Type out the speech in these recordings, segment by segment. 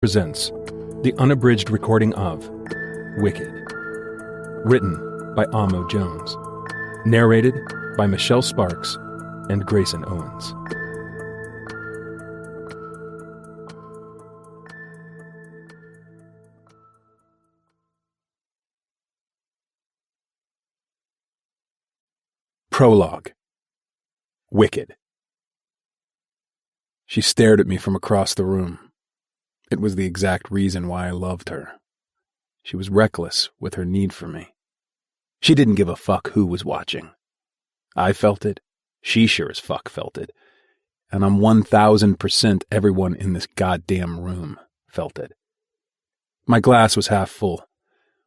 presents the unabridged recording of Wicked, written by Amo Jones, narrated by Michelle Sparks and Grayson Owens. Prologue. Wicked. She stared at me from across the room. It was the exact reason why I loved her. She was reckless with her need for me. She didn't give a fuck who was watching. I felt it. She sure as fuck felt it. And I'm 1000% everyone in this goddamn room felt it. My glass was half full.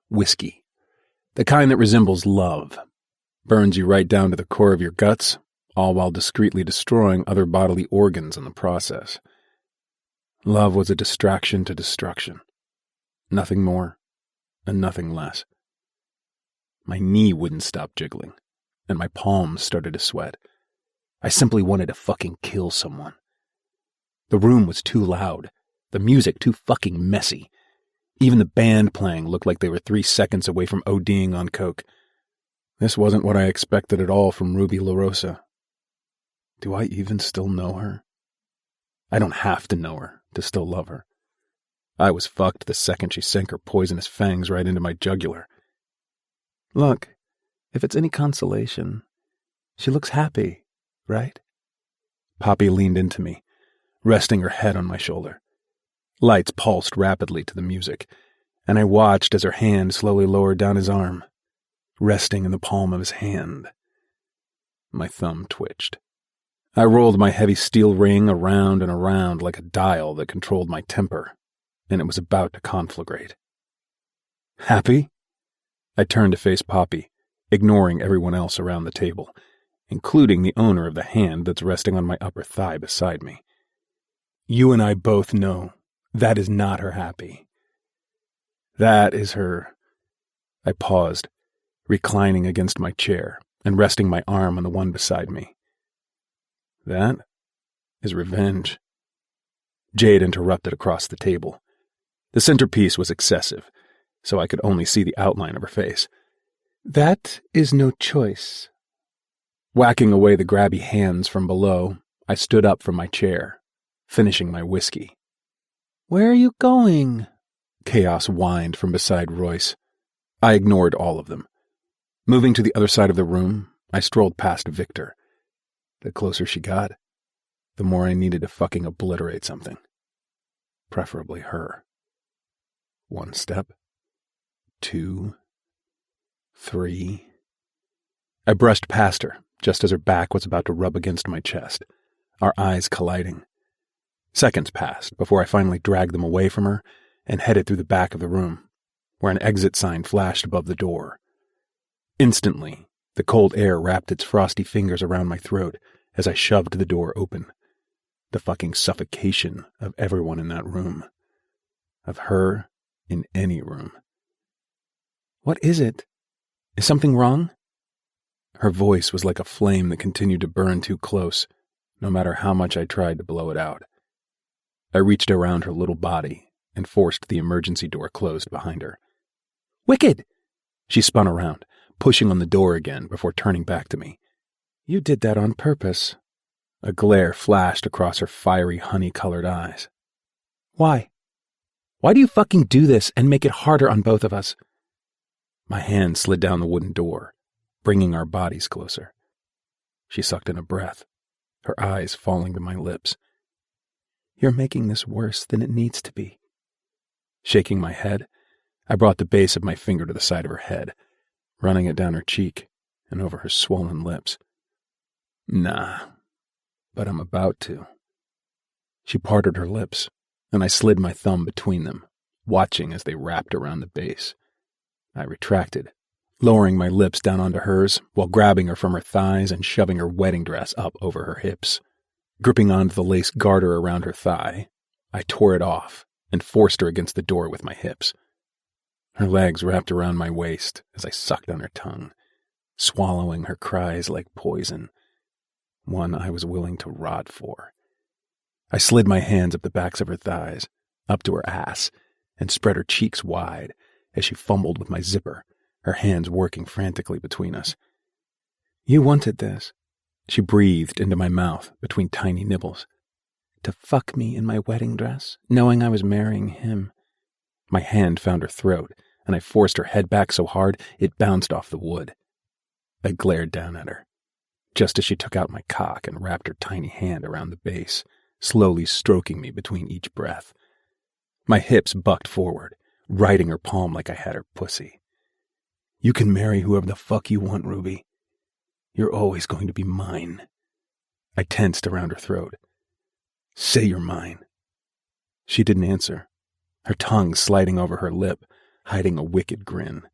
Whiskey. The kind that resembles love. Burns you right down to the core of your guts, all while discreetly destroying other bodily organs in the process. Love was a distraction to destruction. Nothing more and nothing less. My knee wouldn't stop jiggling, and my palms started to sweat. I simply wanted to fucking kill someone. The room was too loud, the music too fucking messy. Even the band playing looked like they were 3 seconds away from ODing on coke. This wasn't what I expected at all from Ruby LaRosa. Do I even still know her? I don't have to know her to still love her. I was fucked the second she sank her poisonous fangs right into my jugular. Look, if it's any consolation, she looks happy, right? Poppy leaned into me, resting her head on my shoulder. Lights pulsed rapidly to the music, and I watched as her hand slowly lowered down his arm, resting in the palm of his hand. My thumb twitched. I rolled my heavy steel ring around and around like a dial that controlled my temper, and it was about to conflagrate. Happy? I turned to face Poppy, ignoring everyone else around the table, including the owner of the hand that's resting on my upper thigh beside me. You and I both know that is not her happy. That is her... I paused, reclining against my chair and resting my arm on the one beside me. That is revenge. Jade interrupted across the table. The centerpiece was excessive, so I could only see the outline of her face. That is no choice. Whacking away the grabby hands from below, I stood up from my chair, finishing my whiskey. Where are you going? Chaos whined from beside Royce. I ignored all of them. Moving to the other side of the room, I strolled past Victor. The closer she got, the more I needed to fucking obliterate something. Preferably her. 1 step. 2. 3. I brushed past her, just as her back was about to rub against my chest, our eyes colliding. Seconds passed before I finally dragged them away from her and headed through the back of the room, where an exit sign flashed above the door. Instantly, the cold air wrapped its frosty fingers around my throat as I shoved the door open. The fucking suffocation of everyone in that room. Of her in any room. What is it? Is something wrong? Her voice was like a flame that continued to burn too close, no matter how much I tried to blow it out. I reached around her little body and forced the emergency door closed behind her. Wicked! She spun around, pushing on the door again before turning back to me. You did that on purpose. A glare flashed across her fiery, honey-colored eyes. Why? Why do you fucking do this and make it harder on both of us? My hand slid down the wooden door, bringing our bodies closer. She sucked in a breath, her eyes falling to my lips. You're making this worse than it needs to be. Shaking my head, I brought the base of my finger to the side of her head, running it down her cheek and over her swollen lips. Nah, but I'm about to. She parted her lips, and I slid my thumb between them, watching as they wrapped around the base. I retracted, lowering my lips down onto hers while grabbing her from her thighs and shoving her wedding dress up over her hips. Gripping onto the lace garter around her thigh, I tore it off and forced her against the door with my hips. Her legs wrapped around my waist as I sucked on her tongue, swallowing her cries like poison, one I was willing to rot for. I slid my hands up the backs of her thighs, up to her ass, and spread her cheeks wide as she fumbled with my zipper, her hands working frantically between us. "You wanted this," she breathed into my mouth between tiny nibbles. "To fuck me in my wedding dress, knowing I was marrying him." My hand found her throat, and I forced her head back so hard it bounced off the wood. I glared down at her, just as she took out my cock and wrapped her tiny hand around the base, slowly stroking me between each breath. My hips bucked forward, riding her palm like I had her pussy. "You can marry whoever the fuck you want, Ruby. You're always going to be mine." I tensed around her throat. "Say you're mine." She didn't answer, her tongue sliding over her lip, hiding a wicked grin.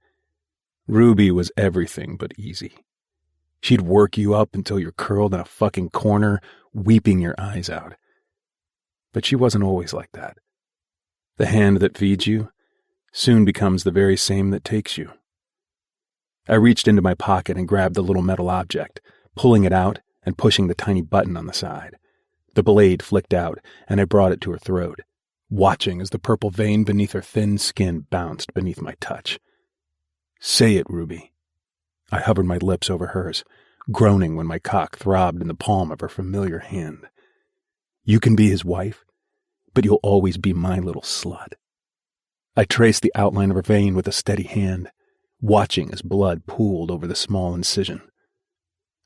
Ruby was everything but easy. She'd work you up until you're curled in a fucking corner, weeping your eyes out. But she wasn't always like that. The hand that feeds you soon becomes the very same that takes you. I reached into my pocket and grabbed the little metal object, pulling it out and pushing the tiny button on the side. The blade flicked out, and I brought it to her throat, watching as the purple vein beneath her thin skin bounced beneath my touch. "Say it, Ruby." I hovered my lips over hers, groaning when my cock throbbed in the palm of her familiar hand. "You can be his wife, but you'll always be my little slut." I traced the outline of her vein with a steady hand, watching as blood pooled over the small incision.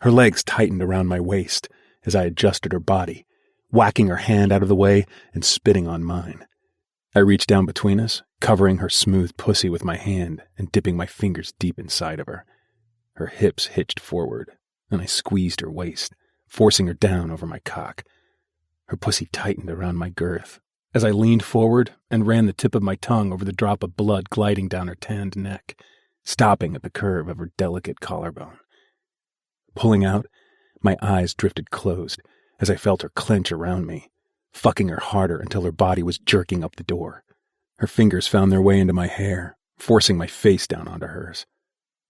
Her legs tightened around my waist as I adjusted her body, whacking her hand out of the way and spitting on mine. I reached down between us, covering her smooth pussy with my hand and dipping my fingers deep inside of her. Her hips hitched forward, and I squeezed her waist, forcing her down over my cock. Her pussy tightened around my girth as I leaned forward and ran the tip of my tongue over the drop of blood gliding down her tanned neck, stopping at the curve of her delicate collarbone. Pulling out, my eyes drifted closed as I felt her clench around me, fucking her harder until her body was jerking up the door. Her fingers found their way into my hair, forcing my face down onto hers.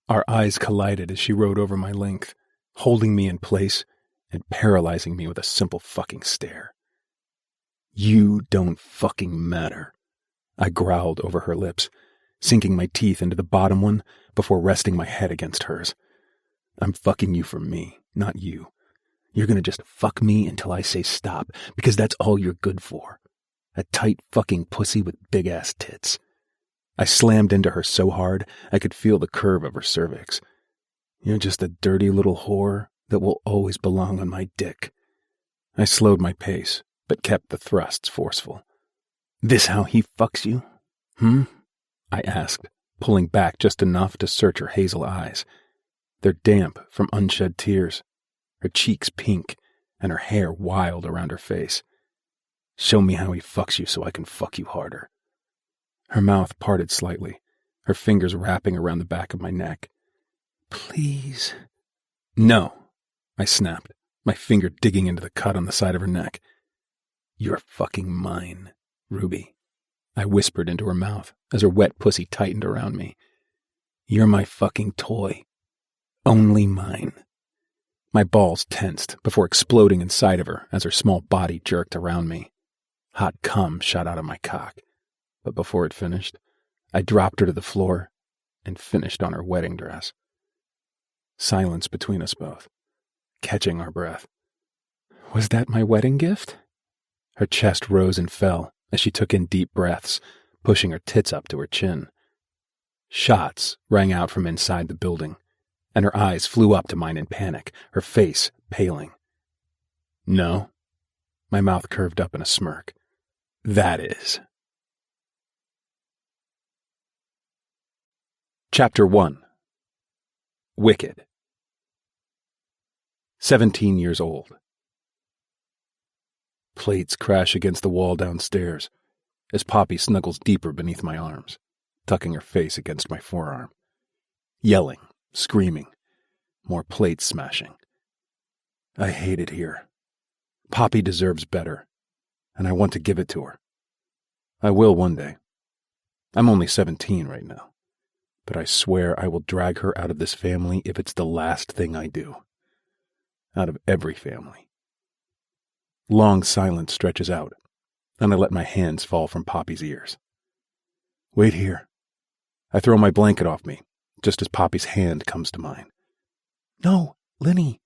Our eyes collided as she rode over my length, holding me in place and paralyzing me with a simple fucking stare. "You don't fucking matter," I growled over her lips, sinking my teeth into the bottom one before resting my head against hers. "I'm fucking you for me, not you. You're gonna just fuck me until I say stop, because that's all you're good for. A tight fucking pussy with big-ass tits." I slammed into her so hard I could feel the curve of her cervix. "You're just a dirty little whore that will always belong on my dick." I slowed my pace, but kept the thrusts forceful. "This how he fucks you? I asked, pulling back just enough to search her hazel eyes. They're damp from unshed tears, her cheeks pink, and her hair wild around her face. "Show me how he fucks you so I can fuck you harder." Her mouth parted slightly, her fingers wrapping around the back of my neck. "Please." "No," I snapped, my finger digging into the cut on the side of her neck. "You're fucking mine, Ruby," I whispered into her mouth as her wet pussy tightened around me. "You're my fucking toy. Only mine." My balls tensed before exploding inside of her as her small body jerked around me. Hot cum shot out of my cock, but before it finished, I dropped her to the floor and finished on her wedding dress. Silence between us both, catching our breath. "Was that my wedding gift?" Her chest rose and fell as she took in deep breaths, pushing her tits up to her chin. Shots rang out from inside the building, and her eyes flew up to mine in panic, her face paling. "No." My mouth curved up in a smirk. "That is." Chapter 1. Wicked. 17 years old. Plates crash against the wall downstairs as Poppy snuggles deeper beneath my arms, tucking her face against my forearm. Yelling, screaming, more plates smashing. I hate it here. Poppy deserves better, and I want to give it to her. I will one day. I'm only 17 right now, but I swear I will drag her out of this family if it's the last thing I do. Out of every family. Long silence stretches out, and I let my hands fall from Poppy's ears. Wait here. I throw my blanket off me, just as Poppy's hand comes to mine. No, Lenny,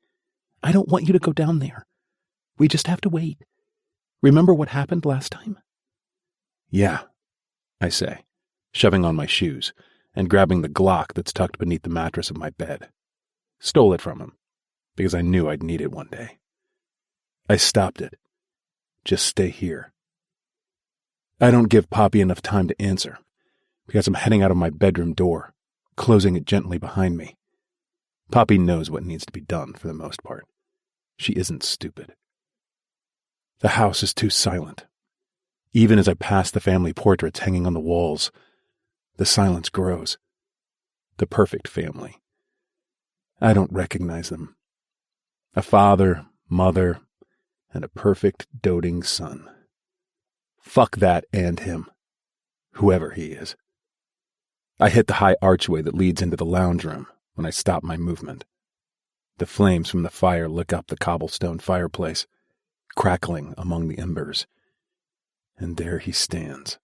I don't want you to go down there. We just have to wait. Remember what happened last time? Yeah, I say, shoving on my shoes and grabbing the Glock that's tucked beneath the mattress of my bed. Stole it from him, because I knew I'd need it one day. I stopped it. Just stay here. I don't give Poppy enough time to answer, because I'm heading out of my bedroom door, closing it gently behind me. Poppy knows what needs to be done for the most part. She isn't stupid. The house is too silent. Even as I pass the family portraits hanging on the walls, the silence grows. The perfect family. I don't recognize them. A father, mother, and a perfect doting son. Fuck that and him. Whoever he is. I hit the high archway that leads into the lounge room when I stop my movement. The flames from the fire lick up the cobblestone fireplace, crackling among the embers. And there he stands,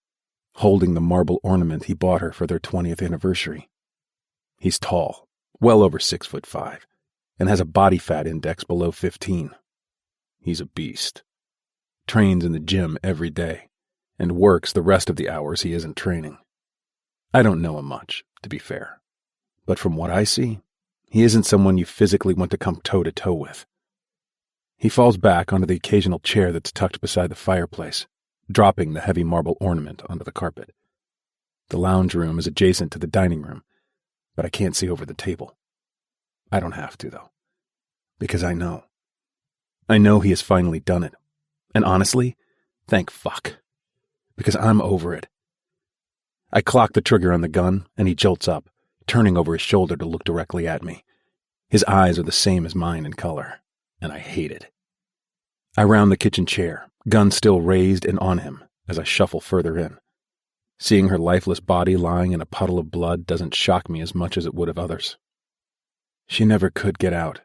holding the marble ornament he bought her for their 20th anniversary. He's tall, well over 6'5", and has a body fat index below 15. He's a beast. Trains in the gym every day, and works the rest of the hours he isn't training. I don't know him much, to be fair, but from what I see, he isn't someone you physically want to come toe-to-toe with. He falls back onto the occasional chair that's tucked beside the fireplace, dropping the heavy marble ornament onto the carpet. The lounge room is adjacent to the dining room, but I can't see over the table. I don't have to, though, because I know. I know he has finally done it, and honestly, thank fuck, because I'm over it. I clock the trigger on the gun, and he jolts up, turning over his shoulder to look directly at me. His eyes are the same as mine in color, and I hate it. I round the kitchen chair, gun still raised and on him, as I shuffle further in. Seeing her lifeless body lying in a puddle of blood doesn't shock me as much as it would have others. She never could get out.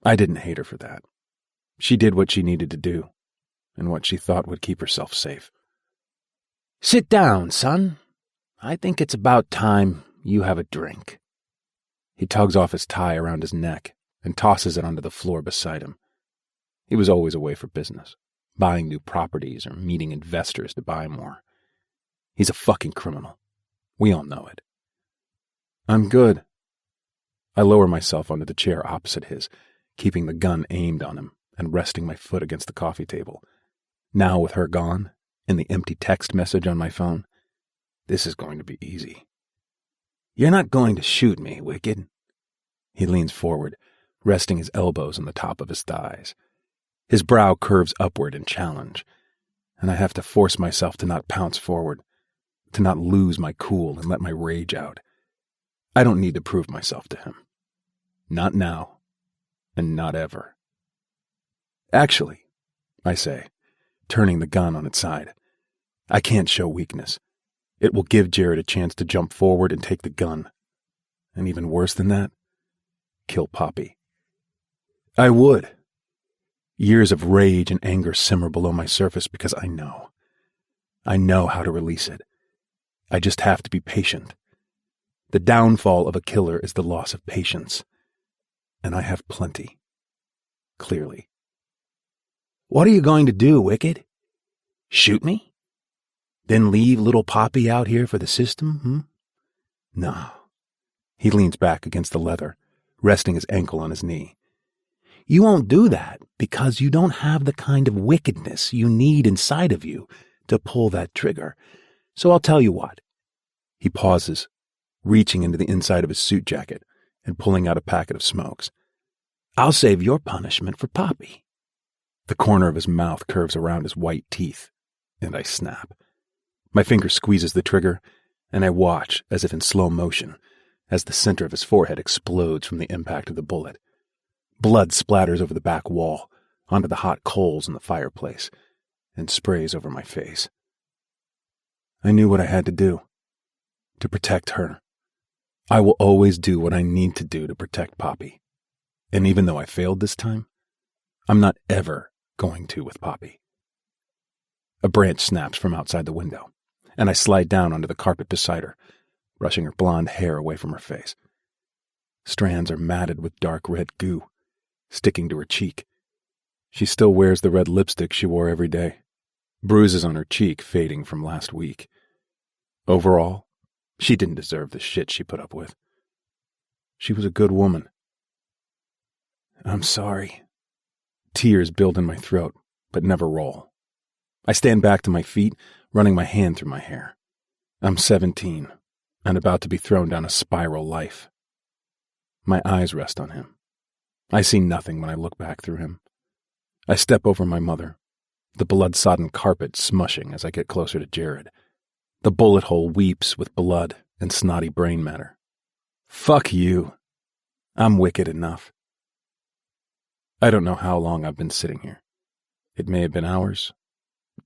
I didn't hate her for that. She did what she needed to do, and what she thought would keep herself safe. Sit down, son. I think it's about time you have a drink. He tugs off his tie around his neck and tosses it onto the floor beside him. He was always away for business, buying new properties or meeting investors to buy more. He's a fucking criminal. We all know it. I'm good. I lower myself onto the chair opposite his, keeping the gun aimed on him and resting my foot against the coffee table. Now with her gone, and the empty text message on my phone, this is going to be easy. You're not going to shoot me, Wicked. He leans forward, resting his elbows on the top of his thighs. His brow curves upward in challenge, and I have to force myself to not pounce forward, to not lose my cool and let my rage out. I don't need to prove myself to him. Not now, and not ever. Actually, I say, turning the gun on its side, I can't show weakness. It will give Jared a chance to jump forward and take the gun. And even worse than that, kill Poppy. I would. Years of rage and anger simmer below my surface because I know. I know how to release it. I just have to be patient. The downfall of a killer is the loss of patience. And I have plenty. Clearly. What are you going to do, Wicked? Shoot me? Then leave little Poppy out here for the system, No. He leans back against the leather, resting his ankle on his knee. You won't do that because you don't have the kind of wickedness you need inside of you to pull that trigger. So I'll tell you what. He pauses, reaching into the inside of his suit jacket and pulling out a packet of smokes. I'll save your punishment for Poppy. The corner of his mouth curves around his white teeth, and I snap. My finger squeezes the trigger, and I watch, as if in slow motion, as the center of his forehead explodes from the impact of the bullet. Blood splatters over the back wall, onto the hot coals in the fireplace, and sprays over my face. I knew what I had to do. To protect her. I will always do what I need to do to protect Poppy. And even though I failed this time, I'm not ever going to with Poppy. A branch snaps from outside the window, and I slide down onto the carpet beside her, brushing her blonde hair away from her face. Strands are matted with dark red goo, sticking to her cheek. She still wears the red lipstick she wore every day, bruises on her cheek fading from last week. Overall, she didn't deserve the shit she put up with. She was a good woman. I'm sorry. Tears build in my throat, but never roll. I stand back to my feet, running my hand through my hair. I'm 17, and about to be thrown down a spiral life. My eyes rest on him. I see nothing when I look back through him. I step over my mother, the blood-sodden carpet smushing as I get closer to Jared. The bullet hole weeps with blood and snotty brain matter. Fuck you. I'm wicked enough. I don't know how long I've been sitting here. It may have been hours,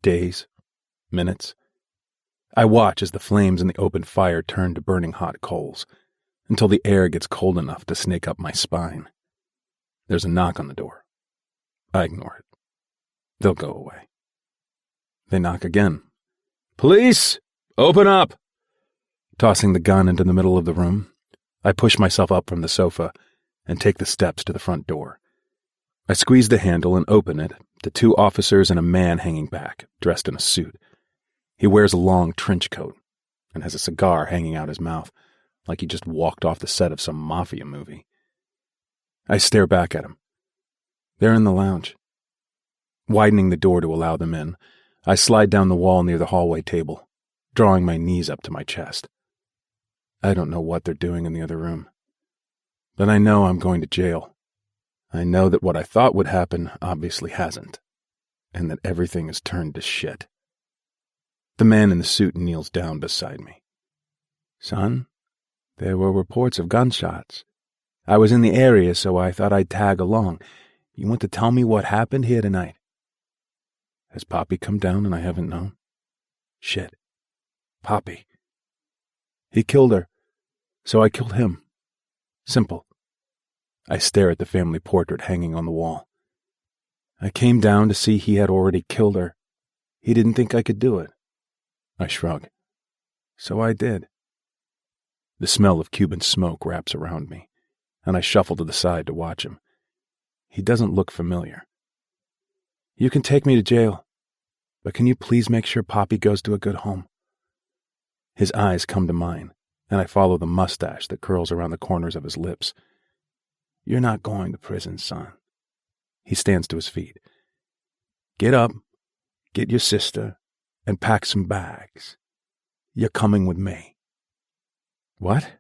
days, minutes. I watch as the flames in the open fire turn to burning hot coals, until the air gets cold enough to snake up my spine. There's a knock on the door. I ignore it. They'll go away. They knock again. Police! Open up! Tossing the gun into the middle of the room, I push myself up from the sofa and take the steps to the front door. I squeeze the handle and open it to 2 officers and a man hanging back, dressed in a suit. He wears a long trench coat and has a cigar hanging out his mouth, like he just walked off the set of some mafia movie. I stare back at him. They're in the lounge. Widening the door to allow them in, I slide down the wall near the hallway table, drawing my knees up to my chest. I don't know what they're doing in the other room, but I know I'm going to jail. I know that what I thought would happen obviously hasn't, and that everything has turned to shit. The man in the suit kneels down beside me. Son, there were reports of gunshots. I was in the area, so I thought I'd tag along. You want to tell me what happened here tonight? Has Poppy come down and I haven't known? Shit. Poppy. He killed her, so I killed him. Simple. I stare at the family portrait hanging on the wall. I came down to see he had already killed her. He didn't think I could do it. I shrug. So I did. The smell of Cuban smoke wraps around me, and I shuffle to the side to watch him. He doesn't look familiar. You can take me to jail, but can you please make sure Poppy goes to a good home? His eyes come to mine, and I follow the mustache that curls around the corners of his lips. You're not going to prison, son. He stands to his feet. Get up, get your sister, and pack some bags. You're coming with me. What?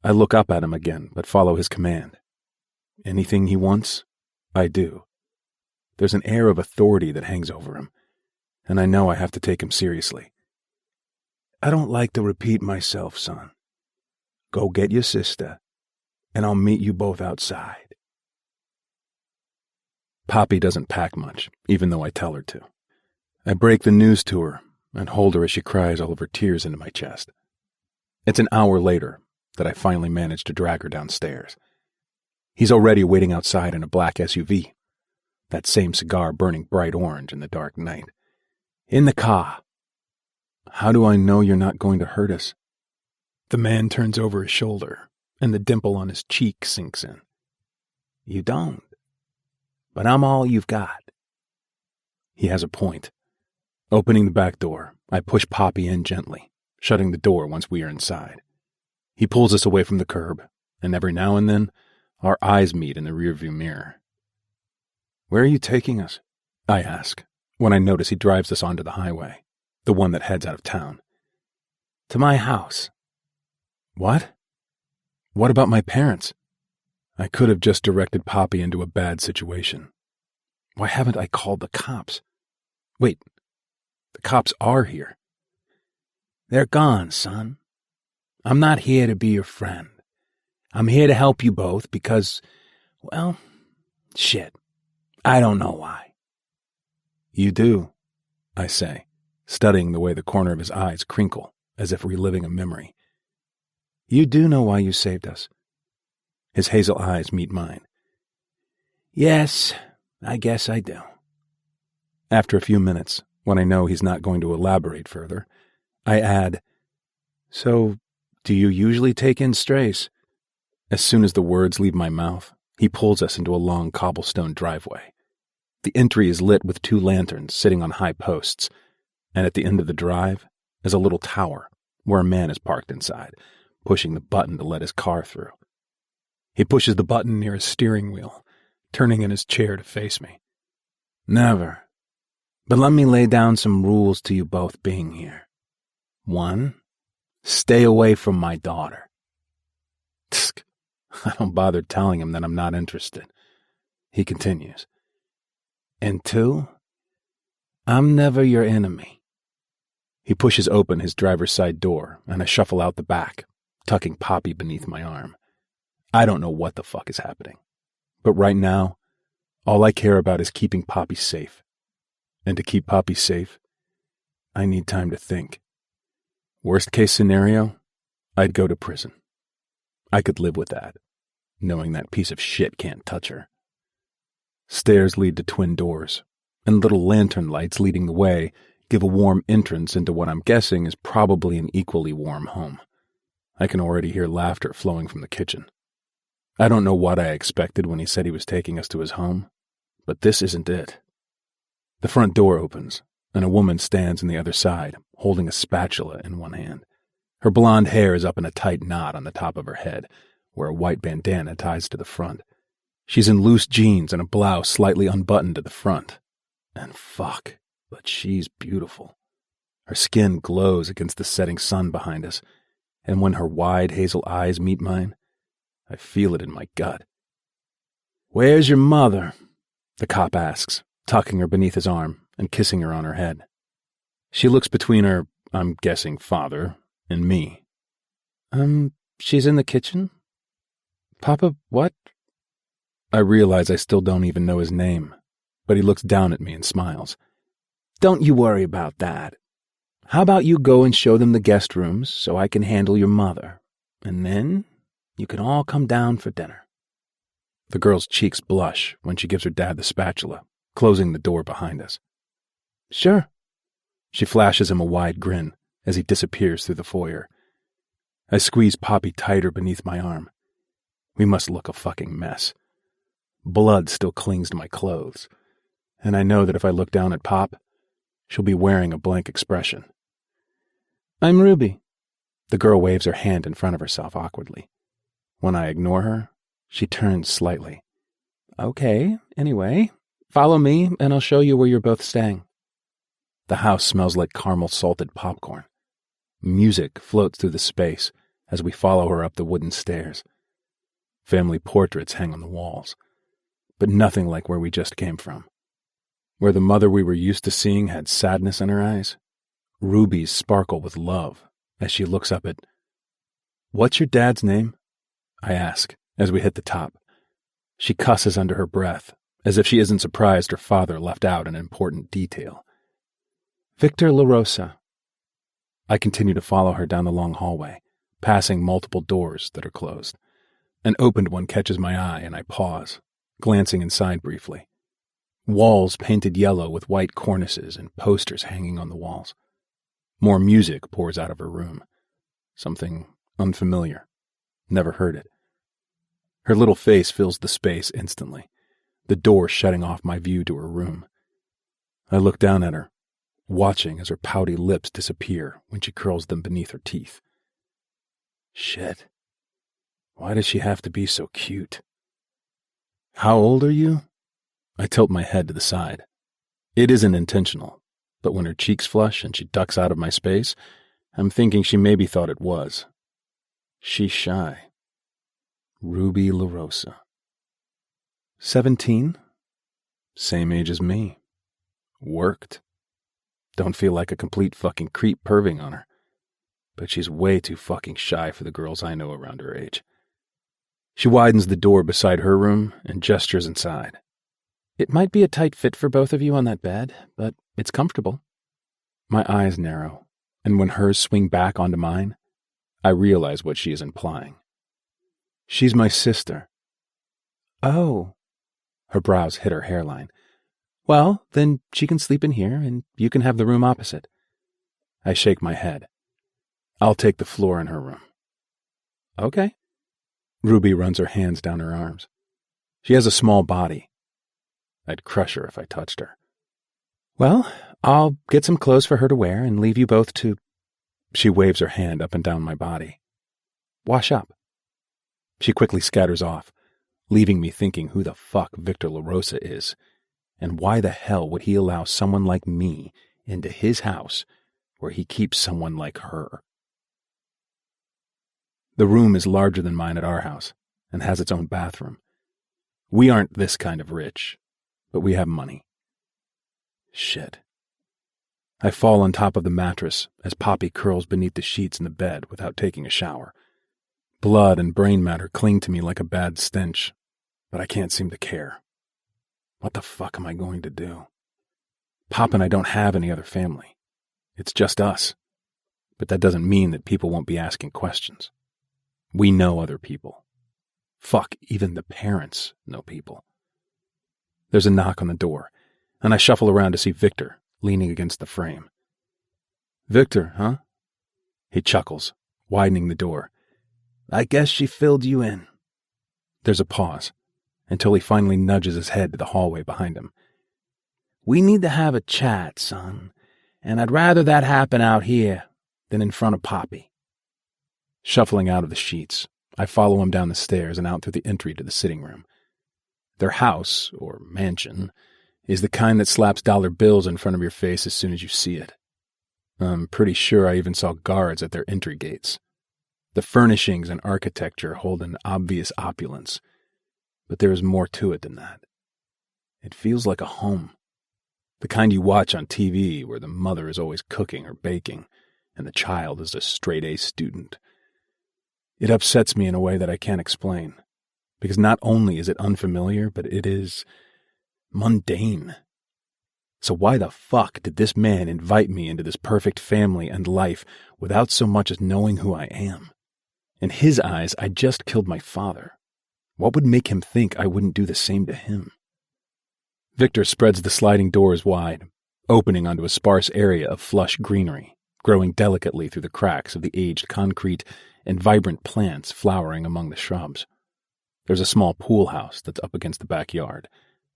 I look up at him again, but follow his command. Anything he wants, I do. There's an air of authority that hangs over him, and I know I have to take him seriously. I don't like to repeat myself, son. Go get your sister, and I'll meet you both outside. Poppy doesn't pack much, even though I tell her to. I break the news to her and hold her as she cries all of her tears into my chest. It's an hour later that I finally manage to drag her downstairs. He's already waiting outside in a black SUV, that same cigar burning bright orange in the dark night. In the car. How do I know you're not going to hurt us? The man turns over his shoulder, and the dimple on his cheek sinks in. You don't. But I'm all you've got. He has a point. Opening the back door, I push Poppy in gently, shutting the door once we are inside. He pulls us away from the curb, and every now and then, our eyes meet in the rearview mirror. Where are you taking us? I ask, when I notice he drives us onto the highway, the one that heads out of town. To my house. What? What about my parents? I could have just directed Poppy into a bad situation. Why haven't I called the cops? Wait, the cops are here. They're gone, son. I'm not here to be your friend. I'm here to help you both because, well, shit. I don't know why. You do, I say, studying the way the corner of his eyes crinkle, as if reliving a memory. You do know why you saved us. His hazel eyes meet mine. Yes, I guess I do. After a few minutes, When I know he's not going to elaborate further, I add, "So, do you usually take in strays?" As soon as the words leave my mouth, he pulls us into a long cobblestone driveway. The entry is lit with 2 lanterns sitting on high posts, and at the end of the drive is a little tower where a man is parked inside, pushing the button to let his car through. He pushes the button near his steering wheel, turning in his chair to face me. "Never. But let me lay down some rules to you both being here. 1, stay away from my daughter." Tsk. I don't bother telling him that I'm not interested. He continues. "And 2, I'm never your enemy." He pushes open his driver's side door, and I shuffle out the back, tucking Poppy beneath my arm. I don't know what the fuck is happening, but right now, all I care about is keeping Poppy safe. And to keep Poppy safe, I need time to think. Worst case scenario, I'd go to prison. I could live with that, knowing that piece of shit can't touch her. Stairs lead to twin doors, and little lantern lights leading the way give a warm entrance into what I'm guessing is probably an equally warm home. I can already hear laughter flowing from the kitchen. I don't know what I expected when he said he was taking us to his home, but this isn't it. The front door opens, and a woman stands on the other side, holding a spatula in one hand. Her blonde hair is up in a tight knot on the top of her head, where a white bandana ties to the front. She's in loose jeans and a blouse slightly unbuttoned to the front. And fuck, but she's beautiful. Her skin glows against the setting sun behind us, and when her wide hazel eyes meet mine, I feel it in my gut. "Where's your mother?" the cop asks, tucking her beneath his arm and kissing her on her head. She looks between her, I'm guessing, father and me. She's in the kitchen." "Papa, what?" I realize I still don't even know his name, but he looks down at me and smiles. "Don't you worry about that. How about you go and show them the guest rooms so I can handle your mother, and then you can all come down for dinner." The girl's cheeks blush when she gives her dad the spatula, closing the door behind us. "Sure." She flashes him a wide grin as he disappears through the foyer. I squeeze Poppy tighter beneath my arm. We must look a fucking mess. Blood still clings to my clothes, and I know that if I look down at Pop, she'll be wearing a blank expression. "I'm Ruby." The girl waves her hand in front of herself awkwardly. When I ignore her, she turns slightly. "Okay, anyway, follow me and I'll show you where you're both staying." The house smells like caramel-salted popcorn. Music floats through the space as we follow her up the wooden stairs. Family portraits hang on the walls, but nothing like where we just came from. Where the mother we were used to seeing had sadness in her eyes, Ruby's sparkle with love as she looks up at... "What's your dad's name?" I ask as we hit the top. She cusses under her breath, as if she isn't surprised her father left out an important detail. "Victor LaRosa." I continue to follow her down the long hallway, passing multiple doors that are closed. An opened one catches my eye and I pause, glancing inside briefly. Walls painted yellow with white cornices and posters hanging on the walls. More music pours out of her room. Something unfamiliar. Never heard it. Her little face fills the space instantly, the door shutting off my view to her room. I look down at her, watching as her pouty lips disappear when she curls them beneath her teeth. Shit. Why does she have to be so cute? "How old are you?" I tilt my head to the side. It isn't intentional, but when her cheeks flush and she ducks out of my space, I'm thinking she maybe thought it was. She's shy. Ruby LaRosa. 17? Same age as me. Worked. Don't feel like a complete fucking creep perving on her. But she's way too fucking shy for the girls I know around her age. She widens the door beside her room and gestures inside. "It might be a tight fit for both of you on that bed, but it's comfortable." My eyes narrow, and when hers swing back onto mine, I realize what she is implying. "She's my sister." "Oh." Her brows hit her hairline. Well, then she can sleep in here, and you can have the room opposite. I shake my head. I'll take the floor in her room. Okay. Ruby runs her hands down her arms. She has a small body. I'd crush her if I touched her. Well, I'll get some clothes for her to wear and leave you both to... She waves her hand up and down my body. Wash up. She quickly scatters off, leaving me thinking who the fuck Victor LaRosa is, and why the hell would he allow someone like me into his house where he keeps someone like her. The room is larger than mine at our house and has its own bathroom. We aren't this kind of rich, but we have money. Shit. I fall on top of the mattress as Poppy curls beneath the sheets in the bed without taking a shower. Blood and brain matter cling to me like a bad stench, but I can't seem to care. What the fuck am I going to do? Pop and I don't have any other family. It's just us. But that doesn't mean that people won't be asking questions. We know other people. Fuck, even the parents know people. There's a knock on the door, and I shuffle around to see Victor leaning against the frame. Victor, huh? He chuckles, widening the door. I guess she filled you in. There's a pause, until he finally nudges his head to the hallway behind him. We need to have a chat, son, and I'd rather that happen out here than in front of Poppy. Shuffling out of the sheets, I follow him down the stairs and out through the entry to the sitting room. Their house, or mansion, is the kind that slaps dollar bills in front of your face as soon as you see it. I'm pretty sure I even saw guards at their entry gates. The furnishings and architecture hold an obvious opulence, but there is more to it than that. It feels like a home. The kind you watch on TV where the mother is always cooking or baking, and the child is a straight-A student. It upsets me in a way that I can't explain, because not only is it unfamiliar, but it is mundane. So why the fuck did this man invite me into this perfect family and life without so much as knowing who I am? In his eyes, I just killed my father. What would make him think I wouldn't do the same to him? Victor spreads the sliding doors wide, opening onto a sparse area of flush greenery, growing delicately through the cracks of the aged concrete and vibrant plants flowering among the shrubs. There's a small pool house that's up against the backyard,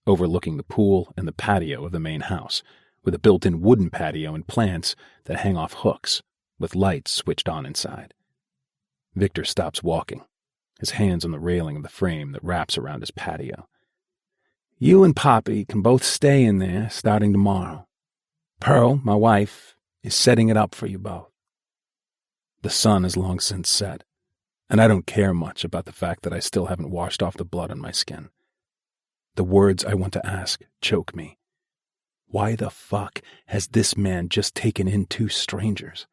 overlooking the pool and the patio of the main house, with a built-in wooden patio and plants that hang off hooks, with lights switched on inside. Victor stops walking, his hands on the railing of the frame that wraps around his patio. You and Poppy can both stay in there starting tomorrow. Pearl, my wife, is setting it up for you both. The sun has long since set, and I don't care much about the fact that I still haven't washed off the blood on my skin. The words I want to ask choke me. Why the fuck has this man just taken in two strangers?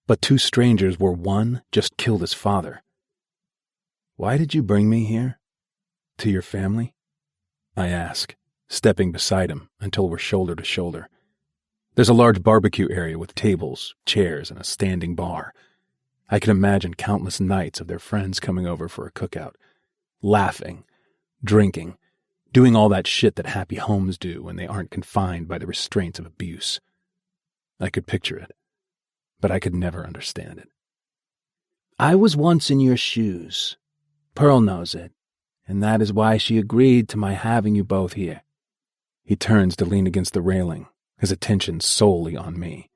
But two strangers where one just killed his father. Why did you bring me here? To your family? I ask, stepping beside him until we're shoulder to shoulder. There's a large barbecue area with tables, chairs, and a standing bar. I can imagine countless nights of their friends coming over for a cookout, laughing, drinking, doing all that shit that happy homes do when they aren't confined by the restraints of abuse. I could picture it, but I could never understand it. I was once in your shoes. Pearl knows it, and that is why she agreed to my having you both here. He turns to lean against the railing, his attention solely on me.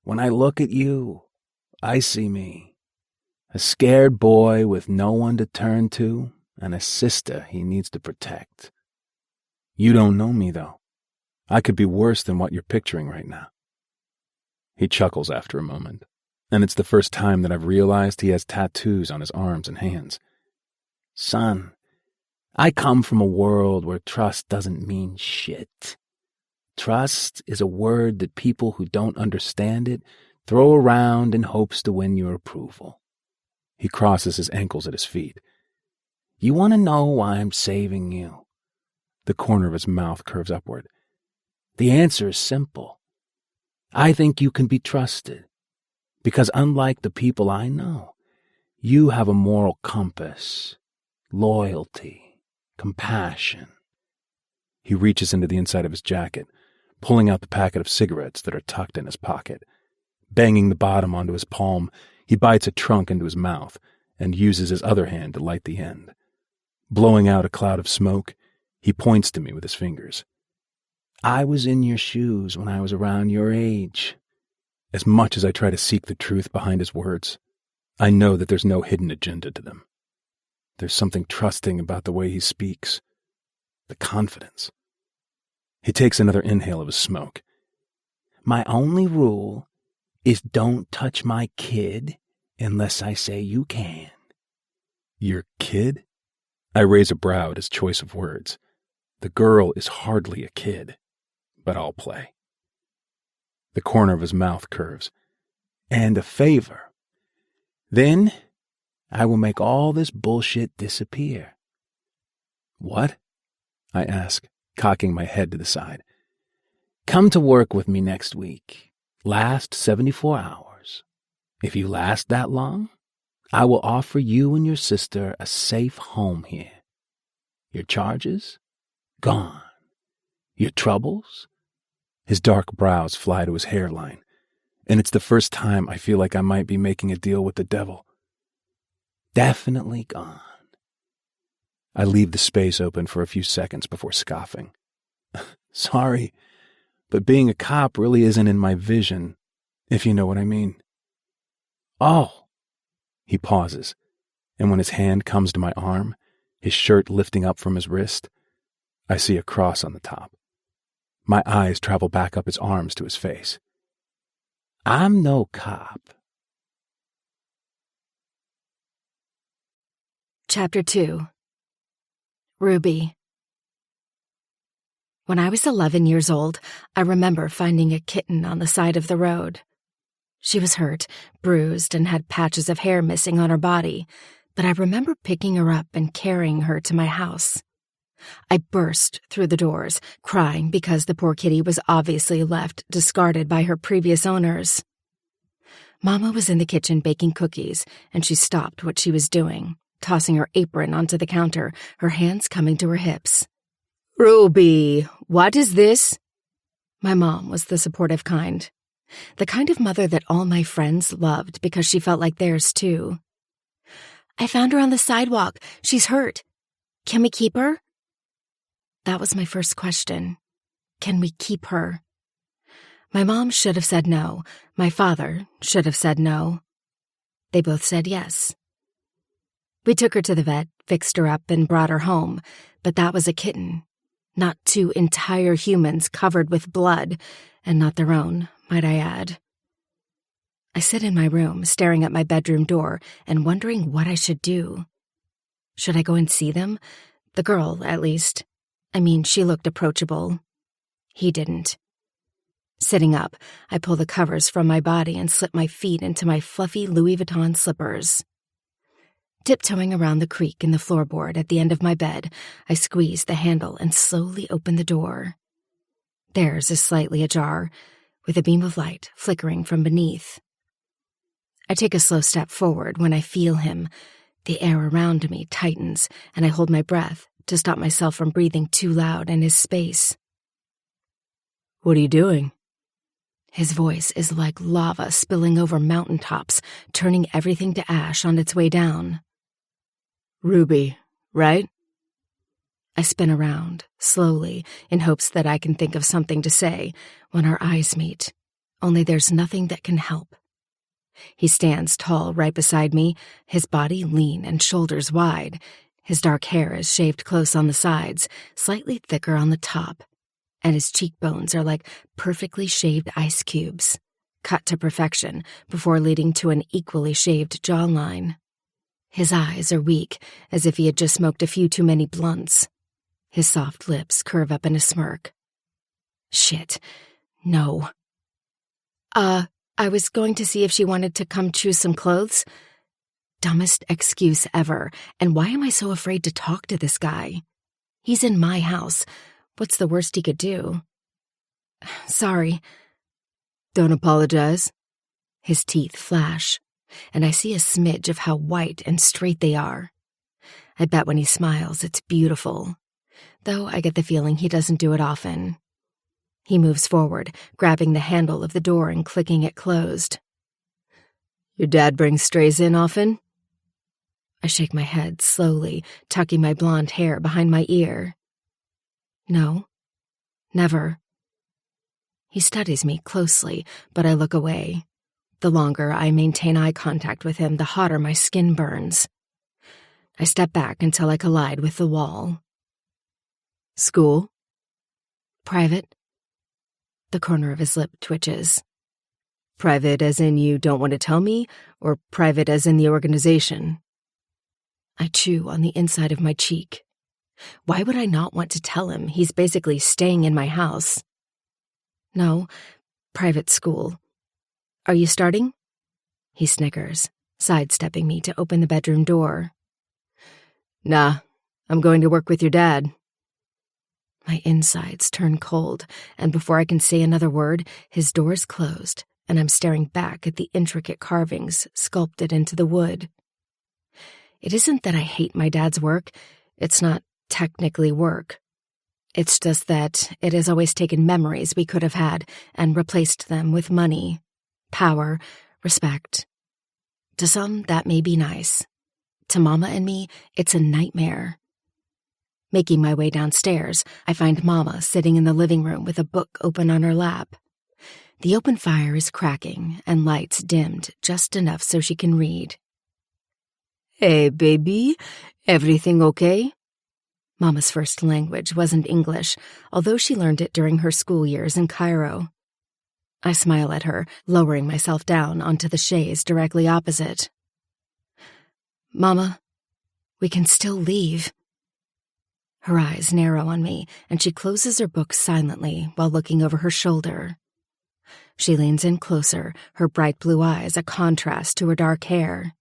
When I look at you, I see me, a scared boy with no one to turn to and a sister he needs to protect. You don't know me, though. I could be worse than what you're picturing right now. He chuckles after a moment, and it's the first time that I've realized he has tattoos on his arms and hands. Son, I come from a world where trust doesn't mean shit. Trust is a word that people who don't understand it throw around in hopes to win your approval. He crosses his ankles at his feet. You want to know why I'm saving you? The corner of his mouth curves upward. The answer is simple. I think you can be trusted, because unlike the people I know, you have a moral compass, loyalty, compassion. He reaches into the inside of his jacket, pulling out the packet of cigarettes that are tucked in his pocket. Banging the bottom onto his palm, he bites a trunk into his mouth and uses his other hand to light the end. Blowing out a cloud of smoke, he points to me with his fingers. I was in your shoes when I was around your age. As much as I try to seek the truth behind his words, I know that there's no hidden agenda to them. There's something trusting about the way he speaks. The confidence. He takes another inhale of his smoke. My only rule is don't touch my kid unless I say you can. Your kid? I raise a brow at his choice of words. The girl is hardly a kid, but I'll play. The corner of his mouth curves. And a favor. Then I will make all this bullshit disappear. What? I ask, cocking my head to the side. Come to work with me next week. Last 74 hours. If you last that long, I will offer you and your sister a safe home here. Your charges? Gone. Your troubles? His dark brows fly to his hairline, and it's the first time I feel like I might be making a deal with the devil. Definitely gone. I leave the space open for a few seconds before scoffing. Sorry, but being a cop really isn't in my vision, if you know what I mean. Oh. He pauses, and when his hand comes to my arm, his shirt lifting up from his wrist, I see a cross on the top. My eyes travel back up his arms to his face. I'm no cop. Chapter 2. Ruby. When I was 11 years old, I remember finding a kitten on the side of the road. She was hurt, bruised, and had patches of hair missing on her body, but I remember picking her up and carrying her to my house. I burst through the doors, crying because the poor kitty was obviously left discarded by her previous owners. Mama was in the kitchen baking cookies, and she stopped what she was doing, tossing her apron onto the counter, her hands coming to her hips. Ruby, what is this? My mom was the supportive kind. The kind of mother that all my friends loved because she felt like theirs too. I found her on the sidewalk. She's hurt. Can we keep her? That was my first question. Can we keep her? My mom should have said no. My father should have said no. They both said yes. We took her to the vet, fixed her up, and brought her home, but that was a kitten, not two entire humans covered with blood, and not their own, might I add. I sit in my room, staring at my bedroom door and wondering what I should do. Should I go and see them? The girl, at least. I mean, she looked approachable. He didn't. Sitting up, I pull the covers from my body and slip my feet into my fluffy Louis Vuitton slippers. Tiptoeing around the creak in the floorboard at the end of my bed, I squeeze the handle and slowly open the door. Theirs is slightly ajar, with a beam of light flickering from beneath. I take a slow step forward when I feel him. The air around me tightens, and I hold my breath to stop myself from breathing too loud in his space. What are you doing? His voice is like lava spilling over mountaintops, turning everything to ash on its way down. Ruby, right? I spin around, slowly, in hopes that I can think of something to say when our eyes meet, only there's nothing that can help. He stands tall right beside me, his body lean and shoulders wide. His dark hair is shaved close on the sides, slightly thicker on the top, and his cheekbones are like perfectly shaved ice cubes, cut to perfection before leading to an equally shaved jawline. His eyes are weak, as if he had just smoked a few too many blunts. His soft lips curve up in a smirk. Shit. No. I was going to see if she wanted to come choose some clothes. Dumbest excuse ever, and why am I so afraid to talk to this guy? He's in my house. What's the worst he could do? Sorry. Don't apologize. His teeth flash, and I see a smidge of how white and straight they are. I bet when he smiles, it's beautiful. though I get the feeling he doesn't do it often. He moves forward, grabbing the handle of the door and clicking it closed. Your dad brings strays in often? I shake my head slowly, tucking my blonde hair behind my ear. No, never. He studies me closely, but I look away. The longer I maintain eye contact with him, the hotter my skin burns. I step back until I collide with the wall. School? Private? The corner of his lip twitches. Private as in you don't want to tell me, or private as in the organization? I chew on the inside of my cheek. Why would I not want to tell him? He's basically staying in my house. No, private school. Are you starting? He snickers, sidestepping me to open the bedroom door. Nah, I'm going to work with your dad. My insides turn cold, and before I can say another word, his door's closed, and I'm staring back at the intricate carvings sculpted into the wood. It isn't that I hate my dad's work. It's not technically work. It's just that it has always taken memories we could have had and replaced them with money, power, respect. To some, that may be nice. To Mama and me, it's a nightmare. Making my way downstairs, I find Mama sitting in the living room with a book open on her lap. The open fire is cracking and lights dimmed just enough so she can read. Hey, baby, everything okay? Mama's first language wasn't English, although she learned it during her school years in Cairo. I smile at her, lowering myself down onto the chaise directly opposite. Mama, we can still leave. Her eyes narrow on me, and she closes her book silently while looking over her shoulder. She leans in closer, her bright blue eyes a contrast to her dark hair.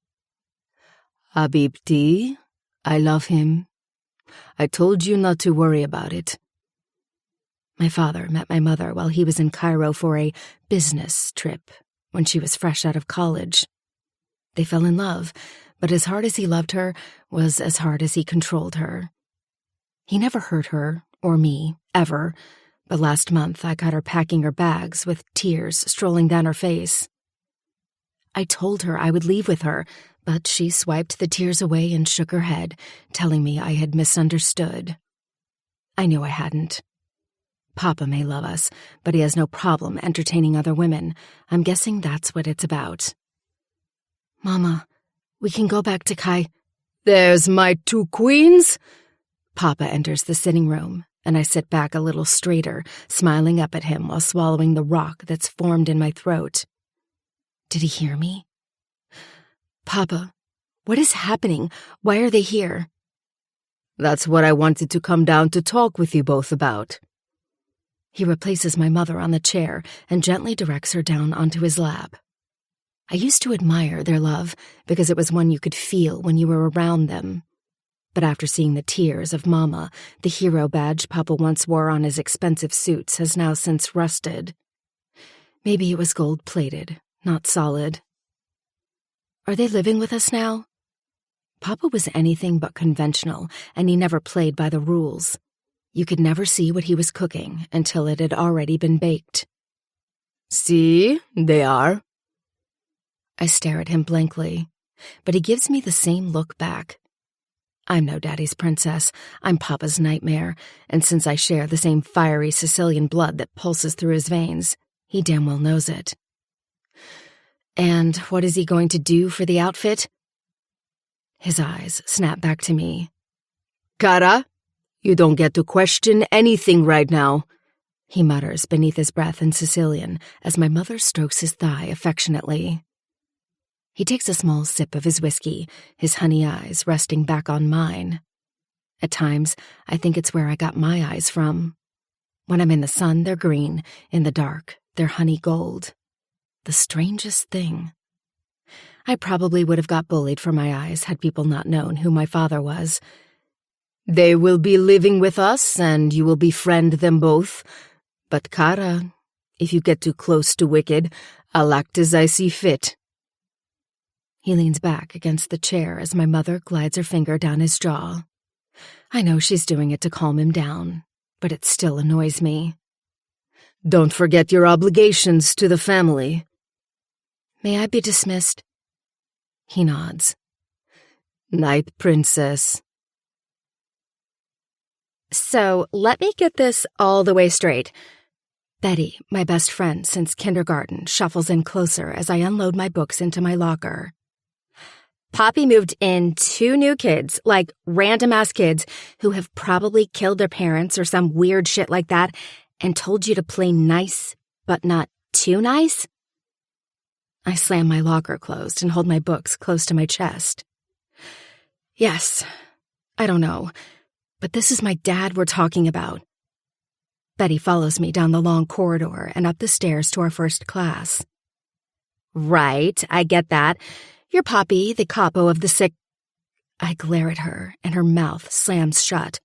Habibti, I love him. I told you not to worry about it. My father met my mother while he was in Cairo for a business trip when she was fresh out of college. They fell in love, but as hard as he loved her was as hard as he controlled her. He never hurt her, or me, ever, but last month I caught her packing her bags with tears strolling down her face. I told her I would leave with her, but she swiped the tears away and shook her head, telling me I had misunderstood. I knew I hadn't. Papa may love us, but he has no problem entertaining other women. I'm guessing that's what it's about. Mama, we can go back to Kai. There's my two queens. Papa enters the sitting room, and I sit back a little straighter, smiling up at him while swallowing the rock that's formed in my throat. Did he hear me? Papa, what is happening? Why are they here? That's what I wanted to come down to talk with you both about. He replaces my mother on the chair and gently directs her down onto his lap. I used to admire their love because it was one you could feel when you were around them. But after seeing the tears of Mama, the hero badge Papa once wore on his expensive suits has now since rusted. Maybe it was gold-plated, not solid. Are they living with us now? Papa was anything but conventional, and he never played by the rules. You could never see what he was cooking until it had already been baked. See, they are. I stare at him blankly, but he gives me the same look back. I'm no daddy's princess, I'm Papa's nightmare, and since I share the same fiery Sicilian blood that pulses through his veins, he damn well knows it. And what is he going to do for the outfit? His eyes snap back to me. Cara, you don't get to question anything right now, he mutters beneath his breath in Sicilian as my mother strokes his thigh affectionately. He takes a small sip of his whiskey, his honey eyes resting back on mine. At times, I think it's where I got my eyes from. When I'm in the sun, they're green. In the dark, they're honey gold. The strangest thing. I probably would have got bullied for my eyes had people not known who my father was. They will be living with us, and you will befriend them both. But Cara, if you get too close to Wicked, I'll act as I see fit. He leans back against the chair as my mother glides her finger down his jaw. I know she's doing it to calm him down, but it still annoys me. Don't forget your obligations to the family. May I be dismissed? He nods. Night, princess. So, let me get this all the way straight. Betty, my best friend since kindergarten, shuffles in closer as I unload my books into my locker. Poppy moved in 2 new kids, like random-ass kids, who have probably killed their parents or some weird shit like that, and told you to play nice, but not too nice? I slam my locker closed and hold my books close to my chest. Yes, I don't know, but this is my dad we're talking about. Betty follows me down the long corridor and up the stairs to our first class. Right, I get that. You're Poppy, the capo of the sick... I glare at her, and her mouth slams shut.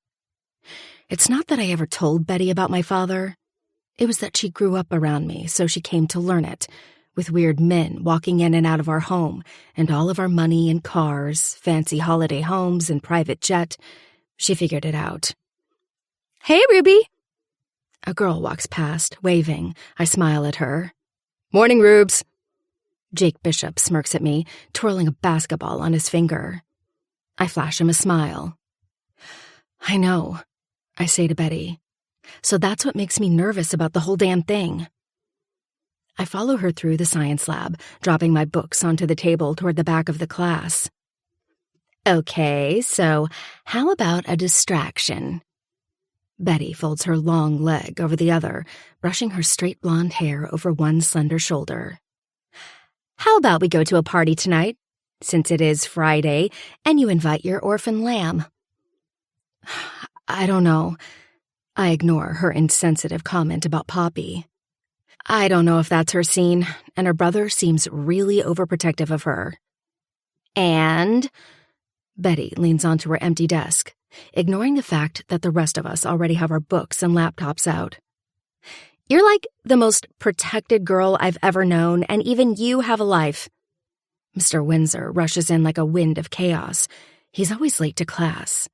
It's not that I ever told Betty about my father. It was that she grew up around me, so she came to learn it, with weird men walking in and out of our home, and all of our money and cars, fancy holiday homes and private jet. She figured it out. Hey, Ruby! A girl walks past, waving. I smile at her. Morning, Rubes! Jake Bishop smirks at me, twirling a basketball on his finger. I flash him a smile. I know, I say to Betty. So that's what makes me nervous about the whole damn thing. I follow her through the science lab, dropping my books onto the table toward the back of the class. Okay, so how about a distraction? Betty folds her long leg over the other, brushing her straight blonde hair over one slender shoulder. How about we go to a party tonight, since it is Friday, and you invite your orphan lamb? I don't know. I ignore her insensitive comment about Poppy. I don't know if that's her scene, and her brother seems really overprotective of her. And... Betty leans onto her empty desk, ignoring the fact that the rest of us already have our books and laptops out. You're like the most protected girl I've ever known, and even you have a life. Mr. Windsor rushes in like a wind of chaos. He's always late to class.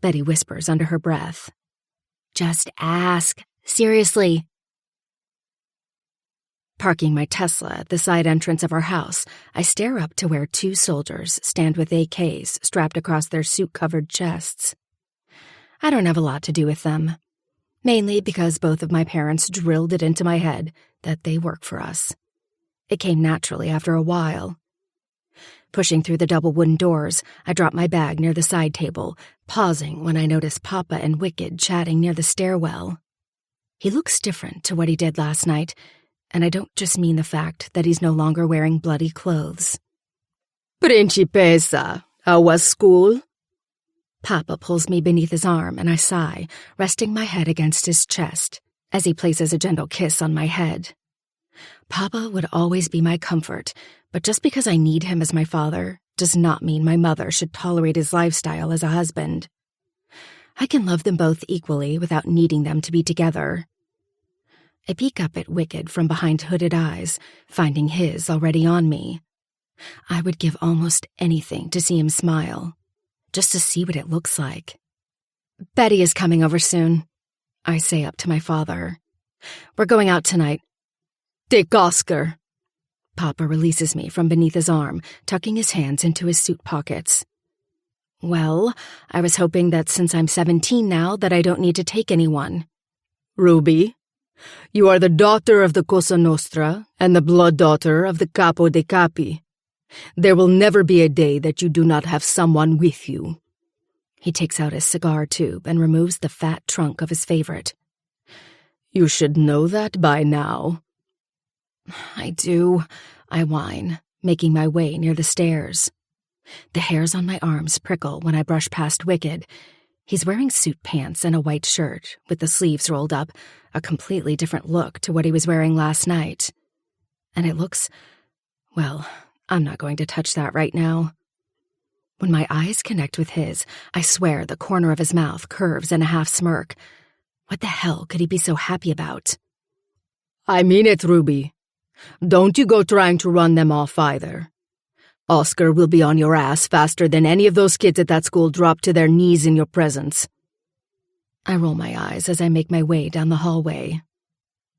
Betty whispers under her breath. Just ask. Seriously. Parking my Tesla at the side entrance of our house, I stare up to where 2 soldiers stand with AKs strapped across their suit-covered chests. I don't have a lot to do with them. Mainly because both of my parents drilled it into my head that they work for us. It came naturally after a while. Pushing through the double wooden doors, I drop my bag near the side table, pausing when I notice Papa and Wicked chatting near the stairwell. He looks different to what he did last night, and I don't just mean the fact that he's no longer wearing bloody clothes. Principessa, how was school? Papa pulls me beneath his arm, and I sigh, resting my head against his chest, as he places a gentle kiss on my head. Papa would always be my comfort, but just because I need him as my father does not mean my mother should tolerate his lifestyle as a husband. I can love them both equally without needing them to be together. I peek up at Wicked from behind hooded eyes, finding his already on me. I would give almost anything to see him smile, just to see what it looks like. Betty is coming over soon, I say up to my father. We're going out tonight. Take Oscar. Papa releases me from beneath his arm, tucking his hands into his suit pockets. Well, I was hoping that since I'm 17 now that I don't need to take anyone. Ruby, you are the daughter of the Cosa Nostra and the blood daughter of the Capo dei Capi. There will never be a day that you do not have someone with you. He takes out his cigar tube and removes the fat trunk of his favorite. You should know that by now. I do, I whine, making my way near the stairs. The hairs on my arms prickle when I brush past Wicked. He's wearing suit pants and a white shirt, with the sleeves rolled up, a completely different look to what he was wearing last night. And it looks, well, I'm not going to touch that right now. When my eyes connect with his, I swear the corner of his mouth curves in a half smirk. What the hell could he be so happy about? I mean it, Ruby. Don't you go trying to run them off either. Oscar will be on your ass faster than any of those kids at that school drop to their knees in your presence. I roll my eyes as I make my way down the hallway.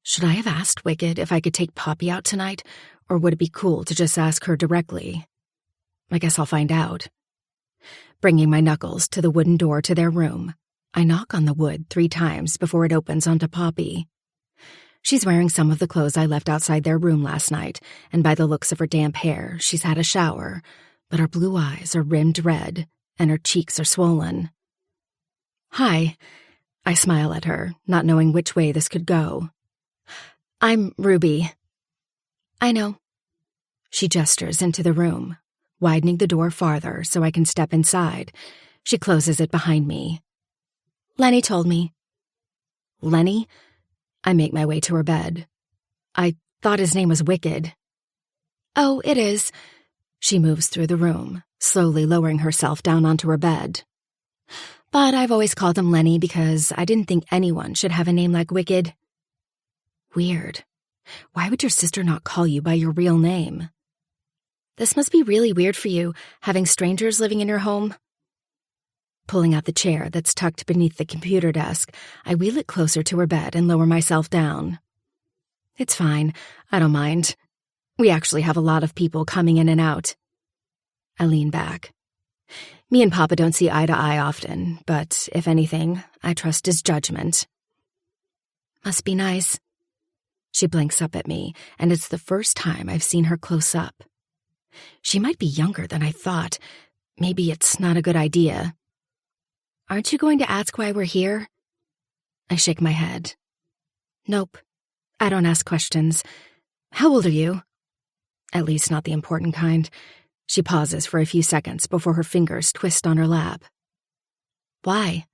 Should I have asked Wicked if I could take Poppy out tonight, or would it be cool to just ask her directly? I guess I'll find out. Bringing my knuckles to the wooden door to their room, I knock on the wood 3 times before it opens onto Poppy. She's wearing some of the clothes I left outside their room last night, and by the looks of her damp hair, she's had a shower, but her blue eyes are rimmed red, and her cheeks are swollen. "Hi." I smile at her, not knowing which way this could go. "I'm Ruby." "I know." She gestures into the room, widening the door farther so I can step inside. She closes it behind me. "Lenny told me." "Lenny?" I make my way to her bed. "I thought his name was Wicked." "Oh, it is." She moves through the room, slowly lowering herself down onto her bed. "But I've always called him Lenny because I didn't think anyone should have a name like Wicked." "Weird. Why would your sister not call you by your real name?" "This must be really weird for you, having strangers living in your home." Pulling out the chair that's tucked beneath the computer desk, I wheel it closer to her bed and lower myself down. "It's fine. I don't mind. We actually have a lot of people coming in and out." I lean back. Me and Papa don't see eye to eye often, but if anything, I trust his judgment. "Must be nice." She blinks up at me, and it's the first time I've seen her close up. She might be younger than I thought. Maybe it's not a good idea. "Aren't you going to ask why we're here?" I shake my head. "Nope. I don't ask questions. How old are you?" "At least not the important kind." She pauses for a few seconds before her fingers twist on her lap. "Why?"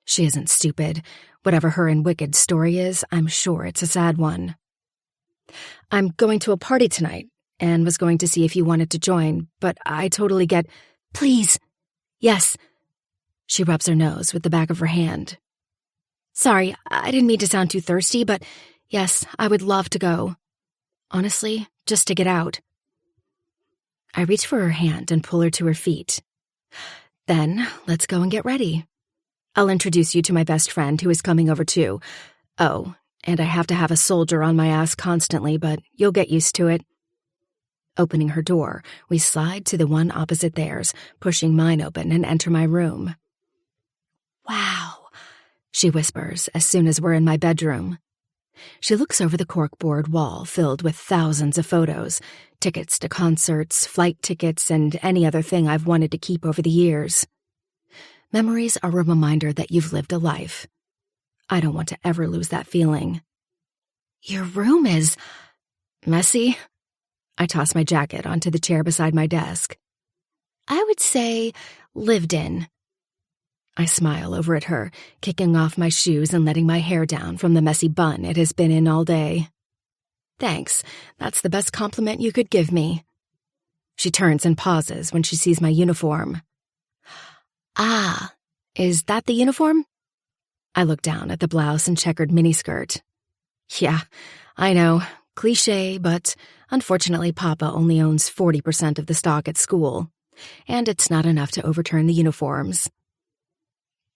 She isn't stupid. Whatever her and Wicked's story is, I'm sure it's a sad one. "I'm going to a party tonight, and was going to see if you wanted to join, but I totally get—" "Please." "Yes." She rubs her nose with the back of her hand. "Sorry, I didn't mean to sound too thirsty, but yes, I would love to go. Honestly, just to get out." I reach for her hand and pull her to her feet. "Then, let's go and get ready. I'll introduce you to my best friend who is coming over too. Oh, and I have to have a soldier on my ass constantly, but you'll get used to it." Opening her door, we slide to the one opposite theirs, pushing mine open and enter my room. "Wow," she whispers as soon as we're in my bedroom. She looks over the corkboard wall filled with thousands of photos, tickets to concerts, flight tickets, and any other thing I've wanted to keep over the years. Memories are a reminder that you've lived a life. I don't want to ever lose that feeling. "Your room is messy." I toss my jacket onto the chair beside my desk. "I would say lived in." I smile over at her, kicking off my shoes and letting my hair down from the messy bun it has been in all day. "Thanks, that's the best compliment you could give me." She turns and pauses when she sees my uniform. "Ah, is that the uniform?" I look down at the blouse and checkered miniskirt. "Yeah, I know, cliché, but unfortunately Papa only owns 40% of the stock at school, and it's not enough to overturn the uniforms."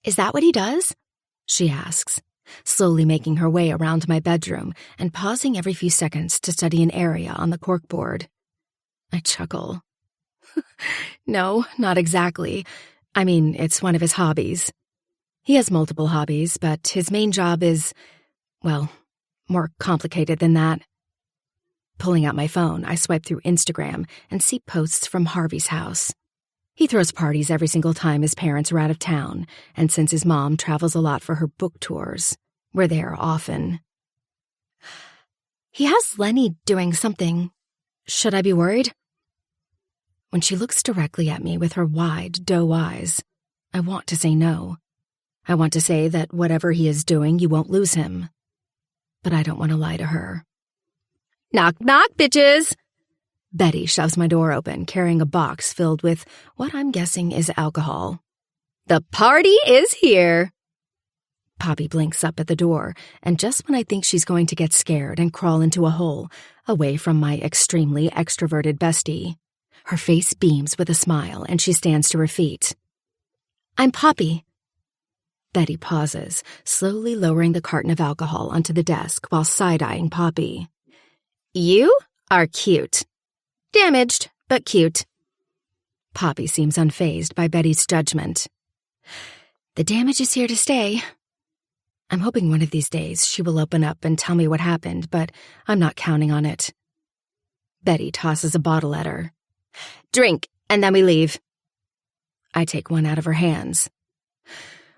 "Is that what he does?" she asks, slowly making her way around my bedroom and pausing every few seconds to study an area on the corkboard. I chuckle. "No, not exactly. I mean, it's one of his hobbies. He has multiple hobbies, but his main job is, well, more complicated than that." Pulling out my phone, I swipe through Instagram and see posts from Harvey's house. He throws parties every single time his parents are out of town, and since his mom travels a lot for her book tours, we're there often. "He has Lenny doing something. Should I be worried?" When she looks directly at me with her wide doe eyes, I want to say no. I want to say that whatever he is doing, you won't lose him. But I don't want to lie to her. "Knock, knock, bitches!" Betty shoves my door open, carrying a box filled with what I'm guessing is alcohol. "The party is here!" Poppy blinks up at the door, and just when I think she's going to get scared and crawl into a hole, away from my extremely extroverted bestie, Her face beams with a smile, and she stands to her feet. I'm Poppy. Betty pauses, slowly lowering the carton of alcohol onto the desk while side-eyeing Poppy. You are cute. Damaged, but cute. Poppy seems unfazed by Betty's judgment. The damage is here to stay. I'm hoping one of these days she will open up and tell me what happened, but I'm not counting on it. Betty tosses a bottle at her. Drink, and then we leave. I take one out of her hands.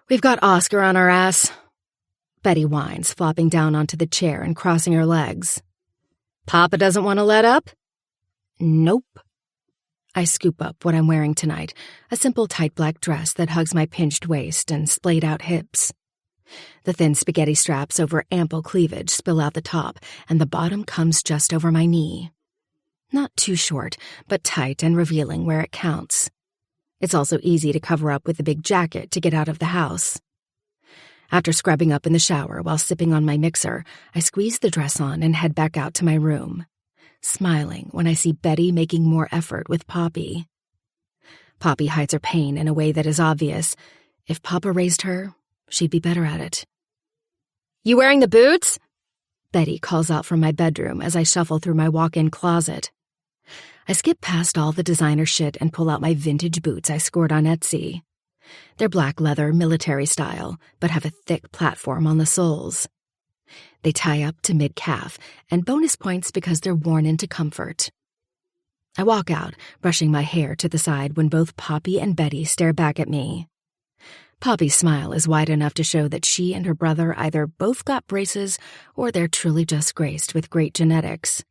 We've got Oscar on our ass. Betty whines, flopping down onto the chair and crossing her legs. Papa doesn't want to let up? Nope. I scoop up what I'm wearing tonight, a simple tight black dress that hugs my pinched waist and splayed-out hips. The thin spaghetti straps over ample cleavage spill out the top, and the bottom comes just over my knee. Not too short, but tight and revealing where it counts. It's also easy to cover up with a big jacket to get out of the house. After scrubbing up in the shower while sipping on my mixer, I squeeze the dress on and head back out to my room, smiling when I see Betty making more effort with Poppy. Poppy hides her pain in a way that is obvious. If Papa raised her, she'd be better at it. You wearing the boots? Betty calls out from my bedroom as I shuffle through my walk-in closet. I skip past all the designer shit and pull out my vintage boots I scored on Etsy. They're black leather, military style, but have a thick platform on the soles. They tie up to mid-calf, and bonus points because they're worn into comfort. I walk out, brushing my hair to the side when both Poppy and Betty stare back at me. Poppy's smile is wide enough to show that she and her brother either both got braces or they're truly just graced with great genetics.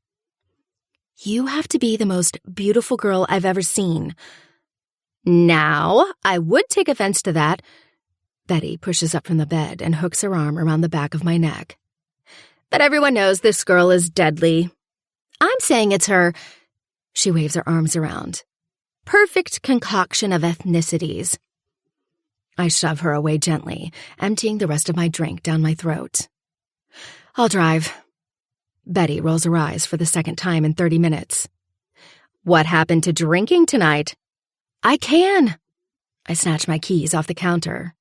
You have to be the most beautiful girl I've ever seen. Now, I would take offense to that. Betty pushes up from the bed and hooks her arm around the back of my neck. But everyone knows this girl is deadly. I'm saying it's her, she waves her arms around, perfect concoction of ethnicities. I shove her away gently, emptying the rest of my drink down my throat. I'll drive. Betty rolls her eyes for the second time in 30 minutes. What happened to drinking tonight? I can. I snatch my keys off the counter.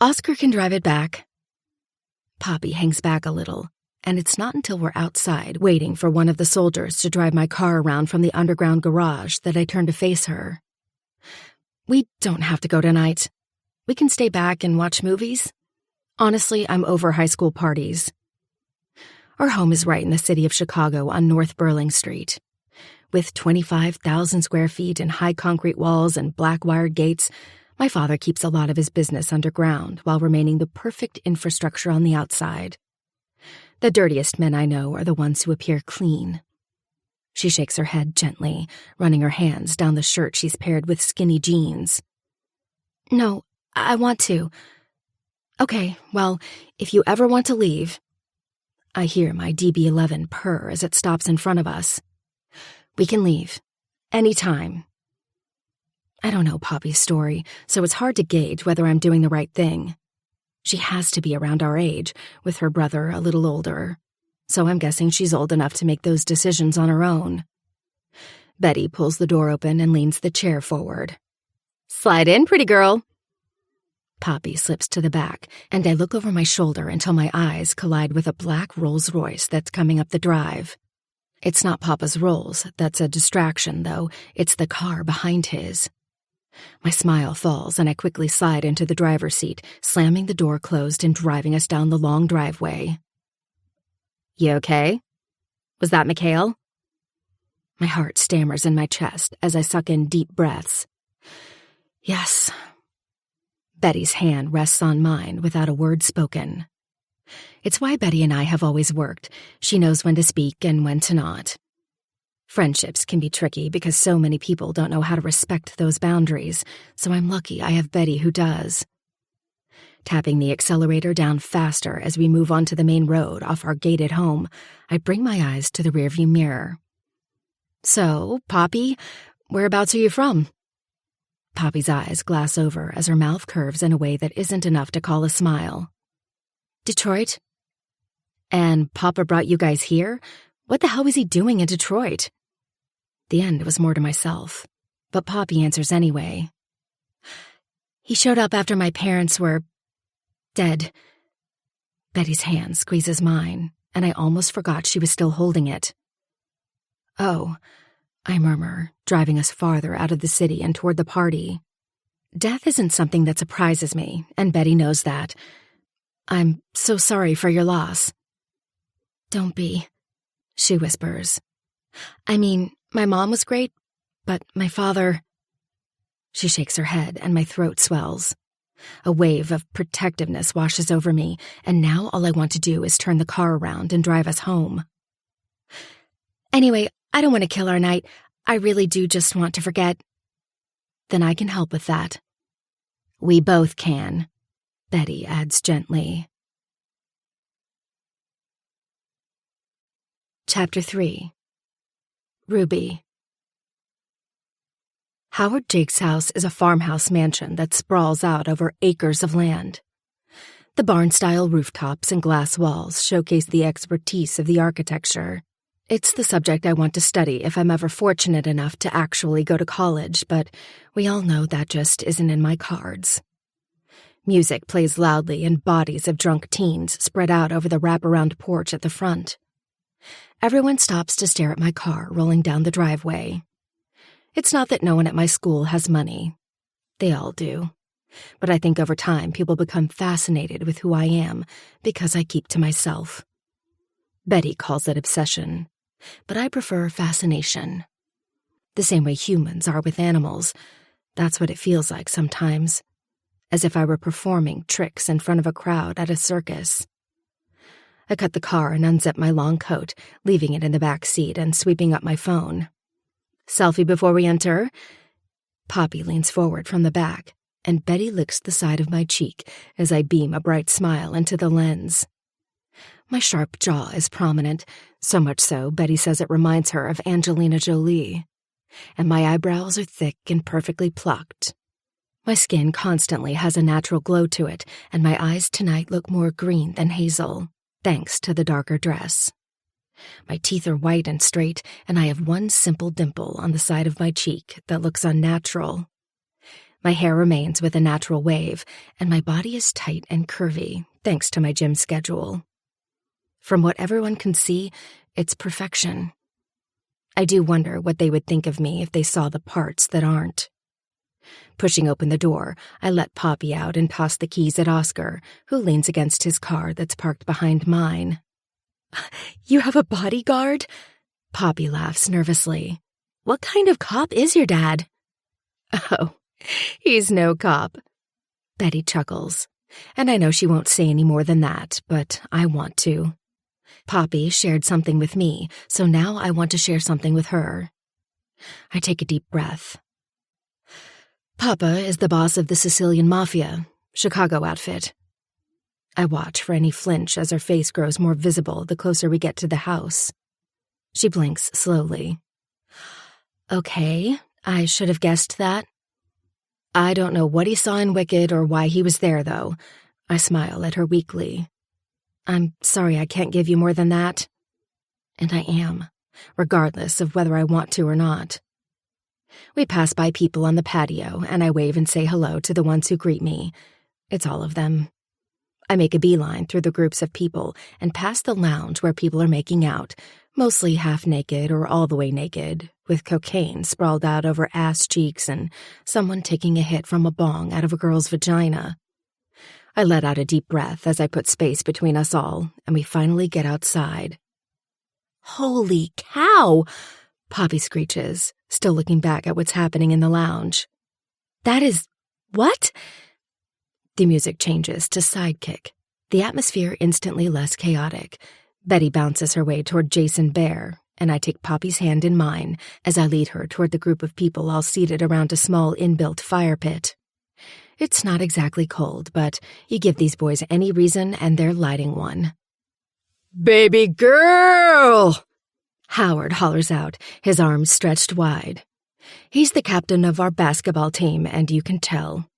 Oscar can drive it back. Poppy hangs back a little, and it's not until we're outside waiting for one of the soldiers to drive my car around from the underground garage that I turn to face her. We don't have to go tonight. We can stay back and watch movies. Honestly, I'm over high school parties. Our home is right in the city of Chicago on North Burling Street. With 25,000 square feet and high concrete walls and black-wired gates, my father keeps a lot of his business underground while remaining the perfect infrastructure on the outside. The dirtiest men I know are the ones who appear clean. She shakes her head gently, running her hands down the shirt she's paired with skinny jeans. No, I want to. Okay, well, if you ever want to leave. I hear my DB-11 purr as it stops in front of us. We can leave. Anytime. I don't know Poppy's story, so it's hard to gauge whether I'm doing the right thing. She has to be around our age, with her brother a little older, so I'm guessing she's old enough to make those decisions on her own. Betty pulls the door open and leans the chair forward. Slide in, pretty girl. Poppy slips to the back, and I look over my shoulder until my eyes collide with a black Rolls-Royce that's coming up the drive. It's not Papa's Rolls that's a distraction, though. It's the car behind his. My smile falls, and I quickly slide into the driver's seat, slamming the door closed and driving us down the long driveway. You okay? Was that Mikhail? My heart stammers in my chest as I suck in deep breaths. Yes. Betty's hand rests on mine without a word spoken. It's why Betty and I have always worked. She knows when to speak and when to not. Friendships can be tricky because so many people don't know how to respect those boundaries, so I'm lucky I have Betty who does. Tapping the accelerator down faster as we move onto the main road off our gated home, I bring my eyes to the rearview mirror. So, Poppy, whereabouts are you from? Poppy's eyes glass over as her mouth curves in a way that isn't enough to call a smile. Detroit? And Papa brought you guys here? What the hell was he doing in Detroit? The end was more to myself, but Poppy answers anyway. He showed up after my parents were dead. Betty's hand squeezes mine, and I almost forgot she was still holding it. Oh, I murmur, driving us farther out of the city and toward the party. Death isn't something that surprises me, and Betty knows that. I'm so sorry for your loss. Don't be, she whispers. I mean, my mom was great, but my father... She shakes her head, and my throat swells. A wave of protectiveness washes over me, and now all I want to do is turn the car around and drive us home. Anyway, I don't want to kill our night. I really do just want to forget. Then I can help with that. We both can, Betty adds gently. Chapter 3. Ruby. Howard Jake's house is a farmhouse mansion that sprawls out over acres of land. The barn-style rooftops and glass walls showcase the expertise of the architecture. It's the subject I want to study if I'm ever fortunate enough to actually go to college, but we all know that just isn't in my cards. Music plays loudly and bodies of drunk teens spread out over the wraparound porch at the front. Everyone stops to stare at my car rolling down the driveway. It's not that no one at my school has money. They all do. But I think over time people become fascinated with who I am because I keep to myself. Betty calls it obsession, but I prefer fascination. The same way humans are with animals. That's what it feels like sometimes. As if I were performing tricks in front of a crowd at a circus. I cut the car and unzip my long coat, leaving it in the back seat and sweeping up my phone. Selfie before we enter? Poppy leans forward from the back, and Betty licks the side of my cheek as I beam a bright smile into the lens. My sharp jaw is prominent, so much so Betty says it reminds her of Angelina Jolie. And my eyebrows are thick and perfectly plucked. My skin constantly has a natural glow to it, and my eyes tonight look more green than hazel, thanks to the darker dress. My teeth are white and straight, and I have one simple dimple on the side of my cheek that looks unnatural. My hair remains with a natural wave, and my body is tight and curvy, thanks to my gym schedule. From what everyone can see, it's perfection. I do wonder what they would think of me if they saw the parts that aren't. Pushing open the door, I let Poppy out and toss the keys at Oscar, who leans against his car that's parked behind mine. You have a bodyguard? Poppy laughs nervously. What kind of cop is your dad? Oh, he's no cop. Betty chuckles, and I know she won't say any more than that, but I want to. Poppy shared something with me, so now I want to share something with her. I take a deep breath. Papa is the boss of the Sicilian Mafia, Chicago outfit. I watch for any flinch as her face grows more visible the closer we get to the house. She blinks slowly. Okay, I should have guessed that. I don't know what he saw in Wicked or why he was there, though. I smile at her weakly. I'm sorry I can't give you more than that. And I am, regardless of whether I want to or not. We pass by people on the patio, and I wave and say hello to the ones who greet me. It's all of them. I make a beeline through the groups of people and past the lounge where people are making out, mostly half-naked or all the way naked, with cocaine sprawled out over ass cheeks and someone taking a hit from a bong out of a girl's vagina. I let out a deep breath as I put space between us all, and we finally get outside. Holy cow! Poppy screeches, still looking back at what's happening in the lounge. That is... what? The music changes to Sidekick, the atmosphere instantly less chaotic. Betty bounces her way toward Jason Bear, and I take Poppy's hand in mine as I lead her toward the group of people all seated around a small inbuilt fire pit. It's not exactly cold, but you give these boys any reason and they're lighting one. Baby girl! Howard hollers out, his arms stretched wide. He's the captain of our basketball team, and you can tell.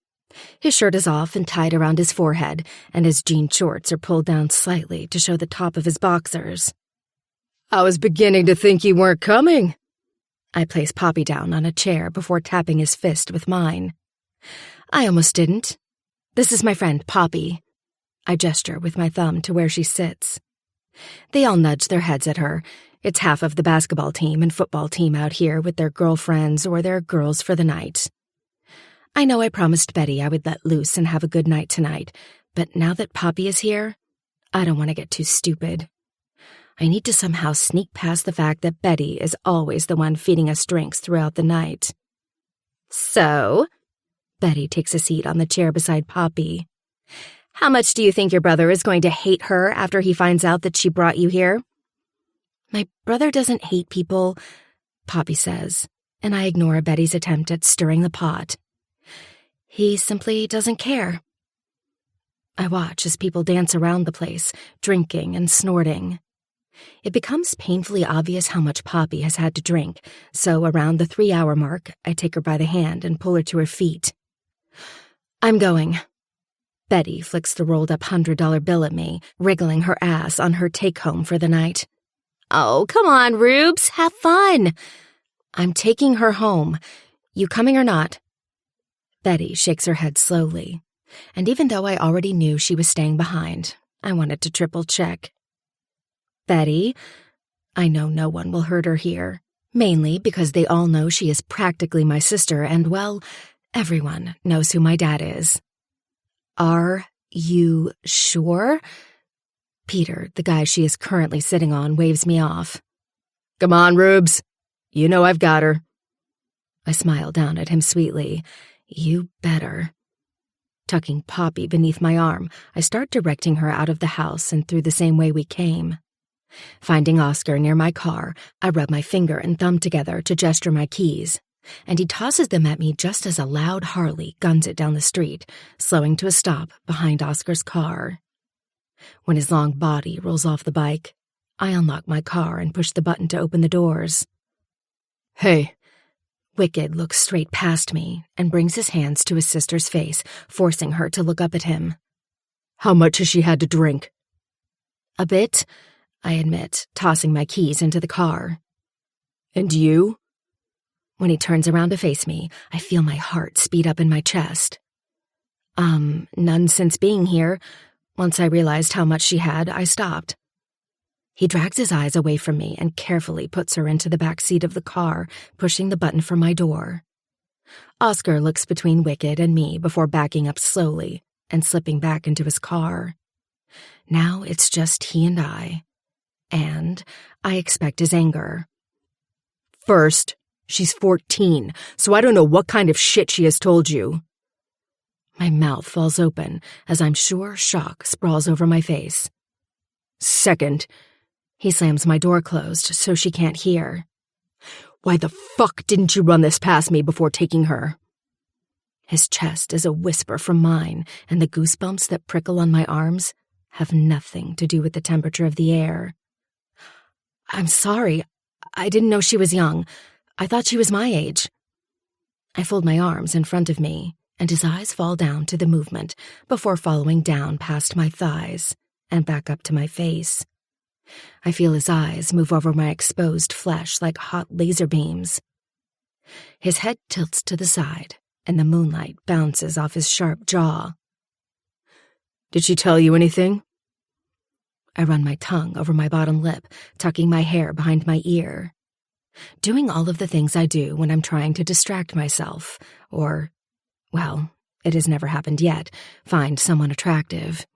His shirt is off and tied around his forehead, and his jean shorts are pulled down slightly to show the top of his boxers. I was beginning to think you weren't coming. I place Poppy down on a chair before tapping his fist with mine. I almost didn't. This is my friend, Poppy. I gesture with my thumb to where she sits. They all nudge their heads at her. It's half of the basketball team and football team out here with their girlfriends or their girls for the night. I know I promised Betty I would let loose and have a good night tonight, but now that Poppy is here, I don't want to get too stupid. I need to somehow sneak past the fact that Betty is always the one feeding us drinks throughout the night. So, Betty takes a seat on the chair beside Poppy. How much do you think your brother is going to hate her after he finds out that she brought you here? My brother doesn't hate people, Poppy says, and I ignore Betty's attempt at stirring the pot. He simply doesn't care. I watch as people dance around the place, drinking and snorting. It becomes painfully obvious how much Poppy has had to drink, so around the 3-hour mark, I take her by the hand and pull her to her feet. I'm going. Betty flicks the rolled-up $100 bill at me, wriggling her ass on her take-home for the night. Oh, come on, Rubes, have fun. I'm taking her home. You coming or not? Betty shakes her head slowly, and even though I already knew she was staying behind, I wanted to triple-check. Betty, I know no one will hurt her here, mainly because they all know she is practically my sister and, well, everyone knows who my dad is. Are you sure? Peter, the guy she is currently sitting on, waves me off. Come on, Rubes. You know I've got her. I smile down at him sweetly. You better. Tucking Poppy beneath my arm, I start directing her out of the house and through the same way we came. Finding Oscar near my car, I rub my finger and thumb together to gesture my keys, and he tosses them at me just as a loud Harley guns it down the street, slowing to a stop behind Oscar's car. When his long body rolls off the bike, I unlock my car and push the button to open the doors. Hey. Wicked looks straight past me and brings his hands to his sister's face, forcing her to look up at him. How much has she had to drink? A bit, I admit, tossing my keys into the car. And you? When he turns around to face me, I feel my heart speed up in my chest. None since being here. Once I realized how much she had, I stopped. He drags his eyes away from me and carefully puts her into the back seat of the car, pushing the button for my door. Oscar looks between Wicked and me before backing up slowly and slipping back into his car. Now it's just he and I expect his anger. First, she's 14, so I don't know what kind of shit she has told you. My mouth falls open as I'm sure shock sprawls over my face. Second, he slams my door closed so she can't hear. Why the fuck didn't you run this past me before taking her? His chest is a whisper from mine, and the goosebumps that prickle on my arms have nothing to do with the temperature of the air. I'm sorry. I didn't know she was young. I thought she was my age. I fold my arms in front of me, and his eyes fall down to the movement before following down past my thighs and back up to my face. I feel his eyes move over my exposed flesh like hot laser beams. His head tilts to the side, and the moonlight bounces off his sharp jaw. Did she tell you anything? I run my tongue over my bottom lip, tucking my hair behind my ear. Doing all of the things I do when I'm trying to distract myself, or, well, it has never happened yet, find someone attractive.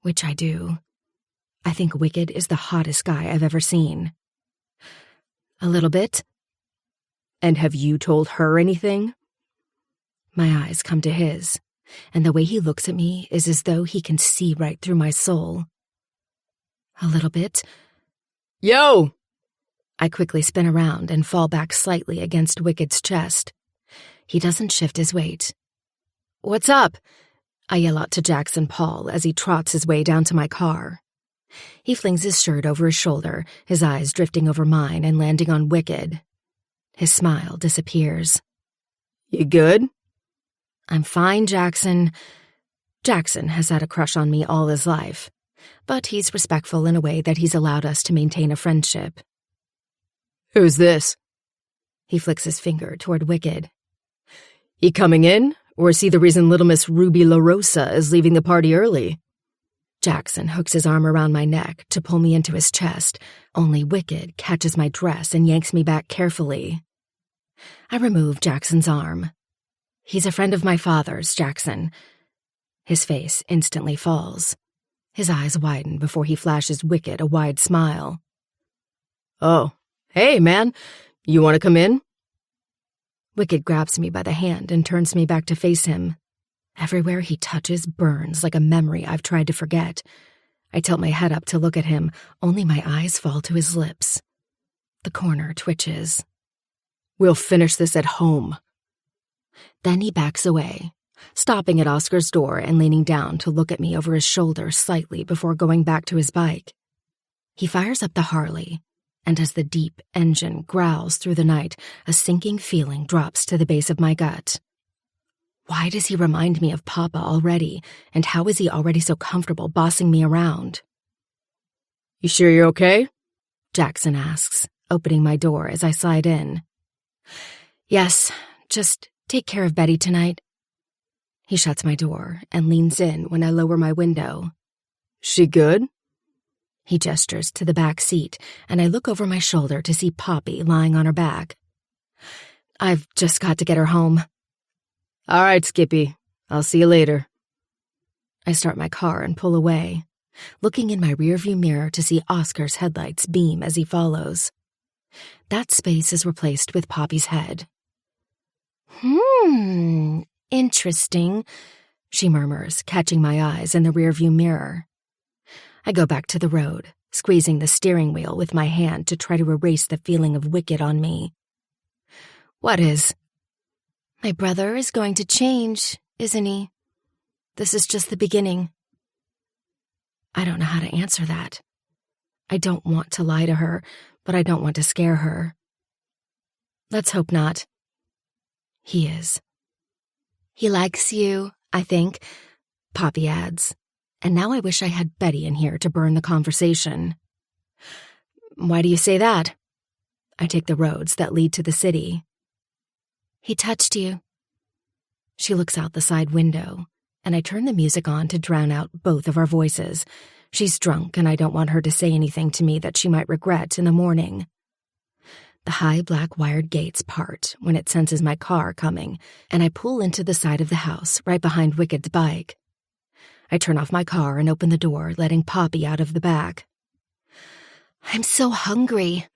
Which I do. I think Wicked is the hottest guy I've ever seen. A little bit. And have you told her anything? My eyes come to his, and the way he looks at me is as though he can see right through my soul. A little bit. Yo! I quickly spin around and fall back slightly against Wicked's chest. He doesn't shift his weight. What's up? I yell out to Jackson Paul as he trots his way down to my car. He flings his shirt over his shoulder, his eyes drifting over mine and landing on Wicked. His smile disappears. You good? I'm fine, Jackson. Jackson has had a crush on me all his life, but he's respectful in a way that he's allowed us to maintain a friendship. Who's this? He flicks his finger toward Wicked. He coming in, or is he the reason little Miss Ruby La Rosa is leaving the party early? Jackson hooks his arm around my neck to pull me into his chest, only Wicked catches my dress and yanks me back carefully. I remove Jackson's arm. He's a friend of my father's, Jackson. His face instantly falls. His eyes widen before he flashes Wicked a wide smile. Oh, hey, man. You want to come in? Wicked grabs me by the hand and turns me back to face him. Everywhere he touches burns like a memory I've tried to forget. I tilt my head up to look at him, only my eyes fall to his lips. The corner twitches. We'll finish this at home. Then he backs away, stopping at Oscar's door and leaning down to look at me over his shoulder slightly before going back to his bike. He fires up the Harley, and as the deep engine growls through the night, a sinking feeling drops to the base of my gut. Why does he remind me of Papa already, and how is he already so comfortable bossing me around? You sure you're okay? Jackson asks, opening my door as I slide in. Yes, just take care of Betty tonight. He shuts my door and leans in when I lower my window. She good? He gestures to the back seat, and I look over my shoulder to see Poppy lying on her back. I've just got to get her home. All right, Skippy. I'll see you later. I start my car and pull away, looking in my rearview mirror to see Oscar's headlights beam as he follows. That space is replaced with Poppy's head. Interesting, she murmurs, catching my eyes in the rearview mirror. I go back to the road, squeezing the steering wheel with my hand to try to erase the feeling of Wicked on me. What is? My brother is going to change, isn't he? This is just the beginning. I don't know how to answer that. I don't want to lie to her, but I don't want to scare her. Let's hope not. He is. He likes you, I think, Poppy adds. And now I wish I had Betty in here to burn the conversation. Why do you say that? I take the roads that lead to the city. He touched you. She looks out the side window, and I turn the music on to drown out both of our voices. She's drunk, and I don't want her to say anything to me that she might regret in the morning. The high black wired gates part when it senses my car coming, and I pull into the side of the house right behind Wicked's bike. I turn off my car and open the door, letting Poppy out of the back. I'm so hungry.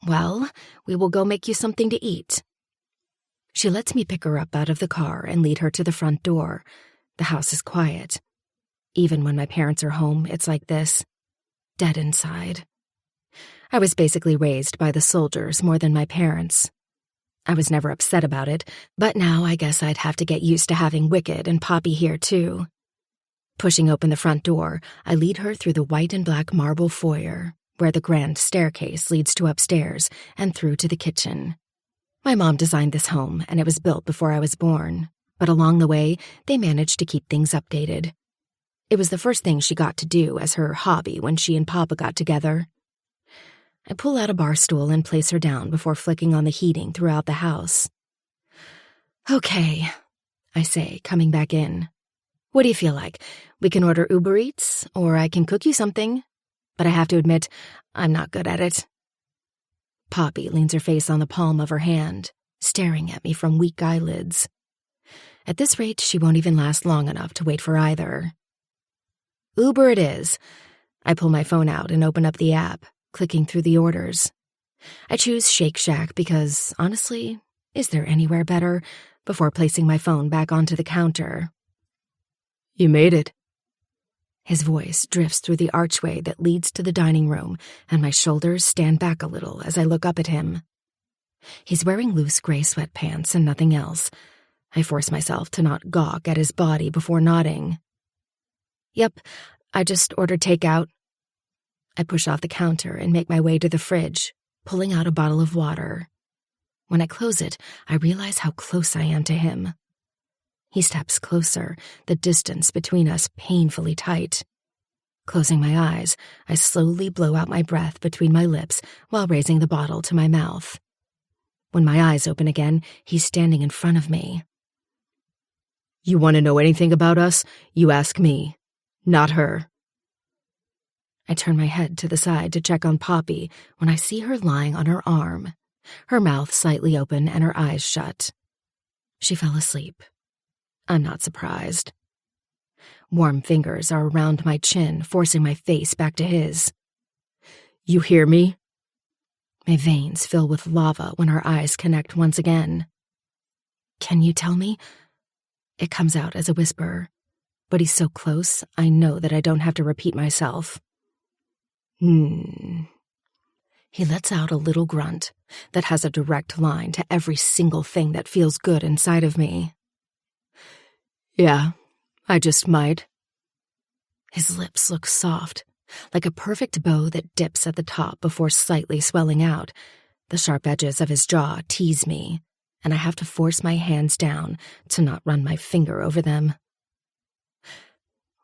Well, we will go make you something to eat. She lets me pick her up out of the car and lead her to the front door. The house is quiet. Even when my parents are home, it's like this. Dead inside. I was basically raised by the soldiers more than my parents. I was never upset about it, but now I guess I'd have to get used to having Wicked and Poppy here too. Pushing open the front door, I lead her through the white and black marble foyer, where the grand staircase leads to upstairs and through to the kitchen. My mom designed this home, and it was built before I was born, but along the way, they managed to keep things updated. It was the first thing she got to do as her hobby when she and Papa got together. I pull out a bar stool and place her down before flicking on the heating throughout the house. Okay, I say, coming back in. What do you feel like? We can order Uber Eats, or I can cook you something. But I have to admit, I'm not good at it. Poppy leans her face on the palm of her hand, staring at me from weak eyelids. At this rate, she won't even last long enough to wait for either. Uber it is. I pull my phone out and open up the app, clicking through the orders. I choose Shake Shack because, honestly, is there anywhere better? Before placing my phone back onto the counter. You made it. His voice drifts through the archway that leads to the dining room, and my shoulders stand back a little as I look up at him. He's wearing loose gray sweatpants and nothing else. I force myself to not gawk at his body before nodding. Yep, I just ordered takeout. I push off the counter and make my way to the fridge, pulling out a bottle of water. When I close it, I realize how close I am to him. He steps closer, the distance between us painfully tight. Closing my eyes, I slowly blow out my breath between my lips while raising the bottle to my mouth. When my eyes open again, he's standing in front of me. You want to know anything about us? You ask me, not her. I turn my head to the side to check on Poppy when I see her lying on her arm, her mouth slightly open and her eyes shut. She fell asleep. I'm not surprised. Warm fingers are around my chin, forcing my face back to his. You hear me? My veins fill with lava when our eyes connect once again. Can you tell me? It comes out as a whisper, but he's so close, I know that I don't have to repeat myself. He lets out a little grunt that has a direct line to every single thing that feels good inside of me. Yeah, I just might. His lips look soft, like a perfect bow that dips at the top before slightly swelling out. The sharp edges of his jaw tease me, and I have to force my hands down to not run my finger over them.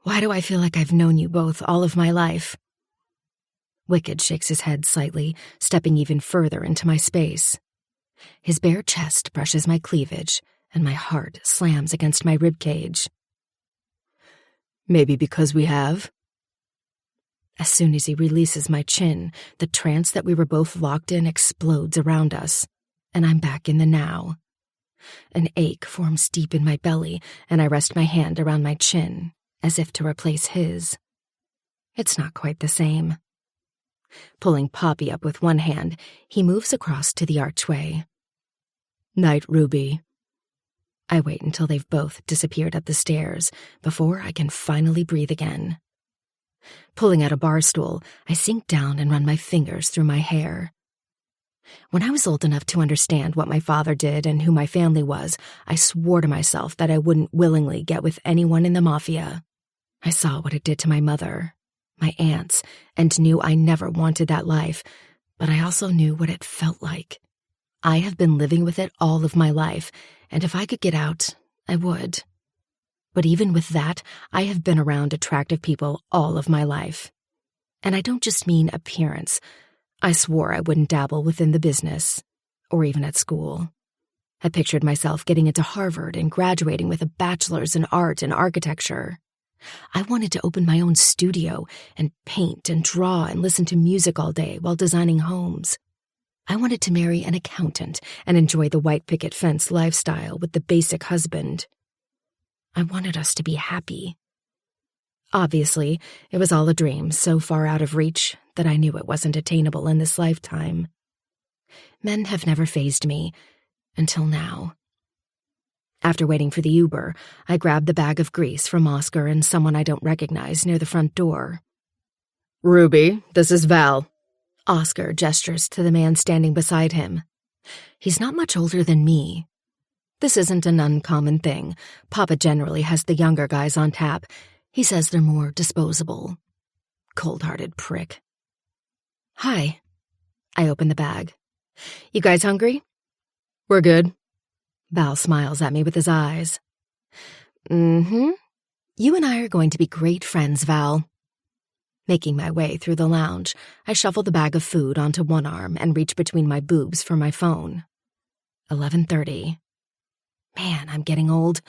Why do I feel like I've known you both all of my life? Wicked shakes his head slightly, stepping even further into my space. His bare chest brushes my cleavage, and my heart slams against my ribcage. Maybe because we have. As soon as he releases my chin, the trance that we were both locked in explodes around us, and I'm back in the now. An ache forms deep in my belly, and I rest my hand around my chin, as if to replace his. It's not quite the same. Pulling Poppy up with one hand, he moves across to the archway. Night, Ruby. I wait until they've both disappeared up the stairs before I can finally breathe again. Pulling out a bar stool, I sink down and run my fingers through my hair. When I was old enough to understand what my father did and who my family was, I swore to myself that I wouldn't willingly get with anyone in the mafia. I saw what it did to my mother, my aunts, and knew I never wanted that life, but I also knew what it felt like. I have been living with it all of my life, and if I could get out, I would. But even with that, I have been around attractive people all of my life. And I don't just mean appearance. I swore I wouldn't dabble within the business, or even at school. I pictured myself getting into Harvard and graduating with a bachelor's in art and architecture. I wanted to open my own studio and paint and draw and listen to music all day while designing homes. I wanted to marry an accountant and enjoy the white picket fence lifestyle with the basic husband. I wanted us to be happy. Obviously, it was all a dream so far out of reach that I knew it wasn't attainable in this lifetime. Men have never fazed me, until now. After waiting for the Uber, I grabbed the bag of grease from Oscar and someone I don't recognize near the front door. Ruby, this is Val. Oscar gestures to the man standing beside him. He's not much older than me. This isn't an uncommon thing. Papa generally has the younger guys on tap. He says they're more disposable. Cold-hearted prick. Hi. I open the bag. You guys hungry? We're good. Val smiles at me with his eyes. You and I are going to be great friends, Val. Making my way through the lounge, I shuffle the bag of food onto one arm and reach between my boobs for my phone. 11:30. Man, I'm getting old.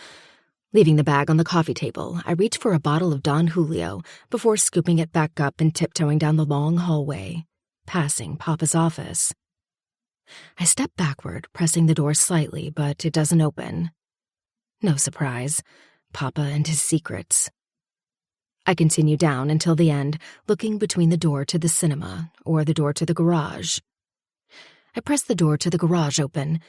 Leaving the bag on the coffee table, I reach for a bottle of Don Julio before scooping it back up and tiptoeing down the long hallway, passing Papa's office. I step backward, pressing the door slightly, but it doesn't open. No surprise. Papa and his secrets. I continue down until the end, looking between the door to the cinema or the door to the garage. I press the door to the garage open.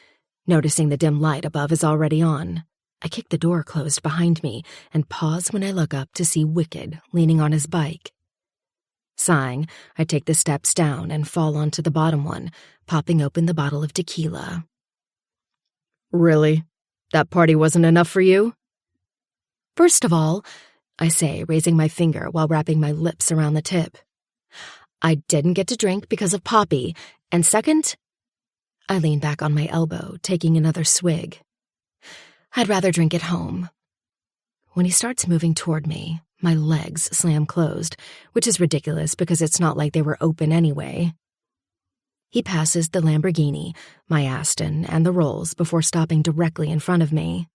Noticing the dim light above is already on, I kick the door closed behind me and pause when I look up to see Wicked leaning on his bike. Sighing, I take the steps down and fall onto the bottom one, popping open the bottle of tequila. Really? That party wasn't enough for you? First of all, I say, raising my finger while wrapping my lips around the tip, I didn't get to drink because of Poppy, and second, I lean back on my elbow, taking another swig. I'd rather drink at home. When he starts moving toward me, my legs slam closed, which is ridiculous because it's not like they were open anyway. He passes the Lamborghini, my Aston, and the Rolls before stopping directly in front of me.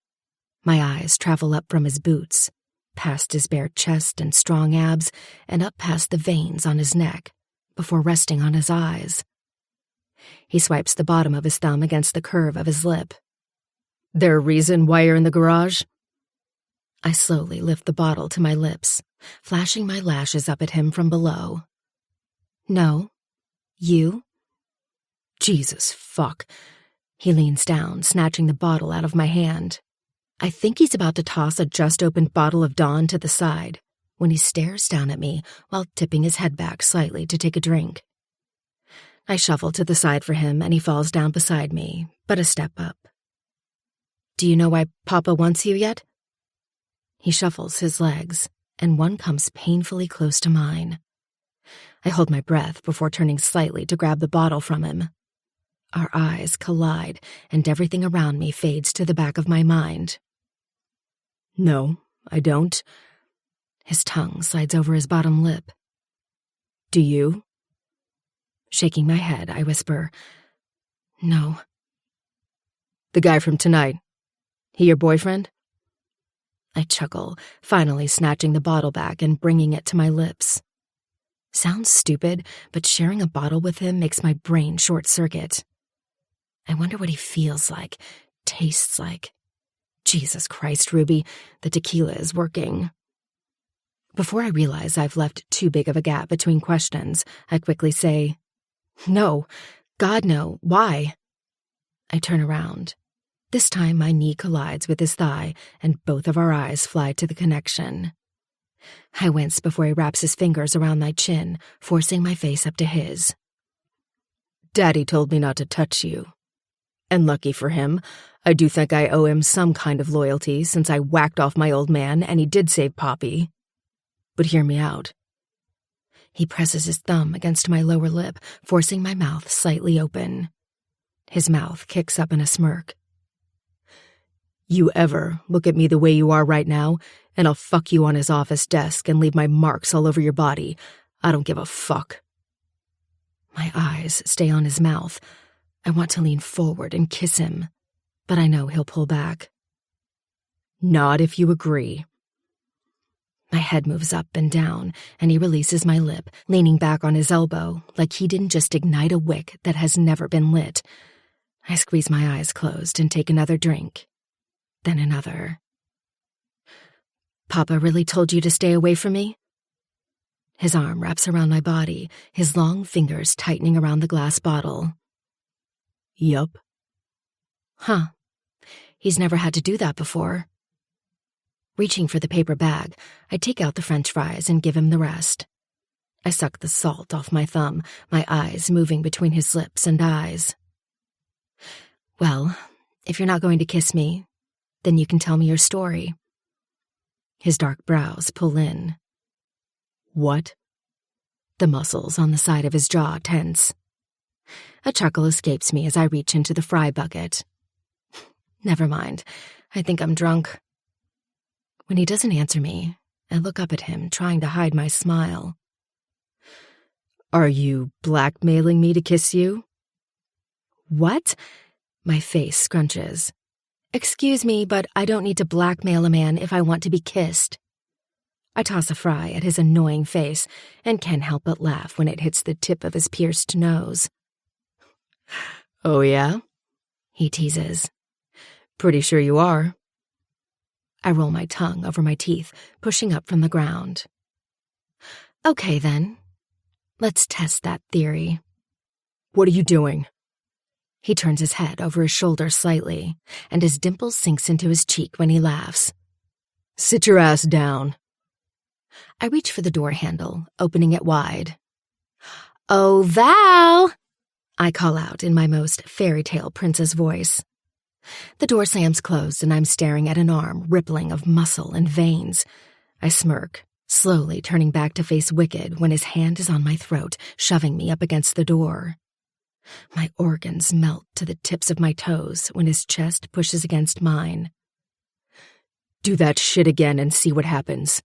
My eyes travel up from his boots, past his bare chest and strong abs, and up past the veins on his neck, before resting on his eyes. He swipes the bottom of his thumb against the curve of his lip. "There a reason why you're in the garage?" I slowly lift the bottle to my lips, flashing my lashes up at him from below. "No. You?" "Jesus fuck." He leans down, snatching the bottle out of my hand. I think he's about to toss a just-opened bottle of Dawn to the side when he stares down at me while tipping his head back slightly to take a drink. I shuffle to the side for him and he falls down beside me, but a step up. "Do you know why Papa wants you yet?" He shuffles his legs, and one comes painfully close to mine. I hold my breath before turning slightly to grab the bottle from him. Our eyes collide, and everything around me fades to the back of my mind. "No, I don't." His tongue slides over his bottom lip. "Do you?" Shaking my head, I whisper, "No." "The guy from tonight, he your boyfriend?" I chuckle, finally snatching the bottle back and bringing it to my lips. Sounds stupid, but sharing a bottle with him makes my brain short-circuit. I wonder what he feels like, tastes like. Jesus Christ, Ruby, the tequila is working. Before I realize I've left too big of a gap between questions, I quickly say, "No, God no, why?" I turn around. This time my knee collides with his thigh, and both of our eyes fly to the connection. I wince before he wraps his fingers around my chin, forcing my face up to his. "Daddy told me not to touch you. And lucky for him, I do think I owe him some kind of loyalty since I whacked off my old man and he did save Poppy. But hear me out." He presses his thumb against my lower lip, forcing my mouth slightly open. His mouth kicks up in a smirk. "You ever look at me the way you are right now, and I'll fuck you on his office desk and leave my marks all over your body. I don't give a fuck." My eyes stay on his mouth. I want to lean forward and kiss him, but I know he'll pull back. "Not if you agree." My head moves up and down, and he releases my lip, leaning back on his elbow like he didn't just ignite a wick that has never been lit. I squeeze my eyes closed and take another drink. Then another. "Papa really told you to stay away from me?" His arm wraps around my body, his long fingers tightening around the glass bottle. "Yup." "Huh. He's never had to do that before." Reaching for the paper bag, I take out the French fries and give him the rest. I suck the salt off my thumb, my eyes moving between his lips and eyes. "Well, if you're not going to kiss me, then you can tell me your story." His dark brows pull in. "What?" The muscles on the side of his jaw tense. A chuckle escapes me as I reach into the fry bucket. Never mind, I think I'm drunk. When he doesn't answer me, I look up at him, trying to hide my smile. "Are you blackmailing me to kiss you?" "What?" My face scrunches. "Excuse me, but I don't need to blackmail a man if I want to be kissed." I toss a fry at his annoying face and can't help but laugh when it hits the tip of his pierced nose. "Oh, yeah?" he teases. "Pretty sure you are." I roll my tongue over my teeth, pushing up from the ground. "Okay, then. Let's test that theory." "What are you doing?" He turns his head over his shoulder slightly, and his dimple sinks into his cheek when he laughs. "Sit your ass down." I reach for the door handle, opening it wide. "Oh, Val!" I call out in my most fairy tale princess voice. The door slams closed and I'm staring at an arm rippling of muscle and veins. I smirk, slowly turning back to face Wicked when his hand is on my throat, shoving me up against the door. My organs melt to the tips of my toes when his chest pushes against mine. "Do that shit again and see what happens."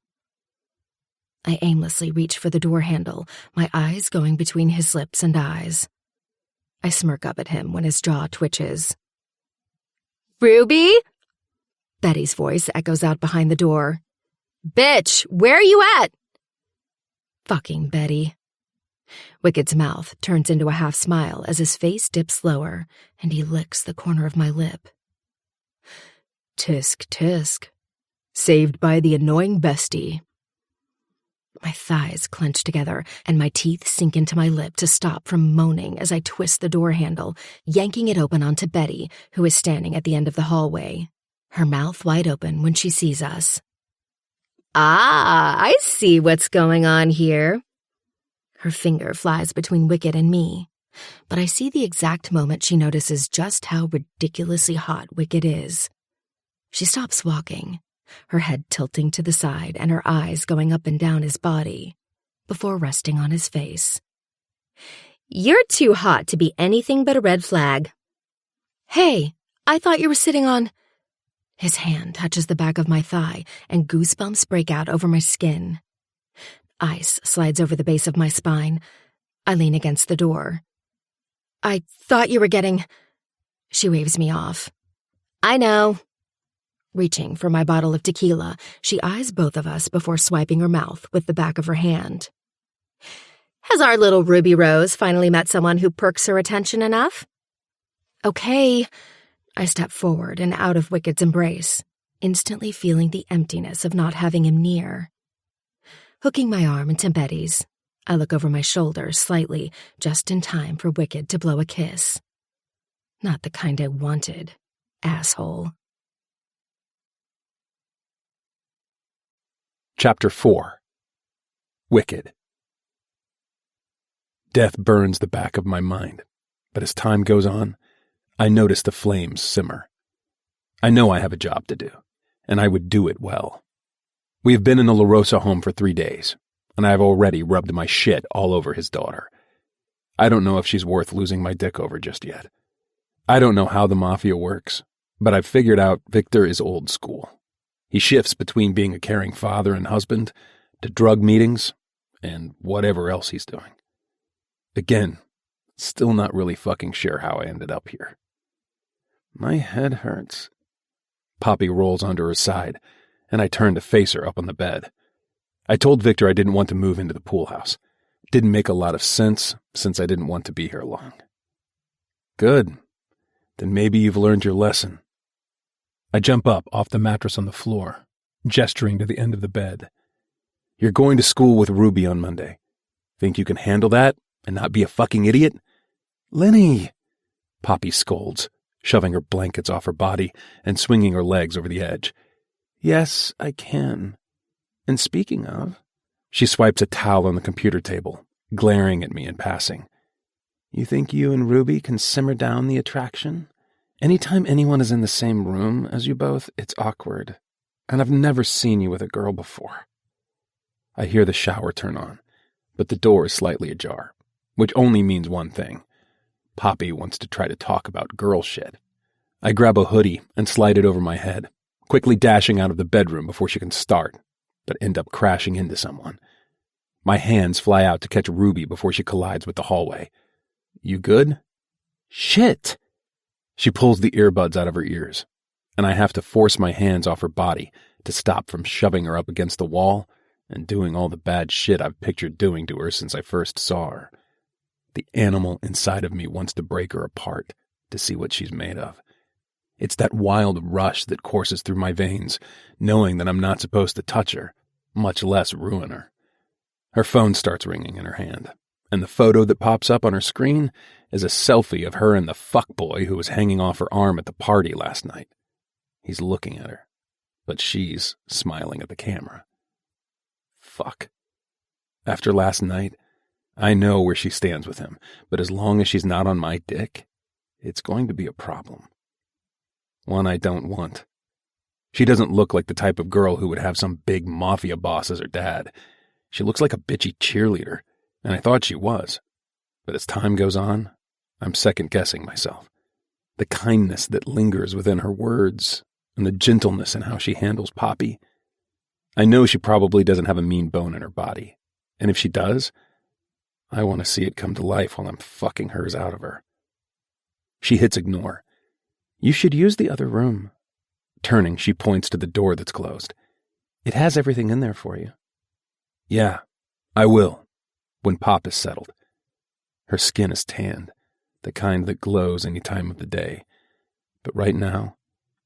I aimlessly reach for the door handle, my eyes going between his lips and eyes. I smirk up at him when his jaw twitches. Ruby? Betty's voice echoes out behind the door. Bitch, where are you at? Fucking Betty. Wicked's mouth turns into a half smile as his face dips lower and he licks the corner of my lip. Tisk, tisk. Saved by the annoying bestie. My thighs clench together and my teeth sink into my lip to stop from moaning as I twist the door handle, yanking it open onto Betty, who is standing at the end of the hallway, her mouth wide open when she sees us. Ah, I see what's going on here. Her finger flies between Wicked and me, but I see the exact moment she notices just how ridiculously hot Wicked is. She stops walking, her head tilting to the side and her eyes going up and down his body, before resting on his face. You're too hot to be anything but a red flag. Hey, I thought you were sitting on... His hand touches the back of my thigh and goosebumps break out over my skin. Ice slides over the base of my spine. I lean against the door. I thought you were getting... She waves me off. I know. Reaching for my bottle of tequila, she eyes both of us before swiping her mouth with the back of her hand. Has our little Ruby Rose finally met someone who perks her attention enough? Okay. I step forward and out of Wicked's embrace, instantly feeling the emptiness of not having him near. Hooking my arm into Betty's, I look over my shoulder slightly, just in time for Wicked to blow a kiss. Not the kind I wanted, asshole. Chapter 4. Wicked. Death burns the back of my mind, but as time goes on, I notice the flames simmer. I know I have a job to do, and I would do it well. We have been in the La Rosa home for 3 days, and I have already rubbed my shit all over his daughter. I don't know if she's worth losing my dick over just yet. I don't know how the mafia works, but I've figured out Victor is old school. He shifts between being a caring father and husband to drug meetings and whatever else he's doing. Again, still not really fucking sure how I ended up here. My head hurts. Poppy rolls onto her side, and I turn to face her up on the bed. I told Victor I didn't want to move into the pool house. It didn't make a lot of sense since I didn't want to be here long. Good. Then maybe you've learned your lesson. I jump up off the mattress on the floor, gesturing to the end of the bed. You're going to school with Ruby on Monday. Think you can handle that and not be a fucking idiot? Lenny! Poppy scolds, shoving her blankets off her body and swinging her legs over the edge. Yes, I can. And speaking of... She swipes a towel on the computer table, glaring at me in passing. You think you and Ruby can simmer down the attraction? Anytime anyone is in the same room as you both, it's awkward. And I've never seen you with a girl before. I hear the shower turn on, but the door is slightly ajar, which only means one thing. Poppy wants to try to talk about girl shit. I grab a hoodie and slide it over my head, quickly dashing out of the bedroom before she can start, but end up crashing into someone. My hands fly out to catch Ruby before she collides with the hallway. You good? Shit! She pulls the earbuds out of her ears, and I have to force my hands off her body to stop from shoving her up against the wall and doing all the bad shit I've pictured doing to her since I first saw her. The animal inside of me wants to break her apart to see what she's made of. It's that wild rush that courses through my veins, knowing that I'm not supposed to touch her, much less ruin her. Her phone starts ringing in her hand, and the photo that pops up on her screen is a selfie of her and the fuckboy who was hanging off her arm at the party last night. He's looking at her, but she's smiling at the camera. Fuck. After last night, I know where she stands with him, but as long as she's not on my dick, it's going to be a problem. One I don't want. She doesn't look like the type of girl who would have some big mafia boss as her dad. She looks like a bitchy cheerleader, and I thought she was. But as time goes on, I'm second-guessing myself. The kindness that lingers within her words, and the gentleness in how she handles Poppy. I know she probably doesn't have a mean bone in her body, and if she does, I want to see it come to life while I'm fucking hers out of her. She hits ignore. You should use the other room. Turning, she points to the door that's closed. It has everything in there for you. Yeah, I will, when Pop is settled. Her skin is tanned, the kind that glows any time of the day. But right now,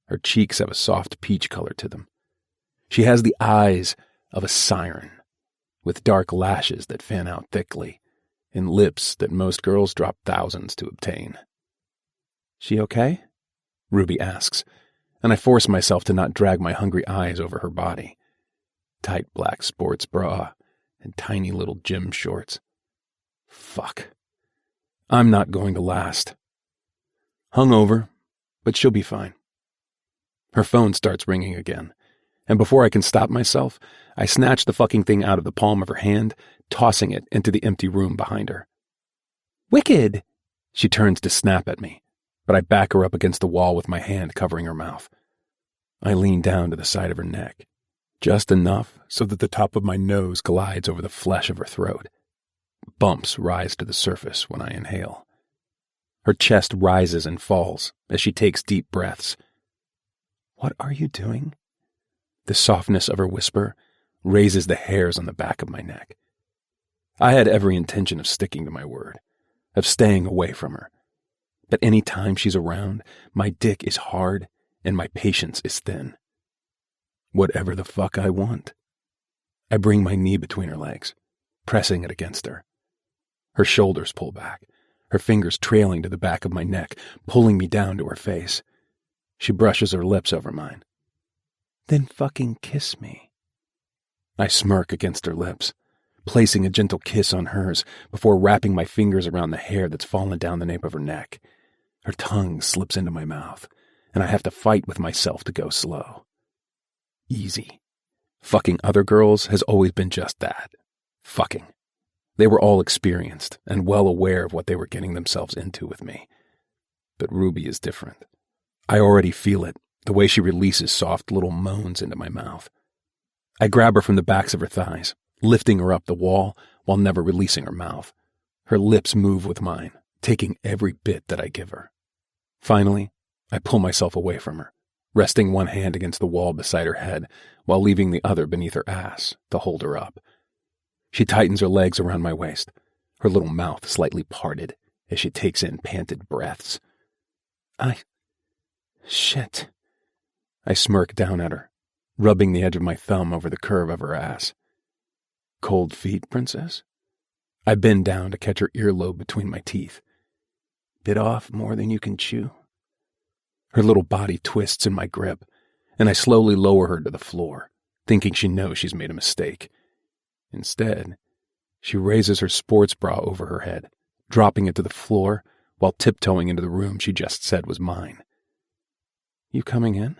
her cheeks have a soft peach color to them. She has the eyes of a siren, with dark lashes that fan out thickly, and lips that most girls drop thousands to obtain. She okay? Ruby asks, and I force myself to not drag my hungry eyes over her body. Tight black sports bra and tiny little gym shorts. Fuck. I'm not going to last. Hungover, but she'll be fine. Her phone starts ringing again, and before I can stop myself, I snatch the fucking thing out of the palm of her hand, tossing it into the empty room behind her. Wicked! She turns to snap at me, but I back her up against the wall with my hand covering her mouth. I lean down to the side of her neck, just enough so that the top of my nose glides over the flesh of her throat. Bumps rise to the surface when I inhale. Her chest rises and falls as she takes deep breaths. What are you doing? The softness of her whisper raises the hairs on the back of my neck. I had every intention of sticking to my word, of staying away from her. But any time she's around, my dick is hard and my patience is thin. Whatever the fuck I want. I bring my knee between her legs, pressing it against her. Her shoulders pull back, her fingers trailing to the back of my neck, pulling me down to her face. She brushes her lips over mine. Then fucking kiss me. I smirk against her lips, placing a gentle kiss on hers before wrapping my fingers around the hair that's fallen down the nape of her neck. Her tongue slips into my mouth, and I have to fight with myself to go slow. Easy. Fucking other girls has always been just that. Fucking. They were all experienced and well aware of what they were getting themselves into with me. But Ruby is different. I already feel it, the way she releases soft little moans into my mouth. I grab her from the backs of her thighs, lifting her up the wall while never releasing her mouth. Her lips move with mine, taking every bit that I give her. Finally, I pull myself away from her, resting one hand against the wall beside her head while leaving the other beneath her ass to hold her up. She tightens her legs around my waist, her little mouth slightly parted as she takes in panted breaths. Shit. I smirk down at her, rubbing the edge of my thumb over the curve of her ass. Cold feet, princess? I bend down to catch her earlobe between my teeth. Bit off more than you can chew? Her little body twists in my grip, and I slowly lower her to the floor, thinking she knows she's made a mistake. Instead, she raises her sports bra over her head, dropping it to the floor while tiptoeing into the room she just said was mine. You coming in?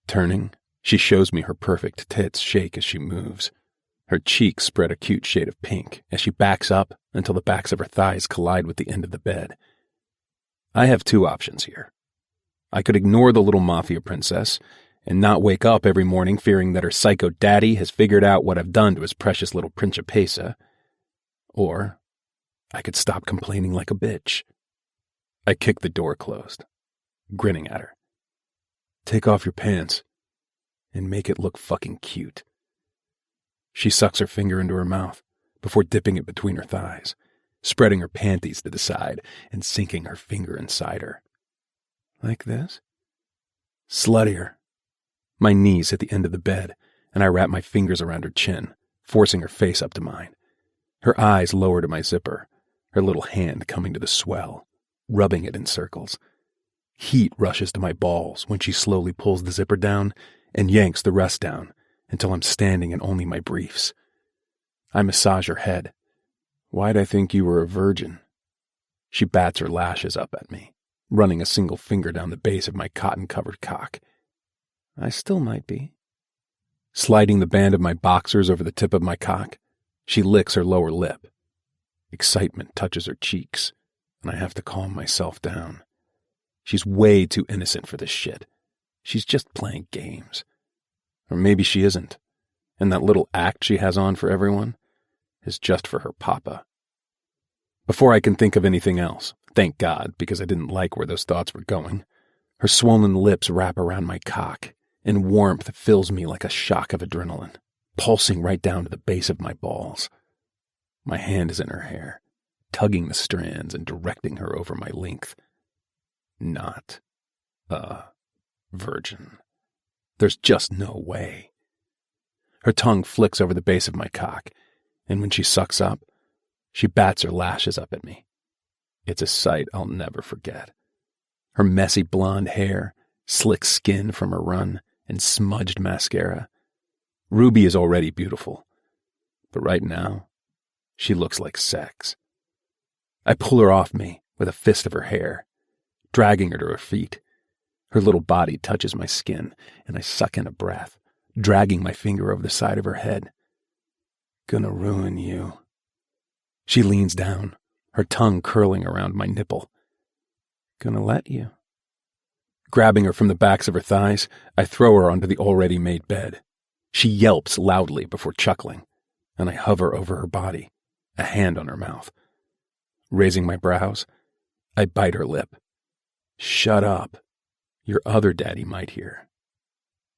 Turning, she shows me her perfect tits shake as she moves. Her cheeks spread a cute shade of pink as she backs up until the backs of her thighs collide with the end of the bed. I have two options here. I could ignore the little mafia princess and not wake up every morning fearing that her psycho daddy has figured out what I've done to his precious little principessa. Or I could stop complaining like a bitch. I kick the door closed, grinning at her. Take off your pants and make it look fucking cute. She sucks her finger into her mouth before dipping it between her thighs, spreading her panties to the side and sinking her finger inside her. Like this? Sluttier. My knees hit the end of the bed, and I wrap my fingers around her chin, forcing her face up to mine. Her eyes lower to my zipper, her little hand coming to the swell, rubbing it in circles. Heat rushes to my balls when she slowly pulls the zipper down and yanks the rest down until I'm standing in only my briefs. I massage her head. Why'd I think you were a virgin? She bats her lashes up at me, running a single finger down the base of my cotton-covered cock. I still might be. Sliding the band of my boxers over the tip of my cock, she licks her lower lip. Excitement touches her cheeks, and I have to calm myself down. She's way too innocent for this shit. She's just playing games. Or maybe she isn't, and that little act she has on for everyone is just for her papa. Before I can think of anything else, Thank God, because I didn't like where those thoughts were going. Her swollen lips wrap around my cock, and warmth fills me like a shock of adrenaline, pulsing right down to the base of my balls. My hand is in her hair, tugging the strands and directing her over my length. Not a virgin. There's just no way. Her tongue flicks over the base of my cock, and when she sucks up, she bats her lashes up at me. It's a sight I'll never forget. Her messy blonde hair, slick skin from her run, and smudged mascara. Ruby is already beautiful, but right now, she looks like sex. I pull her off me with a fist of her hair, dragging her to her feet. Her little body touches my skin, and I suck in a breath, dragging my finger over the side of her head. Gonna ruin you. She leans down, her tongue curling around my nipple. Gonna let you. Grabbing her from the backs of her thighs, I throw her onto the already made bed. She yelps loudly before chuckling, and I hover over her body, a hand on her mouth. Raising my brows, I bite her lip. Shut up. Your other daddy might hear.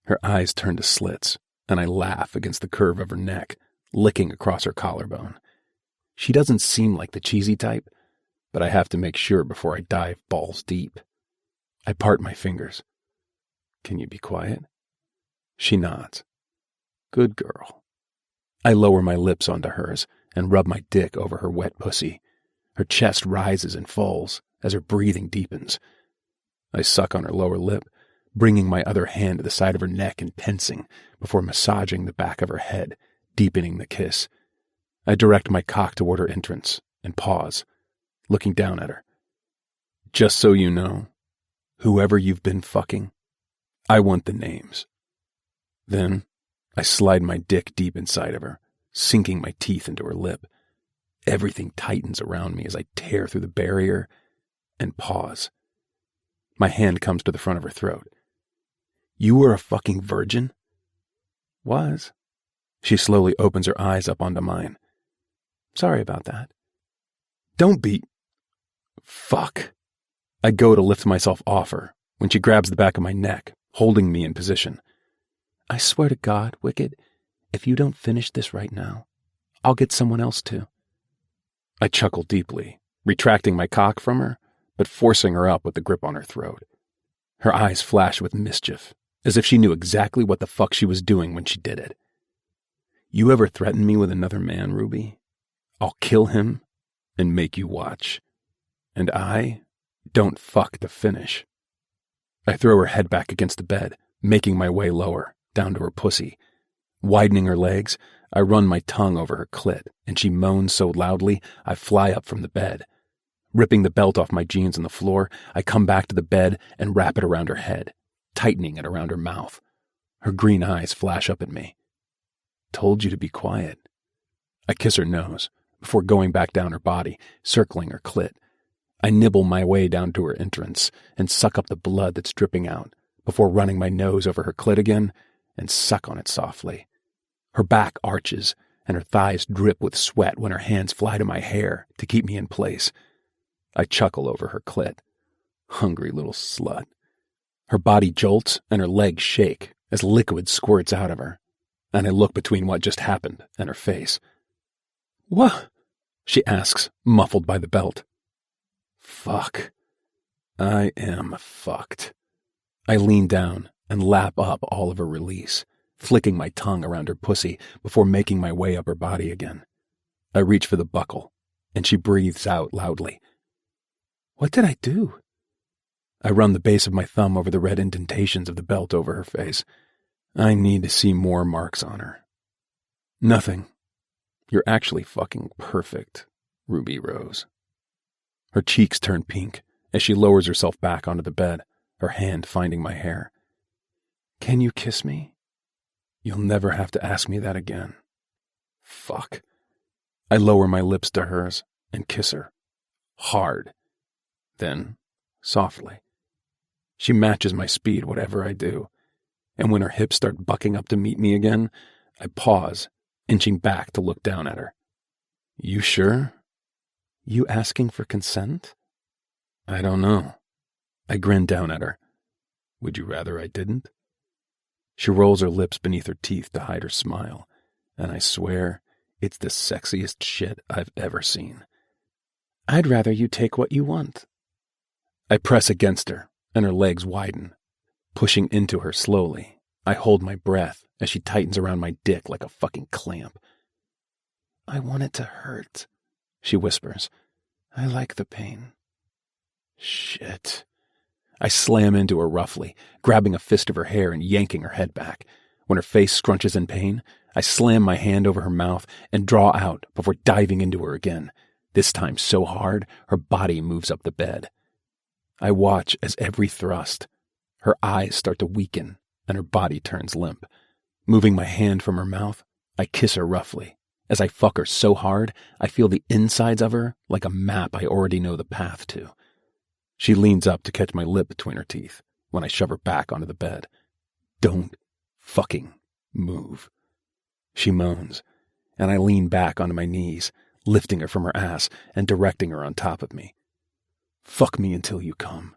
Her eyes turn to slits, and I laugh against the curve of her neck, licking across her collarbone. She doesn't seem like the cheesy type, but I have to make sure before I dive balls deep. I part my fingers. Can you be quiet? She nods. Good girl. I lower my lips onto hers and rub my dick over her wet pussy. Her chest rises and falls as her breathing deepens. I suck on her lower lip, bringing my other hand to the side of her neck and tensing before massaging the back of her head, deepening the kiss. I direct my cock toward her entrance and pause, looking down at her. Just so you know, whoever you've been fucking, I want the names. Then I slide my dick deep inside of her, sinking my teeth into her lip. Everything tightens around me as I tear through the barrier and pause. My hand comes to the front of her throat. You were a fucking virgin? Was. She slowly opens her eyes up onto mine. Sorry about that. Don't be. Fuck. I go to lift myself off her when she grabs the back of my neck, holding me in position. I swear to God, Wicked, if you don't finish this right now, I'll get someone else to. I chuckle deeply, retracting my cock from her, but forcing her up with the grip on her throat. Her eyes flash with mischief, as if she knew exactly what the fuck she was doing when she did it. You ever threaten me with another man, Ruby? I'll kill him and make you watch. And I don't fuck to finish. I throw her head back against the bed, making my way lower, down to her pussy. Widening her legs, I run my tongue over her clit, and she moans so loudly, I fly up from the bed. Ripping the belt off my jeans on the floor, I come back to the bed and wrap it around her head, tightening it around her mouth. Her green eyes flash up at me. Told you to be quiet. I kiss her nose, before going back down her body, circling her clit. I nibble my way down to her entrance and suck up the blood that's dripping out, before running my nose over her clit again and suck on it softly. Her back arches, and her thighs drip with sweat when her hands fly to my hair to keep me in place. I chuckle over her clit. Hungry little slut. Her body jolts and her legs shake as liquid squirts out of her, and I look between what just happened and her face. What? She asks, muffled by the belt. Fuck. I am fucked. I lean down and lap up all of her release, flicking my tongue around her pussy before making my way up her body again. I reach for the buckle, and she breathes out loudly. What did I do? I run the base of my thumb over the red indentations of the belt over her face. I need to see more marks on her. Nothing. You're actually fucking perfect, Ruby Rose. Her cheeks turn pink as she lowers herself back onto the bed, her hand finding my hair. Can you kiss me? You'll never have to ask me that again. Fuck. I lower my lips to hers and kiss her. Hard. Then, softly. She matches my speed whatever I do, and when her hips start bucking up to meet me again, I pause, inching back to look down at her. You sure? You asking for consent? I don't know. I grinned down at her. Would you rather I didn't? She rolls her lips beneath her teeth to hide her smile, and I swear it's the sexiest shit I've ever seen. I'd rather you take what you want. I press against her, and her legs widen. Pushing into her slowly, I hold my breath as she tightens around my dick like a fucking clamp. I want it to hurt, she whispers. I like the pain. Shit. I slam into her roughly, grabbing a fist of her hair and yanking her head back. When her face scrunches in pain, I slam my hand over her mouth and draw out before diving into her again, this time so hard her body moves up the bed. I watch as every thrust, her eyes start to weaken and her body turns limp. Moving my hand from her mouth, I kiss her roughly. As I fuck her so hard, I feel the insides of her like a map I already know the path to. She leans up to catch my lip between her teeth when I shove her back onto the bed. Don't fucking move. She moans, and I lean back onto my knees, lifting her from her ass and directing her on top of me. Fuck me until you come.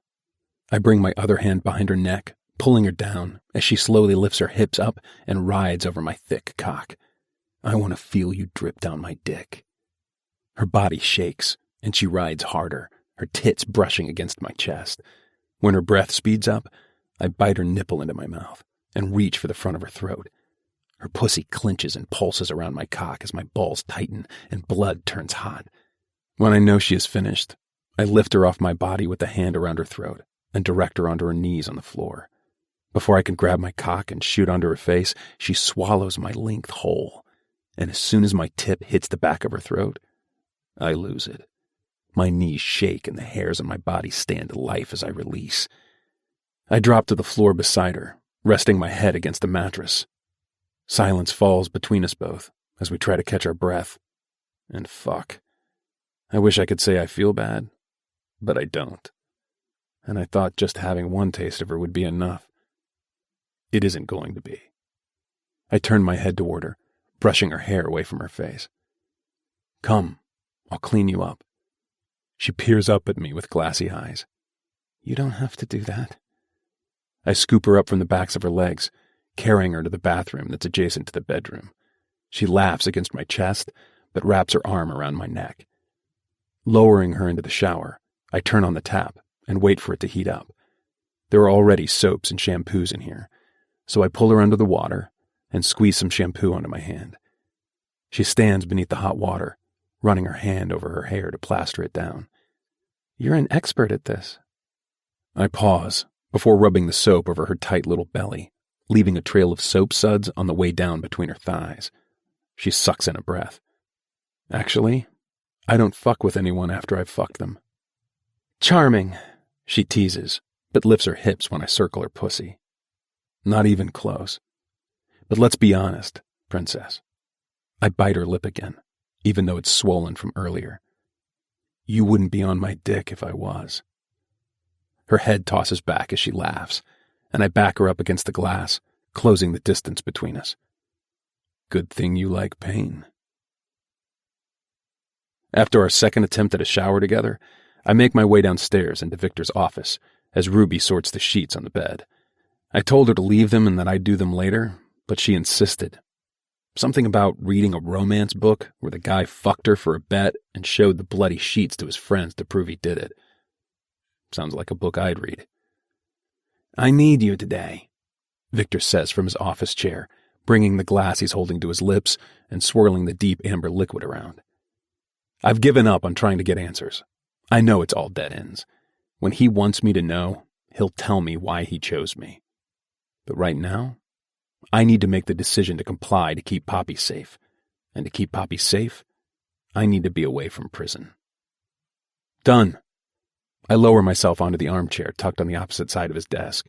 I bring my other hand behind her neck, pulling her down as she slowly lifts her hips up and rides over my thick cock. I want to feel you drip down my dick. Her body shakes, and she rides harder, her tits brushing against my chest. When her breath speeds up, I bite her nipple into my mouth and reach for the front of her throat. Her pussy clenches and pulses around my cock as my balls tighten and blood turns hot. When I know she is finished, I lift her off my body with a hand around her throat and direct her onto her knees on the floor. Before I can grab my cock and shoot onto her face, she swallows my length whole, and as soon as my tip hits the back of her throat, I lose it. My knees shake and the hairs on my body stand to life as I release. I drop to the floor beside her, resting my head against the mattress. Silence falls between us both as we try to catch our breath. And fuck. I wish I could say I feel bad, but I don't. And I thought just having one taste of her would be enough. It isn't going to be. I turn my head toward her, brushing her hair away from her face. Come, I'll clean you up. She peers up at me with glassy eyes. You don't have to do that. I scoop her up from the backs of her legs, carrying her to the bathroom that's adjacent to the bedroom. She laughs against my chest, but wraps her arm around my neck. Lowering her into the shower, I turn on the tap and wait for it to heat up. There are already soaps and shampoos in here, so I pull her under the water and squeeze some shampoo onto my hand. She stands beneath the hot water, running her hand over her hair to plaster it down. You're an expert at this. I pause before rubbing the soap over her tight little belly, leaving a trail of soap suds on the way down between her thighs. She sucks in a breath. Actually, I don't fuck with anyone after I've fucked them. Charming, she teases, but lifts her hips when I circle her pussy. Not even close. But let's be honest, princess. I bite her lip again, even though it's swollen from earlier. You wouldn't be on my dick if I was. Her head tosses back as she laughs, and I back her up against the glass, closing the distance between us. Good thing you like pain. After our second attempt at a shower together, I make my way downstairs into Victor's office as Ruby sorts the sheets on the bed. I told her to leave them and that I'd do them later, but she insisted. Something about reading a romance book where the guy fucked her for a bet and showed the bloody sheets to his friends to prove he did it. Sounds like a book I'd read. I need you today, Victor says from his office chair, bringing the glass he's holding to his lips and swirling the deep amber liquid around. I've given up on trying to get answers. I know it's all dead ends. When he wants me to know, he'll tell me why he chose me. But right now, I need to make the decision to comply to keep Poppy safe. And to keep Poppy safe, I need to be away from prison. Done. I lower myself onto the armchair tucked on the opposite side of his desk.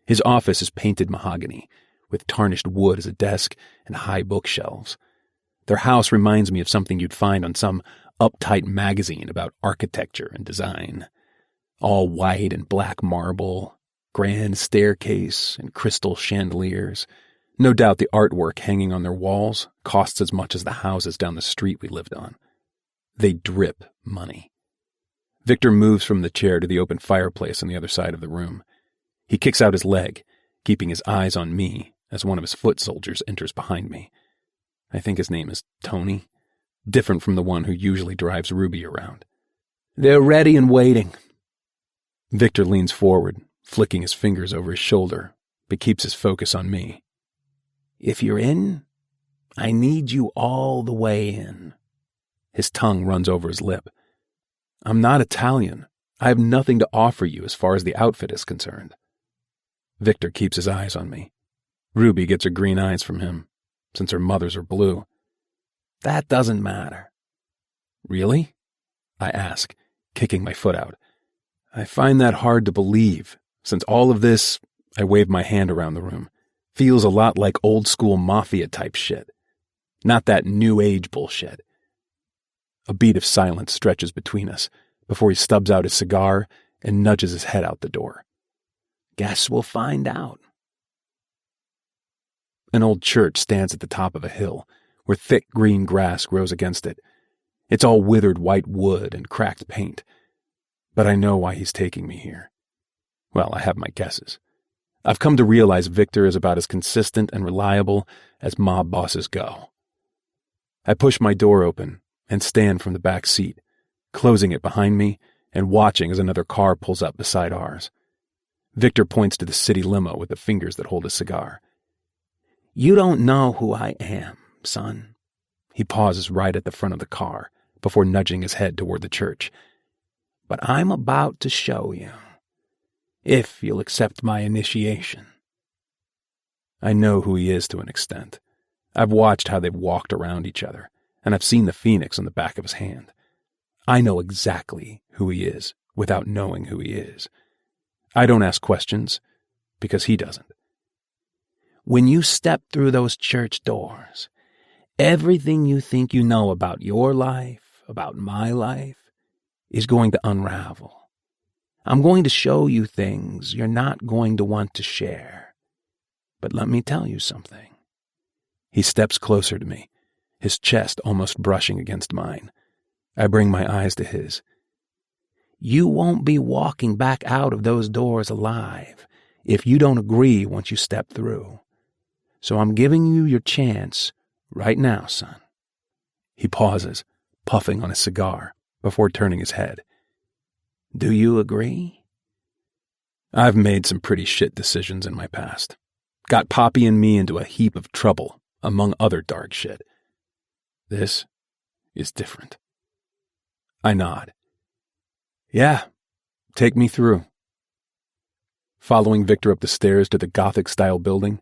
His office is painted mahogany, with tarnished wood as a desk and high bookshelves. Their house reminds me of something you'd find on some uptight magazine about architecture and design. All white and black marble, grand staircase and crystal chandeliers. No doubt the artwork hanging on their walls costs as much as the houses down the street we lived on. They drip money. Victor moves from the chair to the open fireplace on the other side of the room. He kicks out his leg, keeping his eyes on me as one of his foot soldiers enters behind me. I think his name is Tony, different from the one who usually drives Ruby around. "They're ready and waiting." Victor leans forward, flicking his fingers over his shoulder, but keeps his focus on me. "If you're in, I need you all the way in." His tongue runs over his lip. "I'm not Italian. I have nothing to offer you as far as the outfit is concerned." Victor keeps his eyes on me. Ruby gets her green eyes from him, since her mother's are blue. "That doesn't matter." "Really?" I ask, kicking my foot out. I find that hard to believe, since all of this, I wave my hand around the room, feels a lot like old-school mafia-type shit. Not that new age bullshit. A beat of silence stretches between us before he stubs out his cigar and nudges his head out the door. "Guess we'll find out." An old church stands at the top of a hill, where thick green grass grows against it. It's all withered white wood and cracked paint. But I know why he's taking me here. Well, I have my guesses. I've come to realize Victor is about as consistent and reliable as mob bosses go. I push my door open and stand from the back seat, closing it behind me and watching as another car pulls up beside ours. Victor points to the city limo with the fingers that hold a cigar. "You don't know who I am, son." He pauses right at the front of the car before nudging his head toward the church. "But I'm about to show you, if you'll accept my initiation." I know who he is to an extent. I've watched how they've walked around each other, and I've seen the phoenix on the back of his hand. I know exactly who he is without knowing who he is. I don't ask questions because he doesn't. When you step through those church doors, everything you think you know about your life, about my life, is going to unravel. I'm going to show you things you're not going to want to share. But let me tell you something. He steps closer to me, his chest almost brushing against mine. I bring my eyes to his. You won't be walking back out of those doors alive if you don't agree once you step through. So I'm giving you your chance right now, son. He pauses, puffing on his cigar, before turning his head. Do you agree? I've made some pretty shit decisions in my past. Got Poppy and me into a heap of trouble, among other dark shit. This is different. I nod. Yeah, take me through. Following Victor up the stairs to the Gothic-style building,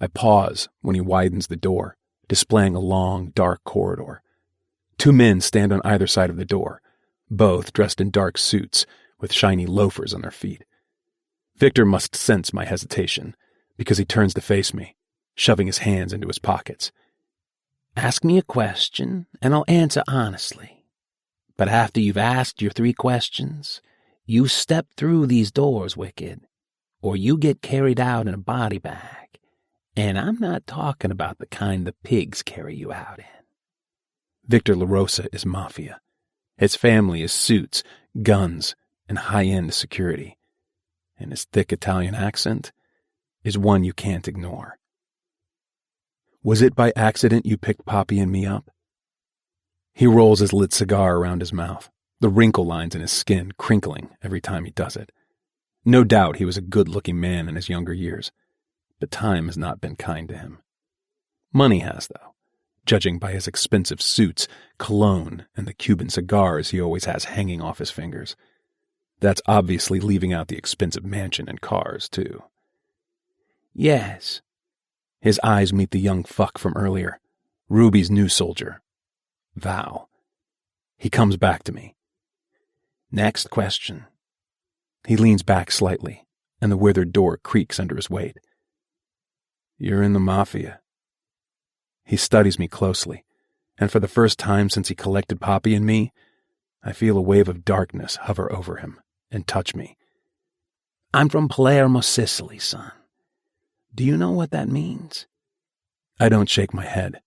I pause when he widens the door, displaying a long, dark corridor. 2 men stand on either side of the door, both dressed in dark suits with shiny loafers on their feet. Victor must sense my hesitation, because he turns to face me, shoving his hands into his pockets. Ask me a question, and I'll answer honestly. But after you've asked your 3 questions, you step through these doors, Wicked, or you get carried out in a body bag. And I'm not talking about the kind the pigs carry you out in. Victor LaRosa is mafia. His family is suits, guns, and high-end security. And his thick Italian accent is one you can't ignore. Was it by accident you picked Poppy and me up? He rolls his lit cigar around his mouth, the wrinkle lines in his skin crinkling every time he does it. No doubt he was a good-looking man in his younger years, but time has not been kind to him. Money has, though, judging by his expensive suits, cologne, and the Cuban cigars he always has hanging off his fingers. That's obviously leaving out the expensive mansion and cars, too. Yes. His eyes meet the young fuck from earlier, Ruby's new soldier, Val. He comes back to me. Next question. He leans back slightly, and the withered door creaks under his weight. You're in the mafia. He studies me closely, and for the first time since he collected Poppy and me, I feel a wave of darkness hover over him and touch me. I'm from Palermo, Sicily, son. Do you know what that means? I don't shake my head.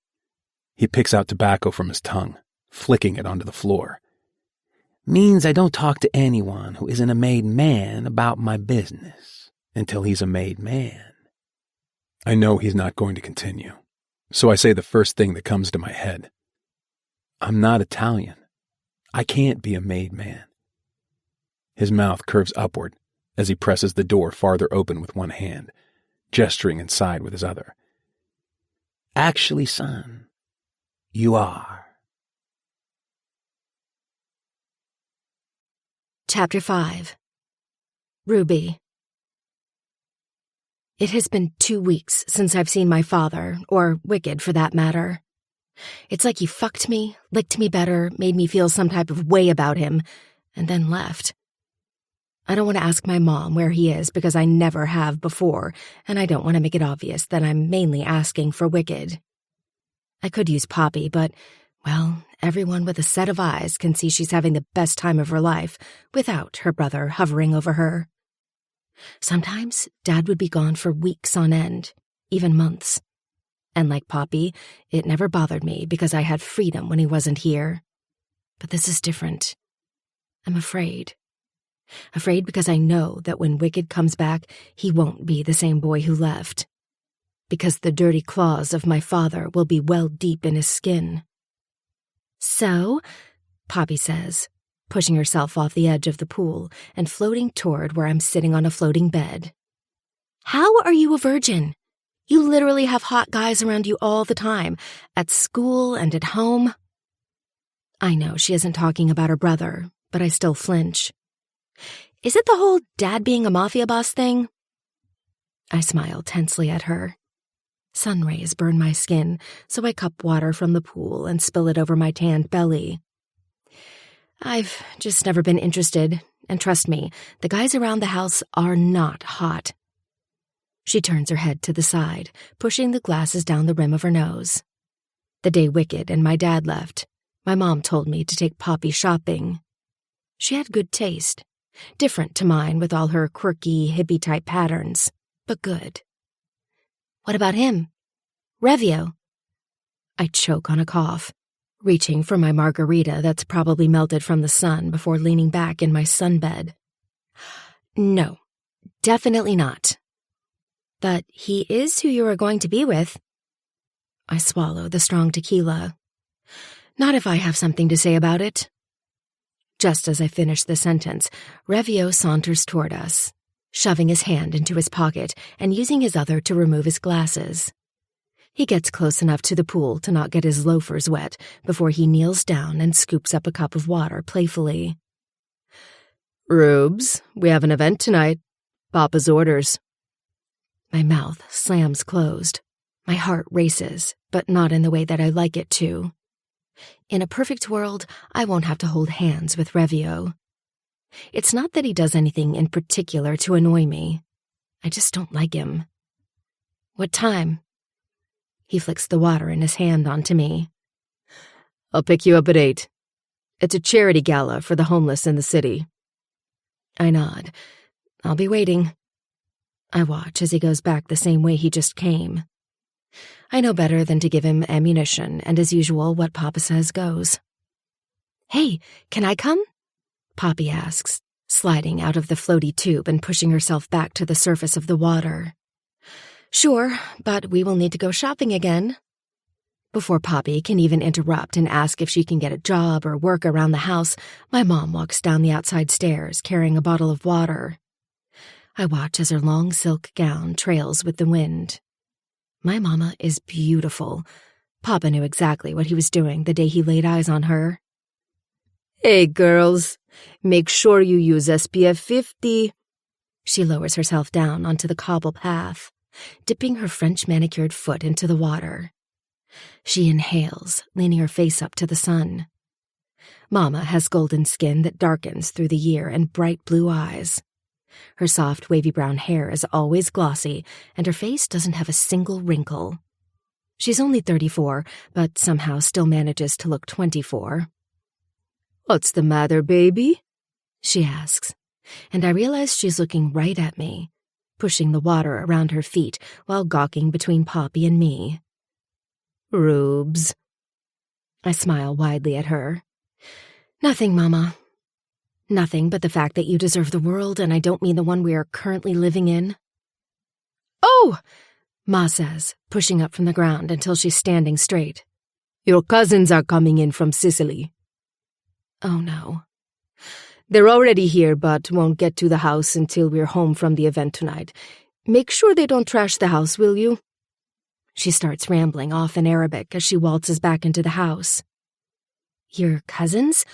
He picks out tobacco from his tongue, flicking it onto the floor. Means I don't talk to anyone who isn't a made man about my business until he's a made man. I know he's not going to continue, so I say the first thing that comes to my head. I'm not Italian. I can't be a made man. His mouth curves upward as he presses the door farther open with one hand, gesturing inside with his other. Actually, son, you are. Chapter 5. Ruby. It has been 2 weeks since I've seen my father, or Wicked for that matter. It's like he fucked me, licked me better, made me feel some type of way about him, and then left. I don't want to ask my mom where he is because I never have before, and I don't want to make it obvious that I'm mainly asking for Wicked. I could use Poppy, but, well, everyone with a set of eyes can see she's having the best time of her life without her brother hovering over her. Sometimes Dad would be gone for weeks on end, even months. And like Poppy, it never bothered me because I had freedom when he wasn't here. But this is different. I'm afraid. Afraid because I know that when Wicked comes back, he won't be the same boy who left. Because the dirty claws of my father will be well deep in his skin. So, Poppy says, pushing herself off the edge of the pool and floating toward where I'm sitting on a floating bed. How are you a virgin? You literally have hot guys around you all the time, at school and at home. I know she isn't talking about her brother, but I still flinch. Is it the whole Dad being a mafia boss thing? I smile tensely at her. Sun rays burn my skin, so I cup water from the pool and spill it over my tanned belly. I've just never been interested, and trust me, the guys around the house are not hot. She turns her head to the side, pushing the glasses down the rim of her nose. The day Wicked and my dad left, my mom told me to take Poppy shopping. She had good taste, different to mine with all her quirky, hippie-type patterns, but good. What about him? Revio. I choke on a cough, reaching for my margarita that's probably melted from the sun before leaning back in my sunbed. No, definitely not. But he is who you are going to be with. I swallow the strong tequila. Not if I have something to say about it. Just as I finish the sentence, Revio saunters toward us, shoving his hand into his pocket and using his other to remove his glasses. He gets close enough to the pool to not get his loafers wet before he kneels down and scoops up a cup of water playfully. Rubes, we have an event tonight. Papa's orders. My mouth slams closed. My heart races, but not in the way that I like it to. In a perfect world, I won't have to hold hands with Revio. It's not that he does anything in particular to annoy me. I just don't like him. What time? He flicks the water in his hand onto me. I'll pick you up at 8. It's a charity gala for the homeless in the city. I nod. I'll be waiting. I watch as he goes back the same way he just came. I know better than to give him ammunition, and as usual, what Papa says goes. Hey, can I come? Poppy asks, sliding out of the floaty tube and pushing herself back to the surface of the water. Sure, but we will need to go shopping again. Before Poppy can even interrupt and ask if she can get a job or work around the house, my mom walks down the outside stairs carrying a bottle of water. I watch as her long silk gown trails with the wind. My mama is beautiful. Papa knew exactly what he was doing the day he laid eyes on her. Hey, girls, make sure you use SPF 50. She lowers herself down onto the cobble path, dipping her French manicured foot into the water. She inhales, leaning her face up to the sun. Mama has golden skin that darkens through the year and bright blue eyes. Her soft, wavy brown hair is always glossy, and her face doesn't have a single wrinkle. She's only 34, but somehow still manages to look 24. What's the matter, baby? She asks, and I realize she's looking right at me, pushing the water around her feet while gawking between Poppy and me. Rubes. I smile widely at her. Nothing, Mama. Nothing but the fact that you deserve the world, and I don't mean the one we are currently living in. Oh! Ma says, pushing up from the ground until she's standing straight. Your cousins are coming in from Sicily. Oh no. They're already here, but won't get to the house until we're home from the event tonight. Make sure they don't trash the house, will you? She starts rambling off in Arabic as she waltzes back into the house. Your cousins?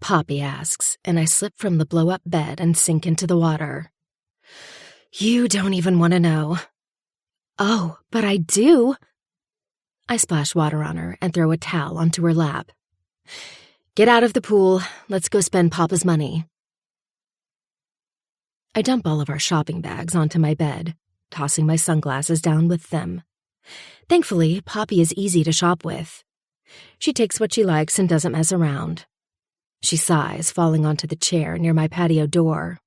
Poppy asks, and I slip from the blow-up bed and sink into the water. You don't even want to know. Oh, but I do. I splash water on her and throw a towel onto her lap. Get out of the pool. Let's go spend Papa's money. I dump all of our shopping bags onto my bed, tossing my sunglasses down with them. Thankfully, Poppy is easy to shop with. She takes what she likes and doesn't mess around. She sighs, falling onto the chair near my patio door.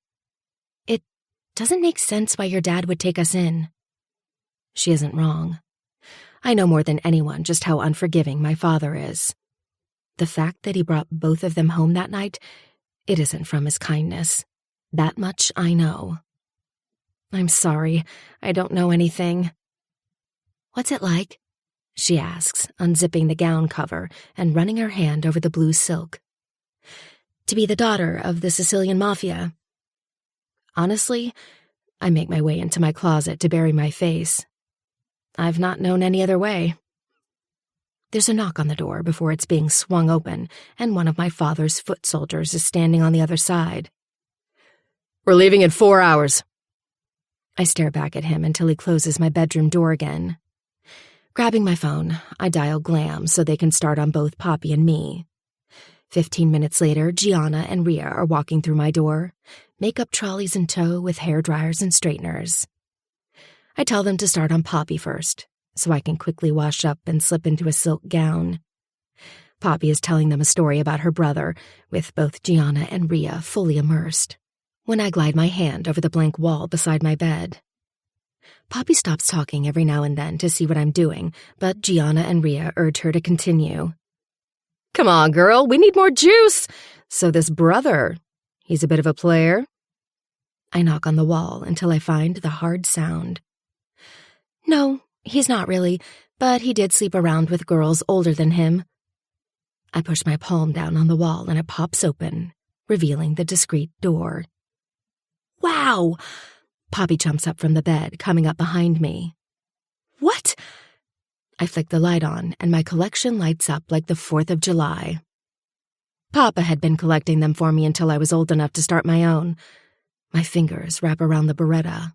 It doesn't make sense why your dad would take us in. She isn't wrong. I know more than anyone just how unforgiving my father is. The fact that he brought both of them home that night, it isn't from his kindness. That much I know. I'm sorry, I don't know anything. What's it like? She asks, unzipping the gown cover and running her hand over the blue silk. To be the daughter of the Sicilian mafia. Honestly, I make my way into my closet to bury my face. I've not known any other way. There's a knock on the door before it's being swung open, and one of my father's foot soldiers is standing on the other side. We're leaving in 4 hours. I stare back at him until he closes my bedroom door again. Grabbing my phone, I dial Glam so they can start on both Poppy and me. 15 minutes later, Gianna and Rhea are walking through my door, makeup trolleys in tow with hair dryers and straighteners. I tell them to start on Poppy first, so I can quickly wash up and slip into a silk gown. Poppy is telling them a story about her brother, with both Gianna and Rhea fully immersed, when I glide my hand over the blank wall beside my bed. Poppy stops talking every now and then to see what I'm doing, but Gianna and Rhea urge her to continue. Come on, girl, we need more juice. So this brother, he's a bit of a player. I knock on the wall until I find the hard sound. No, he's not really, but he did sleep around with girls older than him. I push my palm down on the wall and it pops open, revealing the discreet door. Wow! Poppy jumps up from the bed, coming up behind me. What? I flick the light on, and my collection lights up like the 4th of July. Papa had been collecting them for me until I was old enough to start my own. My fingers wrap around the Beretta.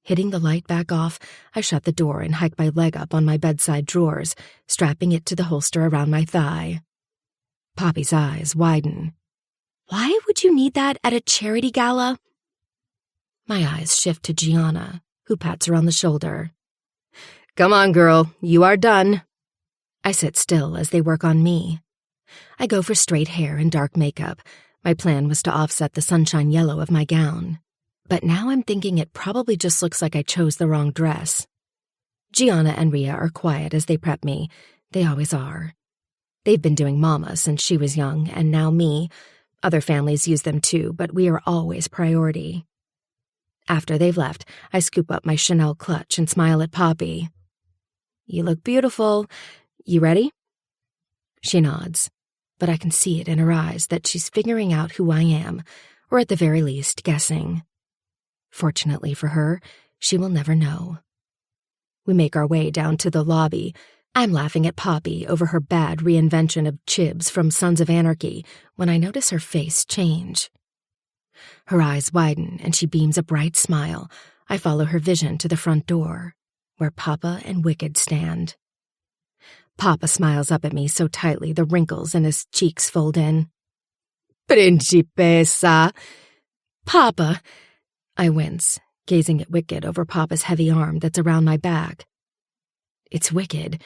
Hitting the light back off, I shut the door and hike my leg up on my bedside drawers, strapping it to the holster around my thigh. Poppy's eyes widen. Why would you need that at a charity gala? My eyes shift to Gianna, who pats her on the shoulder. Come on, girl, you are done. I sit still as they work on me. I go for straight hair and dark makeup. My plan was to offset the sunshine yellow of my gown. But now I'm thinking it probably just looks like I chose the wrong dress. Gianna and Rhea are quiet as they prep me. They always are. They've been doing Mama since she was young, and now me. Other families use them too, but we are always priority. After they've left, I scoop up my Chanel clutch and smile at Poppy. You look beautiful. You ready? She nods, but I can see it in her eyes that she's figuring out who I am, or at the very least, guessing. Fortunately for her, she will never know. We make our way down to the lobby. I'm laughing at Poppy over her bad reinvention of Chibs from Sons of Anarchy when I notice her face change. Her eyes widen and she beams a bright smile. I follow her vision to the front door, where Papa and Wicked stand. Papa smiles up at me so tightly the wrinkles in his cheeks fold in. Principessa! Papa! I wince, gazing at Wicked over Papa's heavy arm that's around my back. It's Wicked,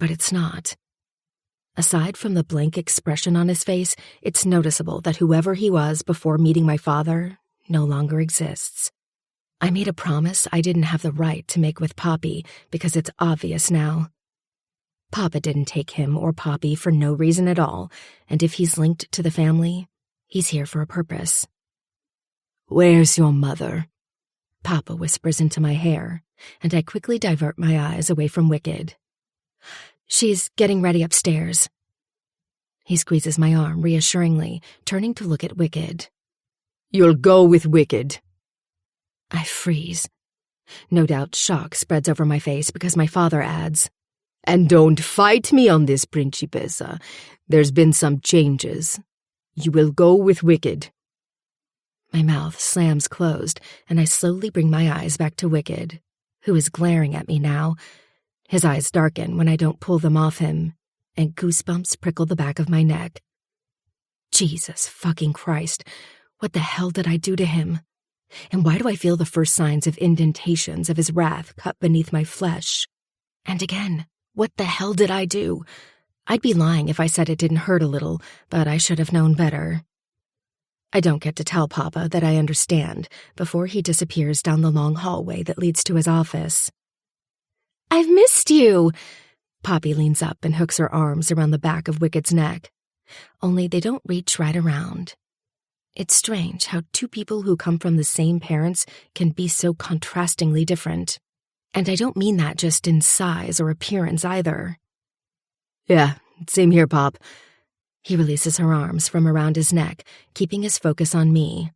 but it's not. Aside from the blank expression on his face, it's noticeable that whoever he was before meeting my father no longer exists. I made a promise I didn't have the right to make with Poppy because it's obvious now. Papa didn't take him or Poppy for no reason at all, and if he's linked to the family, he's here for a purpose. Where's your mother? Papa whispers into my hair, and I quickly divert my eyes away from Wicked. She's getting ready upstairs. He squeezes my arm reassuringly, turning to look at Wicked. You'll go with Wicked. I freeze. No doubt shock spreads over my face because my father adds, And don't fight me on this, Principessa. There's been some changes. You will go with Wicked. My mouth slams closed, and I slowly bring my eyes back to Wicked, who is glaring at me now. His eyes darken when I don't pull them off him, and goosebumps prickle the back of my neck. Jesus fucking Christ, what the hell did I do to him? And why do I feel the first signs of indentations of his wrath cut beneath my flesh? And again, what the hell did I do? I'd be lying if I said it didn't hurt a little, but I should have known better. I don't get to tell Papa that I understand before he disappears down the long hallway that leads to his office. I've missed you! Poppy leans up and hooks her arms around the back of Wicked's neck. Only they don't reach right around. It's strange how two people who come from the same parents can be so contrastingly different. And I don't mean that just in size or appearance either. Yeah, same here, Pop. He releases her arms from around his neck, keeping his focus on me.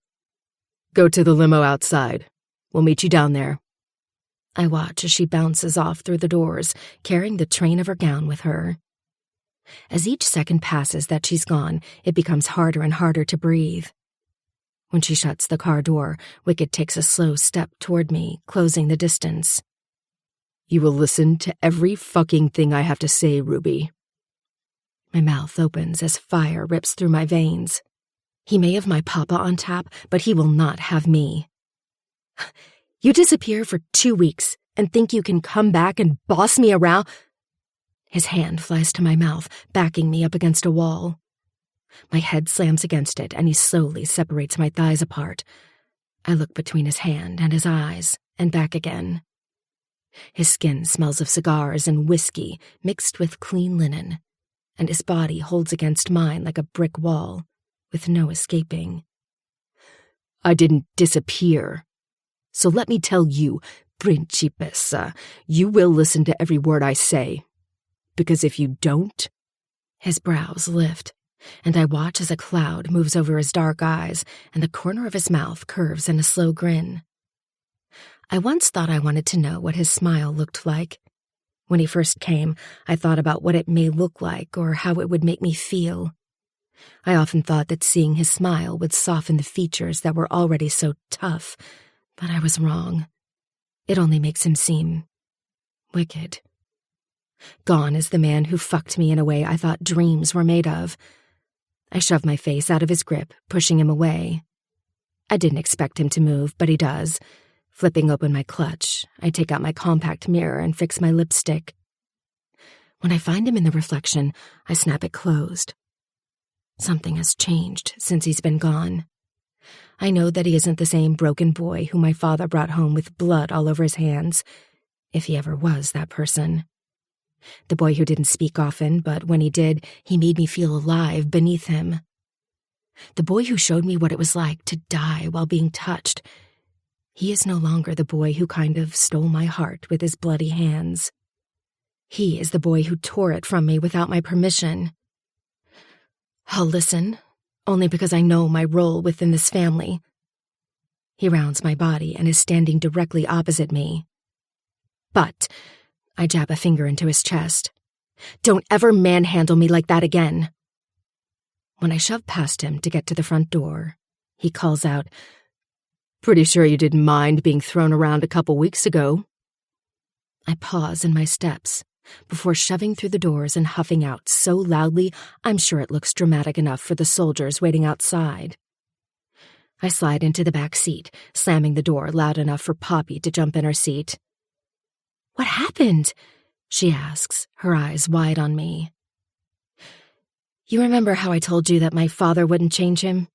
Go to the limo outside. We'll meet you down there. I watch as she bounces off through the doors, carrying the train of her gown with her. As each second passes that she's gone, it becomes harder and harder to breathe. When she shuts the car door, Wicked takes a slow step toward me, closing the distance. You will listen to every fucking thing I have to say, Ruby. My mouth opens as fire rips through my veins. He may have my papa on tap, but he will not have me. You disappear for 2 weeks and think you can come back and boss me around? His hand flies to my mouth, backing me up against a wall. My head slams against it, and he slowly separates my thighs apart. I look between his hand and his eyes, and back again. His skin smells of cigars and whiskey mixed with clean linen, and his body holds against mine like a brick wall, with no escaping. I didn't disappear. So let me tell you, Principessa, you will listen to every word I say. Because if you don't... His brows lift, and I watch as a cloud moves over his dark eyes and the corner of his mouth curves in a slow grin. I once thought I wanted to know what his smile looked like. When he first came, I thought about what it may look like or how it would make me feel. I often thought that seeing his smile would soften the features that were already so tough, but I was wrong. It only makes him seem wicked. Gone is the man who fucked me in a way I thought dreams were made of. I shove my face out of his grip, pushing him away. I didn't expect him to move, but he does. Flipping open my clutch, I take out my compact mirror and fix my lipstick. When I find him in the reflection, I snap it closed. Something has changed since he's been gone. I know that he isn't the same broken boy who my father brought home with blood all over his hands, if he ever was that person. The boy who didn't speak often, but when he did, he made me feel alive beneath him. The boy who showed me what it was like to die while being touched. He is no longer the boy who kind of stole my heart with his bloody hands. He is the boy who tore it from me without my permission. I'll listen, only because I know my role within this family. He rounds my body and is standing directly opposite me. But I jab a finger into his chest. Don't ever manhandle me like that again. When I shove past him to get to the front door, he calls out, Pretty sure you didn't mind being thrown around a couple weeks ago. I pause in my steps before shoving through the doors and huffing out so loudly I'm sure it looks dramatic enough for the soldiers waiting outside. I slide into the back seat, slamming the door loud enough for Poppy to jump in her seat. What happened? She asks, her eyes wide on me. You remember how I told you that my father wouldn't change him?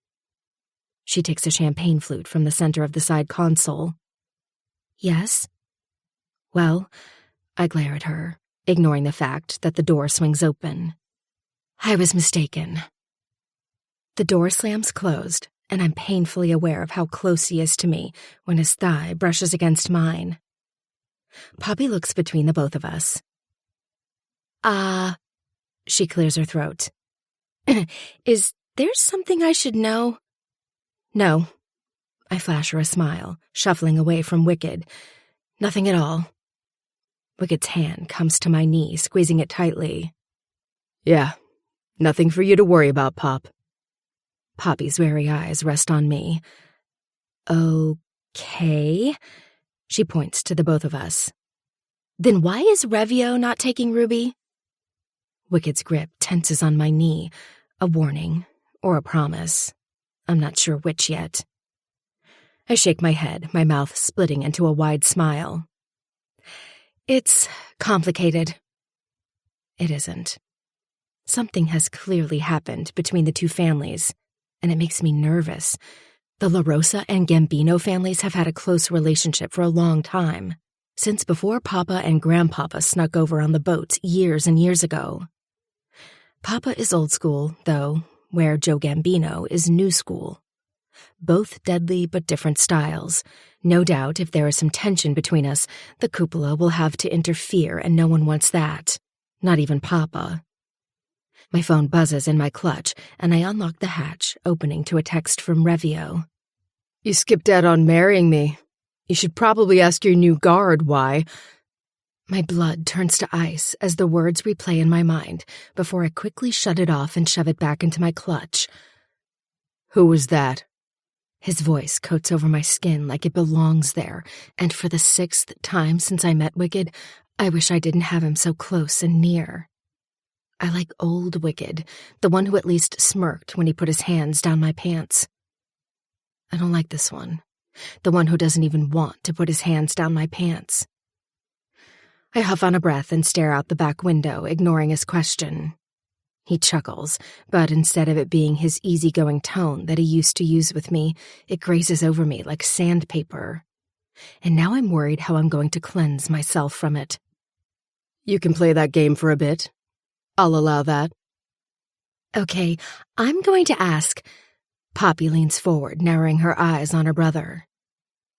She takes a champagne flute from the center of the side console. Yes? Well, I glare at her, ignoring the fact that the door swings open. I was mistaken. The door slams closed, and I'm painfully aware of how close he is to me when his thigh brushes against mine. Poppy looks between the both of us. She clears her throat. Is there something I should know? No. I flash her a smile, shuffling away from Wicked. Nothing at all. Wicked's hand comes to my knee, squeezing it tightly. Yeah, nothing for you to worry about, Pop. Poppy's wary eyes rest on me. Okay. She points to the both of us. Then why is Revio not taking Ruby? Wicked's grip tenses on my knee, a warning or a promise. I'm not sure which yet. I shake my head, my mouth splitting into a wide smile. It's complicated. It isn't. Something has clearly happened between the two families, and it makes me nervous. The La Rosa and Gambino families have had a close relationship for a long time, since before Papa and Grandpapa snuck over on the boat years and years ago. Papa is old school, though, where Joe Gambino is new school. Both deadly but different styles. No doubt if there is some tension between us, the cupola will have to interfere, and no one wants that. Not even Papa. My phone buzzes in my clutch, and I unlock the hatch, opening to a text from Revio. You skipped out on marrying me. You should probably ask your new guard why. My blood turns to ice as the words replay in my mind before I quickly shut it off and shove it back into my clutch. Who was that? His voice coats over my skin like it belongs there, and for the 6th time since I met Wicked, I wish I didn't have him so close and near. I like old Wicked, the one who at least smirked when he put his hands down my pants. I don't like this one, the one who doesn't even want to put his hands down my pants. I huff on a breath and stare out the back window, ignoring his question. He chuckles, but instead of it being his easygoing tone that he used to use with me, it grazes over me like sandpaper. And now I'm worried how I'm going to cleanse myself from it. You can play that game for a bit. I'll allow that. Okay, I'm going to ask. Poppy leans forward, narrowing her eyes on her brother.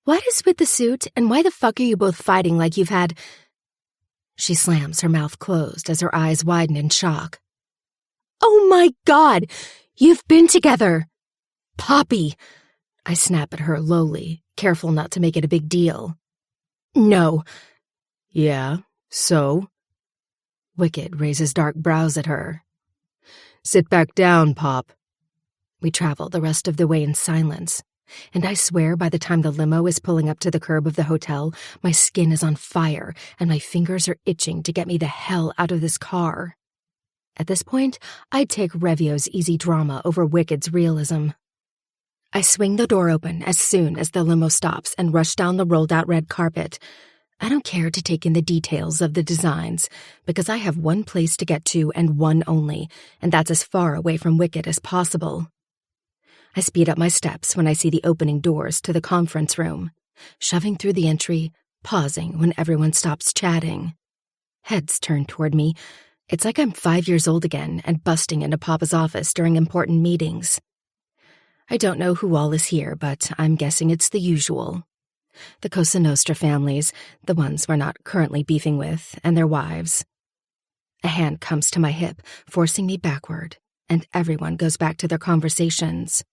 What is with the suit, and why the fuck are you both fighting like you've had... She slams her mouth closed as her eyes widen in shock. Oh my God! You've been together! Poppy! I snap at her lowly, careful not to make it a big deal. No. Yeah, so? Wicked raises dark brows at her. Sit back down, Pop. We travel the rest of the way in silence, and I swear by the time the limo is pulling up to the curb of the hotel, my skin is on fire and my fingers are itching to get me the hell out of this car. At this point, I'd take Revio's easy drama over Wicked's realism. I swing the door open as soon as the limo stops and rush down the rolled-out red carpet. I don't care to take in the details of the designs, because I have one place to get to and one only, and that's as far away from Wicked as possible. I speed up my steps when I see the opening doors to the conference room, shoving through the entry, pausing when everyone stops chatting. Heads turn toward me. It's like I'm 5 years old again and busting into Papa's office during important meetings. I don't know who all is here, but I'm guessing it's the usual. The Cosa Nostra families, the ones we're not currently beefing with, and their wives. A hand comes to my hip, forcing me backward, and everyone goes back to their conversations.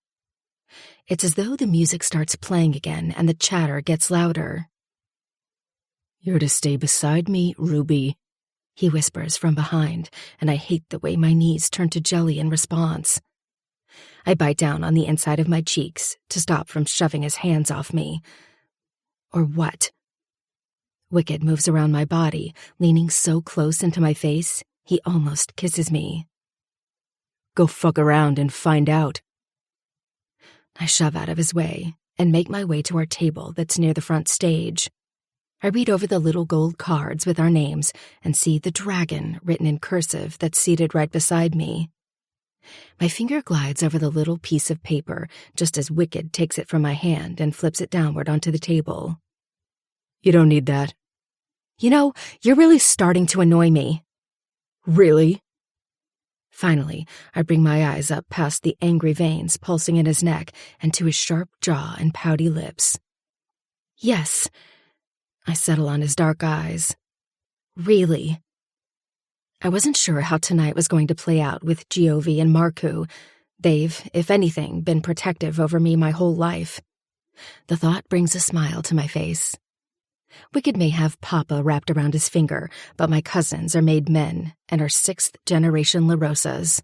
It's as though the music starts playing again and the chatter gets louder. You're to stay beside me, Ruby, he whispers from behind, and I hate the way my knees turn to jelly in response. I bite down on the inside of my cheeks to stop from shoving his hands off me. Or what? Wicked moves around my body, leaning so close into my face, he almost kisses me. Go fuck around and find out. I shove out of his way and make my way to our table that's near the front stage. I read over the little gold cards with our names and see the dragon written in cursive that's seated right beside me. My finger glides over the little piece of paper just as Wicked takes it from my hand and flips it downward onto the table. You don't need that. You know, you're really starting to annoy me. Really? Finally, I bring my eyes up past the angry veins pulsing in his neck and to his sharp jaw and pouty lips. Yes. I settle on his dark eyes. Really? I wasn't sure how tonight was going to play out with Giove and Marku. They've, if anything, been protective over me my whole life. The thought brings a smile to my face. Wicked may have Papa wrapped around his finger, but my cousins are made men and are sixth-generation La Rosas.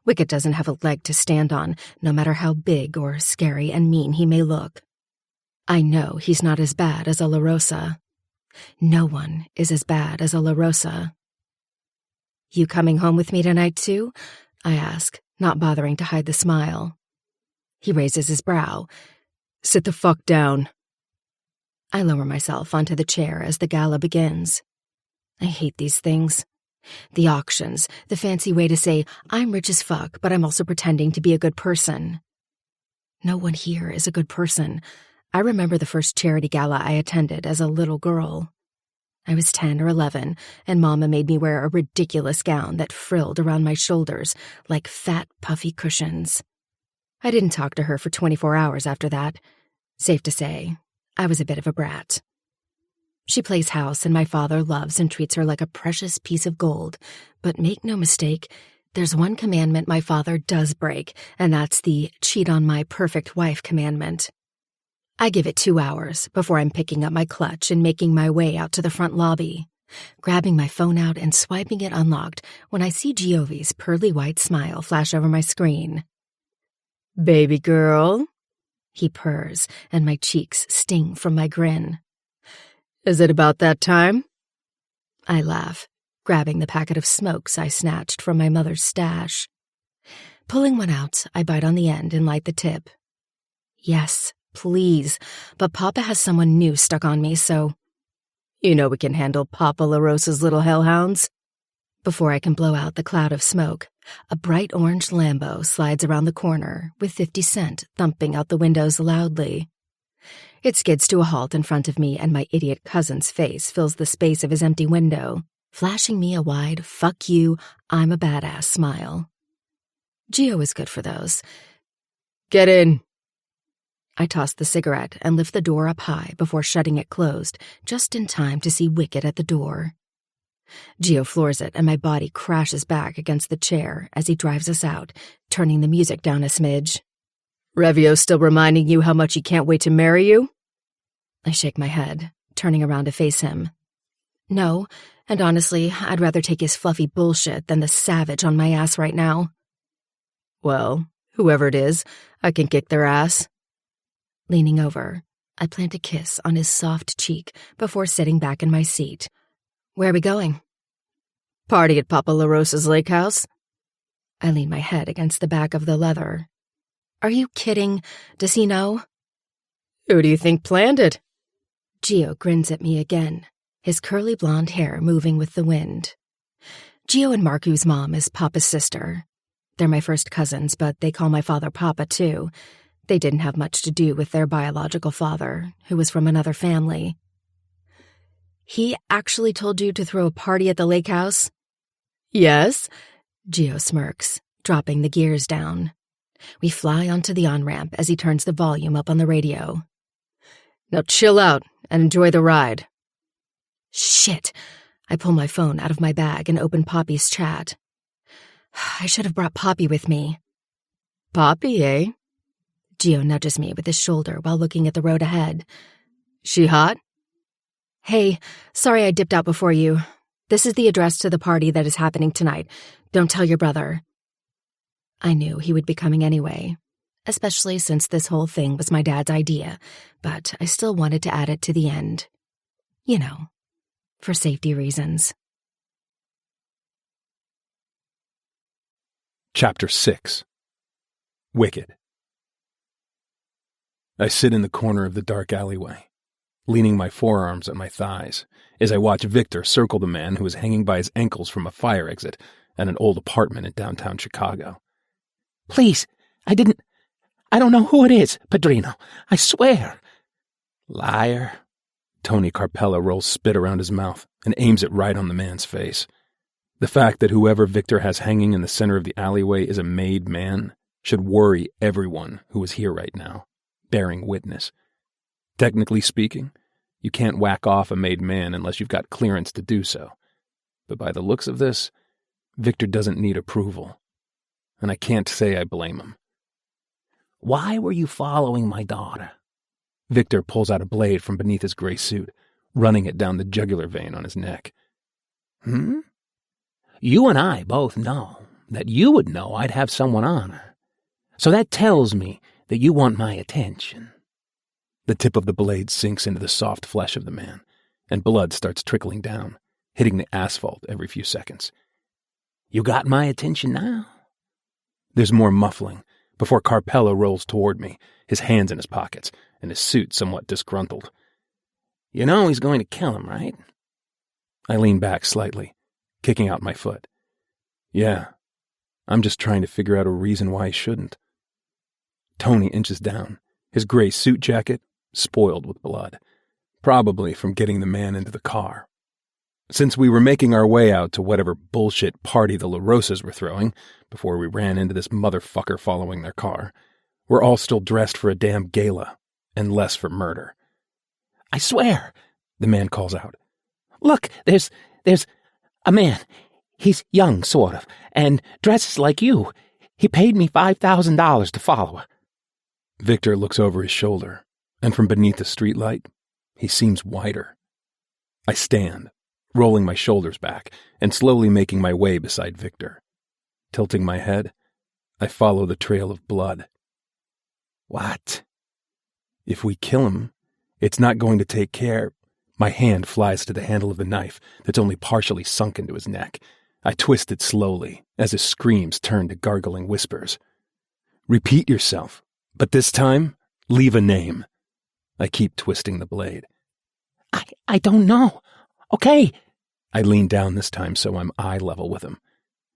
Wicked doesn't have a leg to stand on, no matter how big or scary and mean he may look. I know he's not as bad as a La Rosa. No one is as bad as a La Rosa. You coming home with me tonight, too? I ask, not bothering to hide the smile. He raises his brow. Sit the fuck down. I lower myself onto the chair as the gala begins. I hate these things. The auctions, the fancy way to say, I'm rich as fuck, but I'm also pretending to be a good person. No one here is a good person. I remember the first charity gala I attended as a little girl. I was 10 or 11, and Mama made me wear a ridiculous gown that frilled around my shoulders like fat, puffy cushions. I didn't talk to her for 24 hours after that. Safe to say, I was a bit of a brat. She plays house, and my father loves and treats her like a precious piece of gold. But make no mistake, there's one commandment my father does break, and that's the cheat on my perfect wife commandment. I give it 2 hours before I'm picking up my clutch and making my way out to the front lobby, grabbing my phone out and swiping it unlocked when I see Giove's pearly white smile flash over my screen. Baby girl, he purrs, and my cheeks sting from my grin. Is it about that time? I laugh, grabbing the packet of smokes I snatched from my mother's stash. Pulling one out, I bite on the end and light the tip. Yes, please, but Papa has someone new stuck on me, so... You know we can handle Papa La Rosa's little hellhounds. Before I can blow out the cloud of smoke, a bright orange Lambo slides around the corner with 50 Cent thumping out the windows loudly. It skids to a halt in front of me, and my idiot cousin's face fills the space of his empty window, flashing me a wide, fuck you, I'm a badass smile. Gio is good for those. Get in. I toss the cigarette and lift the door up high before shutting it closed, just in time to see Wicked at the door. Gio floors it, and my body crashes back against the chair as he drives us out, turning the music down a smidge. Revio still reminding you how much he can't wait to marry you? I shake my head, turning around to face him. No, and honestly, I'd rather take his fluffy bullshit than the savage on my ass right now. Well, whoever it is, I can kick their ass. Leaning over, I plant a kiss on his soft cheek before sitting back in my seat. Where are we going? Party at Papa La Rosa's lake house. I lean my head against the back of the leather. Are you kidding? Does he know? Who do you think planned it? Gio grins at me again, his curly blonde hair moving with the wind. Gio and Marku's mom is Papa's sister. They're my first cousins, but they call my father Papa, too. They didn't have much to do with their biological father, who was from another family. He actually told you to throw a party at the lake house? Yes, Gio smirks, dropping the gears down. We fly onto the on-ramp as he turns the volume up on the radio. Now chill out and enjoy the ride. Shit! I pull my phone out of my bag and open Poppy's chat. I should have brought Poppy with me. Poppy, eh? Gio nudges me with his shoulder while looking at the road ahead. She hot? Hey, sorry I dipped out before you. This is the address to the party that is happening tonight. Don't tell your brother. I knew he would be coming anyway, especially since this whole thing was my dad's idea, but I still wanted to add it to the end. You know, for safety reasons. Chapter 6. Wicked. I sit in the corner of the dark alleyway, leaning my forearms at my thighs, as I watch Victor circle the man who is hanging by his ankles from a fire exit at an old apartment in downtown Chicago. Please, I don't know who it is, Padrino. I swear. Liar. Tony Carpella rolls spit around his mouth and aims it right on the man's face. The fact that whoever Victor has hanging in the center of the alleyway is a made man should worry everyone who is here right now, bearing witness. Technically speaking, you can't whack off a made man unless you've got clearance to do so. But by the looks of this, Victor doesn't need approval. And I can't say I blame him. Why were you following my daughter? Victor pulls out a blade from beneath his gray suit, running it down the jugular vein on his neck. You and I both know that you would know I'd have someone on her. So that tells me that you want my attention. The tip of the blade sinks into the soft flesh of the man, and blood starts trickling down, hitting the asphalt every few seconds. You got my attention now? There's more muffling before Carpello rolls toward me, his hands in his pockets, and his suit somewhat disgruntled. You know he's going to kill him, right? I lean back slightly, kicking out my foot. Yeah, I'm just trying to figure out a reason why he shouldn't. Tony inches down, his gray suit jacket spoiled with blood, probably from getting the man into the car. Since we were making our way out to whatever bullshit party the La Rosas were throwing before we ran into this motherfucker following their car, we're all still dressed for a damn gala, and less for murder. I swear, the man calls out. Look, there's a man. He's young, sort of, and dresses like you. He paid me $5,000 to follow her. Victor looks over his shoulder, and from beneath the streetlight, he seems wider. I stand, rolling my shoulders back and slowly making my way beside Victor. Tilting my head, I follow the trail of blood. What? If we kill him, it's not going to take care. My hand flies to the handle of the knife that's only partially sunk into his neck. I twist it slowly as his screams turn to gargling whispers. Repeat yourself, but this time, leave a name. I keep twisting the blade. I don't know. Okay. I lean down this time so I'm eye level with him.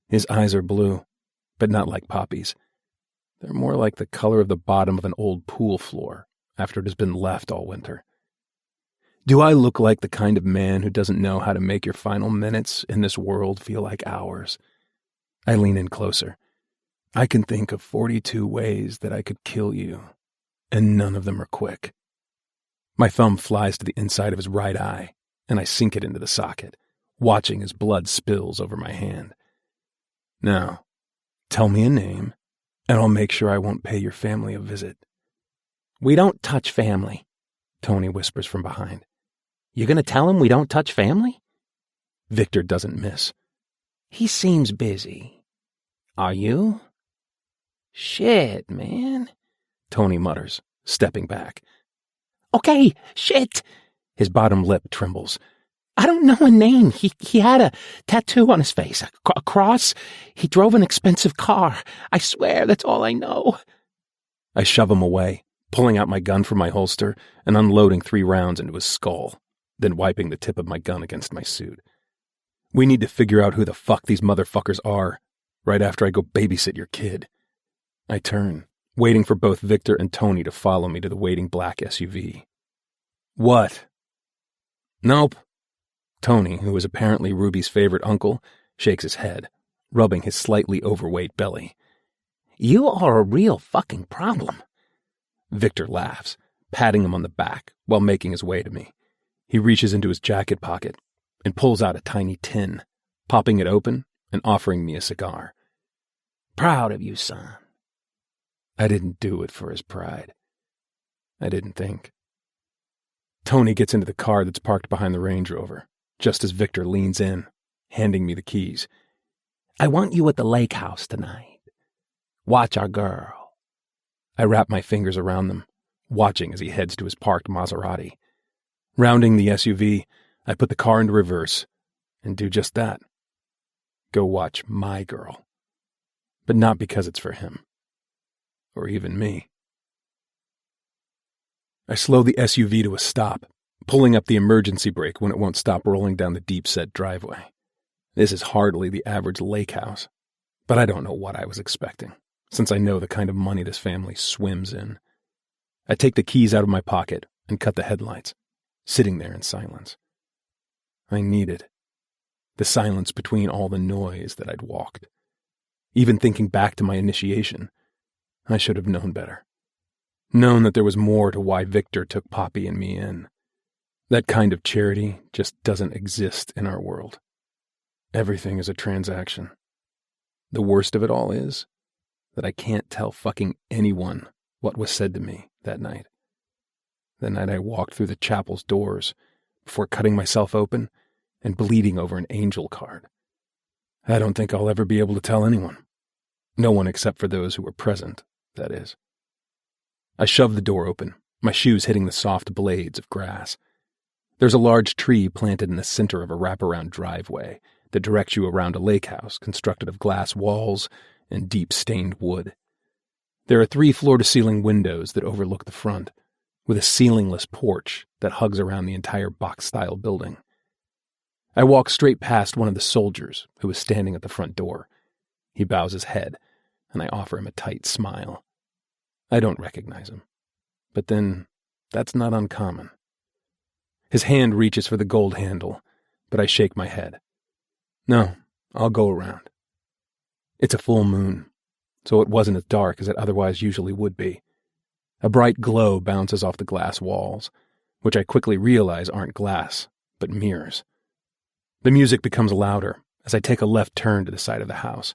His eyes are blue, but not like Poppy's. They're more like the color of the bottom of an old pool floor after it has been left all winter. Do I look like the kind of man who doesn't know how to make your final minutes in this world feel like hours? I lean in closer. I can think of 42 ways that I could kill you, and none of them are quick. My thumb flies to the inside of his right eye, and I sink it into the socket, watching as blood spills over my hand. Now, tell me a name, and I'll make sure I won't pay your family a visit. We don't touch family, Tony whispers from behind. You're going to tell him we don't touch family? Victor doesn't miss. He seems busy. Are you? Shit, man, Tony mutters, stepping back. Okay, shit. His bottom lip trembles. I don't know a name. He had a tattoo on his face, a cross. He drove an expensive car. I swear, that's all I know. I shove him away, pulling out my gun from my holster and unloading 3 rounds into his skull, then wiping the tip of my gun against my suit. We need to figure out who the fuck these motherfuckers are, right after I go babysit your kid. I turn, waiting for both Victor and Tony to follow me to the waiting black SUV. What? Nope. Tony, who is apparently Ruby's favorite uncle, shakes his head, rubbing his slightly overweight belly. You are a real fucking problem. Victor laughs, patting him on the back while making his way to me. He reaches into his jacket pocket and pulls out a tiny tin, popping it open and offering me a cigar. Proud of you, son. I didn't do it for his pride. I didn't think. Tony gets into the car that's parked behind the Range Rover, just as Victor leans in, handing me the keys. I want you at the lake house tonight. Watch our girl. I wrap my fingers around them, watching as he heads to his parked Maserati. Rounding the SUV, I put the car into reverse and do just that. Go watch my girl. But not because it's for him. Or even me. I slow the SUV to a stop, pulling up the emergency brake when it won't stop rolling down the deep-set driveway. This is hardly the average lake house, but I don't know what I was expecting, since I know the kind of money this family swims in. I take the keys out of my pocket and cut the headlights, sitting there in silence. I needed the silence between all the noise that I'd walked. Even thinking back to my initiation, I should have known better. Known that there was more to why Victor took Poppy and me in. That kind of charity just doesn't exist in our world. Everything is a transaction. The worst of it all is that I can't tell fucking anyone what was said to me that night. The night I walked through the chapel's doors before cutting myself open and bleeding over an angel card. I don't think I'll ever be able to tell anyone. No one except for those who were present, that is. I shoved the door open, my shoes hitting the soft blades of grass. There's a large tree planted in the center of a wraparound driveway that directs you around a lake house constructed of glass walls and deep stained wood. There are 3 floor-to-ceiling windows that overlook the front, with a ceilingless porch that hugs around the entire box-style building. I walk straight past one of the soldiers who is standing at the front door. He bows his head, and I offer him a tight smile. I don't recognize him, but then that's not uncommon. His hand reaches for the gold handle, but I shake my head. No, I'll go around. It's a full moon, so it wasn't as dark as it otherwise usually would be. A bright glow bounces off the glass walls, which I quickly realize aren't glass, but mirrors. The music becomes louder as I take a left turn to the side of the house.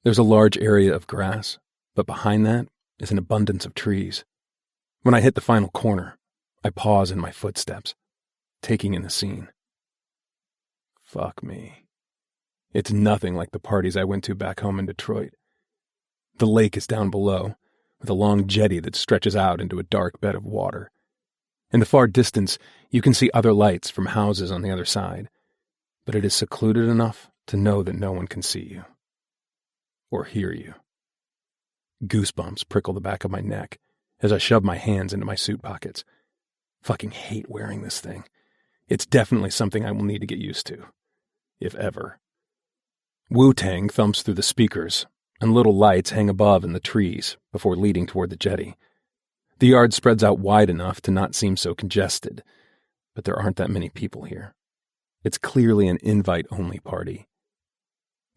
There's a large area of grass, but behind that is an abundance of trees. When I hit the final corner, I pause in my footsteps, taking in the scene. Fuck me. It's nothing like the parties I went to back home in Detroit. The lake is down below, with a long jetty that stretches out into a dark bed of water. In the far distance, you can see other lights from houses on the other side, but it is secluded enough to know that no one can see you. Or hear you. Goosebumps prickle the back of my neck as I shove my hands into my suit pockets. Fucking hate wearing this thing. It's definitely something I will need to get used to. If ever. Wu-Tang thumps through the speakers, and little lights hang above in the trees before leading toward the jetty. The yard spreads out wide enough to not seem so congested, but there aren't that many people here. It's clearly an invite-only party.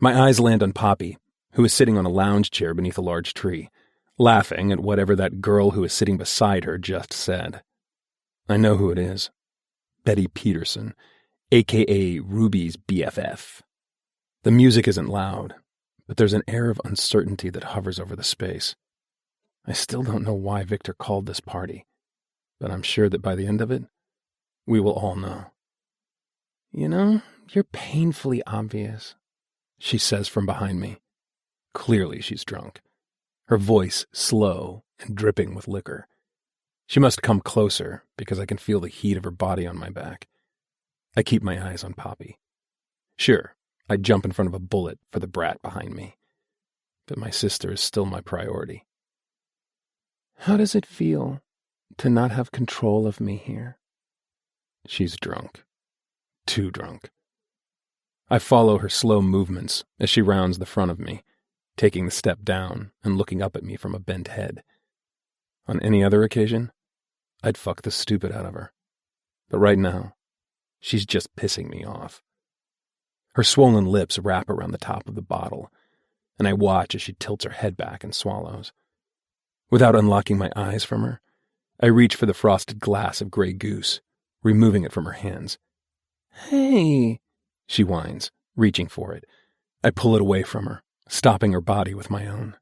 My eyes land on Poppy, who is sitting on a lounge chair beneath a large tree, laughing at whatever that girl who is sitting beside her just said. I know who it is. Betty Peterson, a.k.a. Ruby's BFF. The music isn't loud, but there's an air of uncertainty that hovers over the space. I still don't know why Victor called this party, but I'm sure that by the end of it, we will all know. You know, you're painfully obvious, she says from behind me. Clearly she's drunk, her voice slow and dripping with liquor. She must come closer because I can feel the heat of her body on my back. I keep my eyes on Poppy. Sure, I'd jump in front of a bullet for the brat behind me, but my sister is still my priority. How does it feel to not have control of me here? She's drunk. Too drunk. I follow her slow movements as she rounds the front of me, taking the step down and looking up at me from a bent head. On any other occasion, I'd fuck the stupid out of her. But right now, she's just pissing me off. Her swollen lips wrap around the top of the bottle, and I watch as she tilts her head back and swallows. Without unlocking my eyes from her, I reach for the frosted glass of Grey Goose, removing it from her hands. Hey, she whines, reaching for it. I pull it away from her, stopping her body with my own.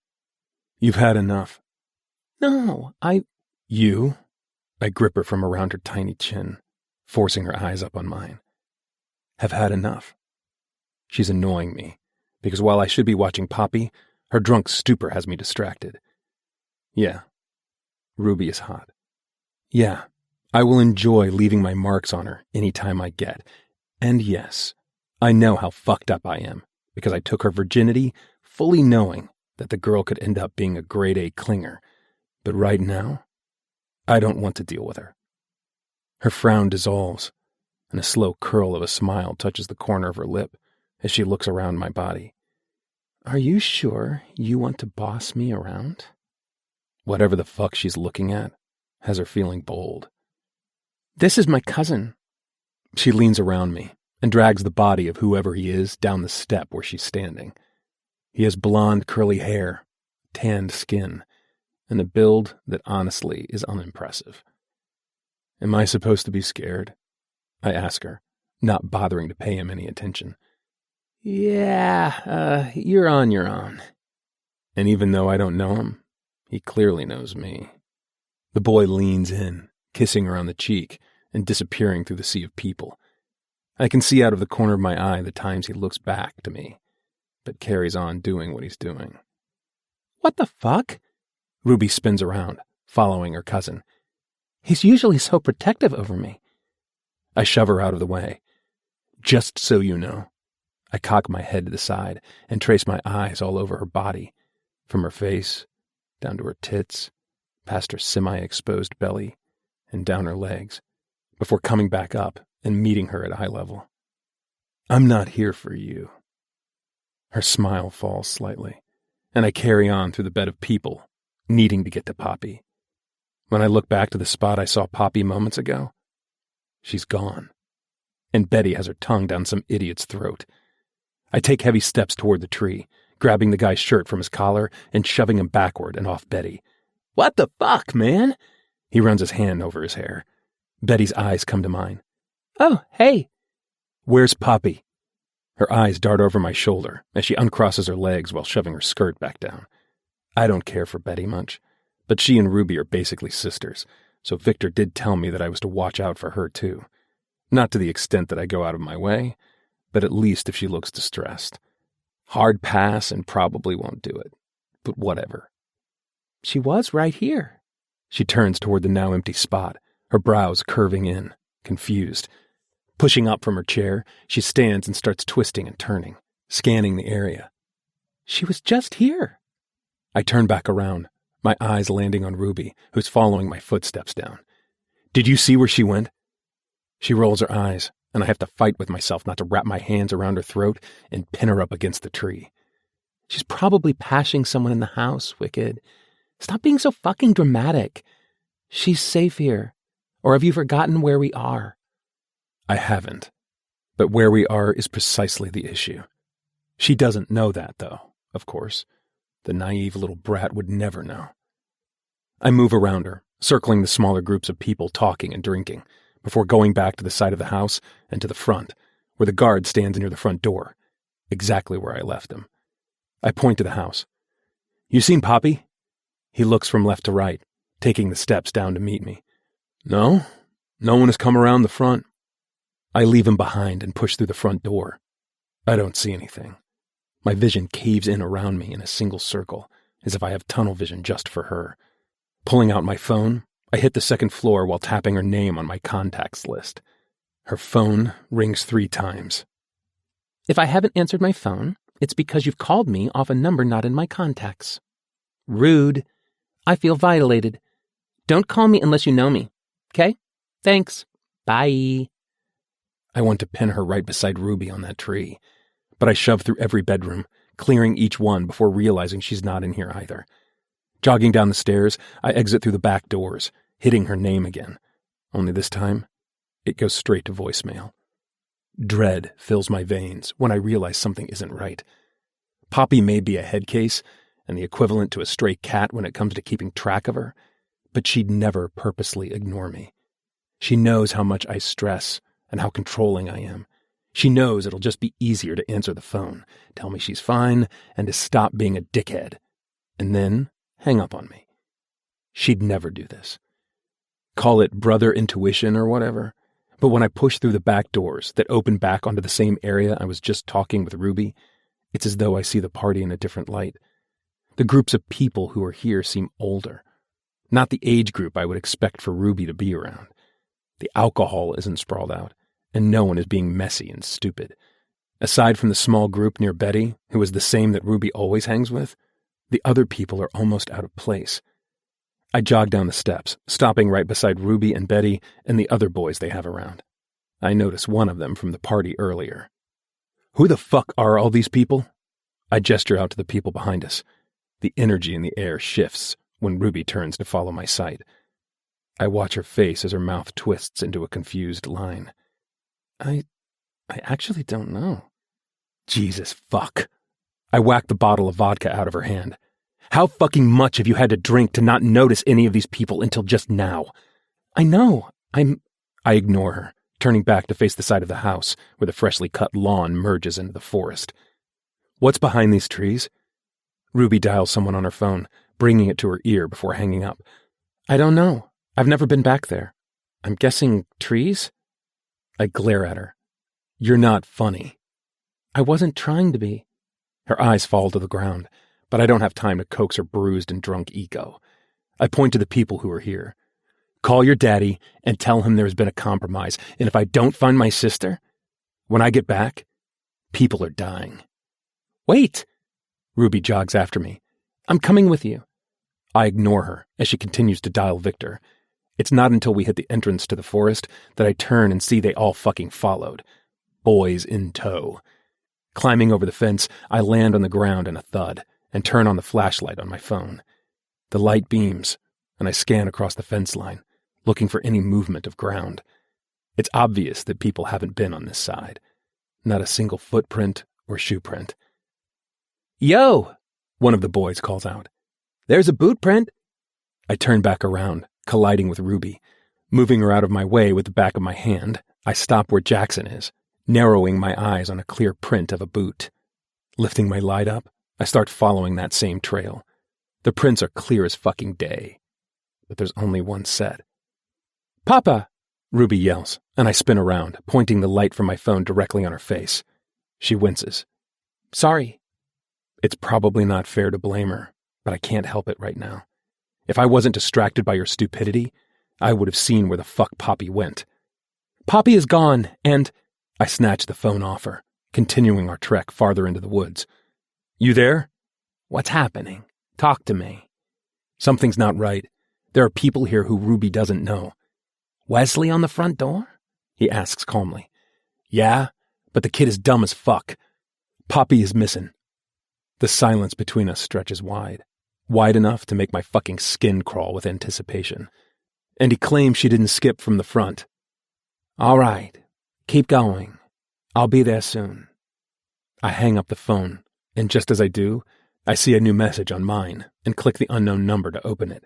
You've had enough. No, You? I grip her from around her tiny chin, forcing her eyes up on mine. Have had enough. She's annoying me, because while I should be watching Poppy, her drunk stupor has me distracted. Yeah, Ruby is hot. Yeah, I will enjoy leaving my marks on her any time I get. And yes, I know how fucked up I am, because I took her virginity fully knowing that the girl could end up being a grade A clinger. But right now, I don't want to deal with her. Her frown dissolves, and a slow curl of a smile touches the corner of her lip as she looks around my body. Are you sure you want to boss me around? Whatever the fuck she's looking at has her feeling bold. This is my cousin. She leans around me, and drags the body of whoever he is down the step where she's standing. He has blonde, curly hair, tanned skin, and a build that honestly is unimpressive. Am I supposed to be scared? I ask her, not bothering to pay him any attention. Yeah, you're on your own. And even though I don't know him, he clearly knows me. The boy leans in, kissing her on the cheek and disappearing through the sea of people. I can see out of the corner of my eye the times he looks back to me, but carries on doing what he's doing. What the fuck? Ruby spins around, following her cousin. He's usually so protective over me. I shove her out of the way. Just so you know. I cock my head to the side and trace my eyes all over her body, from her face, down to her tits, past her semi-exposed belly, and down her legs, before coming back up and meeting her at eye level. I'm not here for you. Her smile falls slightly, and I carry on through the bed of people, needing to get to Poppy. When I look back to the spot I saw Poppy moments ago, she's gone, and Betty has her tongue down some idiot's throat. I take heavy steps toward the tree, grabbing the guy's shirt from his collar and shoving him backward and off Betty. What the fuck, man? He runs his hand over his hair. Betty's eyes come to mine. Oh, hey. Where's Poppy? Her eyes dart over my shoulder as she uncrosses her legs while shoving her skirt back down. I don't care for Betty much, but she and Ruby are basically sisters, so Victor did tell me that I was to watch out for her too. Not to the extent that I go out of my way, but at least if she looks distressed. Hard pass and probably won't do it, but whatever. She was right here. She turns toward the now empty spot, her brows curving in, confused. Pushing up from her chair, she stands and starts twisting and turning, scanning the area. She was just here. I turn back around, my eyes landing on Ruby, who's following my footsteps down. Did you see where she went? She rolls her eyes, and I have to fight with myself not to wrap my hands around her throat and pin her up against the tree. She's probably pashing someone in the house, Wicked. Stop being so fucking dramatic. She's safe here. Or have you forgotten where we are? I haven't. But where we are is precisely the issue. She doesn't know that, though, of course. The naive little brat would never know. I move around her, circling the smaller groups of people talking and drinking, before going back to the side of the house and to the front, where the guard stands near the front door, exactly where I left him. I point to the house. You seen Poppy? He looks from left to right, taking the steps down to meet me. No one has come around the front. I leave him behind and push through the front door. I don't see anything. My vision caves in around me in a single circle, as if I have tunnel vision just for her. Pulling out my phone, I hit the second floor while tapping her name on my contacts list. Her phone rings 3 times. If I haven't answered my phone, it's because you've called me off a number not in my contacts. Rude. I feel violated. Don't call me unless you know me. Okay? Thanks. Bye. I want to pin her right beside Ruby on that tree, but I shove through every bedroom, clearing each one before realizing she's not in here either. Jogging down the stairs, I exit through the back doors, hitting her name again. Only this time, it goes straight to voicemail. Dread fills my veins when I realize something isn't right. Poppy may be a head case and the equivalent to a stray cat when it comes to keeping track of her, but she'd never purposely ignore me. She knows how much I stress and how controlling I am. She knows it'll just be easier to answer the phone, tell me she's fine, and to stop being a dickhead, and then hang up on me. She'd never do this. Call it brother intuition or whatever, but when I push through the back doors that open back onto the same area I was just talking with Ruby, it's as though I see the party in a different light. The groups of people who are here seem older, not the age group I would expect for Ruby to be around. The alcohol isn't sprawled out, and no one is being messy and stupid. Aside from the small group near Betty, who is the same that Ruby always hangs with, the other people are almost out of place. I jog down the steps, stopping right beside Ruby and Betty and the other boys they have around. I notice one of them from the party earlier. Who the fuck are all these people? I gesture out to the people behind us. The energy in the air shifts when Ruby turns to follow my sight. I watch her face as her mouth twists into a confused line. I actually don't know. Jesus fuck. I whacked the bottle of vodka out of her hand. How fucking much have you had to drink to not notice any of these people until just now? I know. I ignore her, turning back to face the side of the house where the freshly cut lawn merges into the forest. What's behind these trees? Ruby dials someone on her phone, bringing it to her ear before hanging up. I don't know. I've never been back there. I'm guessing trees? I glare at her. You're not funny. I wasn't trying to be. Her eyes fall to the ground, but I don't have time to coax her bruised and drunk ego. I point to the people who are here. Call your daddy and tell him there's been a compromise, and if I don't find my sister, when I get back, people are dying. Wait! Ruby jogs after me. I'm coming with you. I ignore her as she continues to dial Victor. It's not until we hit the entrance to the forest that I turn and see they all fucking followed. Boys in tow. Climbing over the fence, I land on the ground in a thud and turn on the flashlight on my phone. The light beams, and I scan across the fence line, looking for any movement of ground. It's obvious that people haven't been on this side. Not a single footprint or shoe print. Yo! One of the boys calls out. There's a boot print. I turn back around, colliding with Ruby. Moving her out of my way with the back of my hand, I stop where Jackson is, narrowing my eyes on a clear print of a boot. Lifting my light up, I start following that same trail. The prints are clear as fucking day. But there's only one set. Papa! Ruby yells, and I spin around, pointing the light from my phone directly on her face. She winces. Sorry. It's probably not fair to blame her, but I can't help it right now. If I wasn't distracted by your stupidity, I would have seen where the fuck Poppy went. Poppy is gone, and... I snatch the phone off her, continuing our trek farther into the woods. You there? What's happening? Talk to me. Something's not right. There are people here who Ruby doesn't know. Wesley on the front door? He asks calmly. Yeah, but the kid is dumb as fuck. Poppy is missing. The silence between us stretches wide enough to make my fucking skin crawl with anticipation. And he claims she didn't skip from the front. All right, keep going. I'll be there soon. I hang up the phone, and just as I do, I see a new message on mine and click the unknown number to open it.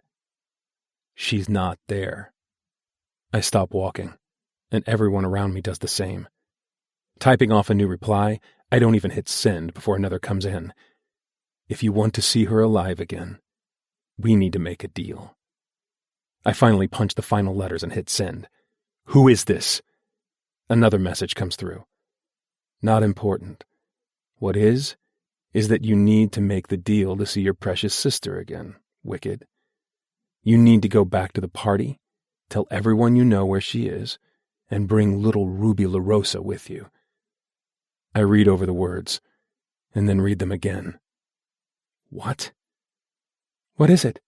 She's not there. I stop walking, and everyone around me does the same. Typing off a new reply, I don't even hit send before another comes in. If you want to see her alive again, we need to make a deal. I finally punch the final letters and hit send. Who is this? Another message comes through. Not important. What is that you need to make the deal to see your precious sister again, Wicked. You need to go back to the party, tell everyone you know where she is, and bring little Ruby LaRosa with you. I read over the words, and then read them again. What? What is it?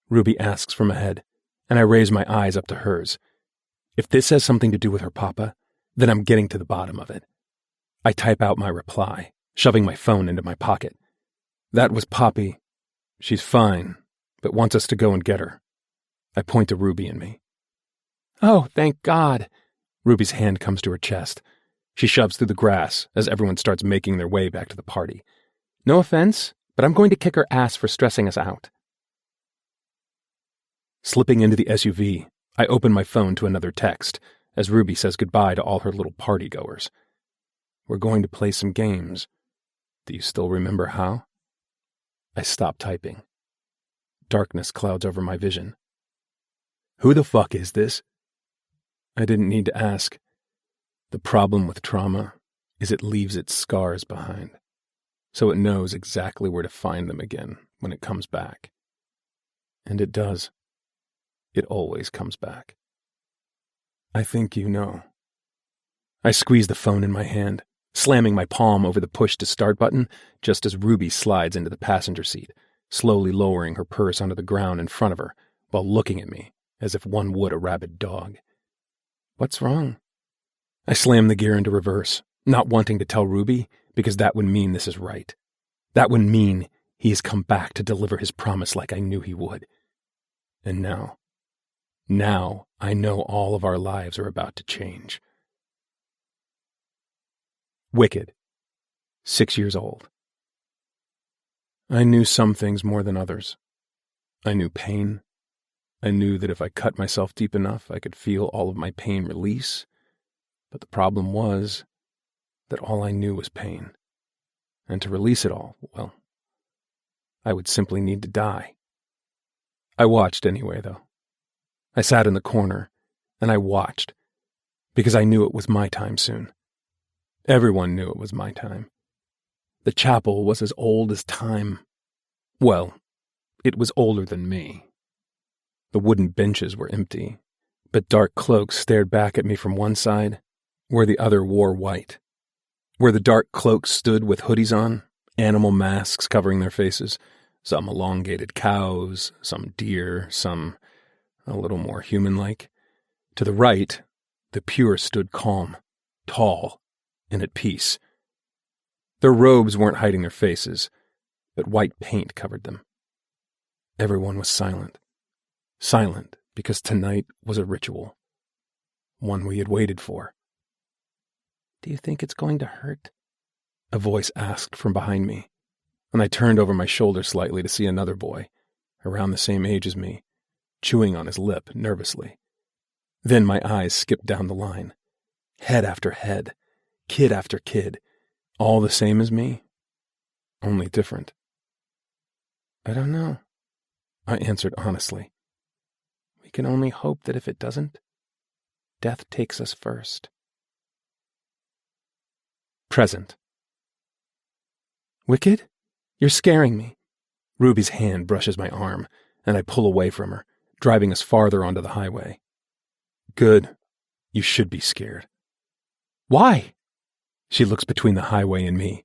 Ruby asks from ahead, and I raise my eyes up to hers. If this has something to do with her papa, then I'm getting to the bottom of it. I type out my reply, shoving my phone into my pocket. That was Poppy. She's fine, but wants us to go and get her. I point to Ruby and me. Oh, thank God. Ruby's hand comes to her chest. She shoves through the grass as everyone starts making their way back to the party. No offense, but I'm going to kick her ass for stressing us out. Slipping into the SUV, I open my phone to another text as Ruby says goodbye to all her little partygoers. We're going to play some games. Do you still remember how? I stop typing. Darkness clouds over my vision. Who the fuck is this? I didn't need to ask. The problem with trauma is it leaves its scars behind, so it knows exactly where to find them again when it comes back. And it does. It always comes back. I think you know. I squeeze the phone in my hand, slamming my palm over the push-to-start button just as Ruby slides into the passenger seat, slowly lowering her purse onto the ground in front of her while looking at me as if one would a rabid dog. What's wrong? I slam the gear into reverse, not wanting to tell Ruby because that would mean this is right. That would mean he has come back to deliver his promise like I knew he would. And now I know all of our lives are about to change. Wicked. 6 years old. I knew some things more than others. I knew pain. I knew that if I cut myself deep enough, I could feel all of my pain release. But the problem was that all I knew was pain. And to release it all, well, I would simply need to die. I watched anyway, though. I sat in the corner, and I watched, because I knew it was my time soon. Everyone knew it was my time. The chapel was as old as time. Well, it was older than me. The wooden benches were empty, but dark cloaks stared back at me from one side, where the other wore white. Where the dark cloaks stood with hoodies on, animal masks covering their faces, some elongated cows, some deer, some a little more human-like. To the right, the pure stood calm, tall, and at peace. Their robes weren't hiding their faces, but white paint covered them. Everyone was silent. Silent because tonight was a ritual. One we had waited for. Do you think it's going to hurt? A voice asked from behind me, and I turned over my shoulder slightly to see another boy, around the same age as me, chewing on his lip nervously. Then my eyes skipped down the line. Head after head, kid after kid, all the same as me, only different. I don't know, I answered honestly. We can only hope that if it doesn't, death takes us first. Present. Wicked? You're scaring me. Ruby's hand brushes my arm, and I pull away from her, driving us farther onto the highway. Good. You should be scared. Why? She looks between the highway and me.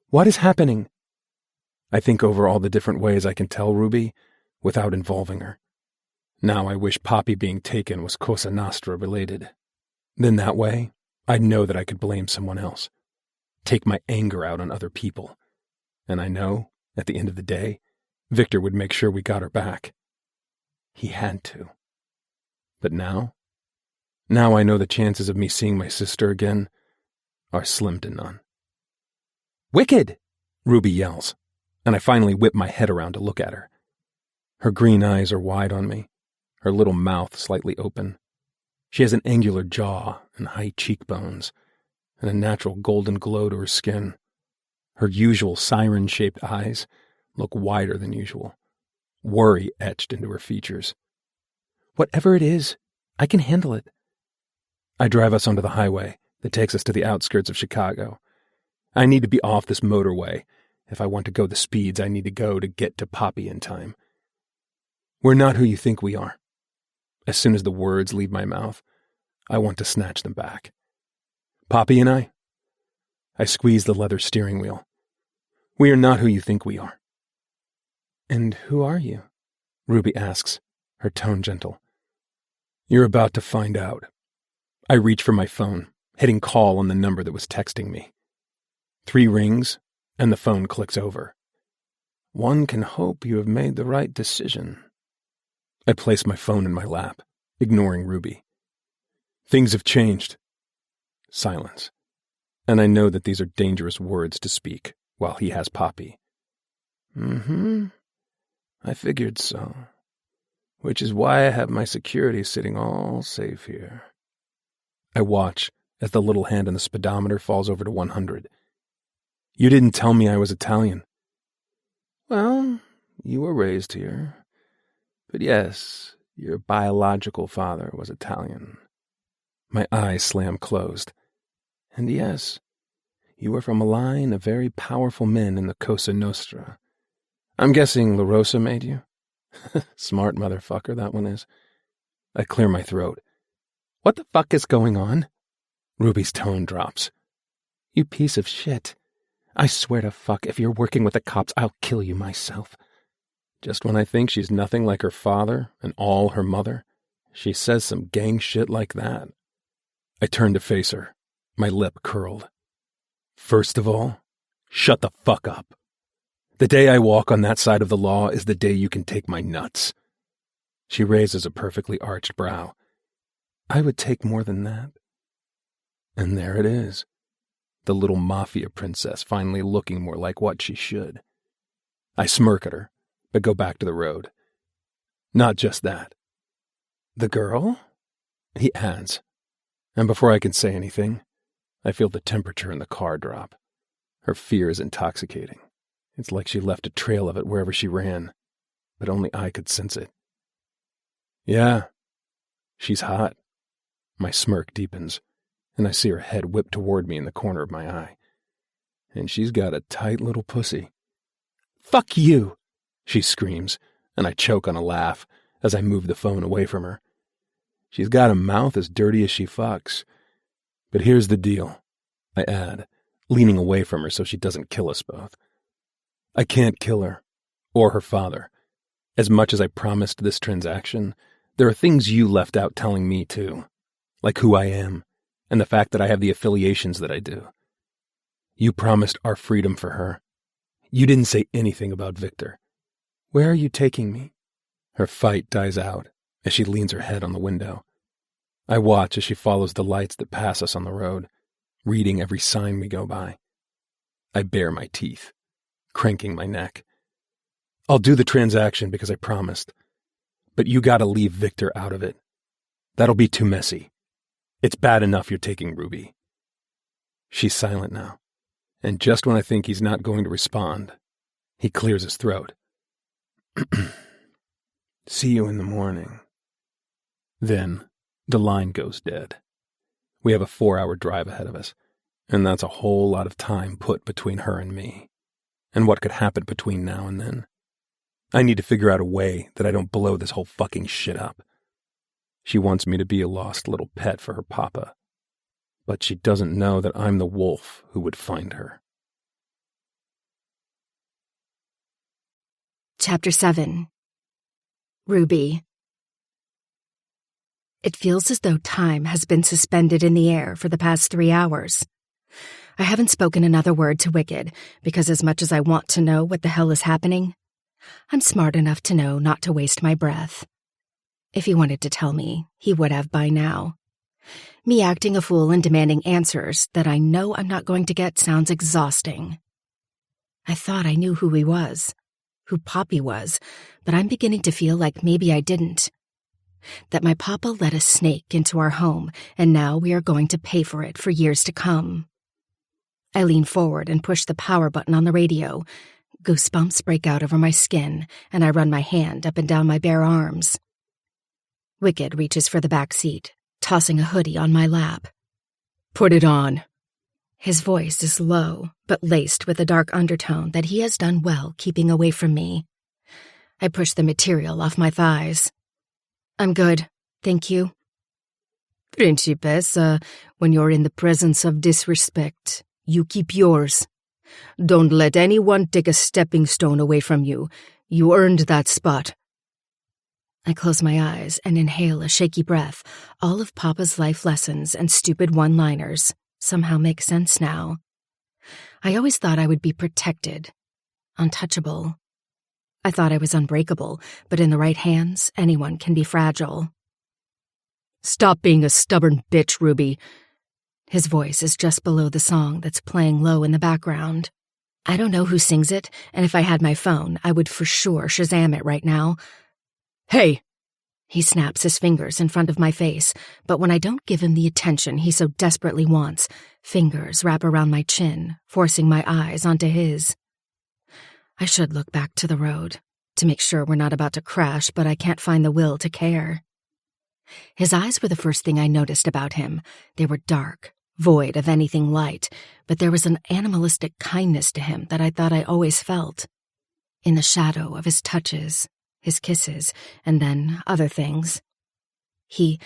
What is happening? I think over all the different ways I can tell Ruby without involving her. Now I wish Poppy being taken was Cosa Nostra related. Then that way, I'd know that I could blame someone else. Take my anger out on other people. And I know, at the end of the day, Victor would make sure we got her back. He had to. But now I know the chances of me seeing my sister again are slim to none. Wicked! Ruby yells, and I finally whip my head around to look at her. Her green eyes are wide on me, her little mouth slightly open. She has an angular jaw and high cheekbones, and a natural golden glow to her skin. Her usual siren-shaped eyes look wider than usual, worry etched into her features. Whatever it is, I can handle it. I drive us onto the highway that takes us to the outskirts of Chicago. I need to be off this motorway if I want to go the speeds I need to go to get to Poppy in time. We're not who you think we are. As soon as the words leave my mouth, I want to snatch them back. Poppy and I squeeze the leather steering wheel. We are not who you think we are. And who are you? Ruby asks, her tone gentle. You're about to find out. I reach for my phone, hitting call on the number that was texting me. 3 rings, and the phone clicks over. One can hope you have made the right decision. I place my phone in my lap, ignoring Ruby. Things have changed. Silence. And I know that these are dangerous words to speak while he has Poppy. I figured so. Which is why I have my security sitting all safe here. I watch as the little hand on the speedometer falls over to 100. You didn't tell me I was Italian. Well, you were raised here. But yes, your biological father was Italian. My eyes slam closed. And yes, you were from a line of very powerful men in the Cosa Nostra. I'm guessing La Rosa made you? Smart motherfucker, that one is. I clear my throat. What the fuck is going on? Ruby's tone drops. You piece of shit. I swear to fuck, if you're working with the cops, I'll kill you myself. Just when I think she's nothing like her father and all her mother, she says some gang shit like that. I turn to face her, my lip curled. First of all, shut the fuck up. The day I walk on that side of the law is the day you can take my nuts. She raises a perfectly arched brow. I would take more than that. And there it is. the little mafia princess finally looking more like what she should. I smirk at her, but go back to the road. Not just that. "The girl?" he adds, and before I can say anything, I feel the temperature in the car drop. Her fear is intoxicating. It's like she left a trail of it wherever she ran, but only I could sense it. "Yeah, she's hot." My smirk deepens, and I see her head whip toward me in the corner of my eye. "And she's got a tight little pussy." "Fuck you!" she screams, and I choke on a laugh as I move the phone away from her. "She's got a mouth as dirty as she fucks. But here's the deal," I add, leaning away from her so she doesn't kill us both. "I can't kill her, or her father. As much as I promised this transaction, there are things you left out telling me too, like who I am, and the fact that I have the affiliations that I do. You promised our freedom for her. You didn't say anything about Victor. Where are you taking me?" Her fight dies out as she leans her head on the window. I watch as she follows the lights that pass us on the road, reading every sign we go by. I bare my teeth, cranking my neck. "I'll do the transaction because I promised, but you gotta leave Victor out of it. That'll be too messy. It's bad enough you're taking Ruby." She's silent now, and just when I think he's not going to respond, he clears his throat. "See you in the morning." Then the line goes dead. We have a 4-hour drive ahead of us, and that's a whole lot of time put between her and me, and what could happen between now and then. I need to figure out a way that I don't blow this whole fucking shit up. She wants me to be a lost little pet for her papa, but she doesn't know that I'm the wolf who would find her. Chapter 7. Ruby. It feels as though time has been suspended in the air for the past 3 hours. I haven't spoken another word to Wicked, because as much as I want to know what the hell is happening, I'm smart enough to know not to waste my breath. If he wanted to tell me, he would have by now. Me acting a fool and demanding answers that I know I'm not going to get sounds exhausting. I thought I knew who he was, who Poppy was, but I'm beginning to feel like maybe I didn't. That my papa let a snake into our home, and now we are going to pay for it for years to come. I lean forward and push the power button on the radio. Goosebumps break out over my skin, and I run my hand up and down my bare arms. Wicked reaches for the back seat, tossing a hoodie on my lap. "Put it on." His voice is low, but laced with a dark undertone that he has done well keeping away from me. I push the material off my thighs. "I'm good, thank you." "Principessa, when you're in the presence of disrespect, you keep yours. Don't let anyone take a stepping stone away from you. You earned that spot." I close my eyes and inhale a shaky breath. All of Papa's life lessons and stupid one-liners somehow make sense now. I always thought I would be protected, untouchable. I thought I was unbreakable, but in the right hands, anyone can be fragile. "Stop being a stubborn bitch, Ruby." His voice is just below the song that's playing low in the background. I don't know who sings it, and if I had my phone, I would for sure Shazam it right now. "Hey!" He snaps his fingers in front of my face, but when I don't give him the attention he so desperately wants, fingers wrap around my chin, forcing my eyes onto his. I should look back to the road to make sure we're not about to crash, but I can't find the will to care. His eyes were the first thing I noticed about him. They were dark, void of anything light, but there was an animalistic kindness to him that I thought I always felt. In the shadow of his touches, his kisses, and then other things. I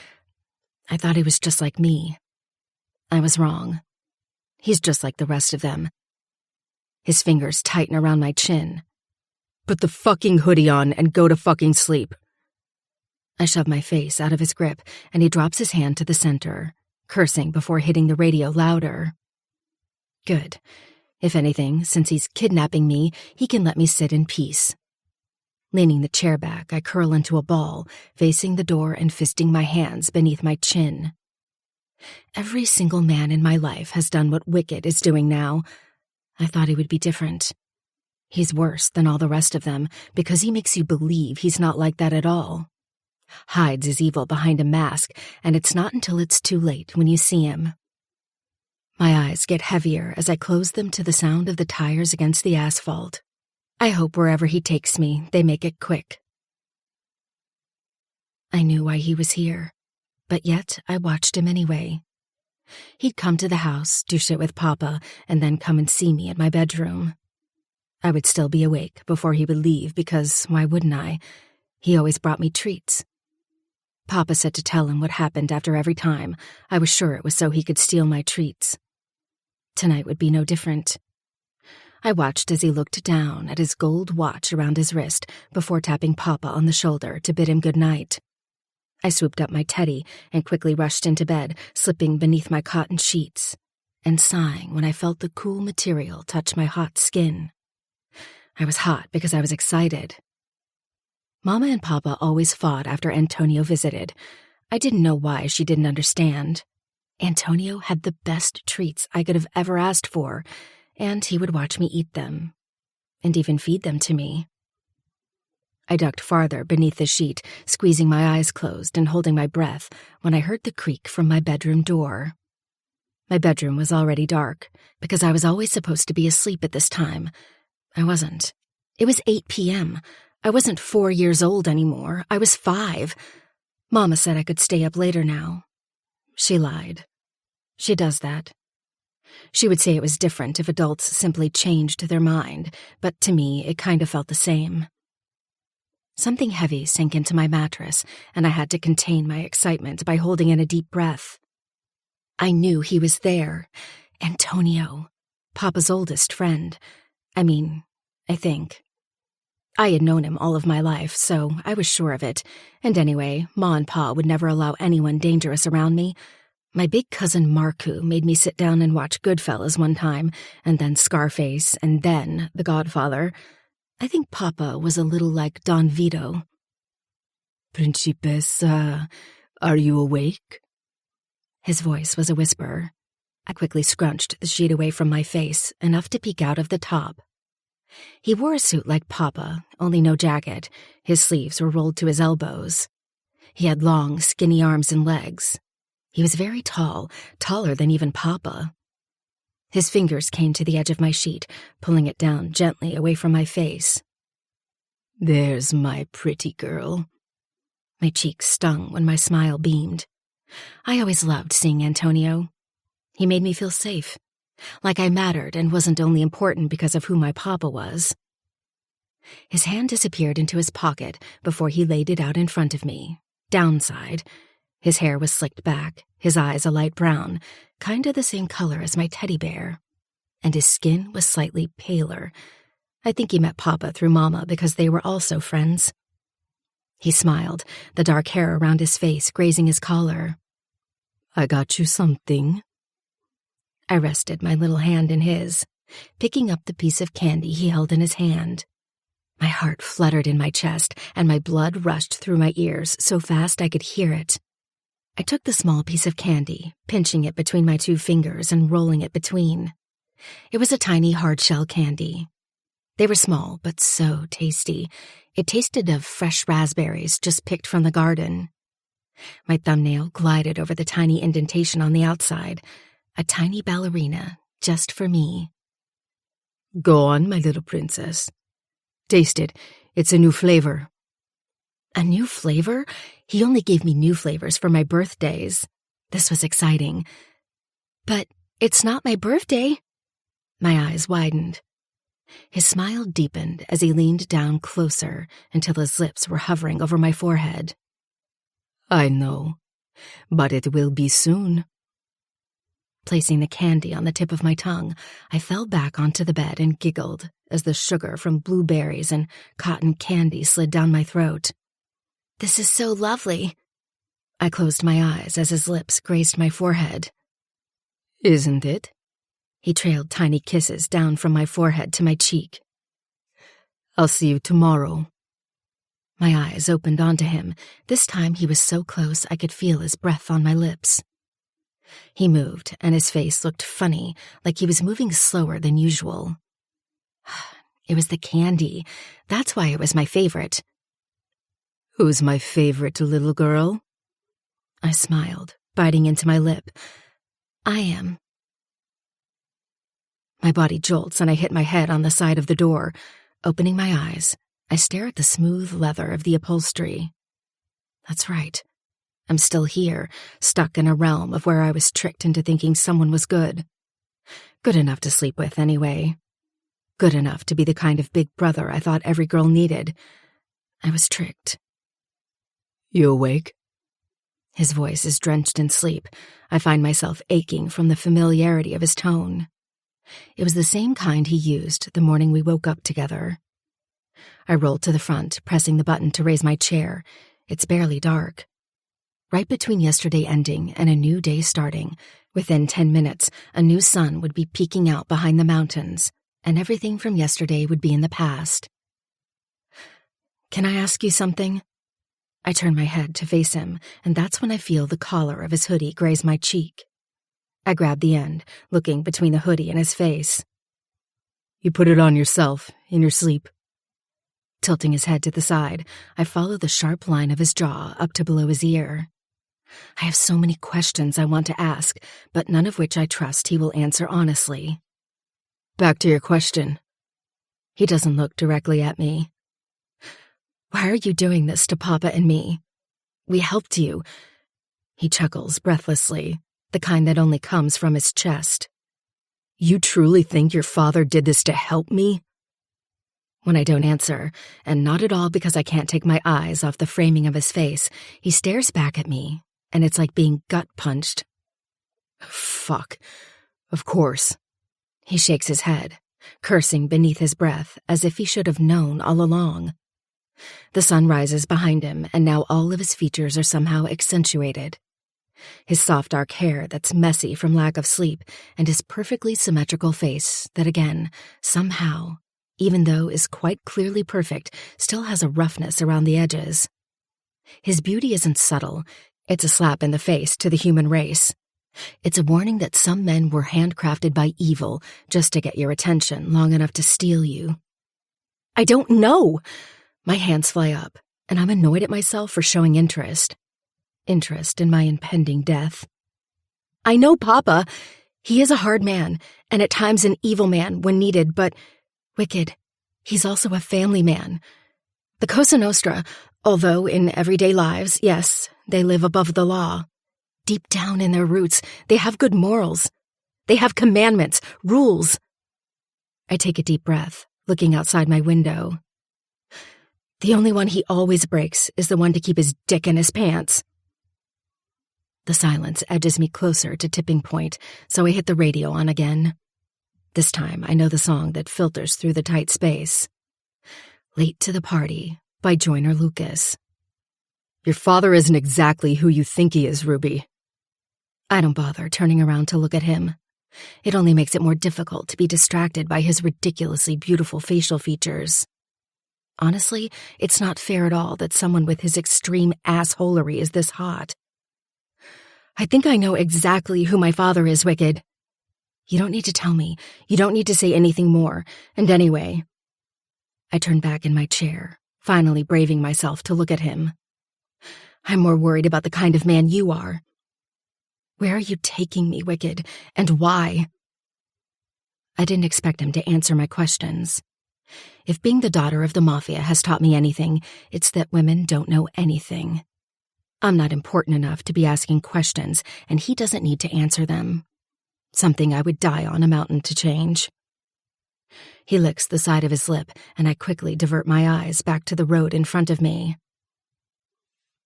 thought he was just like me. I was wrong. He's just like the rest of them. His fingers tighten around my chin. "Put the fucking hoodie on and go to fucking sleep." I shove my face out of his grip, and he drops his hand to the center, cursing before hitting the radio louder. Good. If anything, since he's kidnapping me, he can let me sit in peace. Leaning the chair back, I curl into a ball, facing the door and fisting my hands beneath my chin. Every single man in my life has done what Wicked is doing now. I thought he would be different. He's worse than all the rest of them because he makes you believe he's not like that at all. Hides his evil behind a mask, and it's not until it's too late when you see him. My eyes get heavier as I close them to the sound of the tires against the asphalt. I hope wherever he takes me, they make it quick. I knew why he was here, but yet I watched him anyway. He'd come to the house, do shit with Papa, and then come and see me in my bedroom. I would still be awake before he would leave because, why wouldn't I? He always brought me treats. Papa said to tell him what happened after every time. I was sure it was so he could steal my treats. Tonight would be no different. I watched as he looked down at his gold watch around his wrist before tapping Papa on the shoulder to bid him good night. I swooped up my teddy and quickly rushed into bed, slipping beneath my cotton sheets, and sighing when I felt the cool material touch my hot skin. I was hot because I was excited. Mama and Papa always fought after Antonio visited. I didn't know why she didn't understand. Antonio had the best treats I could have ever asked for, and he would watch me eat them, and even feed them to me. I ducked farther beneath the sheet, squeezing my eyes closed and holding my breath when I heard the creak from my bedroom door. My bedroom was already dark, because I was always supposed to be asleep at this time. I wasn't. It was 8 p.m. I wasn't 4 years old anymore. I was 5. Mama said I could stay up later now. She lied. She does that. She would say it was different if adults simply changed their mind, but to me it kind of felt the same. Something heavy sank into my mattress, and I had to contain my excitement by holding in a deep breath. I knew he was there. Antonio, Papa's oldest friend. I think. I had known him all of my life, so I was sure of it, and anyway, Ma and Pa would never allow anyone dangerous around me. My big cousin Marku made me sit down and watch Goodfellas one time, and then Scarface, and then The Godfather. I think Papa was a little like Don Vito. Principessa, are you awake? His voice was a whisper. I quickly scrunched the sheet away from my face, enough to peek out of the top. He wore a suit like Papa, only no jacket. His sleeves were rolled to his elbows. He had long, skinny arms and legs. He was very tall, taller than even Papa. His fingers came to the edge of my sheet, pulling it down gently away from my face. There's my pretty girl. My cheeks stung when my smile beamed. I always loved seeing Antonio. He made me feel safe, like I mattered and wasn't only important because of who my Papa was. His hand disappeared into his pocket before he laid it out in front of me, downside. His hair was slicked back, his eyes a light brown, kinda the same color as my teddy bear, and his skin was slightly paler. I think he met Papa through Mama because they were also friends. He smiled, the dark hair around his face grazing his collar. I got you something. I rested my little hand in his, picking up the piece of candy he held in his hand. My heart fluttered in my chest, and my blood rushed through my ears so fast I could hear it. I took the small piece of candy, pinching it between my 2 fingers and rolling it between. It was a tiny hard-shell candy. They were small, but so tasty. It tasted of fresh raspberries just picked from the garden. My thumbnail glided over the tiny indentation on the outside, a tiny ballerina just for me. Go on, my little princess. Taste it. It's a new flavor. A new flavor? He only gave me new flavors for my birthdays. This was exciting. But it's not my birthday. My eyes widened. His smile deepened as he leaned down closer until his lips were hovering over my forehead. I know, but it will be soon. Placing the candy on the tip of my tongue, I fell back onto the bed and giggled as the sugar from blueberries and cotton candy slid down my throat. This is so lovely. I closed my eyes as his lips grazed my forehead. Isn't it? He trailed tiny kisses down from my forehead to my cheek. I'll see you tomorrow. My eyes opened onto him. This time he was so close I could feel his breath on my lips. He moved, and his face looked funny, like he was moving slower than usual. It was the candy. That's why it was my favorite. Who's my favorite little girl? I smiled, biting into my lip. I am. My body jolts and I hit my head on the side of the door. Opening my eyes, I stare at the smooth leather of the upholstery. That's right. I'm still here, stuck in a realm of where I was tricked into thinking someone was good. Good enough to sleep with, anyway. Good enough to be the kind of big brother I thought every girl needed. I was tricked. You awake? His voice is drenched in sleep. I find myself aching from the familiarity of his tone. It was the same kind he used the morning we woke up together. I rolled to the front, pressing the button to raise my chair. It's barely dark. Right between yesterday ending and a new day starting, within 10 minutes, a new sun would be peeking out behind the mountains, and everything from yesterday would be in the past. Can I ask you something? I turn my head to face him, and that's when I feel the collar of his hoodie graze my cheek. I grab the end, looking between the hoodie and his face. You put it on yourself, in your sleep. Tilting his head to the side, I follow the sharp line of his jaw up to below his ear. I have so many questions I want to ask, but none of which I trust he will answer honestly. Back to your question. He doesn't look directly at me. Why are you doing this to Papa and me? We helped you. He chuckles breathlessly, the kind that only comes from his chest. You truly think your father did this to help me? When I don't answer, and not at all because I can't take my eyes off the framing of his face, he stares back at me, and it's like being gut-punched. Fuck. Of course. He shakes his head, cursing beneath his breath as if he should have known all along. The sun rises behind him, and now all of his features are somehow accentuated. His soft dark hair that's messy from lack of sleep, and his perfectly symmetrical face that again, somehow, even though is quite clearly perfect, still has a roughness around the edges. His beauty isn't subtle. It's a slap in the face to the human race. It's a warning that some men were handcrafted by evil just to get your attention long enough to steal you. I don't know! My hands fly up, and I'm annoyed at myself for showing interest. Interest in my impending death. I know Papa. He is a hard man, and at times an evil man when needed, but wicked. He's also a family man. The Cosa Nostra, although in everyday lives, yes, they live above the law. Deep down in their roots, they have good morals. They have commandments, rules. I take a deep breath, looking outside my window. The only one he always breaks is the one to keep his dick in his pants. The silence edges me closer to tipping point, so I hit the radio on again. This time I know the song that filters through the tight space. Late to the Party by Joyner Lucas. Your father isn't exactly who you think he is, Ruby. I don't bother turning around to look at him. It only makes it more difficult to be distracted by his ridiculously beautiful facial features. Honestly, it's not fair at all that someone with his extreme assholery is this hot. I think I know exactly who my father is, Wicked. You don't need to tell me. You don't need to say anything more. And anyway, I turn back in my chair, finally braving myself to look at him. I'm more worried about the kind of man you are. Where are you taking me, Wicked, and why? I didn't expect him to answer my questions. If being the daughter of the Mafia has taught me anything, it's that women don't know anything. I'm not important enough to be asking questions, and he doesn't need to answer them. Something I would die on a mountain to change. He licks the side of his lip, and I quickly divert my eyes back to the road in front of me.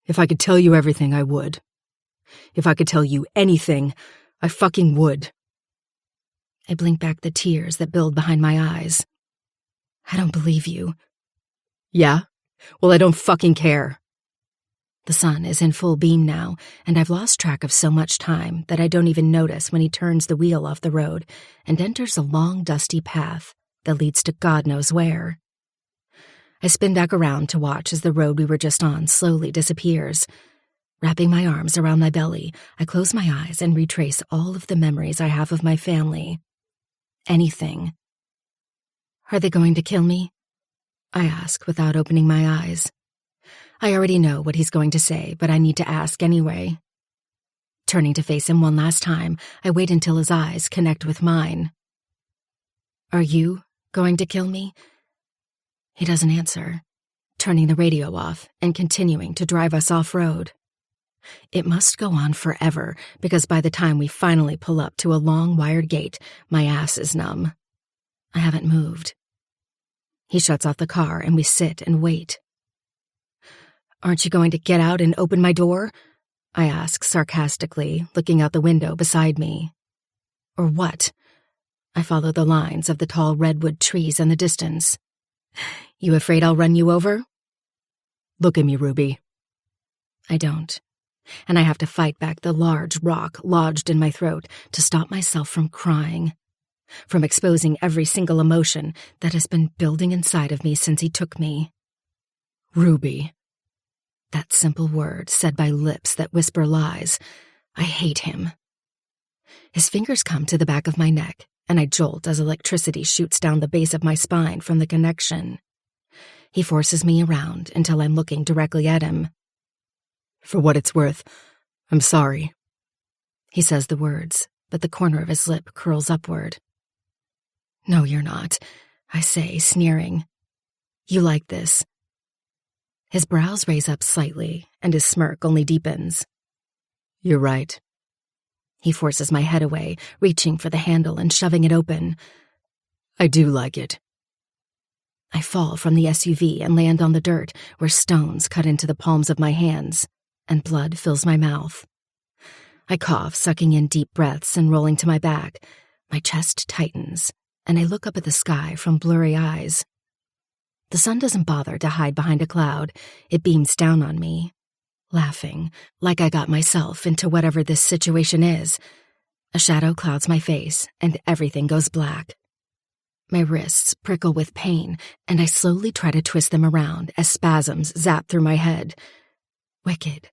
If I could tell you everything, I would. If I could tell you anything, I fucking would. I blink back the tears that build behind my eyes. I don't believe you. Yeah? Well, I don't fucking care. The sun is in full beam now, and I've lost track of so much time that I don't even notice when he turns the wheel off the road and enters a long, dusty path that leads to God knows where. I spin back around to watch as the road we were just on slowly disappears. Wrapping my arms around my belly, I close my eyes and retrace all of the memories I have of my family. Anything. Are they going to kill me? I ask without opening my eyes. I already know what he's going to say, but I need to ask anyway. Turning to face him one last time, I wait until his eyes connect with mine. Are you going to kill me? He doesn't answer, turning the radio off and continuing to drive us off-road. It must go on forever, because by the time we finally pull up to a long wired gate, my ass is numb. I haven't moved. He shuts off the car and we sit and wait. Aren't you going to get out and open my door? I ask sarcastically, looking out the window beside me. Or what? I follow the lines of the tall redwood trees in the distance. You afraid I'll run you over? Look at me, Ruby. I don't, and I have to fight back the large rock lodged in my throat to stop myself from crying, from exposing every single emotion that has been building inside of me since he took me. Ruby. That simple word said by lips that whisper lies. I hate him. His fingers come to the back of my neck, and I jolt as electricity shoots down the base of my spine from the connection. He forces me around until I'm looking directly at him. For what it's worth, I'm sorry. He says the words, but the corner of his lip curls upward. No, you're not, I say, sneering. You like this. His brows raise up slightly, and his smirk only deepens. You're right. He forces my head away, reaching for the handle and shoving it open. I do like it. I fall from the SUV and land on the dirt, where stones cut into the palms of my hands, and blood fills my mouth. I cough, sucking in deep breaths and rolling to my back. My chest tightens, and I look up at the sky from blurry eyes. The sun doesn't bother to hide behind a cloud. It beams down on me, laughing, like I got myself into whatever this situation is. A shadow clouds my face, and everything goes black. My wrists prickle with pain, and I slowly try to twist them around as spasms zap through my head. Wicked.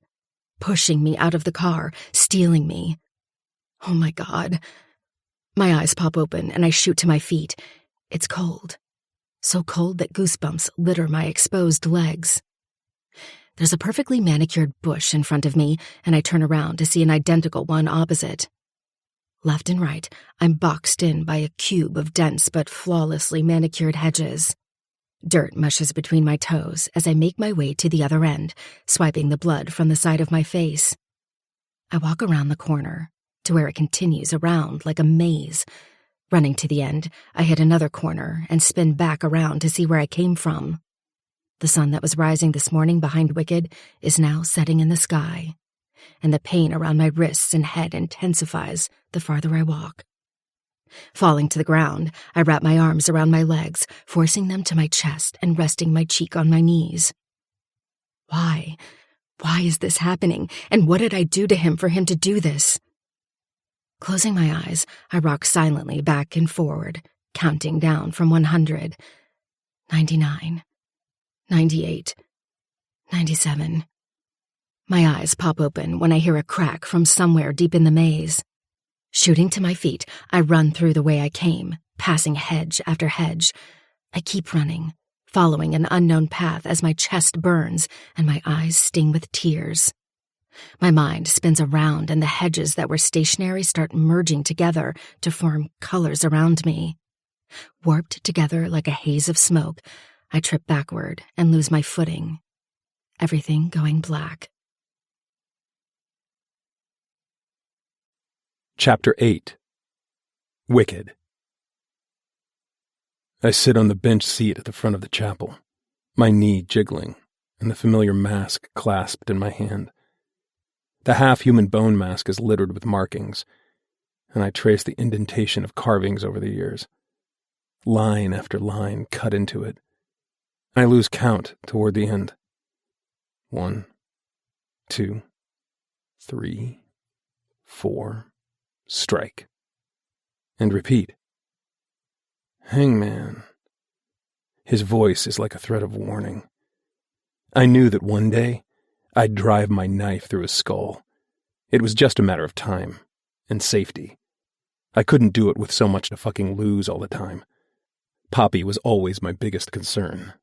Pushing me out of the car, stealing me. Oh my God. My eyes pop open, and I shoot to my feet. It's cold. So cold that goosebumps litter my exposed legs. There's a perfectly manicured bush in front of me, and I turn around to see an identical one opposite. Left and right, I'm boxed in by a cube of dense but flawlessly manicured hedges. Dirt mushes between my toes as I make my way to the other end, swiping the blood from the side of my face. I walk around the corner, to where it continues around like a maze. Running to the end, I hit another corner and spin back around to see where I came from. The sun that was rising this morning behind Wicked is now setting in the sky, and the pain around my wrists and head intensifies the farther I walk. Falling to the ground, I wrap my arms around my legs, forcing them to my chest and resting my cheek on my knees. Why? Why is this happening, and what did I do to him for him to do this? Closing my eyes, I rock silently back and forward, counting down from 100. 99. 98. 97. My eyes pop open when I hear a crack from somewhere deep in the maze. Shooting to my feet, I run through the way I came, passing hedge after hedge. I keep running, following an unknown path as my chest burns and my eyes sting with tears. My mind spins around and the hedges that were stationary start merging together to form colors around me. Warped together like a haze of smoke, I trip backward and lose my footing. Everything going black. Chapter 8. Wicked. I sit on the bench seat at the front of the chapel, my knee jiggling, and the familiar mask clasped in my hand. The half-human bone mask is littered with markings, and I trace the indentation of carvings over the years. Line after line cut into it. I lose count toward the end. 1, 2, 3, 4, strike. And repeat. Hangman. His voice is like a thread of warning. I knew that one day I'd drive my knife through his skull. It was just a matter of time and safety. I couldn't do it with so much to fucking lose all the time. Poppy was always my biggest concern.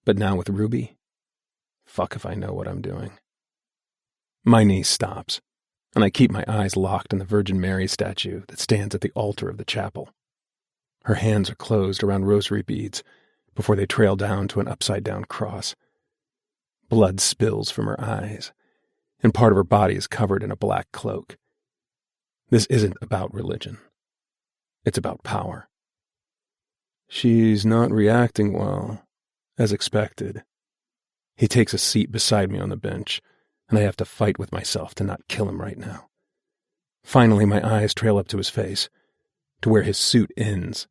But now with Ruby, fuck if I know what I'm doing. My knee stops, and I keep my eyes locked on the Virgin Mary statue that stands at the altar of the chapel. Her hands are closed around rosary beads before they trail down to an upside-down cross. Blood spills from her eyes, and part of her body is covered in a black cloak. This isn't about religion. It's about power. She's not reacting well, as expected. He takes a seat beside me on the bench, and I have to fight with myself to not kill him right now. Finally, my eyes trail up to his face, to where his suit ends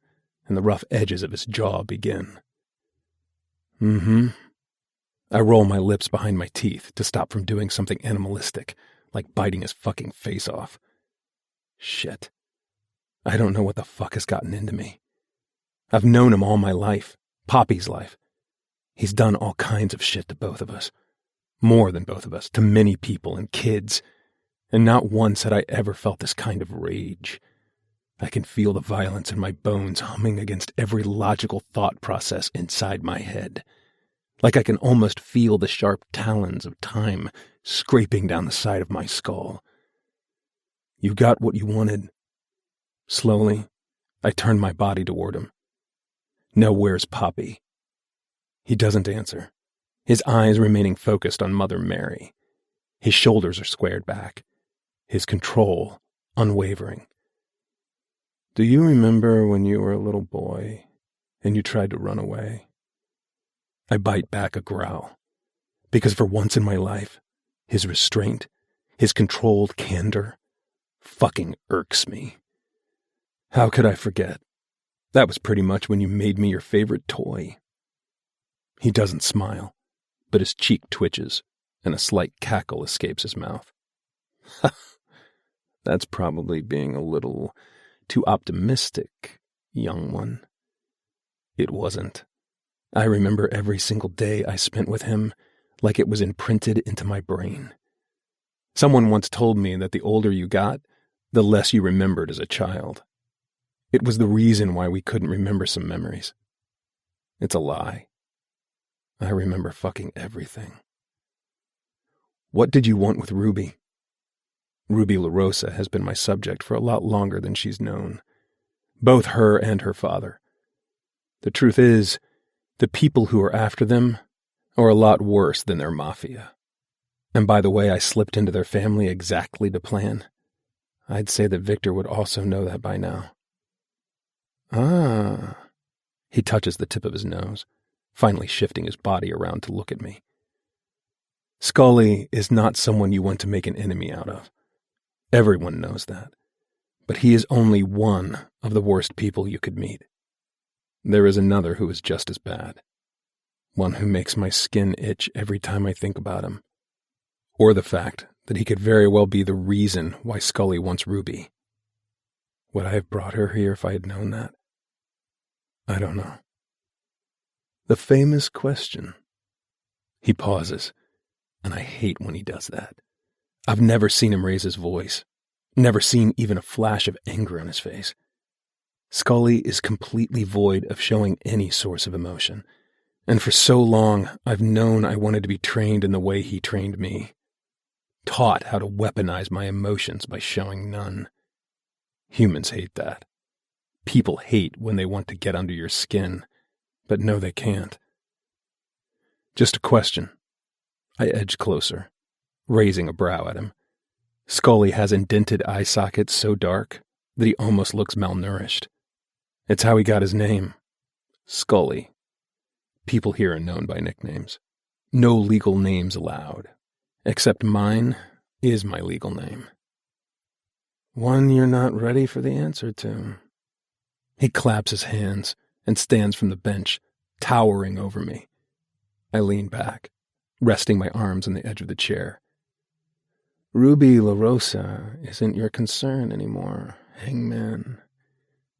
and the rough edges of his jaw begin. I roll my lips behind my teeth to stop from doing something animalistic, like biting his fucking face off. Shit. I don't know what the fuck has gotten into me. I've known him all my life, Poppy's life. He's done all kinds of shit to both of us. More than both of us, to many people and kids. And not once had I ever felt this kind of rage. I can feel the violence in my bones humming against every logical thought process inside my head. Like I can almost feel the sharp talons of time scraping down the side of my skull. You got what you wanted. Slowly, I turn my body toward him. Now where's Poppy? He doesn't answer, his eyes remaining focused on Mother Mary. His shoulders are squared back, his control unwavering. Do you remember when you were a little boy and you tried to run away? I bite back a growl, because for once in my life, his restraint, his controlled candor, fucking irks me. How could I forget? That was pretty much when you made me your favorite toy. He doesn't smile, but his cheek twitches, and a slight cackle escapes his mouth. That's probably being a little too optimistic, young one. It wasn't. I remember every single day I spent with him like it was imprinted into my brain. Someone once told me that the older you got, the less you remembered as a child. It was the reason why we couldn't remember some memories. It's a lie. I remember fucking everything. What did you want with Ruby? Ruby LaRosa has been my subject for a lot longer than she's known. Both her and her father. The truth is, the people who are after them are a lot worse than their mafia. And by the way I slipped into their family exactly to plan, I'd say that Victor would also know that by now. Ah. He touches the tip of his nose, finally shifting his body around to look at me. Scully is not someone you want to make an enemy out of. Everyone knows that. But he is only one of the worst people you could meet. There is another who is just as bad. One who makes my skin itch every time I think about him. Or the fact that he could very well be the reason why Scully wants Ruby. Would I have brought her here if I had known that? I don't know. The famous question. He pauses, and I hate when he does that. I've never seen him raise his voice, never seen even a flash of anger on his face. Scully is completely void of showing any source of emotion, and for so long I've known I wanted to be trained in the way he trained me. Taught how to weaponize my emotions by showing none. Humans hate that. People hate when they want to get under your skin, but no, they can't. Just a question. I edge closer, raising a brow at him. Scully has indented eye sockets so dark that he almost looks malnourished. It's how he got his name. Scully. People here are known by nicknames. No legal names allowed, except mine is my legal name. One you're not ready for the answer to. He claps his hands and stands from the bench, towering over me. I lean back, resting my arms on the edge of the chair. Ruby LaRosa isn't your concern anymore, Hangman.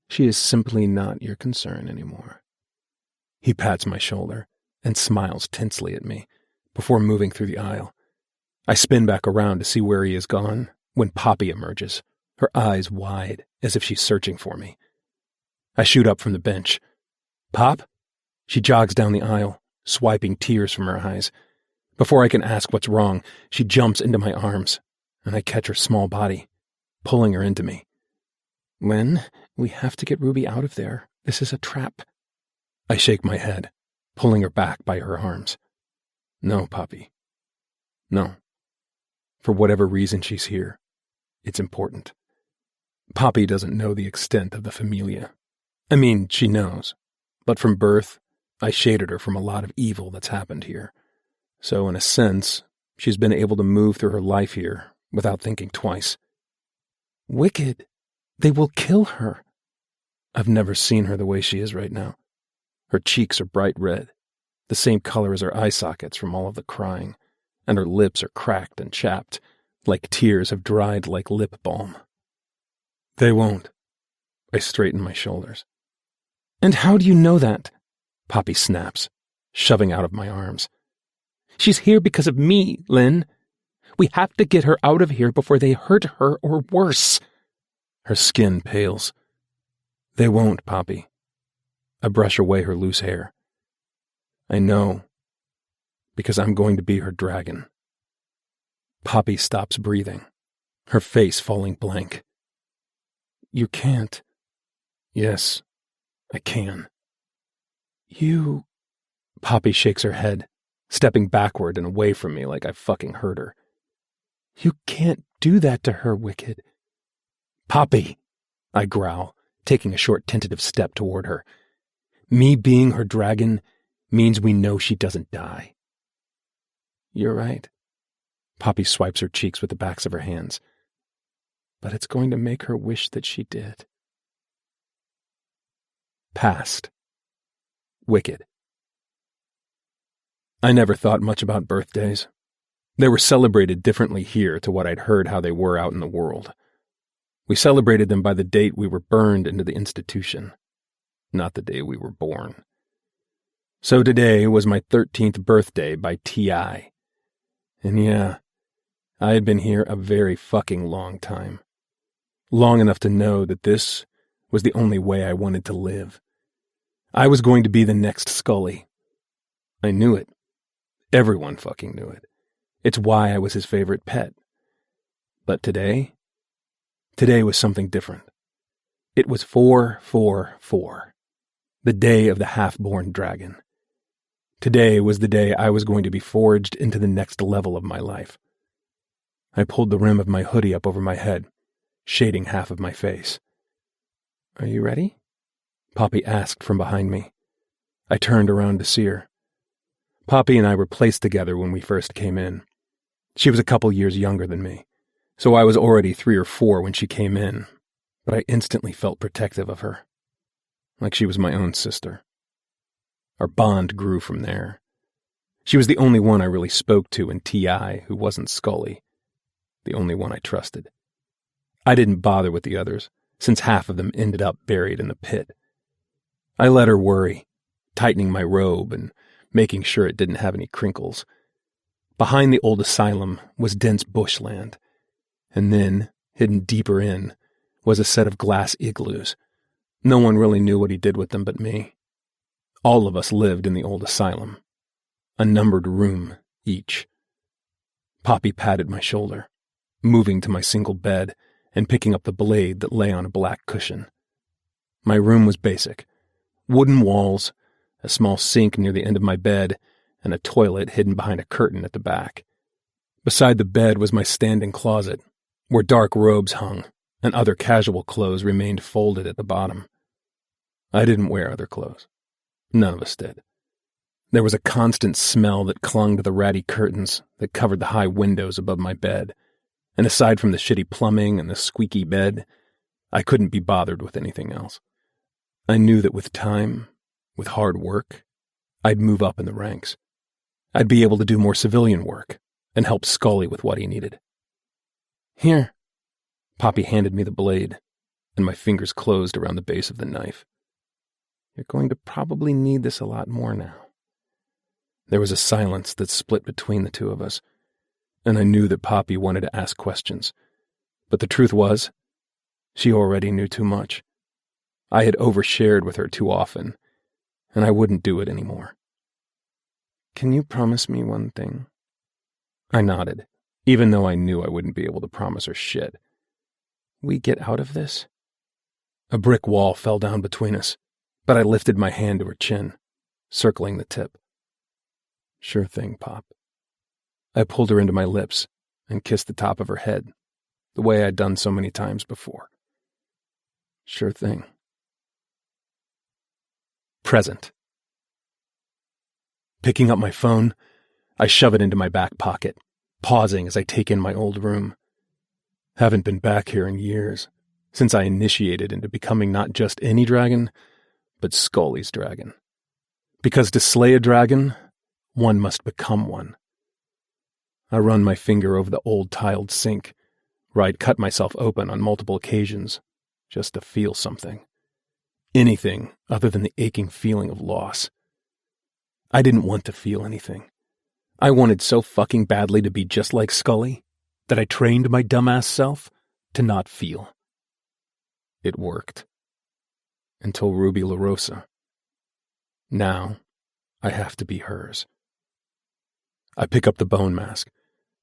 She is simply not your concern anymore. He pats my shoulder and smiles tensely at me before moving through the aisle. I spin back around to see where he is gone when Poppy emerges, her eyes wide as if she's searching for me. I shoot up from the bench. "Pop?" She jogs down the aisle, swiping tears from her eyes. Before I can ask what's wrong, she jumps into my arms, and I catch her small body, pulling her into me. "Lynn, we have to get Ruby out of there. This is a trap." I shake my head, pulling her back by her arms. "No, Poppy. No. For whatever reason she's here, it's important. Poppy doesn't know the extent of the familia. I mean, she knows, but from birth, I shaded her from a lot of evil that's happened here. So in a sense, she's been able to move through her life here without thinking twice." "Wicked. They will kill her." I've never seen her the way she is right now. Her cheeks are bright red, the same color as her eye sockets from all of the crying, and her lips are cracked and chapped, like tears have dried like lip balm. "They won't." I straighten my shoulders. "And how do you know that?" Poppy snaps, shoving out of my arms. "She's here because of me, Lynn. We have to get her out of here before they hurt her or worse." Her skin pales. "They won't, Poppy." I brush away her loose hair. "I know, because I'm going to be her dragon." Poppy stops breathing, her face falling blank. "You can't." "Yes, I can." "You—" Poppy shakes her head, stepping backward and away from me like I fucking hurt her. "You can't do that to her, Wicked." "Poppy!" I growl, taking a short tentative step toward her. "Me being her dragon means we know she doesn't die." "You're right." Poppy swipes her cheeks with the backs of her hands. "But it's going to make her wish that she did." Past. Wicked. I never thought much about birthdays. They were celebrated differently here to what I'd heard how they were out in the world. We celebrated them by the date we were burned into the institution, not the day we were born. So today was my 13th birthday by T.I. And yeah, I had been here a very fucking long time. Long enough to know that this was the only way I wanted to live. I was going to be the next Scully. I knew it. Everyone fucking knew it. It's why I was his favorite pet. But today was something different. It was 444, the day of the half-born dragon. Today was the day I was going to be forged into the next level of my life. I pulled the rim of my hoodie up over my head, shading half of my face. "Are you ready?" Poppy asked from behind me. I turned around to see her. Poppy and I were placed together when we first came in. She was a couple years younger than me, so I was already 3 or 4 when she came in, but I instantly felt protective of her, like she was my own sister. Our bond grew from there. She was the only one I really spoke to in T.I. who wasn't Scully, the only one I trusted. I didn't bother with the others, since half of them ended up buried in the pit. I let her worry, tightening my robe and making sure it didn't have any crinkles. Behind the old asylum was dense bushland, and then, hidden deeper in, was a set of glass igloos. No one really knew what he did with them but me. All of us lived in the old asylum, a numbered room each. Poppy patted my shoulder, moving to my single bed and picking up the blade that lay on a black cushion. My room was basic. Wooden walls, a small sink near the end of my bed, and a toilet hidden behind a curtain at the back. Beside the bed was my standing closet, where dark robes hung, and other casual clothes remained folded at the bottom. I didn't wear other clothes. None of us did. There was a constant smell that clung to the ratty curtains that covered the high windows above my bed, and aside from the shitty plumbing and the squeaky bed, I couldn't be bothered with anything else. I knew that with time, with hard work, I'd move up in the ranks. I'd be able to do more civilian work and help Scully with what he needed. "Here." Poppy handed me the blade, and my fingers closed around the base of the knife. "You're going to probably need this a lot more now." There was a silence that split between the two of us, and I knew that Poppy wanted to ask questions. But the truth was, she already knew too much. I had overshared with her too often, and I wouldn't do it anymore. "Can you promise me one thing?" I nodded, even though I knew I wouldn't be able to promise her shit. "We get out of this?" A brick wall fell down between us, but I lifted my hand to her chin, circling the tip. "Sure thing, Pop." I pulled her into my lips and kissed the top of her head, the way I'd done so many times before. "Sure thing." Present. Picking up my phone, I shove it into my back pocket, pausing as I take in my old room. Haven't been back here in years, since I initiated into becoming not just any dragon, but Scully's dragon. Because to slay a dragon, one must become one. I run my finger over the old tiled sink, where I'd cut myself open on multiple occasions, just to feel something. Anything other than the aching feeling of loss. I didn't want to feel anything. I wanted so fucking badly to be just like Scully that I trained my dumbass self to not feel. It worked. Until Ruby LaRosa. Now, I have to be hers. I pick up the bone mask,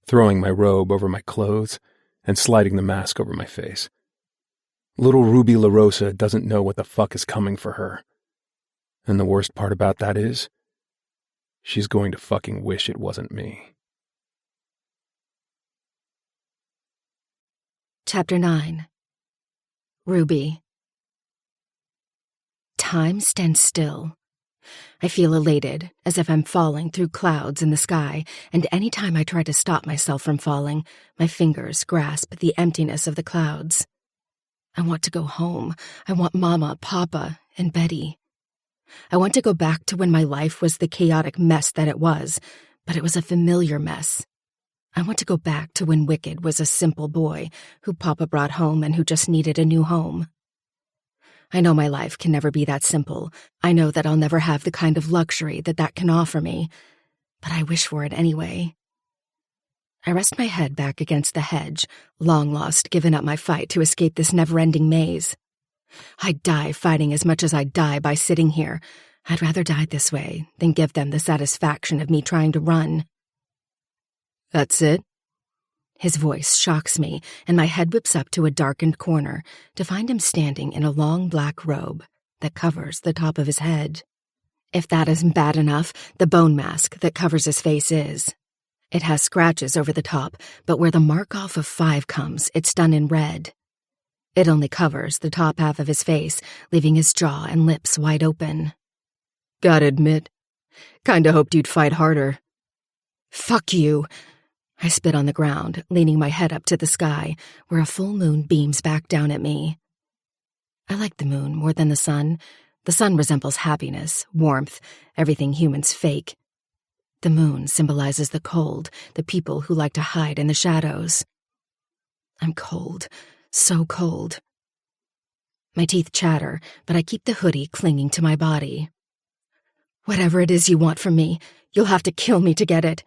throwing my robe over my clothes and sliding the mask over my face. Little Ruby LaRosa doesn't know what the fuck is coming for her. And the worst part about that is, she's going to fucking wish it wasn't me. Chapter 9. Ruby. Time stands still. I feel elated, as if I'm falling through clouds in the sky, and any time I try to stop myself from falling, my fingers grasp the emptiness of the clouds. I want to go home. I want Mama, Papa, and Betty. I want to go back to when my life was the chaotic mess that it was, but it was a familiar mess. I want to go back to when Wicked was a simple boy who Papa brought home and who just needed a new home. I know my life can never be that simple. I know that I'll never have the kind of luxury that can offer me, but I wish for it anyway. I rest my head back against the hedge, long lost, given up my fight to escape this never-ending maze. I'd die fighting as much as I'd die by sitting here. I'd rather die this way than give them the satisfaction of me trying to run. "That's it?" His voice shocks me, and my head whips up to a darkened corner to find him standing in a long black robe that covers the top of his head. If that isn't bad enough, the bone mask that covers his face is. It has scratches over the top, but where the mark off of 5 comes, it's done in red. It only covers the top half of his face, leaving his jaw and lips wide open. "Gotta admit, kinda hoped you'd fight harder." "Fuck you." I spit on the ground, leaning my head up to the sky, where a full moon beams back down at me. I like the moon more than the sun. The sun resembles happiness, warmth, everything humans fake. The moon symbolizes the cold, the people who like to hide in the shadows. I'm cold, so cold. My teeth chatter, but I keep the hoodie clinging to my body. "Whatever it is you want from me, you'll have to kill me to get it."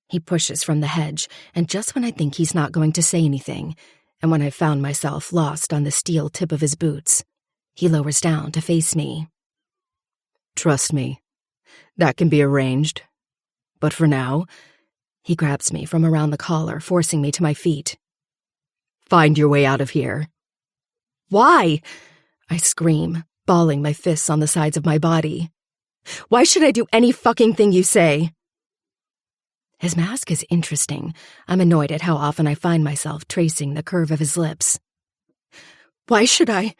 He pushes from the hedge, and just when I think he's not going to say anything, and when I've found myself lost on the steel tip of his boots, he lowers down to face me. "Trust me, that can be arranged. But for now," he grabs me from around the collar, forcing me to my feet. "Find your way out of here." "Why?" I scream, balling my fists on the sides of my body. "Why should I do any fucking thing you say?" His mask is interesting. I'm annoyed at how often I find myself tracing the curve of his lips. "Why should I?"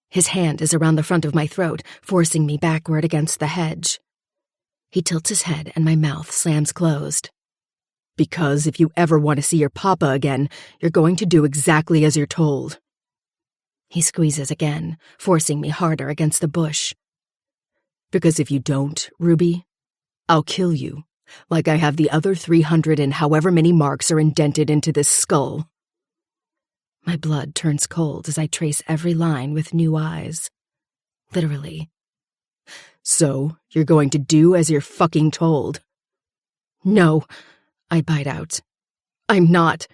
His hand is around the front of my throat, forcing me backward against the hedge. He tilts his head and my mouth slams closed. "Because if you ever want to see your papa again, you're going to do exactly as you're told." He squeezes again, forcing me harder against the bush. "Because if you don't, Ruby, I'll kill you, like I have the other 300 and however many marks are indented into this skull." My blood turns cold as I trace every line with new eyes. Literally. "So, you're going to do as you're fucking told?" "No," I bite out. I'm not.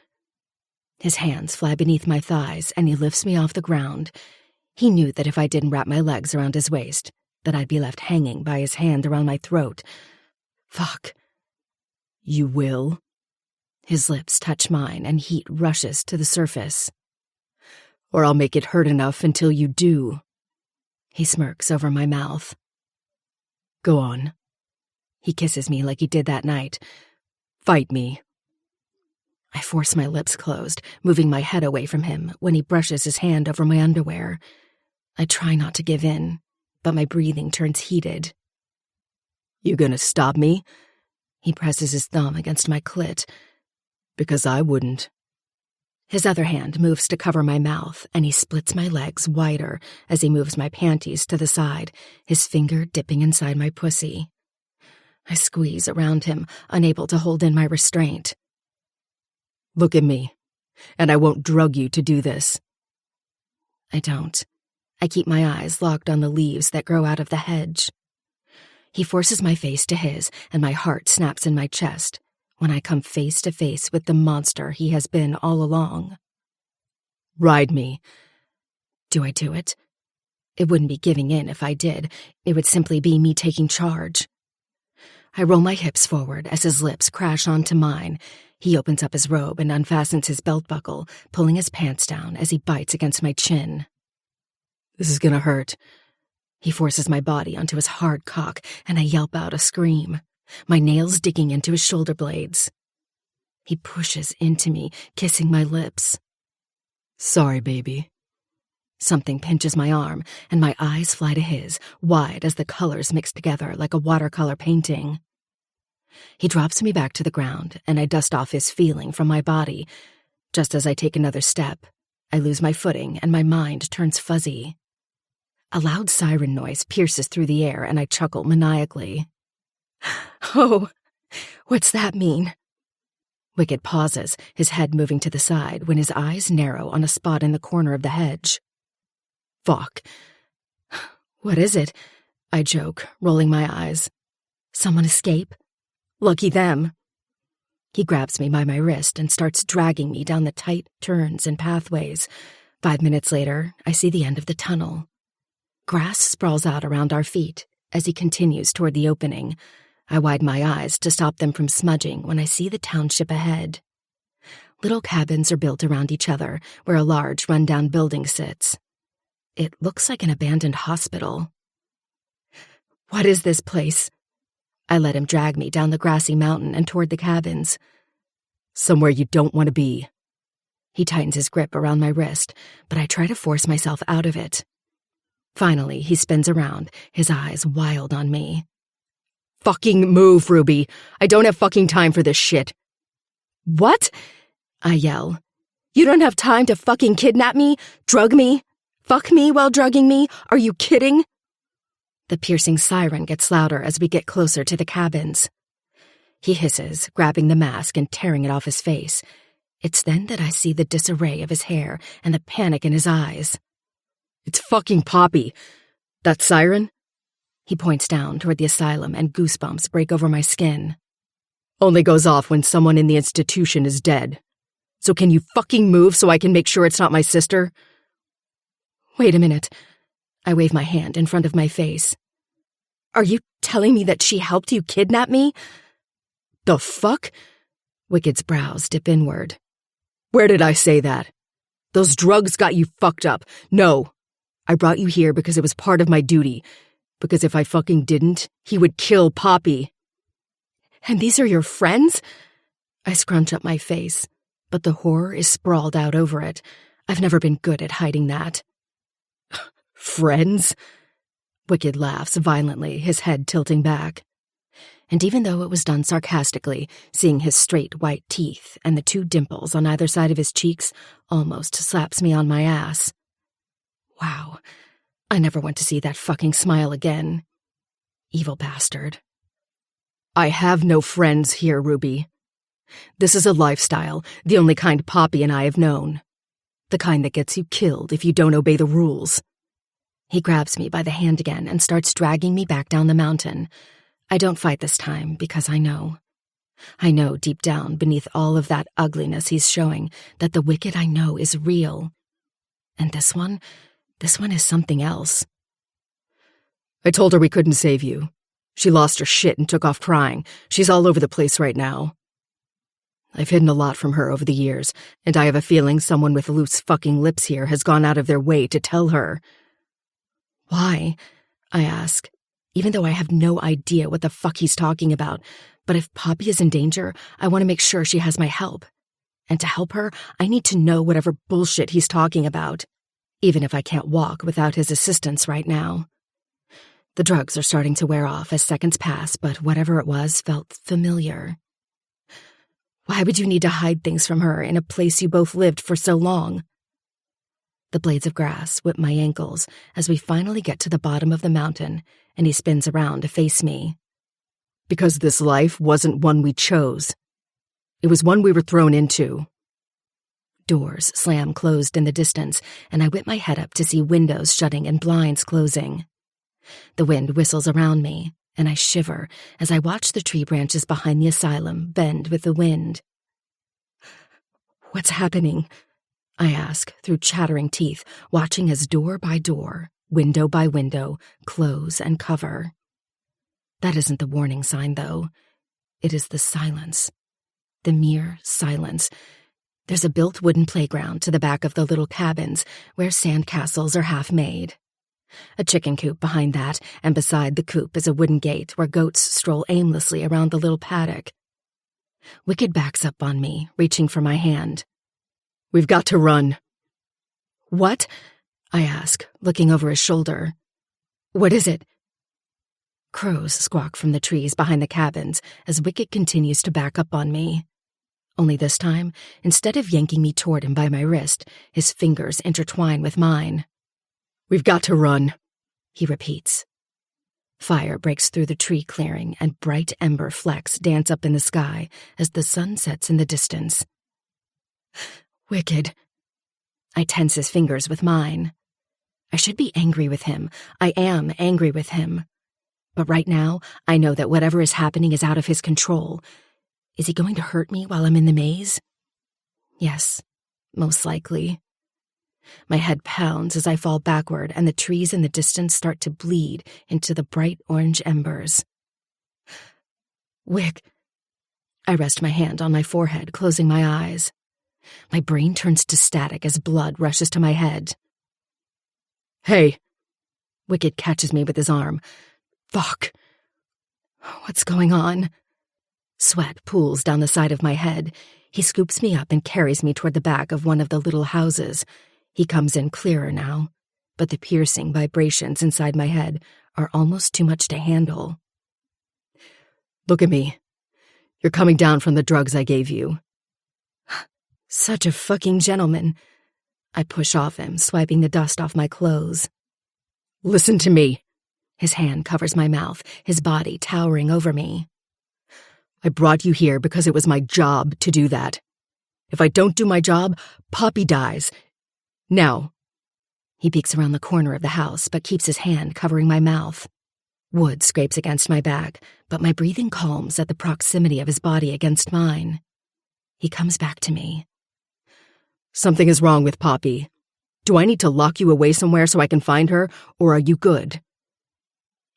His hands fly beneath my thighs, and he lifts me off the ground. He knew that if I didn't wrap my legs around his waist, that I'd be left hanging by his hand around my throat. Fuck. You will? His lips touch mine, and heat rushes to the surface. Or I'll make it hurt enough until you do. He smirks over my mouth. Go on. He kisses me like he did that night. Fight me. I force my lips closed, moving my head away from him when he brushes his hand over my underwear. I try not to give in, but my breathing turns heated. You gonna stop me? He presses his thumb against my clit. Because I wouldn't. His other hand moves to cover my mouth, and he splits my legs wider as he moves my panties to the side, his finger dipping inside my pussy. I squeeze around him, unable to hold in my restraint. Look at me, and I won't drug you to do this. I don't. I keep my eyes locked on the leaves that grow out of the hedge. He forces my face to his, and my heart snaps in my chest when I come face to face with the monster he has been all along. Ride me. Do I do it? It wouldn't be giving in if I did. It would simply be me taking charge. I roll my hips forward as his lips crash onto mine. He opens up his robe and unfastens his belt buckle, pulling his pants down as he bites against my chin. This is gonna hurt. He forces my body onto his hard cock, and I yelp out a scream, my nails digging into his shoulder blades. He pushes into me, kissing my lips. Sorry, baby. Something pinches my arm, and my eyes fly to his, wide as the colors mix together like a watercolor painting. He drops me back to the ground, and I dust off his feeling from my body. Just as I take another step, I lose my footing, and my mind turns fuzzy. A loud siren noise pierces through the air, and I chuckle maniacally. Oh, what's that mean? Wicked pauses, his head moving to the side when his eyes narrow on a spot in the corner of the hedge. Fuck. What is it? I joke, rolling my eyes. Someone escape? Lucky them. He grabs me by my wrist and starts dragging me down the tight turns and pathways. 5 minutes later, I see the end of the tunnel. Grass sprawls out around our feet as he continues toward the opening. I widen my eyes to stop them from smudging when I see the township ahead. Little cabins are built around each other where a large rundown building sits. It looks like an abandoned hospital. What is this place? I let him drag me down the grassy mountain and toward the cabins. Somewhere you don't want to be. He tightens his grip around my wrist, but I try to force myself out of it. Finally, he spins around, his eyes wild on me. Fucking move, Ruby. I don't have fucking time for this shit. What? I yell. You don't have time to fucking kidnap me, drug me, fuck me while drugging me? Are you kidding? The piercing siren gets louder as we get closer to the cabins. He hisses, grabbing the mask and tearing it off his face. It's then that I see the disarray of his hair and the panic in his eyes. It's fucking Poppy. That siren? He points down toward the asylum and goosebumps break over my skin. Only goes off when someone in the institution is dead. So can you fucking move so I can make sure it's not my sister? Wait a minute. I wave my hand in front of my face. Are you telling me that she helped you kidnap me? The fuck? Wicked's brows dip inward. Where did I say that? Those drugs got you fucked up. No. I brought you here because it was part of my duty. Because if I fucking didn't, he would kill Poppy. And these are your friends? I scrunch up my face, but the horror is sprawled out over it. I've never been good at hiding that. Friends? Wicked laughs violently, his head tilting back. And even though it was done sarcastically, seeing his straight white teeth and the 2 dimples on either side of his cheeks almost slaps me on my ass. Wow, I never want to see that fucking smile again. Evil bastard. I have no friends here, Ruby. This is a lifestyle, the only kind Poppy and I have known. The kind that gets you killed if you don't obey the rules. He grabs me by the hand again and starts dragging me back down the mountain. I don't fight this time because I know. I know deep down, beneath all of that ugliness he's showing, that the Wicked I know is real. And this one is something else. I told her we couldn't save you. She lost her shit and took off crying. She's all over the place right now. I've hidden a lot from her over the years, and I have a feeling someone with loose fucking lips here has gone out of their way to tell her. Why? I ask, even though I have no idea what the fuck he's talking about. But if Poppy is in danger, I want to make sure she has my help. And to help her, I need to know whatever bullshit he's talking about, even if I can't walk without his assistance right now. The drugs are starting to wear off as seconds pass, but whatever it was felt familiar. Why would you need to hide things from her in a place you both lived for so long? The blades of grass whip my ankles as we finally get to the bottom of the mountain, and he spins around to face me. Because this life wasn't one we chose. It was one we were thrown into. Doors slam closed in the distance, and I whip my head up to see windows shutting and blinds closing. The wind whistles around me, and I shiver as I watch the tree branches behind the asylum bend with the wind. What's happening? I ask through chattering teeth, watching as door by door, window by window, close and cover. That isn't the warning sign, though. It is the silence. The mere silence. There's a built wooden playground to the back of the little cabins where sand castles are half made. A chicken coop behind that, and beside the coop is a wooden gate where goats stroll aimlessly around the little paddock. Wicked backs up on me, reaching for my hand. We've got to run. What? I ask, looking over his shoulder. What is it? Crows squawk from the trees behind the cabins as Wicked continues to back up on me. Only this time, instead of yanking me toward him by my wrist, his fingers intertwine with mine. We've got to run, he repeats. Fire breaks through the tree clearing and bright ember flecks dance up in the sky as the sun sets in the distance. Wicked. I tense his fingers with mine. I should be angry with him. I am angry with him. But right now, I know that whatever is happening is out of his control. Is he going to hurt me while I'm in the maze? Yes, most likely. My head pounds as I fall backward, and the trees in the distance start to bleed into the bright orange embers. Wick. I rest my hand on my forehead, closing my eyes. My brain turns to static as blood rushes to my head. Hey. Wicked catches me with his arm. Fuck. What's going on? Sweat pools down the side of my head. He scoops me up and carries me toward the back of one of the little houses. He comes in clearer now, but the piercing vibrations inside my head are almost too much to handle. Look at me. You're coming down from the drugs I gave you. Such a fucking gentleman. I push off him, swiping the dust off my clothes. Listen to me. His hand covers my mouth, his body towering over me. I brought you here because it was my job to do that. If I don't do my job, Poppy dies. Now. He peeks around the corner of the house, but keeps his hand covering my mouth. Wood scrapes against my back, but my breathing calms at the proximity of his body against mine. He comes back to me. Something is wrong with Poppy. Do I need to lock you away somewhere so I can find her, or are you good?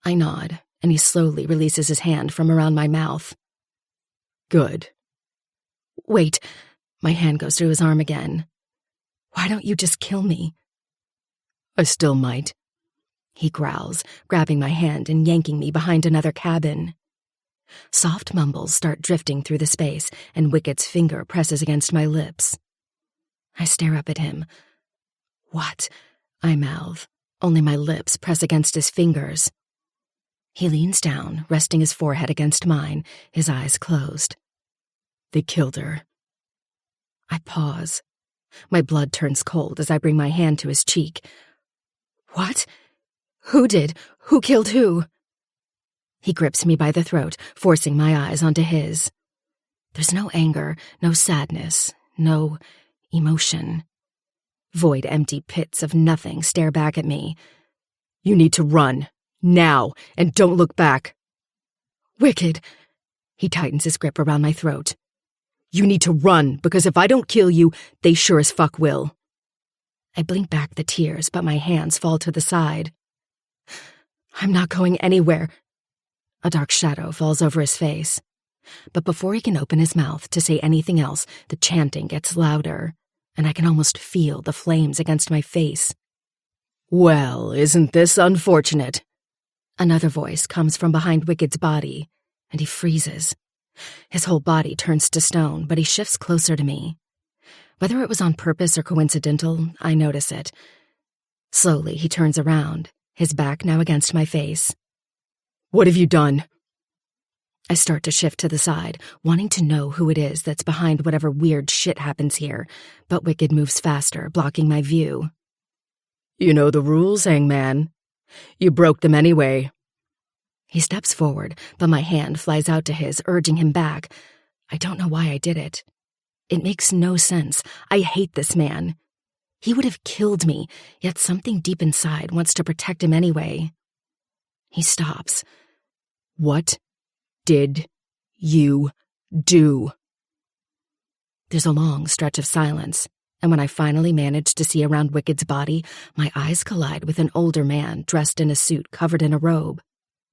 I nod, and he slowly releases his hand from around my mouth. Good. Wait, my hand goes through his arm again. Why don't you just kill me? I still might. He growls, grabbing my hand and yanking me behind another cabin. Soft mumbles start drifting through the space, and Wicked's finger presses against my lips. I stare up at him. What? I mouth. Only my lips press against his fingers. He leans down, resting his forehead against mine, his eyes closed. They killed her. I pause. My blood turns cold as I bring my hand to his cheek. What? Who did? Who killed who? He grips me by the throat, forcing my eyes onto his. There's no anger, no sadness, no emotion. Void, empty pits of nothing stare back at me. You need to run. Now, and don't look back. Wicked. He tightens his grip around my throat. You need to run, because if I don't kill you, they sure as fuck will. I blink back the tears, but my hands fall to the side. I'm not going anywhere. A dark shadow falls over his face. But before he can open his mouth to say anything else, the chanting gets louder, and I can almost feel the flames against my face. Well, isn't this unfortunate? Another voice comes from behind Wicked's body, and he freezes. His whole body turns to stone, but he shifts closer to me. Whether it was on purpose or coincidental, I notice it. Slowly, he turns around, his back now against my face. What have you done? I start to shift to the side, wanting to know who it is that's behind whatever weird shit happens here, but Wicked moves faster, blocking my view. You know the rules, Hangman. You broke them anyway. He steps forward, but my hand flies out to his, urging him back. I don't know why I did it. It makes no sense. I hate this man. He would have killed me, yet something deep inside wants to protect him anyway. He stops. What did you do? There's a long stretch of silence, and when I finally manage to see around Wicked's body, my eyes collide with an older man dressed in a suit covered in a robe.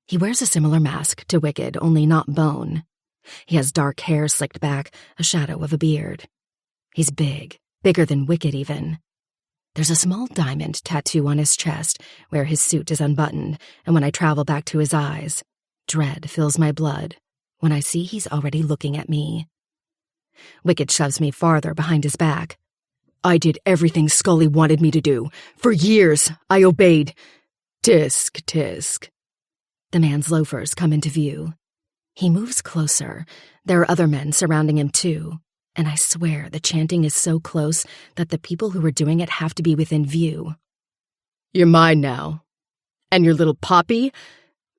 He wears a similar mask to Wicked, only not bone. He has dark hair slicked back, a shadow of a beard. He's big, bigger than Wicked even. There's a small diamond tattoo on his chest where his suit is unbuttoned, and when I travel back to his eyes, dread fills my blood when I see he's already looking at me. Wicked shoves me farther behind his back. I did everything Scully wanted me to do. For years, I obeyed. Tisk, tisk. The man's loafers come into view. He moves closer. There are other men surrounding him too, and I swear the chanting is so close that the people who are doing it have to be within view. You're mine now. And your little Poppy?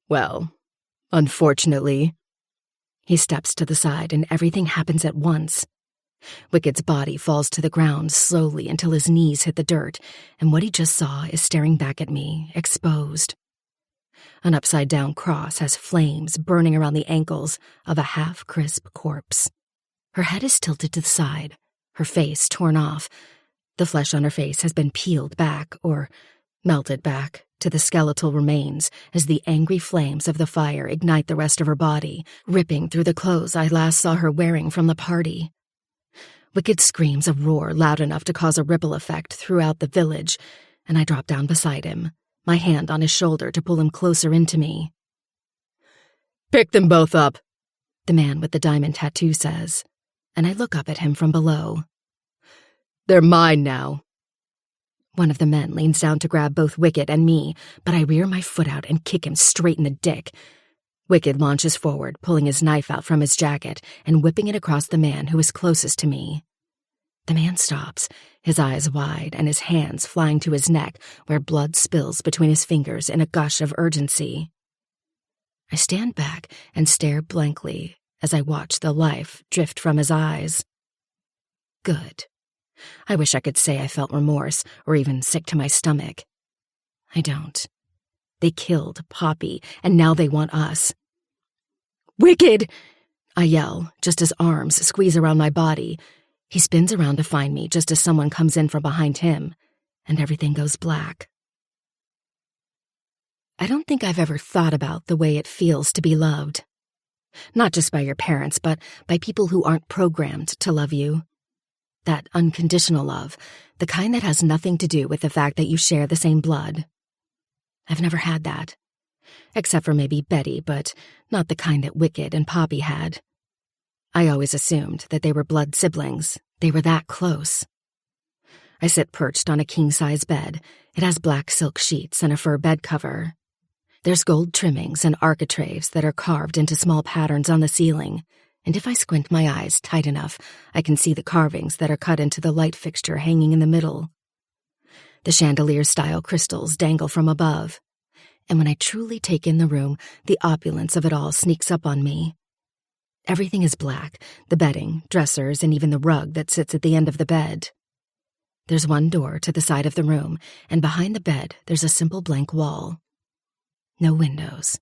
Well, unfortunately. He steps to the side and everything happens at once. Wicked's body falls to the ground slowly until his knees hit the dirt, and what he just saw is staring back at me, exposed. An upside-down cross has flames burning around the ankles of a half-crisp corpse. Her head is tilted to the side, her face torn off. The flesh on her face has been peeled back, or melted back, to the skeletal remains as the angry flames of the fire ignite the rest of her body, ripping through the clothes I last saw her wearing from the party. Wicked screams a roar loud enough to cause a ripple effect throughout the village, and I drop down beside him, my hand on his shoulder to pull him closer into me. Pick them both up, the man with the diamond tattoo says, and I look up at him from below. They're mine now. One of the men leans down to grab both Wicked and me, but I rear my foot out and kick him straight in the dick. Wicked launches forward, pulling his knife out from his jacket and whipping it across the man who is closest to me. The man stops, his eyes wide and his hands flying to his neck where blood spills between his fingers in a gush of urgency. I stand back and stare blankly as I watch the life drift from his eyes. Good. I wish I could say I felt remorse or even sick to my stomach. I don't. They killed Poppy, and now they want us. Wicked! I yell, just as arms squeeze around my body. He spins around to find me just as someone comes in from behind him, and everything goes black. I don't think I've ever thought about the way it feels to be loved. Not just by your parents, but by people who aren't programmed to love you. That unconditional love, the kind that has nothing to do with the fact that you share the same blood. I've never had that. Except for maybe Betty, but not the kind that Wicked and Poppy had. I always assumed that they were blood siblings. They were that close. I sit perched on a king-size bed. It has black silk sheets and a fur bed cover. There's gold trimmings and architraves that are carved into small patterns on the ceiling, and if I squint my eyes tight enough, I can see the carvings that are cut into the light fixture hanging in the middle. The chandelier-style crystals dangle from above, and when I truly take in the room, the opulence of it all sneaks up on me. Everything is black, the bedding, dressers, and even the rug that sits at the end of the bed. There's one door to the side of the room, and behind the bed there's a simple blank wall. No windows.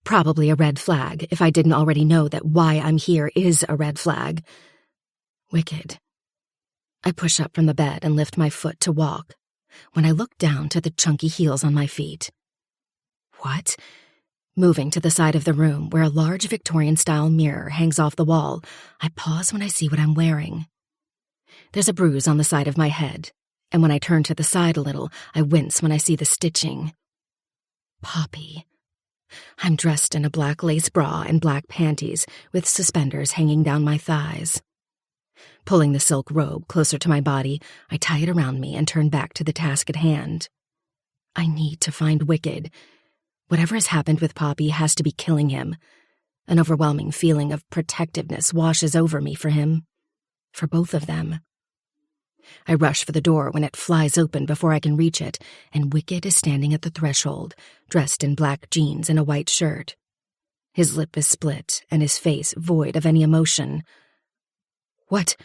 Probably a red flag if I didn't already know that why I'm here is a red flag. Wicked. I push up from the bed and lift my foot to walk, when I look down to the chunky heels on my feet. What? Moving to the side of the room where a large Victorian-style mirror hangs off the wall, I pause when I see what I'm wearing. There's a bruise on the side of my head, and when I turn to the side a little, I wince when I see the stitching. Poppy. I'm dressed in a black lace bra and black panties with suspenders hanging down my thighs. Pulling the silk robe closer to my body, I tie it around me and turn back to the task at hand. I need to find Wicked. Whatever has happened with Poppy has to be killing him. An overwhelming feeling of protectiveness washes over me for him. For both of them. I rush for the door when it flies open before I can reach it, and Wicked is standing at the threshold, dressed in black jeans and a white shirt. His lip is split and his face void of any emotion. What?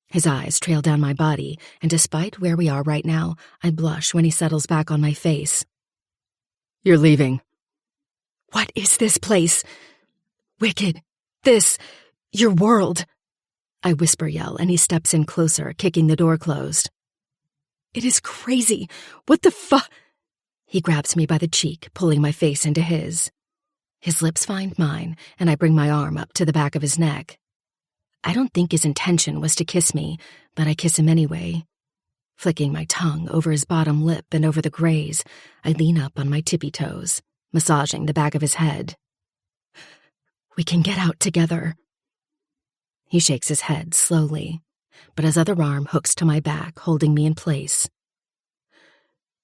His eyes trail down my body, and despite where we are right now, I blush when he settles back on my face. You're leaving. What is this place? Wicked. This. Your world. I whisper yell, and he steps in closer, kicking the door closed. It is crazy. What the fuck? He grabs me by the cheek, pulling my face into his. His lips find mine, and I bring my arm up to the back of his neck. I don't think his intention was to kiss me, but I kiss him anyway. Flicking my tongue over his bottom lip and over the graze, I lean up on my tippy toes, massaging the back of his head. We can get out together. He shakes his head slowly, but his other arm hooks to my back, holding me in place.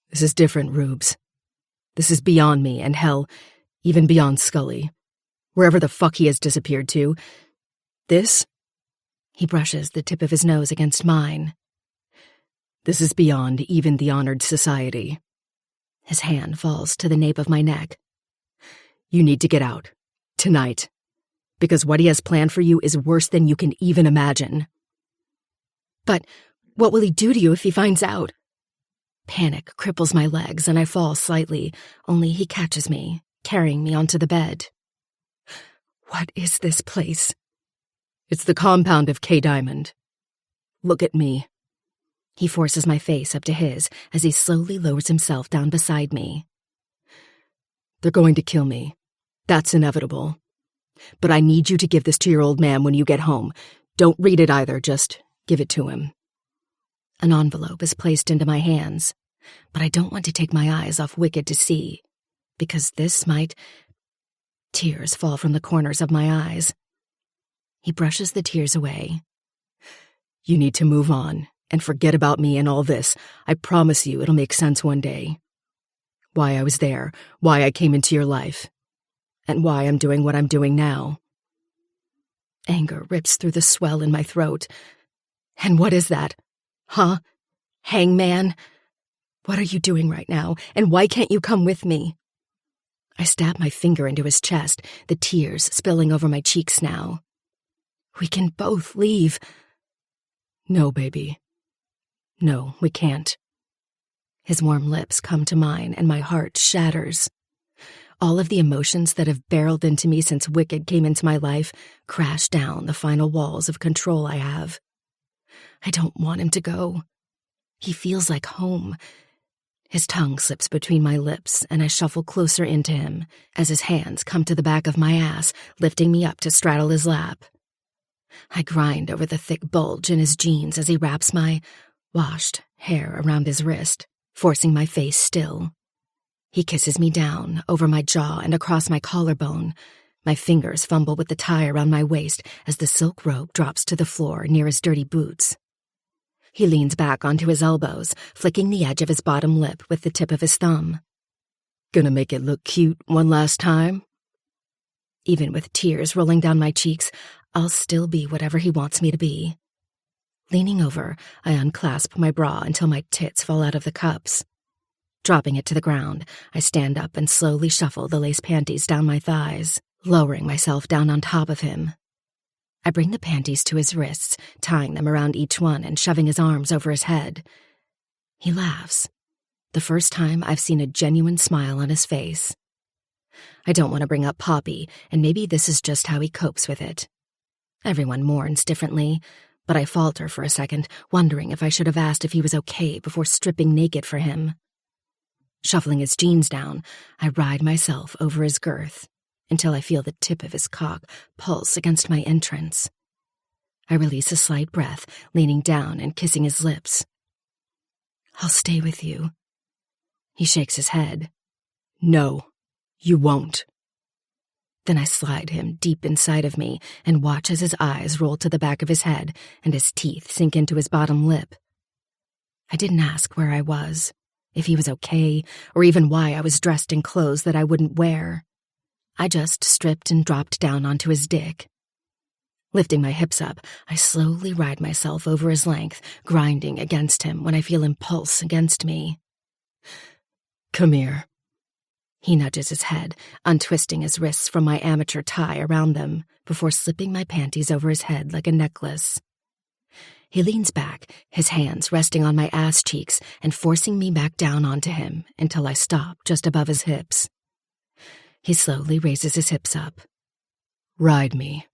This is different, Rubes. This is beyond me, and hell, even beyond Scully. Wherever the fuck he has disappeared to. This? He brushes the tip of his nose against mine. This is beyond even the honored society. His hand falls to the nape of my neck. You need to get out. Tonight. Because what he has planned for you is worse than you can even imagine. But what will he do to you if he finds out? Panic cripples my legs and I fall slightly, only he catches me, carrying me onto the bed. What is this place? It's the compound of K Diamond. Look at me. He forces my face up to his as he slowly lowers himself down beside me. They're going to kill me. That's inevitable. But I need you to give this to your old man when you get home. Don't read it either, just give it to him. An envelope is placed into my hands, but I don't want to take my eyes off Wicked to see, because this might... Tears fall from the corners of my eyes. He brushes the tears away. You need to move on and forget about me and all this. I promise you it'll make sense one day. Why I was there, why I came into your life, and why I'm doing what I'm doing now. Anger rips through the swell in my throat. And what is that? Huh? Hangman? What are you doing right now, and why can't you come with me? I stab my finger into his chest, the tears spilling over my cheeks now. We can both leave. No, baby. No, we can't. His warm lips come to mine, and my heart shatters. All of the emotions that have barreled into me since Wicked came into my life crash down the final walls of control I have. I don't want him to go. He feels like home. His tongue slips between my lips, and I shuffle closer into him as his hands come to the back of my ass, lifting me up to straddle his lap. I grind over the thick bulge in his jeans as he wraps my washed hair around his wrist, forcing my face still. He kisses me down, over my jaw and across my collarbone. My fingers fumble with the tie around my waist as the silk robe drops to the floor near his dirty boots. He leans back onto his elbows, flicking the edge of his bottom lip with the tip of his thumb. Gonna make it look cute one last time? Even with tears rolling down my cheeks, I'll still be whatever he wants me to be. Leaning over, I unclasp my bra until my tits fall out of the cups. Dropping it to the ground, I stand up and slowly shuffle the lace panties down my thighs, lowering myself down on top of him. I bring the panties to his wrists, tying them around each one and shoving his arms over his head. He laughs, the first time I've seen a genuine smile on his face. I don't want to bring up Poppy, and maybe this is just how he copes with it. Everyone mourns differently, but I falter for a second, wondering if I should have asked if he was okay before stripping naked for him. Shuffling his jeans down, I ride myself over his girth until I feel the tip of his cock pulse against my entrance. I release a slight breath, leaning down and kissing his lips. "I'll stay with you." He shakes his head. "No, you won't." Then I slide him deep inside of me and watch as his eyes roll to the back of his head and his teeth sink into his bottom lip. I didn't ask where I was, if he was okay, or even why I was dressed in clothes that I wouldn't wear. I just stripped and dropped down onto his dick. Lifting my hips up, I slowly ride myself over his length, grinding against him when I feel him pulse against me. "Come here." He nudges his head, untwisting his wrists from my amateur tie around them before slipping my panties over his head like a necklace. He leans back, his hands resting on my ass cheeks and forcing me back down onto him until I stop just above his hips. He slowly raises his hips up. "Ride me."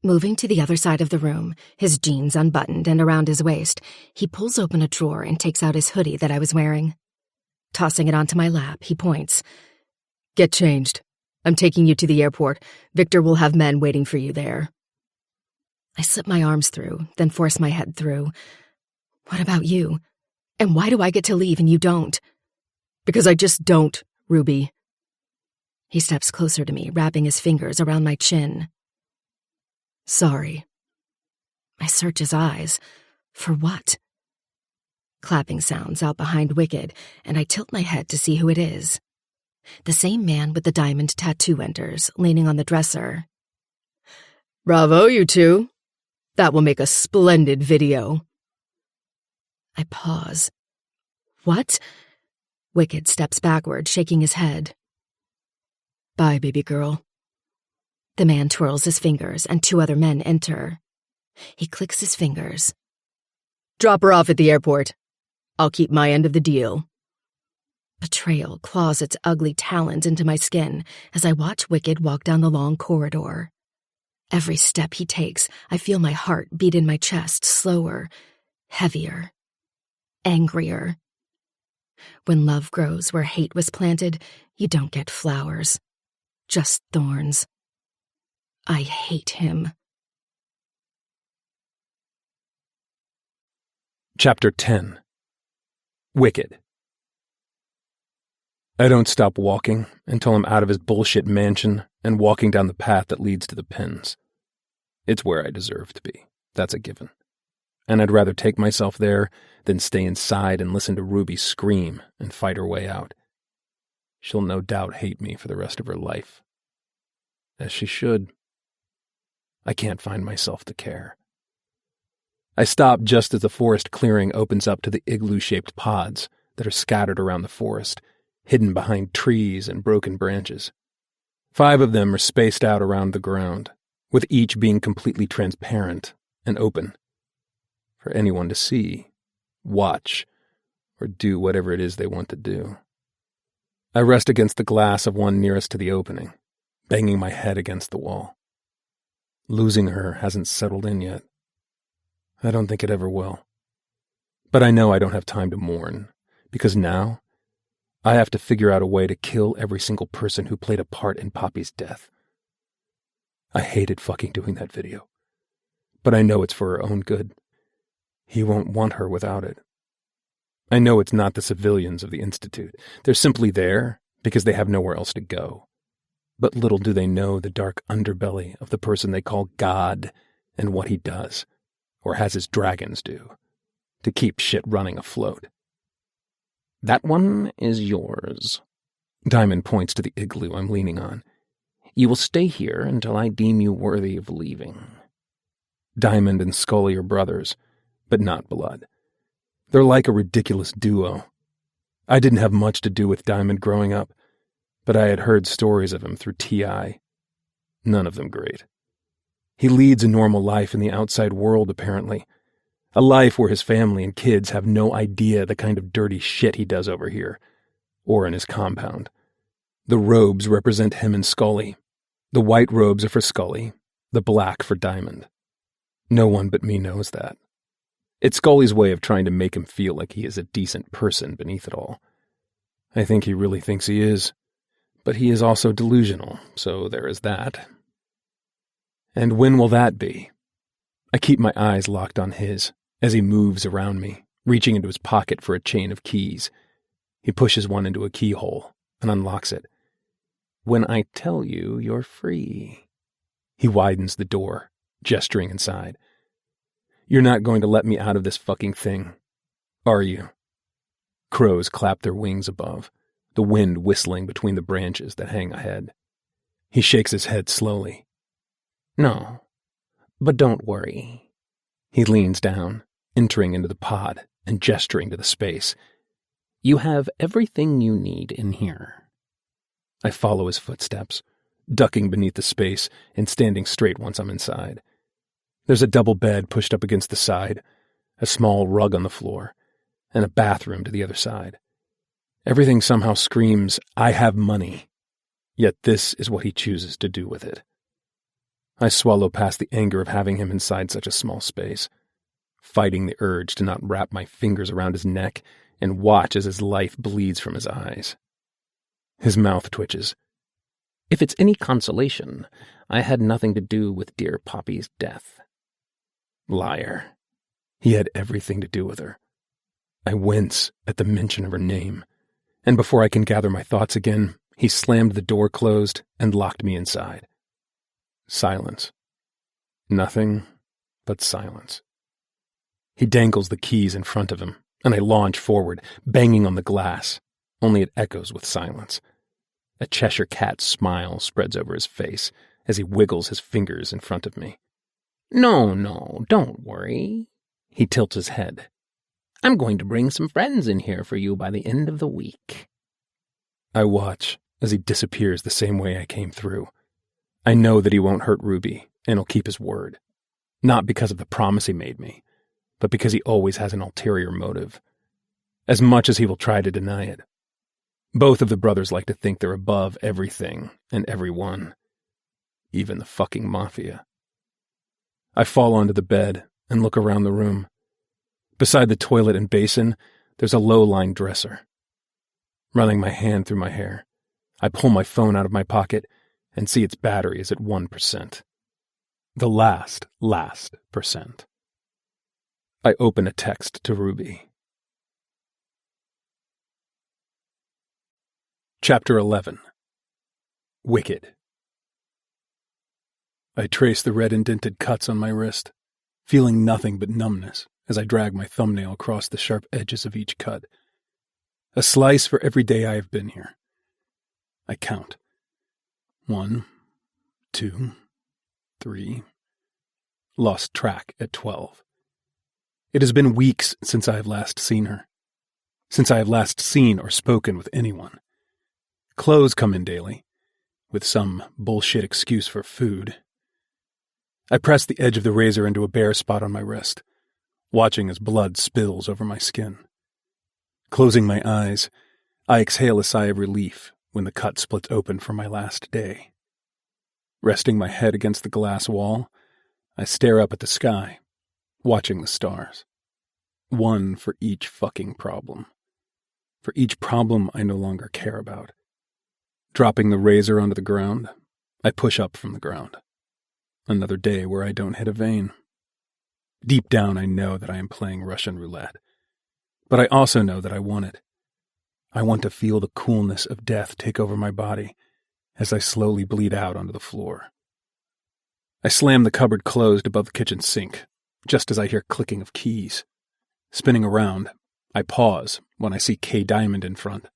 Moving to the other side of the room, his jeans unbuttoned and around his waist, he pulls open a drawer and takes out his hoodie that I was wearing. Tossing it onto my lap, he points. "Get changed. I'm taking you to the airport. Victor will have men waiting for you there." I slip my arms through, then force my head through. "What about you? And why do I get to leave and you don't?" "Because I just don't, Ruby." He steps closer to me, wrapping his fingers around my chin. "Sorry." I search his eyes. For what? Clapping sounds out behind Wicked, and I tilt my head to see who it is. The same man with the diamond tattoo enters, leaning on the dresser. "Bravo, you two. That will make a splendid video." I pause. "What?" Wicked steps backward, shaking his head. "Bye, baby girl." The man twirls his fingers, and two other men enter. He clicks his fingers. "Drop her off at the airport. I'll keep my end of the deal." Betrayal claws its ugly talons into my skin as I watch Wicked walk down the long corridor. Every step he takes, I feel my heart beat in my chest slower, heavier, angrier. When love grows where hate was planted, you don't get flowers, just thorns. I hate him. Chapter 10. Wicked. I don't stop walking until I'm out of his bullshit mansion and walking down the path that leads to the pens. It's where I deserve to be. That's a given. And I'd rather take myself there than stay inside and listen to Ruby scream and fight her way out. She'll no doubt hate me for the rest of her life. As she should. I can't find myself to care. I stop just as the forest clearing opens up to the igloo-shaped pods that are scattered around the forest, hidden behind trees and broken branches. 5 of them are spaced out around the ground, with each being completely transparent and open for anyone to see, watch, or do whatever it is they want to do. I rest against the glass of one nearest to the opening, banging my head against the wall. Losing her hasn't settled in yet. I don't think it ever will. But I know I don't have time to mourn, because now I have to figure out a way to kill every single person who played a part in Poppy's death. I hated fucking doing that video, but I know it's for her own good. He won't want her without it. I know it's not the civilians of the Institute. They're simply there because they have nowhere else to go. But little do they know the dark underbelly of the person they call God and what he does, or has his dragons do, to keep shit running afloat. That one is yours. Diamond points to the igloo I'm leaning on. You will stay here until I deem you worthy of leaving. Diamond and Scully are brothers, but not blood. They're like a ridiculous duo. I didn't have much to do with Diamond growing up, but I had heard stories of him through T.I. None of them great. He leads a normal life in the outside world, apparently. A life where his family and kids have no idea the kind of dirty shit he does over here, or in his compound. The robes represent him and Scully. The white robes are for Scully, the black for Diamond. No one but me knows that. It's Scully's way of trying to make him feel like he is a decent person beneath it all. I think he really thinks he is, but he is also delusional, so there is that. And when will that be? I keep my eyes locked on his as he moves around me, reaching into his pocket for a chain of keys. He pushes one into a keyhole and unlocks it. When I tell you, you're free. He widens the door, gesturing inside. You're not going to let me out of this fucking thing, are you? Crows clap their wings above, the wind whistling between the branches that hang ahead. He shakes his head slowly. No, but don't worry. He leans down, entering into the pod and gesturing to the space. You have everything you need in here. I follow his footsteps, ducking beneath the space and standing straight once I'm inside. There's a double bed pushed up against the side, a small rug on the floor, and a bathroom to the other side. Everything somehow screams, I have money, yet this is what he chooses to do with it. I swallow past the anger of having him inside such a small space, fighting the urge to not wrap my fingers around his neck and watch as his life bleeds from his eyes. His mouth twitches. If it's any consolation, I had nothing to do with dear Poppy's death. Liar. He had everything to do with her. I wince at the mention of her name, and before I can gather my thoughts again, he slammed the door closed and locked me inside. Silence. Nothing but silence. He dangles the keys in front of him, and I launch forward, banging on the glass, only it echoes with silence. A Cheshire Cat's smile spreads over his face as he wiggles his fingers in front of me. No, don't worry. He tilts his head. I'm going to bring some friends in here for you by the end of the week. I watch as he disappears the same way I came through. I know that he won't hurt Ruby, and he'll keep his word. Not because of the promise he made me, but because he always has an ulterior motive. As much as he will try to deny it. Both of the brothers like to think they're above everything and everyone. Even the fucking mafia. I fall onto the bed and look around the room. Beside the toilet and basin, there's a low-lying dresser. Running my hand through my hair, I pull my phone out of my pocket and see its battery is at 1%. The last percent. I open a text to Ruby. Chapter 11. Wicked. I trace the red indented cuts on my wrist, feeling nothing but numbness as I drag my thumbnail across the sharp edges of each cut. A slice for every day I have been here. I count. 1, 2, 3. Lost track at 12. It has been weeks since I have last seen her. Since I have last seen or spoken with anyone. Clothes come in daily, with some bullshit excuse for food. I press the edge of the razor into a bare spot on my wrist, watching as blood spills over my skin. Closing my eyes, I exhale a sigh of relief when the cut splits open for my last day. Resting my head against the glass wall, I stare up at the sky, watching the stars. One for each fucking problem. For each problem I no longer care about. Dropping the razor onto the ground, I push up from the ground. Another day where I don't hit a vein. Deep down I know that I am playing Russian roulette. But I also know that I want it. I want to feel the coolness of death take over my body as I slowly bleed out onto the floor. I slam the cupboard closed above the kitchen sink, just as I hear clicking of keys. Spinning around, I pause when I see K. Diamond in front,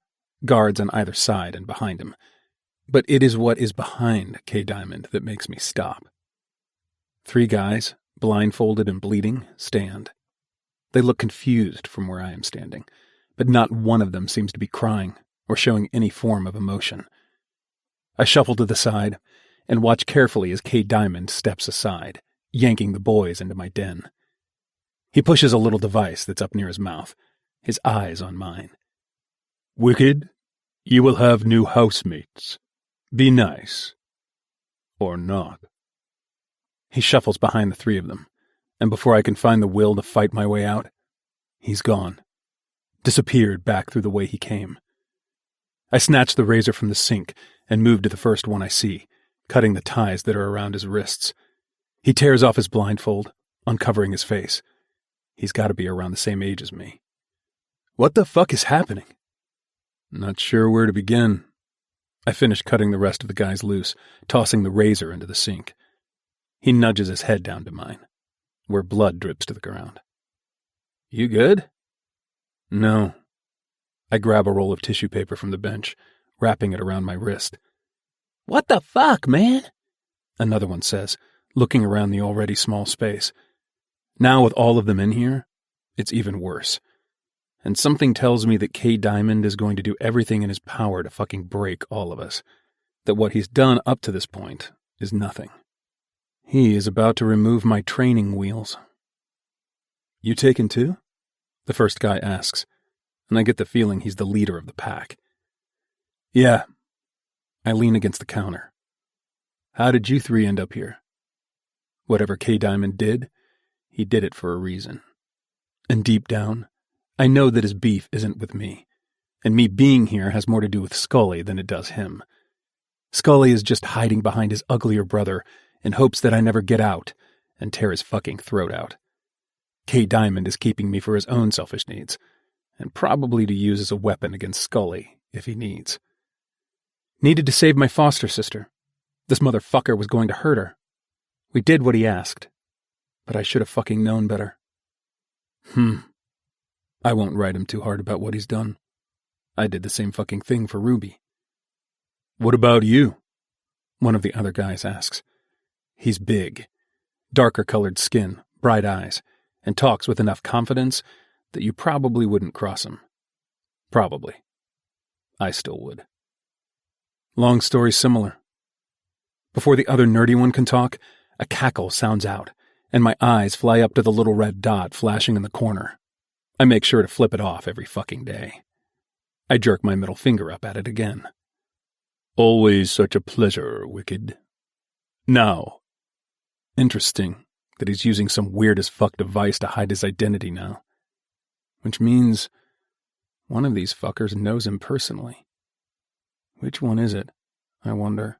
guards on either side and behind him. But it is what is behind K. Diamond that makes me stop. 3 guys, blindfolded and bleeding, stand. They look confused from where I am standing, but not one of them seems to be crying or showing any form of emotion. I shuffle to the side and watch carefully as K. Diamond steps aside, yanking the boys into my den. He pushes a little device that's up near his mouth, his eyes on mine. "Wicked?" You will have new housemates. Be nice. Or not. He shuffles behind the three of them, and before I can find the will to fight my way out, he's gone. Disappeared back through the way he came. I snatch the razor from the sink and move to the first one I see, cutting the ties that are around his wrists. He tears off his blindfold, uncovering his face. He's got to be around the same age as me. What the fuck is happening? Not sure where to begin. I finish cutting the rest of the guys loose, tossing the razor into the sink. He nudges his head down to mine, where blood drips to the ground. You good? No. I grab a roll of tissue paper from the bench, wrapping it around my wrist. What the fuck, man? Another one says, looking around the already small space. Now with all of them in here, it's even worse. And something tells me that K. Diamond is going to do everything in his power to fucking break all of us. That what he's done up to this point is nothing. He is about to remove my training wheels. You taken too? The first guy asks, and I get the feeling he's the leader of the pack. Yeah. I lean against the counter. How did you three end up here? Whatever K. Diamond did, he did it for a reason. And deep down, I know that his beef isn't with me, and me being here has more to do with Scully than it does him. Scully is just hiding behind his uglier brother in hopes that I never get out and tear his fucking throat out. K. Diamond is keeping me for his own selfish needs, and probably to use as a weapon against Scully if he needs. Needed to save my foster sister. This motherfucker was going to hurt her. We did what he asked, but I should have fucking known better. I won't write him too hard about what he's done. I did the same fucking thing for Ruby. What about you? One of the other guys asks. He's big, darker-colored skin, bright eyes, and talks with enough confidence that you probably wouldn't cross him. Probably. I still would. Long story similar. Before the other nerdy one can talk, a cackle sounds out, and my eyes fly up to the little red dot flashing in the corner. I make sure to flip it off every fucking day. I jerk my middle finger up at it again. Always such a pleasure, Wicked. Now. Interesting that he's using some weird-as-fuck device to hide his identity now. Which means one of these fuckers knows him personally. Which one is it, I wonder?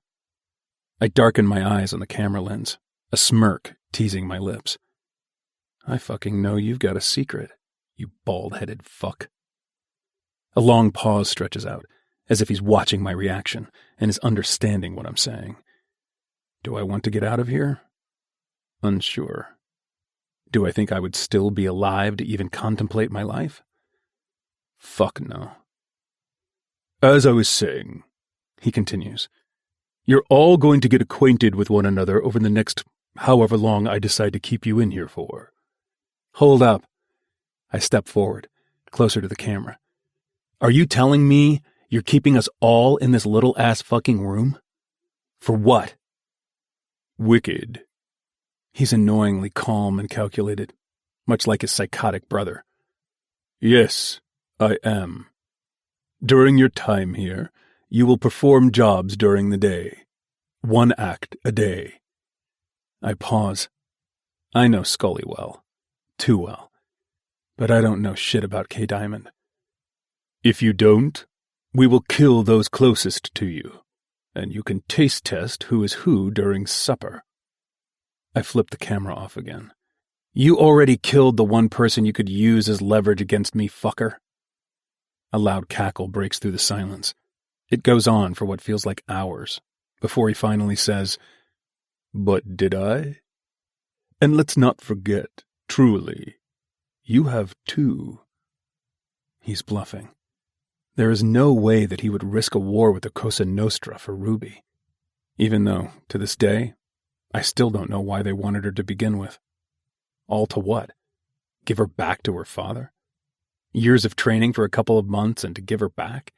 I darken my eyes on the camera lens, a smirk teasing my lips. I fucking know you've got a secret, you bald-headed fuck. A long pause stretches out, as if he's watching my reaction and is understanding what I'm saying. Do I want to get out of here? Unsure. Do I think I would still be alive to even contemplate my life? Fuck no. As I was saying, he continues, you're all going to get acquainted with one another over the next however long I decide to keep you in here for. Hold up. I step forward, closer to the camera. Are you telling me you're keeping us all in this little-ass fucking room? For what? Wicked. He's annoyingly calm and calculated, much like his psychotic brother. Yes, I am. During your time here, you will perform jobs during the day. 1 act a day. I pause. I know Scully well. Too well. But I don't know shit about K. Diamond. If you don't, we will kill those closest to you, and you can taste test who is who during supper. I flip the camera off again. You already killed the one person you could use as leverage against me, fucker. A loud cackle breaks through the silence. It goes on for what feels like hours, before he finally says, But did I? And let's not forget, truly, you have 2. He's bluffing. There is no way that he would risk a war with the Cosa Nostra for Ruby. Even though, to this day, I still don't know why they wanted her to begin with. All to what? Give her back to her father? Years of training for a couple of months and to give her back?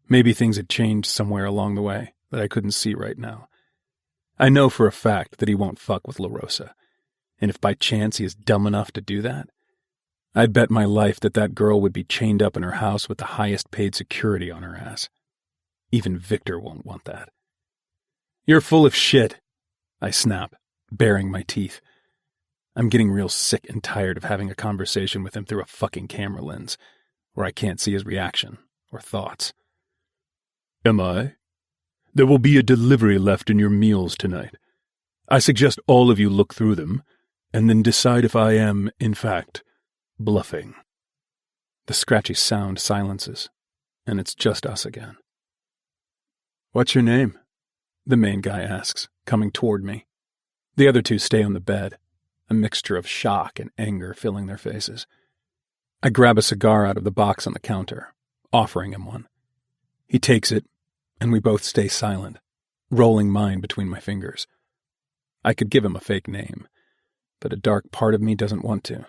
Maybe things had changed somewhere along the way that I couldn't see right now. I know for a fact that he won't fuck with La Rosa, and if by chance he is dumb enough to do that, I'd bet my life that girl would be chained up in her house with the highest paid security on her ass. Even Victor won't want that. You're full of shit, I snap, baring my teeth. I'm getting real sick and tired of having a conversation with him through a fucking camera lens, where I can't see his reaction or thoughts. Am I? There will be a delivery left in your meals tonight. I suggest all of you look through them, and then decide if I am, in fact, bluffing. The scratchy sound silences, and it's just us again. What's your name? The main guy asks, coming toward me. The other two stay on the bed, a mixture of shock and anger filling their faces. I grab a cigar out of the box on the counter, offering him one. He takes it, and we both stay silent, rolling mine between my fingers. I could give him a fake name, but a dark part of me doesn't want to.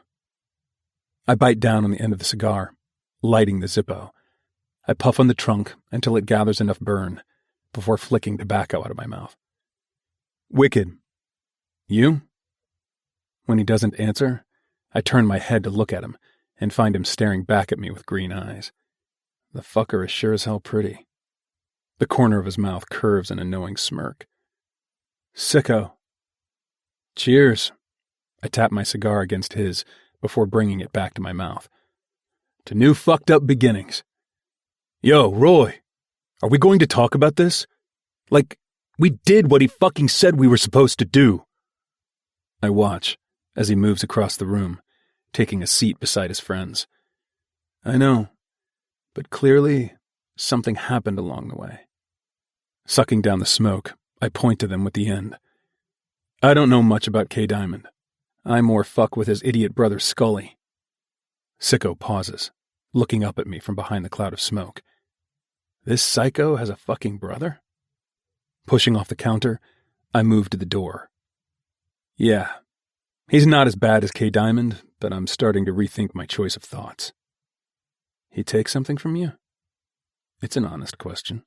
I bite down on the end of the cigar, lighting the Zippo. I puff on the trunk until it gathers enough burn, before flicking tobacco out of my mouth. Wicked. You? When he doesn't answer, I turn my head to look at him and find him staring back at me with green eyes. The fucker is sure as hell pretty. The corner of his mouth curves in a knowing smirk. Sicko. Cheers. I tap my cigar against his before bringing it back to my mouth. To new fucked up beginnings. Yo, Roy, are we going to talk about this? Like, we did what he fucking said we were supposed to do. I watch as he moves across the room, taking a seat beside his friends. I know, but clearly something happened along the way. Sucking down the smoke, I point to them with the end. I don't know much about K. Diamond. I more fuck with his idiot brother Scully. Sicko pauses, looking up at me from behind the cloud of smoke. This psycho has a fucking brother? Pushing off the counter, I move to the door. Yeah, he's not as bad as K. Diamond, but I'm starting to rethink my choice of thoughts. He takes something from you? It's an honest question.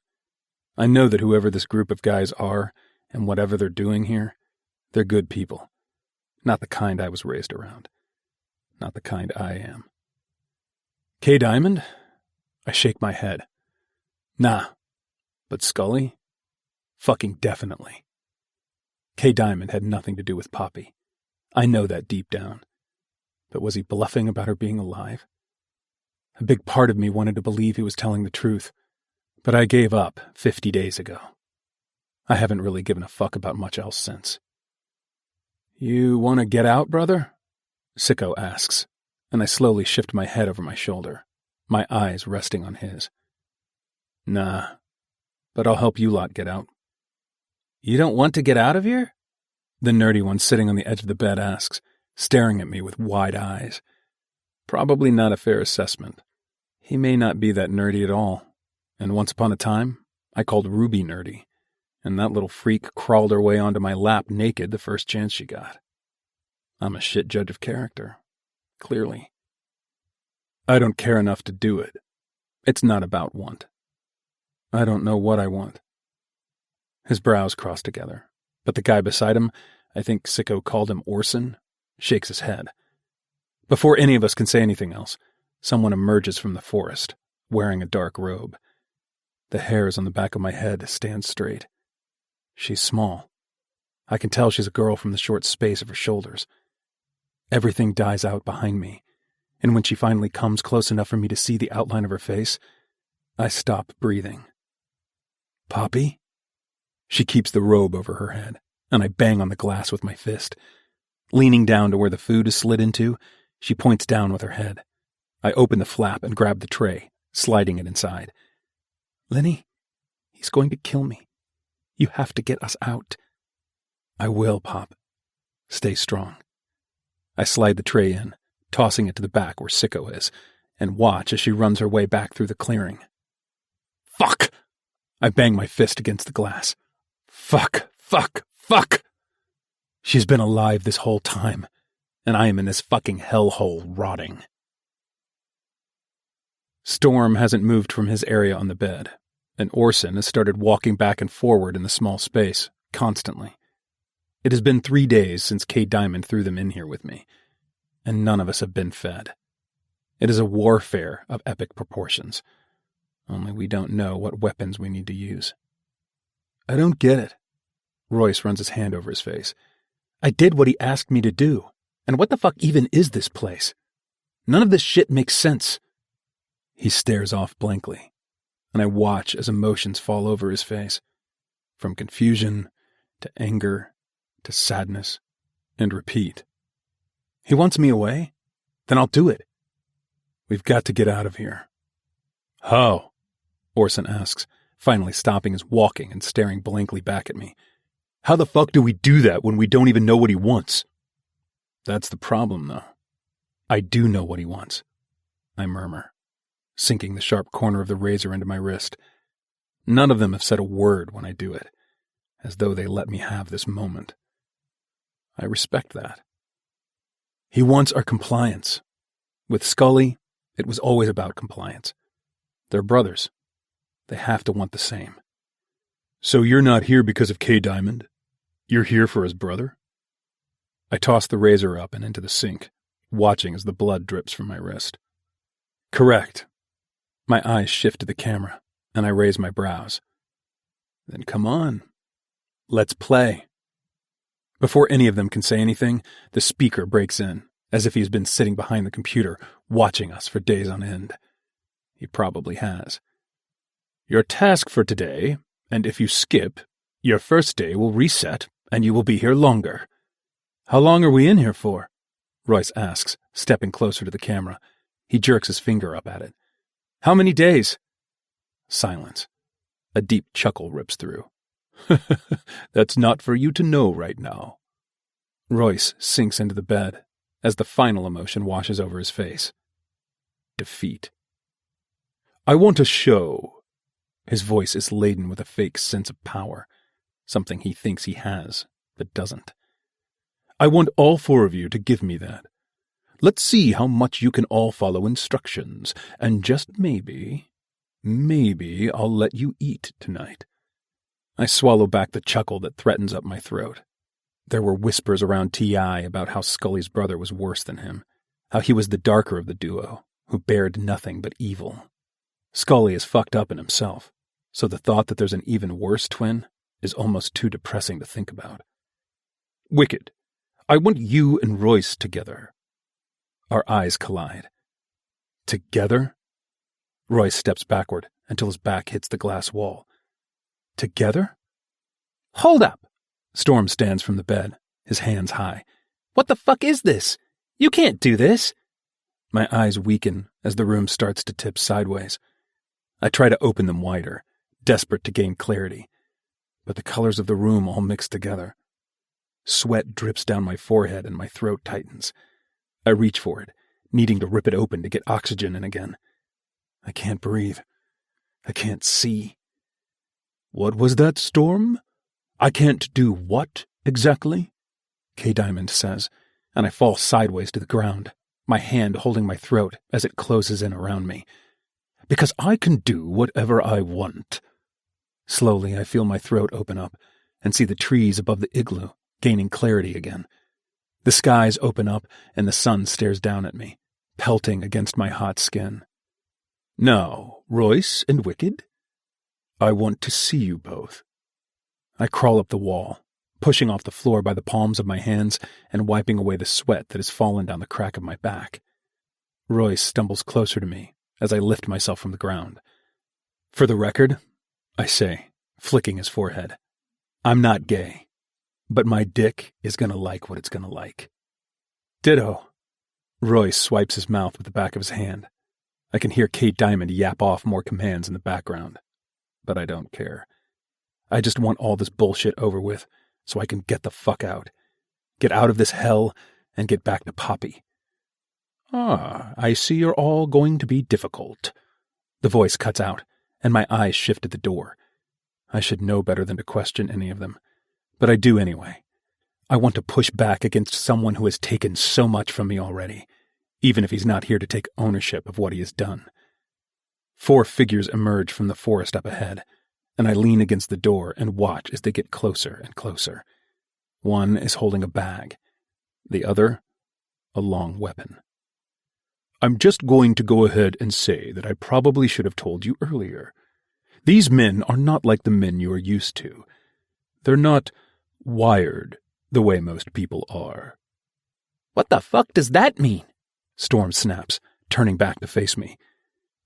I know that whoever this group of guys are, and whatever they're doing here, they're good people. Not the kind I was raised around. Not the kind I am. K. Diamond? I shake my head. Nah. But Scully? Fucking definitely. K. Diamond had nothing to do with Poppy. I know that deep down. But was he bluffing about her being alive? A big part of me wanted to believe he was telling the truth, but I gave up 50 days ago. I haven't really given a fuck about much else since. You want to get out, brother? Sicko asks, and I slowly shift my head over my shoulder, my eyes resting on his. Nah, but I'll help you lot get out. You don't want to get out of here? The nerdy one sitting on the edge of the bed asks, staring at me with wide eyes. Probably not a fair assessment. He may not be that nerdy at all. And once upon a time, I called Ruby nerdy, and that little freak crawled her way onto my lap naked the first chance she got. I'm a shit judge of character, clearly. I don't care enough to do it. It's not about want. I don't know what I want. His brows cross together, but the guy beside him, I think Sicko called him Orson, shakes his head. Before any of us can say anything else, someone emerges from the forest, wearing a dark robe. The hairs on the back of my head stand straight. She's small. I can tell she's a girl from the short space of her shoulders. Everything dies out behind me, and when she finally comes close enough for me to see the outline of her face, I stop breathing. Poppy? She keeps the robe over her head, and I bang on the glass with my fist. Leaning down to where the food is slid into, she points down with her head. I open the flap and grab the tray, sliding it inside. Lenny, he's going to kill me. You have to get us out. I will, Pop. Stay strong. I slide the tray in, tossing it to the back where Sicko is, and watch as she runs her way back through the clearing. Fuck! I bang my fist against the glass. Fuck! Fuck! Fuck! She's been alive this whole time, and I am in this fucking hellhole rotting. Storm hasn't moved from his area on the bed, and Orson has started walking back and forward in the small space, constantly. It has been 3 days since K. Diamond threw them in here with me, and none of us have been fed. It is a warfare of epic proportions. Only we don't know what weapons we need to use. I don't get it. Royce runs his hand over his face. I did what he asked me to do. And what the fuck even is this place? None of this shit makes sense. He stares off blankly, and I watch as emotions fall over his face, from confusion to anger to sadness, and repeat. He wants me away? Then I'll do it. We've got to get out of here. How? Orson asks, finally stopping his walking and staring blankly back at me. How the fuck do we do that when we don't even know what he wants? That's the problem, though. I do know what he wants, I murmur, sinking the sharp corner of the razor into my wrist. None of them have said a word when I do it, as though they let me have this moment. I respect that. He wants our compliance. With Scully, it was always about compliance. They're brothers. They have to want the same. So you're not here because of K. Diamond? You're here for his brother? I toss the razor up and into the sink, watching as the blood drips from my wrist. Correct. My eyes shift to the camera, and I raise my brows. Then come on. Let's play. Before any of them can say anything, the speaker breaks in, as if he's been sitting behind the computer, watching us for days on end. He probably has. Your task for today, and if you skip, your first day will reset, and you will be here longer. How long are we in here for? Royce asks, stepping closer to the camera. He jerks his finger up at it. How many days? Silence. A deep chuckle rips through. That's not for you to know right now. Royce sinks into the bed as the final emotion washes over his face. Defeat. I want a show. His voice is laden with a fake sense of power, something he thinks he has, but doesn't. I want all four of you to give me that. Let's see how much you can all follow instructions, and just maybe I'll let you eat tonight. I swallow back the chuckle that threatens up my throat. There were whispers around T.I. about how Scully's brother was worse than him, how he was the darker of the duo, who bared nothing but evil. Scully is fucked up in himself, so the thought that there's an even worse twin is almost too depressing to think about. Wicked, I want you and Royce together. Our eyes collide. Together? Royce steps backward until his back hits the glass wall. Together? Hold up! Storm stands from the bed, his hands high. What the fuck is this? You can't do this! My eyes weaken as the room starts to tip sideways. I try to open them wider, desperate to gain clarity, but the colors of the room all mix together. Sweat drips down my forehead and my throat tightens. I reach for it, needing to rip it open to get oxygen in again. I can't breathe. I can't see. What was that, Storm? I can't do what, exactly? K. Diamond says, and I fall sideways to the ground, my hand holding my throat as it closes in around me. Because I can do whatever I want. Slowly, I feel my throat open up and see the trees above the igloo, gaining clarity again. The skies open up and the sun stares down at me, pelting against my hot skin. Now, Royce and Wicked, I want to see you both. I crawl up the wall, pushing off the floor by the palms of my hands and wiping away the sweat that has fallen down the crack of my back. Royce stumbles closer to me as I lift myself from the ground. For the record, I say, flicking his forehead, I'm not gay, but my dick is gonna like what it's gonna like. Ditto. Royce swipes his mouth with the back of his hand. I can hear Kate Diamond yap off more commands in the background, but I don't care. I just want all this bullshit over with so I can get the fuck out. Get out of this hell and get back to Poppy. Ah, I see you're all going to be difficult. The voice cuts out, and my eyes shift at the door. I should know better than to question any of them, but I do anyway. I want to push back against someone who has taken so much from me already, even if he's not here to take ownership of what he has done. 4 figures emerge from the forest up ahead, and I lean against the door and watch as they get closer and closer. One is holding a bag, the other, a long weapon. I'm just going to go ahead and say that I probably should have told you earlier. These men are not like the men you are used to. They're not wired the way most people are. What the fuck does that mean? Storm snaps, turning back to face me.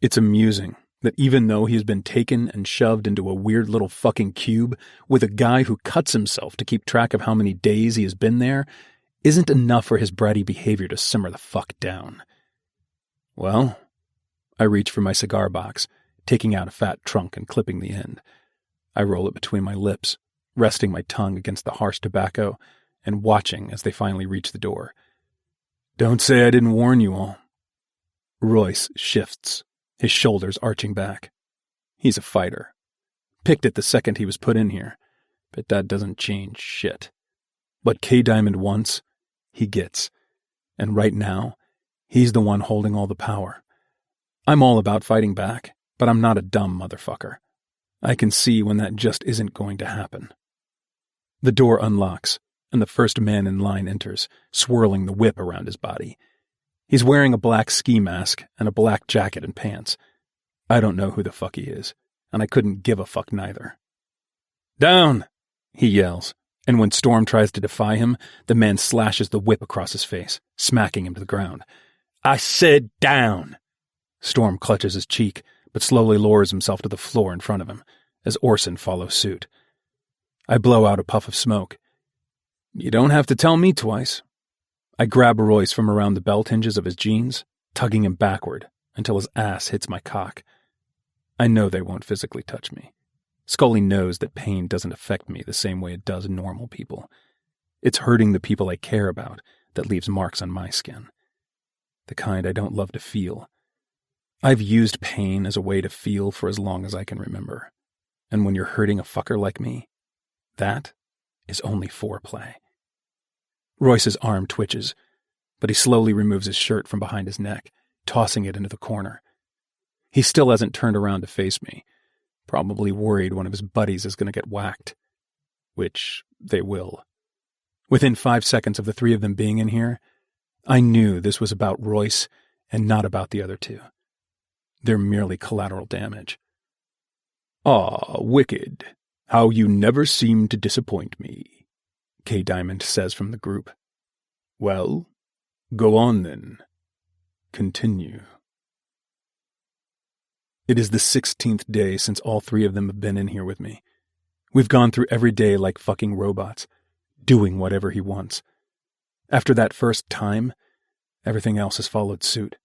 It's amusing that even though he has been taken and shoved into a weird little fucking cube with a guy who cuts himself to keep track of how many days he has been there, isn't enough for his bratty behavior to simmer the fuck down. Well, I reach for my cigar box, taking out a fat trunk and clipping the end. I roll it between my lips, resting my tongue against the harsh tobacco and watching as they finally reach the door. Don't say I didn't warn you all. Royce shifts, his shoulders arching back. He's a fighter. Picked it the second he was put in here, but that doesn't change shit. What K. Diamond wants, he gets. And right now, he's the one holding all the power. I'm all about fighting back, but I'm not a dumb motherfucker. I can see when that just isn't going to happen. The door unlocks, and the first man in line enters, swirling the whip around his body. He's wearing a black ski mask and a black jacket and pants. I don't know who the fuck he is, and I couldn't give a fuck neither. Down! He yells, and when Storm tries to defy him, the man slashes the whip across his face, smacking him to the ground. I said down! Storm clutches his cheek, but slowly lowers himself to the floor in front of him, as Orson follows suit. I blow out a puff of smoke. You don't have to tell me twice. I grab Royce from around the belt hinges of his jeans, tugging him backward until his ass hits my cock. I know they won't physically touch me. Scully knows that pain doesn't affect me the same way it does normal people. It's hurting the people I care about that leaves marks on my skin. The kind I don't love to feel. I've used pain as a way to feel for as long as I can remember. And when you're hurting a fucker like me, that is only foreplay. Royce's arm twitches, but he slowly removes his shirt from behind his neck, tossing it into the corner. He still hasn't turned around to face me, probably worried one of his buddies is going to get whacked. Which they will. Within 5 seconds of the three of them being in here, I knew this was about Royce and not about the other two. They're merely collateral damage. Ah, wicked. How you never seem to disappoint me, K. Diamond says from the group. Well, go on then. Continue. It is the 16th day since all three of them have been in here with me. We've gone through every day like fucking robots, doing whatever he wants. After that first time, everything else has followed suit.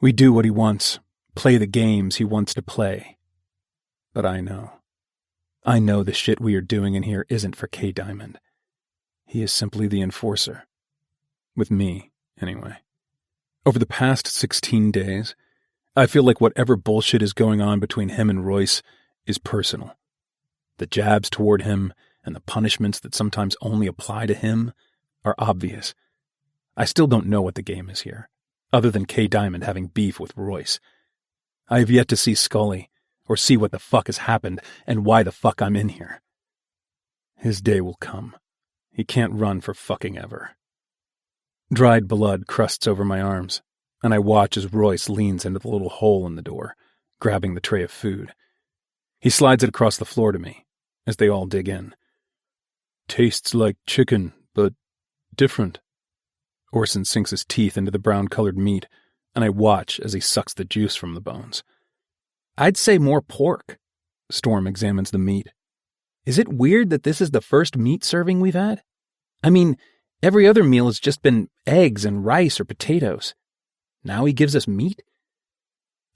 We do what he wants, play the games he wants to play. But I know the shit we are doing in here isn't for K. Diamond. He is simply the enforcer. With me, anyway. Over the past 16 days, I feel like whatever bullshit is going on between him and Royce is personal. The jabs toward him and the punishments that sometimes only apply to him are obvious. I still don't know what the game is here, other than K. Diamond having beef with Royce. I have yet to see Scully, or see what the fuck has happened and why the fuck I'm in here. His day will come. He can't run for fucking ever. Dried blood crusts over my arms, and I watch as Royce leans into the little hole in the door, grabbing the tray of food. He slides it across the floor to me, as they all dig in. Tastes like chicken, but different. Orson sinks his teeth into the brown-colored meat, and I watch as he sucks the juice from the bones. I'd say more pork. Storm examines the meat. Is it weird that this is the first meat serving we've had? I mean, every other meal has just been eggs and rice or potatoes. Now he gives us meat?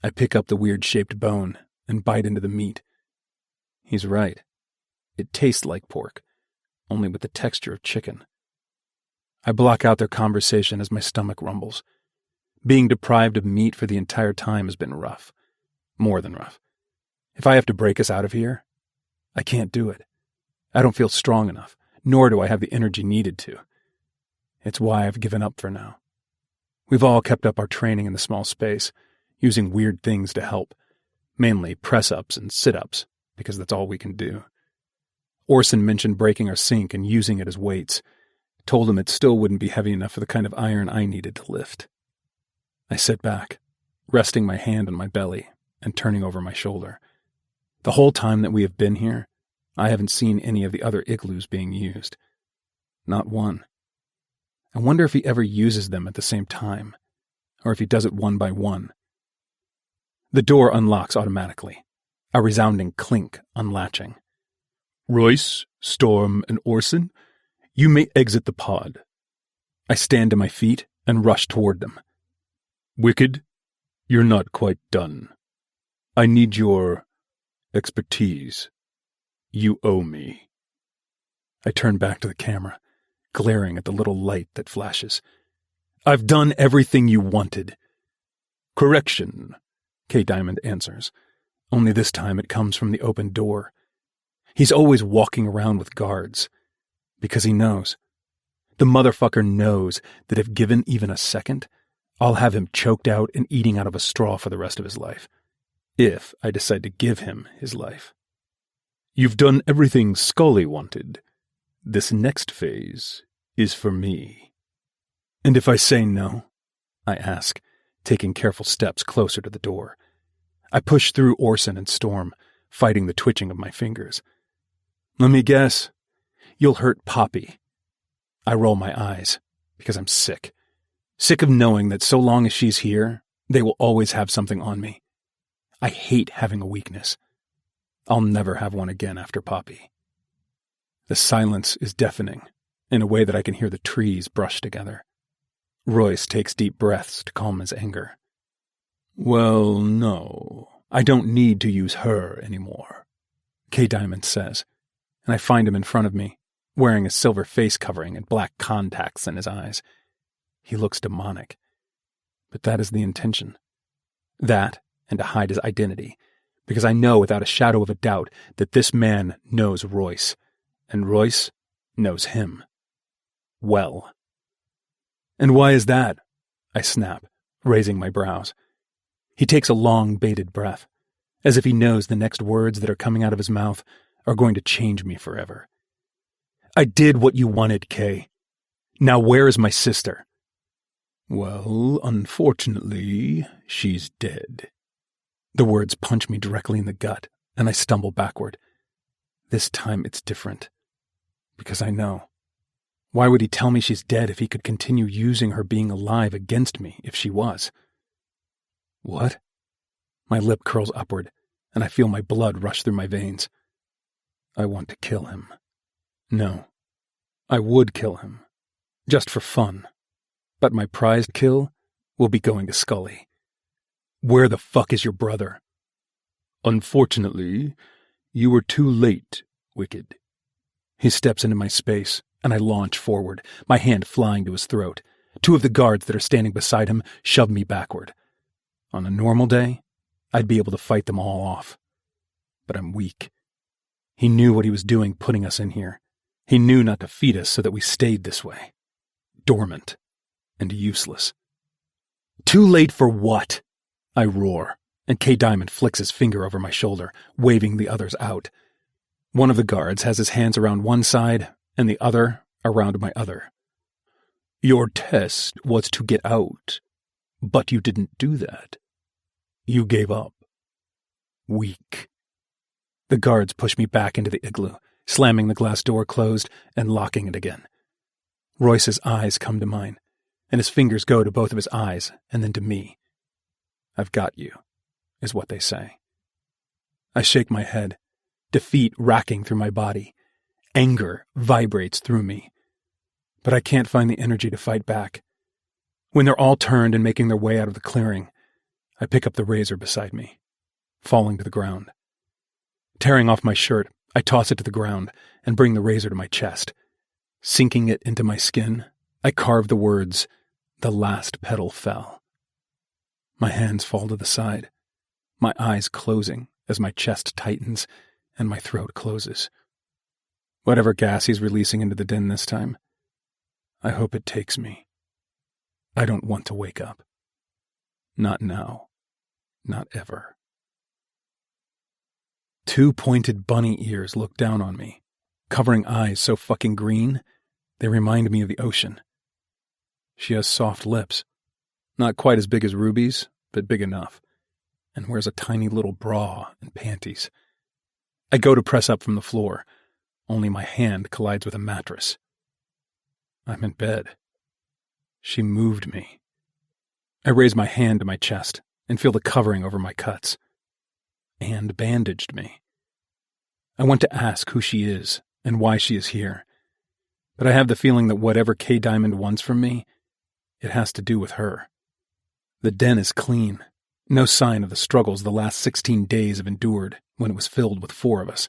I pick up the weird-shaped bone and bite into the meat. He's right. It tastes like pork, only with the texture of chicken. I block out their conversation as my stomach rumbles. Being deprived of meat for the entire time has been rough. More than rough. If I have to break us out of here, I can't do it. I don't feel strong enough, nor do I have the energy needed to. It's why I've given up for now. We've all kept up our training in the small space, using weird things to help, mainly press-ups and sit-ups, because that's all we can do. Orson mentioned breaking our sink and using it as weights. Told him it still wouldn't be heavy enough for the kind of iron I needed to lift. I sit back, resting my hand on my belly and turning over my shoulder. The whole time that we have been here, I haven't seen any of the other igloos being used. Not one. I wonder if he ever uses them at the same time, or if he does it one by one. The door unlocks automatically, a resounding clink unlatching. Royce, Storm, and Orson, you may exit the pod. I stand to my feet and rush toward them. Wicked, you're not quite done. I need your expertise. You owe me. I turn back to the camera, glaring at the little light that flashes. I've done everything you wanted. Correction, K. Diamond answers, only this time it comes from the open door. He's always walking around with guards, because he knows. The motherfucker knows that if given even a second, I'll have him choked out and eating out of a straw for the rest of his life. If I decide to give him his life. You've done everything Scully wanted. This next phase is for me. And if I say no? I ask, taking careful steps closer to the door. I push through Orson and Storm, fighting the twitching of my fingers. Let me guess. You'll hurt Poppy. I roll my eyes, because I'm sick. Sick of knowing that so long as she's here, they will always have something on me. I hate having a weakness. I'll never have one again after Poppy. The silence is deafening, in a way that I can hear the trees brush together. Royce takes deep breaths to calm his anger. Well, no, I don't need to use her anymore, K. Diamond says, and I find him in front of me, wearing a silver face covering and black contacts in his eyes. He looks demonic. But that is the intention. That, and to hide his identity, because I know without a shadow of a doubt that this man knows Royce, and Royce knows him. Well. And why is that? I snap, raising my brows. He takes a long, bated breath, as if he knows the next words that are coming out of his mouth are going to change me forever. I did what you wanted, Kay. Now where is my sister? Well, unfortunately, she's dead. The words punch me directly in the gut, and I stumble backward. This time it's different. Because I know. Why would he tell me she's dead if he could continue using her being alive against me if she was? What? My lip curls upward, and I feel my blood rush through my veins. I want to kill him. No. I would kill him. Just for fun. But my prized kill will be going to Scully. Where the fuck is your brother? Unfortunately, you were too late, Wicked. He steps into my space, and I launch forward, my hand flying to his throat. Two of the guards that are standing beside him shove me backward. On a normal day, I'd be able to fight them all off. But I'm weak. He knew what he was doing putting us in here. He knew not to feed us so that we stayed this way. Dormant. And useless. Too late for what? I roar, and K. Diamond flicks his finger over my shoulder, waving the others out. One of the guards has his hands around one side, and the other around my other. Your test was to get out, but you didn't do that. You gave up. Weak. The guards push me back into the igloo, slamming the glass door closed and locking it again. Royce's eyes come to mine, and his fingers go to both of his eyes and then to me. I've got you, is what they say. I shake my head, defeat racking through my body. Anger vibrates through me. But I can't find the energy to fight back. When they're all turned and making their way out of the clearing, I pick up the razor beside me, falling to the ground. Tearing off my shirt, I toss it to the ground and bring the razor to my chest. Sinking it into my skin, I carve the words, "The last petal fell." My hands fall to the side, my eyes closing as my chest tightens and my throat closes. Whatever gas he's releasing into the den this time, I hope it takes me. I don't want to wake up. Not now. Not ever. Two pointed bunny ears look down on me, covering eyes so fucking green, they remind me of the ocean. She has soft lips. Not quite as big as Ruby's, but big enough, and wears a tiny little bra and panties. I go to press up from the floor, only my hand collides with a mattress. I'm in bed. She moved me. I raise my hand to my chest and feel the covering over my cuts. And bandaged me. I want to ask who she is and why she is here, but I have the feeling that whatever K. Diamond wants from me, it has to do with her. The den is clean. No sign of the struggles the last 16 days have endured when it was filled with 4 of us.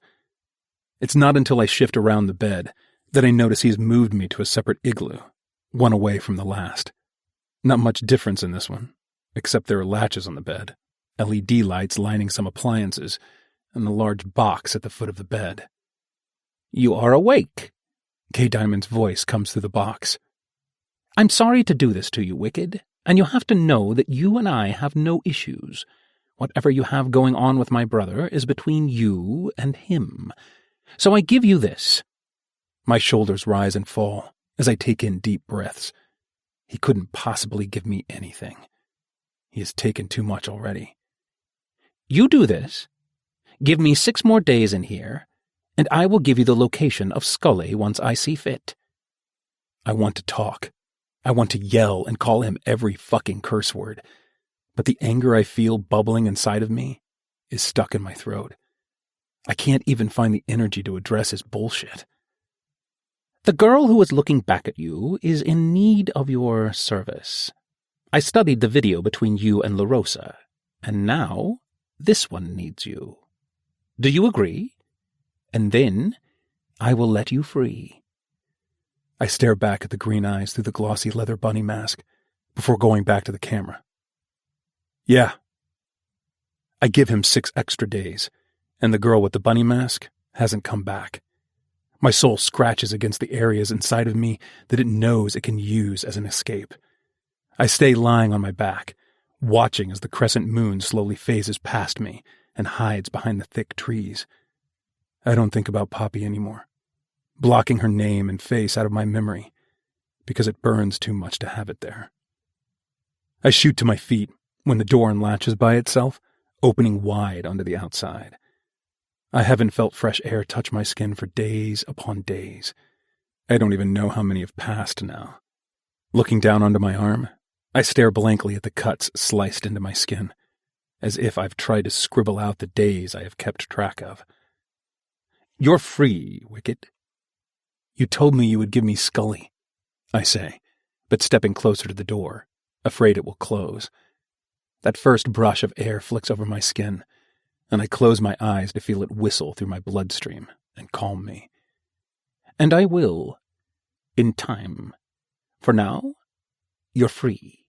It's not until I shift around the bed that I notice he has moved me to a separate igloo, one away from the last. Not much difference in this one, except there are latches on the bed, LED lights lining some appliances, and a large box at the foot of the bed. You are awake. K. Diamond's voice comes through the box. I'm sorry to do this to you, Wicked, and you have to know that you and I have no issues. Whatever you have going on with my brother is between you and him. So I give you this. My shoulders rise and fall as I take in deep breaths. He couldn't possibly give me anything. He has taken too much already. You do this. Give me 6 more days in here, and I will give you the location of Scully once I see fit. I want to talk. I want to yell and call him every fucking curse word. But the anger I feel bubbling inside of me is stuck in my throat. I can't even find the energy to address his bullshit. The girl who is looking back at you is in need of your service. I studied the video between you and La Rosa, and now this one needs you. Do you agree? And then I will let you free. I stare back at the green eyes through the glossy leather bunny mask before going back to the camera. Yeah. I give him 6 extra days, and the girl with the bunny mask hasn't come back. My soul scratches against the areas inside of me that it knows it can use as an escape. I stay lying on my back, watching as the crescent moon slowly phases past me and hides behind the thick trees. I don't think about Poppy anymore, blocking her name and face out of my memory because it burns too much to have it there. I shoot to my feet when the door unlatches by itself, opening wide onto the outside. I haven't felt fresh air touch my skin for days upon days. I don't even know how many have passed now. Looking down onto my arm, I stare blankly at the cuts sliced into my skin, as if I've tried to scribble out the days I have kept track of. You're free, Wicked. You told me you would give me Scully, I say, but stepping closer to the door, afraid it will close. That first brush of air flicks over my skin, and I close my eyes to feel it whistle through my bloodstream and calm me. And I will, in time. For now, you're free.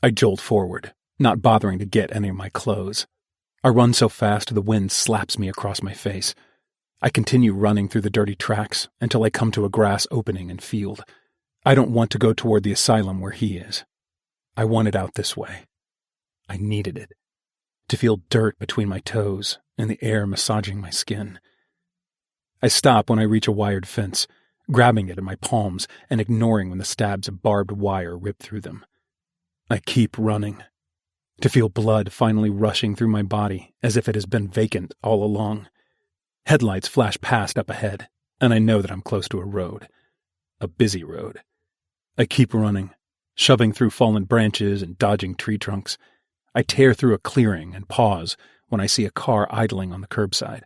I jolt forward, not bothering to get any of my clothes. I run so fast the wind slaps me across my face. I continue running through the dirty tracks until I come to a grass opening and field. I don't want to go toward the asylum where he is. I want it out this way. I needed it. To feel dirt between my toes and the air massaging my skin. I stop when I reach a wired fence, grabbing it in my palms and ignoring when the stabs of barbed wire rip through them. I keep running, to feel blood finally rushing through my body as if it has been vacant all along. Headlights flash past up ahead, and I know that I'm close to a road. A busy road. I keep running, shoving through fallen branches and dodging tree trunks. I tear through a clearing and pause when I see a car idling on the curbside.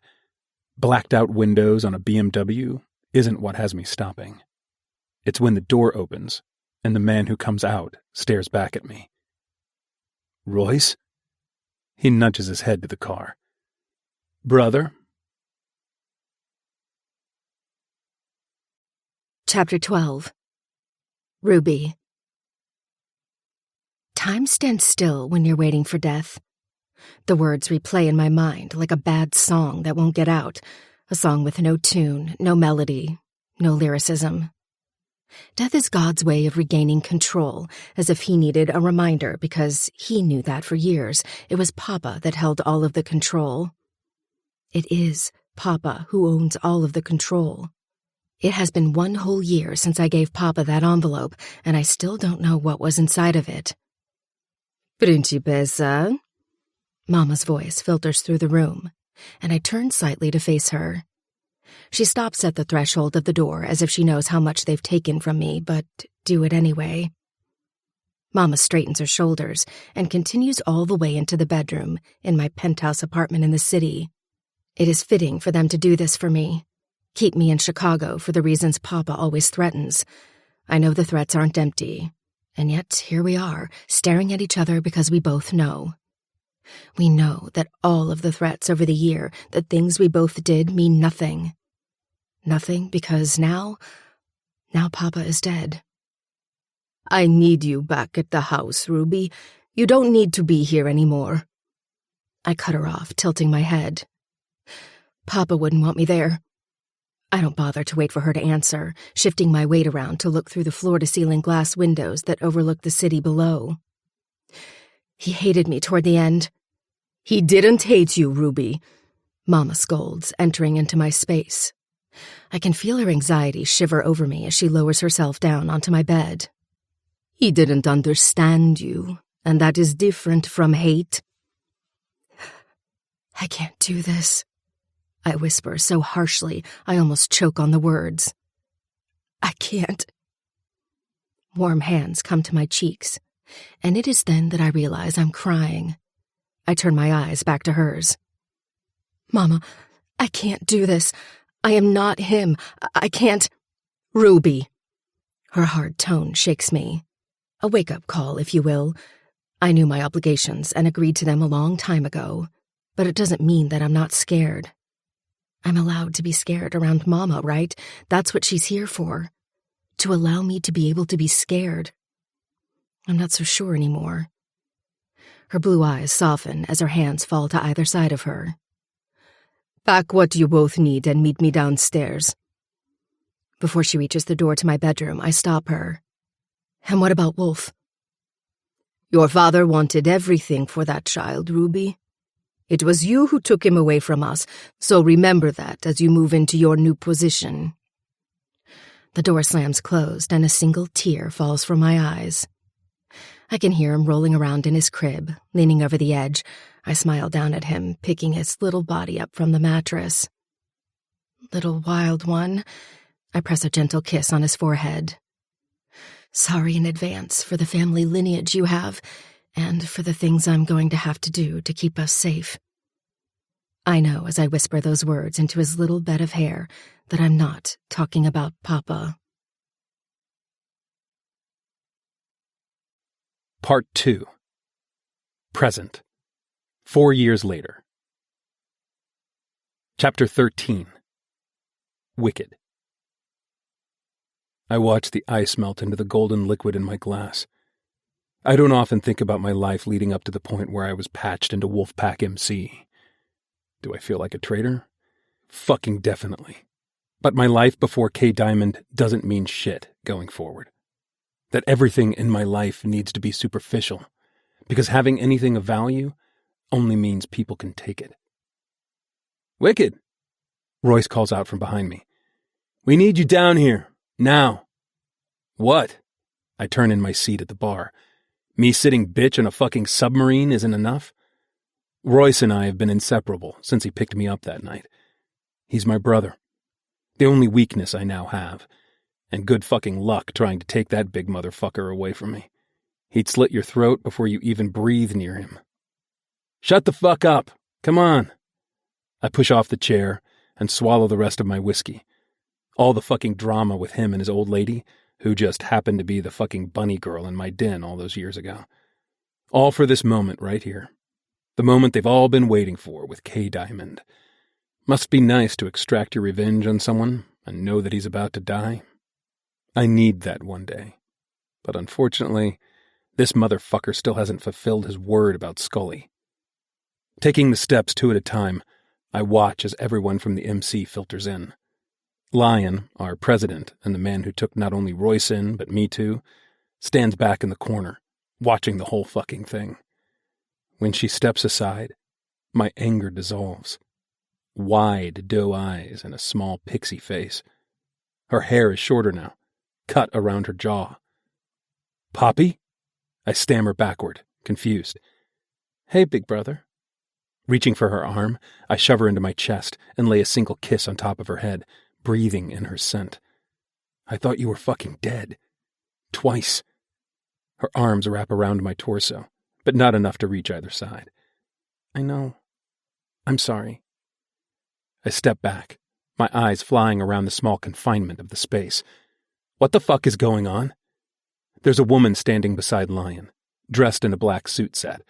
Blacked-out windows on a BMW isn't what has me stopping. It's when the door opens and the man who comes out stares back at me. Royce? He nudges his head to the car. Brother? Chapter 12. Ruby. Time stands still when you're waiting for death. The words replay in my mind like a bad song that won't get out, a song with no tune, no melody, no lyricism. Death is God's way of regaining control, as if he needed a reminder because he knew that for years it was Papa that held all of the control. It is Papa who owns all of the control. It has been 1 whole year since I gave Papa that envelope, and I still don't know what was inside of it. Principessa? Mama's voice filters through the room, and I turn slightly to face her. She stops at the threshold of the door as if she knows how much they've taken from me, but do it anyway. Mama straightens her shoulders and continues all the way into the bedroom in my penthouse apartment in the city. It is fitting for them to do this for me. Keep me in Chicago for the reasons Papa always threatens. I know the threats aren't empty, and yet here we are, staring at each other because we both know. We know that all of the threats over the year, the things we both did, mean nothing. Nothing because now Papa is dead. I need you back at the house, Ruby. You don't need to be here anymore. I cut her off, tilting my head. Papa wouldn't want me there. I don't bother to wait for her to answer, shifting my weight around to look through the floor-to-ceiling glass windows that overlook the city below. He hated me toward the end. He didn't hate you, Ruby. Mama scolds, entering into my space. I can feel her anxiety shiver over me as she lowers herself down onto my bed. He didn't understand you, and that is different from hate. I can't do this. I whisper so harshly I almost choke on the words. I can't. Warm hands come to my cheeks, and it is then that I realize I'm crying. I turn my eyes back to hers. Mama, I can't do this. I am not him. I can't. Ruby. Her hard tone shakes me. A wake-up call, if you will. I knew my obligations and agreed to them a long time ago, but it doesn't mean that I'm not scared. I'm allowed to be scared around Mama, right? That's what she's here for. To allow me to be able to be scared. I'm not so sure anymore. Her blue eyes soften as her hands fall to either side of her. Pack what you both need and meet me downstairs. Before she reaches the door to my bedroom, I stop her. And what about Wolf? Your father wanted everything for that child, Ruby. It was you who took him away from us, so remember that as you move into your new position. The door slams closed and a single tear falls from my eyes. I can hear him rolling around in his crib, leaning over the edge. I smile down at him, picking his little body up from the mattress. Little wild one. I press a gentle kiss on his forehead. Sorry in advance for the family lineage you have, and for the things I'm going to have to do to keep us safe. I know as I whisper those words into his little bed of hair that I'm not talking about Papa. Part 2. Present. 4 years later. Chapter 13. Wicked. I watch the ice melt into the golden liquid in my glass. I don't often think about my life leading up to the point where I was patched into Wolfpack MC. Do I feel like a traitor? Fucking definitely. But my life before K Diamond doesn't mean shit going forward. That everything in my life needs to be superficial, because having anything of value only means people can take it. Wicked! Royce calls out from behind me. We need you down here, now. What? I turn in my seat at the bar. Me sitting bitch in a fucking submarine isn't enough? Royce and I have been inseparable since he picked me up that night. He's my brother. The only weakness I now have. And good fucking luck trying to take that big motherfucker away from me. He'd slit your throat before you even breathe near him. Shut the fuck up. Come on. I push off the chair and swallow the rest of my whiskey. All the fucking drama with him and his old lady, who just happened to be the fucking bunny girl in my den all those years ago. All for this moment right here. The moment they've all been waiting for with K Diamond. Must be nice to extract your revenge on someone and know that he's about to die. I need that one day. But unfortunately, this motherfucker still hasn't fulfilled his word about Scully. Taking the steps 2 at a time, I watch as everyone from the MC filters in. Lion, our president, and the man who took not only Royce in, but me too, stands back in the corner, watching the whole fucking thing. When she steps aside, my anger dissolves. Wide doe eyes and a small pixie face. Her hair is shorter now, cut around her jaw. Poppy? I stammer backward, confused. "Hey, big brother." Reaching for her arm, I shove her into my chest and lay a single kiss on top of her head, breathing in her scent. "I thought you were fucking dead. Twice." Her arms wrap around my torso, but not enough to reach either side. "I know. I'm sorry." I step back, my eyes flying around the small confinement of the space. What the fuck is going on? There's a woman standing beside Lion, dressed in a black suit set.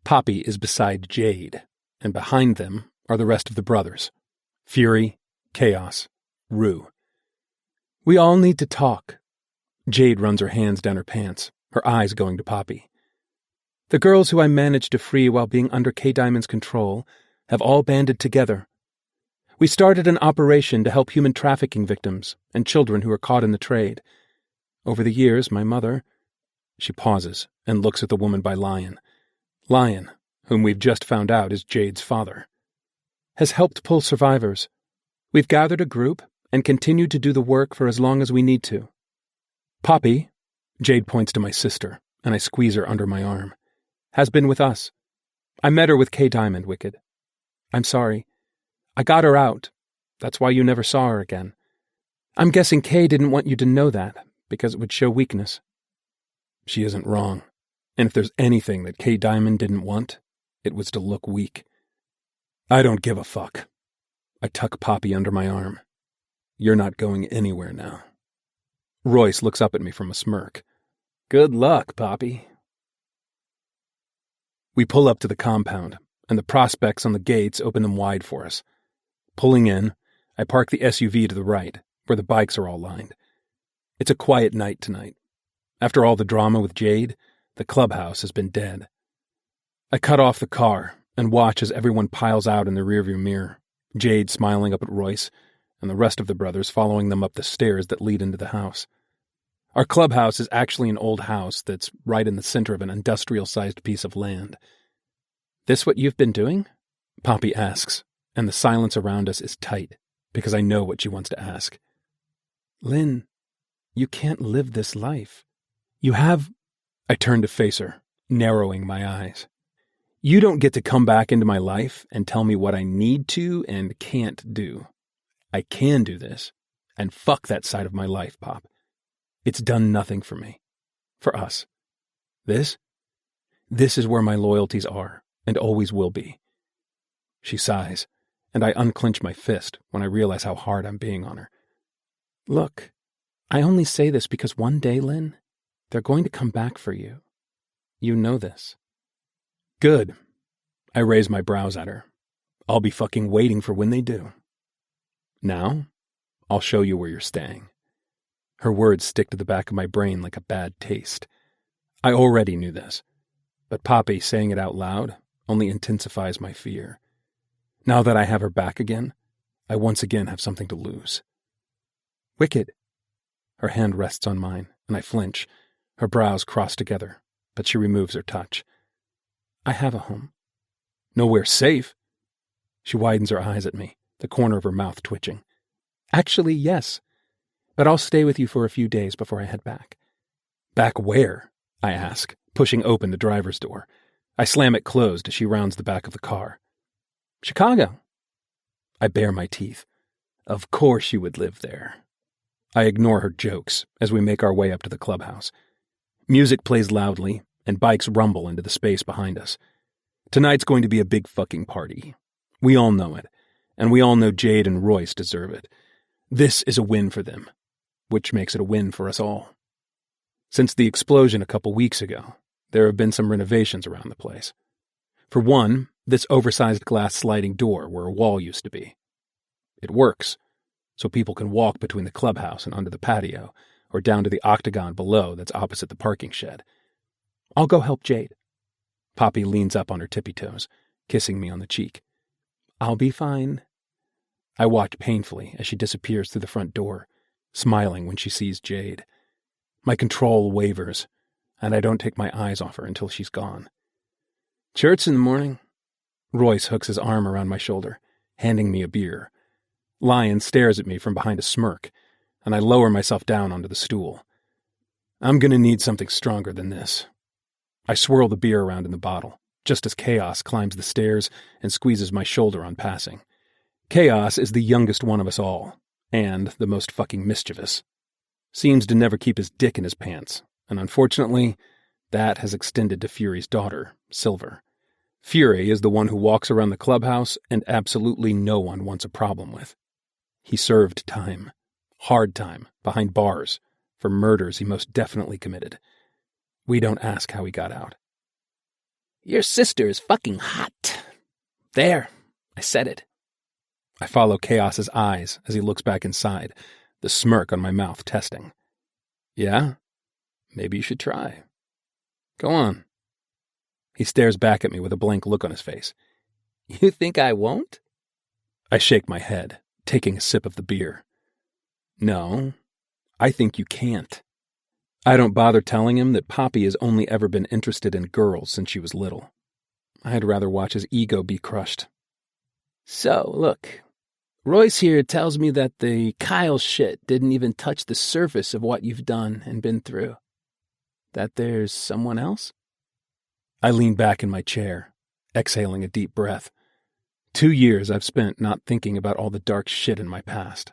Poppy is beside Jade, and behind them are the rest of the brothers. Fury, Chaos, Rue. "We all need to talk." Jade runs her hands down her pants, her eyes going to Poppy. "The girls who I managed to free while being under K-Diamond's control have all banded together. We started an operation to help human trafficking victims and children who are caught in the trade. Over the years, my mother..." She pauses and looks at the woman by Lion. Lion, whom we've just found out is Jade's father, "has helped pull survivors. We've gathered a group and continued to do the work for as long as we need to. Poppy," Jade points to my sister, and I squeeze her under my arm, "has been with us. I met her with K-Diamond, Wicked. I'm sorry. I got her out. That's why you never saw her again. I'm guessing Kay didn't want you to know that, because it would show weakness." She isn't wrong. And if there's anything that K-Diamond didn't want, it was to look weak. I don't give a fuck. I tuck Poppy under my arm. "You're not going anywhere now." Royce looks up at me from a smirk. "Good luck, Poppy." We pull up to the compound, and the prospects on the gates open them wide for us. Pulling in, I park the SUV to the right, where the bikes are all lined. It's a quiet night tonight. After all the drama with Jade, the clubhouse has been dead. I cut off the car and watch as everyone piles out in the rearview mirror, Jade smiling up at Royce, and the rest of the brothers following them up the stairs that lead into the house. Our clubhouse is actually an old house that's right in the center of an industrial-sized piece of land. "This what you've been doing?" Poppy asks, and the silence around us is tight, because I know what she wants to ask. "Lynn, you can't live this life. You have..." I turn to face her, narrowing my eyes. "You don't get to come back into my life and tell me what I need to and can't do. I can do this, and fuck that side of my life, Pop. It's done nothing for me. For us. This is where my loyalties are, and always will be." She sighs, and I unclench my fist when I realize how hard I'm being on her. "Look, I only say this because one day, Lynn, they're going to come back for you. You know this." "Good." I raise my brows at her. "I'll be fucking waiting for when they do. Now, I'll show you where you're staying." Her words stick to the back of my brain like a bad taste. I already knew this, but Poppy saying it out loud only intensifies my fear. Now that I have her back again, I once again have something to lose. "Wicked." Her hand rests on mine, and I flinch. Her brows cross together, but she removes her touch. "I have a home." "Nowhere safe?" She widens her eyes at me, the corner of her mouth twitching. "Actually, yes. But I'll stay with you for a few days before I head back." "Back where?" I ask, pushing open the driver's door. I slam it closed as she rounds the back of the car. "Chicago." I bare my teeth. Of course you would live there. I ignore her jokes as we make our way up to the clubhouse. Music plays loudly, and bikes rumble into the space behind us. Tonight's going to be a big fucking party. We all know it, and we all know Jade and Royce deserve it. This is a win for them, which makes it a win for us all. Since the explosion a couple weeks ago, there have been some renovations around the place. For one, this oversized glass sliding door where a wall used to be. It works, so people can walk between the clubhouse and under the patio, or down to the octagon below that's opposite the parking shed. "I'll go help Jade." Poppy leans up on her tippy toes, kissing me on the cheek. "I'll be fine." I watch painfully as she disappears through the front door, smiling when she sees Jade. My control wavers, and I don't take my eyes off her until she's gone. "Church in the morning." Royce hooks his arm around my shoulder, handing me a beer. Lion stares at me from behind a smirk, and I lower myself down onto the stool. "I'm gonna need something stronger than this." I swirl the beer around in the bottle, just as Chaos climbs the stairs and squeezes my shoulder on passing. Chaos is the youngest one of us all, and the most fucking mischievous. Seems to never keep his dick in his pants, and unfortunately, that has extended to Fury's daughter, Silver. Fury is the one who walks around the clubhouse and absolutely no one wants a problem with. He served time, hard time, behind bars, for murders he most definitely committed. We don't ask how he got out. Your sister is fucking hot. There, I said it. I follow Chaos's eyes as he looks back inside, the smirk on my mouth testing. Yeah? Maybe you should try. Go on. He stares back at me with a blank look on his face. You think I won't? I shake my head, taking a sip of the beer. No, I think you can't. I don't bother telling him that Poppy has only ever been interested in girls since she was little. I'd rather watch his ego be crushed. So, look, Royce here tells me that the Kyle shit didn't even touch the surface of what you've done and been through. That there's someone else? I lean back in my chair, exhaling a deep breath. 2 years I've spent not thinking about all the dark shit in my past.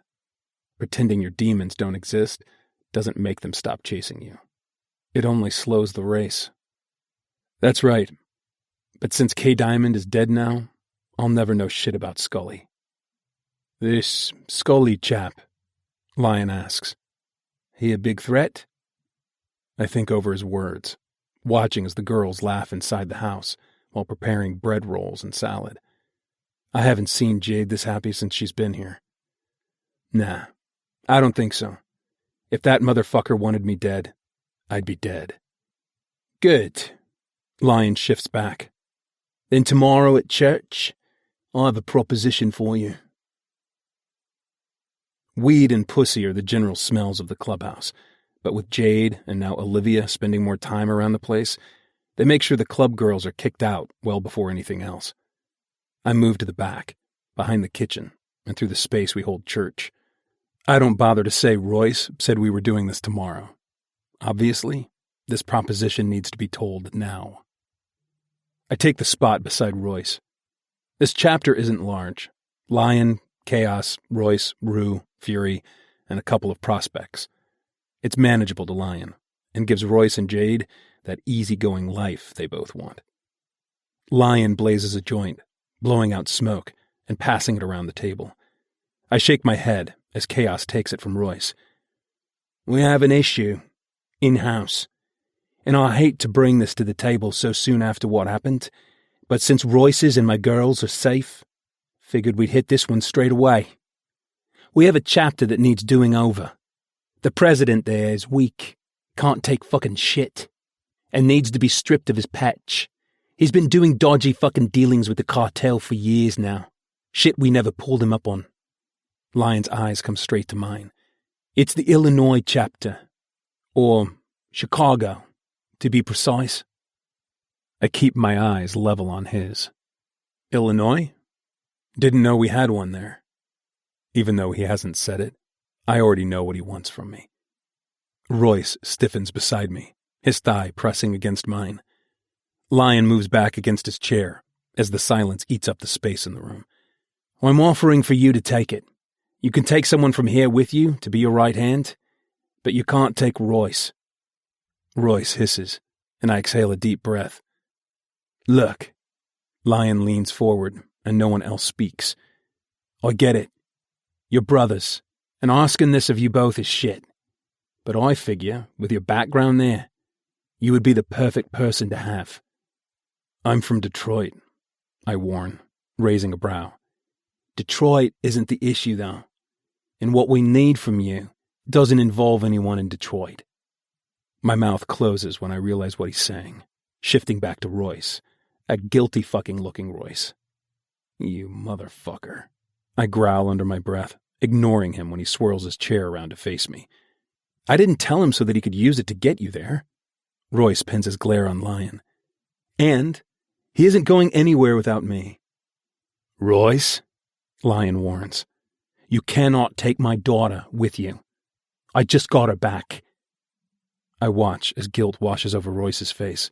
Pretending your demons don't exist doesn't make them stop chasing you. It only slows the race. That's right. But since K. Diamond is dead now, I'll never know shit about Scully. This Scully chap, Lion asks. He a big threat? I think over his words, watching as the girls laugh inside the house while preparing bread rolls and salad. I haven't seen Jade this happy since she's been here. Nah, I don't think so. If that motherfucker wanted me dead, I'd be dead. Good. Lion shifts back. Then tomorrow at church, I have a proposition for you. Weed and pussy are the general smells of the clubhouse, but with Jade and now Olivia spending more time around the place, they make sure the club girls are kicked out well before anything else. I move to the back, behind the kitchen, and through the space we hold church. I don't bother to say Royce said we were doing this tomorrow. Obviously, this proposition needs to be told now. I take the spot beside Royce. This chapter isn't large. Lion, Chaos, Royce, Rue, Fury, and a couple of prospects. It's manageable to Lion, and gives Royce and Jade that easygoing life they both want. Lion blazes a joint, blowing out smoke, and passing it around the table. I shake my head as Chaos takes it from Royce. We have an issue, in-house, and I hate to bring this to the table so soon after what happened, but since Royce's and my girls are safe, figured we'd hit this one straight away. We have a chapter that needs doing over. The president there is weak, can't take fucking shit, and needs to be stripped of his patch. He's been doing dodgy fucking dealings with the cartel for years now. Shit we never pulled him up on. Lion's eyes come straight to mine. It's the Illinois chapter. Or Chicago, to be precise. I keep my eyes level on his. Illinois? Didn't know we had one there. Even though he hasn't said it, I already know what he wants from me. Royce stiffens beside me, his thigh pressing against mine. Lion moves back against his chair as the silence eats up the space in the room. I'm offering for you to take it. You can take someone from here with you to be your right hand, but you can't take Royce. Royce hisses, and I exhale a deep breath. Look. Lion leans forward, and no one else speaks. I get it. You're brothers, and asking this of you both is shit. But I figure, with your background there, you would be the perfect person to have. I'm from Detroit, I warn, raising a brow. Detroit isn't the issue, though. And what we need from you doesn't involve anyone in Detroit. My mouth closes when I realize what he's saying, shifting back to Royce, a guilty fucking looking Royce. You motherfucker. I growl under my breath, ignoring him when he swirls his chair around to face me. I didn't tell him so that he could use it to get you there. Royce pins his glare on Lion. And he isn't going anywhere without me. Royce, Lion warns, you cannot take my daughter with you. I just got her back. I watch as guilt washes over Royce's face.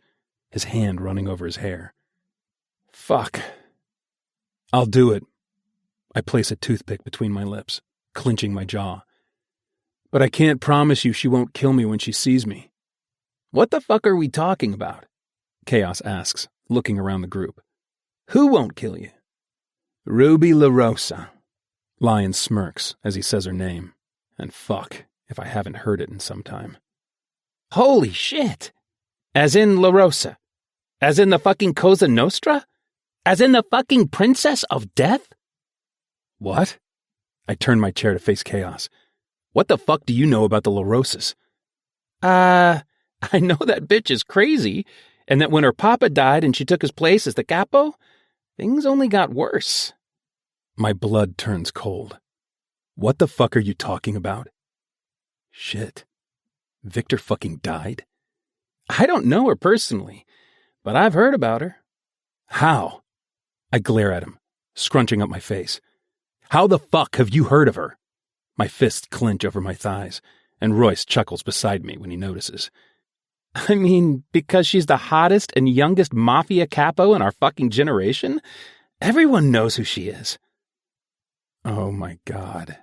his hand running over his hair. Fuck. I'll do it. I place a toothpick between my lips, clenching my jaw. But I can't promise you she won't kill me when she sees me. What the fuck are we talking about? Chaos asks, looking around the group. Who won't kill you? Ruby LaRosa. Lion smirks as he says her name. And fuck if I haven't heard it in some time. Holy shit! As in LaRosa? As in the fucking Cosa Nostra? As in the fucking Princess of Death? What? I turn my chair to face Chaos. What the fuck do you know about the LaRosas? I know that bitch is crazy, and that when her papa died and she took his place as the capo, things only got worse. My blood turns cold. What the fuck are you talking about? Shit. Victor fucking died? I don't know her personally, but I've heard about her. How? I glare at him, scrunching up my face. How the fuck have you heard of her? My fists clench over my thighs, and Royce chuckles beside me when he notices. I mean, because she's the hottest and youngest mafia capo in our fucking generation? Everyone knows who she is. Oh my God.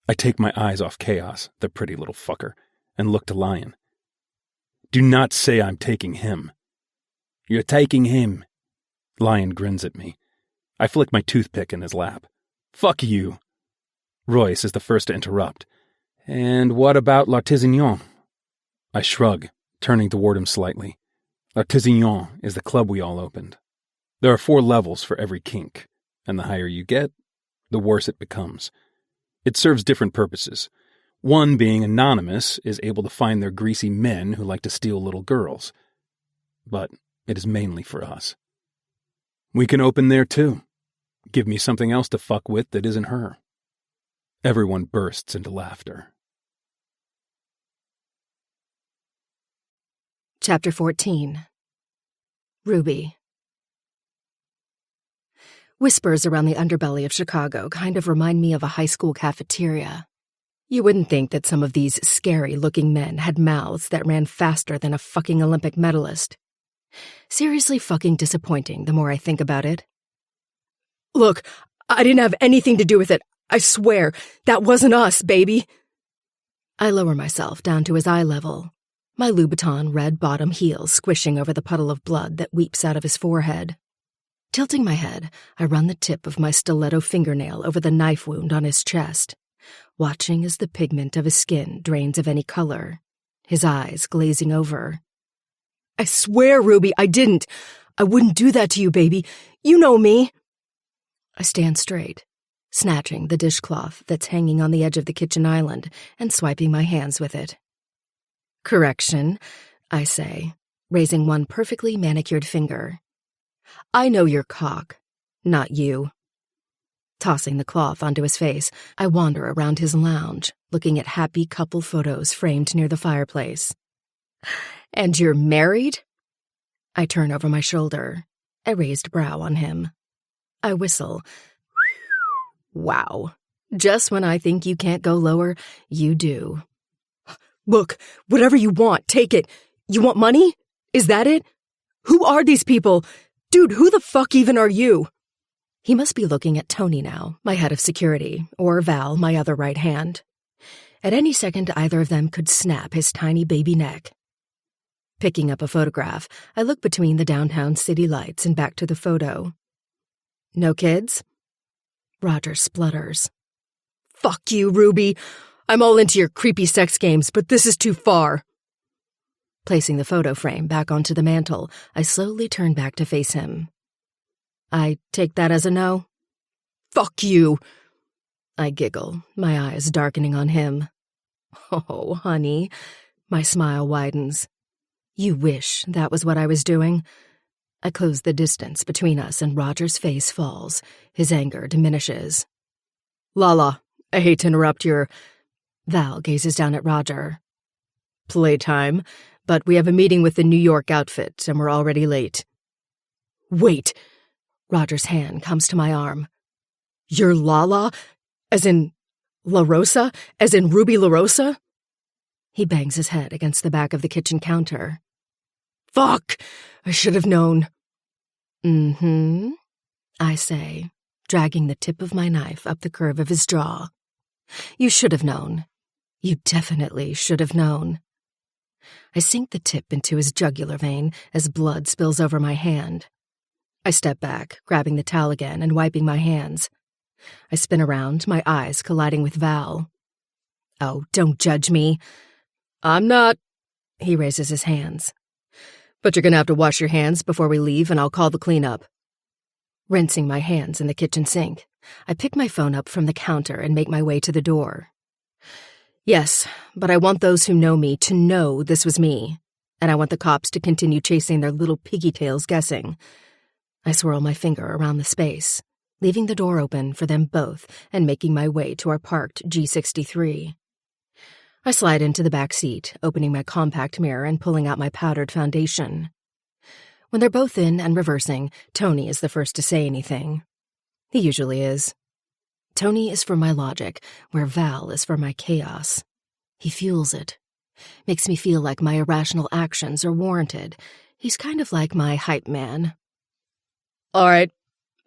I take my eyes off Chaos, the pretty little fucker, and look to Lion. Do not say I'm taking him. You're taking him. Lion grins at me. I flick my toothpick in his lap. Fuck you. Royce is the first to interrupt. And what about L'Artisan? I shrug, turning toward him slightly. L'Artisan is the club we all opened. There are 4 levels for every kink, and the higher you get, the worse it becomes. It serves different purposes. One being anonymous is able to find their greasy men who like to steal little girls. But it is mainly for us. We can open there too. Give me something else to fuck with that isn't her. Everyone bursts into laughter. Chapter 14. Ruby. Whispers around the underbelly of Chicago kind of remind me of a high school cafeteria. You wouldn't think that some of these scary-looking men had mouths that ran faster than a fucking Olympic medalist. Seriously fucking disappointing the more I think about it. Look, I didn't have anything to do with it. I swear, that wasn't us, baby. I lower myself down to his eye level, my Louboutin red bottom heels squishing over the puddle of blood that weeps out of his forehead. Tilting my head, I run the tip of my stiletto fingernail over the knife wound on his chest, watching as the pigment of his skin drains of any color, his eyes glazing over. I swear, Ruby, I didn't. I wouldn't do that to you, baby. You know me. I stand straight, snatching the dishcloth that's hanging on the edge of the kitchen island and swiping my hands with it. Correction, I say, raising one perfectly manicured finger. I know your cock, not you. Tossing the cloth onto his face, I wander around his lounge, looking at happy couple photos framed near the fireplace. And you're married? I turn over my shoulder, a raised brow on him. I whistle. Wow. Just when I think you can't go lower, you do. Look, whatever you want, take it. You want money? Is that it? Who are these people? Dude, who the fuck even are you? He must be looking at Tony now, my head of security, or Val, my other right hand. At any second, either of them could snap his tiny baby neck. Picking up a photograph, I look between the downtown city lights and back to the photo. No kids? Roger splutters. Fuck you, Ruby. I'm all into your creepy sex games, but this is too far. Placing the photo frame back onto the mantel, I slowly turn back to face him. I take that as a no? Fuck you. I giggle, my eyes darkening on him. Oh, honey. My smile widens. You wish that was what I was doing. I close the distance between us and Roger's face falls. His anger diminishes. Lala, I hate to interrupt your... Val gazes down at Roger. Playtime, but we have a meeting with the New York outfit and we're already late. Wait. Roger's hand comes to my arm. You're Lala? As in LaRosa? As in Ruby LaRosa? He bangs his head against the back of the kitchen counter. Fuck! I should have known. Mm-hmm, I say, dragging the tip of my knife up the curve of his jaw. You should have known. You definitely should have known. I sink the tip into his jugular vein as blood spills over my hand. I step back, grabbing the towel again and wiping my hands. I spin around, my eyes colliding with Val. Oh, don't judge me. I'm not. He raises his hands. But you're gonna have to wash your hands before we leave, and I'll call the cleanup. Rinsing my hands in the kitchen sink, I pick my phone up from the counter and make my way to the door. Yes, but I want those who know me to know this was me, and I want the cops to continue chasing their little piggy tails guessing. I swirl my finger around the space, leaving the door open for them both and making my way to our parked G63. I slide into the back seat, opening my compact mirror and pulling out my powdered foundation. When they're both in and reversing, Tony is the first to say anything. He usually is. Tony is for my logic, where Val is for my chaos. He fuels it. Makes me feel like my irrational actions are warranted. He's kind of like my hype man. All right,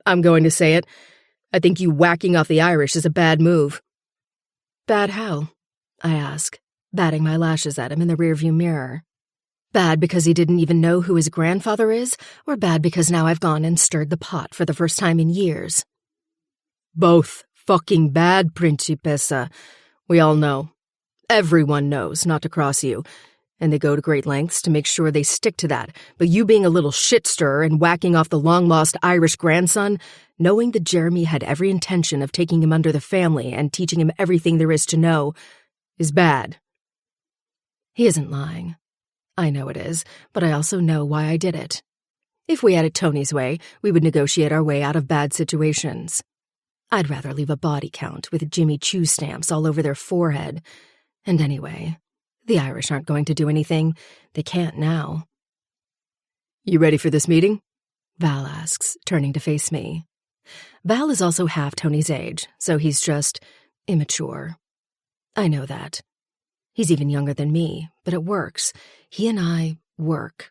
I'm going to say it. I think you whacking off the Irish is a bad move. Bad how? I ask, batting my lashes at him in the rearview mirror. Bad because he didn't even know who his grandfather is, or bad because now I've gone and stirred the pot for the first time in years? Both fucking bad, Principessa. We all know. Everyone knows not to cross you, and they go to great lengths to make sure they stick to that. But you being a little shit-stirrer and whacking off the long-lost Irish grandson, knowing that Jeremy had every intention of taking him under the family and teaching him everything there is to know, is bad. He isn't lying. I know it is, but I also know why I did it. If we had it Tony's way, we would negotiate our way out of bad situations. I'd rather leave a body count with Jimmy Choo stamps all over their forehead. And anyway, the Irish aren't going to do anything. They can't now. You ready for this meeting? Val asks, turning to face me. Val is also half Tony's age, so he's just immature. I know that. He's even younger than me, but it works. He and I work.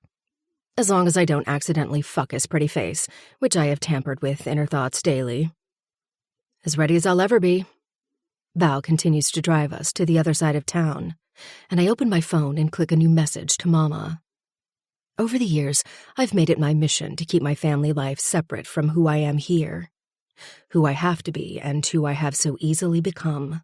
As long as I don't accidentally fuck his pretty face, which I have tampered with in her thoughts daily. As ready as I'll ever be. Val continues to drive us to the other side of town, and I open my phone and click a new message to Mama. Over the years, I've made it my mission to keep my family life separate from who I am here, who I have to be, and who I have so easily become.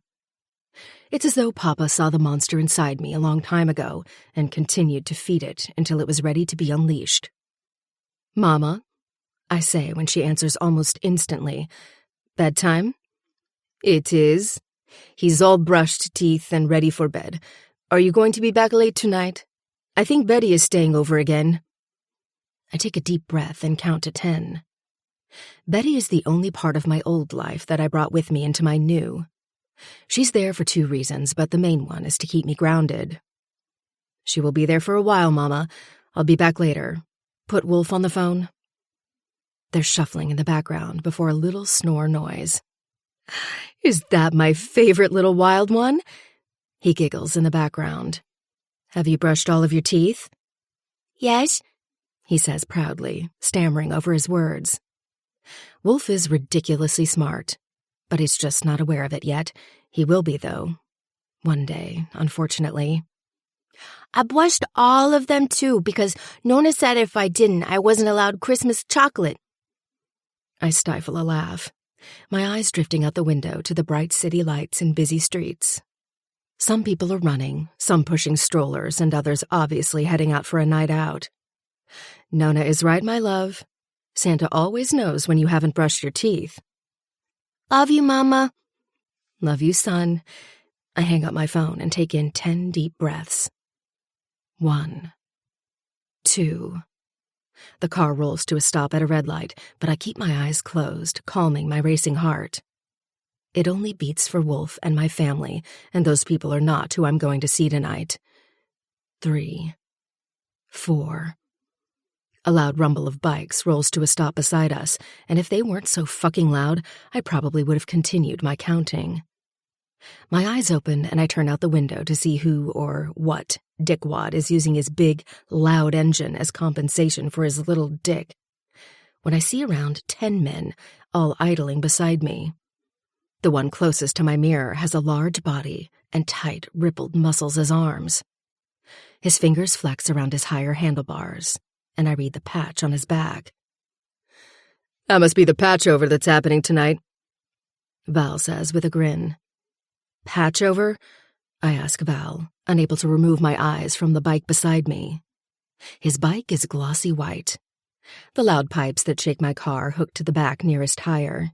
It's as though Papa saw the monster inside me a long time ago and continued to feed it until it was ready to be unleashed. Mama, I say when she answers almost instantly. Bedtime? It is. He's all brushed teeth and ready for bed. Are you going to be back late tonight? I think Betty is staying over again. I take a deep breath and count to 10. Betty is the only part of my old life that I brought with me into my new. She's there for 2 reasons, but the main one is to keep me grounded. She will be there for a while, Mama. I'll be back later. Put Wolf on the phone. There's shuffling in the background before a little snore noise. Is that my favorite little wild one? He giggles in the background. Have you brushed all of your teeth? Yes, he says proudly, stammering over his words. Wolf is ridiculously smart, but he's just not aware of it yet. He will be, though. One day, unfortunately. I brushed all of them too because Nona said if I didn't, I wasn't allowed Christmas chocolate. I stifle a laugh, my eyes drifting out the window to the bright city lights and busy streets. Some people are running, some pushing strollers, and others obviously heading out for a night out. Nona is right, my love. Santa always knows when you haven't brushed your teeth. Love you, Mama. Love you, son. I hang up my phone and take in 10 deep breaths. 1, 2. The car rolls to a stop at a red light, but I keep my eyes closed, calming my racing heart. It only beats for Wolf and my family, and those people are not who I'm going to see tonight. 3, 4. A loud rumble of bikes rolls to a stop beside us, and if they weren't so fucking loud, I probably would have continued my counting. My eyes open and I turn out the window to see who or what Dickwad is using his big, loud engine as compensation for his little dick. When I see around 10 men, all idling beside me. The one closest to my mirror has a large body and tight, rippled muscles as arms. His fingers flex around his higher handlebars, and I read the patch on his back. That must be the patchover that's happening tonight, Val says with a grin. Patchover? I ask Val, unable to remove my eyes from the bike beside me. His bike is glossy white. The loud pipes that shake my car hooked to the back nearest tire.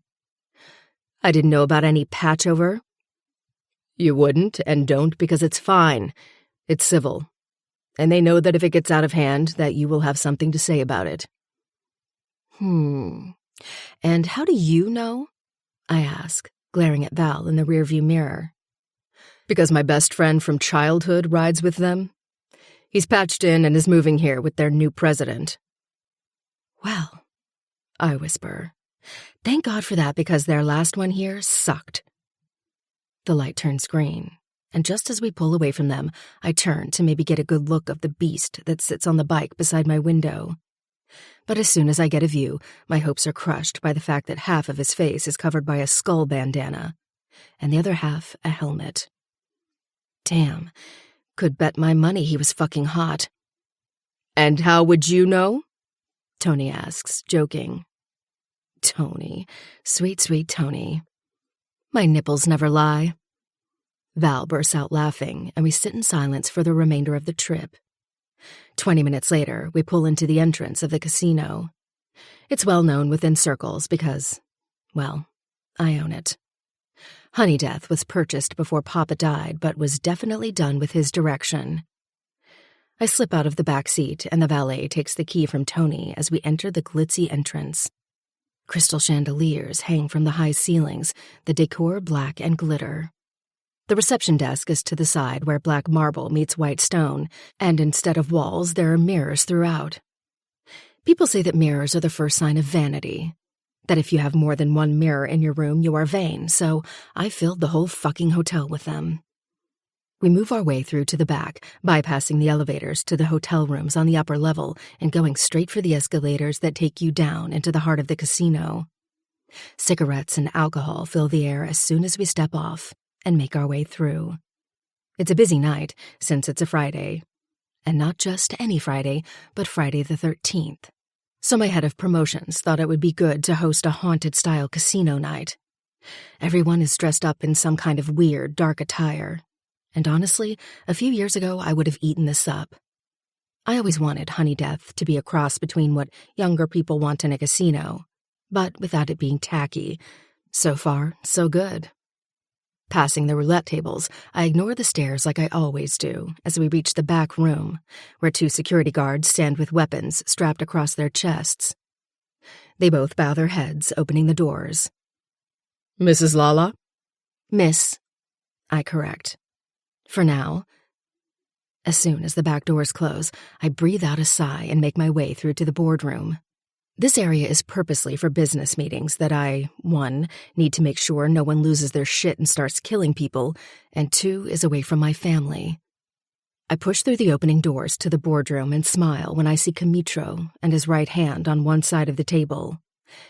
I didn't know about any patchover. You wouldn't and don't because it's fine. It's civil. And they know that if it gets out of hand, that you will have something to say about it. And how do you know? I ask, glaring at Val in the rearview mirror. Because my best friend from childhood rides with them. He's patched in and is moving here with their new president. Well, I whisper, thank God for that because their last one here sucked. The light turns green, and just as we pull away from them, I turn to maybe get a good look of the beast that sits on the bike beside my window. But as soon as I get a view, my hopes are crushed by the fact that half of his face is covered by a skull bandana, and the other half a helmet. Damn, could bet my money he was fucking hot. And how would you know? Tony asks, joking. Tony, sweet, sweet Tony. My nipples never lie. Val bursts out laughing, and we sit in silence for the remainder of the trip. 20 minutes later, we pull into the entrance of the casino. It's well known within circles because, well, I own it. Honey Death was purchased before Papa died, but was definitely done with his direction. I slip out of the back seat, and the valet takes the key from Tony as we enter the glitzy entrance. Crystal chandeliers hang from the high ceilings, the decor black and glitter. The reception desk is to the side where black marble meets white stone, and instead of walls, there are mirrors throughout. People say that mirrors are the first sign of vanity, that if you have more than one mirror in your room, you are vain, so I filled the whole fucking hotel with them. We move our way through to the back, bypassing the elevators to the hotel rooms on the upper level and going straight for the escalators that take you down into the heart of the casino. Cigarettes and alcohol fill the air as soon as we step off and make our way through. It's a busy night, since it's a Friday. And not just any Friday, but Friday the 13th. So my head of promotions thought it would be good to host a haunted-style casino night. Everyone is dressed up in some kind of weird, dark attire. And honestly, a few years ago I would have eaten this up. I always wanted Honey Death to be a cross between what younger people want in a casino, but without it being tacky. So far, so good. Passing the roulette tables, I ignore the stairs like I always do as we reach the back room, where two security guards stand with weapons strapped across their chests. They both bow their heads, opening the doors. Mrs. Lala? Miss, I correct. For now. As soon as the back doors close, I breathe out a sigh and make my way through to the boardroom. This area is purposely for business meetings that I, 1, need to make sure no one loses their shit and starts killing people, and 2, is away from my family. I push through the opening doors to the boardroom and smile when I see Comitro and his right hand on one side of the table,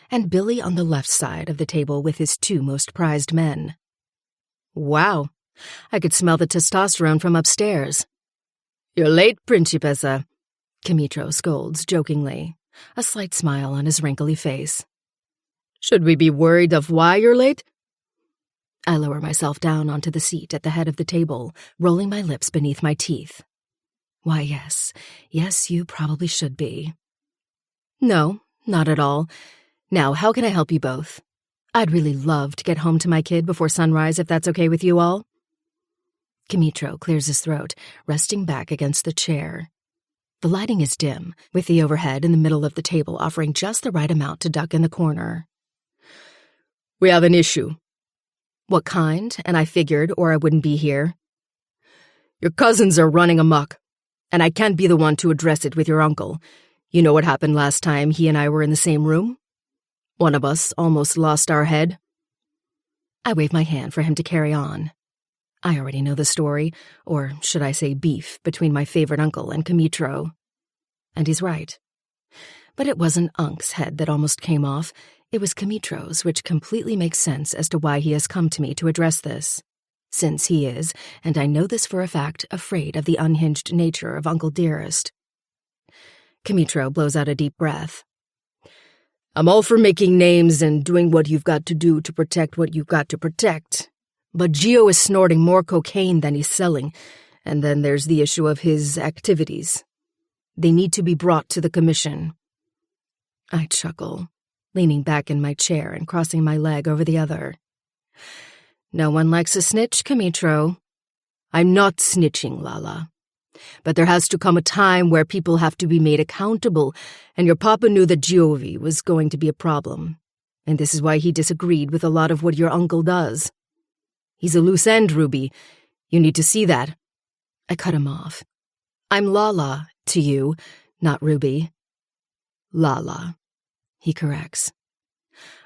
and Billy on the left side of the table with his 2 most prized men. Wow, I could smell the testosterone from upstairs. You're late, Principessa, Comitro scolds jokingly, a slight smile on his wrinkly face. Should we be worried of why you're late? I lower myself down onto the seat at the head of the table, rolling my lips beneath my teeth. Why, yes, you probably should be. No, not at all. Now, how can I help you both? I'd really love to get home to my kid before sunrise if that's okay with you all. Comitro clears his throat, resting back against the chair. The lighting is dim, with the overhead in the middle of the table offering just the right amount to duck in the corner. We have an issue. What kind? And I figured, or I wouldn't be here. Your cousins are running amok, and I can't be the one to address it with your uncle. You know what happened last time he and I were in the same room? One of us almost lost our head. I wave my hand for him to carry on. I already know the story, or should I say beef, between my favorite uncle and Kamitro. And he's right. But it wasn't Unk's head that almost came off. It was Kamitro's, which completely makes sense as to why he has come to me to address this. Since he is, and I know this for a fact, afraid of the unhinged nature of Uncle Dearest. Kamitro blows out a deep breath. I'm all for making names and doing what you've got to do to protect what you've got to protect. But Gio is snorting more cocaine than he's selling, and then there's the issue of his activities. They need to be brought to the commission. I chuckle, leaning back in my chair and crossing my leg over the other. No one likes a snitch, Kamitro. I'm not snitching, Lala. But there has to come a time where people have to be made accountable, and your papa knew that Giovi was going to be a problem. And this is why he disagreed with a lot of what your uncle does. He's a loose end, Ruby. You need to see that. I cut him off. I'm Lala to you, not Ruby. Lala, he corrects.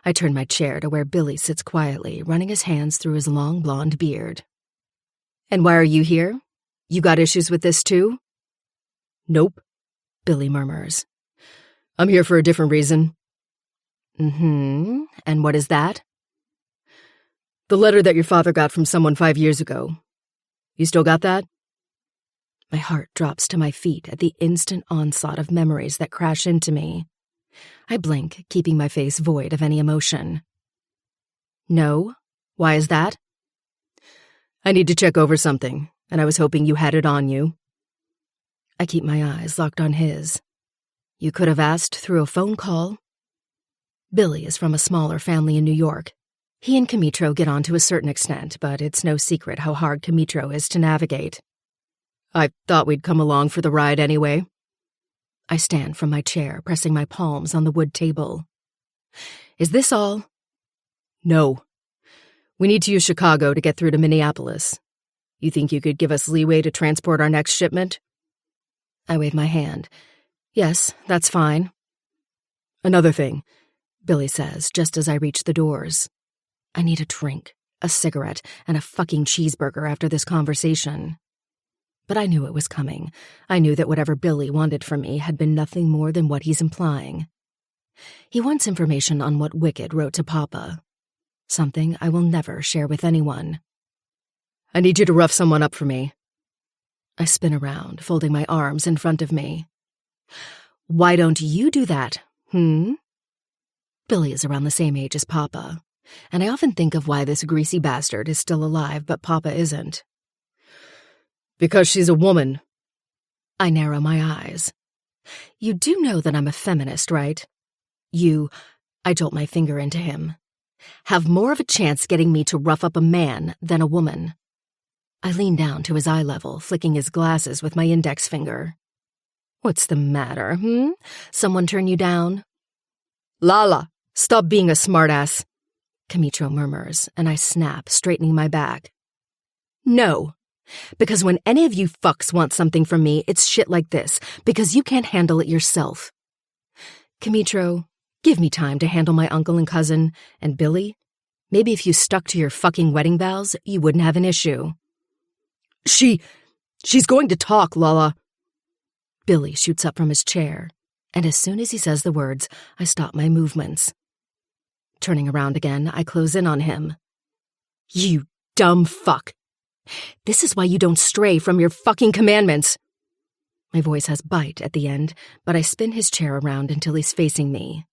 I turn my chair to where Billy sits quietly, running his hands through his long blonde beard. And why are you here? You got issues with this too? Nope, Billy murmurs. I'm here for a different reason. And what is that? The letter that your father got from someone 5 years ago. You still got that? My heart drops to my feet at the instant onslaught of memories that crash into me. I blink, keeping my face void of any emotion. No? Why is that? I need to check over something, and I was hoping you had it on you. I keep my eyes locked on his. You could have asked through a phone call. Billy is from a smaller family in New York. He and Kamitro get on to a certain extent, but it's no secret how hard Kamitro is to navigate. I thought we'd come along for the ride anyway. I stand from my chair, pressing my palms on the wood table. Is this all? No. We need to use Chicago to get through to Minneapolis. You think you could give us leeway to transport our next shipment? I wave my hand. Yes, that's fine. Another thing, Billy says, just as I reach the doors. I need a drink, a cigarette, and a fucking cheeseburger after this conversation. But I knew it was coming. I knew that whatever Billy wanted from me had been nothing more than what he's implying. He wants information on what Wicked wrote to Papa. Something I will never share with anyone. I need you to rough someone up for me. I spin around, folding my arms in front of me. Why don't you do that, Billy is around the same age as Papa, and I often think of why this greasy bastard is still alive but Papa isn't. Because she's a woman. I narrow my eyes. You do know that I'm a feminist, right? I jolt my finger into him, have more of a chance getting me to rough up a man than a woman. I lean down to his eye level, flicking his glasses with my index finger. What's the matter, Someone turn you down? Lala, stop being a smartass, Kamitro murmurs, and I snap, straightening my back. No. Because when any of you fucks want something from me, it's shit like this, because you can't handle it yourself. Kamitro, give me time to handle my uncle and cousin, and Billy, maybe if you stuck to your fucking wedding vows, you wouldn't have an issue. She's going to talk, Lala. Billy shoots up from his chair, and as soon as he says the words, I stop my movements. Turning around again, I close in on him. You dumb fuck. This is why you don't stray from your fucking commandments. My voice has bite at the end, but I spin his chair around until he's facing me.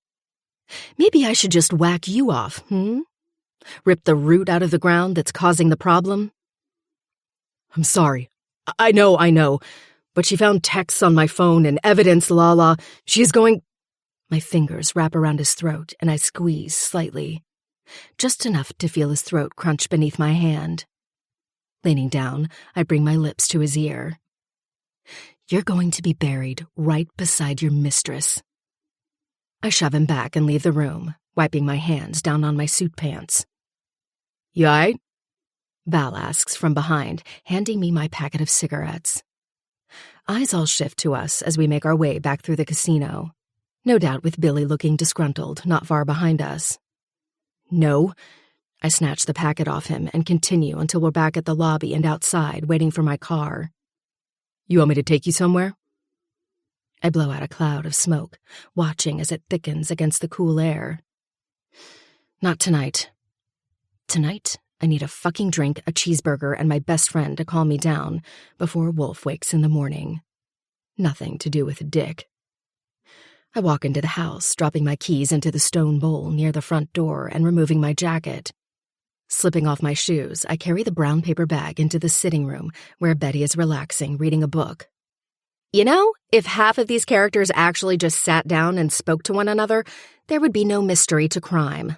Maybe I should just whack you off, Rip the root out of the ground that's causing the problem? I'm sorry. I know. But she found texts on my phone and evidence, Lala. She's going... My fingers wrap around his throat and I squeeze slightly, just enough to feel his throat crunch beneath my hand. Leaning down, I bring my lips to his ear. You're going to be buried right beside your mistress. I shove him back and leave the room, wiping my hands down on my suit pants. You aight? Val asks from behind, handing me my packet of cigarettes. Eyes all shift to us as we make our way back through the casino, no doubt with Billy looking disgruntled not far behind us. No, I snatch the packet off him and continue until we're back at the lobby and outside waiting for my car. You want me to take you somewhere? I blow out a cloud of smoke, watching as it thickens against the cool air. Not tonight. Tonight, I need a fucking drink, a cheeseburger, and my best friend to calm me down before Wolf wakes in the morning. Nothing to do with Dick. I walk into the house, dropping my keys into the stone bowl near the front door and removing my jacket. Slipping off my shoes, I carry the brown paper bag into the sitting room where Betty is relaxing, reading a book. You know, if half of these characters actually just sat down and spoke to one another, there would be no mystery to crime.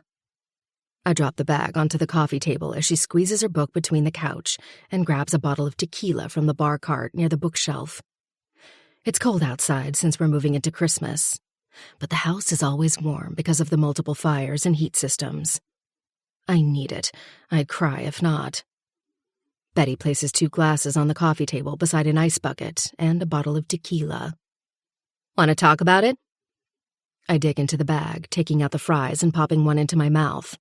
I drop the bag onto the coffee table as she squeezes her book between the couch and grabs a bottle of tequila from the bar cart near the bookshelf. It's cold outside since we're moving into Christmas, but the house is always warm because of the multiple fires and heat systems. I need it. I'd cry if not. Betty places 2 glasses on the coffee table beside an ice bucket and a bottle of tequila. Want to talk about it? I dig into the bag, taking out the fries and popping one into my mouth.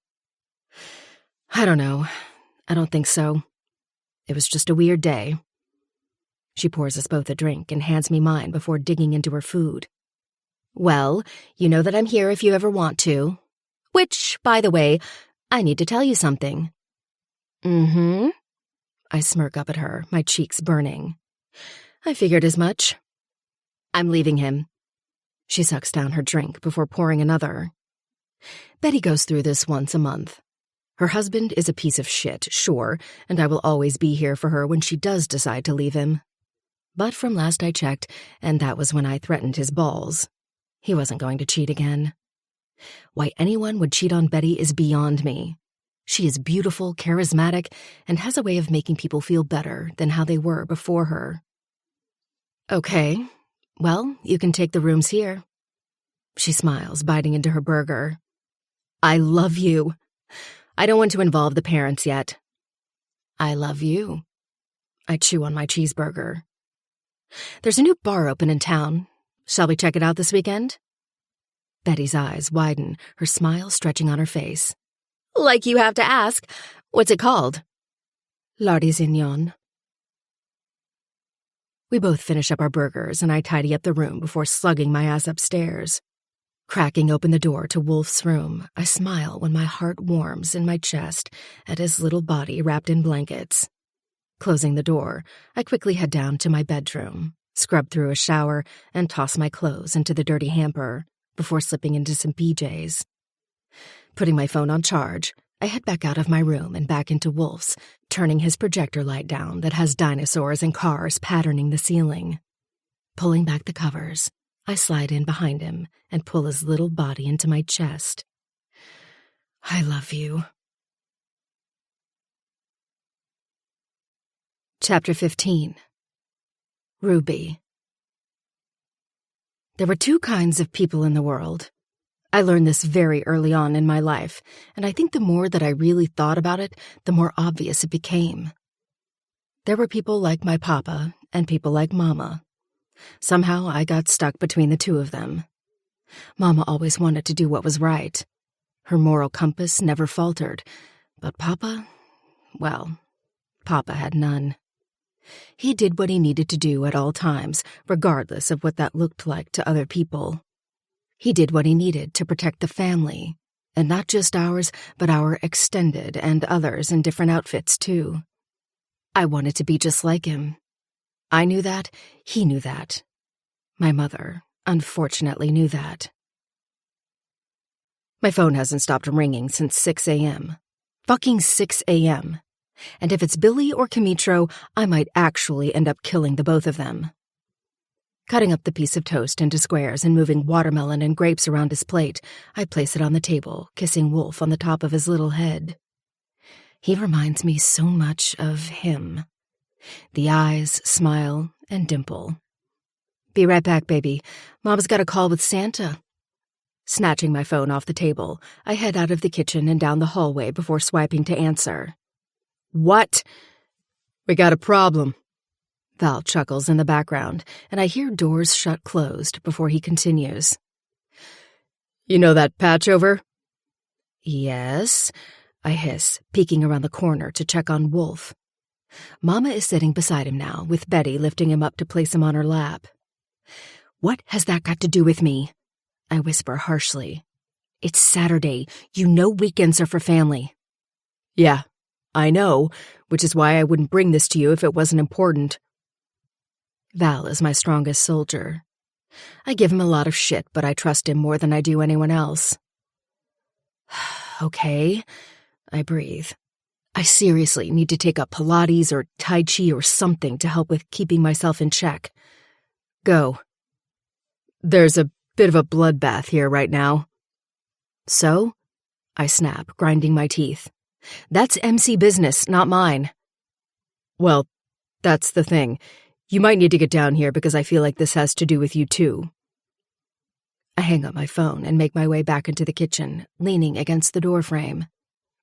I don't know. I don't think so. It was just a weird day. She pours us both a drink and hands me mine before digging into her food. Well, you know that I'm here if you ever want to. Which, by the way, I need to tell you something. Mm-hmm. I smirk up at her, my cheeks burning. I figured as much. I'm leaving him. She sucks down her drink before pouring another. Betty goes through this once a month. Her husband is a piece of shit, sure, and I will always be here for her when she does decide to leave him. But from last I checked, and that was when I threatened his balls, he wasn't going to cheat again. Why anyone would cheat on Betty is beyond me. She is beautiful, charismatic, and has a way of making people feel better than how they were before her. Okay, well, you can take the rooms here. She smiles, biting into her burger. I love you. I don't want to involve the parents yet. I love you. I chew on my cheeseburger. There's a new bar open in town. Shall we check it out this weekend? Betty's eyes widen, her smile stretching on her face. Like you have to ask. What's it called? L'Artisignon. We both finish up our burgers and I tidy up the room before slugging my ass upstairs. Cracking open the door to Wolf's room, I smile when my heart warms in my chest at his little body wrapped in blankets. Closing the door, I quickly head down to my bedroom, scrub through a shower, and toss my clothes into the dirty hamper before slipping into some PJs. Putting my phone on charge, I head back out of my room and back into Wolf's, turning his projector light down that has dinosaurs and cars patterning the ceiling. Pulling back the covers, I slide in behind him and pull his little body into my chest. I love you. Chapter 15. Ruby. There were 2 kinds of people in the world. I learned this very early on in my life, and I think the more that I really thought about it, the more obvious it became. There were people like my papa and people like Mama. Somehow I got stuck between the 2 of them. Mama always wanted to do what was right. Her moral compass never faltered, but Papa, well, Papa had none. He did what he needed to do at all times, regardless of what that looked like to other people. He did what he needed to protect the family, and not just ours, but our extended and others in different outfits, too. I wanted to be just like him. I knew that, he knew that. My mother, unfortunately, knew that. My phone hasn't stopped ringing since 6 a.m. Fucking 6 a.m. And if it's Billy or Kimitro, I might actually end up killing the both of them. Cutting up the piece of toast into squares and moving watermelon and grapes around his plate, I place it on the table, kissing Wolf on the top of his little head. He reminds me so much of him. The eyes, smile, and dimple. Be right back, baby. Mom's got a call with Santa. Snatching my phone off the table, I head out of the kitchen and down the hallway before swiping to answer. What? We got a problem. Val chuckles in the background, and I hear doors shut closed before he continues. You know that patch over? Yes. I hiss, peeking around the corner to check on Wolf. Mama is sitting beside him now, with Betty lifting him up to place him on her lap. What has that got to do with me? I whisper harshly. It's Saturday. You know weekends are for family. Yeah, I know, which is why I wouldn't bring this to you if it wasn't important. Val is my strongest soldier. I give him a lot of shit, but I trust him more than I do anyone else. Okay, I breathe. I seriously need to take up Pilates or Tai Chi or something to help with keeping myself in check. Go. There's a bit of a bloodbath here right now. So? I snap, grinding my teeth. That's MC business, not mine. Well, that's the thing. You might need to get down here because I feel like this has to do with you too. I hang up my phone and make my way back into the kitchen, leaning against the doorframe.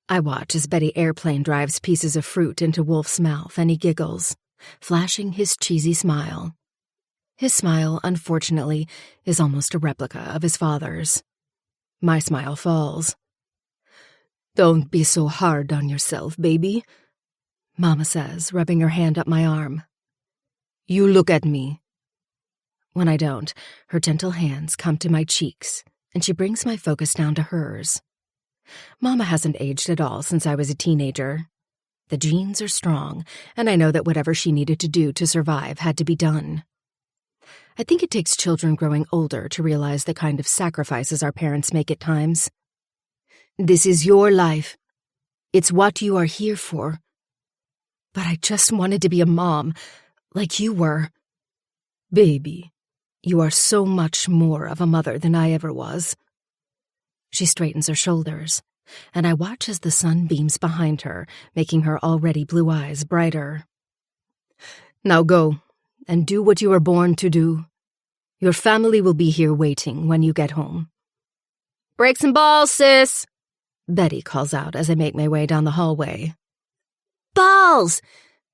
I watch as Betty airplane drives pieces of fruit into Wolf's mouth and he giggles, flashing his cheesy smile. His smile, unfortunately, is almost a replica of his father's. My smile falls. Don't be so hard on yourself, baby, Mama says, rubbing her hand up my arm. You look at me. When I don't, her gentle hands come to my cheeks, and she brings my focus down to hers. Mama hasn't aged at all since I was a teenager. The genes are strong, and I know that whatever she needed to do to survive had to be done. I think it takes children growing older to realize the kind of sacrifices our parents make at times. This is your life. It's what you are here for. But I just wanted to be a mom, like you were. Baby, you are so much more of a mother than I ever was. She straightens her shoulders, and I watch as the sun beams behind her, making her already blue eyes brighter. Now go, and do what you were born to do. Your family will be here waiting when you get home. Break some balls, sis, Betty calls out as I make my way down the hallway. Balls,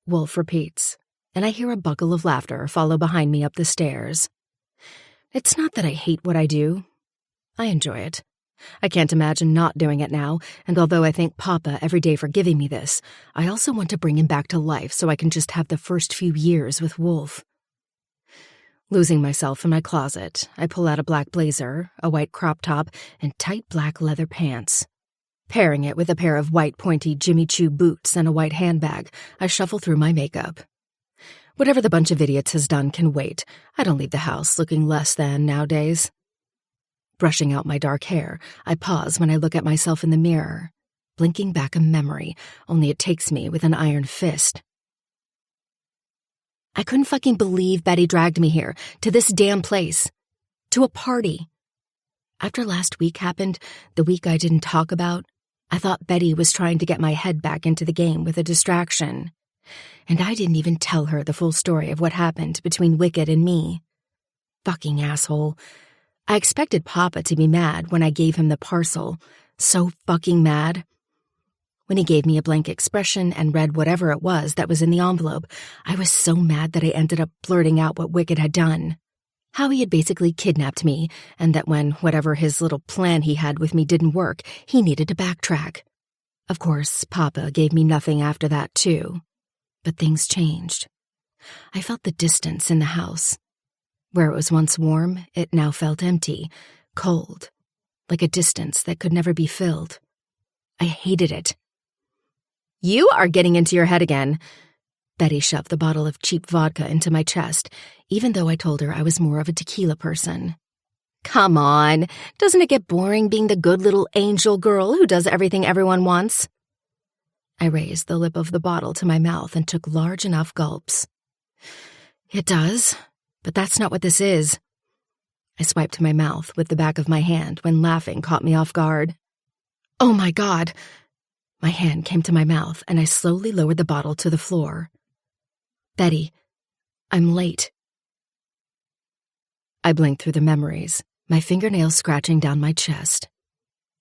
Wolf repeats, and I hear a buckle of laughter follow behind me up the stairs. It's not that I hate what I do. I enjoy it. I can't imagine not doing it now, and although I thank Papa every day for giving me this, I also want to bring him back to life so I can just have the first few years with Wolf. Losing myself in my closet, I pull out a black blazer, a white crop top, and tight black leather pants. Pairing it with a pair of white pointy Jimmy Choo boots and a white handbag, I shuffle through my makeup. Whatever the bunch of idiots has done can wait. I don't leave the house looking less than nowadays. Brushing out my dark hair, I pause when I look at myself in the mirror, blinking back a memory, only it takes me with an iron fist. I couldn't fucking believe Betty dragged me here, to this damn place, to a party. After last week happened, the week I didn't talk about, I thought Betty was trying to get my head back into the game with a distraction. And I didn't even tell her the full story of what happened between Wicked and me. Fucking asshole. I expected Papa to be mad when I gave him the parcel. So fucking mad. When he gave me a blank expression and read whatever it was that was in the envelope, I was so mad that I ended up blurting out what Wicked had done. How he had basically kidnapped me, and that when whatever his little plan he had with me didn't work, he needed to backtrack. Of course, Papa gave me nothing after that, too. But things changed. I felt the distance in the house. Where it was once warm, it now felt empty, cold, like a distance that could never be filled. I hated it. You are getting into your head again. Betty shoved the bottle of cheap vodka into my chest, even though I told her I was more of a tequila person. Come on, doesn't it get boring being the good little angel girl who does everything everyone wants? I raised the lip of the bottle to my mouth and took large enough gulps. It does, but that's not what this is. I swiped my mouth with the back of my hand when laughing caught me off guard. Oh my God! My hand came to my mouth and I slowly lowered the bottle to the floor. Betty, I'm late. I blinked through the memories, my fingernails scratching down my chest.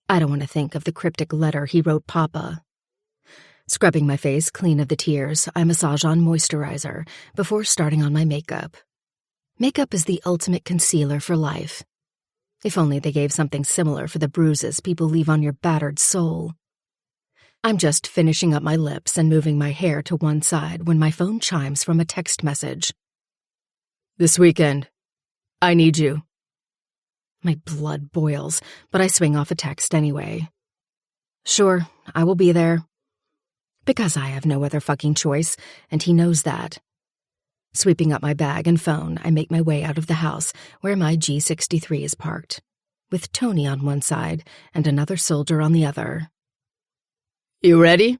I don't want to think of the cryptic letter he wrote Papa. Scrubbing my face clean of the tears, I massage on moisturizer before starting on my makeup. Makeup is the ultimate concealer for life. If only they gave something similar for the bruises people leave on your battered soul. I'm just finishing up my lips and moving my hair to one side when my phone chimes from a text message. This weekend. I need you. My blood boils, but I swing off a text anyway. Sure, I will be there. Because I have no other fucking choice, and he knows that. Sweeping up my bag and phone, I make my way out of the house where my G63 is parked, with Tony on one side and another soldier on the other. You ready?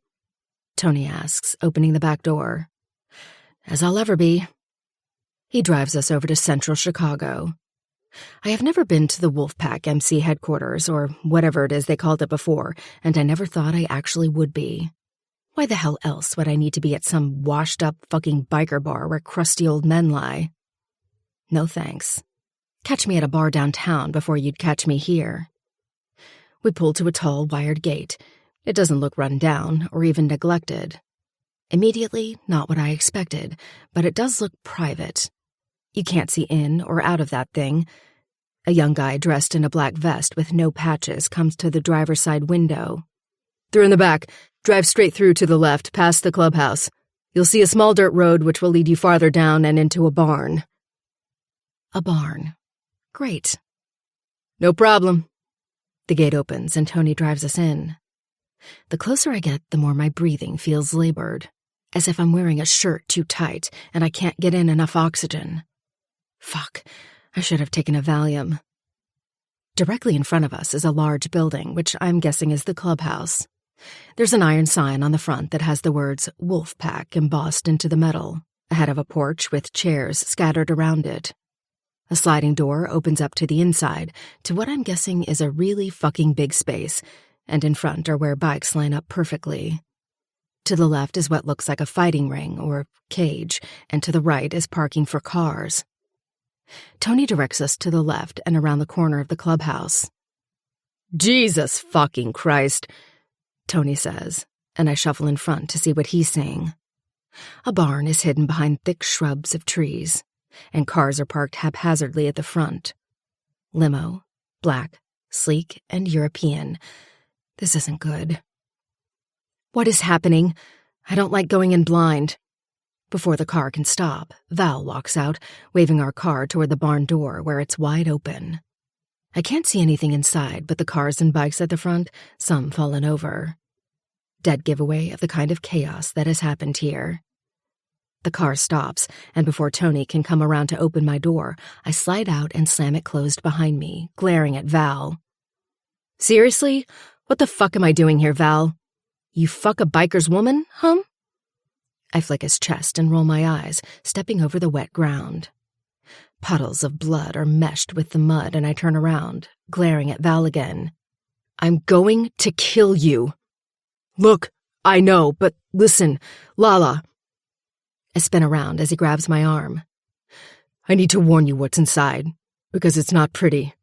Tony asks, opening the back door. As I'll ever be. He drives us over to central Chicago. I have never been to the Wolfpack MC headquarters, or whatever it is they called it before, and I never thought I actually would be. Why the hell else would I need to be at some washed-up fucking biker bar where crusty old men lie? No thanks. Catch me at a bar downtown before you'd catch me here. We pull to a tall, wired gate. It doesn't look run down or even neglected. Immediately, not what I expected, but it does look private. You can't see in or out of that thing. A young guy dressed in a black vest with no patches comes to the driver's side window. They're in the back. Drive straight through to the left, past the clubhouse. You'll see a small dirt road which will lead you farther down and into a barn. A barn. Great. No problem. The gate opens and Tony drives us in. The closer I get, the more my breathing feels labored, as if I'm wearing a shirt too tight and I can't get in enough oxygen. Fuck, I should have taken a Valium. Directly in front of us is a large building, which I'm guessing is the clubhouse. There's an iron sign on the front that has the words Wolfpack embossed into the metal, ahead of a porch with chairs scattered around it. A sliding door opens up to the inside, to what I'm guessing is a really fucking big space, and in front are where bikes line up perfectly. To the left is what looks like a fighting ring or cage, and to the right is parking for cars. Tony directs us to the left and around the corner of the clubhouse. Jesus fucking Christ, Tony says, and I shuffle in front to see what he's saying. A barn is hidden behind thick shrubs of trees, and cars are parked haphazardly at the front. Limo, black, sleek, and European. This isn't good. What is happening? I don't like going in blind. Before the car can stop, Val walks out, waving our car toward the barn door where it's wide open. I can't see anything inside but the cars and bikes at the front, some fallen over. Dead giveaway of the kind of chaos that has happened here. The car stops, and before Tony can come around to open my door, I slide out and slam it closed behind me, glaring at Val. Seriously? What the fuck am I doing here, Val? You fuck a biker's woman, huh? I flick his chest and roll my eyes, stepping over the wet ground. Puddles of blood are meshed with the mud, and I turn around, glaring at Val again. I'm going to kill you. Look, I know, but listen, Lala. I spin around as he grabs my arm. I need to warn you what's inside, because it's not pretty.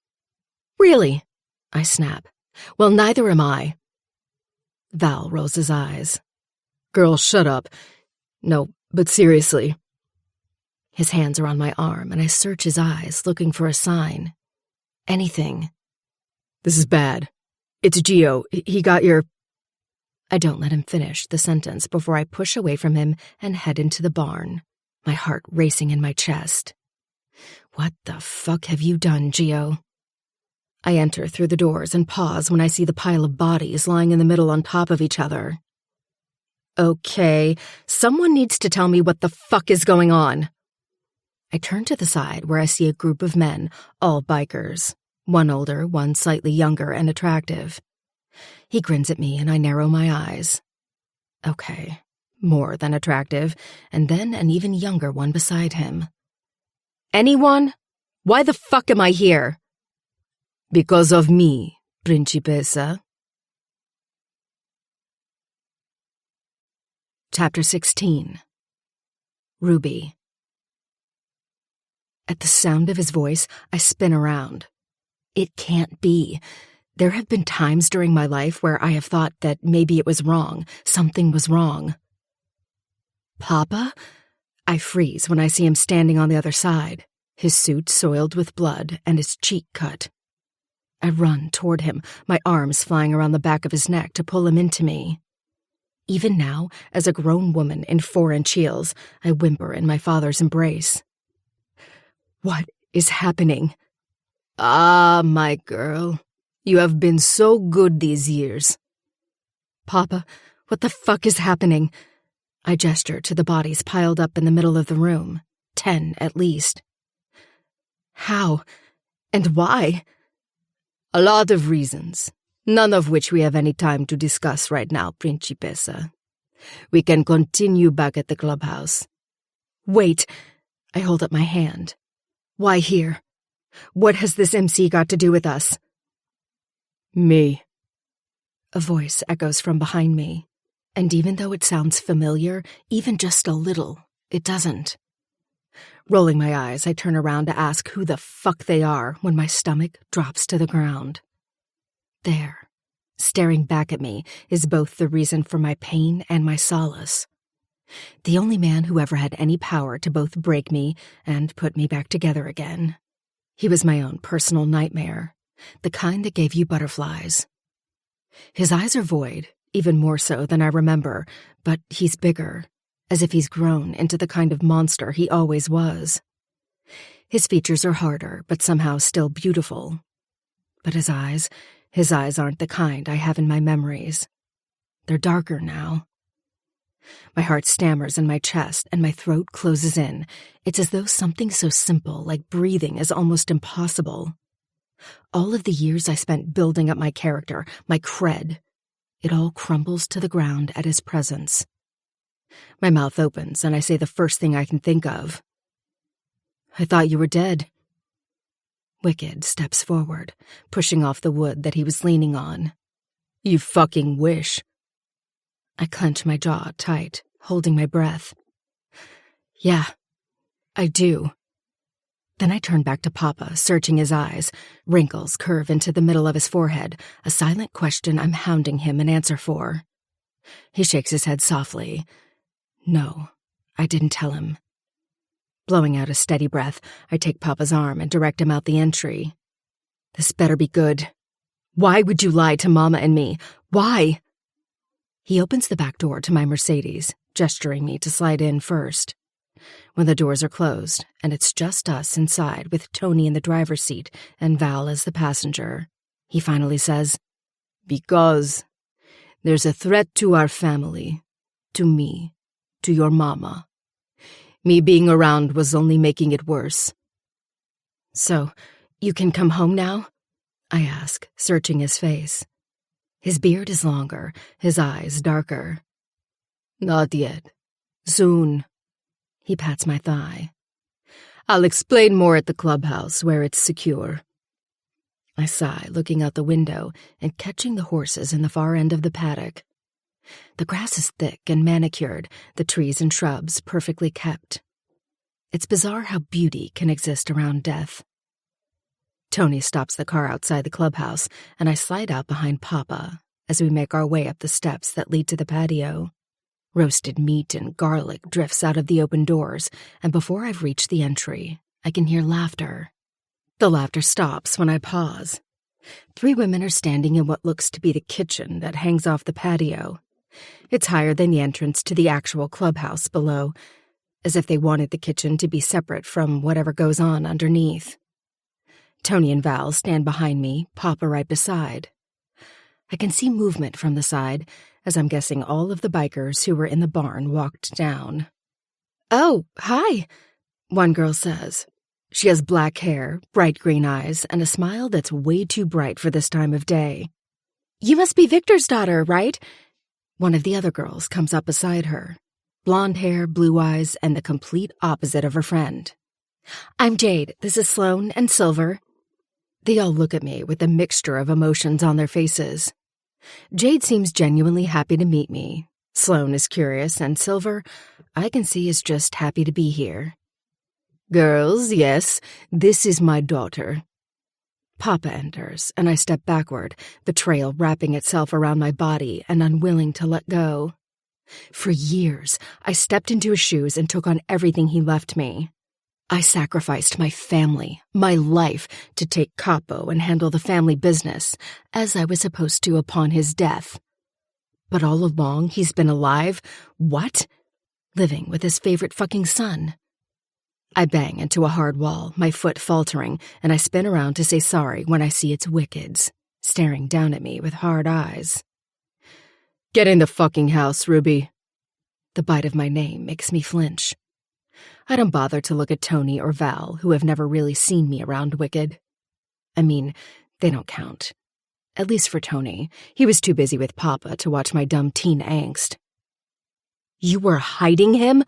Really? I snap. Well, neither am I. Val rolls his eyes. Girl, shut up. No, but seriously. His hands are on my arm, and I search his eyes, looking for a sign. Anything. This is bad. It's Gio. He got your... I don't let him finish the sentence before I push away from him and head into the barn, my heart racing in my chest. What the fuck have you done, Gio? I enter through the doors and pause when I see the pile of bodies lying in the middle on top of each other. Okay, someone needs to tell me what the fuck is going on. I turn to the side where I see a group of men, all bikers. One older, one slightly younger and attractive. He grins at me and I narrow my eyes. Okay, more than attractive, and then an even younger one beside him. Anyone? Why the fuck am I here? Because of me, Principessa. Chapter 16. Ruby. At the sound of his voice, I spin around. It can't be. There have been times during my life where I have thought that maybe it was wrong, something was wrong. Papa? I freeze when I see him standing on the other side, his suit soiled with blood and his cheek cut. I run toward him, my arms flying around the back of his neck to pull him into me. Even now, as a grown woman in 4-inch heels, I whimper in my father's embrace. What is happening? Ah, my girl, you have been so good these years. Papa, what the fuck is happening? I gesture to the bodies piled up in the middle of the room, 10 at least. How? And why? A lot of reasons, none of which we have any time to discuss right now, Principessa. We can continue back at the clubhouse. Wait, I hold up my hand. Why here? What has this MC got to do with us? Me. A voice echoes from behind me, and even though it sounds familiar, even just a little, it doesn't. Rolling my eyes, I turn around to ask who the fuck they are when my stomach drops to the ground. There, staring back at me, is both the reason for my pain and my solace. The only man who ever had any power to both break me and put me back together again. He was my own personal nightmare, the kind that gave you butterflies. His eyes are void, even more so than I remember, but he's bigger, as if he's grown into the kind of monster he always was. His features are harder, but somehow still beautiful. But his eyes aren't the kind I have in my memories. They're darker now. My heart stammers in my chest and my throat closes in. It's as though something so simple like breathing is almost impossible. All of the years I spent building up my character, my cred, it all crumbles to the ground at his presence. My mouth opens and I say the first thing I can think of. I thought you were dead. Wicked steps forward, pushing off the wood that he was leaning on. You fucking wish. I clench my jaw tight, holding my breath. Yeah, I do. Then I turn back to Papa, searching his eyes. Wrinkles curve into the middle of his forehead, a silent question I'm hounding him an answer for. He shakes his head softly. No, I didn't tell him. Blowing out a steady breath, I take Papa's arm and direct him out the entry. This better be good. Why would you lie to Mama and me? Why? He opens the back door to my Mercedes, gesturing me to slide in first. When the doors are closed, and it's just us inside with Tony in the driver's seat and Val as the passenger, he finally says, Because there's a threat to our family, to me, to your mama. Me being around was only making it worse. So, you can come home now? I ask, searching his face. His beard is longer, his eyes darker. Not yet. Soon. He pats my thigh. I'll explain more at the clubhouse where it's secure. I sigh, looking out the window and catching the horses in the far end of the paddock. The grass is thick and manicured, the trees and shrubs perfectly kept. It's bizarre how beauty can exist around death. Tony stops the car outside the clubhouse, and I slide out behind Papa as we make our way up the steps that lead to the patio. Roasted meat and garlic drifts out of the open doors, and before I've reached the entry, I can hear laughter. The laughter stops when I pause. 3 women are standing in what looks to be the kitchen that hangs off the patio. It's higher than the entrance to the actual clubhouse below, as if they wanted the kitchen to be separate from whatever goes on underneath. Tony and Val stand behind me, Papa right beside. I can see movement from the side, as I'm guessing all of the bikers who were in the barn walked down. "Oh, hi," one girl says. She has black hair, bright green eyes, and a smile that's way too bright for this time of day. "You must be Victor's daughter, right?" One of the other girls comes up beside her. Blonde hair, blue eyes, and the complete opposite of her friend. "I'm Jade. This is Sloane and Silver." They all look at me with a mixture of emotions on their faces. Jade seems genuinely happy to meet me. Sloane is curious, and Silver, I can see, is just happy to be here. Girls, yes, this is my daughter. Papa enters, and I step backward, betrayal wrapping itself around my body and unwilling to let go. For years, I stepped into his shoes and took on everything he left me. I sacrificed my family, my life, to take Capo and handle the family business, as I was supposed to upon his death. But all along, he's been alive? What? Living with his favorite fucking son. I bang into a hard wall, my foot faltering, and I spin around to say sorry when I see it's Wicked's, staring down at me with hard eyes. Get in the fucking house, Ruby. The bite of my name makes me flinch. I don't bother to look at Tony or Val, who have never really seen me around Wicked. I mean, they don't count. At least for Tony. He was too busy with Papa to watch my dumb teen angst. You were hiding him?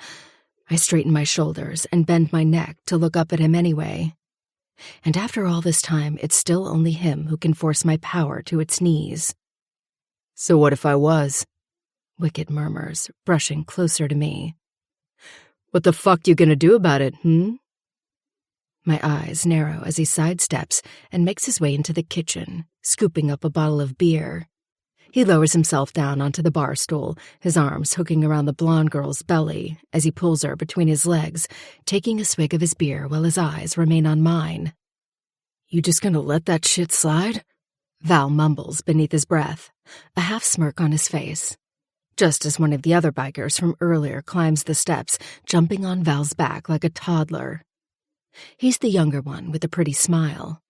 I straighten my shoulders and bend my neck to look up at him anyway. And after all this time, it's still only him who can force my power to its knees. So what if I was? Wicked murmurs, brushing closer to me. What the fuck you gonna do about it, My eyes narrow as he sidesteps and makes his way into the kitchen, scooping up a bottle of beer. He lowers himself down onto the bar stool, his arms hooking around the blonde girl's belly as he pulls her between his legs, taking a swig of his beer while his eyes remain on mine. You just gonna let that shit slide? Val mumbles beneath his breath, a half smirk on his face, just as one of the other bikers from earlier climbs the steps, jumping on Val's back like a toddler. He's the younger one with a pretty smile.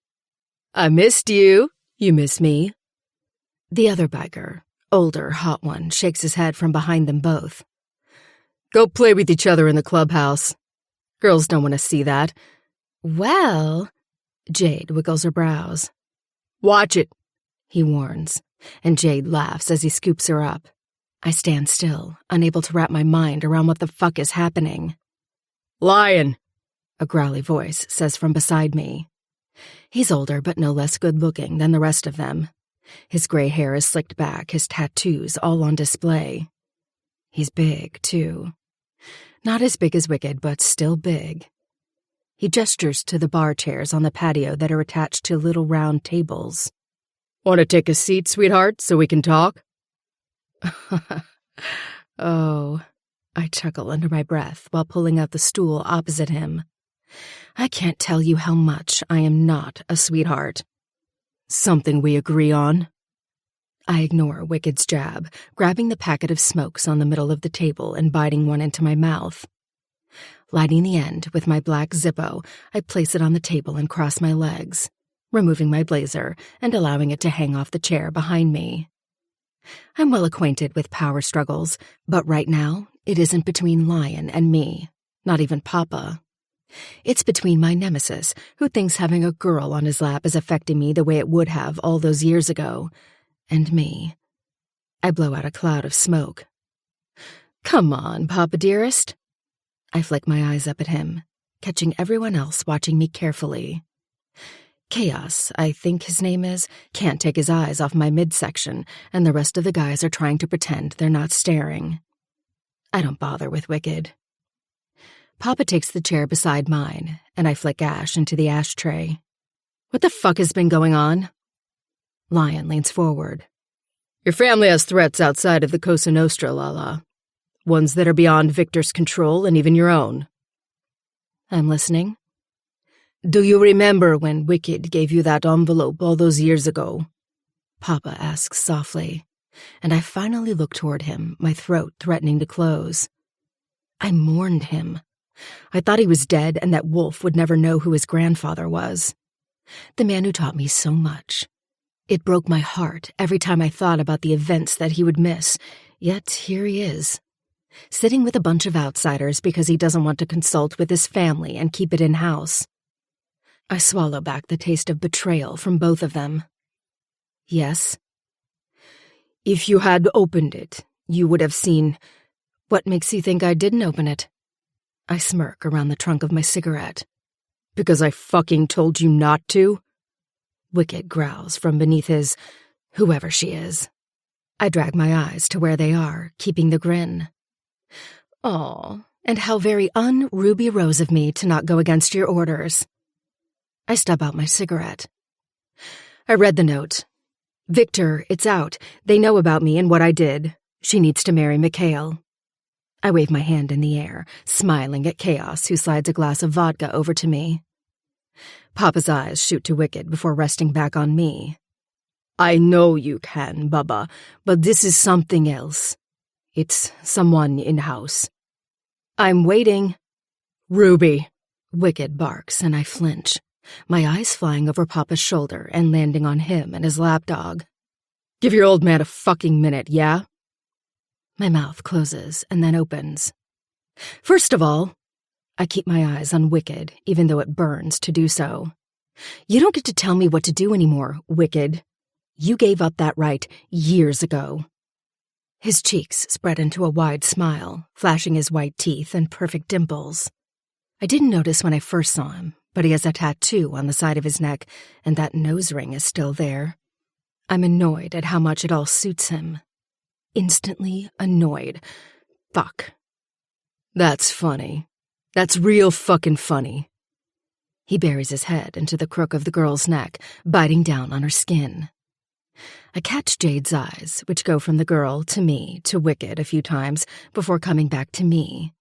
I missed you. You miss me? The other biker, older, hot one, shakes his head from behind them both. Go play with each other in the clubhouse. Girls don't want to see that. Well, Jade wiggles her brows. Watch it, he warns, and Jade laughs as he scoops her up. I stand still, unable to wrap my mind around what the fuck is happening. Lion, a growly voice says from beside me. He's older but no less good-looking than the rest of them. His gray hair is slicked back, his tattoos all on display. He's big, too. Not as big as Wicked, but still big. He gestures to the bar chairs on the patio that are attached to little round tables. Want to take a seat, sweetheart, so we can talk? Oh, I chuckle under my breath while pulling out the stool opposite him. I can't tell you how much I am not a sweetheart. Something we agree on. I ignore Wicked's jab, grabbing the packet of smokes on the middle of the table and biting one into my mouth. Lighting the end with my black Zippo, I place it on the table and cross my legs, removing my blazer and allowing it to hang off the chair behind me. I'm well acquainted with power struggles, but right now, it isn't between Lion and me, not even Papa. It's between my nemesis, who thinks having a girl on his lap is affecting me the way it would have all those years ago, and me. I blow out a cloud of smoke. Come on, Papa dearest. I flick my eyes up at him, catching everyone else watching me carefully. Chaos, I think his name is, can't take his eyes off my midsection, and the rest of the guys are trying to pretend they're not staring. I don't bother with Wicked. Papa takes the chair beside mine, and I flick ash into the ashtray. What the fuck has been going on? Lion leans forward. Your family has threats outside of the Cosa Nostra, Lala. Ones that are beyond Victor's control and even your own. I'm listening. Do you remember when Wicked gave you that envelope all those years ago? Papa asks softly, and I finally look toward him, my throat threatening to close. I mourned him. I thought he was dead and that Wolf would never know who his grandfather was. The man who taught me so much. It broke my heart every time I thought about the events that he would miss, yet here he is, sitting with a bunch of outsiders because he doesn't want to consult with his family and keep it in-house. I swallow back the taste of betrayal from both of them. Yes? If you had opened it, you would have seen. What makes you think I didn't open it? I smirk around the trunk of my cigarette. Because I fucking told you not to? Wicked growls from beneath his, whoever she is. I drag my eyes to where they are, keeping the grin. Aw, and how very un-Ruby Rose of me to not go against your orders. I stub out my cigarette. I read the note. Victor, it's out. They know about me and what I did. She needs to marry Mikhail. I wave my hand in the air, smiling at Chaos, who slides a glass of vodka over to me. Papa's eyes shoot to Wicked before resting back on me. I know you can, Bubba, but this is something else. It's someone in-house. I'm waiting. Ruby. Wicked barks, and I flinch, my eyes flying over Papa's shoulder and landing on him and his lapdog. Give your old man a fucking minute, yeah? My mouth closes and then opens. First of all, I keep my eyes on Wicked, even though it burns to do so. You don't get to tell me what to do anymore, Wicked. You gave up that right years ago. His cheeks spread into a wide smile, flashing his white teeth and perfect dimples. I didn't notice when I first saw him, but he has a tattoo on the side of his neck, and that nose ring is still there. I'm annoyed at how much it all suits him. Instantly annoyed. Fuck. That's funny. That's real fucking funny. He buries his head into the crook of the girl's neck, biting down on her skin. I catch Jade's eyes, which go from the girl to me to Wicked a few times before coming back to me.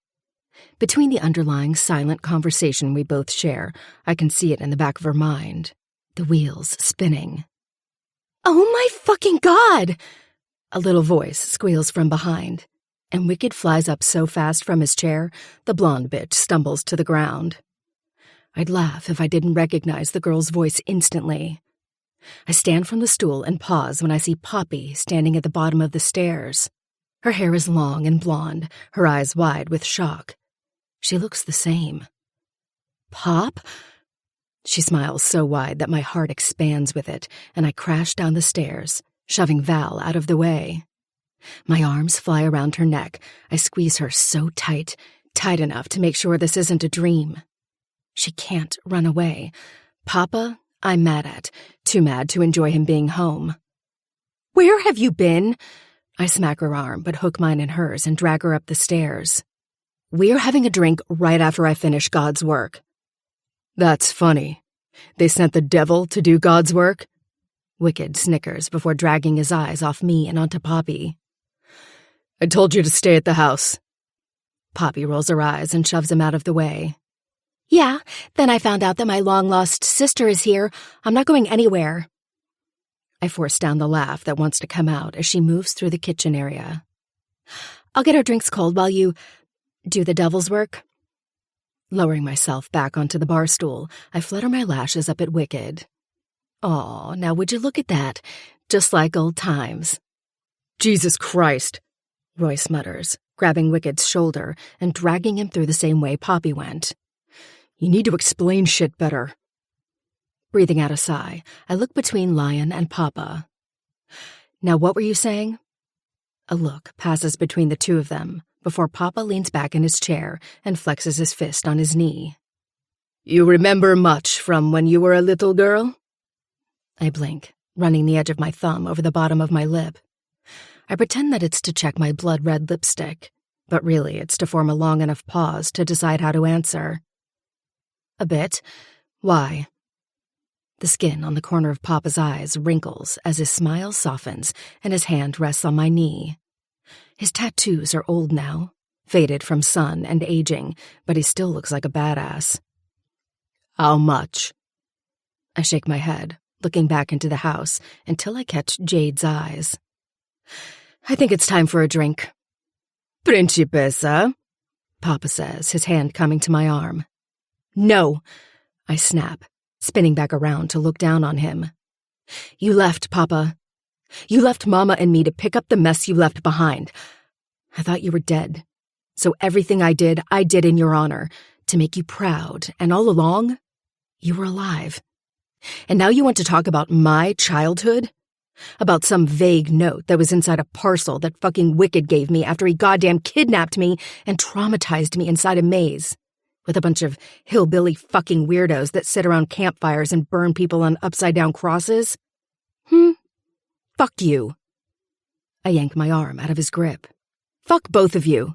Between the underlying silent conversation we both share, I can see it in the back of her mind, the wheels spinning. Oh my fucking God! A little voice squeals from behind, and Wicked flies up so fast from his chair, the blonde bitch stumbles to the ground. I'd laugh if I didn't recognize the girl's voice instantly. I stand from the stool and pause when I see Poppy standing at the bottom of the stairs. Her hair is long and blonde, her eyes wide with shock. She looks the same. Pop? She smiles so wide that my heart expands with it, and I crash down the stairs, shoving Val out of the way. My arms fly around her neck. I squeeze her so tight, tight enough to make sure this isn't a dream. She can't run away. Papa, I'm mad at, too mad to enjoy him being home. Where have you been? I smack her arm, but hook mine in hers and drag her up the stairs. We're having a drink right after I finish God's work. That's funny. They sent the devil to do God's work? Wicked snickers before dragging his eyes off me and onto Poppy. I told you to stay at the house. Poppy rolls her eyes and shoves him out of the way. Yeah, then I found out that my long-lost sister is here. I'm not going anywhere. I force down the laugh that wants to come out as she moves through the kitchen area. I'll get our drinks cold while you do the devil's work. Lowering myself back onto the bar stool, I flutter my lashes up at Wicked. Aw, now would you look at that? Just like old times. Jesus Christ, Royce mutters, grabbing Wicked's shoulder and dragging him through the same way Poppy went. You need to explain shit better. Breathing out a sigh, I look between Lion and Papa. Now what were you saying? A look passes between the two of them before Papa leans back in his chair and flexes his fist on his knee. You remember much from when you were a little girl? I blink, running the edge of my thumb over the bottom of my lip. I pretend that it's to check my blood-red lipstick, but really it's to form a long enough pause to decide how to answer. A bit. Why? The skin on the corner of Papa's eyes wrinkles as his smile softens and his hand rests on my knee. His tattoos are old now, faded from sun and aging, but he still looks like a badass. How much? I shake my head, looking back into the house until I catch Jade's eyes. I think it's time for a drink. Principessa, Papa says, his hand coming to my arm. No, I snap, spinning back around to look down on him. You left, Papa. You left Mama and me to pick up the mess you left behind. I thought you were dead. So everything I did in your honor, to make you proud, and all along, you were alive. And now you want to talk about my childhood? About some vague note that was inside a parcel that fucking Wicked gave me after he goddamn kidnapped me and traumatized me inside a maze, with a bunch of hillbilly fucking weirdos that sit around campfires and burn people on upside-down crosses? Fuck you. I yank my arm out of his grip. Fuck both of you.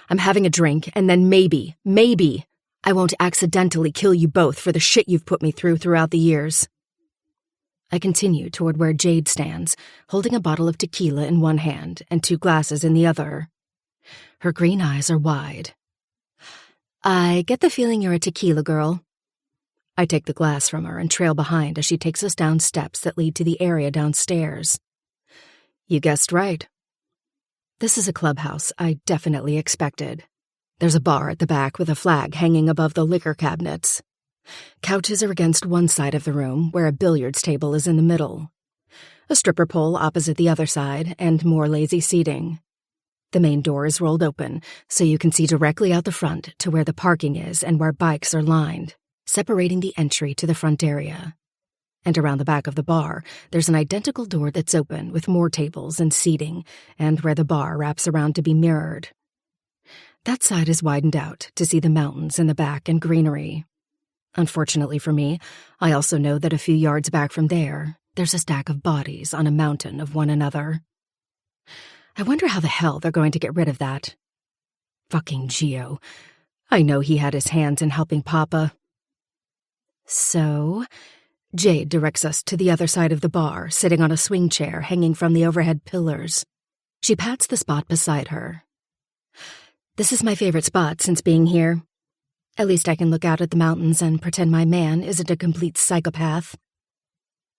I'm having a drink, and then maybe, I won't accidentally kill you both for the shit you've put me throughout the years. I continue toward where Jade stands, holding a bottle of tequila in one hand and 2 glasses in the other. Her green eyes are wide. I get the feeling you're a tequila girl. I take the glass from her and trail behind as she takes us down steps that lead to the area downstairs. You guessed right. This is a clubhouse I definitely expected. There's a bar at the back with a flag hanging above the liquor cabinets. Couches are against one side of the room, where a billiards table is in the middle. A stripper pole opposite the other side, and more lazy seating. The main door is rolled open, so you can see directly out the front to where the parking is and where bikes are lined, separating the entry to the front area. And around the back of the bar, there's an identical door that's open with more tables and seating, and where the bar wraps around to be mirrored. That side is widened out to see the mountains in the back and greenery. Unfortunately for me, I also know that a few yards back from there's a stack of bodies on a mountain of one another. I wonder how the hell they're going to get rid of that. Fucking Gio. I know he had his hands in helping Papa. So, Jade directs us to the other side of the bar, sitting on a swing chair hanging from the overhead pillars. She pats the spot beside her. This is my favorite spot since being here. At least I can look out at the mountains and pretend my man isn't a complete psychopath.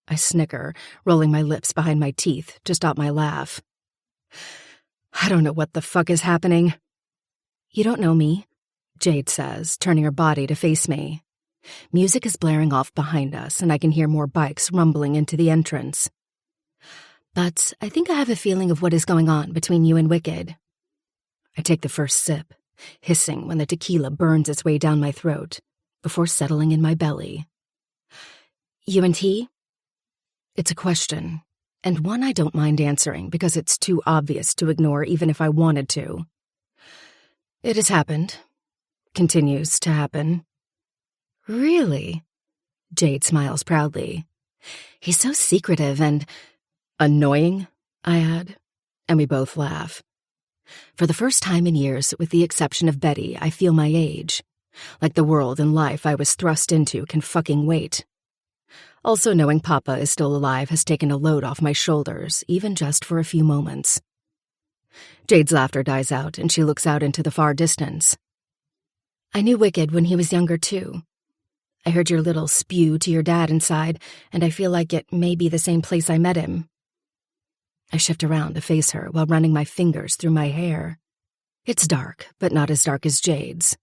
I snicker, rolling my lips behind my teeth to stop my laugh. I don't know what the fuck is happening. You don't know me, Jade says, turning her body to face me. Music is blaring off behind us, and I can hear more bikes rumbling into the entrance. But I think I have a feeling of what is going on between you and Wicked. I take the first sip, hissing when the tequila burns its way down my throat, before settling in my belly. You and he? It's a question, and one I don't mind answering because it's too obvious to ignore even if I wanted to. It has happened. Continues to happen. Really? Jade smiles proudly. He's so secretive and annoying, I add, and we both laugh. For the first time in years, with the exception of Betty, I feel my age. Like the world and life I was thrust into can fucking wait. Also, knowing Papa is still alive has taken a load off my shoulders, even just for a few moments. Jade's laughter dies out, and she looks out into the far distance. I knew Wicked when he was younger, too. I heard your little spew to your dad inside, and I feel like it may be the same place I met him. I shift around to face her while running my fingers through my hair. It's dark, but not as dark as Jade's.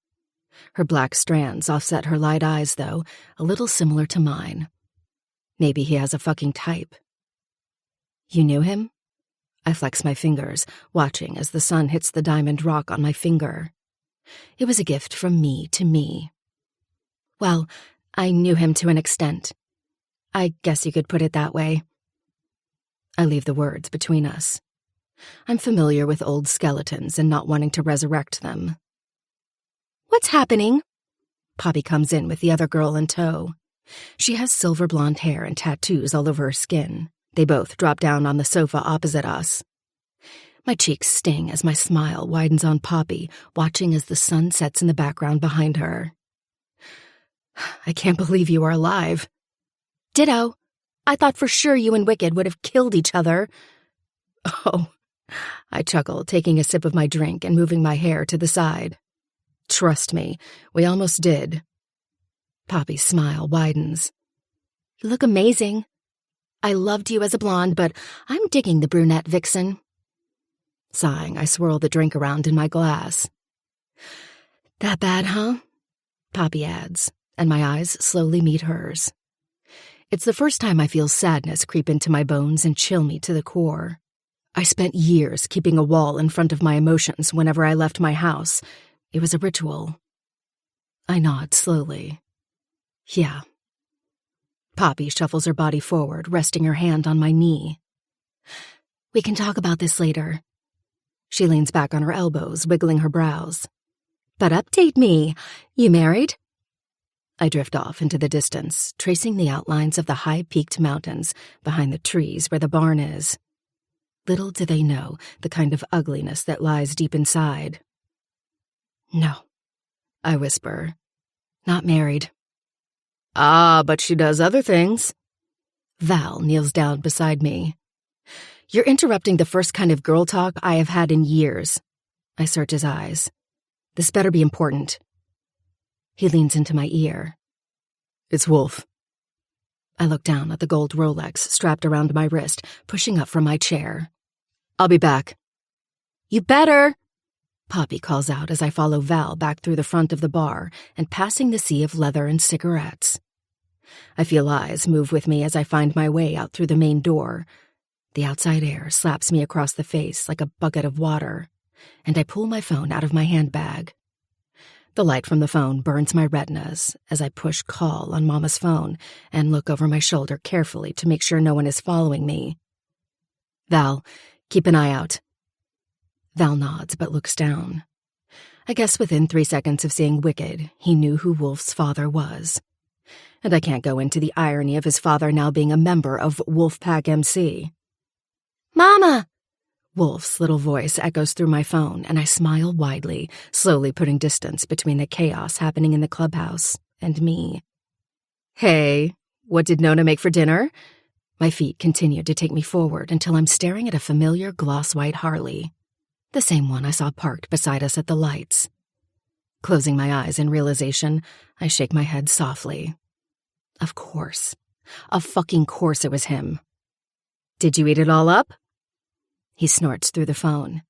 Her black strands offset her light eyes, though, a little similar to mine. Maybe he has a fucking type. You knew him? I flex my fingers, watching as the sun hits the diamond rock on my finger. It was a gift from me to me. Well, I knew him to an extent. I guess you could put it that way. I leave the words between us. I'm familiar with old skeletons and not wanting to resurrect them. What's happening? Poppy comes in with the other girl in tow. She has silver blonde hair and tattoos all over her skin. They both drop down on the sofa opposite us. My cheeks sting as my smile widens on Poppy, watching as the sun sets in the background behind her. I can't believe you are alive. Ditto. I thought for sure you and Wicked would have killed each other. Oh, I chuckle, taking a sip of my drink and moving my hair to the side. Trust me, we almost did. Poppy's smile widens. You look amazing. I loved you as a blonde, but I'm digging the brunette vixen. Sighing, I swirl the drink around in my glass. That bad, huh? Poppy adds, and my eyes slowly meet hers. It's the first time I feel sadness creep into my bones and chill me to the core. I spent years keeping a wall in front of my emotions whenever I left my house. It was a ritual. I nod slowly. Yeah. Poppy shuffles her body forward, resting her hand on my knee. We can talk about this later. She leans back on her elbows, wiggling her brows. But update me. You married? I drift off into the distance, tracing the outlines of the high-peaked mountains behind the trees where the barn is. Little do they know the kind of ugliness that lies deep inside. No, I whisper. Not married. Ah, but she does other things. Val kneels down beside me. You're interrupting the first kind of girl talk I have had in years. I search his eyes. This better be important. He leans into my ear. It's Wolf. I look down at the gold Rolex strapped around my wrist, pushing up from my chair. I'll be back. You better, Poppy calls out as I follow Val back through the front of the bar and passing the sea of leather and cigarettes. I feel eyes move with me as I find my way out through the main door. The outside air slaps me across the face like a bucket of water, and I pull my phone out of my handbag. The light from the phone burns my retinas as I push call on Mama's phone and look over my shoulder carefully to make sure no one is following me. Val, keep an eye out. Val nods but looks down. I guess within 3 seconds of seeing Wicked, he knew who Wolf's father was. And I can't go into the irony of his father now being a member of Wolfpack MC. Mama! Wolf's little voice echoes through my phone, and I smile widely, slowly putting distance between the chaos happening in the clubhouse and me. Hey, what did Nona make for dinner? My feet continue to take me forward until I'm staring at a familiar gloss-white Harley, the same one I saw parked beside us at the lights. Closing my eyes in realization, I shake my head softly. Of course. Of fucking course it was him. Did you eat it all up? He snorts through the phone.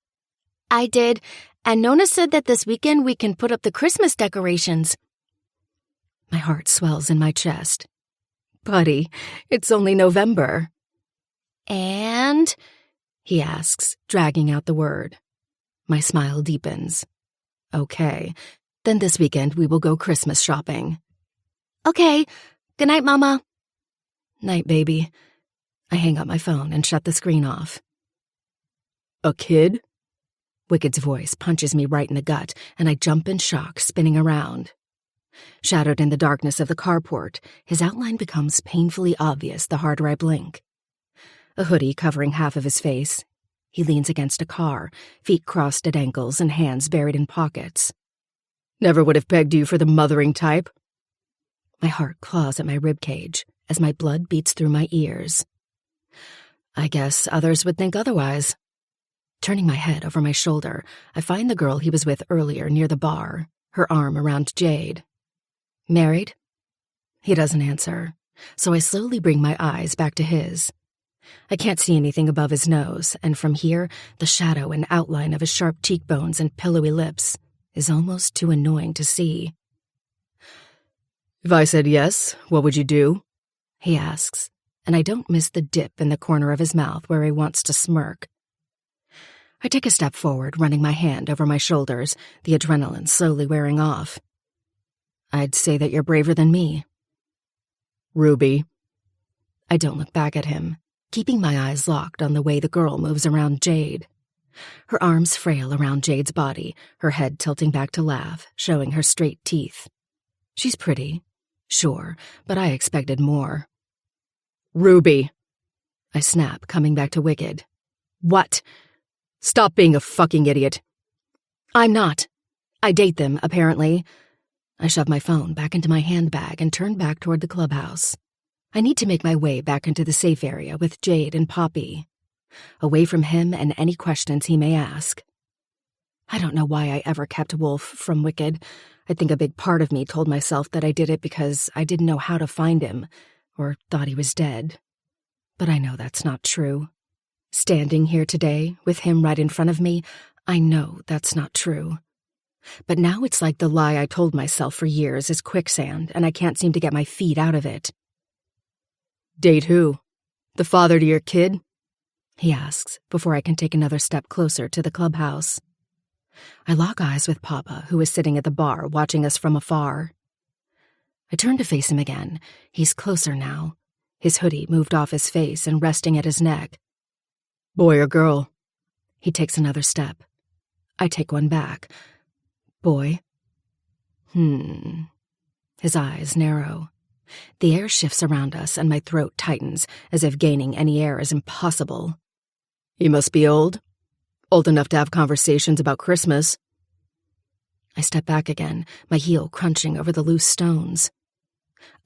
I did, and Nona said that this weekend we can put up the Christmas decorations. My heart swells in my chest. Buddy, it's only November. And? He asks, dragging out the word. My smile deepens. Okay, then this weekend we will go Christmas shopping. Okay, good night, Mama. Night, baby. I hang up my phone and shut the screen off. A kid? Wicked's voice punches me right in the gut, and I jump in shock, spinning around. Shadowed in the darkness of the carport, his outline becomes painfully obvious the harder I blink. A hoodie covering half of his face, he leans against a car, feet crossed at ankles and hands buried in pockets. Never would have pegged you for the mothering type. My heart claws at my ribcage as my blood beats through my ears. I guess others would think otherwise. Turning my head over my shoulder, I find the girl he was with earlier near the bar, her arm around Jade. Married? He doesn't answer, so I slowly bring my eyes back to his. I can't see anything above his nose, and from here, the shadow and outline of his sharp cheekbones and pillowy lips is almost too annoying to see. If I said yes, what would you do? He asks, and I don't miss the dip in the corner of his mouth where he wants to smirk. I take a step forward, running my hand over my shoulders, the adrenaline slowly wearing off. I'd say that you're braver than me. Ruby. I don't look back at him, keeping my eyes locked on the way the girl moves around Jade. Her arms frail around Jade's body, her head tilting back to laugh, showing her straight teeth. She's pretty, sure, but I expected more. Ruby. I snap, coming back to Wicked. What? Stop being a fucking idiot. I'm not. I date them, apparently. I shove my phone back into my handbag and turn back toward the clubhouse. I need to make my way back into the safe area with Jade and Poppy, away from him and any questions he may ask. I don't know why I ever kept Wolf from Wicked. I think a big part of me told myself that I did it because I didn't know how to find him, or thought he was dead. But I know that's not true. Standing here today, with him right in front of me, I know that's not true. But now it's like the lie I told myself for years is quicksand, and I can't seem to get my feet out of it. Date who? The father to your kid? He asks, before I can take another step closer to the clubhouse. I lock eyes with Papa, who is sitting at the bar watching us from afar. I turn to face him again. He's closer now, his hoodie moved off his face and resting at his neck. Boy or girl? He takes another step. I take one back. Boy. His eyes narrow. The air shifts around us and my throat tightens, as if gaining any air is impossible. He must be old. Old enough to have conversations about Christmas. I step back again, my heel crunching over the loose stones.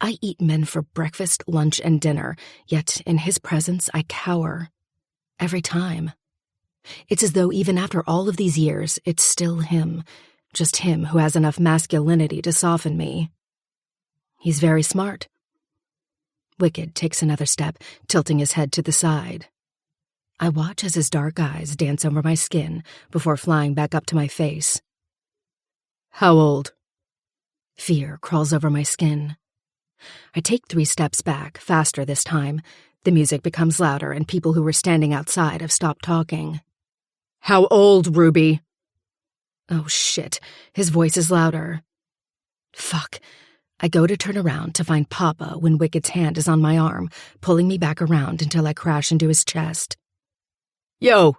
I eat men for breakfast, lunch, and dinner, yet in his presence I cower. Every time. It's as though even after all of these years, it's still him. Just him who has enough masculinity to soften me. He's very smart. Wicked takes another step, tilting his head to the side. I watch as his dark eyes dance over my skin before flying back up to my face. How old? Fear crawls over my skin. I take 3 steps back, faster this time. The music becomes louder and people who were standing outside have stopped talking. How old, Ruby? Oh shit, his voice is louder. Fuck. I go to turn around to find Papa when Wicked's hand is on my arm, pulling me back around until I crash into his chest. Yo!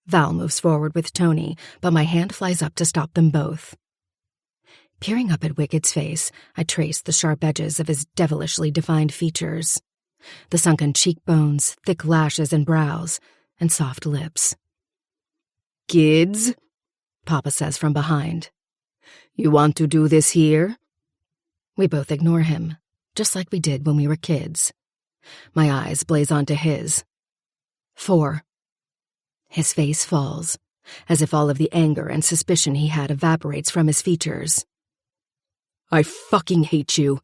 Val moves forward with Tony, but my hand flies up to stop them both. Peering up at Wicked's face, I trace the sharp edges of his devilishly defined features. The sunken cheekbones, thick lashes and brows, and soft lips. Kids, Papa says from behind. You want to do this here? We both ignore him, just like we did when we were kids. My eyes blaze onto his. 4. His face falls, as if all of the anger and suspicion he had evaporates from his features. I fucking hate you.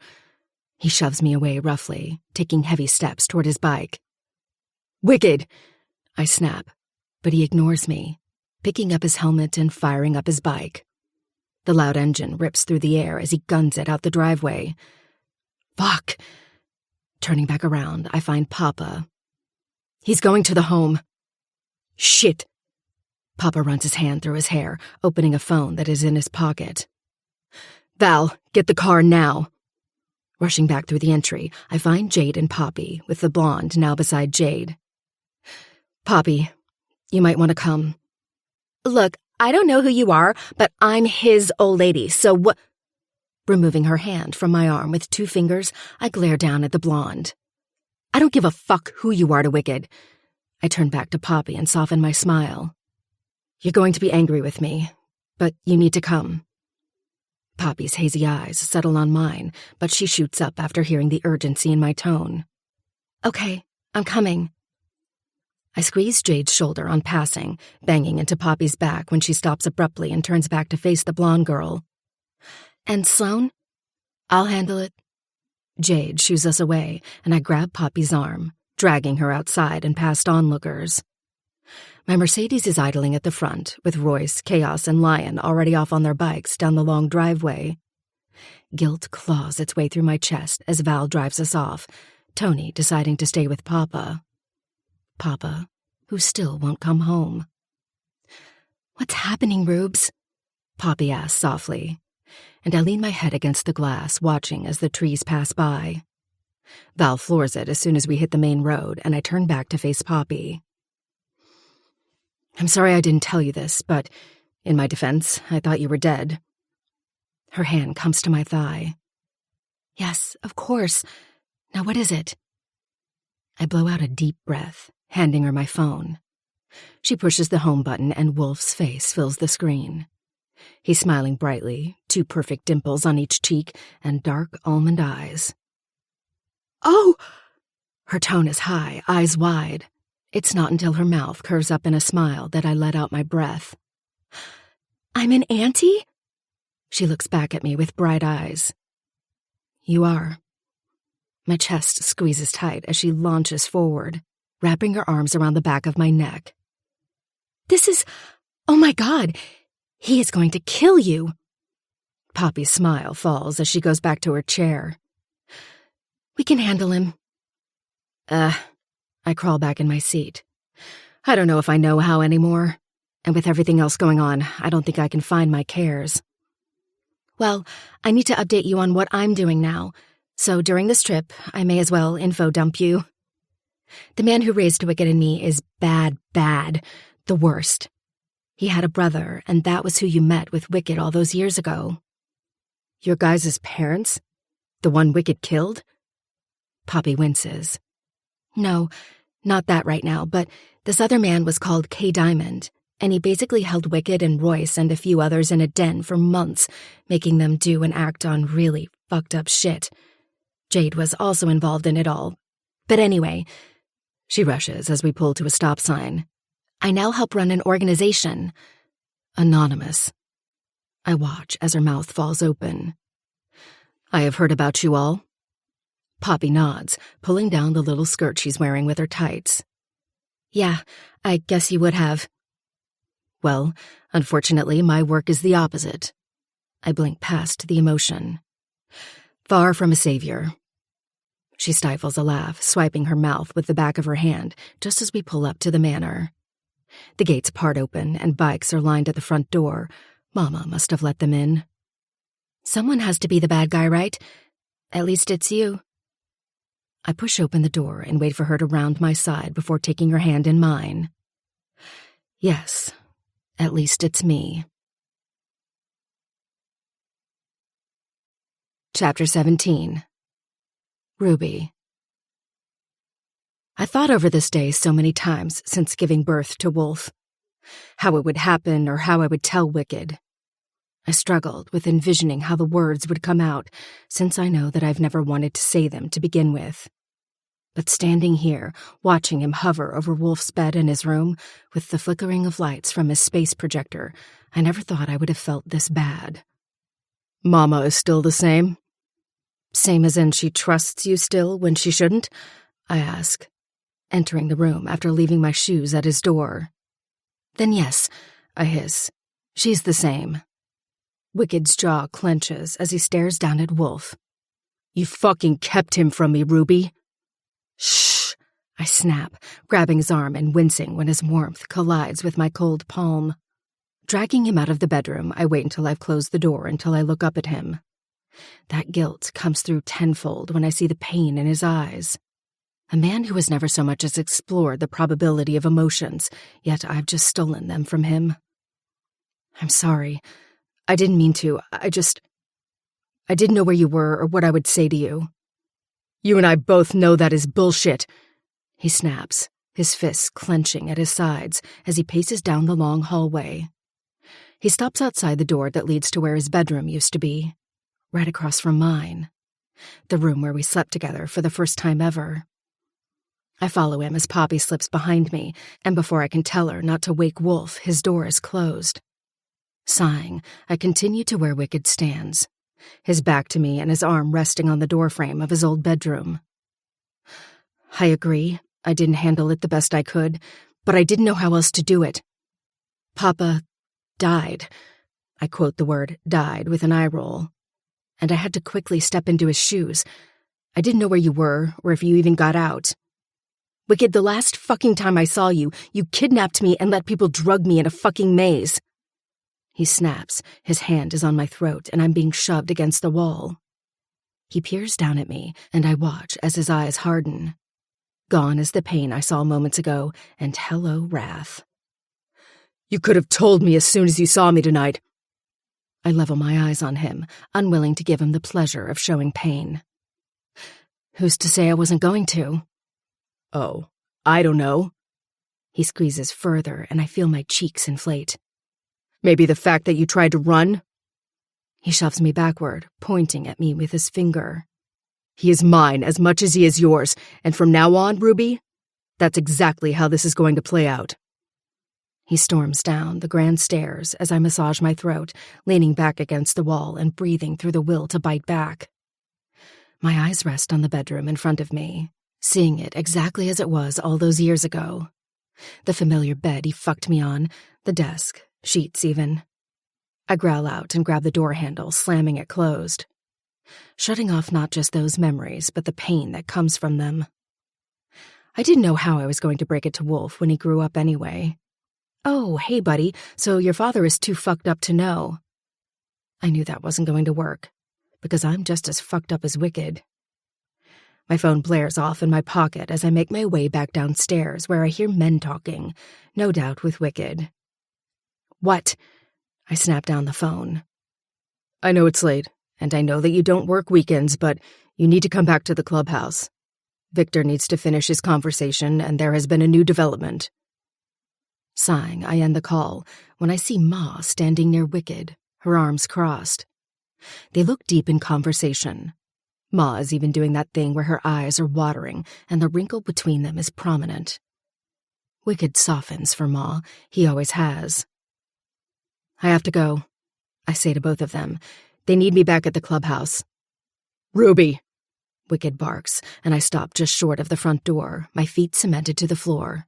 He shoves me away roughly, taking heavy steps toward his bike. Wicked! I snap, but he ignores me, picking up his helmet and firing up his bike. The loud engine rips through the air as he guns it out the driveway. Fuck! Turning back around, I find Papa. He's going to the home. Shit! Papa runs his hand through his hair, opening a phone that is in his pocket. Val, get the car now. Rushing back through the entry, I find Jade and Poppy, with the blonde now beside Jade. Poppy, you might want to come. Look, I don't know who you are, but I'm his old lady, so what? Removing her hand from my arm with 2 fingers, I glare down at the blonde. I don't give a fuck who you are to Wicked. I turn back to Poppy and soften my smile. You're going to be angry with me, but you need to come. Poppy's hazy eyes settle on mine, but she shoots up after hearing the urgency in my tone. Okay, I'm coming. I squeeze Jade's shoulder on passing, banging into Poppy's back when she stops abruptly and turns back to face the blonde girl. And Sloane? I'll handle it. Jade shoos us away, and I grab Poppy's arm, dragging her outside and past onlookers. My Mercedes is idling at the front, with Royce, Chaos, and Lion already off on their bikes down the long driveway. Guilt claws its way through my chest as Val drives us off, Tony deciding to stay with Papa. Papa, who still won't come home. What's happening, Rubes? Poppy asks softly, and I lean my head against the glass, watching as the trees pass by. Val floors it as soon as we hit the main road, and I turn back to face Poppy. I'm sorry I didn't tell you this, but in my defense, I thought you were dead. Her hand comes to my thigh. Yes, of course. Now what is it? I blow out a deep breath, handing her my phone. She pushes the home button and Wolf's face fills the screen. He's smiling brightly, 2 perfect dimples on each cheek and dark almond eyes. Oh! Her tone is high, eyes wide. It's not until her mouth curves up in a smile that I let out my breath. I'm an auntie? She looks back at me with bright eyes. You are. My chest squeezes tight as she launches forward, wrapping her arms around the back of my neck. This is... Oh my God! He is going to kill you! Poppy's smile falls as she goes back to her chair. We can handle him. I crawl back in my seat. I don't know if I know how anymore, and with everything else going on, I don't think I can find my cares. Well, I need to update you on what I'm doing now, so during this trip, I may as well info dump you. The man who raised Wicked and me is bad, the worst. He had a brother, and that was who you met with Wicked all those years ago. Your guys' parents? The one Wicked killed? Poppy winces. No, not that right now, but this other man was called K. Diamond, and he basically held Wicked and Royce and a few others in a den for months, making them do and act on really fucked up shit. Jade was also involved in it all. But anyway, she rushes as we pull to a stop sign. I now help run an organization. Anonymous. I watch as her mouth falls open. I have heard about you all. Poppy nods, pulling down the little skirt she's wearing with her tights. Yeah, I guess you would have. Well, unfortunately, my work is the opposite. I blink past the emotion. Far from a savior. She stifles a laugh, swiping her mouth with the back of her hand just as we pull up to the manor. The gates part open and bikes are lined at the front door. Mama must have let them in. Someone has to be the bad guy, right? At least it's you. I push open the door and wait for her to round my side before taking her hand in mine. Yes, at least it's me. Chapter 17. Ruby. I thought over this day so many times since giving birth to Wolf. How it would happen or how I would tell Wicked. I struggled with envisioning how the words would come out, since I know that I've never wanted to say them to begin with. But standing here, watching him hover over Wolf's bed in his room, with the flickering of lights from his space projector, I never thought I would have felt this bad. Mama is still the same? Same as in she trusts you still when she shouldn't? I ask, entering the room after leaving my shoes at his door. Then yes, I hiss. She's the same. Wicked's jaw clenches as he stares down at Wolf. You fucking kept him from me, Ruby. Shh, I snap, grabbing his arm and wincing when his warmth collides with my cold palm. Dragging him out of the bedroom, I wait until I've closed the door until I look up at him. That guilt comes through tenfold when I see the pain in his eyes. A man who has never so much as explored the probability of emotions, yet I've just stolen them from him. I'm sorry. I didn't mean to. I didn't know where you were or what I would say to you. You and I both know that is bullshit, he snaps, his fists clenching at his sides as he paces down the long hallway. He stops outside the door that leads to where his bedroom used to be, right across from mine, the room where we slept together for the first time ever. I follow him as Poppy slips behind me, and before I can tell her not to wake Wolf, his door is closed. Sighing, I continue to where Wicked stands, his back to me and his arm resting on the doorframe of his old bedroom. I agree, I didn't handle it the best I could, but I didn't know how else to do it. Papa died. I quote the word died with an eye roll. And I had to quickly step into his shoes. I didn't know where you were, or if you even got out. Wicked, the last fucking time I saw you, you kidnapped me and let people drug me in a fucking maze. He snaps, his hand is on my throat, and I'm being shoved against the wall. He peers down at me, and I watch as his eyes harden. Gone is the pain I saw moments ago, and hello, wrath. You could have told me as soon as you saw me tonight. I level my eyes on him, unwilling to give him the pleasure of showing pain. Who's to say I wasn't going to? Oh, I don't know. He squeezes further, and I feel my cheeks inflate. Maybe the fact that you tried to run? He shoves me backward, pointing at me with his finger. He is mine as much as he is yours, and from now on, Ruby, that's exactly how this is going to play out. He storms down the grand stairs as I massage my throat, leaning back against the wall and breathing through the will to bite back. My eyes rest on the bedroom in front of me, seeing it exactly as it was all those years ago. The familiar bed he fucked me on, the desk, sheets even. I growl out and grab the door handle, slamming it closed, shutting off not just those memories, but the pain that comes from them. I didn't know how I was going to break it to Wolf when he grew up anyway. Oh, hey, buddy, so your father is too fucked up to know. I knew that wasn't going to work, because I'm just as fucked up as Wicked. My phone blares off in my pocket as I make my way back downstairs where I hear men talking, no doubt with Wicked. What? I snap down the phone. I know it's late, and I know that you don't work weekends, but you need to come back to the clubhouse. Victor needs to finish his conversation, and there has been a new development. Sighing, I end the call when I see Ma standing near Wicked, her arms crossed. They look deep in conversation. Ma is even doing that thing where her eyes are watering and the wrinkle between them is prominent. Wicked softens for Ma, he always has. I have to go, I say to both of them. They need me back at the clubhouse. Ruby! Wicked barks, and I stop just short of the front door, my feet cemented to the floor.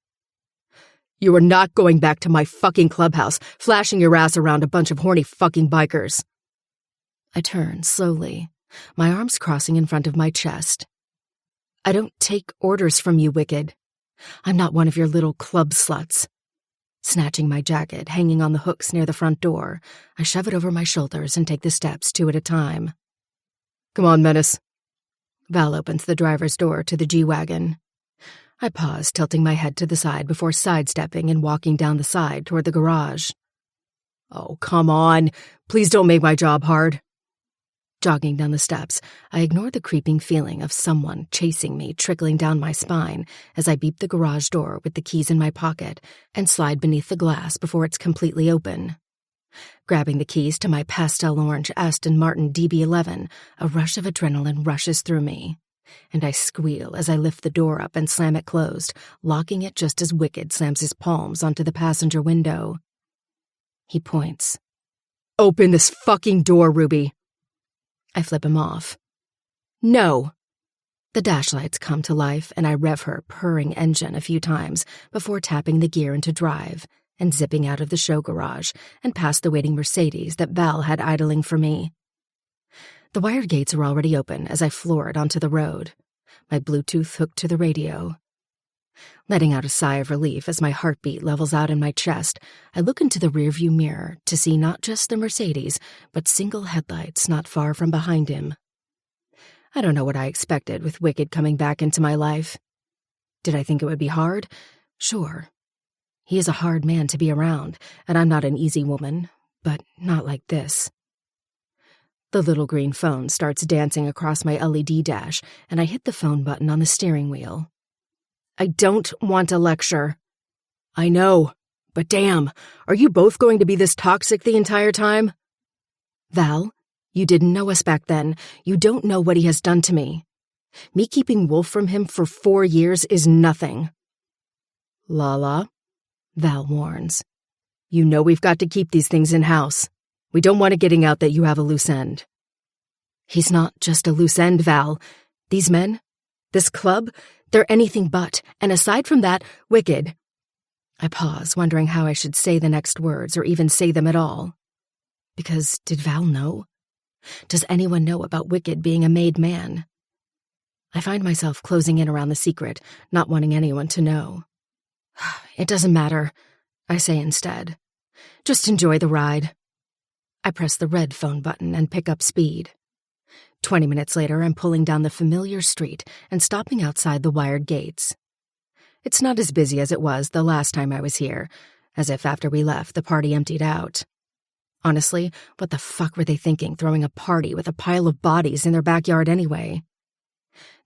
You are not going back to my fucking clubhouse, flashing your ass around a bunch of horny fucking bikers. I turn slowly, my arms crossing in front of my chest. I don't take orders from you, Wicked. I'm not one of your little club sluts. Snatching my jacket hanging on the hooks near the front door, I shove it over my shoulders and take the steps 2 at a time. Come on, Menace. Val opens the driver's door to the G-Wagon. I pause, tilting my head to the side before sidestepping and walking down the side toward the garage. Oh, come on. Please don't make my job hard. Jogging down the steps, I ignore the creeping feeling of someone chasing me trickling down my spine as I beep the garage door with the keys in my pocket and slide beneath the glass before it's completely open. Grabbing the keys to my pastel orange Aston Martin DB11, a rush of adrenaline rushes through me, and I squeal as I lift the door up and slam it closed, locking it just as Wicked slams his palms onto the passenger window. He points. Open this fucking door, Ruby. I flip him off. No. The dash lights come to life and I rev her purring engine a few times before tapping the gear into drive and zipping out of the show garage and past the waiting Mercedes that Val had idling for me. The wired gates are already open as I floor it onto the road, my Bluetooth hooked to the radio. Letting out a sigh of relief as my heartbeat levels out in my chest, I look into the rearview mirror to see not just the Mercedes, but single headlights not far from behind him. I don't know what I expected with Wicked coming back into my life. Did I think it would be hard? Sure. He is a hard man to be around, and I'm not an easy woman, but not like this. The little green phone starts dancing across my LED dash, and I hit the phone button on the steering wheel. I don't want a lecture. I know, but damn, are you both going to be this toxic the entire time? Val, you didn't know us back then. You don't know what he has done to me. Me keeping Wolf from him for 4 years is nothing. Lala, Val warns. You know we've got to keep these things in-house. We don't want it getting out that you have a loose end. He's not just a loose end, Val. These men, this club, they're anything but, and aside from that, Wicked. I pause, wondering how I should say the next words or even say them at all. Because did Val know? Does anyone know about Wicked being a made man? I find myself closing in around the secret, not wanting anyone to know. It doesn't matter, I say instead. Just enjoy the ride. I press the red phone button and pick up speed. 20 minutes later, I'm pulling down the familiar street and stopping outside the wired gates. It's not as busy as it was the last time I was here, as if after we left, the party emptied out. Honestly, what the fuck were they thinking throwing a party with a pile of bodies in their backyard anyway?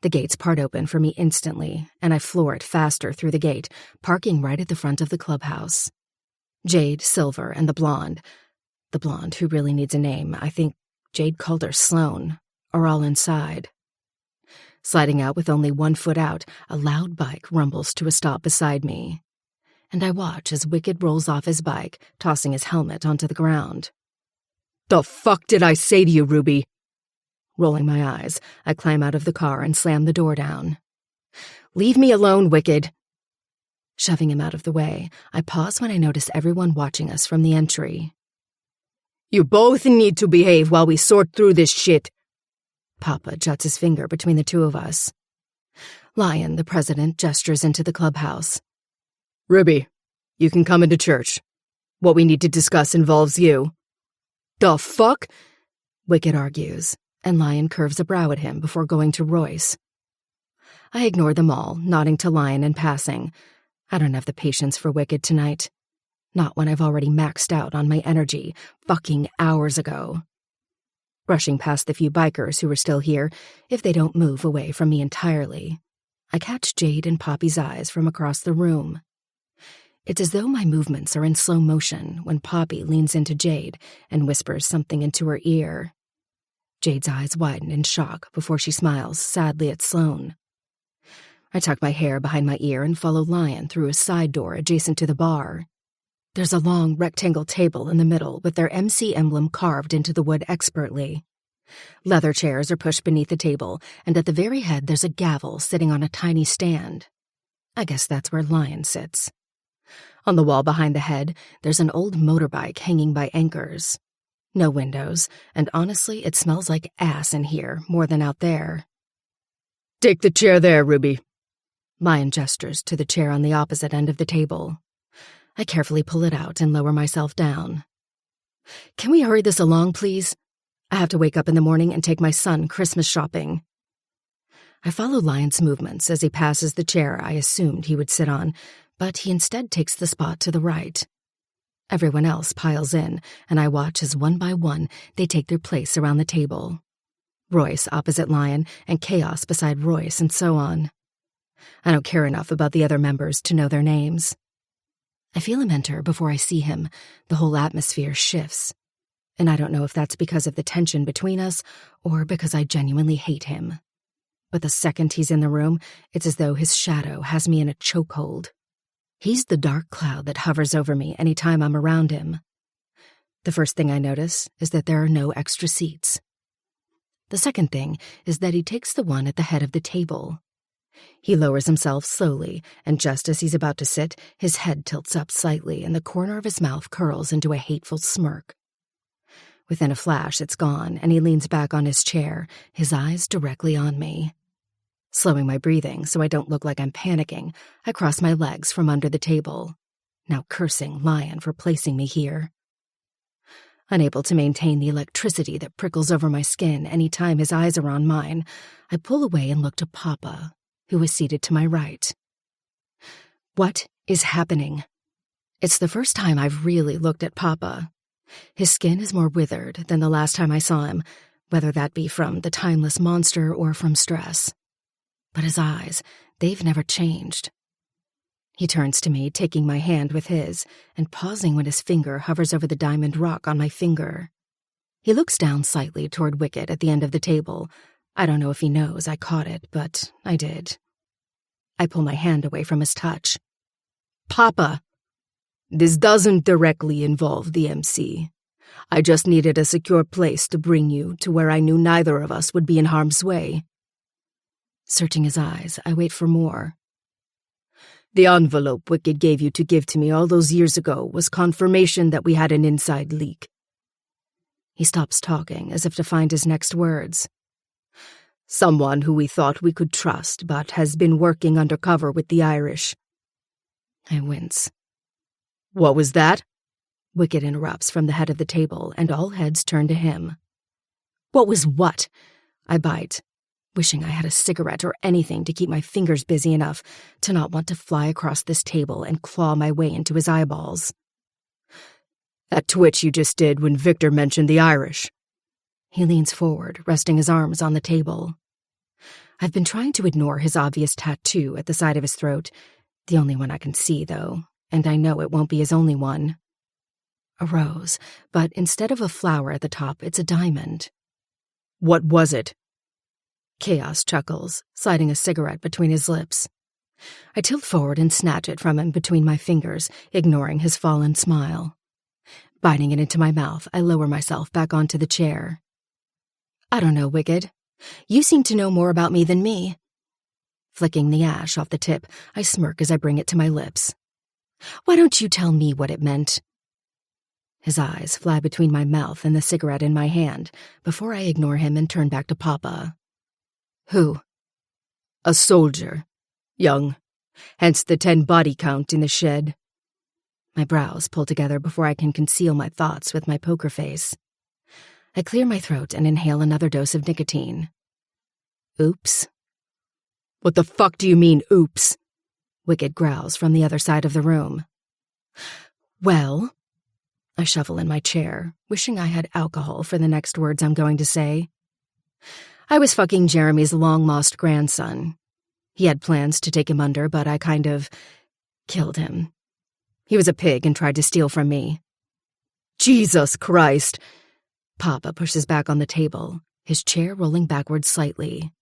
The gates part open for me instantly, and I floor it faster through the gate, parking right at the front of the clubhouse. Jade, Silver, and the blonde who really needs a name, I think Jade called her Sloane, are all inside. Sliding out with only 1 foot out, a loud bike rumbles to a stop beside me, and I watch as Wicked rolls off his bike, tossing his helmet onto the ground. The fuck did I say to you, Ruby? Rolling my eyes, I climb out of the car and slam the door down. Leave me alone, Wicked. Shoving him out of the way, I pause when I notice everyone watching us from the entry. You both need to behave while we sort through this shit. Papa juts his finger between the two of us. Lion, the president, gestures into the clubhouse. Ruby, you can come into church. What we need to discuss involves you. The fuck? Wicked argues, and Lion curves a brow at him before going to Royce. I ignore them all, nodding to Lion and passing. I don't have the patience for Wicked tonight. Not when I've already maxed out on my energy fucking hours ago. Rushing past the few bikers who are still here, if they don't move away from me entirely, I catch Jade and Poppy's eyes from across the room. It's as though my movements are in slow motion when Poppy leans into Jade and whispers something into her ear. Jade's eyes widen in shock before she smiles sadly at Sloane. I tuck my hair behind my ear and follow Lion through a side door adjacent to the bar. There's a long rectangle table in the middle with their MC emblem carved into the wood expertly. Leather chairs are pushed beneath the table, and at the very head there's a gavel sitting on a tiny stand. I guess that's where Lion sits. On the wall behind the head, there's an old motorbike hanging by anchors. No windows, and honestly, it smells like ass in here more than out there. Take the chair there, Ruby. Lion gestures to the chair on the opposite end of the table. I carefully pull it out and lower myself down. Can we hurry this along, please? I have to wake up in the morning and take my son Christmas shopping. I follow Lion's movements as he passes the chair I assumed he would sit on, but he instead takes the spot to the right. Everyone else piles in, and I watch as one by one they take their place around the table. Royce opposite Lion, and Chaos beside Royce, and so on. I don't care enough about the other members to know their names. I feel him enter before I see him. The whole atmosphere shifts. And I don't know if that's because of the tension between us or because I genuinely hate him. But the second he's in the room, it's as though his shadow has me in a chokehold. He's the dark cloud that hovers over me any time I'm around him. The first thing I notice is that there are no extra seats. The second thing is that he takes the one at the head of the table. He lowers himself slowly, and just as he's about to sit, his head tilts up slightly and the corner of his mouth curls into a hateful smirk. Within a flash, it's gone, and he leans back on his chair, his eyes directly on me. Slowing my breathing so I don't look like I'm panicking, I cross my legs from under the table, now cursing Lion for placing me here. Unable to maintain the electricity that prickles over my skin any time his eyes are on mine, I pull away and look to Papa, who is seated to my right. What is happening? It's the first time I've really looked at Papa. His skin is more withered than the last time I saw him, whether that be from the timeless monster or from stress. But his eyes, they've never changed. He turns to me, taking my hand with his, and pausing when his finger hovers over the diamond rock on my finger. He looks down slightly toward Wicket at the end of the table. I don't know if he knows I caught it, but I did. I pull my hand away from his touch. Papa, this doesn't directly involve the MC. I just needed a secure place to bring you to where I knew neither of us would be in harm's way. Searching his eyes, I wait for more. The envelope Wicket gave you to give to me all those years ago was confirmation that we had an inside leak. He stops talking, as if to find his next words. Someone who we thought we could trust, but has been working undercover with the Irish. I wince. What was that? Wicket interrupts from the head of the table, and all heads turn to him. What was what? I bite, wishing I had a cigarette or anything to keep my fingers busy enough to not want to fly across this table and claw my way into his eyeballs. That twitch you just did when Victor mentioned the Irish. He leans forward, resting his arms on the table. I've been trying to ignore his obvious tattoo at the side of his throat, the only one I can see, though, and I know it won't be his only one. A rose, but instead of a flower at the top, it's a diamond. What was it? Chaos chuckles, sliding a cigarette between his lips. I tilt forward and snatch it from him between my fingers, ignoring his fallen smile. Biting it into my mouth, I lower myself back onto the chair. I don't know, Wicked. You seem to know more about me than me. Flicking the ash off the tip, I smirk as I bring it to my lips. Why don't you tell me what it meant? His eyes fly between my mouth and the cigarette in my hand before I ignore him and turn back to Papa. Who? A soldier. Young. Hence the 10 body count in the shed. My brows pull together before I can conceal my thoughts with my poker face. I clear my throat and inhale another dose of nicotine. Oops. What the fuck do you mean, oops? Wicked growls from the other side of the room. Well, I shuffle in my chair, wishing I had alcohol for the next words I'm going to say. I was fucking Jeremy's long-lost grandson. He had plans to take him under, but I kind of killed him. He was a pig and tried to steal from me. Jesus Christ! Papa pushes back on the table, his chair rolling backwards slightly.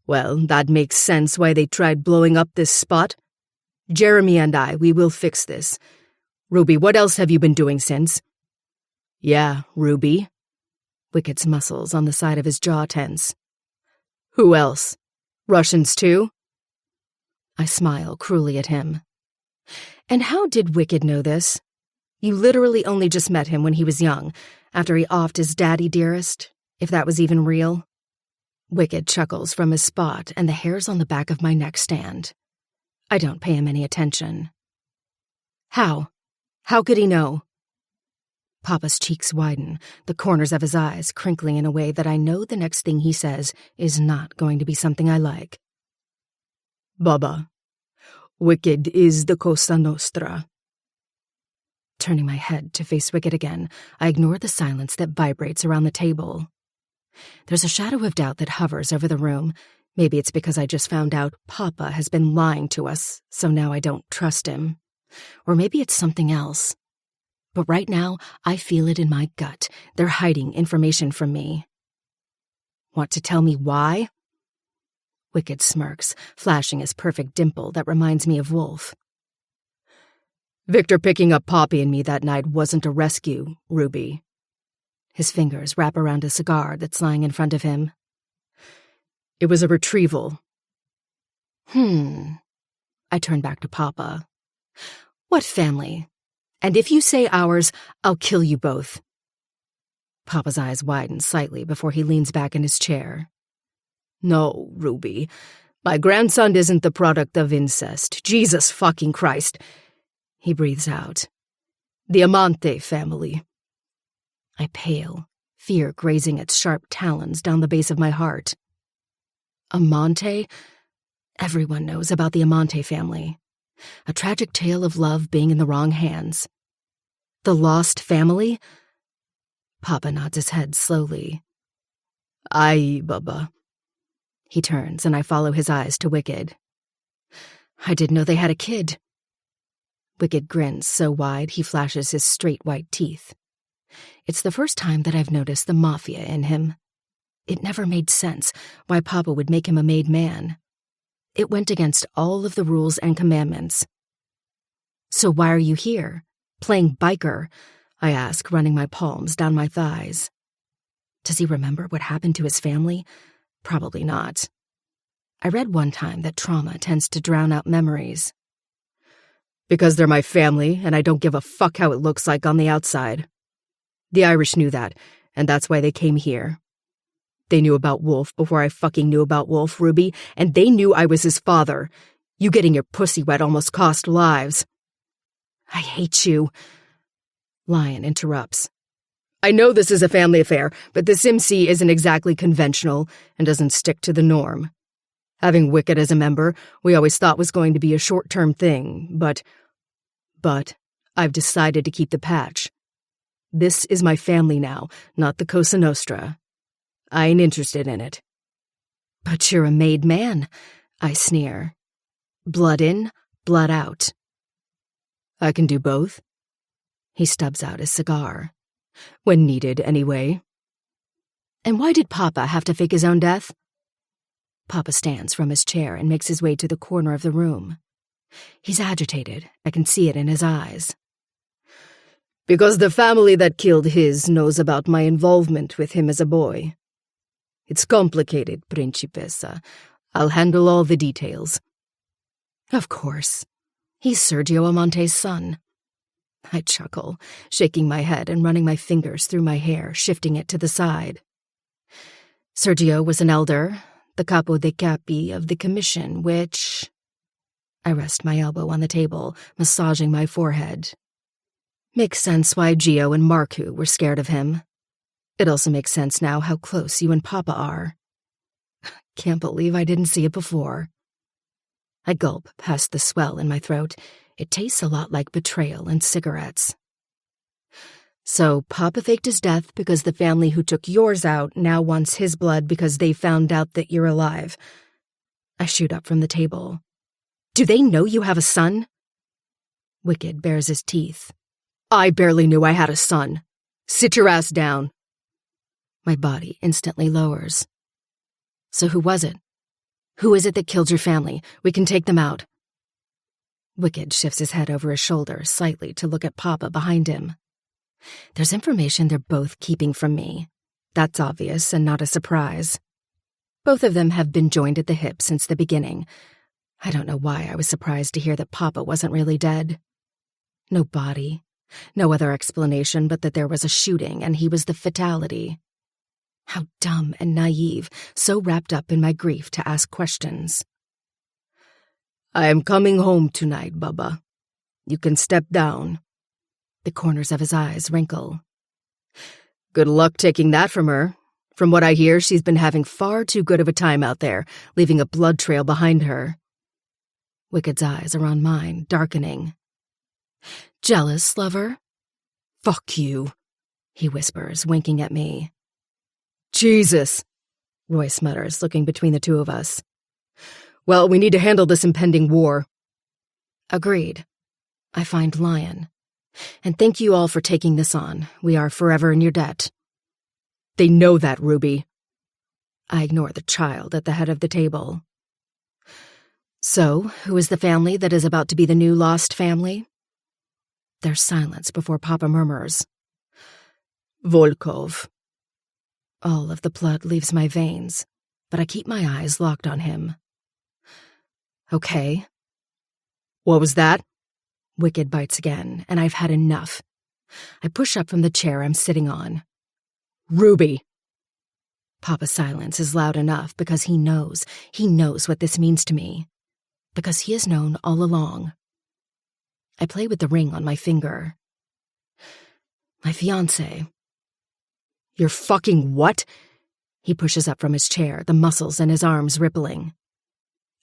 Well, that makes sense why they tried blowing up this spot. Jeremy and we will fix this. Ruby, what else have you been doing since? Yeah, Ruby. Wicked's muscles on the side of his jaw tense. Who else? Russians too? I smile cruelly at him. And how did Wicked know this? You literally only just met him when he was young, after he offed his daddy dearest, if that was even real. Wicked chuckles from his spot, and the hairs on the back of my neck stand. I don't pay him any attention. How? How could he know? Papa's cheeks widen, the corners of his eyes crinkling in a way that I know the next thing he says is not going to be something I like. Baba, Wicked is the Cosa Nostra. Turning my head to face Wicked again, I ignore the silence that vibrates around the table. There's a shadow of doubt that hovers over the room. Maybe it's because I just found out Papa has been lying to us, so now I don't trust him. Or maybe it's something else. But right now, I feel it in my gut. They're hiding information from me. Want to tell me why? Wicked smirks, flashing his perfect dimple that reminds me of Wolf. Victor picking up Poppy and me that night wasn't a rescue, Ruby. His fingers wrap around a cigar that's lying in front of him. It was a retrieval. I turn back to Papa. What family? And if you say ours, I'll kill you both. Papa's eyes widen slightly before he leans back in his chair. No, Ruby. My grandson isn't the product of incest. Jesus fucking Christ. He breathes out. The Amante family. I pale, fear grazing its sharp talons down the base of my heart. Amante? Everyone knows about the Amante family. A tragic tale of love being in the wrong hands. The lost family? Papa nods his head slowly. Aye, Baba. He turns and I follow his eyes to Wicked. I didn't know they had a kid. Wicked grins so wide he flashes his straight white teeth. It's the first time that I've noticed the mafia in him. It never made sense why Papa would make him a made man. It went against all of the rules and commandments. So why are you here? Playing biker? I ask, running my palms down my thighs. Does he remember what happened to his family? Probably not. I read one time that trauma tends to drown out memories. Because they're my family, and I don't give a fuck how it looks like on the outside. The Irish knew that, and that's why they came here. They knew about Wolf before I fucking knew about Wolf, Ruby, and they knew I was his father. You getting your pussy wet almost cost lives. I hate you. Lion interrupts. I know this is a family affair, but this MC isn't exactly conventional and doesn't stick to the norm. Having Wicked as a member, we always thought was going to be a short-term thing, but I've decided to keep the patch. This is my family now, not the Cosa Nostra. I ain't interested in it. But you're a made man, I sneer. Blood in, blood out. I can do both. He stubs out his cigar. When needed, anyway. And why did Papa have to fake his own death? Papa stands from his chair and makes his way to the corner of the room. He's agitated. I can see it in his eyes. Because the family that killed his knows about my involvement with him as a boy. It's complicated, Principessa. I'll handle all the details. Of course. He's Sergio Amante's son. I chuckle, shaking my head and running my fingers through my hair, shifting it to the side. Sergio was an elder, the capo dei capi of the commission, which... I rest my elbow on the table, massaging my forehead. Makes sense why Gio and Marku were scared of him. It also makes sense now how close you and Papa are. Can't believe I didn't see it before. I gulp past the swell in my throat. It tastes a lot like betrayal and cigarettes. So Papa faked his death because the family who took yours out now wants his blood because they found out that you're alive. I shoot up from the table. Do they know you have a son? Wicked bares his teeth. I barely knew I had a son. Sit your ass down. My body instantly lowers. So who was it? Who is it that killed your family? We can take them out. Wicked shifts his head over his shoulder slightly to look at Papa behind him. There's information they're both keeping from me. That's obvious and not a surprise. Both of them have been joined at the hip since the beginning. I don't know why I was surprised to hear that Papa wasn't really dead. No body, no other explanation but that there was a shooting and he was the fatality. How dumb and naive, so wrapped up in my grief to ask questions. I am coming home tonight, Bubba. You can step down. The corners of his eyes wrinkle. Good luck taking that from her. From what I hear, she's been having far too good of a time out there, leaving a blood trail behind her. Wicked's eyes are on mine, darkening. Jealous, lover? Fuck you, he whispers, winking at me. Jesus, Royce mutters, looking between the two of us. Well, we need to handle this impending war. Agreed. I find Lion. And thank you all for taking this on. We are forever in your debt. They know that, Ruby. I ignore the child at the head of the table. So, who is the family that is about to be the new lost family? There's silence before Papa murmurs. Volkov. All of the blood leaves my veins, but I keep my eyes locked on him. Okay. What was that? Wicked bites again, and I've had enough. I push up from the chair I'm sitting on. Ruby! Papa's silence is loud enough because he knows what this means to me. Because he has known all along. I play with the ring on my finger. My fiancé. You're fucking what? He pushes up from his chair, the muscles in his arms rippling.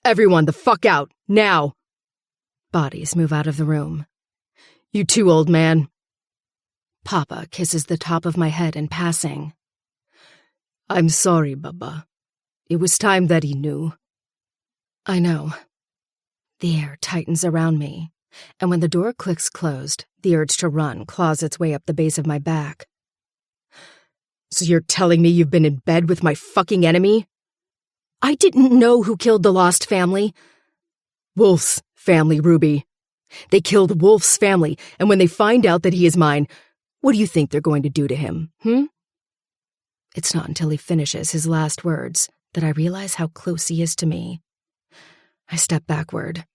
Everyone, the fuck out, now! Bodies move out of the room. You too, old man. Papa kisses the top of my head in passing. I'm sorry, Bubba. It was time that he knew. I know. The air tightens around me, and when the door clicks closed, the urge to run claws its way up the base of my back. So you're telling me you've been in bed with my fucking enemy? I didn't know who killed the lost family. Wolf's family, Ruby. They killed Wolf's family, and when they find out that he is mine, what do you think they're going to do to him, It's not until he finishes his last words that I realize how close he is to me. I step backward.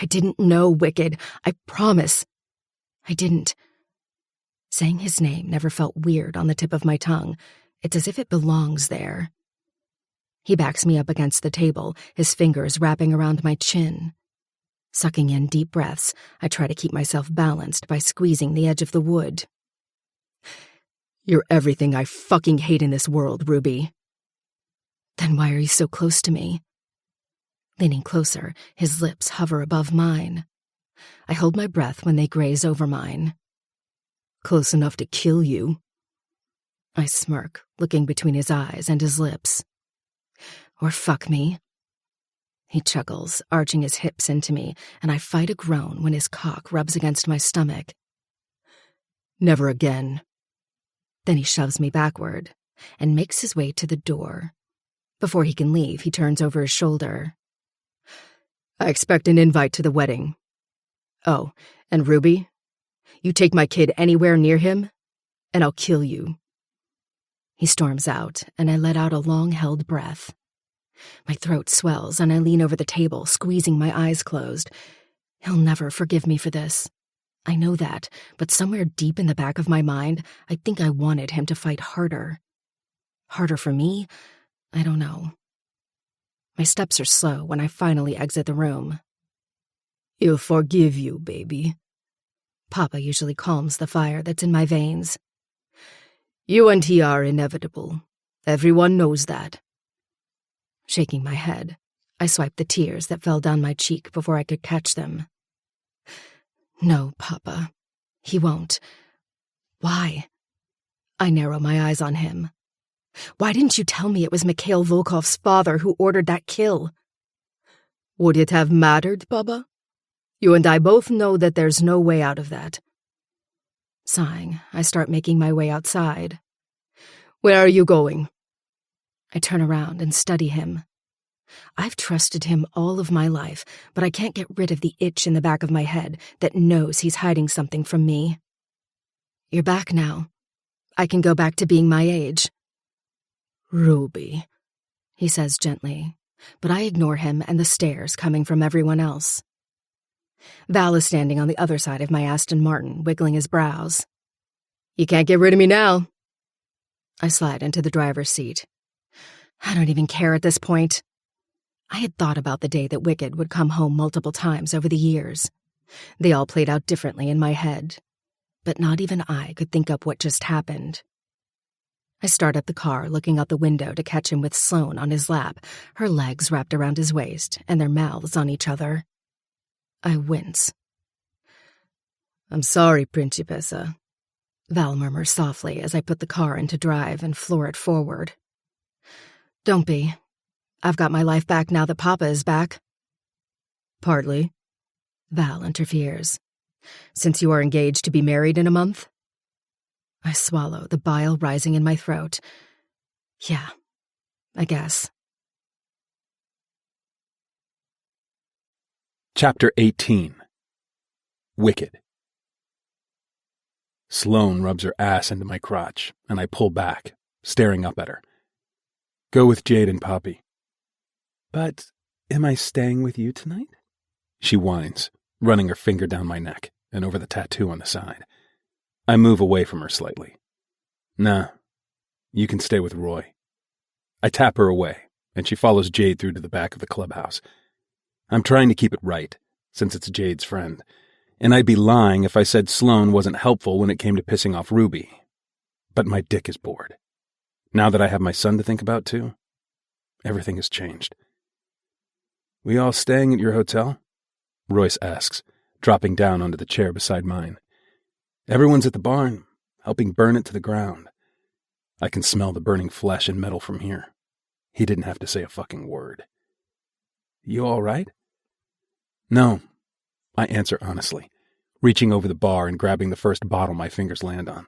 I didn't know, Wicked. I promise. I didn't. Saying his name never felt weird on the tip of my tongue. It's as if it belongs there. He backs me up against the table, his fingers wrapping around my chin. Sucking in deep breaths, I try to keep myself balanced by squeezing the edge of the wood. You're everything I fucking hate in this world, Ruby. Then why are you so close to me? Leaning closer, his lips hover above mine. I hold my breath when they graze over mine. Close enough to kill you. I smirk, looking between his eyes and his lips. Or fuck me. He chuckles, arching his hips into me, and I fight a groan when his cock rubs against my stomach. Never again. Then he shoves me backward and makes his way to the door. Before he can leave, he turns over his shoulder. I expect an invite to the wedding. Oh, and Ruby, you take my kid anywhere near him, and I'll kill you. He storms out, and I let out a long-held breath. My throat swells, and I lean over the table, squeezing my eyes closed. He'll never forgive me for this. I know that, but somewhere deep in the back of my mind, I think I wanted him to fight harder. Harder for me? I don't know. My steps are slow when I finally exit the room. He'll forgive you, baby. Papa usually calms the fire that's in my veins. You and he are inevitable. Everyone knows that. Shaking my head, I swipe the tears that fell down my cheek before I could catch them. No, Papa. He won't. Why? I narrow my eyes on him. Why didn't you tell me it was Mikhail Volkov's father who ordered that kill? Would it have mattered, Bubba? You and I both know that there's no way out of that. Sighing, I start making my way outside. Where are you going? I turn around and study him. I've trusted him all of my life, but I can't get rid of the itch in the back of my head that knows he's hiding something from me. You're back now. I can go back to being my age. Ruby, He says gently, but I ignore him and the stares coming from everyone else. Val is standing on the other side of my Aston Martin, wiggling his brows. You can't get rid of me now. I slide into the driver's seat. I don't even care at this point. I had thought about the day that Wicked would come home multiple times over the years. They all played out differently in my head, but not even I could think up what just happened. I start up the car, looking out the window to catch him with Sloane on his lap, her legs wrapped around his waist and their mouths on each other. I wince. I'm sorry, Principessa. Val murmurs softly as I put the car into drive and floor it forward. Don't be. I've got my life back now that Papa is back. Partly. Val interferes. Since you are engaged to be married in a month? I swallow, the bile rising in my throat. Yeah, I guess. Chapter 18. Wicked. Sloane rubs her ass into my crotch, and I pull back, staring up at her. Go with Jade and Poppy. But am I staying with you tonight? She whines, running her finger down my neck and over the tattoo on the side. I move away from her slightly. Nah, you can stay with Roy. I tap her away, and she follows Jade through to the back of the clubhouse. I'm trying to keep it right, since it's Jade's friend, and I'd be lying if I said Sloane wasn't helpful when it came to pissing off Ruby. But my dick is bored. Now that I have my son to think about, too, everything has changed. We all staying at your hotel? Royce asks, dropping down onto the chair beside mine. Everyone's at the barn, helping burn it to the ground. I can smell the burning flesh and metal from here. He didn't have to say a fucking word. You all right? No, I answer honestly, reaching over the bar and grabbing the first bottle my fingers land on.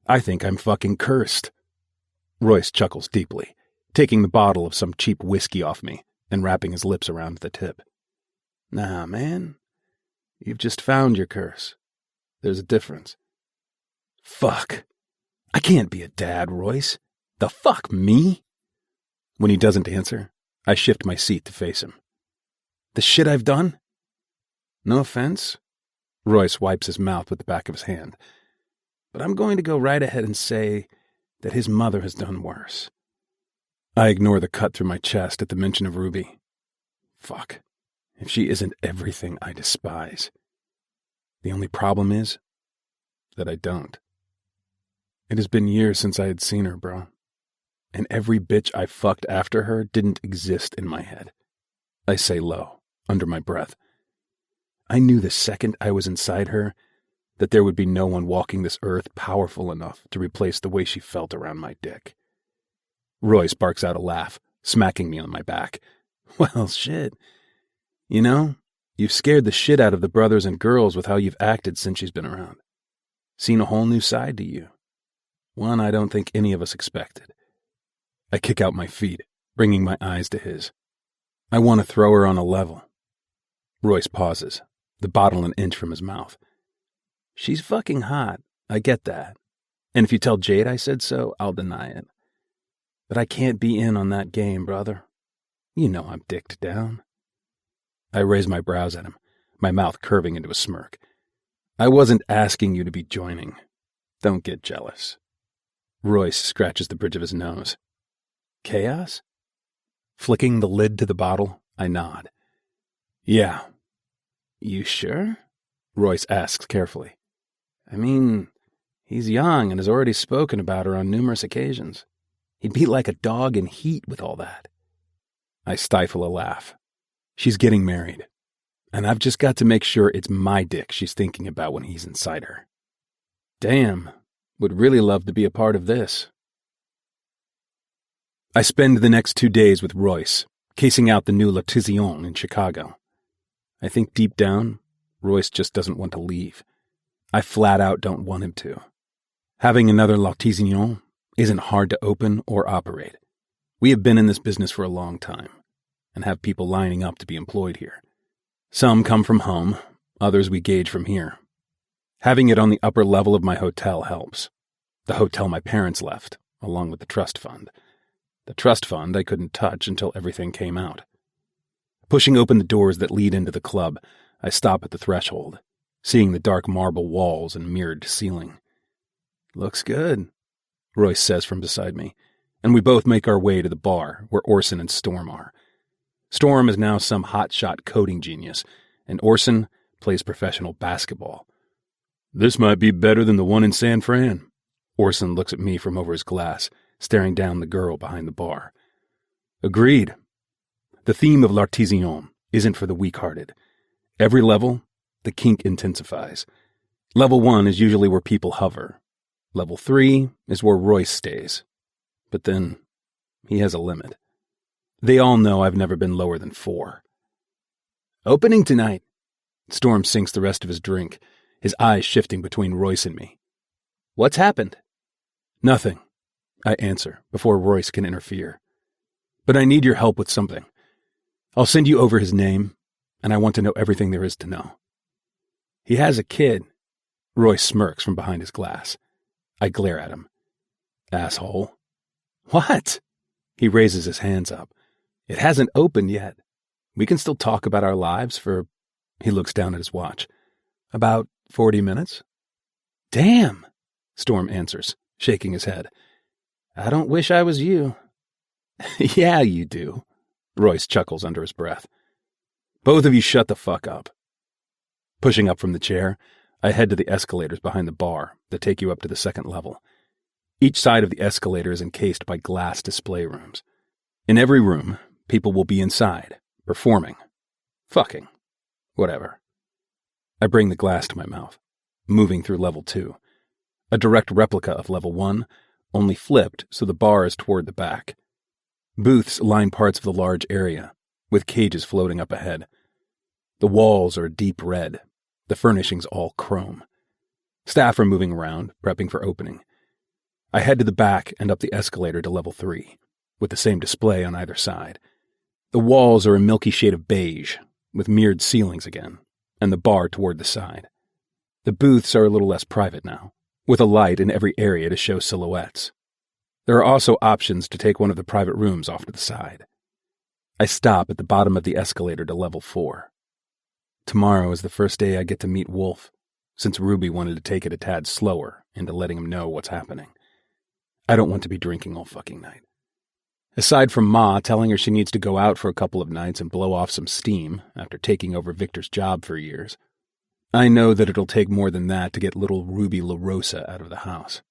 I think I'm fucking cursed. Royce chuckles deeply, taking the bottle of some cheap whiskey off me and wrapping his lips around the tip. Nah, man. You've just found your curse. There's a difference. Fuck. I can't be a dad, Royce. The fuck, me? When he doesn't answer, I shift my seat to face him. The shit I've done? No offense. Royce wipes his mouth with the back of his hand. But I'm going to go right ahead and say that his mother has done worse. I ignore the cut through my chest at the mention of Ruby. Fuck. If she isn't everything I despise. The only problem is that I don't. It has been years since I had seen her, bro. And every bitch I fucked after her didn't exist in my head. I say low, under my breath. I knew the second I was inside her that there would be no one walking this earth powerful enough to replace the way she felt around my dick. Roy sparks out a laugh, smacking me on my back. Well, shit. You know, you've scared the shit out of the brothers and girls with how you've acted since she's been around. Seen a whole new side to you. One I don't think any of us expected. I kick out my feet, bringing my eyes to his. I want to throw her on a level. Royce pauses, the bottle an inch from his mouth. She's fucking hot, I get that. And if you tell Jade I said so, I'll deny it. But I can't be in on that game, brother. You know I'm dicked down. I raise my brows at him, my mouth curving into a smirk. I wasn't asking you to be joining. Don't get jealous. Royce scratches the bridge of his nose. Chaos? Flicking the lid to the bottle, I nod. Yeah. You sure? Royce asks carefully. I mean, he's young and has already spoken about her on numerous occasions. He'd be like a dog in heat with all that. I stifle a laugh. She's getting married, and I've just got to make sure it's my dick she's thinking about when he's inside her. Damn, would really love to be a part of this. I spend the next 2 days with Royce, casing out the new L'Artisan in Chicago. I think deep down, Royce just doesn't want to leave. I flat out don't want him to. Having another L'Artisan isn't hard to open or operate. We have been in this business for a long time, and have people lining up to be employed here. Some come from home, others we gauge from here. Having it on the upper level of my hotel helps. The hotel my parents left, along with the trust fund. The trust fund I couldn't touch until everything came out. Pushing open the doors that lead into the club, I stop at the threshold, seeing the dark marble walls and mirrored ceiling. "Looks good," Royce says from beside me, and we both make our way to the bar where Orson and Storm are. Storm is now some hotshot coding genius, and Orson plays professional basketball. "This might be better than the one in San Fran." Orson looks at me from over his glass, staring down the girl behind the bar. Agreed. The theme of L'Artesian isn't for the weak-hearted. Every level, the kink intensifies. Level 1 is usually where people hover. Level 3 is where Royce stays. But then, he has a limit. They all know I've never been lower than 4. "Opening tonight." Storm sinks the rest of his drink, his eyes shifting between Royce and me. "What's happened?" "Nothing," I answer before Royce can interfere. "But I need your help with something. I'll send you over his name, and I want to know everything there is to know." "He has a kid." Royce smirks from behind his glass. I glare at him. "Asshole." "What?" He raises his hands up. "It hasn't opened yet. We can still talk about our lives for," he looks down at his watch, "about 40 minutes." "Damn," Storm answers, shaking his head. "I don't wish I was you." "Yeah, you do," Royce chuckles under his breath. "Both of you shut the fuck up." Pushing up from the chair, I head to the escalators behind the bar that take you up to the second level. Each side of the escalator is encased by glass display rooms. In every room, people will be inside, performing, fucking, whatever. I bring the glass to my mouth, moving through level 2. A direct replica of level 1, only flipped so the bar is toward the back. Booths line parts of the large area, with cages floating up ahead. The walls are deep red, the furnishings all chrome. Staff are moving around, prepping for opening. I head to the back and up the escalator to level 3, with the same display on either side. The walls are a milky shade of beige, with mirrored ceilings again, and the bar toward the side. The booths are a little less private now, with a light in every area to show silhouettes. There are also options to take one of the private rooms off to the side. I stop at the bottom of the escalator to level 4. Tomorrow is the first day I get to meet Wolf, since Ruby wanted to take it a tad slower into letting him know what's happening. I don't want to be drinking all fucking night. Aside from Ma telling her she needs to go out for a couple of nights and blow off some steam after taking over Victor's job for years, I know that it'll take more than that to get little Ruby LaRosa out of the house.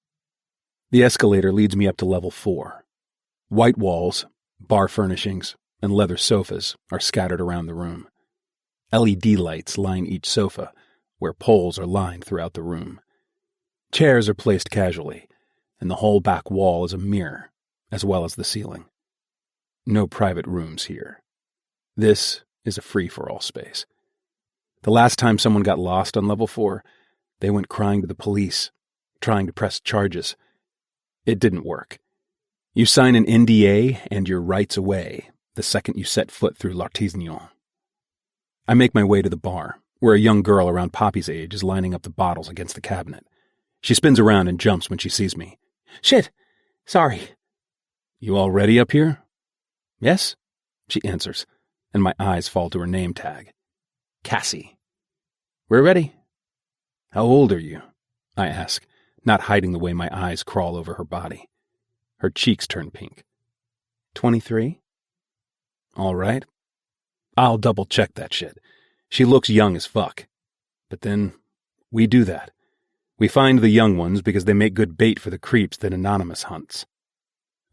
The escalator leads me up to level 4. White walls, bar furnishings, and leather sofas are scattered around the room. LED lights line each sofa, where poles are lined throughout the room. Chairs are placed casually, and the whole back wall is a mirror, as well as the ceiling. No private rooms here. This is a free-for-all space. The last time someone got lost on level 4, they went crying to the police, trying to press charges. It didn't work. You sign an NDA and your rights away the second you set foot through L'Artesian. I make my way to the bar, where a young girl around Poppy's age is lining up the bottles against the cabinet. She spins around and jumps when she sees me. "Shit! Sorry." "You all ready up here?" "Yes," she answers, and my eyes fall to her name tag. Cassie. "We're ready." "How old are you?" I ask, not hiding the way my eyes crawl over her body. Her cheeks turn pink. 23. All right. I'll double-check that shit. She looks young as fuck. But then, we do that. We find the young ones because they make good bait for the creeps that Anonymous hunts.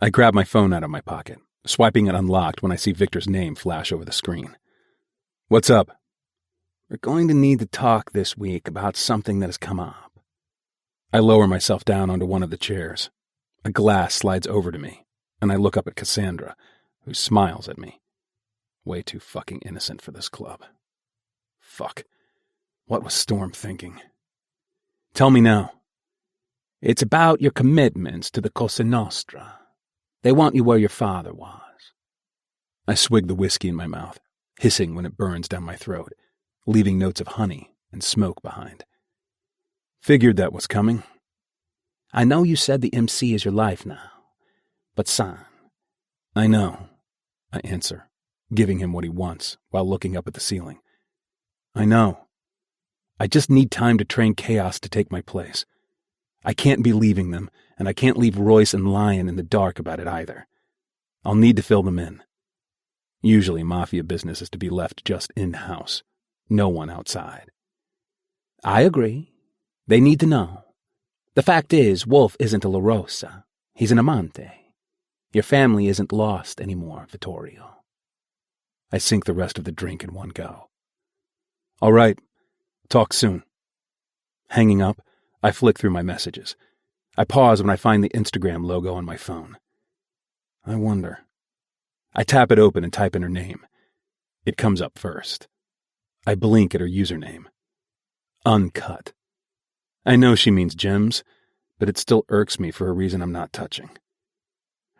I grab my phone out of my pocket, swiping it unlocked when I see Victor's name flash over the screen. "What's up?" "We're going to need to talk this week about something that has come up." I lower myself down onto one of the chairs. A glass slides over to me, and I look up at Cassandra, who smiles at me. Way too fucking innocent for this club. Fuck. What was Storm thinking? "Tell me now." "It's about your commitments to the Cosa Nostra. They want you where your father was." I swig the whiskey in my mouth, hissing when it burns down my throat, leaving notes of honey and smoke behind. Figured that was coming. I know you said the MC is your life now, but son. I know, I answer, giving him what he wants while looking up at the ceiling. I know. I just need time to train Chaos to take my place. I can't be leaving them, and I can't leave Royce and Lion in the dark about it either. I'll need to fill them in. Usually, mafia business is to be left just in-house, no one outside. I agree. They need to know. The fact is, Wolf isn't a La Rosa. He's an amante. Your family isn't lost anymore, Vittorio. I sink the rest of the drink in one go. All right. Talk soon. Hanging up, I flick through my messages. I pause when I find the Instagram logo on my phone. I wonder. I tap it open and type in her name. It comes up first. I blink at her username. Uncut. I know she means gems, but it still irks me for a reason I'm not touching.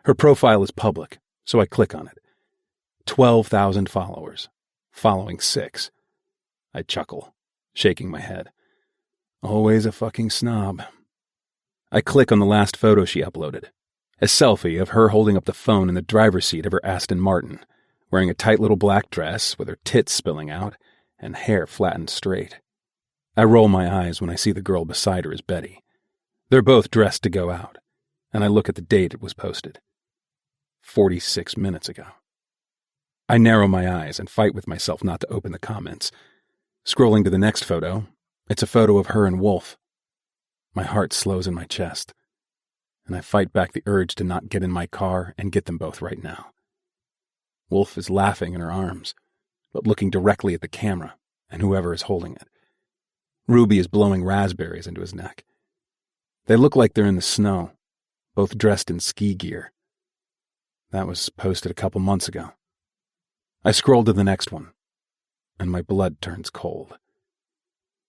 Her profile is public, so I click on it. 12,000 followers. Following 6. I chuckle, shaking my head. Always a fucking snob. I click on the last photo she uploaded. A selfie of her holding up the phone in the driver's seat of her Aston Martin, wearing a tight little black dress with her tits spilling out and hair flattened straight. I roll my eyes when I see the girl beside her is Betty. They're both dressed to go out, and I look at the date it was posted. 46 minutes ago. I narrow my eyes and fight with myself not to open the comments. Scrolling to the next photo, it's a photo of her and Wolf. My heart slows in my chest, and I fight back the urge to not get in my car and get them both right now. Wolf is laughing in her arms, but looking directly at the camera and whoever is holding it. Ruby is blowing raspberries into his neck. They look like they're in the snow, both dressed in ski gear. That was posted a couple months ago. I scroll to the next one, and my blood turns cold.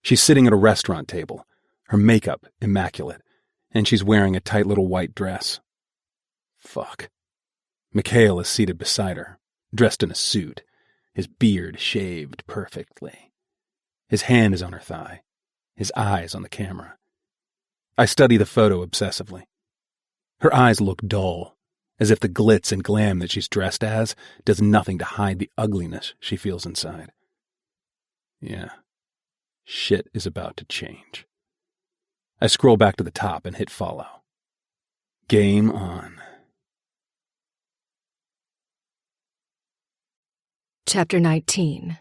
She's sitting at a restaurant table, her makeup immaculate, and she's wearing a tight little white dress. Fuck. Mikhail is seated beside her, dressed in a suit, his beard shaved perfectly. His hand is on her thigh, his eyes on the camera. I study the photo obsessively. Her eyes look dull, as if the glitz and glam that she's dressed as does nothing to hide the ugliness she feels inside. Yeah, shit is about to change. I scroll back to the top and hit follow. Game on. Chapter 19.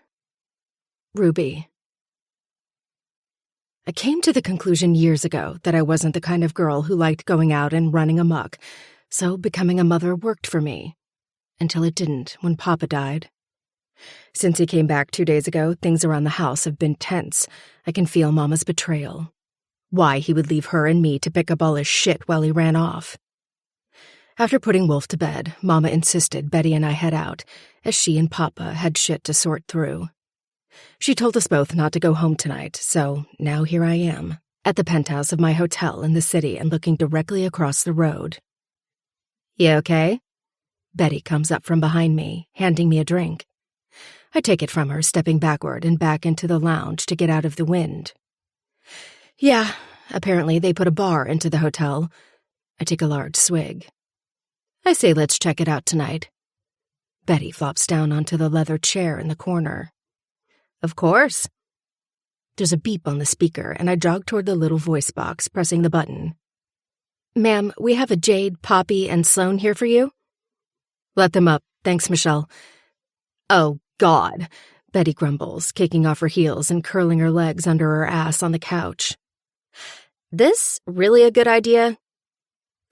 Ruby. I came to the conclusion years ago that I wasn't the kind of girl who liked going out and running amok, so becoming a mother worked for me. Until it didn't when Papa died. Since he came back 2 days ago, things around the house have been tense. I can feel Mama's betrayal. Why he would leave her and me to pick up all his shit while he ran off. After putting Wolf to bed, Mama insisted Betty and I head out, as she and Papa had shit to sort through. She told us both not to go home tonight, so now here I am, at the penthouse of my hotel in the city and looking directly across the road. You okay? Betty comes up from behind me, handing me a drink. I take it from her, stepping backward and back into the lounge to get out of the wind. Yeah, apparently they put a bar into the hotel. I take a large swig. I say let's check it out tonight. Betty flops down onto the leather chair in the corner. Of course. There's a beep on the speaker, and I jog toward the little voice box, pressing the button. Ma'am, we have a Jade, Poppy, and Sloane here for you. Let them up. Thanks, Michelle. Oh, God, Betty grumbles, kicking off her heels and curling her legs under her ass on the couch. This really a good idea?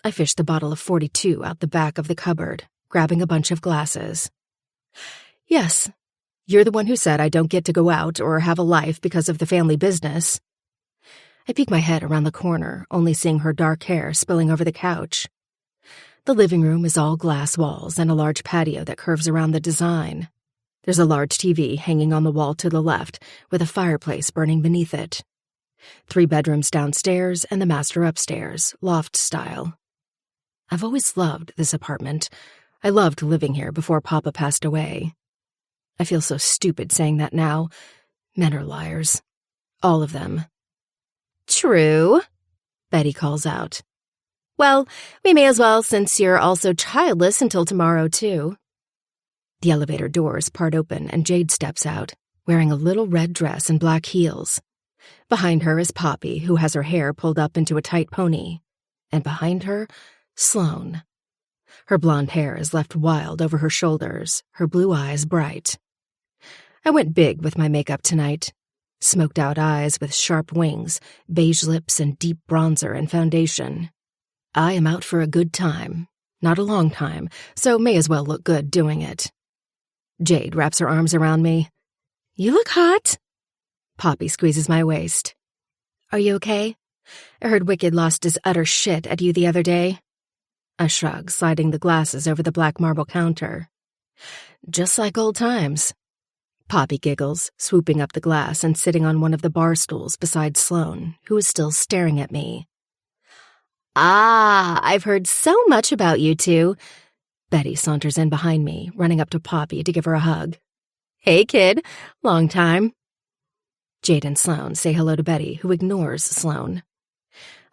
I fish the bottle of 42 out the back of the cupboard, grabbing a bunch of glasses. Yes. You're the one who said I don't get to go out or have a life because of the family business. I peek my head around the corner, only seeing her dark hair spilling over the couch. The living room is all glass walls and a large patio that curves around the design. There's a large TV hanging on the wall to the left, with a fireplace burning beneath it. 3 bedrooms downstairs and the master upstairs, loft style. I've always loved this apartment. I loved living here before Papa passed away. I feel so stupid saying that now. Men are liars. All of them. True, Betty calls out. Well, we may as well since you're also childless until tomorrow, too. The elevator doors part open and Jade steps out, wearing a little red dress and black heels. Behind her is Poppy, who has her hair pulled up into a tight pony. And behind her, Sloane. Her blonde hair is left wild over her shoulders, her blue eyes bright. I went big with my makeup tonight. Smoked-out eyes with sharp wings, beige lips, and deep bronzer and foundation. I am out for a good time. Not a long time, so may as well look good doing it. Jade wraps her arms around me. You look hot. Poppy squeezes my waist. Are you okay? I heard Wicked lost his utter shit at you the other day. I shrug, sliding the glasses over the black marble counter. Just like old times. Poppy giggles, swooping up the glass and sitting on one of the bar stools beside Sloane, who is still staring at me. Ah, I've heard so much about you two. Betty saunters in behind me, running up to Poppy to give her a hug. Hey, kid. Long time. Jade and Sloane say hello to Betty, who ignores Sloane.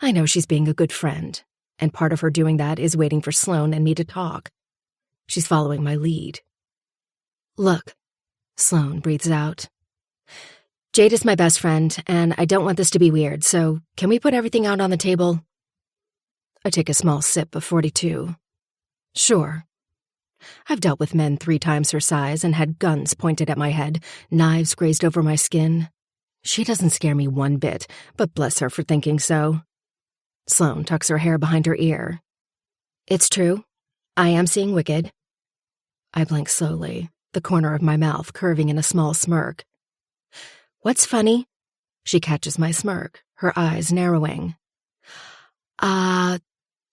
I know she's being a good friend, and part of her doing that is waiting for Sloane and me to talk. She's following my lead. Look, Sloane breathes out. Jade is my best friend, and I don't want this to be weird, so can we put everything out on the table? I take a small sip of 42. Sure. I've dealt with men 3 times her size and had guns pointed at my head, knives grazed over my skin. She doesn't scare me one bit, but bless her for thinking so. Sloane tucks her hair behind her ear. It's true. I am seeing Wicked. I blink slowly, the corner of my mouth curving in a small smirk. What's funny? She catches my smirk, her eyes narrowing.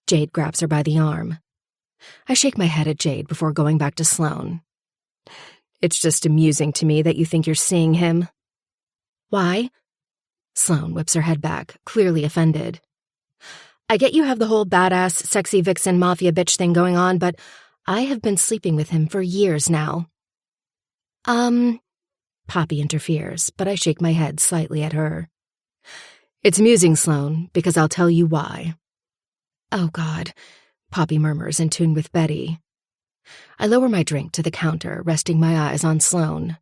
Jade grabs her by the arm. I shake my head at Jade before going back to Sloane. It's just amusing to me that you think you're seeing him. Why? Sloane whips her head back, clearly offended. I get you have the whole badass, sexy vixen mafia bitch thing going on, but I have been sleeping with him for years now. Poppy interferes, but I shake my head slightly at her. It's amusing, Sloane, because I'll tell you why. Oh, God, Poppy murmurs in tune with Betty. I lower my drink to the counter, resting my eyes on Sloane.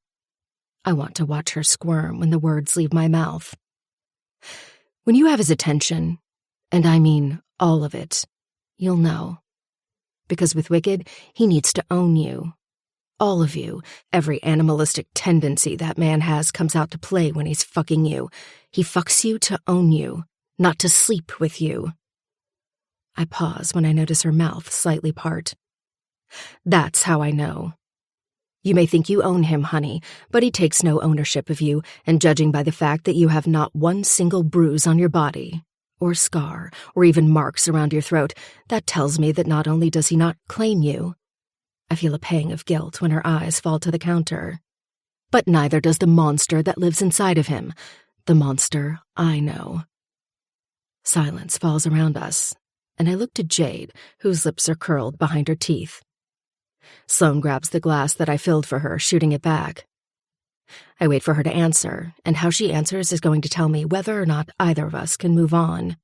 I want to watch her squirm when the words leave my mouth. When you have his attention, and I mean all of it, you'll know. Because with Wicked, he needs to own you. All of you, every animalistic tendency that man has comes out to play when he's fucking you. He fucks you to own you, not to sleep with you. I pause when I notice her mouth slightly part. That's how I know. You may think you own him, honey, but he takes no ownership of you, and judging by the fact that you have not one single bruise on your body, or scar, or even marks around your throat, that tells me that not only does he not claim you, I feel a pang of guilt when her eyes fall to the counter, but neither does the monster that lives inside of him, the monster I know. Silence falls around us, and I look to Jade, whose lips are curled behind her teeth. Sloane grabs the glass that I filled for her, shooting it back. I wait for her to answer, and how she answers is going to tell me whether or not either of us can move on.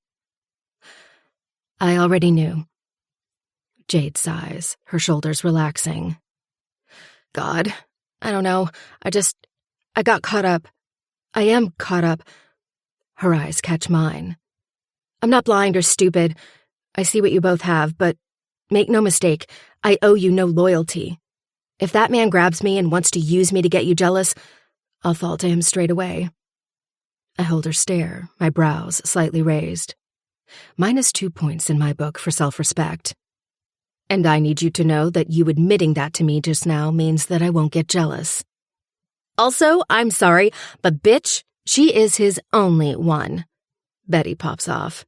I already knew. Jade sighs, her shoulders relaxing. God, I don't know. I got caught up. I am caught up. Her eyes catch mine. I'm not blind or stupid. I see what you both have, but make no mistake, I owe you no loyalty. If that man grabs me and wants to use me to get you jealous, I'll fall to him straight away. I hold her stare, my brows slightly raised. -2 points in my book for self-respect. And I need you to know that you admitting that to me just now means that I won't get jealous. Also, I'm sorry, but bitch, she is his only one. Betty pops off.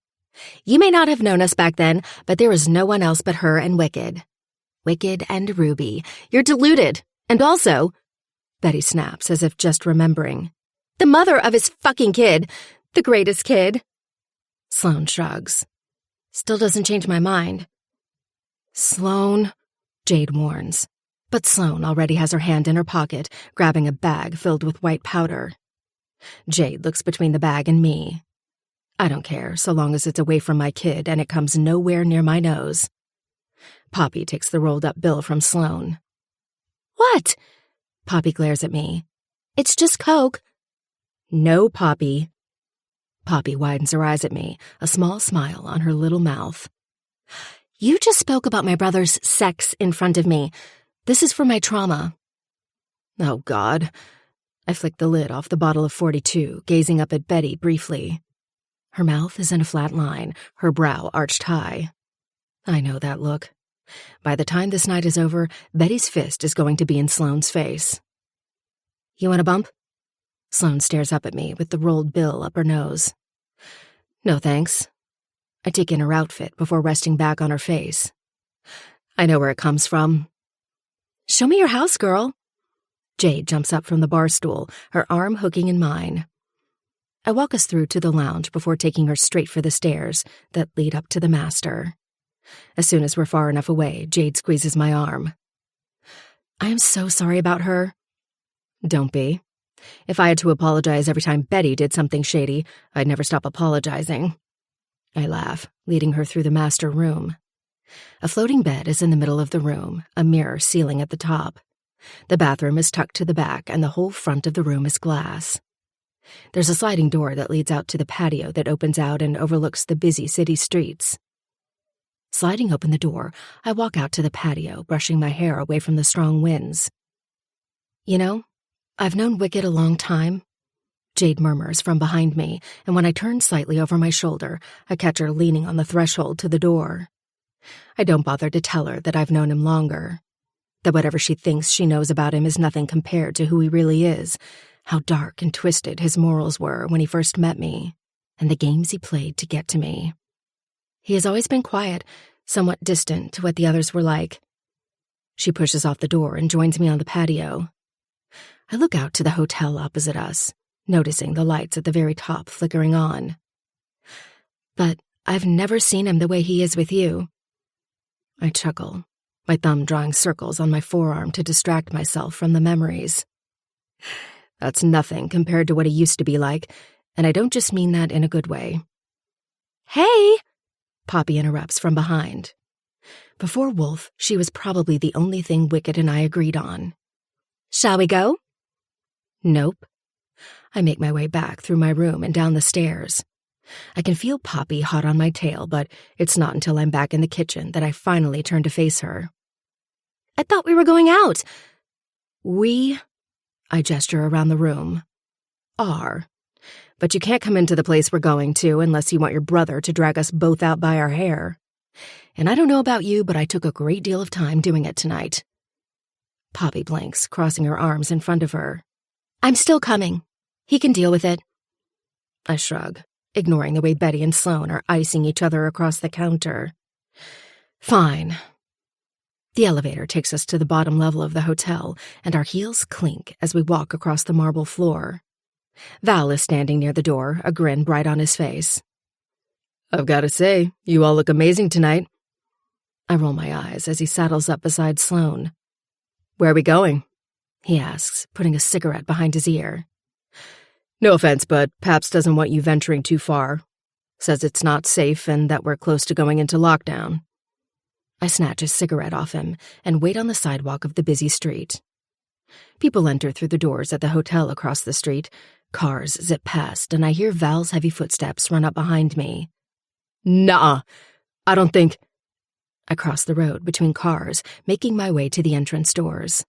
You may not have known us back then, but there is no one else but her and Wicked. Wicked and Ruby. You're deluded. And also, Betty snaps as if just remembering, the mother of his fucking kid. The greatest kid. Sloane shrugs. Still doesn't change my mind. Sloane, Jade warns. But Sloane already has her hand in her pocket, grabbing a bag filled with white powder. Jade looks between the bag and me. I don't care, so long as it's away from my kid and it comes nowhere near my nose. Poppy takes the rolled-up bill from Sloane. What? Poppy glares at me. It's just Coke. No, Poppy. Poppy widens her eyes at me, a small smile on her little mouth. You just spoke about my brother's sex in front of me. This is for my trauma. Oh, God. I flick the lid off the bottle of 42, gazing up at Betty briefly. Her mouth is in a flat line, her brow arched high. I know that look. By the time this night is over, Betty's fist is going to be in Sloane's face. You want a bump? Sloane stares up at me with the rolled bill up her nose. No, thanks. I take in her outfit before resting back on her face. I know where it comes from. Show me your house, girl. Jade jumps up from the bar stool, her arm hooking in mine. I walk us through to the lounge before taking her straight for the stairs that lead up to the master. As soon as we're far enough away, Jade squeezes my arm. I am so sorry about her. Don't be. If I had to apologize every time Betty did something shady, I'd never stop apologizing. I laugh, leading her through the master room. A floating bed is in the middle of the room, a mirror ceiling at the top. The bathroom is tucked to the back, and the whole front of the room is glass. There's a sliding door that leads out to the patio that opens out and overlooks the busy city streets. Sliding open the door, I walk out to the patio, brushing my hair away from the strong winds. You know, I've known Wicked a long time. Jade murmurs from behind me, and when I turn slightly over my shoulder, I catch her leaning on the threshold to the door. I don't bother to tell her that I've known him longer, that whatever she thinks she knows about him is nothing compared to who he really is, how dark and twisted his morals were when he first met me, and the games he played to get to me. He has always been quiet, somewhat distant to what the others were like. She pushes off the door and joins me on the patio. I look out to the hotel opposite us, noticing the lights at the very top flickering on. But I've never seen him the way he is with you. I chuckle, my thumb drawing circles on my forearm to distract myself from the memories. That's nothing compared to what he used to be like, and I don't just mean that in a good way. Hey! Poppy interrupts from behind. Before Wolf, she was probably the only thing Wicked and I agreed on. Shall we go? Nope. I make my way back through my room and down the stairs. I can feel Poppy hot on my tail, but it's not until I'm back in the kitchen that I finally turn to face her. I thought we were going out. I gesture around the room. Are. But you can't come into the place we're going to unless you want your brother to drag us both out by our hair. And I don't know about you, but I took a great deal of time doing it tonight. Poppy blinks, crossing her arms in front of her. I'm still coming. He can deal with it. I shrug, ignoring the way Betty and Sloane are icing each other across the counter. Fine. The elevator takes us to the bottom level of the hotel, and our heels clink as we walk across the marble floor. Val is standing near the door, a grin bright on his face. I've got to say, you all look amazing tonight. I roll my eyes as he saddles up beside Sloane. Where are we going? He asks, putting a cigarette behind his ear. No offense, but Paps doesn't want you venturing too far. Says it's not safe and that we're close to going into lockdown. I snatch his cigarette off him and wait on the sidewalk of the busy street. People enter through the doors at the hotel across the street. Cars zip past, and I hear Val's heavy footsteps run up behind me. Nuh-uh. I don't think... I cross the road between cars, making my way to the entrance doors.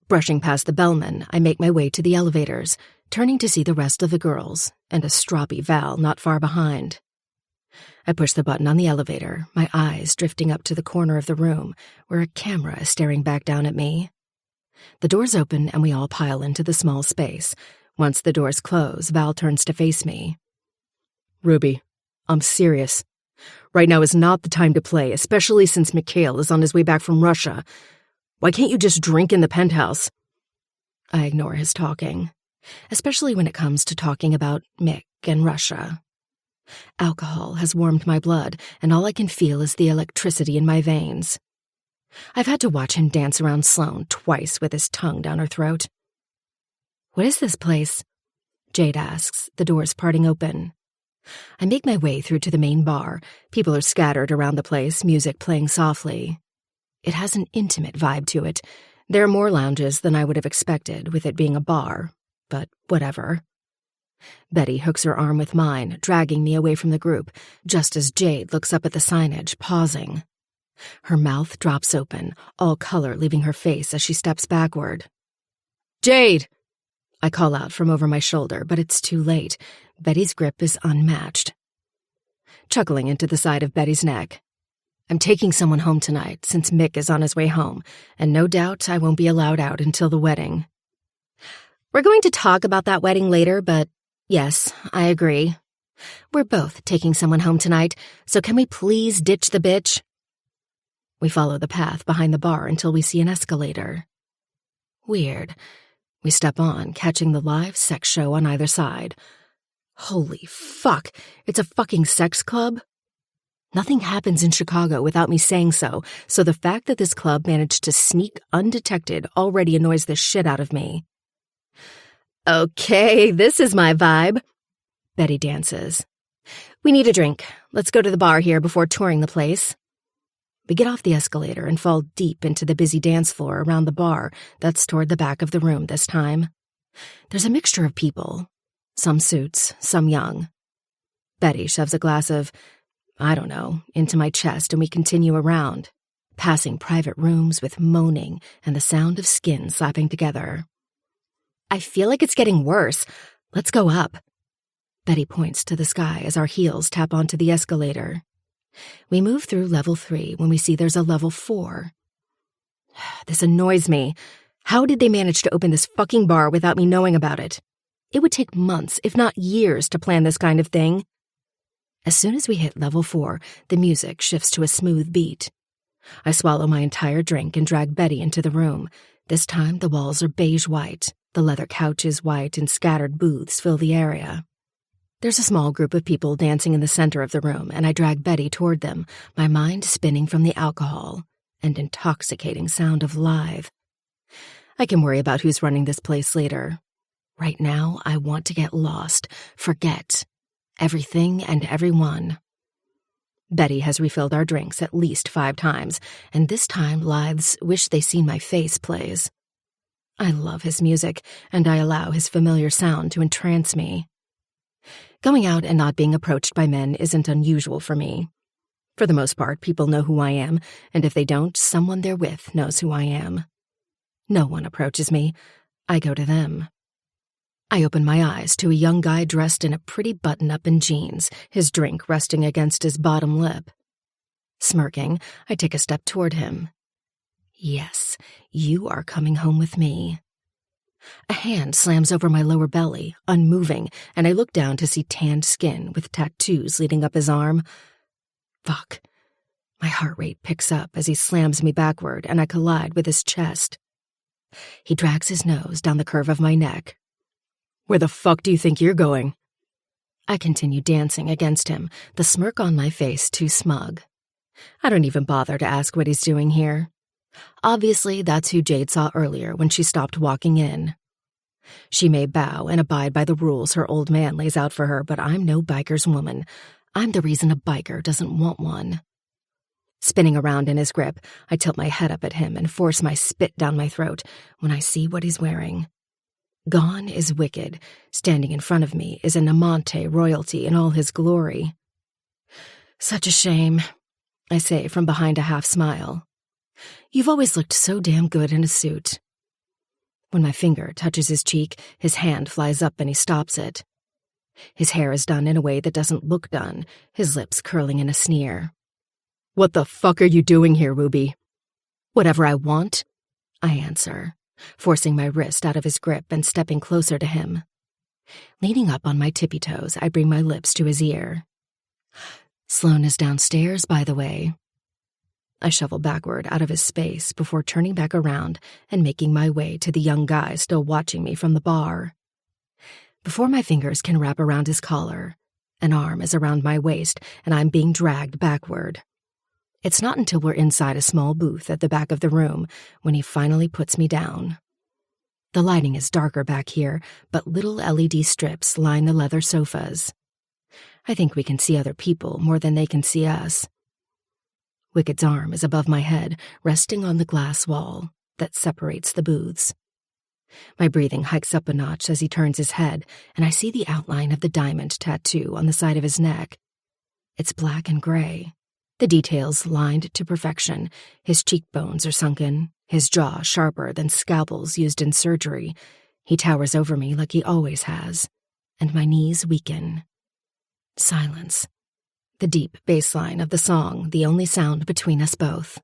Brushing past the bellman, I make my way to the elevators, turning to see the rest of the girls, and a stroppy Val not far behind. I push the button on the elevator, my eyes drifting up to the corner of the room, where a camera is staring back down at me. The doors open and we all pile into the small space. Once the doors close, Val turns to face me. Ruby, I'm serious. Right now is not the time to play, especially since Mikhail is on his way back from Russia. Why can't you just drink in the penthouse? I ignore his talking, especially when it comes to talking about Mick and Russia. Alcohol has warmed my blood, and all I can feel is the electricity in my veins. I've had to watch him dance around Sloane twice with his tongue down her throat. What is this place? Jade asks, the doors parting open. I make my way through to the main bar. People are scattered around the place, music playing softly. It has an intimate vibe to it. There are more lounges than I would have expected, with it being a bar, but whatever. Betty hooks her arm with mine, dragging me away from the group, just as Jade looks up at the signage, pausing. Her mouth drops open, all color leaving her face as she steps backward. "Jade!" I call out from over my shoulder, but it's too late. Betty's grip is unmatched. Chuckling into the side of Betty's neck. "I'm taking someone home tonight, since Mick is on his way home, and no doubt I won't be allowed out until the wedding." "We're going to talk about that wedding later, but yes, I agree. We're both taking someone home tonight, so can we please ditch the bitch?" We follow the path behind the bar until we see an escalator. Weird. We step on, catching the live sex show on either side. Holy fuck, it's a fucking sex club? Nothing happens in Chicago without me saying so the fact that this club managed to sneak undetected already annoys the shit out of me. "Okay, this is my vibe." Betty dances. "We need a drink. Let's go to the bar here before touring the place." We get off the escalator and fall deep into the busy dance floor around the bar that's toward the back of the room this time. There's a mixture of people. Some suits, some young. Betty shoves a glass of, I don't know, into my chest and we continue around, passing private rooms with moaning and the sound of skin slapping together. "I feel like it's getting worse. Let's go up." Betty points to the sky as our heels tap onto the escalator. We move through level 3 when we see there's a level 4. This annoys me. How did they manage to open this fucking bar without me knowing about it? It would take months, if not years, to plan this kind of thing. As soon as we hit level 4, the music shifts to a smooth beat. I swallow my entire drink and drag Betty into the room. This time the walls are beige-white, the leather couch is white, and scattered booths fill the area. There's a small group of people dancing in the center of the room, and I drag Betty toward them, my mind spinning from the alcohol and intoxicating sound of live. I can worry about who's running this place later. Right now, I want to get lost, forget everything and everyone. Betty has refilled our drinks at least 5 times, and this time Lithes Wish They Seen My Face plays. I love his music, and I allow his familiar sound to entrance me. Going out and not being approached by men isn't unusual for me. For the most part, people know who I am, and if they don't, someone they're with knows who I am. No one approaches me. I go to them. I open my eyes to a young guy dressed in a pretty button-up and jeans, his drink resting against his bottom lip. Smirking, I take a step toward him. "Yes, you are coming home with me." A hand slams over my lower belly, unmoving, and I look down to see tanned skin with tattoos leading up his arm. Fuck. My heart rate picks up as he slams me backward and I collide with his chest. He drags his nose down the curve of my neck. "Where the fuck do you think you're going?" I continue dancing against him, the smirk on my face too smug. I don't even bother to ask what he's doing here. Obviously, that's who Jade saw earlier when she stopped walking in. She may bow and abide by the rules her old man lays out for her, but I'm no biker's woman. I'm the reason a biker doesn't want one. Spinning around in his grip, I tilt my head up at him and force my spit down my throat when I see what he's wearing. Gone is wicked. Standing in front of me is an Amante royalty in all his glory. "Such a shame," I say from behind a half smile. "You've always looked so damn good in a suit." When my finger touches his cheek, his hand flies up and he stops it. His hair is done in a way that doesn't look done, his lips curling in a sneer. "What the fuck are you doing here, Ruby?" "Whatever I want," I answer, forcing my wrist out of his grip and stepping closer to him. Leaning up on my tippy toes, I bring my lips to his ear. "Sloan is downstairs, by the way." I shovel backward out of his space before turning back around and making my way to the young guy still watching me from the bar. Before my fingers can wrap around his collar, an arm is around my waist and I'm being dragged backward. It's not until we're inside a small booth at the back of the room when he finally puts me down. The lighting is darker back here, but little LED strips line the leather sofas. I think we can see other people more than they can see us. Wicked's arm is above my head, resting on the glass wall that separates the booths. My breathing hikes up a notch as he turns his head, and I see the outline of the diamond tattoo on the side of his neck. It's black and gray, the details lined to perfection. His cheekbones are sunken, his jaw sharper than scalpels used in surgery. He towers over me like he always has, and my knees weaken. Silence. The deep bass line of the song, the only sound between us both.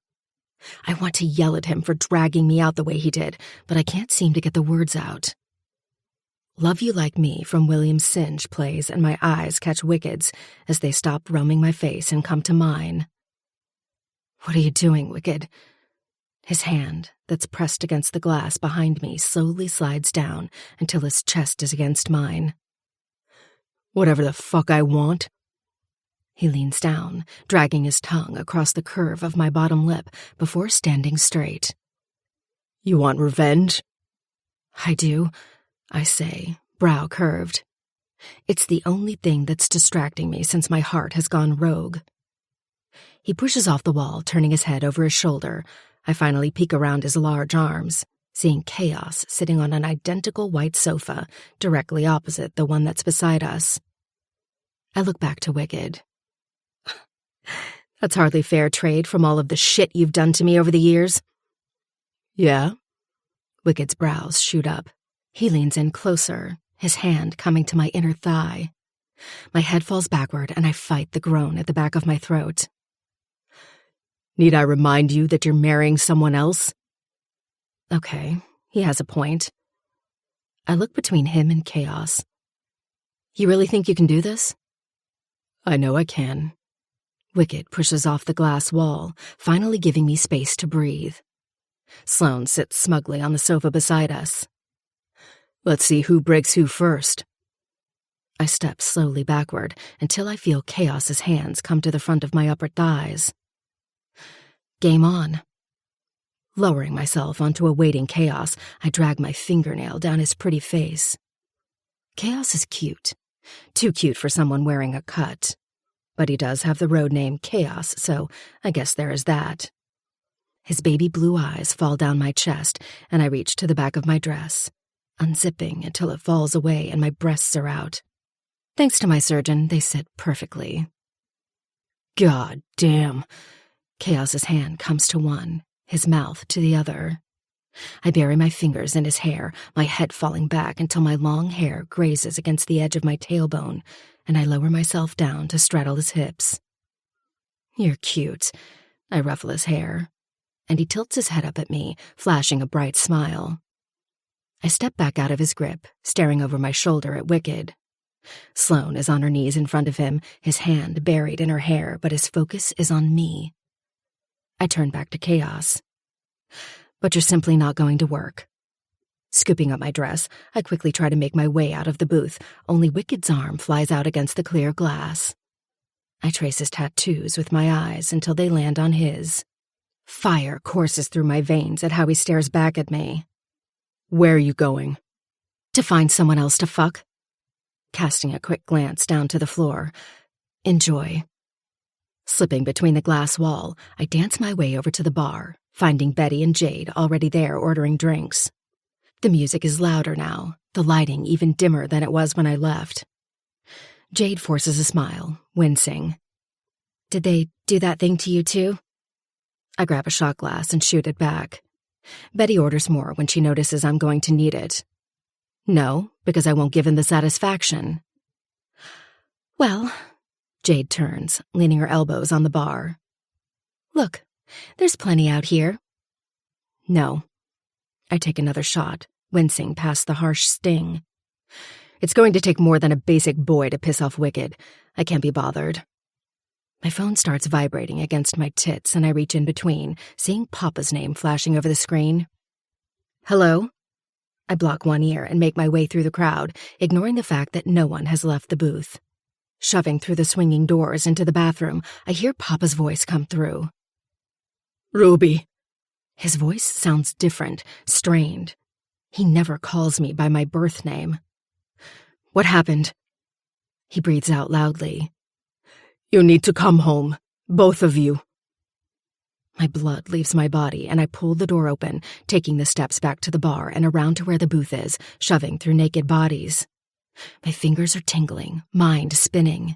I want to yell at him for dragging me out the way he did, but I can't seem to get the words out. Love You Like Me from William Synge plays, and my eyes catch Wicked's as they stop roaming my face and come to mine. What are you doing, Wicked? His hand, that's pressed against the glass behind me, slowly slides down until his chest is against mine. Whatever the fuck I want. He leans down, dragging his tongue across the curve of my bottom lip before standing straight. You want revenge? I do, I say, brow curved. It's the only thing that's distracting me since my heart has gone rogue. He pushes off the wall, turning his head over his shoulder. I finally peek around his large arms, seeing Chaos sitting on an identical white sofa directly opposite the one that's beside us. I look back to Wicked. That's hardly fair trade from all of the shit you've done to me over the years. Yeah? Wicked's brows shoot up. He leans in closer, his hand coming to my inner thigh. My head falls backward and I fight the groan at the back of my throat. Need I remind you that you're marrying someone else? Okay, he has a point. I look between him and Chaos. You really think you can do this? I know I can. Wicked pushes off the glass wall, finally giving me space to breathe. Sloane sits smugly on the sofa beside us. Let's see who breaks who first. I step slowly backward until I feel Chaos's hands come to the front of my upper thighs. Game on. Lowering myself onto awaiting Chaos, I drag my fingernail down his pretty face. Chaos is cute. Too cute for someone wearing a cut. But he does have the road name Chaos, so I guess there is that. His baby blue eyes fall down my chest, and I reach to the back of my dress, unzipping until it falls away and my breasts are out. Thanks to my surgeon, they sit perfectly. God damn. Chaos's hand comes to one, his mouth to the other. I bury my fingers in his hair, my head falling back until my long hair grazes against the edge of my tailbone, and I lower myself down to straddle his hips. You're cute. I ruffle his hair, and he tilts his head up at me, flashing a bright smile. I step back out of his grip, staring over my shoulder at Wicked. Sloane is on her knees in front of him, his hand buried in her hair, but his focus is on me. I turn back to Chaos. But you're simply not going to work. Scooping up my dress, I quickly try to make my way out of the booth, only Wicked's arm flies out against the clear glass. I trace his tattoos with my eyes until they land on his. Fire courses through my veins at how he stares back at me. Where are you going? To find someone else to fuck. Casting a quick glance down to the floor. Enjoy. Slipping between the glass wall, I dance my way over to the bar, finding Betty and Jade already there ordering drinks. The music is louder now, the lighting even dimmer than it was when I left. Jade forces a smile, wincing. Did they do that thing to you too? I grab a shot glass and shoot it back. Betty orders more when she notices I'm going to need it. No, because I won't give him the satisfaction. Well, Jade turns, leaning her elbows on the bar. Look, there's plenty out here. No. I take another shot, wincing past the harsh sting. It's going to take more than a basic boy to piss off Wicked. I can't be bothered. My phone starts vibrating against my tits, and I reach in between, seeing Papa's name flashing over the screen. Hello? I block one ear and make my way through the crowd, ignoring the fact that no one has left the booth. Shoving through the swinging doors into the bathroom, I hear Papa's voice come through. Ruby. His voice sounds different, strained. He never calls me by my birth name. What happened? He breathes out loudly. You need to come home, both of you. My blood leaves my body, and I pull the door open, taking the steps back to the bar and around to where the booth is, shoving through naked bodies. My fingers are tingling, mind spinning.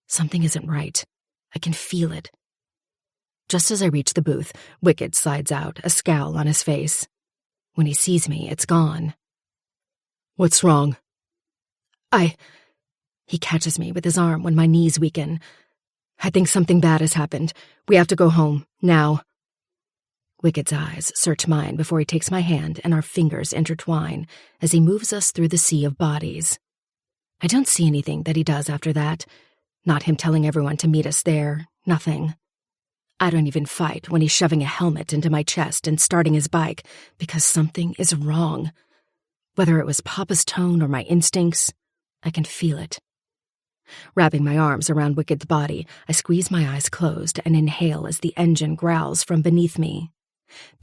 Something isn't right. I can feel it. Just as I reach the booth, Wicked slides out, a scowl on his face. When he sees me, it's gone. What's wrong? He catches me with his arm when my knees weaken. I think something bad has happened. We have to go home, now. Wicked's eyes search mine before he takes my hand and our fingers intertwine as he moves us through the sea of bodies. I don't see anything that he does after that. Not him telling everyone to meet us there, nothing. I don't even fight when he's shoving a helmet into my chest and starting his bike because something is wrong. Whether it was Papa's tone or my instincts, I can feel it. Wrapping my arms around Wicked's body, I squeeze my eyes closed and inhale as the engine growls from beneath me,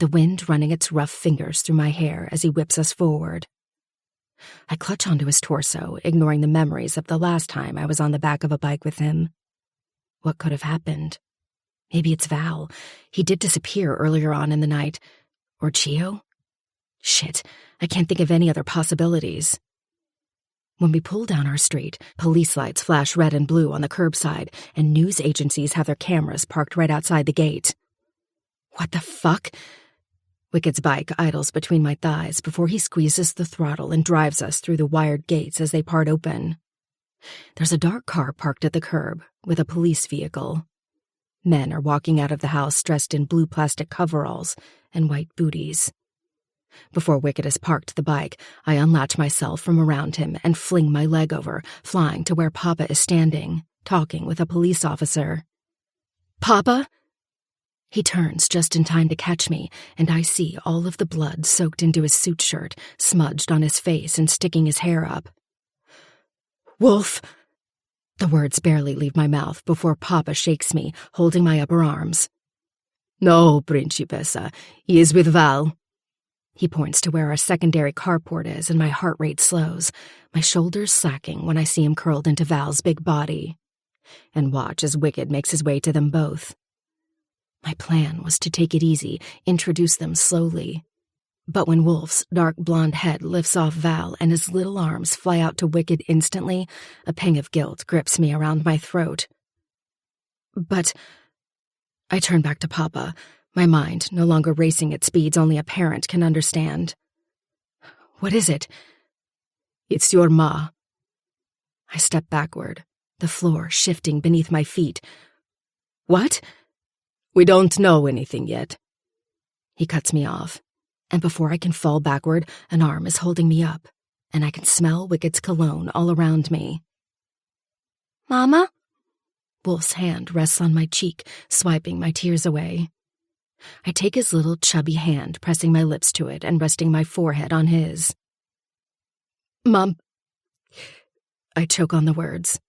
the wind running its rough fingers through my hair as he whips us forward. I clutch onto his torso, ignoring the memories of the last time I was on the back of a bike with him. What could have happened? Maybe it's Val. He did disappear earlier on in the night. Or Chio? Shit, I can't think of any other possibilities. When we pull down our street, police lights flash red and blue on the curbside, and news agencies have their cameras parked right outside the gate. What the fuck? Wicked's bike idles between my thighs before he squeezes the throttle and drives us through the wired gates as they part open. There's a dark car parked at the curb with a police vehicle. Men are walking out of the house dressed in blue plastic coveralls and white booties. Before Wicked has parked the bike, I unlatch myself from around him and fling my leg over, flying to where Papa is standing, talking with a police officer. Papa? He turns just in time to catch me, and I see all of the blood soaked into his suit shirt, smudged on his face and sticking his hair up. Wolf! The words barely leave my mouth before Papa shakes me, holding my upper arms. No, Principessa, he is with Val. He points to where our secondary carport is, and my heart rate slows, my shoulders slacking when I see him curled into Val's big body, and watch as Wicked makes his way to them both. My plan was to take it easy, introduce them slowly. But when Wolf's dark blonde head lifts off Val and his little arms fly out to Wicked instantly, a pang of guilt grips me around my throat. But I turn back to Papa, my mind no longer racing at speeds only a parent can understand. What is it? It's your ma. I step backward, the floor shifting beneath my feet. What? We don't know anything yet. He cuts me off, and before I can fall backward, an arm is holding me up, and I can smell Wicked's cologne all around me. Mama? Wolf's hand rests on my cheek, swiping my tears away. I take his little chubby hand, pressing my lips to it and resting my forehead on his. Mom. I choke on the words.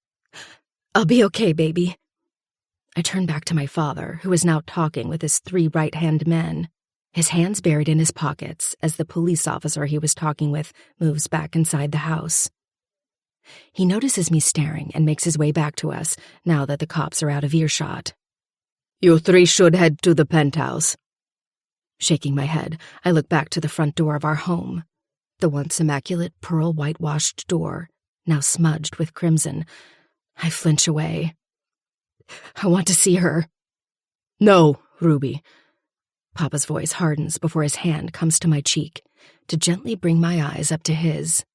I'll be okay, baby. I turn back to my father, who is now talking with his 3 right-hand men, his hands buried in his pockets as the police officer he was talking with moves back inside the house. He notices me staring and makes his way back to us now that the cops are out of earshot. You 3 should head to the penthouse. Shaking my head, I look back to the front door of our home, the once immaculate pearl whitewashed door, now smudged with crimson. I flinch away. I want to see her. No, Ruby. Papa's voice hardens before his hand comes to my cheek, to gently bring my eyes up to his.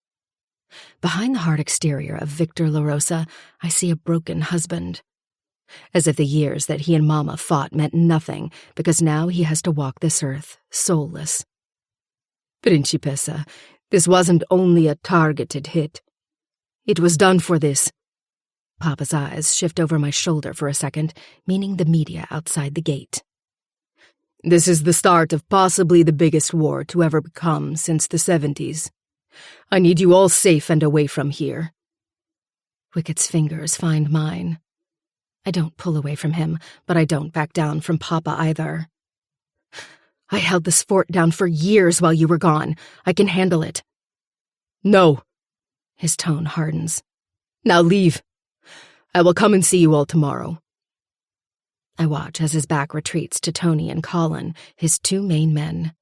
Behind the hard exterior of Victor La Rosa, I see a broken husband. As if the years that he and Mama fought meant nothing, because now he has to walk this earth, soulless. Principessa, this wasn't only a targeted hit. It was done for this. Papa's eyes shift over my shoulder for a second, meaning the media outside the gate. This is the start of possibly the biggest war to ever come since the 70s. I need you all safe and away from here. Wicked's fingers find mine. I don't pull away from him, but I don't back down from Papa either. I held this fort down for years while you were gone. I can handle it. No. His tone hardens. Now leave. I will come and see you all tomorrow. I watch as his back retreats to Tony and Colin, his two main men.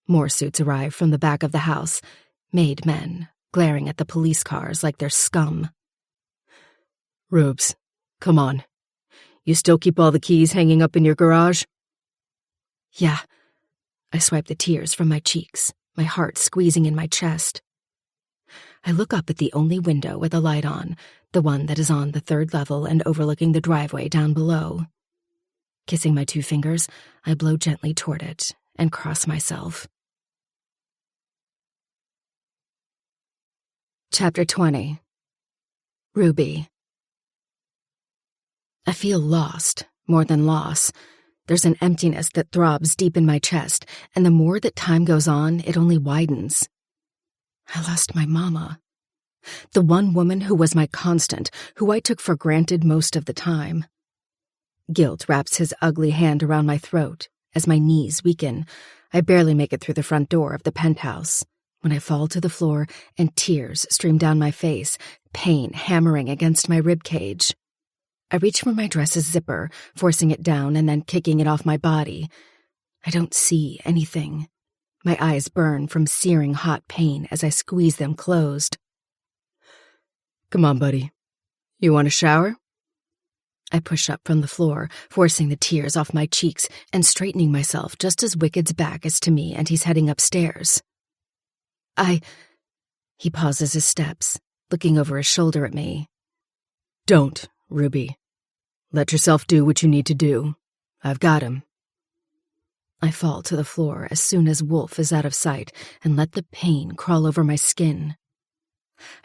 More suits arrive from the back of the house, made men, glaring at the police cars like they're scum. Rubes, come on. You still keep all the keys hanging up in your garage? Yeah. I swipe the tears from my cheeks, my heart squeezing in my chest. I look up at the only window with a light on, the one that is on the third level and overlooking the driveway down below. Kissing my two fingers, I blow gently toward it and cross myself. Chapter 20. Ruby. I feel lost, more than loss. There's an emptiness that throbs deep in my chest, and the more that time goes on, it only widens. I lost my mama. The one woman who was my constant, who I took for granted most of the time. Guilt wraps his ugly hand around my throat. As my knees weaken, I barely make it through the front door of the penthouse, when I fall to the floor and tears stream down my face, pain hammering against my ribcage. I reach for my dress's zipper, forcing it down and then kicking it off my body. I don't see anything. My eyes burn from searing hot pain as I squeeze them closed. Come on, buddy. You want a shower? I push up from the floor, forcing the tears off my cheeks and straightening myself just as Wicked's back is to me and he's heading upstairs. He pauses his steps, looking over his shoulder at me. Don't, Ruby. Let yourself do what you need to do. I've got him. I fall to the floor as soon as Wolf is out of sight and let the pain crawl over my skin.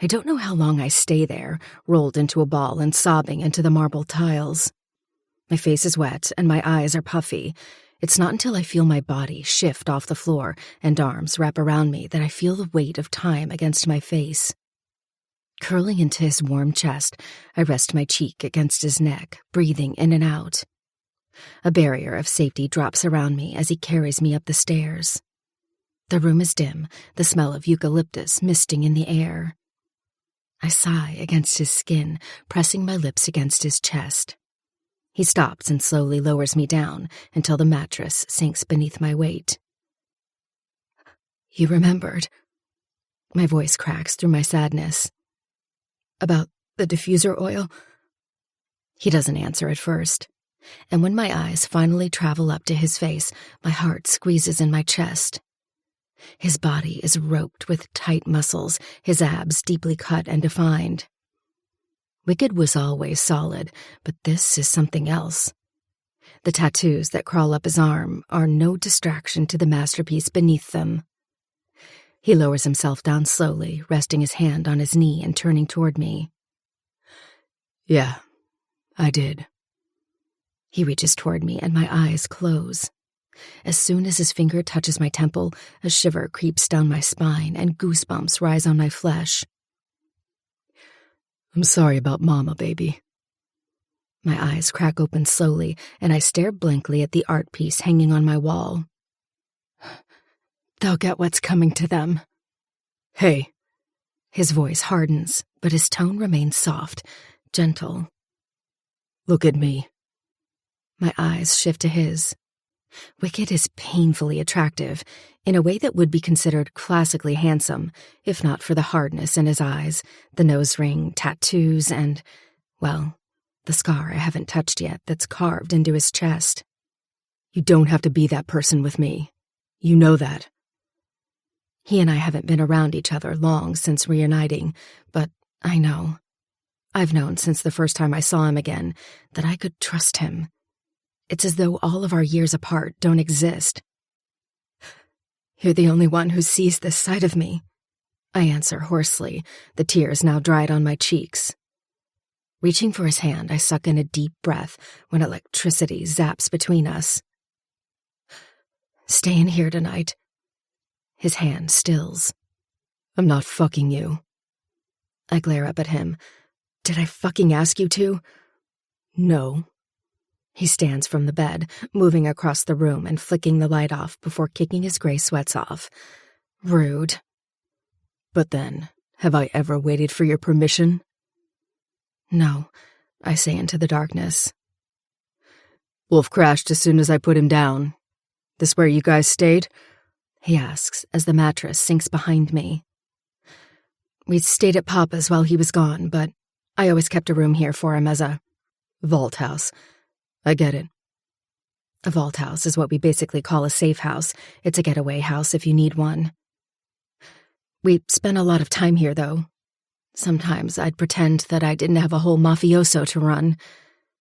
I don't know how long I stay there, rolled into a ball and sobbing into the marble tiles. My face is wet and my eyes are puffy. It's not until I feel my body shift off the floor and arms wrap around me that I feel the weight of time against my face. Curling into his warm chest, I rest my cheek against his neck, breathing in and out. A barrier of safety drops around me as he carries me up the stairs. The room is dim, the smell of eucalyptus misting in the air. I sigh against his skin, pressing my lips against his chest. He stops and slowly lowers me down until the mattress sinks beneath my weight. You remembered. My voice cracks through my sadness. About the diffuser oil? He doesn't answer at first, and when my eyes finally travel up to his face, my heart squeezes in my chest. His body is roped with tight muscles, his abs deeply cut and defined. Wicked was always solid, but this is something else. The tattoos that crawl up his arm are no distraction to the masterpiece beneath them. He lowers himself down slowly, resting his hand on his knee and turning toward me. Yeah, I did. He reaches toward me and my eyes close. As soon as his finger touches my temple, a shiver creeps down my spine and goosebumps rise on my flesh. I'm sorry about Mama, baby. My eyes crack open slowly and I stare blankly at the art piece hanging on my wall. They'll get what's coming to them. Hey. His voice hardens, but his tone remains soft, gentle. Look at me. My eyes shift to his. Wicked is painfully attractive, in a way that would be considered classically handsome, if not for the hardness in his eyes, the nose ring, tattoos, and, well, the scar I haven't touched yet that's carved into his chest. You don't have to be that person with me. You know that. He and I haven't been around each other long since reuniting, but I know. I've known since the first time I saw him again that I could trust him. It's as though all of our years apart don't exist. You're the only one who sees this side of me, I answer hoarsely, the tears now dried on my cheeks. Reaching for his hand, I suck in a deep breath when electricity zaps between us. Stay in here tonight. His hand stills. I'm not fucking you. I glare up at him. Did I fucking ask you to? No. He stands from the bed, moving across the room and flicking the light off before kicking his gray sweats off. Rude. But then, have I ever waited for your permission? No, I say into the darkness. Wolf crashed as soon as I put him down. This where you guys stayed? He asks as the mattress sinks behind me. We stayed at Papa's while he was gone, but I always kept a room here for him as a vault house. I get it. A vault house is what we basically call a safe house. It's a getaway house if you need one. We spent a lot of time here, though. Sometimes I'd pretend that I didn't have a whole mafioso to run.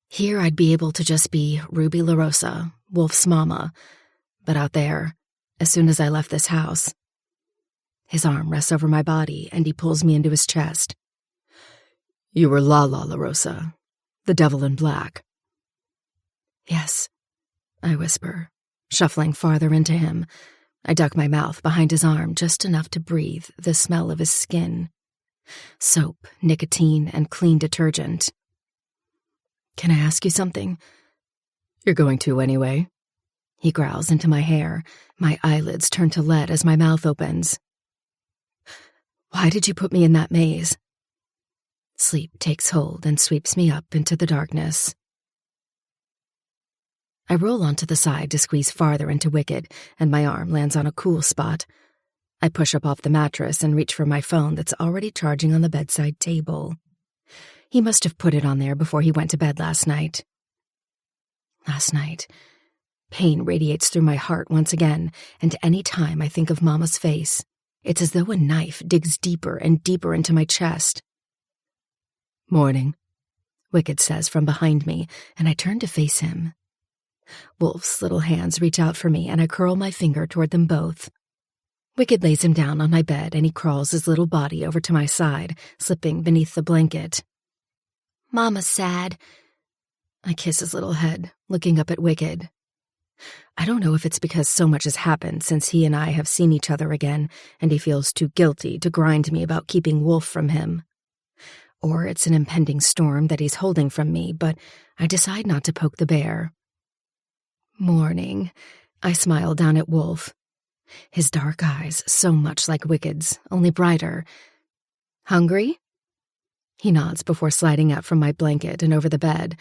Here I'd be able to just be Ruby LaRosa, Wolf's mama. But out there, as soon as I left this house, his arm rests over my body and he pulls me into his chest. You were Lala LaRosa, the devil in black. Yes, I whisper, shuffling farther into him. I duck my mouth behind his arm just enough to breathe the smell of his skin. Soap, nicotine, and clean detergent. Can I ask you something? You're going to anyway. He growls into my hair. My eyelids turn to lead as my mouth opens. Why did you put me in that maze? Sleep takes hold and sweeps me up into the darkness. I roll onto the side to squeeze farther into Wicked, and my arm lands on a cool spot. I push up off the mattress and reach for my phone that's already charging on the bedside table. He must have put it on there before he went to bed last night. Pain radiates through my heart once again, and any time I think of Mama's face, it's as though a knife digs deeper and deeper into my chest. Morning, Wicked says from behind me, and I turn to face him. Wolf's little hands reach out for me, and I curl my finger toward them both. Wicked lays him down on my bed, and he crawls his little body over to my side, slipping beneath the blanket. Mama's sad. I kiss his little head, looking up at Wicked. I don't know if it's because so much has happened since he and I have seen each other again, and he feels too guilty to grind me about keeping Wolf from him. Or it's an impending storm that he's holding from me, but I decide not to poke the bear. Morning. I smile down at Wolf. His dark eyes, so much like Wicked's, only brighter. Hungry? He nods before sliding out from my blanket and over the bed.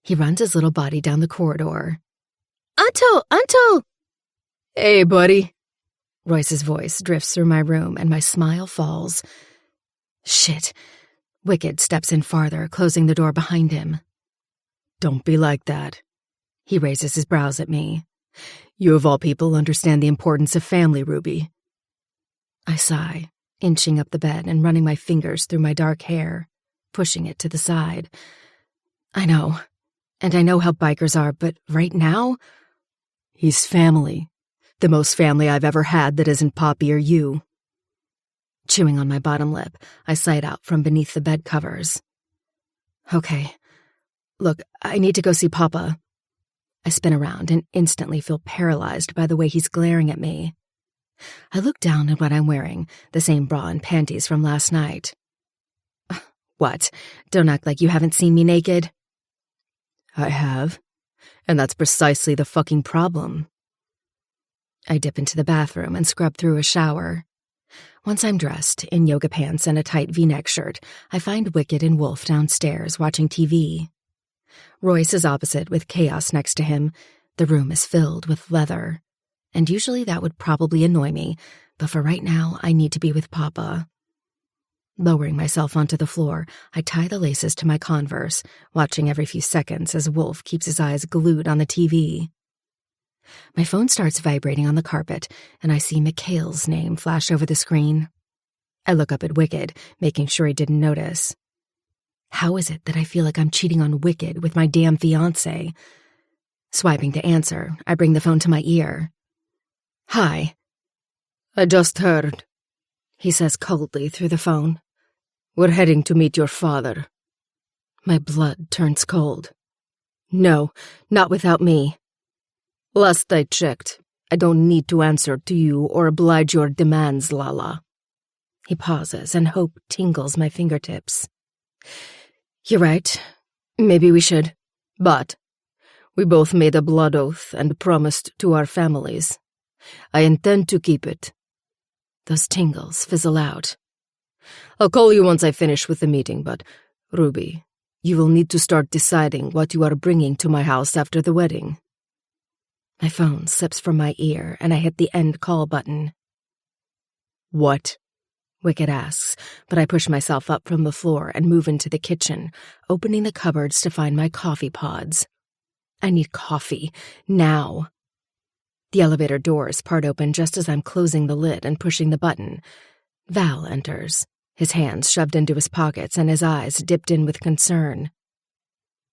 He runs his little body down the corridor. Anto! Hey, buddy. Royce's voice drifts through my room and my smile falls. Shit. Wicked steps in farther, closing the door behind him. Don't be like that. He raises his brows at me. You of all people understand the importance of family, Ruby. I sigh, inching up the bed and running my fingers through my dark hair, pushing it to the side. I know, and I know how bikers are, but right now, he's family. The most family I've ever had that isn't Poppy or you. Chewing on my bottom lip, I slide out from beneath the bed covers. Okay. Look, I need to go see Papa. I spin around and instantly feel paralyzed by the way he's glaring at me. I look down at what I'm wearing, the same bra and panties from last night. What? Don't act like you haven't seen me naked. I have, and that's precisely the fucking problem. I dip into the bathroom and scrub through a shower. Once I'm dressed, in yoga pants and a tight V-neck shirt, I find Wicked and Wolf downstairs watching TV. Royce is opposite with chaos next to him. The room is filled with leather. And usually that would probably annoy me, but for right now, I need to be with Papa. Lowering myself onto the floor, I tie the laces to my Converse, watching every few seconds as Wolf keeps his eyes glued on the TV. My phone starts vibrating on the carpet, and I see Mikhail's name flash over the screen. I look up at Wicked, making sure he didn't notice. How is it that I feel like I'm cheating on Wicked with my damn fiancé? Swiping to answer, I bring the phone to my ear. Hi. I just heard, he says coldly through the phone. We're heading to meet your father. My blood turns cold. No, not without me. Last I checked, I don't need to answer to you or oblige your demands, Lala. He pauses and hope tingles my fingertips. You're right. Maybe we should. But we both made a blood oath and promised to our families. I intend to keep it. Those tingles fizzle out. I'll call you once I finish with the meeting, but, Ruby, You will need to start deciding what you are bringing to my house after the wedding. My phone slips from my ear, and I hit the end call button. What? Wicked asks, but I push myself up from the floor and move into the kitchen, opening the cupboards to find my coffee pods. I need coffee, now. The elevator doors part open just as I'm closing the lid and pushing the button. Val enters, his hands shoved into his pockets and his eyes dipped in with concern.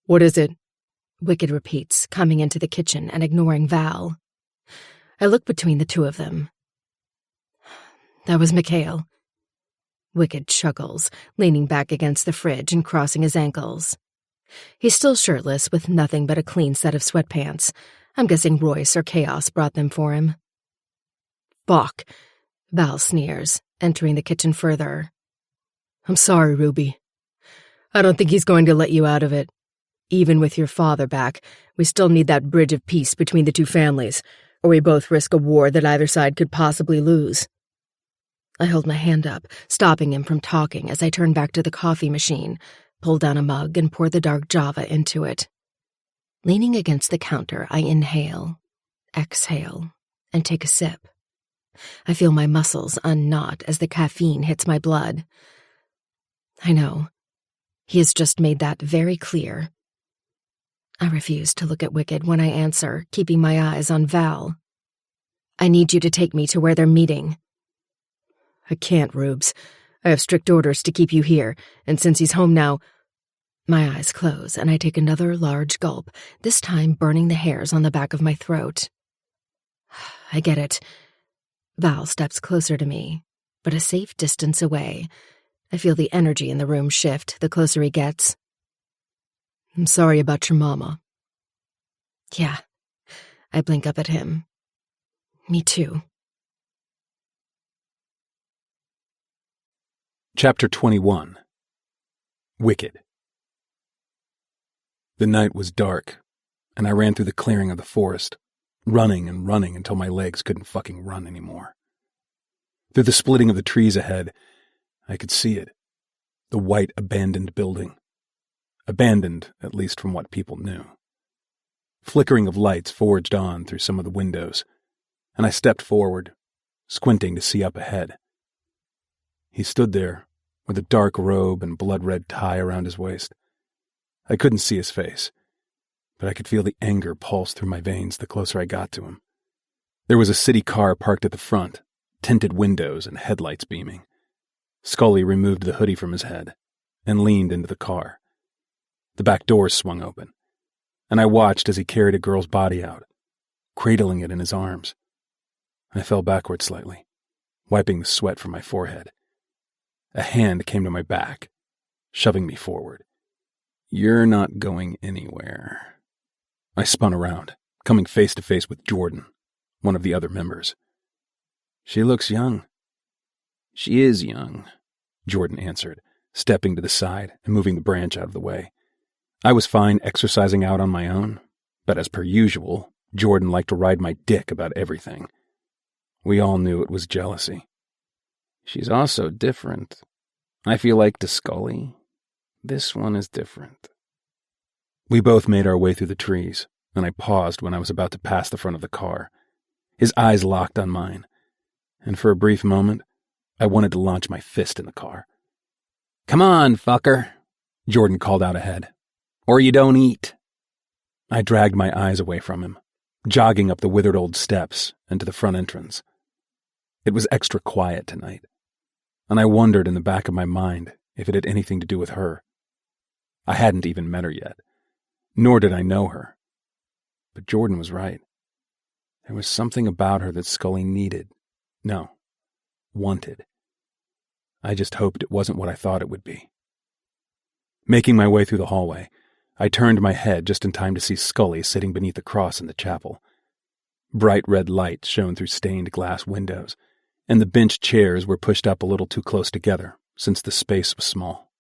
What is it? Wicked repeats, coming into the kitchen and ignoring Val. I look between the two of them. That was Mikhail. Wicked chuckles, leaning back against the fridge and crossing his ankles. He's still shirtless with nothing but a clean set of sweatpants. I'm guessing Royce or Chaos brought them for him. Fuck, Val sneers, entering the kitchen further. I'm sorry, Ruby. I don't think he's going to let you out of it. Even with your father back, we still need that bridge of peace between the two families, or we both risk a war that either side could possibly lose. I hold my hand up, stopping him from talking as I turn back to the coffee machine, pull down a mug and pour the dark Java into it. Leaning against the counter, I inhale, exhale, and take a sip. I feel my muscles unknot as the caffeine hits my blood. I know. He has just made that very clear. I refuse to look at Wicked when I answer, keeping my eyes on Val. I need you to take me to where they're meeting. I can't, Rubes. I have strict orders to keep you here, and since he's home now... My eyes close, and I take another large gulp, this time burning the hairs on the back of my throat. I get it. Val steps closer to me, but a safe distance away. I feel the energy in the room shift the closer he gets. I'm sorry about your mama. Yeah. I blink up at him. Me too. Chapter 21. Wicked. The night was dark, and I ran through the clearing of the forest, running and running until my legs couldn't fucking run anymore. Through the splitting of the trees ahead, I could see it. The white abandoned building. Abandoned, at least from what people knew. Flickering of lights forged on through some of the windows, and I stepped forward, squinting to see up ahead. He stood there, with a dark robe and blood-red tie around his waist. I couldn't see his face, but I could feel the anger pulse through my veins the closer I got to him. There was a city car parked at the front, tinted windows and headlights beaming. Scully removed the hoodie from his head and leaned into the car. The back doors swung open, and I watched as he carried a girl's body out, cradling it in his arms. I fell backward slightly, wiping the sweat from my forehead. A hand came to my back, shoving me forward. You're not going anywhere. I spun around, coming face to face with Jordan, one of the other members. She looks young. She is young, Jordan answered, stepping to the side and moving the branch out of the way. I was fine exercising out on my own, but as per usual, Jordan liked to ride my dick about everything. We all knew it was jealousy. She's also different. I feel like to Scully, this one is different. We both made our way through the trees, and I paused when I was about to pass the front of the car. His eyes locked on mine, and for a brief moment, I wanted to launch my fist in the car. Come on, fucker, Jordan called out ahead. Or you don't eat. I dragged my eyes away from him, jogging up the withered old steps and to the front entrance. It was extra quiet tonight, and I wondered in the back of my mind if it had anything to do with her. I hadn't even met her yet, nor did I know her. But Jordan was right. There was something about her that Scully wanted. I just hoped it wasn't what I thought it would be. Making my way through the hallway, I turned my head just in time to see Scully sitting beneath the cross in the chapel. Bright red light shone through stained glass windows, and the bench chairs were pushed up a little too close together, since the space was small.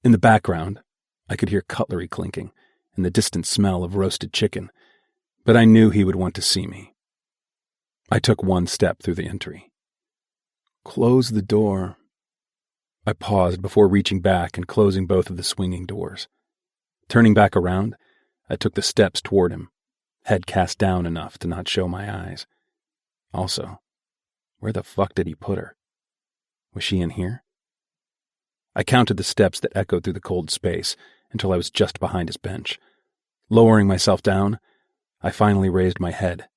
In the background, I could hear cutlery clinking and the distant smell of roasted chicken, but I knew he would want to see me. I took one step through the entry. Close the door. I paused before reaching back and closing both of the swinging doors. Turning back around, I took the steps toward him, head cast down enough to not show my eyes. Also, where the fuck did he put her? Was she in here? I counted the steps that echoed through the cold space until I was just behind his bench. Lowering myself down, I finally raised my head.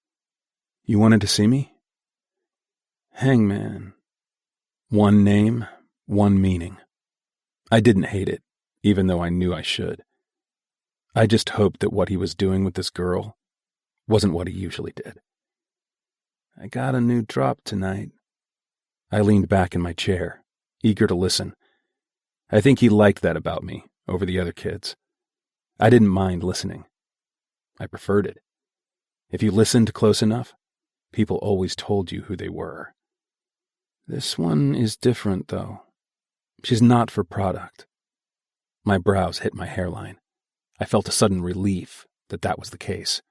You wanted to see me? Hangman. One name, one meaning. I didn't hate it, even though I knew I should. I just hoped that what he was doing with this girl wasn't what he usually did. I got a new drop tonight. I leaned back in my chair, eager to listen. I think he liked that about me over the other kids. I didn't mind listening. I preferred it. If you listened close enough, people always told you who they were. This one is different, though. She's not for product. My brows hit my hairline. I felt a sudden relief that that was the case.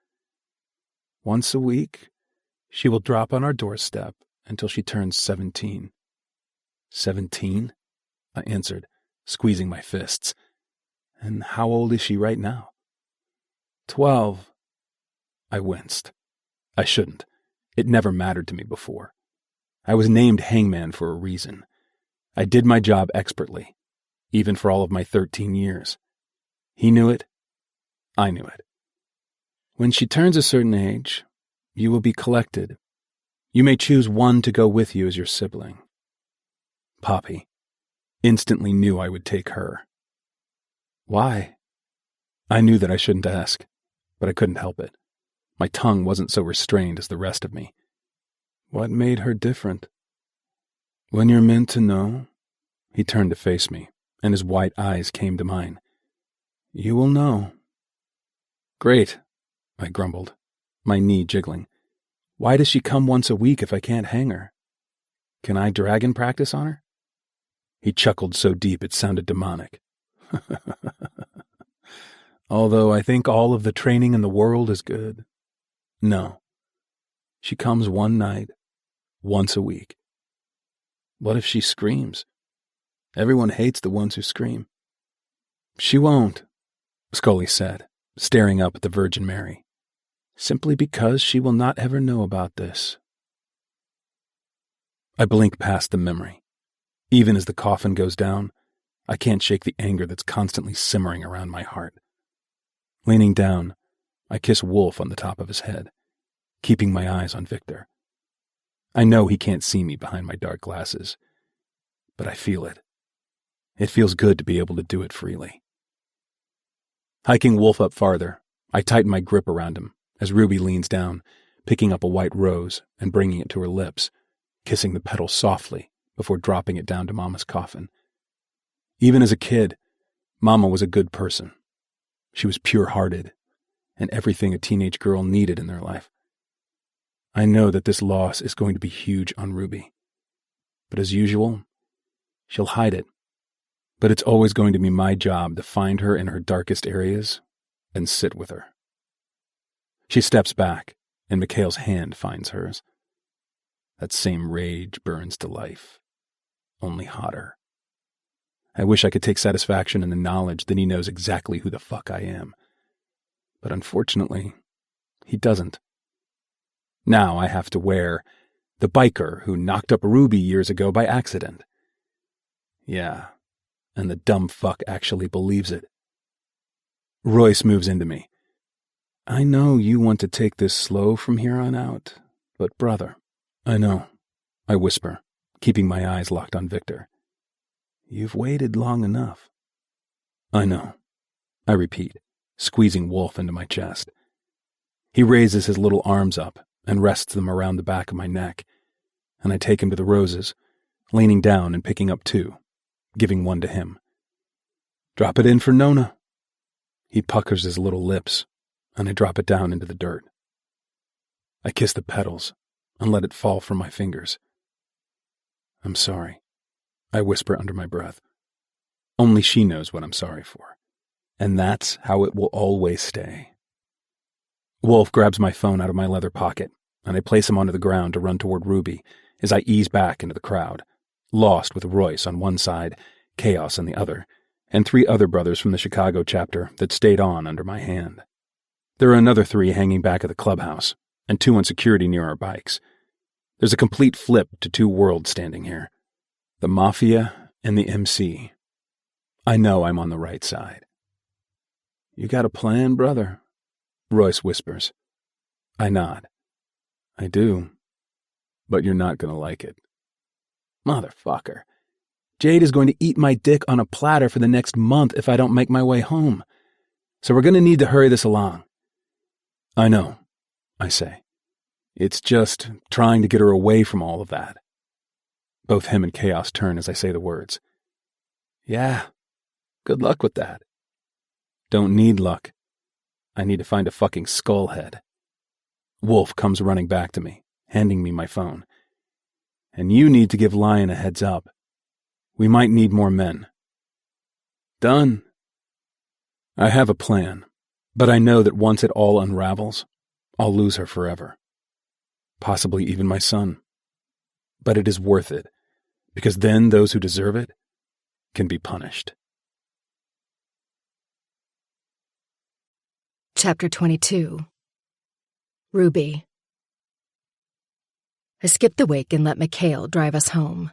Once a week, she will drop on our doorstep until she turns 17. 17? I answered, squeezing my fists. And how old is she right now? 12. I winced. I shouldn't. It never mattered to me before. I was named Hangman for a reason. I did my job expertly, even for all of my 13 years. He knew it. I knew it. When she turns a certain age, you will be collected. You may choose one to go with you as your sibling. Poppy instantly knew I would take her. Why? I knew that I shouldn't ask, but I couldn't help it. My tongue wasn't so restrained as the rest of me. What made her different? When you're meant to know, he turned to face me, and his white eyes came to mine. You will know. Great, I grumbled, my knee jiggling. Why does she come once a week if I can't hang her? Can I dragon practice on her? He chuckled so deep it sounded demonic. Although I think all of the training in the world is good. No. She comes one night, once a week. What if she screams? Everyone hates the ones who scream. She won't, Scully said, staring up at the Virgin Mary. Simply because she will not ever know about this. I blink past the memory. Even as the coffin goes down, I can't shake the anger that's constantly simmering around my heart. Leaning down, I kiss Wolf on the top of his head, keeping my eyes on Victor. I know he can't see me behind my dark glasses, but I feel it. It feels good to be able to do it freely. Hiking Wolf up farther, I tighten my grip around him as Ruby leans down, picking up a white rose and bringing it to her lips, kissing the petals softly before dropping it down to Mama's coffin. Even as a kid, Mama was a good person. She was pure-hearted and everything a teenage girl needed in their life. I know that this loss is going to be huge on Ruby. But as usual, she'll hide it. But it's always going to be my job to find her in her darkest areas and sit with her. She steps back, and Mikhail's hand finds hers. That same rage burns to life, only hotter. I wish I could take satisfaction in the knowledge that he knows exactly who the fuck I am. But unfortunately, he doesn't. Now I have to wear the biker who knocked up Ruby years ago by accident. Yeah, and the dumb fuck actually believes it. Royce moves into me. I know you want to take this slow from here on out, but brother, I know, I whisper, keeping my eyes locked on Victor. You've waited long enough. I know, I repeat, squeezing Wolf into my chest. He raises his little arms up and rests them around the back of my neck, and I take him to the roses, leaning down and picking up two, giving one to him. Drop it in for Nona. He puckers his little lips, and I drop it down into the dirt. I kiss the petals and let it fall from my fingers. I'm sorry, I whisper under my breath. Only she knows what I'm sorry for, and that's how it will always stay. Wolf grabs my phone out of my leather pocket, and I place him onto the ground to run toward Ruby as I ease back into the crowd, lost with Royce on one side, chaos on the other, and 3 other brothers from the Chicago chapter that stayed on under my hand. There are another 3 hanging back at the clubhouse, and 2 on security near our bikes. There's a complete flip to 2 worlds standing here. The Mafia and the MC. I know I'm on the right side. "You got a plan, brother?" Royce whispers. I nod. "I do. But you're not going to like it." Motherfucker. Jade is going to eat my dick on a platter for the next month if I don't make my way home. So we're going to need to hurry this along. "I know," I say. "It's just trying to get her away from all of that." Both him and Chaos turn as I say the words. "Yeah, good luck with that." "Don't need luck. I need to find a fucking skullhead." Wolf comes running back to me, handing me my phone. "And you need to give Lion a heads up. We might need more men." "Done." I have a plan, but I know that once it all unravels, I'll lose her forever. Possibly even my son. But it is worth it, because then those who deserve it can be punished. Chapter 22. Ruby. I skip the wake and let Mikhail drive us home.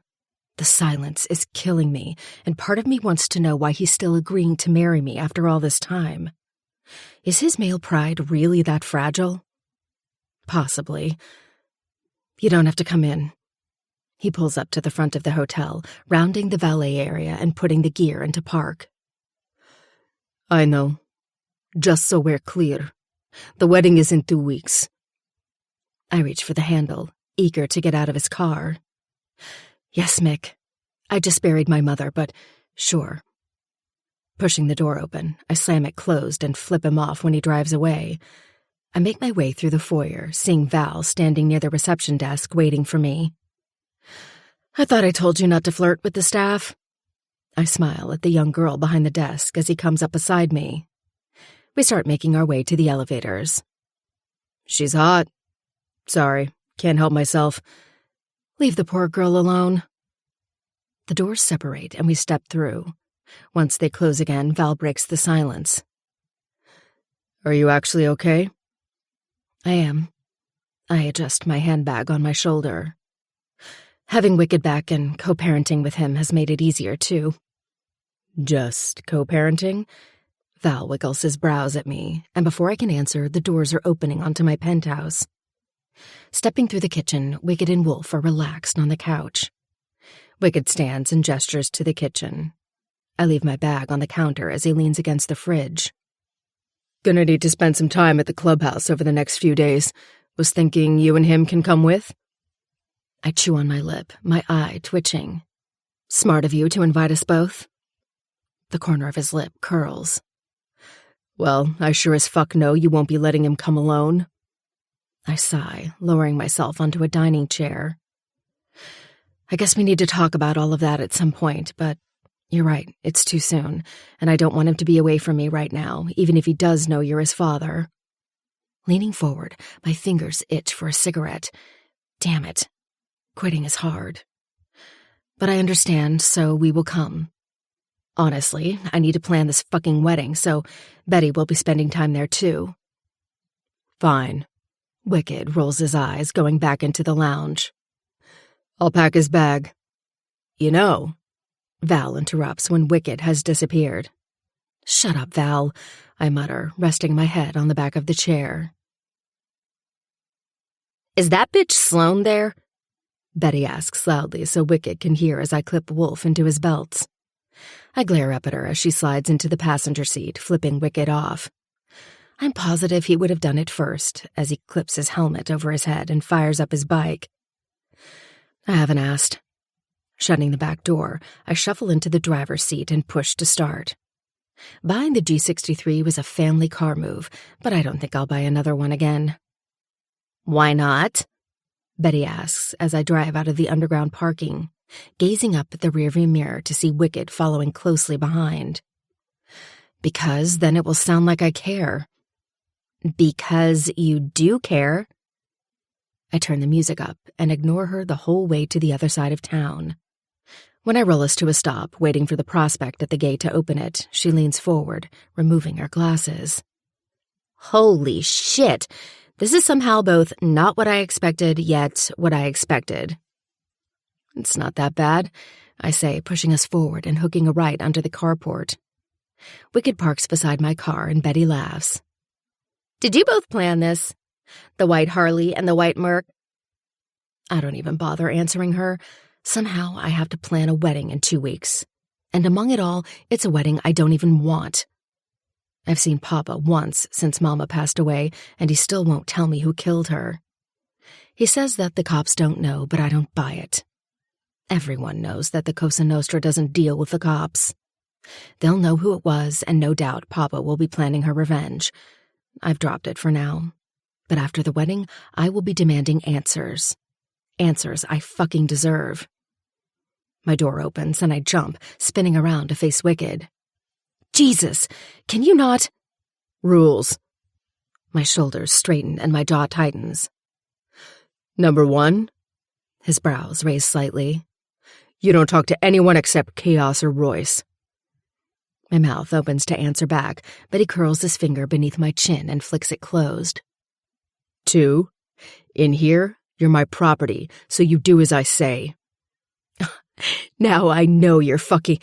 The silence is killing me, and part of me wants to know why he's still agreeing to marry me after all this time. Is his male pride really that fragile? Possibly. "You don't have to come in." He pulls up to the front of the hotel, rounding the valet area and putting the gear into park. "I know. Just so we're clear. The wedding is in 2 weeks. I reach for the handle, eager to get out of his car. "Yes, Mick. I just buried my mother, but sure." Pushing the door open, I slam it closed and flip him off when he drives away. I make my way through the foyer, seeing Val standing near the reception desk waiting for me. "I thought I told you not to flirt with the staff." I smile at the young girl behind the desk as he comes up beside me. We start making our way to the elevators. "She's hot. Sorry, can't help myself." "Leave the poor girl alone." The doors separate and we step through. Once they close again, Val breaks the silence. "Are you actually okay?" "I am." I adjust my handbag on my shoulder. Having Wicked back and co-parenting with him has made it easier, too. "Just co-parenting?" Val wiggles his brows at me, and before I can answer, the doors are opening onto my penthouse. Stepping through the kitchen, Wicked and Wolf are relaxed on the couch. Wicked stands and gestures to the kitchen. I leave my bag on the counter as he leans against the fridge. "Gonna need to spend some time at the clubhouse over the next few days. Was thinking you and him can come with?" I chew on my lip, my eye twitching. "Smart of you to invite us both." The corner of his lip curls. "Well, I sure as fuck know you won't be letting him come alone." I sigh, lowering myself onto a dining chair. "I guess we need to talk about all of that at some point, but you're right, it's too soon, and I don't want him to be away from me right now, even if he does know you're his father." Leaning forward, my fingers itch for a cigarette. Damn it. Quitting is hard. But I understand, so we will come. Honestly, I need to plan this fucking wedding, so Betty will be spending time there too. "Fine." Wicked rolls his eyes, going back into the lounge. "I'll pack his bag." "You know," Val interrupts when Wicked has disappeared. "Shut up, Val," I mutter, resting my head on the back of the chair. "Is that bitch Sloane there?" Betty asks loudly so Wicked can hear as I clip Wolf into his belts. I glare up at her as she slides into the passenger seat, flipping Wicked off. I'm positive he would have done it first, as he clips his helmet over his head and fires up his bike. I haven't asked. Shutting the back door, I shuffle into the driver's seat and push to start. Buying the G63 was a family car move, but I don't think I'll buy another one again. "Why not?" Betty asks as I drive out of the underground parking, gazing up at the rearview mirror to see Wicked following closely behind. "Because then it will sound like I care." "Because you do care." I turn the music up and ignore her the whole way to the other side of town. When I roll us to a stop, waiting for the prospect at the gate to open it, she leans forward, removing her glasses. Holy shit! This is somehow both not what I expected, yet what I expected. It's not that bad, I say, pushing us forward and hooking a right under the carport. Wicked parks beside my car and Betty laughs. Did you both plan this? The white Harley and the white Merc? I don't even bother answering her. Somehow I have to plan a wedding in 2 weeks. And among it all, it's a wedding I don't even want. I've seen Papa once since Mama passed away, and he still won't tell me who killed her. He says that the cops don't know, but I don't buy it. Everyone knows that the Cosa Nostra doesn't deal with the cops. They'll know who it was, and no doubt Papa will be planning her revenge. I've dropped it for now. But after the wedding, I will be demanding answers. Answers I fucking deserve. My door opens and I jump, spinning around to face Wicked. Jesus, can you not? Rules. My shoulders straighten and my jaw tightens. Number 1. His brows raise slightly. You don't talk to anyone except Chaos or Royce. My mouth opens to answer back, but he curls his finger beneath my chin and flicks it closed. 2. In here, you're my property, so you do as I say. Now I know you're fucking...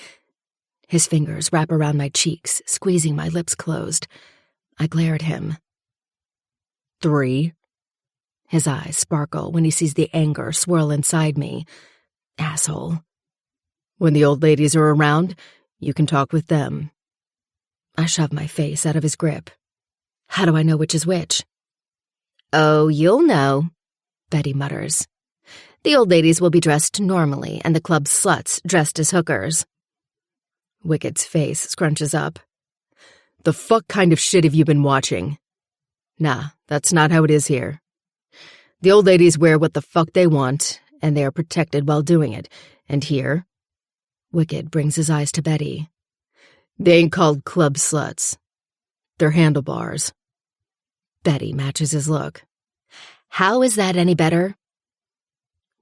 His fingers wrap around my cheeks, squeezing my lips closed. I glare at him. 3. His eyes sparkle when he sees the anger swirl inside me. Asshole. When the old ladies are around, you can talk with them. I shove my face out of his grip. How do I know which is which? Oh, you'll know, Betty mutters. The old ladies will be dressed normally, and the club's sluts dressed as hookers. Wicked's face scrunches up. The fuck kind of shit have you been watching? Nah, that's not how it is here. The old ladies wear what the fuck they want, and they are protected while doing it. And here, Wicked brings his eyes to Betty. They ain't called club sluts. They're handlebars. Betty matches his look. How is that any better?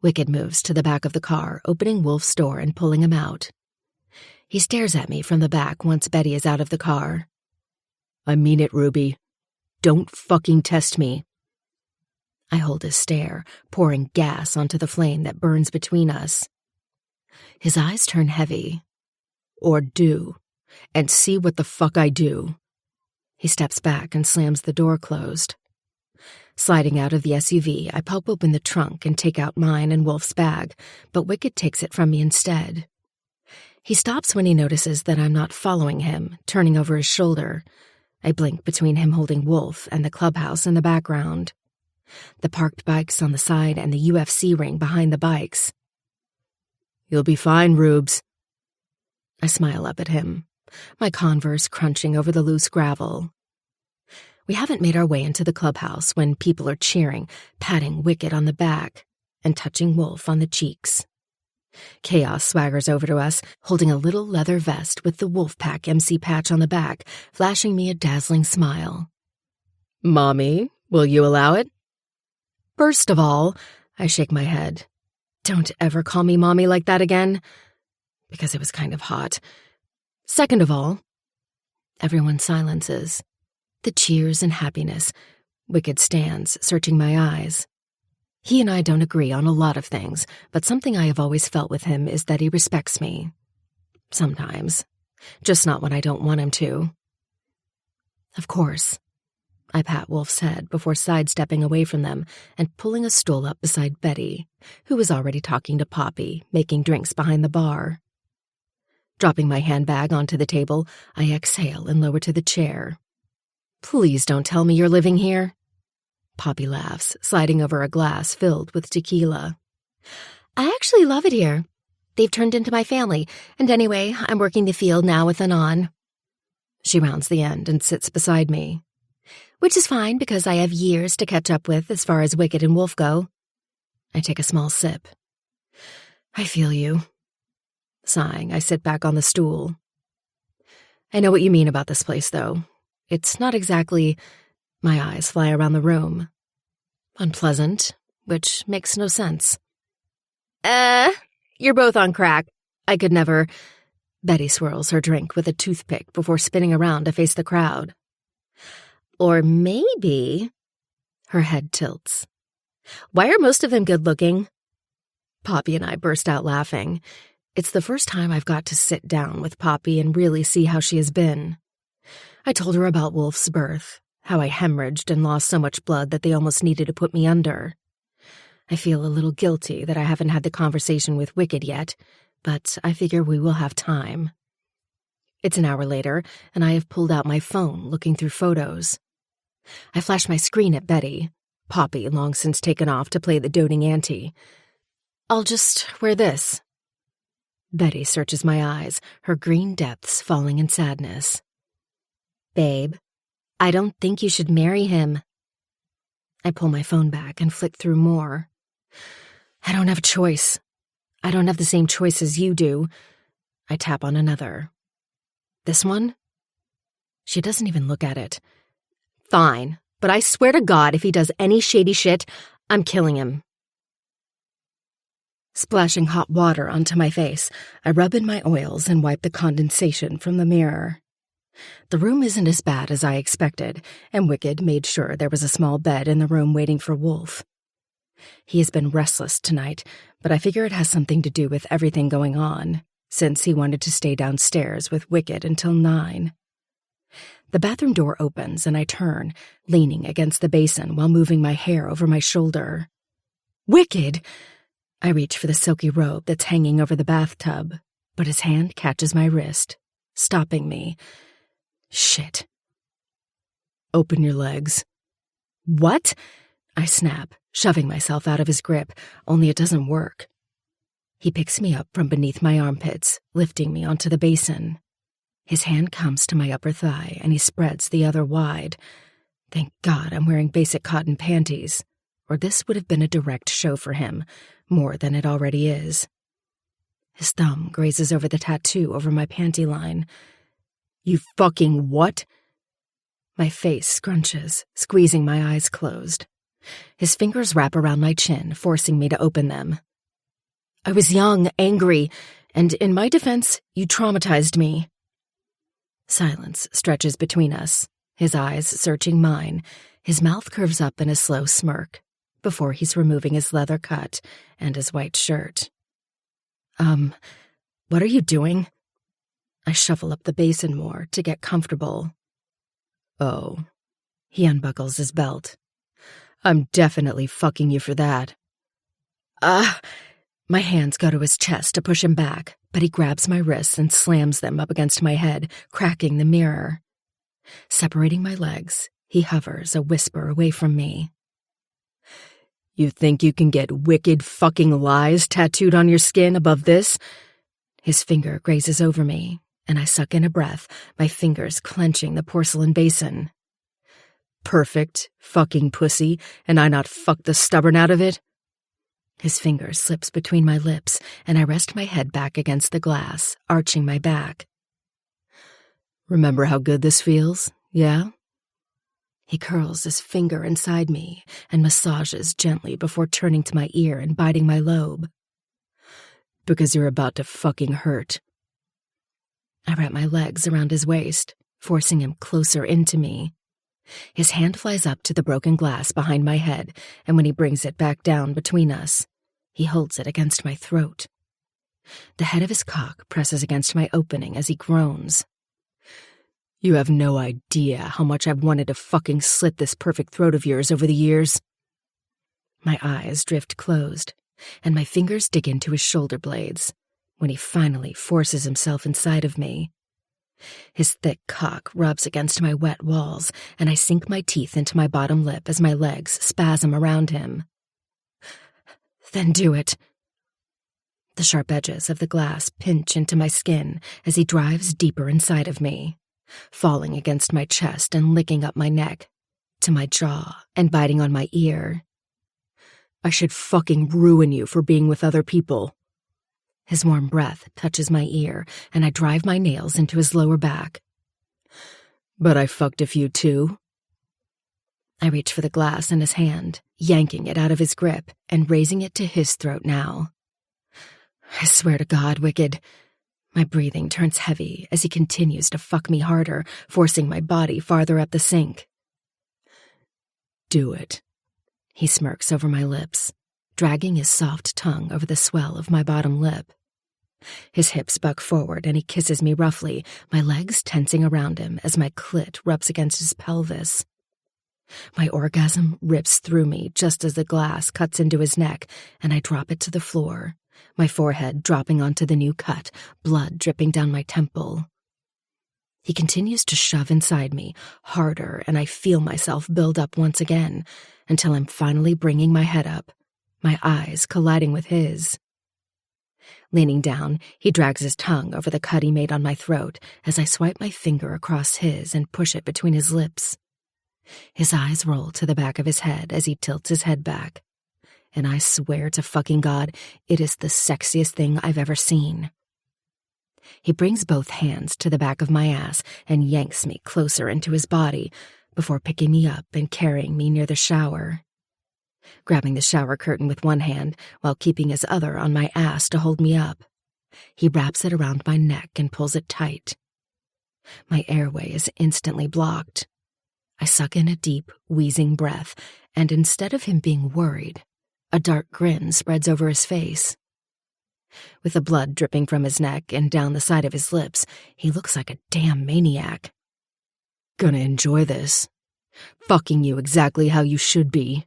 Wicked moves to the back of the car, opening Wolf's door and pulling him out. He stares at me from the back once Betty is out of the car. I mean it, Ruby. Don't fucking test me. I hold his stare, pouring gas onto the flame that burns between us. His eyes turn heavy. Or do, and see what the fuck I do. He steps back and slams the door closed. Sliding out of the SUV, I pop open the trunk and take out mine and Wolf's bag, but Wicked takes it from me instead. He stops when he notices that I'm not following him, turning over his shoulder. I blink between him holding Wolf and the clubhouse in the background. The parked bikes on the side and the UFC ring behind the bikes. You'll be fine, Rubes. I smile up at him, my Converse crunching over the loose gravel. We haven't made our way into the clubhouse when people are cheering, patting Wicked on the back, and touching Wolf on the cheeks. Chaos swaggers over to us, holding a little leather vest with the Wolfpack MC patch on the back, flashing me a dazzling smile. Mommy, will you allow it? First of all, I shake my head. Don't ever call me Mommy like that again, because it was kind of hot. Second of all, everyone silences. The cheers and happiness. Wicked stands, searching my eyes. He and I don't agree on a lot of things, but something I have always felt with him is that he respects me. Sometimes. Just not when I don't want him to. Of course. I pat Wolf's head before sidestepping away from them and pulling a stool up beside Betty, who was already talking to Poppy, making drinks behind the bar. Dropping my handbag onto the table, I exhale and lower to the chair. Please don't tell me you're living here. Poppy laughs, sliding over a glass filled with tequila. I actually love it here. They've turned into my family, and anyway, I'm working the field now with Anon. She rounds the end and sits beside me. Which is fine because I have years to catch up with as far as Wicked and Wolf go. I take a small sip. I feel you. Sighing, I sit back on the stool. I know what you mean about this place, though. It's not exactly... My eyes fly around the room. Unpleasant, which makes no sense. You're both on crack. I could never. Betty swirls her drink with a toothpick before spinning around to face the crowd. Or maybe. Her head tilts. Why are most of them good-looking? Poppy and I burst out laughing. It's the first time I've got to sit down with Poppy and really see how she has been. I told her about Wolf's birth, how I hemorrhaged and lost so much blood that they almost needed to put me under. I feel a little guilty that I haven't had the conversation with Wicked yet, but I figure we will have time. It's an hour later, and I have pulled out my phone, looking through photos. I flash my screen at Betty, Poppy long since taken off to play the doting auntie. I'll just wear this. Betty searches my eyes, her green depths falling in sadness. Babe, I don't think you should marry him. I pull my phone back and flick through more. I don't have a choice. I don't have the same choice as you do. I tap on another. This one? She doesn't even look at it. Fine, but I swear to God, if he does any shady shit, I'm killing him. Splashing hot water onto my face, I rub in my oils and wipe the condensation from the mirror. The room isn't as bad as I expected, and Wicked made sure there was a small bed in the room waiting for Wolf. He has been restless tonight, but I figure it has something to do with everything going on, since he wanted to stay downstairs with Wicked until 9. The bathroom door opens and I turn, leaning against the basin while moving my hair over my shoulder. Wicked! I reach for the silky robe that's hanging over the bathtub, but his hand catches my wrist, stopping me. Shit. Open your legs. What? I snap, shoving myself out of his grip, only it doesn't work. He picks me up from beneath my armpits, lifting me onto the basin. His hand comes to my upper thigh, and he spreads the other wide. Thank God I'm wearing basic cotton panties, or this would have been a direct show for him, more than it already is. His thumb grazes over the tattoo over my panty line. You fucking what? My face scrunches, squeezing my eyes closed. His fingers wrap around my chin, forcing me to open them. I was young, angry, and in my defense, you traumatized me. Silence stretches between us, his eyes searching mine. His mouth curves up in a slow smirk, before he's removing his leather cut and his white shirt. What are you doing? I shuffle up the basin more to get comfortable. Oh. He unbuckles his belt. I'm definitely fucking you for that. My hands go to his chest to push him back, but he grabs my wrists and slams them up against my head, cracking the mirror. Separating my legs, he hovers a whisper away from me. You think you can get wicked fucking lies tattooed on your skin above this? His finger grazes over me, and I suck in a breath, my fingers clenching the porcelain basin. Perfect fucking pussy, and I not fuck the stubborn out of it? His finger slips between my lips, and I rest my head back against the glass, arching my back. Remember how good this feels, yeah? He curls his finger inside me and massages gently before turning to my ear and biting my lobe. Because you're about to fucking hurt. I wrap my legs around his waist, forcing him closer into me. His hand flies up to the broken glass behind my head, and when he brings it back down between us, he holds it against my throat. The head of his cock presses against my opening as he groans. You have no idea how much I've wanted to fucking slit this perfect throat of yours over the years. My eyes drift closed, and my fingers dig into his shoulder blades when he finally forces himself inside of me. His thick cock rubs against my wet walls, and I sink my teeth into my bottom lip as my legs spasm around him. Then do it. The sharp edges of the glass pinch into my skin as he drives deeper inside of me, falling against my chest and licking up my neck, to my jaw and biting on my ear. I should fucking ruin you for being with other people. His warm breath touches my ear, and I drive my nails into his lower back. But I fucked a few too. I reach for the glass in his hand, yanking it out of his grip and raising it to his throat now. I swear to God, Wicked. My breathing turns heavy as he continues to fuck me harder, forcing my body farther up the sink. Do it. He smirks over my lips, dragging his soft tongue over the swell of my bottom lip. His hips buck forward and he kisses me roughly, my legs tensing around him as my clit rubs against his pelvis. My orgasm rips through me just as the glass cuts into his neck, and I drop it to the floor, my forehead dropping onto the new cut, blood dripping down my temple. He continues to shove inside me, harder, and I feel myself build up once again, until I'm finally bringing my head up, my eyes colliding with his. Leaning down, he drags his tongue over the cut he made on my throat as I swipe my finger across his and push it between his lips. His eyes roll to the back of his head as he tilts his head back, and I swear to fucking God, it is the sexiest thing I've ever seen. He brings both hands to the back of my ass and yanks me closer into his body before picking me up and carrying me near the shower. Grabbing the shower curtain with one hand while keeping his other on my ass to hold me up, he wraps it around my neck and pulls it tight. My airway is instantly blocked. I suck in a deep, wheezing breath, and instead of him being worried, a dark grin spreads over his face. With the blood dripping from his neck and down the side of his lips, he looks like a damn maniac. Gonna enjoy this. Fucking you exactly how you should be.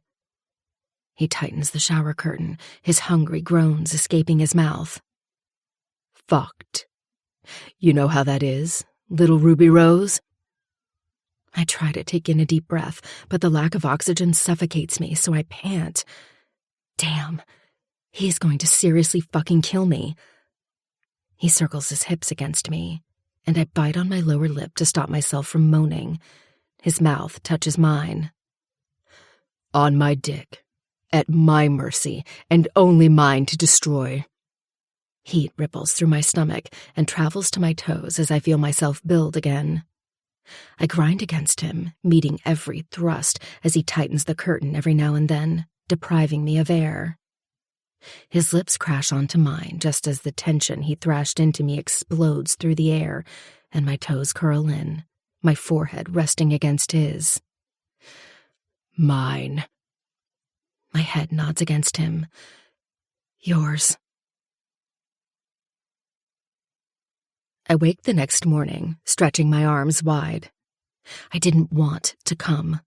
He tightens the shower curtain, his hungry groans escaping his mouth. Fucked. You know how that is, little Ruby Rose? I try to take in a deep breath, but the lack of oxygen suffocates me, so I pant. Damn, he's going to seriously fucking kill me. He circles his hips against me, and I bite on my lower lip to stop myself from moaning. His mouth touches mine. On my dick. At my mercy, and only mine to destroy. Heat ripples through my stomach and travels to my toes as I feel myself build again. I grind against him, meeting every thrust as he tightens the curtain every now and then, depriving me of air. His lips crash onto mine just as the tension he thrashed into me explodes through the air, and my toes curl in, my forehead resting against his. Mine. My head nods against him. Yours. I wake the next morning, stretching my arms wide. I didn't want to come,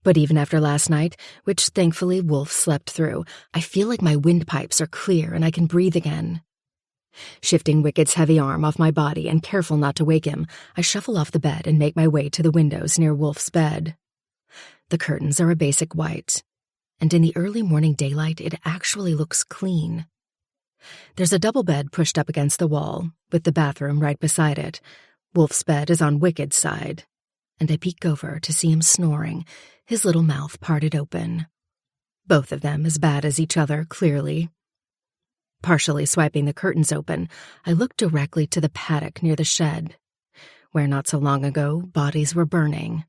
but even after last night, which thankfully Wolf slept through, I feel like my windpipes are clear and I can breathe again. Shifting Wicked's heavy arm off my body and careful not to wake him, I shuffle off the bed and make my way to the windows near Wolf's bed. The curtains are a basic white, and in the early morning daylight it actually looks clean. There's a double bed pushed up against the wall, with the bathroom right beside it. Wolf's bed is on Wicked's side, and I peek over to see him snoring, his little mouth parted open. Both of them as bad as each other, clearly. Partially swiping the curtains open, I look directly to the paddock near the shed, where not so long ago bodies were burning.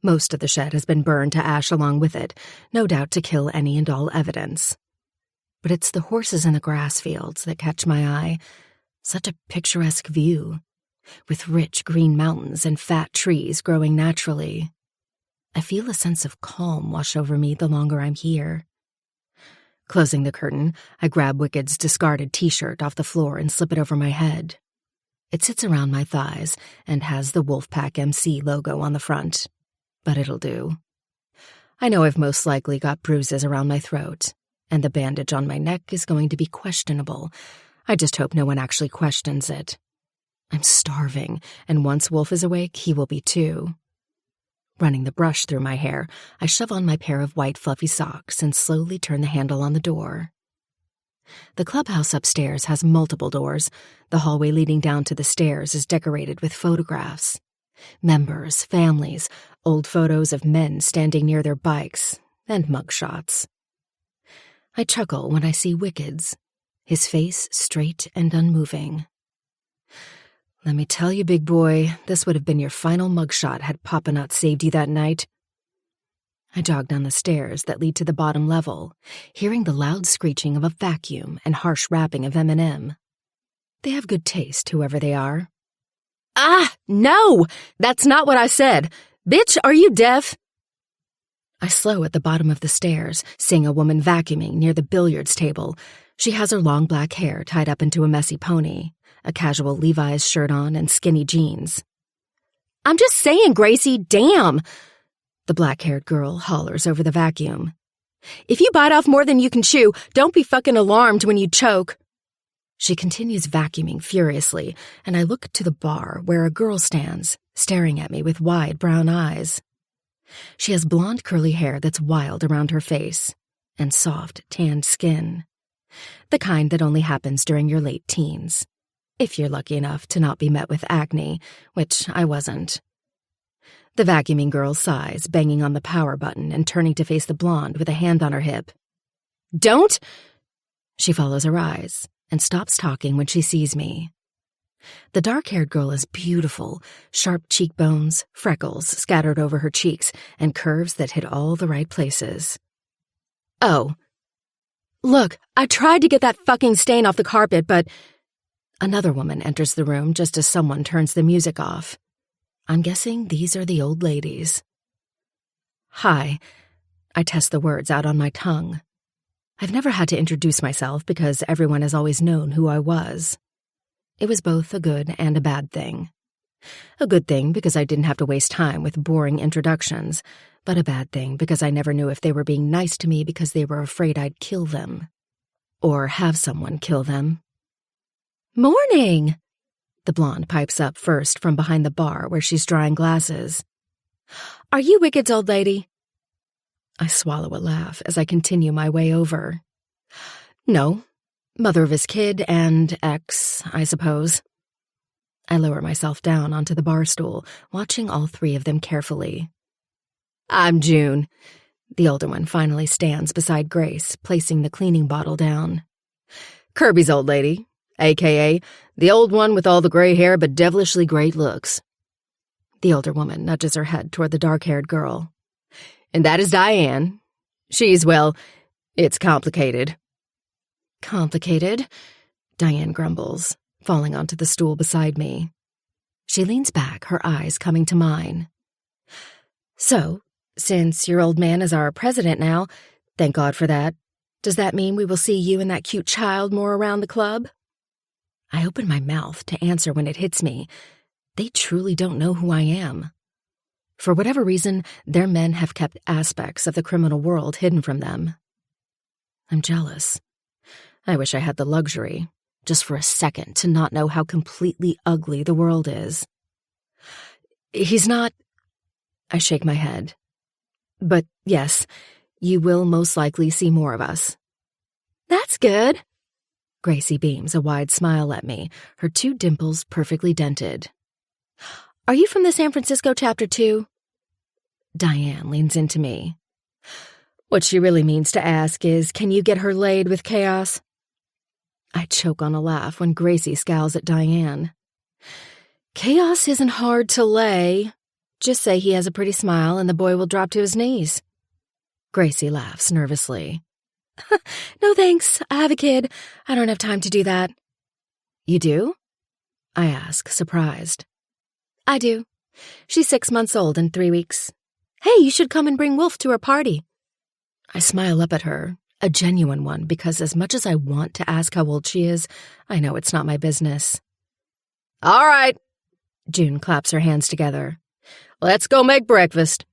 Most of the shed has been burned to ash along with it, no doubt to kill any and all evidence. But it's the horses in the grass fields that catch my eye. Such a picturesque view, with rich green mountains and fat trees growing naturally. I feel a sense of calm wash over me the longer I'm here. Closing the curtain, I grab Wicked's discarded t-shirt off the floor and slip it over my head. It sits around my thighs and has the Wolfpack MC logo on the front, but it'll do. I know I've most likely got bruises around my throat, and the bandage on my neck is going to be questionable. I just hope no one actually questions it. I'm starving, and once Wolf is awake, he will be too. Running the brush through my hair, I shove on my pair of white fluffy socks and slowly turn the handle on the door. The clubhouse upstairs has multiple doors. The hallway leading down to the stairs is decorated with photographs. Members, families, old photos of men standing near their bikes, and mugshots. I chuckle when I see Wicked's, his face straight and unmoving. Let me tell you, big boy, this would have been your final mugshot had Papa not saved you that night. I jog down the stairs that lead to the bottom level, hearing the loud screeching of a vacuum and harsh rapping of M&M. They have good taste, whoever they are. Ah, no! That's not what I said. Bitch, are you deaf? I slow at the bottom of the stairs, seeing a woman vacuuming near the billiards table. She has her long black hair tied up into a messy pony, a casual Levi's shirt on, and skinny jeans. I'm just saying, Gracie, damn! The black-haired girl hollers over the vacuum. If you bite off more than you can chew, don't be fucking alarmed when you choke. She continues vacuuming furiously, and I look to the bar where a girl stands, staring at me with wide brown eyes. She has blonde curly hair that's wild around her face, and soft, tanned skin. The kind that only happens during your late teens, if you're lucky enough to not be met with acne, which I wasn't. The vacuuming girl sighs, banging on the power button and turning to face the blonde with a hand on her hip. Don't! She follows her eyes and stops talking when she sees me. The dark-haired girl is beautiful, sharp cheekbones, freckles scattered over her cheeks, and curves that hit all the right places. Oh. Look, I tried to get that fucking stain off the carpet, but... Another woman enters the room just as someone turns the music off. I'm guessing these are the old ladies. Hi. I test the words out on my tongue. I've never had to introduce myself because everyone has always known who I was. It was both a good and a bad thing. A good thing because I didn't have to waste time with boring introductions, but a bad thing because I never knew if they were being nice to me because they were afraid I'd kill them. Or have someone kill them. Morning! The blonde pipes up first from behind the bar where she's drying glasses. Are you Wicked's old lady? I swallow a laugh as I continue my way over. No. Mother of his kid and ex, I suppose. I lower myself down onto the bar stool, watching all three of them carefully. I'm June. The older one finally stands beside Grace, placing the cleaning bottle down. Kirby's old lady, a.k.a. the old one with all the gray hair but devilishly great looks. The older woman nudges her head toward the dark-haired girl. And that is Diane. She's, well, it's complicated. Complicated? Diane grumbles, falling onto the stool beside me. She leans back, her eyes coming to mine. So, since your old man is our president now, thank God for that, does that mean we will see you and that cute child more around the club? I open my mouth to answer when it hits me. They truly don't know who I am. For whatever reason, their men have kept aspects of the criminal world hidden from them. I'm jealous. I wish I had the luxury, just for a second, to not know how completely ugly the world is. He's not... I shake my head. But yes, you will most likely see more of us. That's good. Gracie beams a wide smile at me, her two dimples perfectly dented. Are you from the San Francisco chapter too? Diane leans into me. What she really means to ask is, can you get her laid with Chaos? I choke on a laugh when Gracie scowls at Diane. Chaos isn't hard to lay. Just say he has a pretty smile and the boy will drop to his knees. Gracie laughs nervously. No thanks, I have a kid. I don't have time to do that. You do? I ask, surprised. I do. She's 6 months old in 3 weeks. Hey, you should come and bring Wolf to her party. I smile up at her, a genuine one, because as much as I want to ask how old she is, I know it's not my business. All right. June claps her hands together. Let's go make breakfast.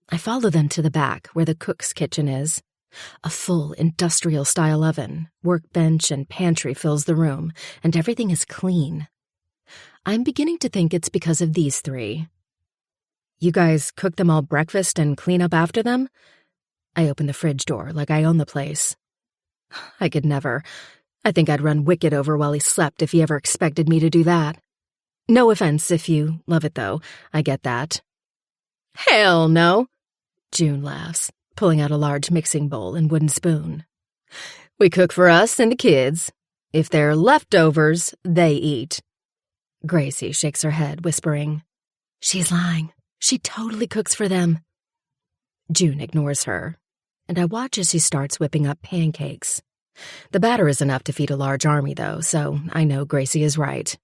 I follow them to the back where the cook's kitchen is. A full industrial-style oven, workbench, and pantry fills the room, and everything is clean. I'm beginning to think it's because of these three. You guys cook them all breakfast and clean up after them? I open the fridge door like I own the place. I could never. I think I'd run Wicked over while he slept if he ever expected me to do that. No offense if you love it, though. I get that. Hell no. June laughs, pulling out a large mixing bowl and wooden spoon. We cook for us and the kids. If they're leftovers, they eat. Gracie shakes her head, whispering, She's lying. She totally cooks for them. June ignores her, and I watch as she starts whipping up pancakes. The batter is enough to feed a large army, though, so I know Gracie is right.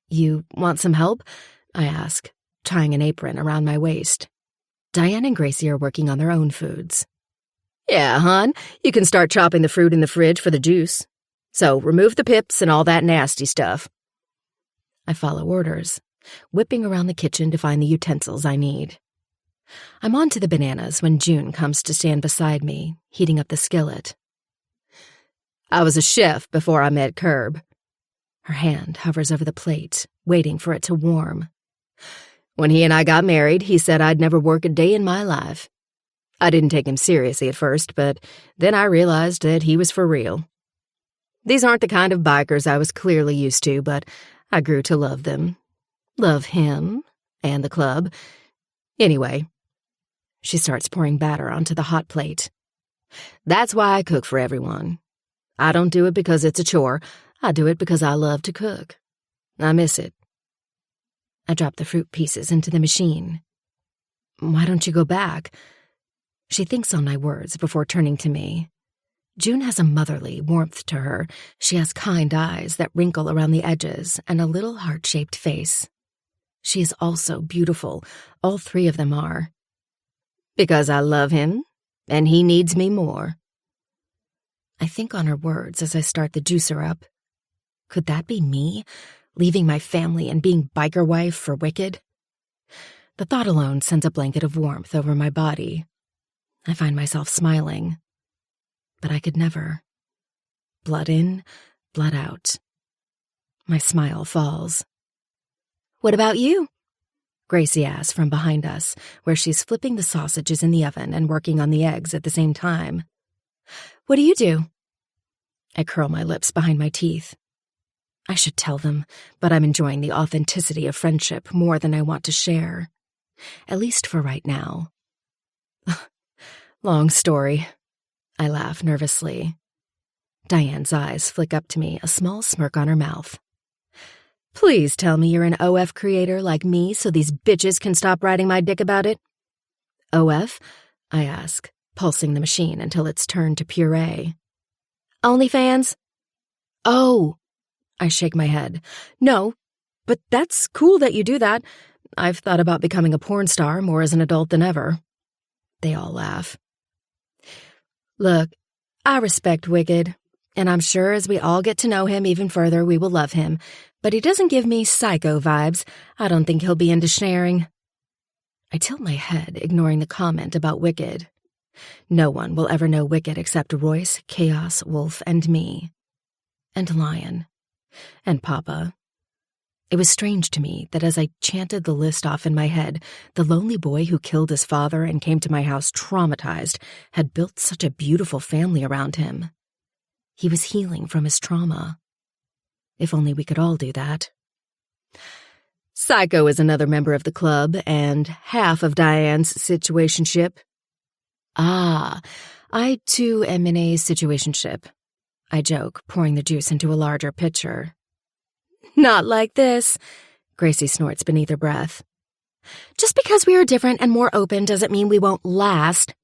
You want some help? I ask, tying an apron around my waist. Diane and Gracie are working on their own foods. Yeah, hon, you can start chopping the fruit in the fridge for the juice. So remove the pips and all that nasty stuff. I follow orders, whipping around the kitchen to find the utensils I need. I'm on to the bananas when June comes to stand beside me, heating up the skillet. I was a chef before I met Curb. Her hand hovers over the plate, waiting for it to warm. When he and I got married, he said I'd never work a day in my life. I didn't take him seriously at first, but then I realized that he was for real. These aren't the kind of bikers I was clearly used to, but I grew to love them. Love him and the club. Anyway, she starts pouring batter onto the hot plate. That's why I cook for everyone. I don't do it because it's a chore. I do it because I love to cook. I miss it. I drop the fruit pieces into the machine. Why don't you go back? She thinks on my words before turning to me. June has a motherly warmth to her. She has kind eyes that wrinkle around the edges and a little heart-shaped face. She is also beautiful. All three of them are. Because I love him, and he needs me more. I think on her words as I start the juicer up. Could that be me, leaving my family and being biker wife for Wicked? The thought alone sends a blanket of warmth over my body. I find myself smiling. But I could never. Blood in, blood out. My smile falls. What about you? Gracie asks from behind us, where she's flipping the sausages in the oven and working on the eggs at the same time. What do you do? I curl my lips behind my teeth. I should tell them, but I'm enjoying the authenticity of friendship more than I want to share. At least for right now. Long story. I laugh nervously. Diane's eyes flick up to me, a small smirk on her mouth. Please tell me you're an OF creator like me so these bitches can stop riding my dick about it. OF? I ask, pulsing the machine until it's turned to puree. OnlyFans? Oh, I shake my head. No, but that's cool that you do that. I've thought about becoming a porn star more as an adult than ever. They all laugh. Look, I respect Wicked, and I'm sure as we all get to know him even further, we will love him, but he doesn't give me psycho vibes. I don't think he'll be into sharing. I tilt my head, ignoring the comment about Wicked. No one will ever know Wicked except Royce, Chaos, Wolf, and me. And Lion. And Papa. It was strange to me that as I chanted the list off in my head, the lonely boy who killed his father and came to my house traumatized had built such a beautiful family around him. He was healing from his trauma. If only we could all do that. Psycho is another member of the club and half of Diane's situationship. Ah, I too am in a situationship. I joke, pouring the juice into a larger pitcher. Not like this, Gracie snorts beneath her breath. Just because we are different and more open doesn't mean we won't last.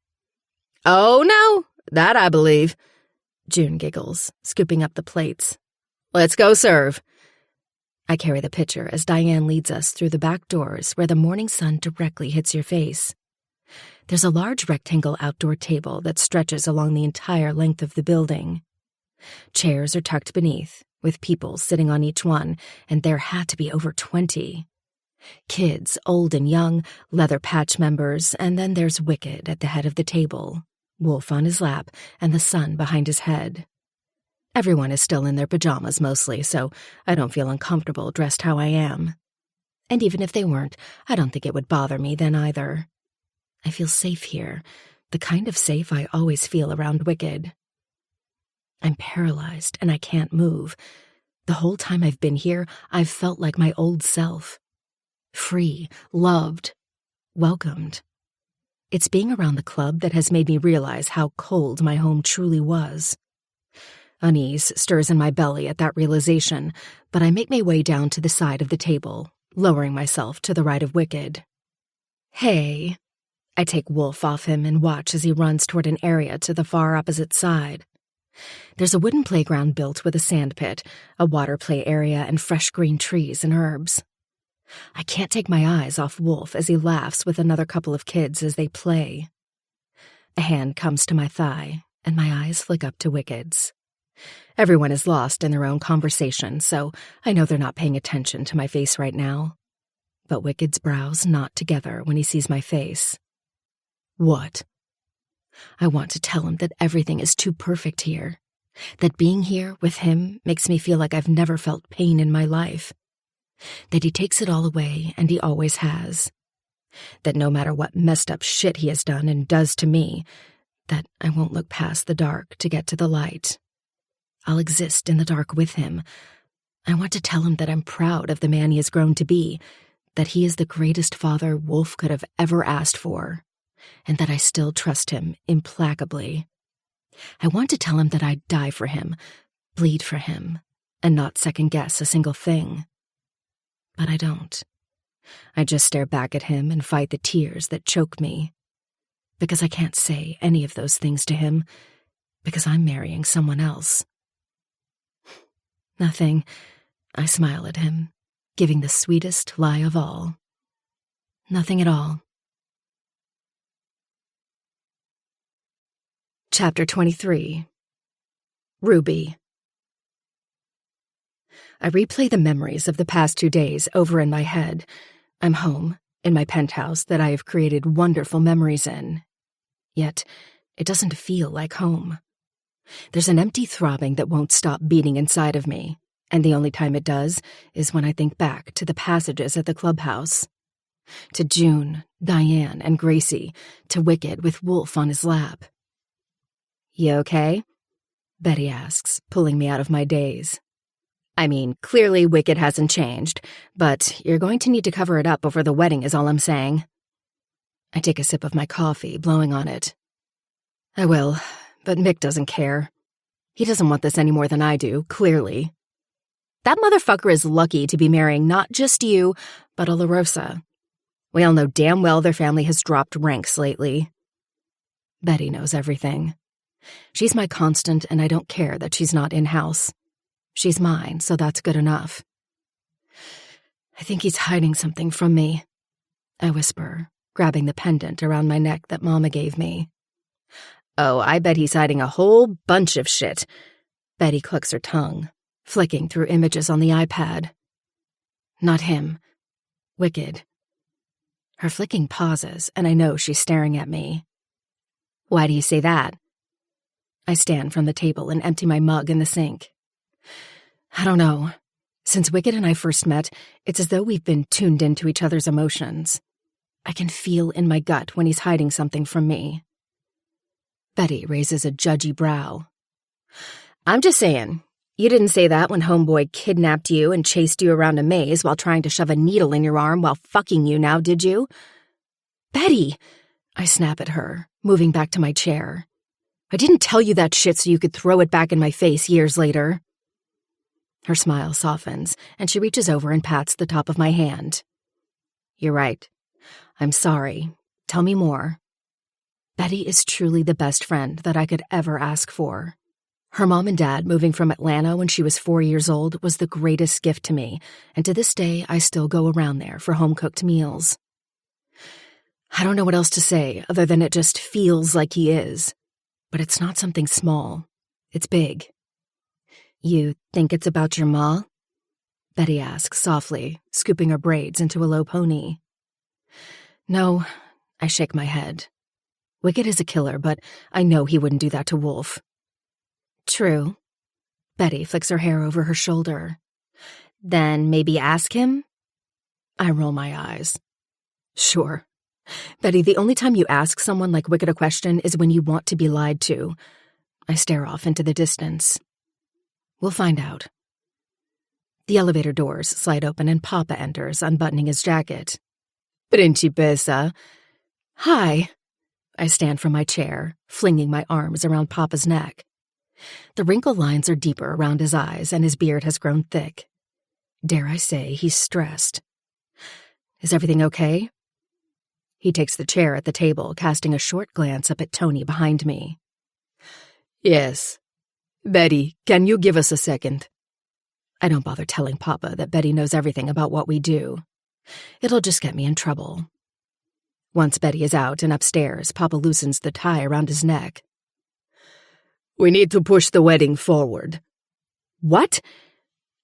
Oh, no, that I believe. June giggles, scooping up the plates. Let's go serve. I carry the pitcher as Diane leads us through the back doors where the morning sun directly hits your face. There's a large rectangle outdoor table that stretches along the entire length of the building. Chairs are tucked beneath, with people sitting on each one, and there had to be over 20. Kids, old and young, leather patch members, and then there's Wicked at the head of the table, Wolf on his lap, and the sun behind his head. Everyone is still in their pajamas mostly, so I don't feel uncomfortable dressed how I am. And even if they weren't, I don't think it would bother me then either. I feel safe here, the kind of safe I always feel around Wicked. I'm paralyzed and I can't move. The whole time I've been here, I've felt like my old self. Free, loved, welcomed. It's being around the club that has made me realize how cold my home truly was. Unease stirs in my belly at that realization, but I make my way down to the side of the table, lowering myself to the right of Wicked. Hey, I take Wolf off him and watch as he runs toward an area to the far opposite side. There's a wooden playground built with a sand pit, a water play area, and fresh green trees and herbs. I can't take my eyes off Wolf as he laughs with another couple of kids as they play. A hand comes to my thigh, and my eyes flick up to Wicked's. Everyone is lost in their own conversation, so I know they're not paying attention to my face right now. But Wicked's brows knot together when he sees my face. What? I want to tell him that everything is too perfect here, that being here with him makes me feel like I've never felt pain in my life, that he takes it all away and he always has, that no matter what messed up shit he has done and does to me, that I won't look past the dark to get to the light. I'll exist in the dark with him. I want to tell him that I'm proud of the man he has grown to be, that he is the greatest father Wolf could have ever asked for, and that I still trust him implacably. I want to tell him that I'd die for him, bleed for him, and not second-guess a single thing. But I don't. I just stare back at him and fight the tears that choke me. Because I can't say any of those things to him, because I'm marrying someone else. Nothing. I smile at him, giving the sweetest lie of all. Nothing at all. Chapter 23. Ruby. I replay the memories of the past 2 days over in my head. I'm home, in my penthouse that I have created wonderful memories in. Yet, it doesn't feel like home. There's an empty throbbing that won't stop beating inside of me, and the only time it does is when I think back to the passages at the clubhouse. To June, Diane, and Gracie, to Wicked with Wolf on his lap. You okay? Betty asks, pulling me out of my daze. I mean, clearly Wicked hasn't changed, but you're going to need to cover it up over the wedding is all I'm saying. I take a sip of my coffee, blowing on it. I will, but Mick doesn't care. He doesn't want this any more than I do, clearly. That motherfucker is lucky to be marrying not just you, but Olarosa. We all know damn well their family has dropped ranks lately. Betty knows everything. She's my constant, and I don't care that she's not in-house. She's mine, so that's good enough. I think he's hiding something from me, I whisper, grabbing the pendant around my neck that Mama gave me. Oh, I bet he's hiding a whole bunch of shit. Betty clucks her tongue, flicking through images on the iPad. Not him. Wicked. Her flicking pauses, and I know she's staring at me. Why do you say that? I stand from the table and empty my mug in the sink. I don't know. Since Wicked and I first met, it's as though we've been tuned into each other's emotions. I can feel in my gut when he's hiding something from me. Betty raises a judgy brow. I'm just saying, you didn't say that when homeboy kidnapped you and chased you around a maze while trying to shove a needle in your arm while fucking you now, did you? Betty! I snap at her, moving back to my chair. I didn't tell you that shit so you could throw it back in my face years later. Her smile softens, and she reaches over and pats the top of my hand. You're right. I'm sorry. Tell me more. Betty is truly the best friend that I could ever ask for. Her mom and dad moving from Atlanta when she was 4 years old was the greatest gift to me, and to this day I still go around there for home-cooked meals. I don't know what else to say other than it just feels like he is. But it's not something small. It's big. You think it's about your ma? Betty asks softly, scooping her braids into a low pony. No, I shake my head. Wicked is a killer, but I know he wouldn't do that to Wolf. True. Betty flicks her hair over her shoulder. Then maybe ask him? I roll my eyes. Sure. Betty, the only time you ask someone like Wicked a question is when you want to be lied to. I stare off into the distance. We'll find out. The elevator doors slide open and Papa enters, unbuttoning his jacket. Principessa. Hi. I stand from my chair, flinging my arms around Papa's neck. The wrinkle lines are deeper around his eyes and his beard has grown thick. Dare I say he's stressed. Is everything okay? He takes the chair at the table, casting a short glance up at Tony behind me. Yes. Betty, can you give us a second? I don't bother telling Papa that Betty knows everything about what we do. It'll just get me in trouble. Once Betty is out and upstairs, Papa loosens the tie around his neck. We need to push the wedding forward. What?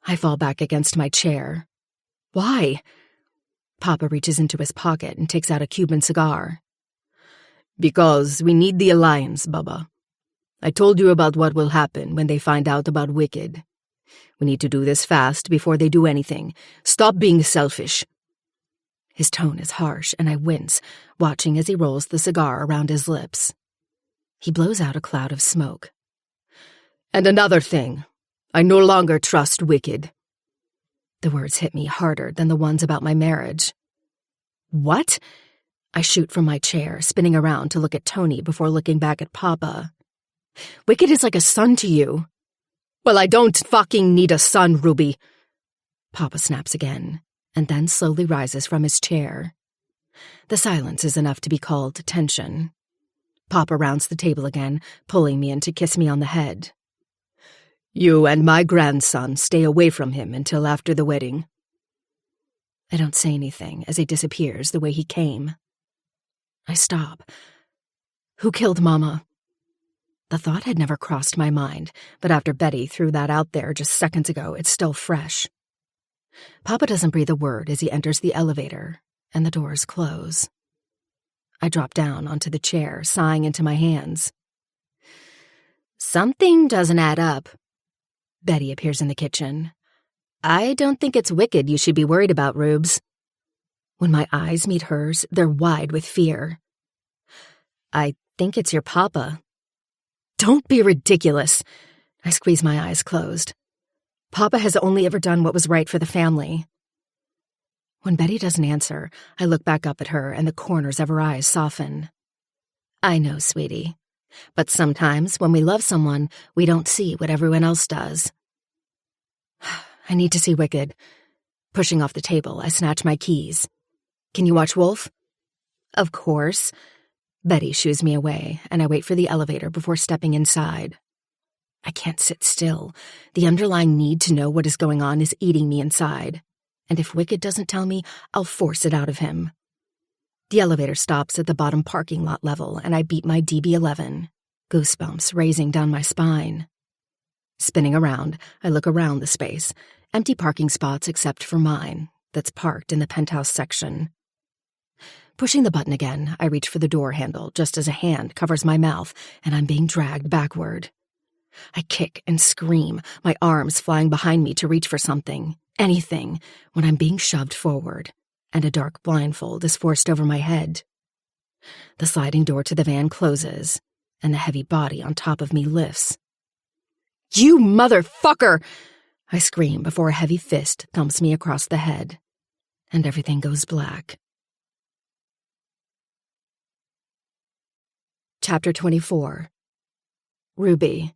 I fall back against my chair. Why? Papa reaches into his pocket and takes out a Cuban cigar. Because we need the alliance, Bubba. I told you about what will happen when they find out about Wicked. We need to do this fast before they do anything. Stop being selfish. His tone is harsh, and I wince, watching as he rolls the cigar around his lips. He blows out a cloud of smoke. And another thing, I no longer trust Wicked. The words hit me harder than the ones about my marriage. What? I shoot from my chair, spinning around to look at Tony before looking back at Papa. Wicked is like a son to you. Well, I don't fucking need a son, Ruby. Papa snaps again, and then slowly rises from his chair. The silence is enough to be called tension. Papa rounds the table again, pulling me in to kiss me on the head. You and my grandson stay away from him until after the wedding. I don't say anything as he disappears the way he came. I stop. Who killed Mama? The thought had never crossed my mind, but after Betty threw that out there just seconds ago, it's still fresh. Papa doesn't breathe a word as he enters the elevator, and the doors close. I drop down onto the chair, sighing into my hands. Something doesn't add up. Betty appears in the kitchen. I don't think it's Wicked you should be worried about, Rubes. When my eyes meet hers, they're wide with fear. I think it's your papa. Don't be ridiculous. I squeeze my eyes closed. Papa has only ever done what was right for the family. When Betty doesn't answer, I look back up at her and the corners of her eyes soften. I know, sweetie. But sometimes when we love someone, we don't see what everyone else does. I need to see Wicked. Pushing off the table, I snatch my keys. Can you watch Wolf? Of course. Betty shoos me away, and I wait for the elevator before stepping inside. I can't sit still. The underlying need to know what is going on is eating me inside. And if Wicked doesn't tell me, I'll force it out of him. The elevator stops at the bottom parking lot level, and I beat my DB11, goosebumps racing down my spine. Spinning around, I look around the space, empty parking spots except for mine, that's parked in the penthouse section. Pushing the button again, I reach for the door handle just as a hand covers my mouth and I'm being dragged backward. I kick and scream, my arms flying behind me to reach for something, anything, when I'm being shoved forward, and a dark blindfold is forced over my head. The sliding door to the van closes, and the heavy body on top of me lifts. "You motherfucker!" I scream before a heavy fist thumps me across the head, and everything goes black. Chapter 24. Ruby.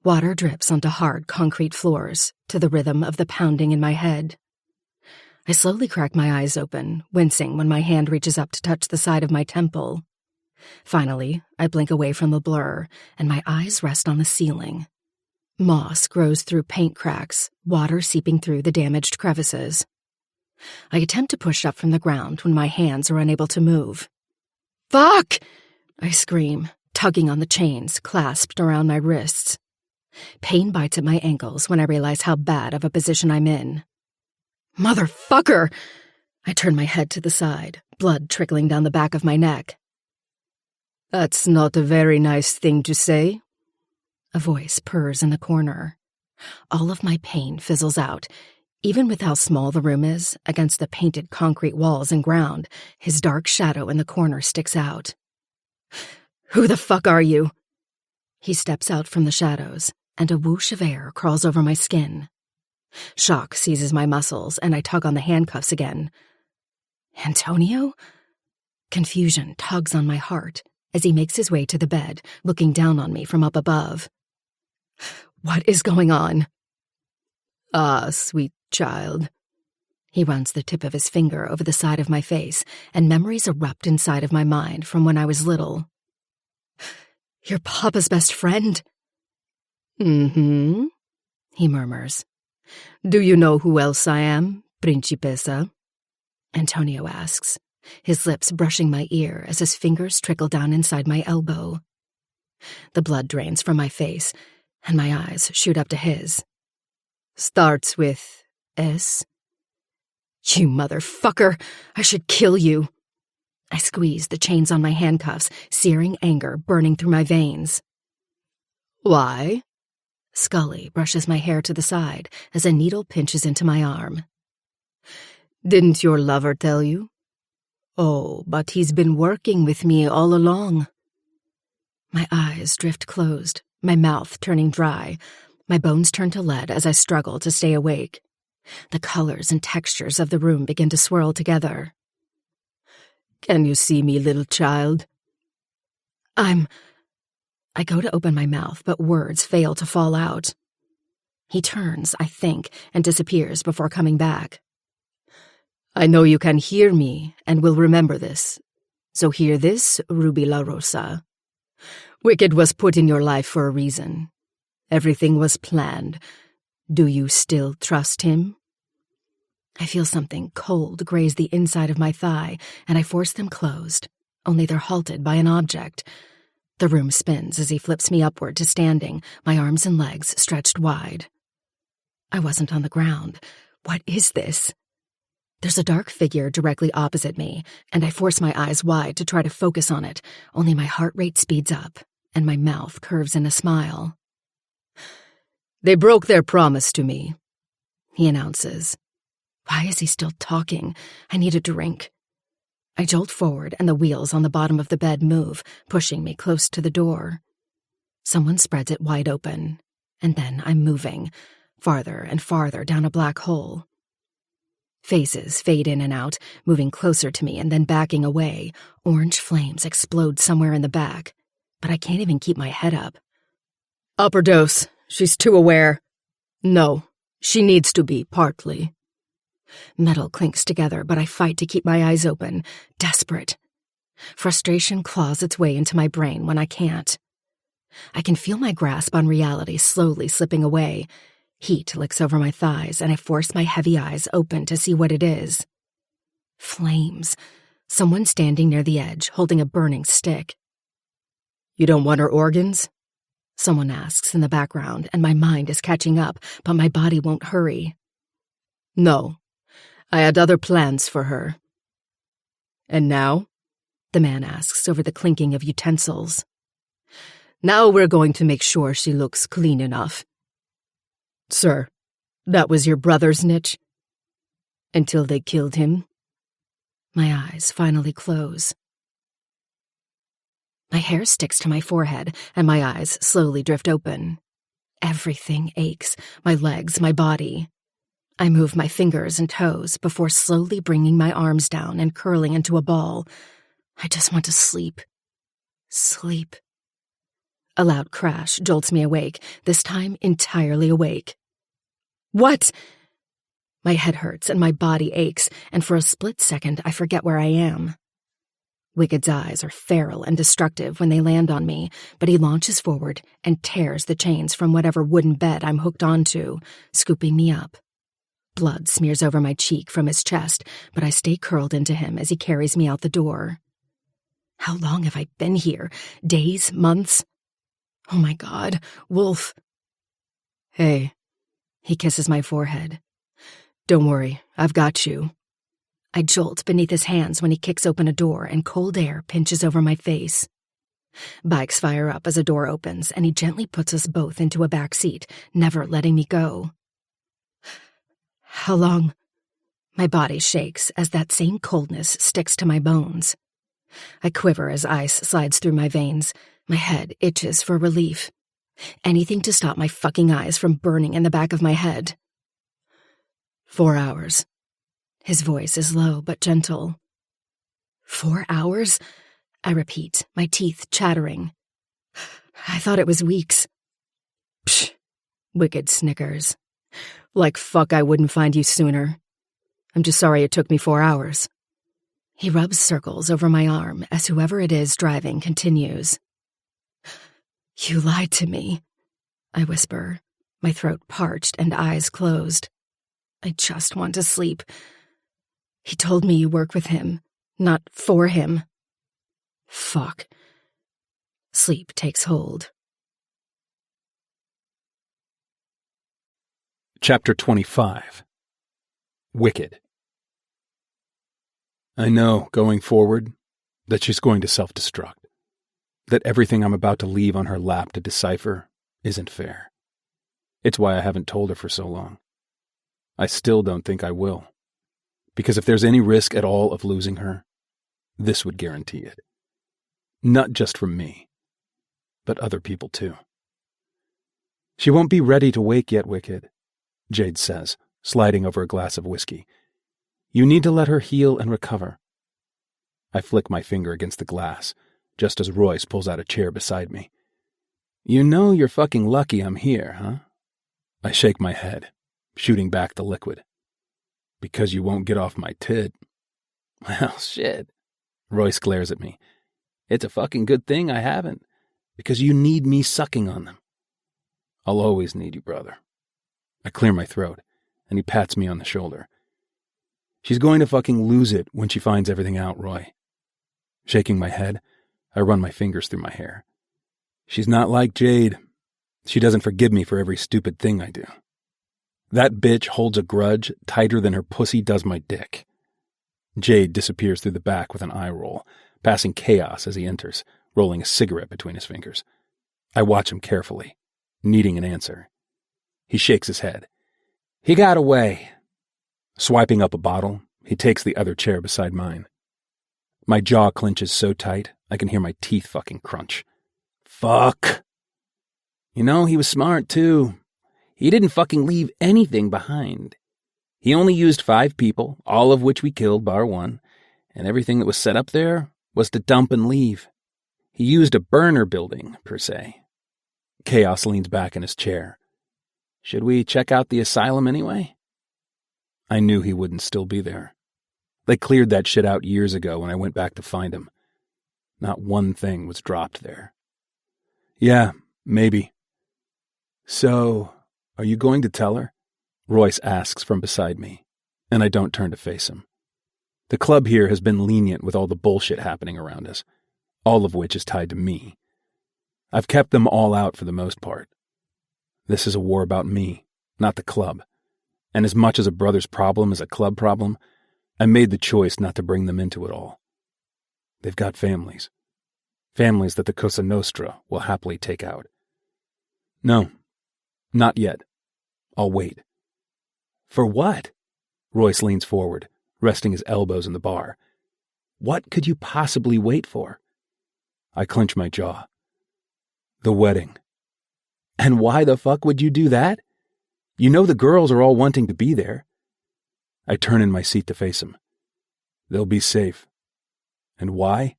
Water drips onto hard concrete floors to the rhythm of the pounding in my head. I slowly crack my eyes open, wincing when my hand reaches up to touch the side of my temple. Finally, I blink away from the blur, and my eyes rest on the ceiling. Moss grows through paint cracks, water seeping through the damaged crevices. I attempt to push up from the ground when my hands are unable to move. "Fuck!" I scream, tugging on the chains clasped around my wrists. Pain bites at my ankles when I realize how bad of a position I'm in. "Motherfucker!" I turn my head to the side, blood trickling down the back of my neck. "That's not a very nice thing to say." A voice purrs in the corner. All of my pain fizzles out. Even with how small the room is, against the painted concrete walls and ground, his dark shadow in the corner sticks out. "Who the fuck are you?" He steps out from the shadows, and a whoosh of air crawls over my skin. Shock seizes my muscles, and I tug on the handcuffs again. Antonio? Confusion tugs on my heart as he makes his way to the bed, looking down on me from up above. What is going on? "Ah, sweet child." He runs the tip of his finger over the side of my face, and memories erupt inside of my mind from when I was little. You're Papa's best friend? Mm-hmm, he murmurs. Do you know who else I am, Principessa? Antonio asks, his lips brushing my ear as his fingers trickle down inside my elbow. The blood drains from my face, and my eyes shoot up to his. Starts with S. You motherfucker! I should kill you! I squeeze the chains on my handcuffs, searing anger burning through my veins. Why? Scully brushes my hair to the side as a needle pinches into my arm. Didn't your lover tell you? Oh, but he's been working with me all along. My eyes drift closed, my mouth turning dry. My bones turn to lead as I struggle to stay awake. The colors and textures of the room begin to swirl together. Can you see me, little child? I go to open my mouth, but words fail to fall out. He turns, I think, and disappears before coming back. I know you can hear me and will remember this. So hear this, Ruby La Rosa. Wicked was put in your life for a reason. Everything was planned. Do you still trust him? I feel something cold graze the inside of my thigh, and I force them closed, only they're halted by an object. The room spins as he flips me upward to standing, my arms and legs stretched wide. I wasn't on the ground. What is this? There's a dark figure directly opposite me, and I force my eyes wide to try to focus on it, only my heart rate speeds up, and my mouth curves in a smile. They broke their promise to me, he announces. Why is he still talking? I need a drink. I jolt forward, and the wheels on the bottom of the bed move, pushing me close to the door. Someone spreads it wide open, and then I'm moving, farther and farther down a black hole. Faces fade in and out, moving closer to me and then backing away. Orange flames explode somewhere in the back, but I can't even keep my head up. Upper dose. She's too aware. No, she needs to be, partly. Metal clinks together, but I fight to keep my eyes open, desperate. Frustration claws its way into my brain when I can't. I can feel my grasp on reality slowly slipping away. Heat licks over my thighs, and I force my heavy eyes open to see what it is. Flames. Someone standing near the edge, holding a burning stick. You don't want her organs? Someone asks in the background, and my mind is catching up, but my body won't hurry. No. I had other plans for her. And now? The man asks over the clinking of utensils. Now we're going to make sure she looks clean enough. Sir, that was your brother's niche? Until they killed him? My eyes finally close. My hair sticks to my forehead, and my eyes slowly drift open. Everything aches, my legs, my body. I move my fingers and toes before slowly bringing my arms down and curling into a ball. I just want to sleep. Sleep. A loud crash jolts me awake, this time entirely awake. What? My head hurts and my body aches, and for a split second I forget where I am. Wicked's eyes are feral and destructive when they land on me, but he launches forward and tears the chains from whatever wooden bed I'm hooked onto, scooping me up. Blood smears over my cheek from his chest, but I stay curled into him as he carries me out the door. How long have I been here? Days? Months? Oh my God, Wolf. Hey. He kisses my forehead. Don't worry, I've got you. I jolt beneath his hands when he kicks open a door and cold air pinches over my face. Bikes fire up as a door opens, and he gently puts us both into a back seat, never letting me go. How long? My body shakes as that same coldness sticks to my bones. I quiver as ice slides through my veins. My head itches for relief. Anything to stop my fucking eyes from burning in the back of my head. 4 hours. His voice is low but gentle. 4 hours? I repeat, my teeth chattering. I thought it was weeks. Psh, Wicked snickers. Like fuck I wouldn't find you sooner. I'm just sorry it took me 4 hours. He rubs circles over my arm as whoever it is driving continues. You lied to me, I whisper, my throat parched and eyes closed. I just want to sleep. He told me you work with him, not for him. Fuck. Sleep takes hold. Chapter 25. Wicked. I know, going forward, that she's going to self-destruct. That everything I'm about to leave on her lap to decipher isn't fair. It's why I haven't told her for so long. I still don't think I will. Because if there's any risk at all of losing her, this would guarantee it. Not just from me, but other people too. She won't be ready to wake yet, Wicked, Jade says, sliding over a glass of whiskey. You need to let her heal and recover. I flick my finger against the glass, just as Royce pulls out a chair beside me. You know you're fucking lucky I'm here, huh? I shake my head, shooting back the liquid. Because you won't get off my tit. Well, shit. Royce glares at me. It's a fucking good thing I haven't, because you need me sucking on them. I'll always need you, brother. I clear my throat, and he pats me on the shoulder. She's going to fucking lose it when she finds everything out, Roy. Shaking my head, I run my fingers through my hair. She's not like Jade. She doesn't forgive me for every stupid thing I do. That bitch holds a grudge tighter than her pussy does my dick. Jade disappears through the back with an eye roll, passing Chaos as he enters, rolling a cigarette between his fingers. I watch him carefully, needing an answer. He shakes his head. He got away. Swiping up a bottle, he takes the other chair beside mine. My jaw clenches so tight, I can hear my teeth fucking crunch. Fuck. You know, he was smart, too. He didn't fucking leave anything behind. He only used 5 people, all of which we killed, bar one, and everything that was set up there was to dump and leave. He used a burner building, per se. Chaos leans back in his chair. Should we check out the asylum anyway? I knew he wouldn't still be there. They cleared that shit out years ago when I went back to find him. Not one thing was dropped there. Yeah, maybe. So, are you going to tell her? Royce asks from beside me, and I don't turn to face him. The club here has been lenient with all the bullshit happening around us, all of which is tied to me. I've kept them all out for the most part. This is a war about me, not the club. And as much as a brother's problem is a club problem, I made the choice not to bring them into it all. They've got families. Families that the Cosa Nostra will happily take out. No, not yet. I'll wait. For what? Royce leans forward, resting his elbows in the bar. What could you possibly wait for? I clench my jaw. The wedding. And why the fuck would you do that? You know the girls are all wanting to be there. I turn in my seat to face him. They'll be safe. And why?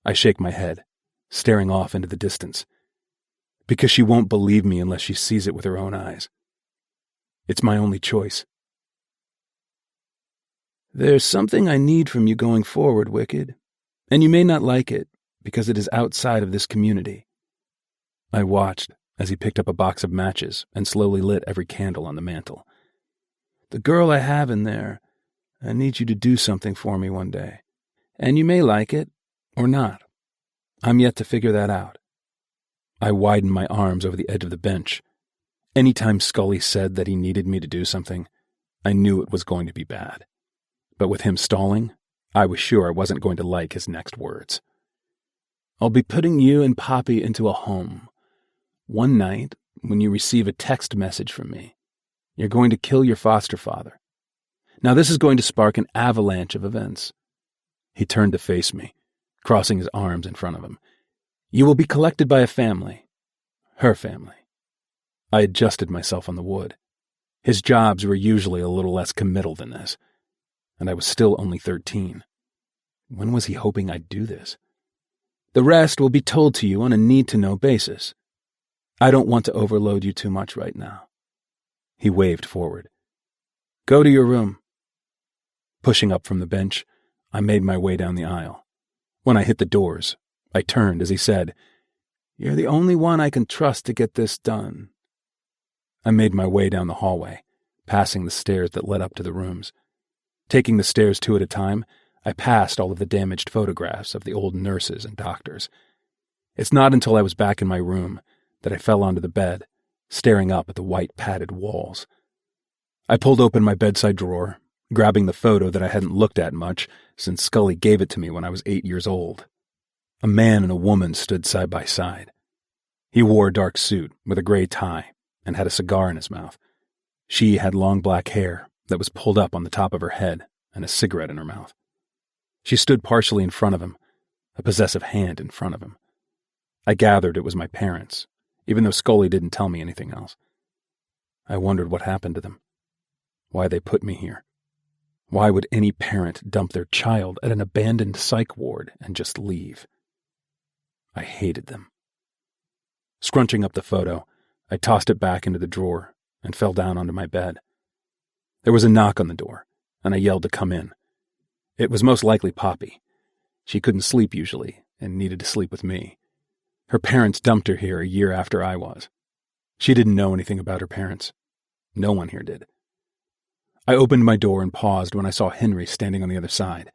I shake my head, staring off into the distance. Because she won't believe me unless she sees it with her own eyes. It's my only choice. There's something I need from you going forward, Wicked, and you may not like it because it is outside of this community. I watched as he picked up a box of matches and slowly lit every candle on the mantel. The girl I have in there, I need you to do something for me one day, and you may like it or not. I'm yet to figure that out. I widened my arms over the edge of the bench. Anytime Scully said that he needed me to do something, I knew it was going to be bad. But with him stalling, I was sure I wasn't going to like his next words. I'll be putting you and Poppy into a home. One night, when you receive a text message from me, you're going to kill your foster father. Now this is going to spark an avalanche of events. He turned to face me, crossing his arms in front of him. You will be collected by a family. Her family. I adjusted myself on the wood. His jobs were usually a little less committal than this, and I was still only 13. When was he hoping I'd do this? The rest will be told to you on a need-to-know basis. I don't want to overload you too much right now. He waved forward. Go to your room. Pushing up from the bench, I made my way down the aisle. When I hit the doors, I turned as he said, "You're the only one I can trust to get this done." I made my way down the hallway, passing the stairs that led up to the rooms. Taking the stairs two at a time, I passed all of the damaged photographs of the old nurses and doctors. It's not until I was back in my room that I fell onto the bed, staring up at the white padded walls. I pulled open my bedside drawer, grabbing the photo that I hadn't looked at much since Scully gave it to me when I was 8 years old. A man and a woman stood side by side. He wore a dark suit with a gray tie and had a cigar in his mouth. She had long black hair that was pulled up on the top of her head and a cigarette in her mouth. She stood partially in front of him, a possessive hand in front of him. I gathered it was my parents, even though Scully didn't tell me anything else. I wondered what happened to them, why they put me here. Why would any parent dump their child at an abandoned psych ward and just leave? I hated them. Scrunching up the photo, I tossed it back into the drawer and fell down onto my bed. There was a knock on the door, and I yelled to come in. It was most likely Poppy. She couldn't sleep usually and needed to sleep with me. Her parents dumped her here a year after I was. She didn't know anything about her parents. No one here did. I opened my door and paused when I saw Henry standing on the other side.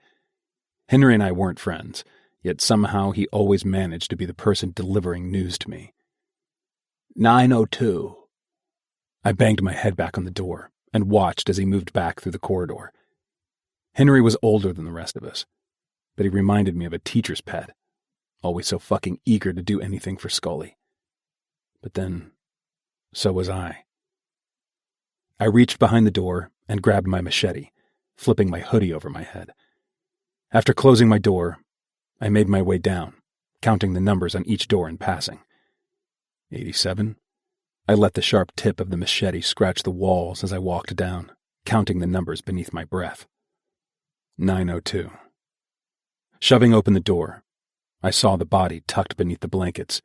Henry and I weren't friends, yet somehow he always managed to be the person delivering news to me. 902. I banged my head back on the door and watched as he moved back through the corridor. Henry was older than the rest of us, but he reminded me of a teacher's pet, always so fucking eager to do anything for Scully. But then, so was I. I reached behind the door and grabbed my machete, flipping my hoodie over my head. After closing my door, I made my way down, counting the numbers on each door in passing. 87. I let the sharp tip of the machete scratch the walls as I walked down, counting the numbers beneath my breath. 902. Shoving open the door, I saw the body tucked beneath the blankets,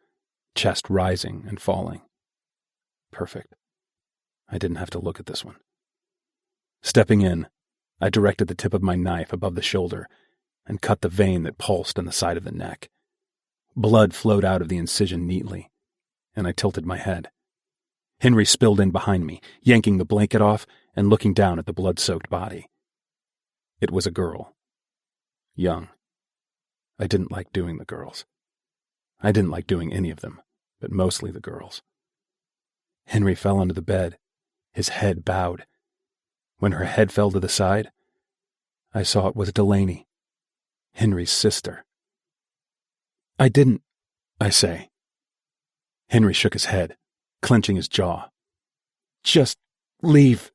chest rising and falling. Perfect. I didn't have to look at this one. Stepping in, I directed the tip of my knife above the shoulder and cut the vein that pulsed on the side of the neck. Blood flowed out of the incision neatly, and I tilted my head. Henry spilled in behind me, yanking the blanket off and looking down at the blood-soaked body. It was a girl. Young. I didn't like doing the girls. I didn't like doing any of them, but mostly the girls. Henry fell onto the bed, his head bowed. When her head fell to the side, I saw it was Delaney, Henry's sister. I didn't, I say. Henry shook his head, clenching his jaw. Just leave.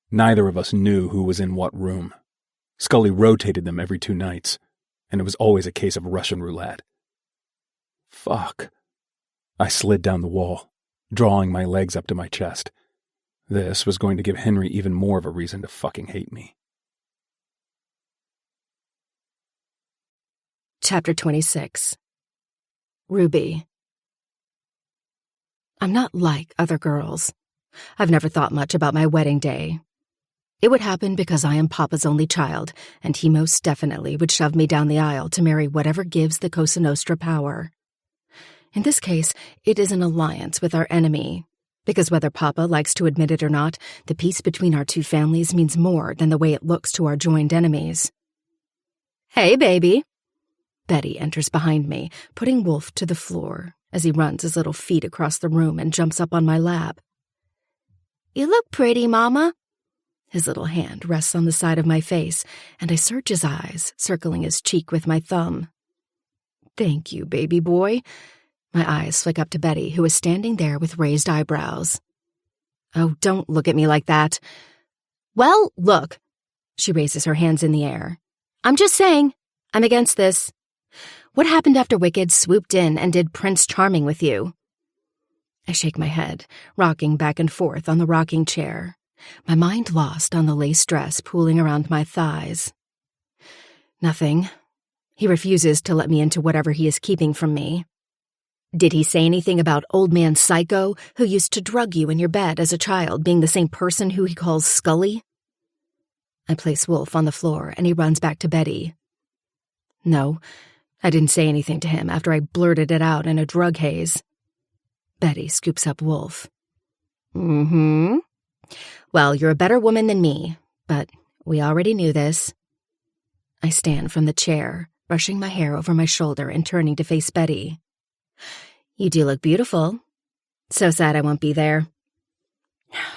Neither of us knew who was in what room. Scully rotated them every 2 nights, and it was always a case of Russian roulette. Fuck. I slid down the wall, drawing my legs up to my chest. This was going to give Henry even more of a reason to fucking hate me. Chapter 26. Ruby. I'm not like other girls. I've never thought much about my wedding day. It would happen because I am Papa's only child, and he most definitely would shove me down the aisle to marry whatever gives the Cosa Nostra power. In this case, it is an alliance with our enemy, because whether Papa likes to admit it or not, the peace between our two families means more than the way it looks to our joined enemies. Hey, baby. Betty enters behind me, putting Wolf to the floor as he runs his little feet across the room and jumps up on my lap. You look pretty, Mama. His little hand rests on the side of my face, and I search his eyes, circling his cheek with my thumb. Thank you, baby boy. My eyes flick up to Betty, who is standing there with raised eyebrows. Oh, don't look at me like that. Well, look. She raises her hands in the air. I'm just saying, I'm against this. What happened after Wicked swooped in and did Prince Charming with you? I shake my head, rocking back and forth on the rocking chair, my mind lost on the lace dress pooling around my thighs. Nothing. He refuses to let me into whatever he is keeping from me. Did he say anything about Old Man Psycho, who used to drug you in your bed as a child, being the same person who he calls Scully? I place Wolf on the floor, and he runs back to Betty. No, I didn't say anything to him after I blurted it out in a drug haze. Betty scoops up Wolf. Mm-hmm. Well, you're a better woman than me, but we already knew this. I stand from the chair, brushing my hair over my shoulder and turning to face Betty. You do look beautiful. So sad I won't be there.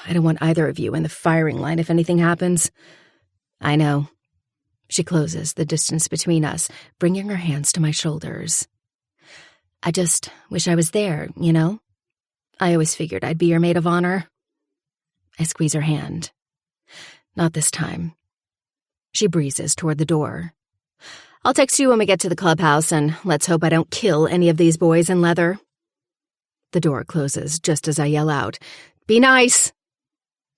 I don't want either of you in the firing line if anything happens. I know. She closes the distance between us, bringing her hands to my shoulders. I just wish I was there, you know? I always figured I'd be your maid of honor. I squeeze her hand. Not this time. She breezes toward the door. I'll text you when we get to the clubhouse, and let's hope I don't kill any of these boys in leather. The door closes just as I yell out, Be nice!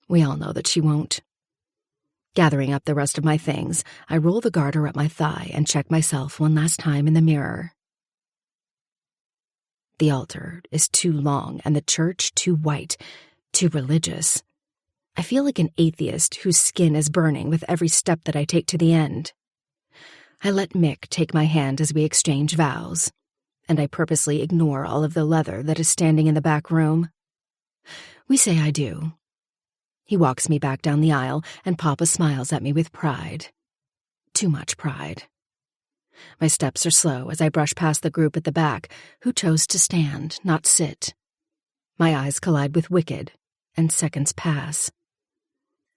We all know that she won't. Gathering up the rest of my things, I roll the garter up my thigh and check myself one last time in the mirror. The altar is too long and the church too white, too religious. I feel like an atheist whose skin is burning with every step that I take to the end. I let Mick take my hand as we exchange vows, and I purposely ignore all of the leather that is standing in the back room. We say I do. He walks me back down the aisle, and Papa smiles at me with pride. Too much pride. My steps are slow as I brush past the group at the back, who chose to stand, not sit. My eyes collide with Wicked, and seconds pass.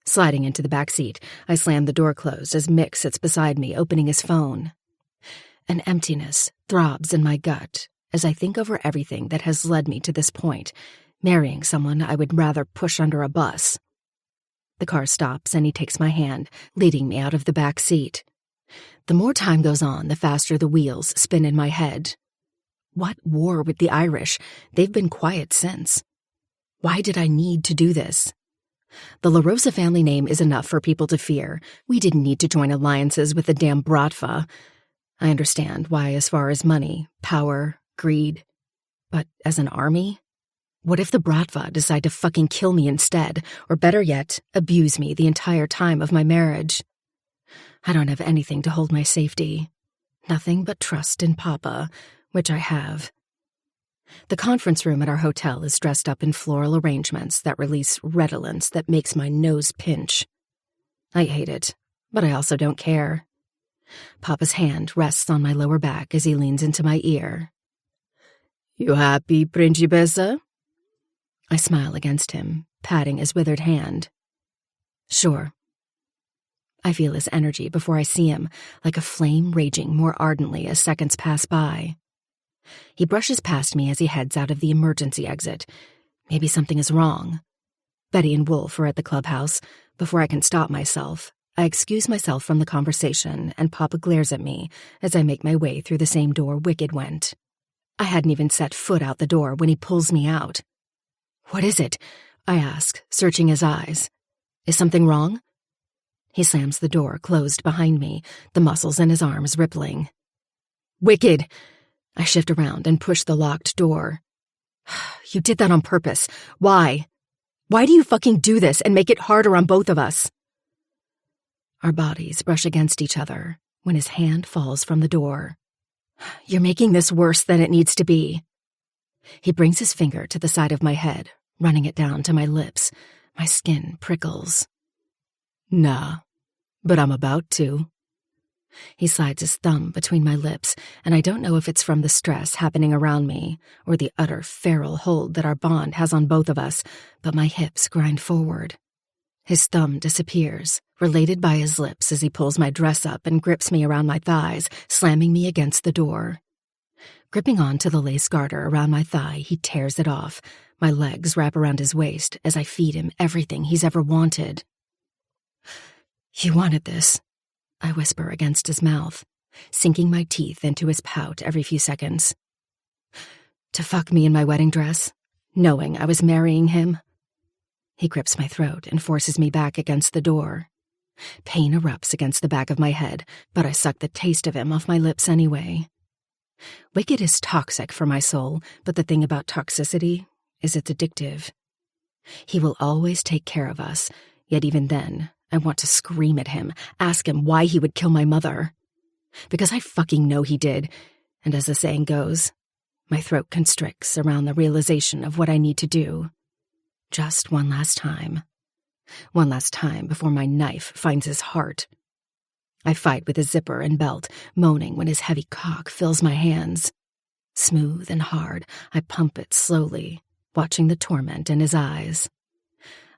Sliding into the back seat, I slam the door closed as Mick sits beside me, opening his phone. An emptiness throbs in my gut as I think over everything that has led me to this point, marrying someone I would rather push under a bus. The car stops and he takes my hand, leading me out of the back seat. The more time goes on, the faster the wheels spin in my head. What war with the Irish? They've been quiet since. Why did I need to do this? The La Rosa family name is enough for people to fear. We didn't need to join alliances with the damn Bratva. I understand why as far as money, power, greed. But as an army? What if the Bratva decide to fucking kill me instead, or better yet, abuse me the entire time of my marriage? I don't have anything to hold my safety. Nothing but trust in Papa, which I have. The conference room at our hotel is dressed up in floral arrangements that release redolence that makes my nose pinch. I hate it, but I also don't care. Papa's hand rests on my lower back as he leans into my ear. You happy, Principessa? I smile against him, patting his withered hand. Sure. I feel his energy before I see him, like a flame raging more ardently as seconds pass by. He brushes past me as he heads out of the emergency exit. Maybe something is wrong. Betty and Wolf are at the clubhouse. Before I can stop myself, I excuse myself from the conversation, and Papa glares at me as I make my way through the same door Wicked went. I hadn't even set foot out the door when he pulls me out. What is it? I ask, searching his eyes. Is something wrong? He slams the door closed behind me, the muscles in his arms rippling. Wicked! I shift around and push the locked door. You did that on purpose. Why? Why do you fucking do this and make it harder on both of us? Our bodies brush against each other when his hand falls from the door. You're making this worse than it needs to be. He brings his finger to the side of my head, running it down to my lips. My skin prickles. Nah, but I'm about to. He slides his thumb between my lips, and I don't know if it's from the stress happening around me or the utter feral hold that our bond has on both of us, but my hips grind forward. His thumb disappears, related by his lips as he pulls my dress up and grips me around my thighs, slamming me against the door. Gripping on to the lace garter around my thigh, he tears it off. My legs wrap around his waist as I feed him everything he's ever wanted. You wanted this, I whisper against his mouth, sinking my teeth into his pout every few seconds. To fuck me in my wedding dress, knowing I was marrying him. He grips my throat and forces me back against the door. Pain erupts against the back of my head, but I suck the taste of him off my lips anyway. Wicked is toxic for my soul, but the thing about toxicity is it's addictive. He will always take care of us, yet even then, I want to scream at him, ask him why he would kill my mother. Because I fucking know he did, and as the saying goes, my throat constricts around the realization of what I need to do. Just one last time. One last time before my knife finds his heart. I fight with his zipper and belt, moaning when his heavy cock fills my hands. Smooth and hard, I pump it slowly, watching the torment in his eyes.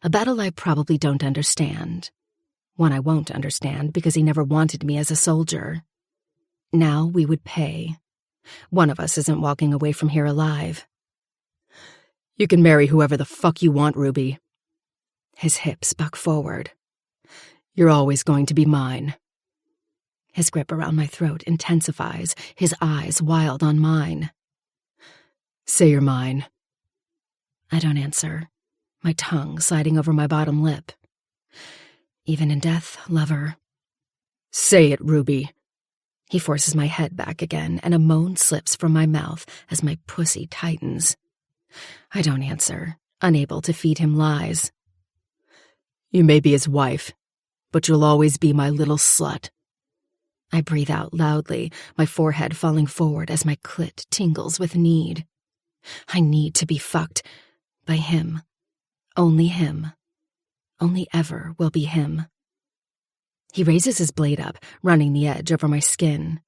A battle I probably don't understand. One I won't understand because he never wanted me as a soldier. Now we would pay. One of us isn't walking away from here alive. You can marry whoever the fuck you want, Ruby. His hips buck forward. You're always going to be mine. His grip around my throat intensifies, his eyes wild on mine. Say you're mine. I don't answer, my tongue sliding over my bottom lip. Even in death, lover. Say it, Ruby. He forces my head back again, and a moan slips from my mouth as my pussy tightens. I don't answer, unable to feed him lies. You may be his wife, but you'll always be my little slut. I breathe out loudly, my forehead falling forward as my clit tingles with need. I need to be fucked by him. Only him. Only ever will be him. He raises his blade up, running the edge over my skin.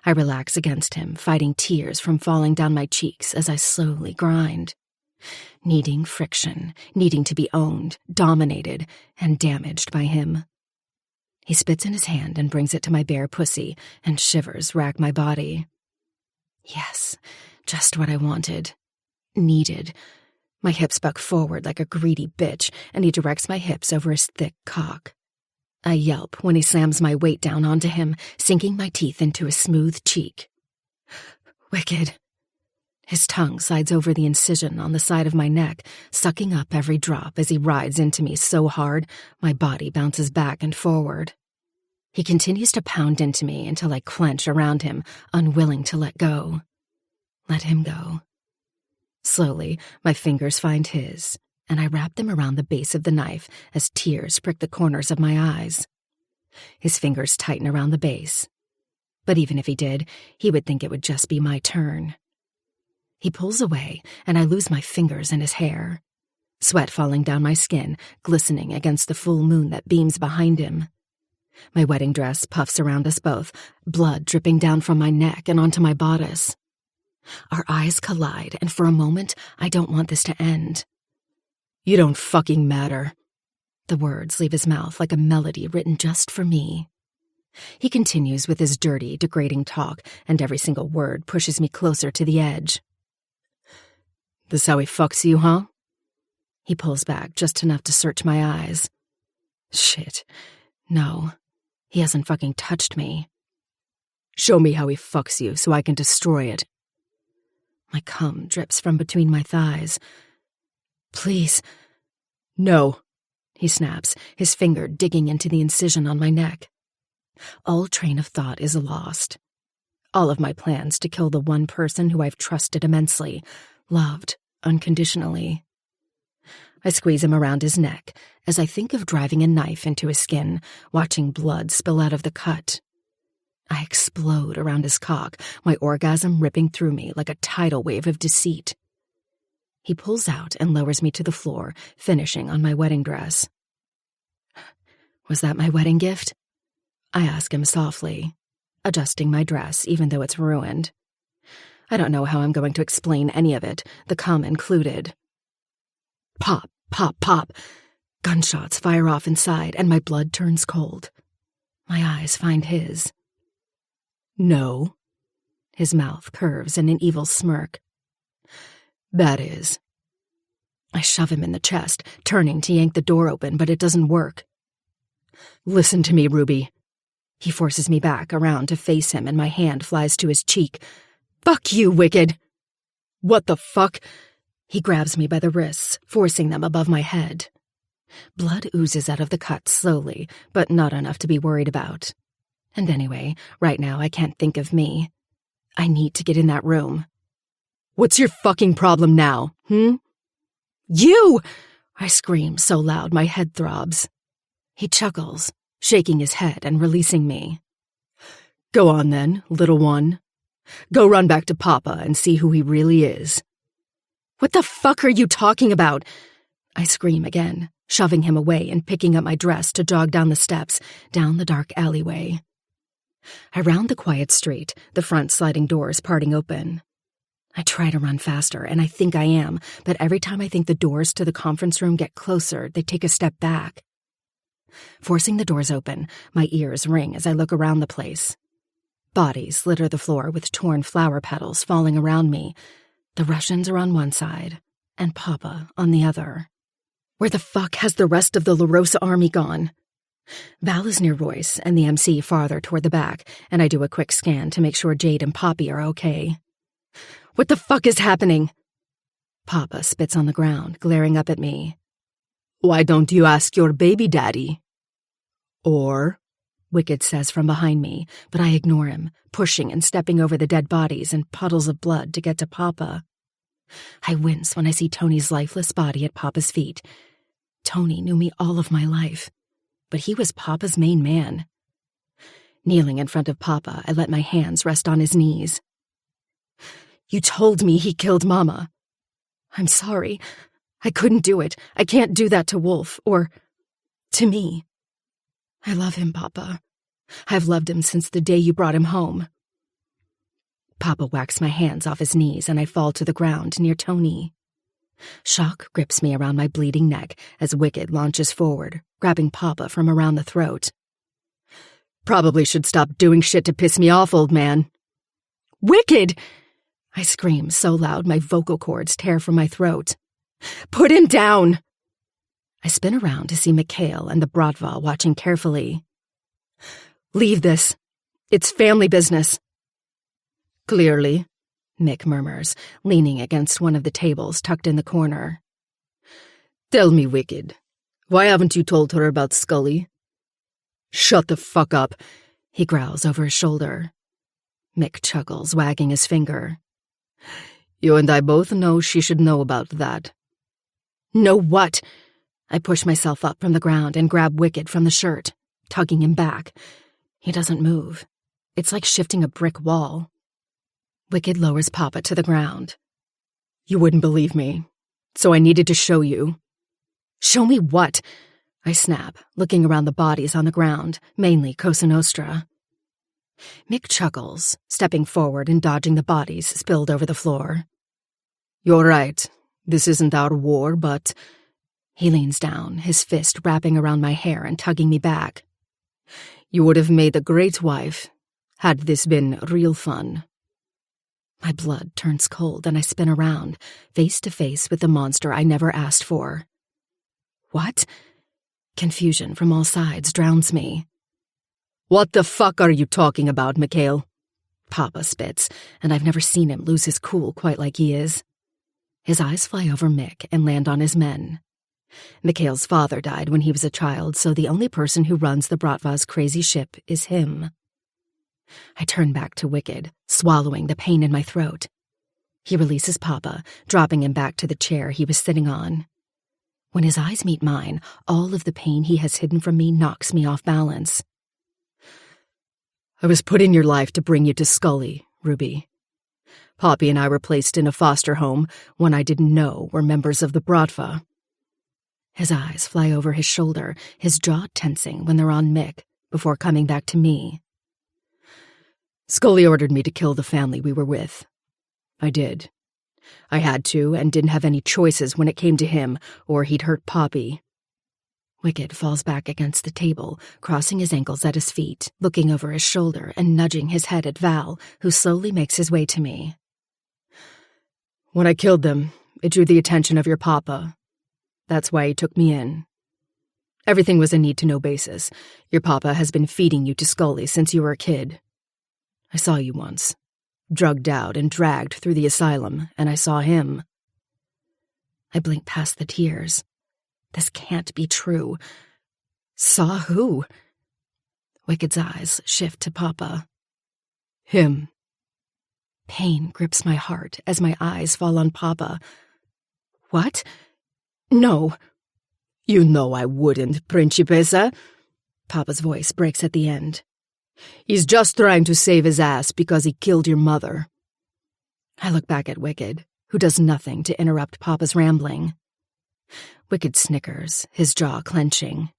I relax against him, fighting tears from falling down my cheeks as I slowly grind. Needing friction, needing to be owned, dominated, and damaged by him. He spits in his hand and brings it to my bare pussy, and shivers rack my body. Yes, just what I wanted. Needed. My hips buck forward like a greedy bitch, and he directs my hips over his thick cock. I yelp when he slams my weight down onto him, sinking my teeth into his smooth cheek. Wicked. His tongue slides over the incision on the side of my neck, sucking up every drop as he rides into me so hard my body bounces back and forward. He continues to pound into me until I clench around him, unwilling to let go. Let him go. Slowly, my fingers find his, and I wrap them around the base of the knife as tears prick the corners of my eyes. His fingers tighten around the base. But even if he did, he would think it would just be my turn. He pulls away, and I lose my fingers in his hair. Sweat falling down my skin, glistening against the full moon that beams behind him. My wedding dress puffs around us both, blood dripping down from my neck and onto my bodice. Our eyes collide, and for a moment, I don't want this to end. You don't fucking matter. The words leave his mouth like a melody written just for me. He continues with his dirty, degrading talk, and every single word pushes me closer to the edge. This how he fucks you, huh? He pulls back just enough to search my eyes. Shit. No. He hasn't fucking touched me. Show me how he fucks you so I can destroy it. My cum drips from between my thighs. Please. No. He snaps, his finger digging into the incision on my neck. All train of thought is lost. All of my plans to kill the one person who I've trusted immensely, loved unconditionally. I squeeze him around his neck as I think of driving a knife into his skin, watching blood spill out of the cut. I explode around his cock, my orgasm ripping through me like a tidal wave of deceit. He pulls out and lowers me to the floor, finishing on my wedding dress. Was that my wedding gift? I ask him softly, adjusting my dress even though it's ruined. I don't know how I'm going to explain any of it, the cum included. Pop, pop, pop. Gunshots fire off inside, and my blood turns cold. My eyes find his. No. His mouth curves in an evil smirk. That is. I shove him in the chest, turning to yank the door open, but it doesn't work. Listen to me, Ruby. He forces me back around to face him, and my hand flies to his cheek. Fuck you, Wicked! What the fuck? He grabs me by the wrists, forcing them above my head. Blood oozes out of the cut slowly, but not enough to be worried about. And anyway, right now I can't think of me. I need to get in that room. What's your fucking problem now, You! I scream so loud my head throbs. He chuckles, shaking his head and releasing me. Go on then, little one. Go run back to Papa and see who he really is. What the fuck are you talking about? I scream again, shoving him away and picking up my dress to jog down the steps, down the dark alleyway. I round the quiet street, the front sliding doors parting open. I try to run faster, and I think I am, but every time I think the doors to the conference room get closer, they take a step back. Forcing the doors open, my ears ring as I look around the place. Bodies litter the floor with torn flower petals falling around me. The Russians are on one side, and Papa on the other. Where the fuck has the rest of the La Rosa army gone? Val is near Royce and the MC farther toward the back, and I do a quick scan to make sure Jade and Poppy are okay. What the fuck is happening? Papa spits on the ground, glaring up at me. Why don't you ask your baby daddy? Or, Wicked says from behind me, but I ignore him, pushing and stepping over the dead bodies and puddles of blood to get to Papa. I wince when I see Tony's lifeless body at Papa's feet. Tony knew me all of my life, but he was Papa's main man. Kneeling in front of Papa, I let my hands rest on his knees. You told me he killed Mama. I'm sorry. I couldn't do it. I can't do that to Wolf, or to me. I love him, Papa. I've loved him since the day you brought him home. Papa whacks my hands off his knees and I fall to the ground near Tony. Shock grips me around my bleeding neck as Wicked launches forward, grabbing Papa from around the throat. Probably should stop doing shit to piss me off, old man. Wicked! I scream so loud my vocal cords tear from my throat. Put him down! I spin around to see Mikhail and the Bratva watching carefully. Leave this. It's family business. Clearly, Mick murmurs, leaning against one of the tables tucked in the corner. Tell me, Wicked, why haven't you told her about Scully? Shut the fuck up, he growls over his shoulder. Mick chuckles, wagging his finger. You and I both know she should know about that. Know what? I push myself up from the ground and grab Wicked from the shirt, tugging him back. He doesn't move. It's like shifting a brick wall. Wicked lowers Papa to the ground. You wouldn't believe me, so I needed to show you. Show me what? I snap, looking around the bodies on the ground, mainly Cosa Nostra. Mick chuckles, stepping forward and dodging the bodies spilled over the floor. You're right. This isn't our war, but... He leans down, his fist wrapping around my hair and tugging me back. You would have made a great wife, had this been real fun. My blood turns cold and I spin around, face to face with the monster I never asked for. What? Confusion from all sides drowns me. What the fuck are you talking about, Mikhail? Papa spits, and I've never seen him lose his cool quite like he is. His eyes fly over Mick and land on his men. Mikhail's father died when he was a child, so the only person who runs the Bratva's crazy ship is him. I turn back to Wicked, swallowing the pain in my throat. He releases Papa, dropping him back to the chair he was sitting on. When his eyes meet mine, all of the pain he has hidden from me knocks me off balance. I was put in your life to bring you to Scully, Ruby. Poppy and I were placed in a foster home when I didn't know were members of the Bratva. His eyes fly over his shoulder, his jaw tensing when they're on Mick, before coming back to me. Scully ordered me to kill the family we were with. I did. I had to and didn't have any choices when it came to him, or he'd hurt Poppy. Wicked falls back against the table, crossing his ankles at his feet, looking over his shoulder and nudging his head at Val, who slowly makes his way to me. When I killed them, it drew the attention of your papa. That's why he took me in. Everything was a need-to-know basis. Your papa has been feeding you to Scully since you were a kid. I saw you once, drugged out and dragged through the asylum, and I saw him. I blink past the tears. This can't be true. Saw who? Wicked's eyes shift to Papa. Him. Pain grips my heart as my eyes fall on Papa. What? No. You know I wouldn't, Principessa. Papa's voice breaks at the end. He's just trying to save his ass because he killed your mother. I look back at Wicked, who does nothing to interrupt Papa's rambling. Wicked snickers, his jaw clenching.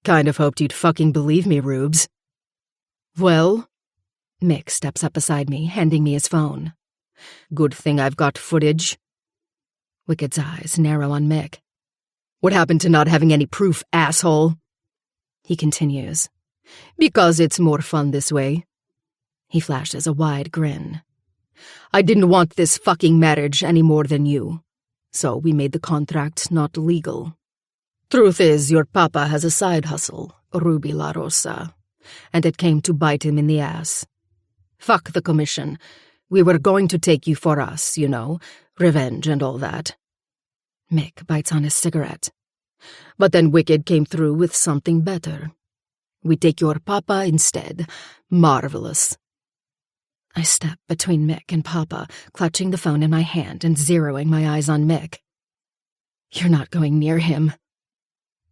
Kind of hoped you'd fucking believe me, Rubes. Well? Mick steps up beside me, handing me his phone. Good thing I've got footage. Wicked's eyes narrow on Mick. What happened to not having any proof, asshole? He continues. Because it's more fun this way. He flashes a wide grin. I didn't want this fucking marriage any more than you, so we made the contract not legal. Truth is, your papa has a side hustle, Ruby La Rosa, and it came to bite him in the ass. Fuck the commission. We were going to take you for us, you know, revenge and all that. Mick bites on his cigarette. But then Wicked came through with something better. We take your papa instead. Marvelous. I step between Mick and Papa, clutching the phone in my hand and zeroing my eyes on Mick. You're not going near him.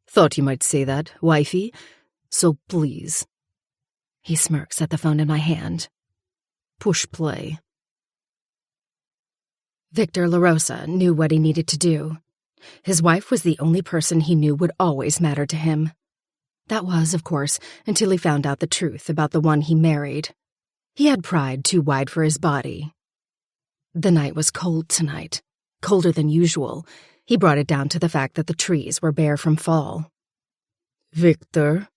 Thought you might say that, wifey. So please. He smirks at the phone in my hand. Push play. Victor La Rosa knew what he needed to do. His wife was the only person he knew would always matter to him. That was, of course, until he found out the truth about the one he married. He had pride too wide for his body. The night was cold tonight, colder than usual. He brought it down to the fact that the trees were bare from fall. Victor?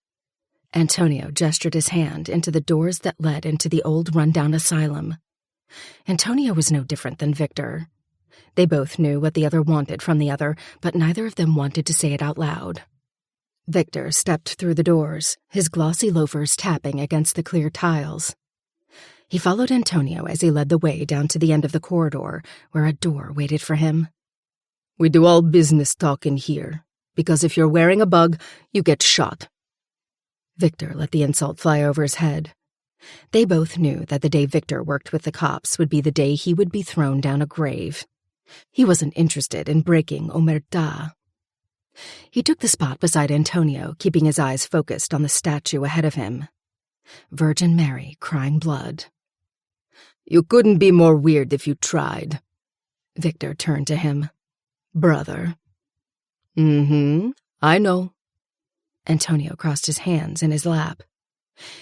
Antonio gestured his hand into the doors that led into the old rundown asylum. Antonio was no different than Victor. They both knew what the other wanted from the other, but neither of them wanted to say it out loud. Victor stepped through the doors, his glossy loafers tapping against the clear tiles. He followed Antonio as he led the way down to the end of the corridor, where a door waited for him. We do all business talk in here, because if you're wearing a bug, you get shot. Victor let the insult fly over his head. They both knew that the day Victor worked with the cops would be the day he would be thrown down a grave. He wasn't interested in breaking omertà. He took the spot beside Antonio, keeping his eyes focused on the statue ahead of him. Virgin Mary crying blood. You couldn't be more weird if you tried. Victor turned to him. Brother. I know. Antonio crossed his hands in his lap.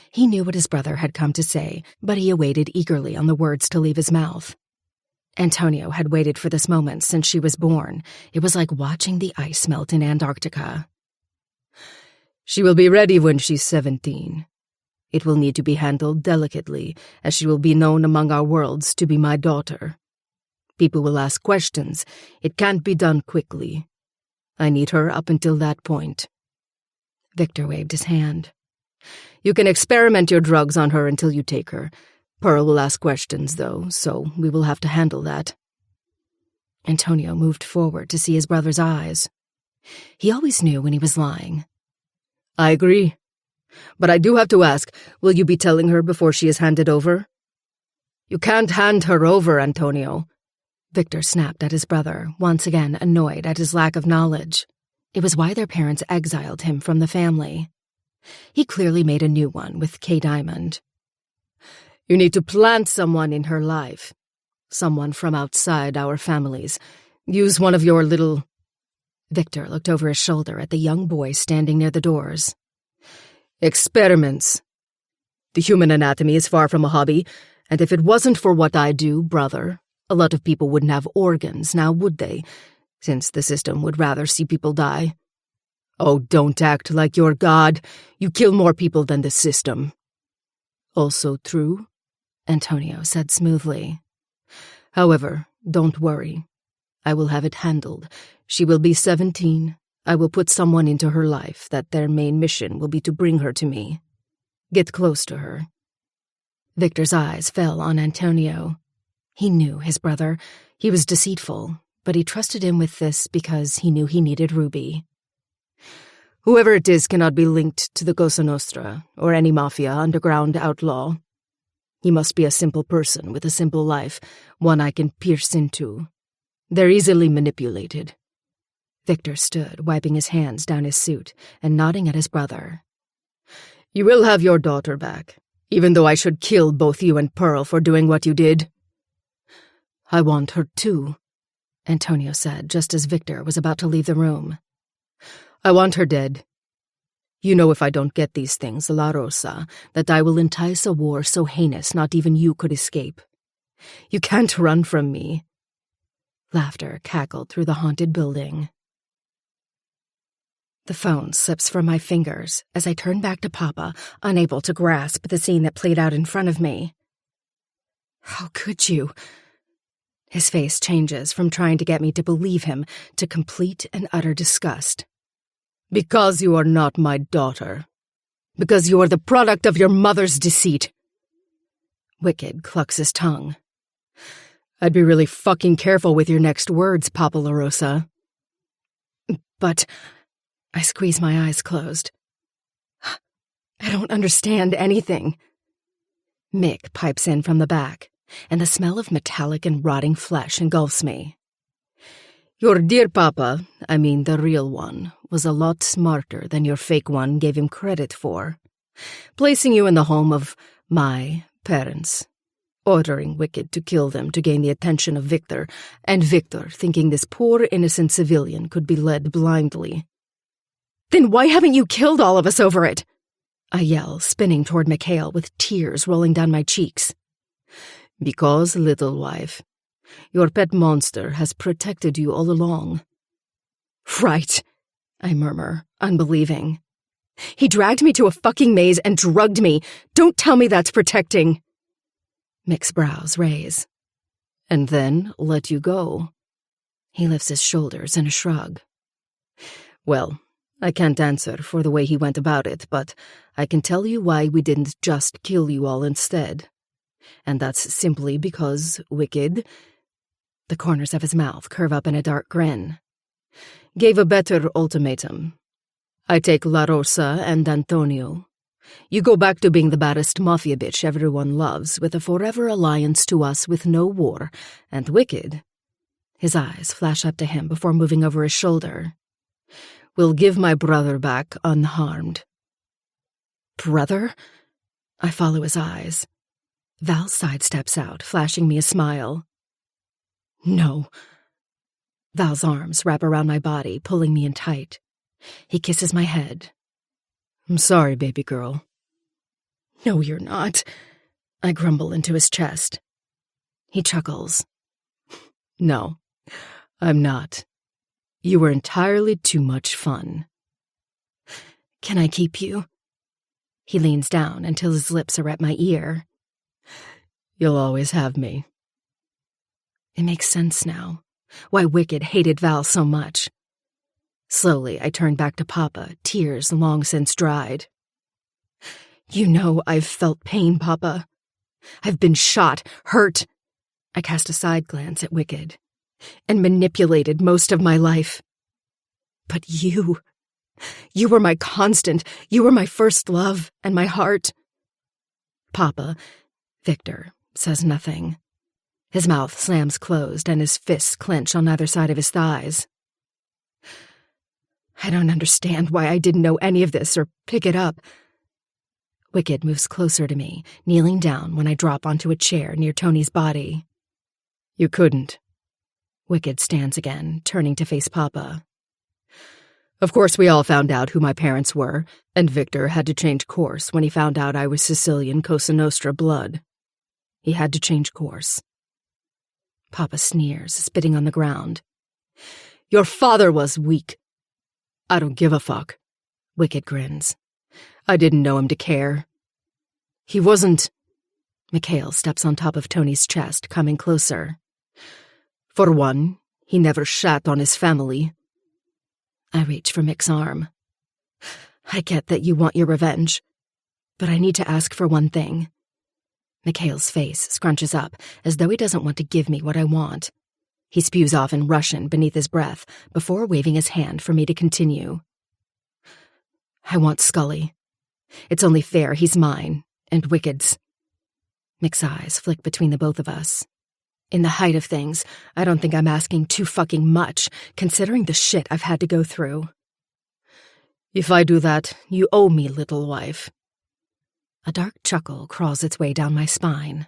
He knew what his brother had come to say, but he awaited eagerly on the words to leave his mouth. Antonio had waited for this moment since she was born. It was like watching the ice melt in Antarctica. She will be ready when she's 17. It will need to be handled delicately, as she will be known among our worlds to be my daughter. People will ask questions. It can't be done quickly. I need her up until that point. Victor waved his hand. You can experiment your drugs on her until you take her. Pearl will ask questions, though, so we will have to handle that. Antonio moved forward to see his brother's eyes. He always knew when he was lying. I agree. But I do have to ask, will you be telling her before she is handed over? You can't hand her over, Antonio. Victor snapped at his brother, once again annoyed at his lack of knowledge. It was why their parents exiled him from the family. He clearly made a new one with Kay Diamond. You need to plant someone in her life. Someone from outside our families. Use one of your little... Victor looked over his shoulder at the young boy standing near the doors. Experiments. The human anatomy is far from a hobby, and if it wasn't for what I do, brother, a lot of people wouldn't have organs, now would they? Since the system would rather see people die. Oh, don't act like you're God. You kill more people than the system. Also true, Antonio said smoothly. However, don't worry. I will have it handled. She will be 17. I will put someone into her life that their main mission will be to bring her to me. Get close to her. Victor's eyes fell on Antonio. He knew his brother. He was deceitful, but he trusted him with this because he knew he needed Ruby. Whoever it is cannot be linked to the Cosa Nostra or any mafia underground outlaw. He must be a simple person with a simple life, one I can pierce into. They're easily manipulated. Victor stood, wiping his hands down his suit and nodding at his brother. You will have your daughter back, even though I should kill both you and Pearl for doing what you did. I want her too, Antonio said just as Victor was about to leave the room. I want her dead. You know if I don't get these things, La Rosa, that I will entice a war so heinous not even you could escape. You can't run from me. Laughter cackled through the haunted building. The phone slips from my fingers as I turn back to Papa, unable to grasp the scene that played out in front of me. How could you? His face changes from trying to get me to believe him to complete and utter disgust. Because you are not my daughter. Because you are the product of your mother's deceit. Wicked clucks his tongue. I'd be really fucking careful with your next words, Papa La Rosa. But I squeeze my eyes closed. I don't understand anything. Mick pipes in from the back, and the smell of metallic and rotting flesh engulfs me. Your dear Papa, I mean the real one, was a lot smarter than your fake one gave him credit for, placing you in the home of my parents, ordering Wicked to kill them to gain the attention of Victor, and Victor thinking this poor innocent civilian could be led blindly. Then why haven't you killed all of us over it? I yell, spinning toward Mikhail with tears rolling down my cheeks. Because, little wife, your pet monster has protected you all along. Right, I murmur, unbelieving. He dragged me to a fucking maze and drugged me. Don't tell me that's protecting. Mick's brows raise. And then let you go. He lifts his shoulders in a shrug. Well, I can't answer for the way he went about it, but I can tell you why we didn't just kill you all instead. And that's simply because Wicked, the corners of his mouth curve up in a dark grin, gave a better ultimatum. I take La Rosa and Antonio. You go back to being the baddest mafia bitch everyone loves, with a forever alliance to us with no war, and Wicked, his eyes flash up to him before moving over his shoulder, will give my brother back unharmed. Brother? I follow his eyes. Val sidesteps out, flashing me a smile. No. Val's arms wrap around my body, pulling me in tight. He kisses my head. I'm sorry, baby girl. No, you're not. I grumble into his chest. He chuckles. No, I'm not. You were entirely too much fun. Can I keep you? He leans down until his lips are at my ear. You'll always have me. It makes sense now, why Wicked hated Val so much. Slowly, I turn back to Papa, tears long since dried. You know I've felt pain, Papa. I've been shot, hurt. I cast a side glance at Wicked, and manipulated most of my life. But you were my constant, you were my first love and my heart. Papa, Victor, says nothing. His mouth slams closed and his fists clench on either side of his thighs. I don't understand why I didn't know any of this or pick it up. Wicked moves closer to me, kneeling down when I drop onto a chair near Tony's body. You couldn't. Wicked stands again, turning to face Papa. Of course, we all found out who my parents were, and Victor had to change course when he found out I was Sicilian Cosa Nostra blood. He had to change course. Papa sneers, spitting on the ground. Your father was weak. I don't give a fuck. Wicked grins. I didn't know him to care. He wasn't. Mikhail steps on top of Tony's chest, coming closer. For one, he never shat on his family. I reach for Mick's arm. I get that you want your revenge, but I need to ask for one thing. Mikhail's face scrunches up, as though he doesn't want to give me what I want. He spews off in Russian beneath his breath, before waving his hand for me to continue. I want Scully. It's only fair he's mine, and Wicked's. Mick's eyes flick between the both of us. In the height of things, I don't think I'm asking too fucking much, considering the shit I've had to go through. If I do that, you owe me, little wife. A dark chuckle crawls its way down my spine.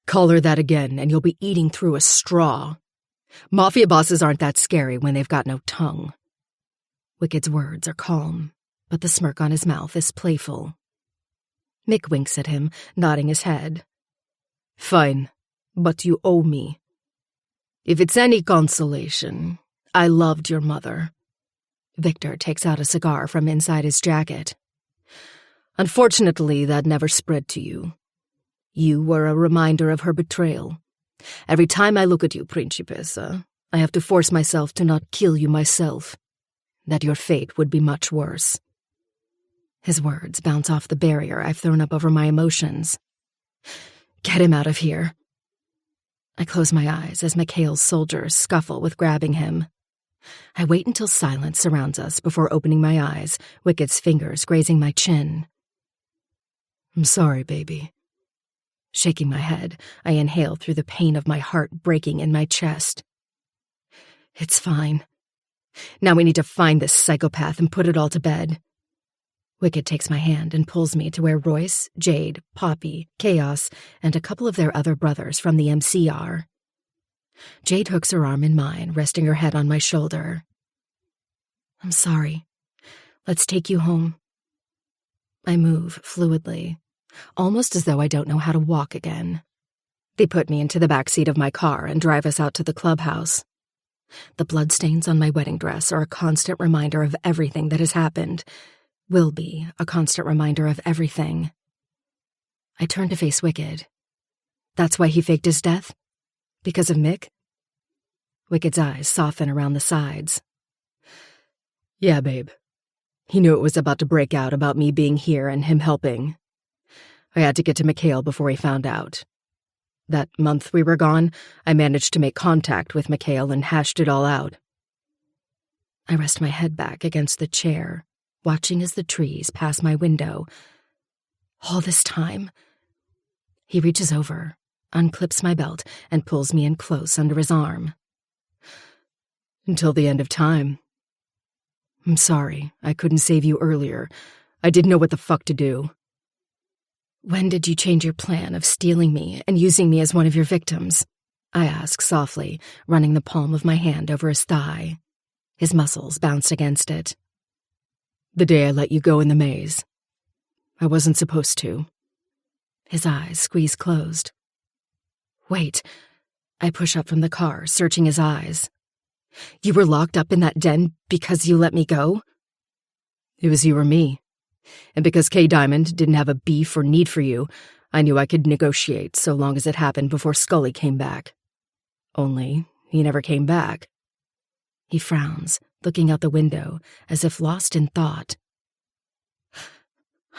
Call her that again, and you'll be eating through a straw. Mafia bosses aren't that scary when they've got no tongue. Wicked's words are calm, but the smirk on his mouth is playful. Mick winks at him, nodding his head. Fine, but you owe me. If it's any consolation, I loved your mother. Victor takes out a cigar from inside his jacket. Unfortunately, that never spread to you. You were a reminder of her betrayal. Every time I look at you, Principessa, I have to force myself to not kill you myself. That your fate would be much worse. His words bounce off the barrier I've thrown up over my emotions. Get him out of here. I close my eyes as Mikhail's soldiers scuffle with grabbing him. I wait until silence surrounds us before opening my eyes, Wicked's fingers grazing my chin. I'm sorry, baby. Shaking my head, I inhale through the pain of my heart breaking in my chest. It's fine. Now we need to find this psychopath and put it all to bed. Wicked takes my hand and pulls me to where Royce, Jade, Poppy, Chaos, and a couple of their other brothers from the MC are. Jade hooks her arm in mine, resting her head on my shoulder. I'm sorry. Let's take you home. I move fluidly, almost as though I don't know how to walk again. They put me into the back seat of my car and drive us out to the clubhouse. The bloodstains on my wedding dress are a constant reminder of everything that has happened. Will be a constant reminder of everything. I turn to face Wicked. That's why he faked his death? Because of Mick? Wicked's eyes soften around the sides. Yeah, babe. He knew it was about to break out about me being here and him helping. I had to get to Mikhail before he found out. That month we were gone, I managed to make contact with Mikhail and hashed it all out. I rest my head back against the chair, watching as the trees pass my window. All this time. He reaches over, unclips my belt, and pulls me in close under his arm. Until the end of time. I'm sorry, I couldn't save you earlier. I didn't know what the fuck to do. When did you change your plan of stealing me and using me as one of your victims? I ask softly, running the palm of my hand over his thigh. His muscles bounce against it. The day I let you go in the maze. I wasn't supposed to. His eyes squeeze closed. Wait. I push up from the car, searching his eyes. You were locked up in that den because you let me go? It was you or me. And because K. Diamond didn't have a beef or need for you, I knew I could negotiate so long as it happened before Scully came back. Only, he never came back. He frowns, looking out the window, as if lost in thought.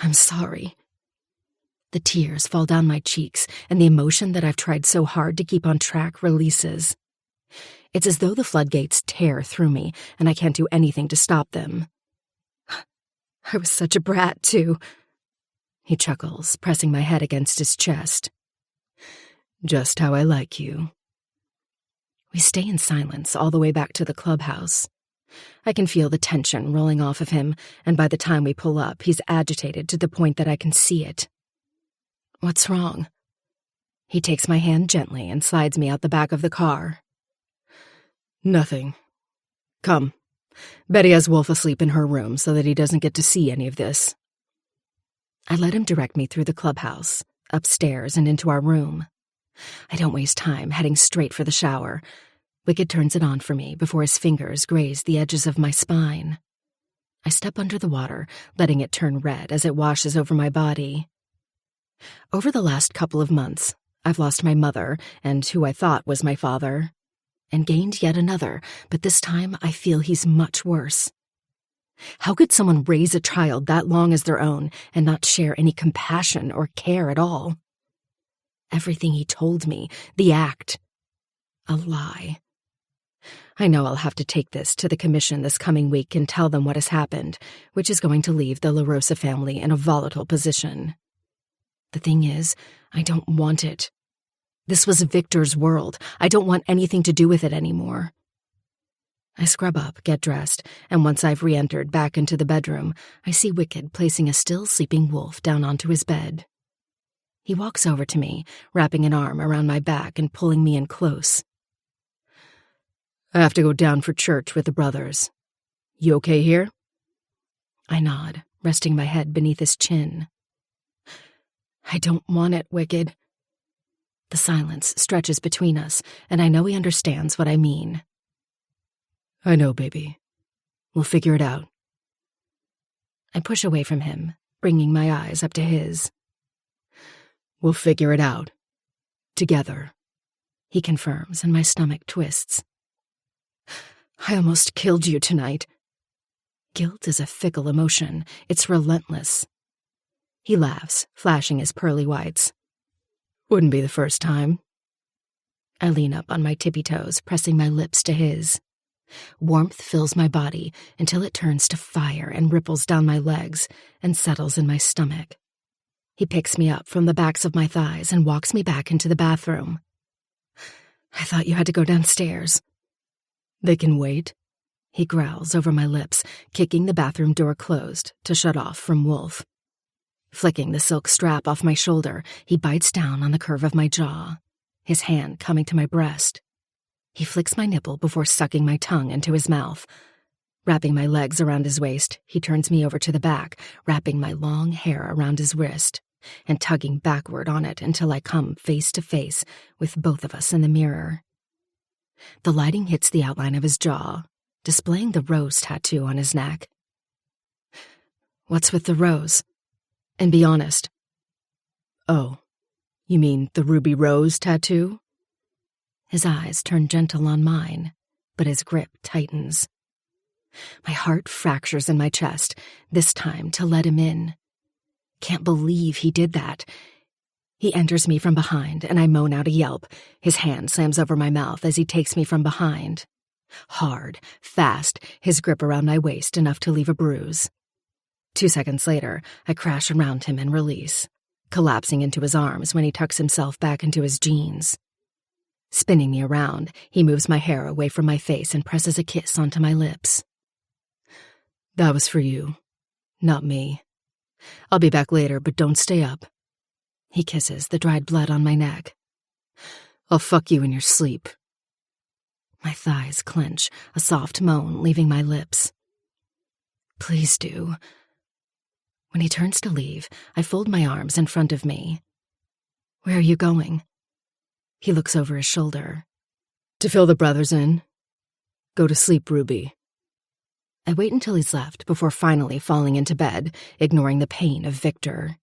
I'm sorry. The tears fall down my cheeks, and the emotion that I've tried so hard to keep on track releases. It's as though the floodgates tear through me, and I can't do anything to stop them. I was such a brat, too. He chuckles, pressing my head against his chest. Just how I like you. We stay in silence all the way back to the clubhouse. I can feel the tension rolling off of him, and by the time we pull up, he's agitated to the point that I can see it. What's wrong? He takes my hand gently and slides me out the back of the car. Nothing. Come. Betty has Wolf asleep in her room so that he doesn't get to see any of this. I let him direct me through the clubhouse, upstairs and into our room. I don't waste time heading straight for the shower. Wicked turns it on for me before his fingers graze the edges of my spine. I step under the water, letting it turn red as it washes over my body. Over the last couple of months, I've lost my mother and who I thought was my father, and gained yet another, but this time I feel he's much worse. How could someone raise a child that long as their own and not share any compassion or care at all? Everything he told me, the act, a lie. I know I'll have to take this to the commission this coming week and tell them what has happened, which is going to leave the La Rosa family in a volatile position. The thing is, I don't want it. This was Victor's world. I don't want anything to do with it anymore. I scrub up, get dressed, and once I've re-entered back into the bedroom, I see Wicked placing a still sleeping wolf down onto his bed. He walks over to me, wrapping an arm around my back and pulling me in close. I have to go down for church with the brothers. You okay here? I nod, resting my head beneath his chin. I don't want it, Wicked. The silence stretches between us, and I know he understands what I mean. I know, baby. We'll figure it out. I push away from him, bringing my eyes up to his. We'll figure it out. Together. He confirms, and my stomach twists. I almost killed you tonight. Guilt is a fickle emotion. It's relentless. He laughs, flashing his pearly whites. Wouldn't be the first time. I lean up on my tippy toes, pressing my lips to his. Warmth fills my body until it turns to fire and ripples down my legs and settles in my stomach. He picks me up from the backs of my thighs and walks me back into the bathroom. I thought you had to go downstairs. They can wait. He growls over my lips, kicking the bathroom door closed to shut off from Wolf. Flicking the silk strap off my shoulder, he bites down on the curve of my jaw, his hand coming to my breast. He flicks my nipple before sucking my tongue into his mouth. Wrapping my legs around his waist, he turns me over to the back, wrapping my long hair around his wrist, and tugging backward on it until I come face to face with both of us in the mirror. The lighting hits the outline of his jaw, displaying the rose tattoo on his neck. What's with the rose? And be honest. Oh, you mean the ruby rose tattoo? His eyes turn gentle on mine, but his grip tightens. My heart fractures in my chest, this time to let him in. Can't believe he did that. He enters me from behind, and I moan out a yelp. His hand slams over my mouth as he takes me from behind. Hard, fast, his grip around my waist enough to leave a bruise. 2 seconds later, I crash around him and release, collapsing into his arms when he tucks himself back into his jeans. Spinning me around, he moves my hair away from my face and presses a kiss onto my lips. That was for you, not me. I'll be back later, but don't stay up. He kisses the dried blood on my neck. I'll fuck you in your sleep. My thighs clench, a soft moan leaving my lips. Please do. When he turns to leave, I fold my arms in front of me. Where are you going? He looks over his shoulder. To fill the brothers in. Go to sleep, Ruby. I wait until he's left before finally falling into bed, ignoring the pain of Victor.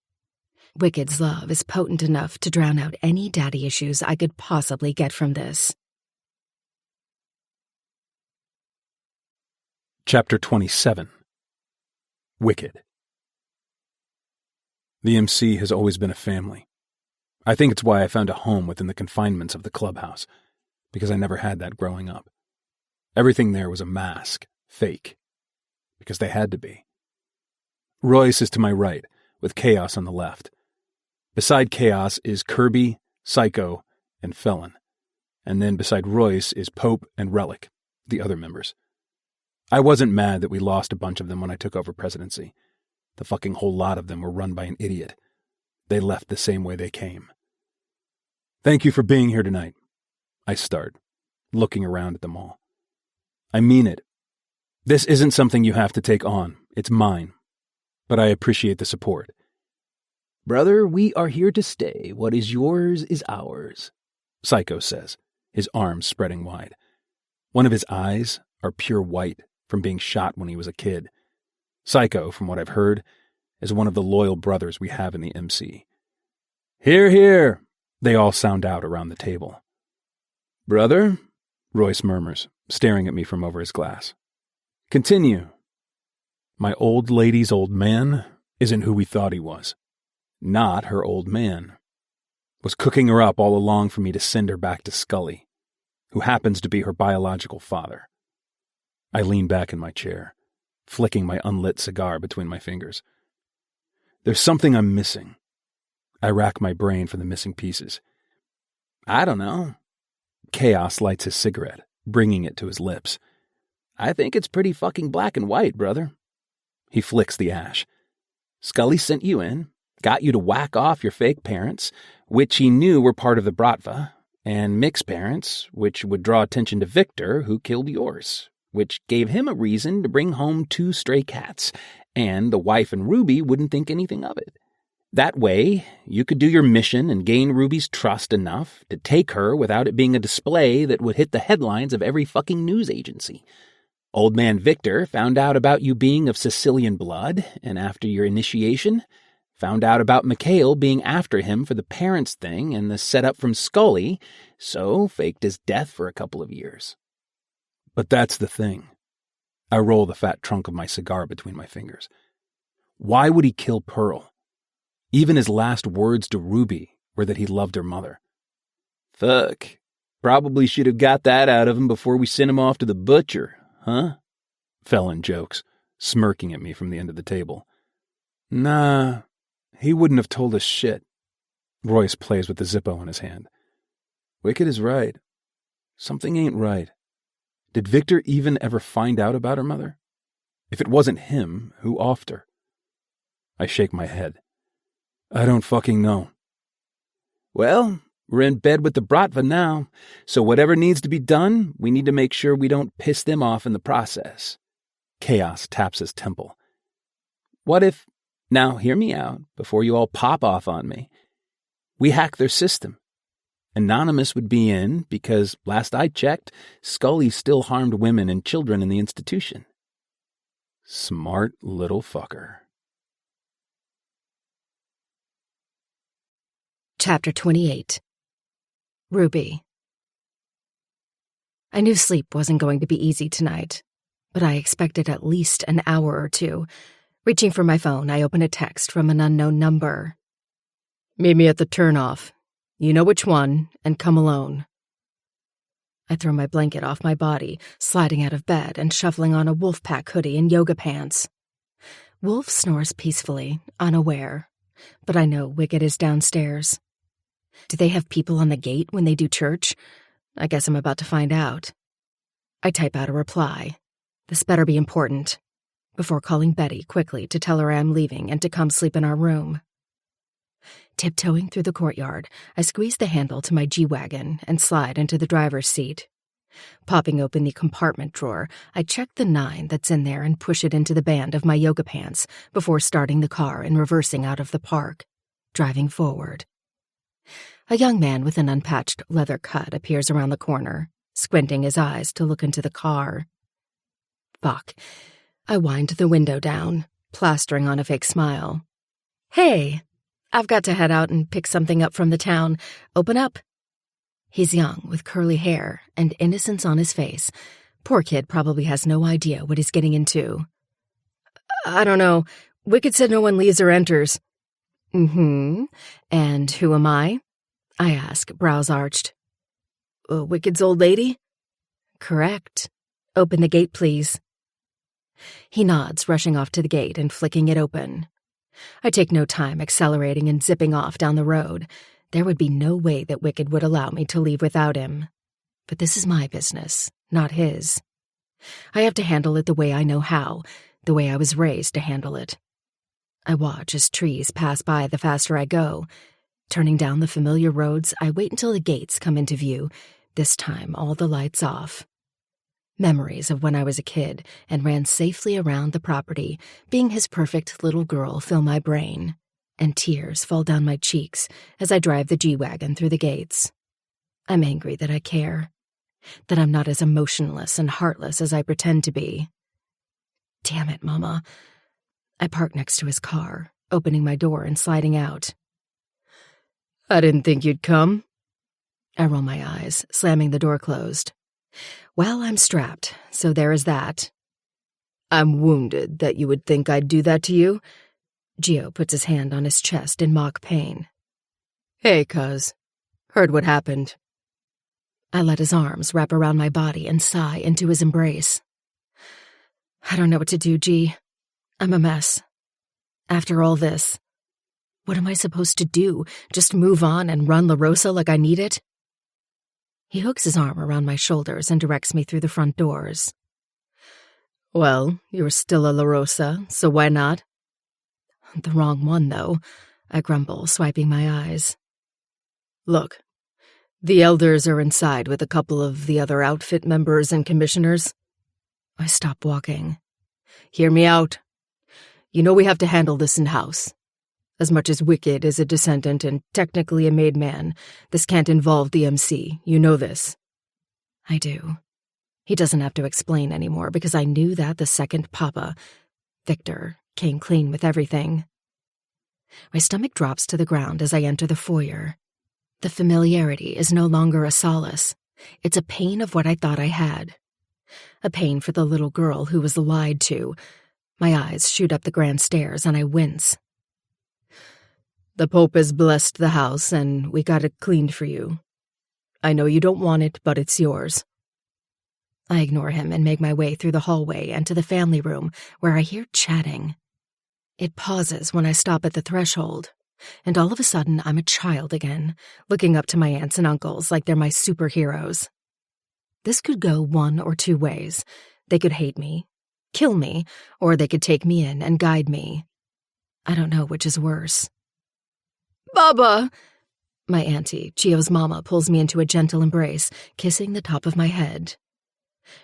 Wicked's love is potent enough to drown out any daddy issues I could possibly get from this. Chapter 27. Wicked. The MC has always been a family. I think it's why I found a home within the confinements of the clubhouse, because I never had that growing up. Everything there was a mask, fake, because they had to be. Royce is to my right, with Chaos on the left. Beside Chaos is Kirby, Psycho, and Felon, and then beside Royce is Pope and Relic, the other members. I wasn't mad that we lost a bunch of them when I took over presidency. The fucking whole lot of them were run by an idiot. They left the same way they came. Thank you for being here tonight. I start, looking around at them all. I mean it. This isn't something you have to take on. It's mine. But I appreciate the support. Brother, we are here to stay. What is yours is ours, Psycho says, his arms spreading wide. One of his eyes are pure white from being shot when he was a kid. Psycho, from what I've heard, is one of the loyal brothers we have in the MC. Hear, hear, they all sound out around the table. Brother, Royce murmurs, staring at me from over his glass. Continue. My old lady's old man isn't who we thought he was. Not her old man. Was cooking her up all along for me to send her back to Scully, who happens to be her biological father. I lean back in my chair, flicking my unlit cigar between my fingers. There's something I'm missing. I rack my brain for the missing pieces. I don't know. Chaos lights his cigarette, bringing it to his lips. I think it's pretty fucking black and white, brother. He flicks the ash. Scully sent you in, got you to whack off your fake parents, which he knew were part of the Bratva, and Mick's parents, which would draw attention to Victor, who killed yours, which gave him a reason to bring home 2 stray cats, and the wife and Ruby wouldn't think anything of it. That way, you could do your mission and gain Ruby's trust enough to take her without it being a display that would hit the headlines of every fucking news agency. Old man Victor found out about you being of Sicilian blood, and after your initiation, found out about Mikhail being after him for the parents thing and the setup from Scully, so faked his death for a couple of years. But that's the thing. I roll the fat trunk of my cigar between my fingers. Why would he kill Pearl? Even his last words to Ruby were that he loved her mother. Fuck. Probably should have got that out of him before we sent him off to the butcher, huh? Felon jokes, smirking at me from the end of the table. Nah, he wouldn't have told us shit. Royce plays with the Zippo in his hand. Wicked is right. Something ain't right. Did Victor even ever find out about her mother? If it wasn't him, who offed her? I shake my head. I don't fucking know. Well, we're in bed with the Bratva now, so whatever needs to be done, we need to make sure we don't piss them off in the process. Chaos taps his temple. What if, now hear me out before you all pop off on me, we hack their system? Anonymous would be in because, last I checked, Scully still harmed women and children in the institution. Smart little fucker. Chapter 28. Ruby. I knew sleep wasn't going to be easy tonight, but I expected at least an hour or 2. Reaching for my phone, I open a text from an unknown number. Meet me at the turnoff. You know which one, and come alone. I throw my blanket off my body, sliding out of bed and shuffling on a Wolfpack hoodie and yoga pants. Wolf snores peacefully, unaware, but I know Wicked is downstairs. Do they have people on the gate when they do church? I guess I'm about to find out. I type out a reply. This better be important. Before calling Betty quickly to tell her I'm leaving and to come sleep in our room. Tiptoeing through the courtyard, I squeeze the handle to my G-Wagon and slide into the driver's seat. Popping open the compartment drawer, I check the 9 that's in there and push it into the band of my yoga pants before starting the car and reversing out of the park, driving forward. A young man with an unpatched leather cut appears around the corner, squinting his eyes to look into the car. Fuck. I wind the window down, plastering on a fake smile. Hey, I've got to head out and pick something up from the town. Open up. He's young, with curly hair and innocence on his face. Poor kid probably has no idea what he's getting into. I don't know. Wicked said no one leaves or enters. Mm-hmm. And who am I? I ask, brows arched. Wicked's old lady? Correct. Open the gate, please. He nods, rushing off to the gate and flicking it open. I take no time accelerating and zipping off down the road. There would be no way that Wicked would allow me to leave without him. But this is my business, not his. I have to handle it the way I know how, the way I was raised to handle it. I watch as trees pass by the faster I go. Turning down the familiar roads, I wait until the gates come into view, this time all the lights off. Memories of when I was a kid and ran safely around the property, being his perfect little girl, fill my brain, and tears fall down my cheeks as I drive the G-Wagon through the gates. I'm angry that I care, that I'm not as emotionless and heartless as I pretend to be. Damn it, Mama. I park next to his car, opening my door and sliding out. I didn't think you'd come. I roll my eyes, slamming the door closed. Well, I'm strapped, so there is that. I'm wounded that you would think I'd do that to you. Gio puts his hand on his chest in mock pain. Hey, cuz. Heard what happened. I let his arms wrap around my body and sigh into his embrace. I don't know what to do, G. I'm a mess. After all this, what am I supposed to do? Just move on and run La Rosa like I need it? He hooks his arm around my shoulders and directs me through the front doors. Well, you're still a La Rosa, so why not? The wrong one, though, I grumble, swiping my eyes. Look, the elders are inside with a couple of the other outfit members and commissioners. I stop walking. Hear me out. You know we have to handle this in-house. As much as Wicked is a descendant and technically a made man, this can't involve the MC. You know this. I do. He doesn't have to explain anymore because I knew that the second Papa, Victor, came clean with everything. My stomach drops to the ground as I enter the foyer. The familiarity is no longer a solace. It's a pain of what I thought I had. A pain for the little girl who was lied to. My eyes shoot up the grand stairs and I wince. The Pope has blessed the house and we got it cleaned for you. I know you don't want it, but it's yours. I ignore him and make my way through the hallway and to the family room where I hear chatting. It pauses when I stop at the threshold, and all of a sudden I'm a child again, looking up to my aunts and uncles like they're my superheroes. This could go one or two ways. They could hate me, kill me, or they could take me in and guide me. I don't know which is worse. Baba! My auntie, Gio's mama, pulls me into a gentle embrace, kissing the top of my head.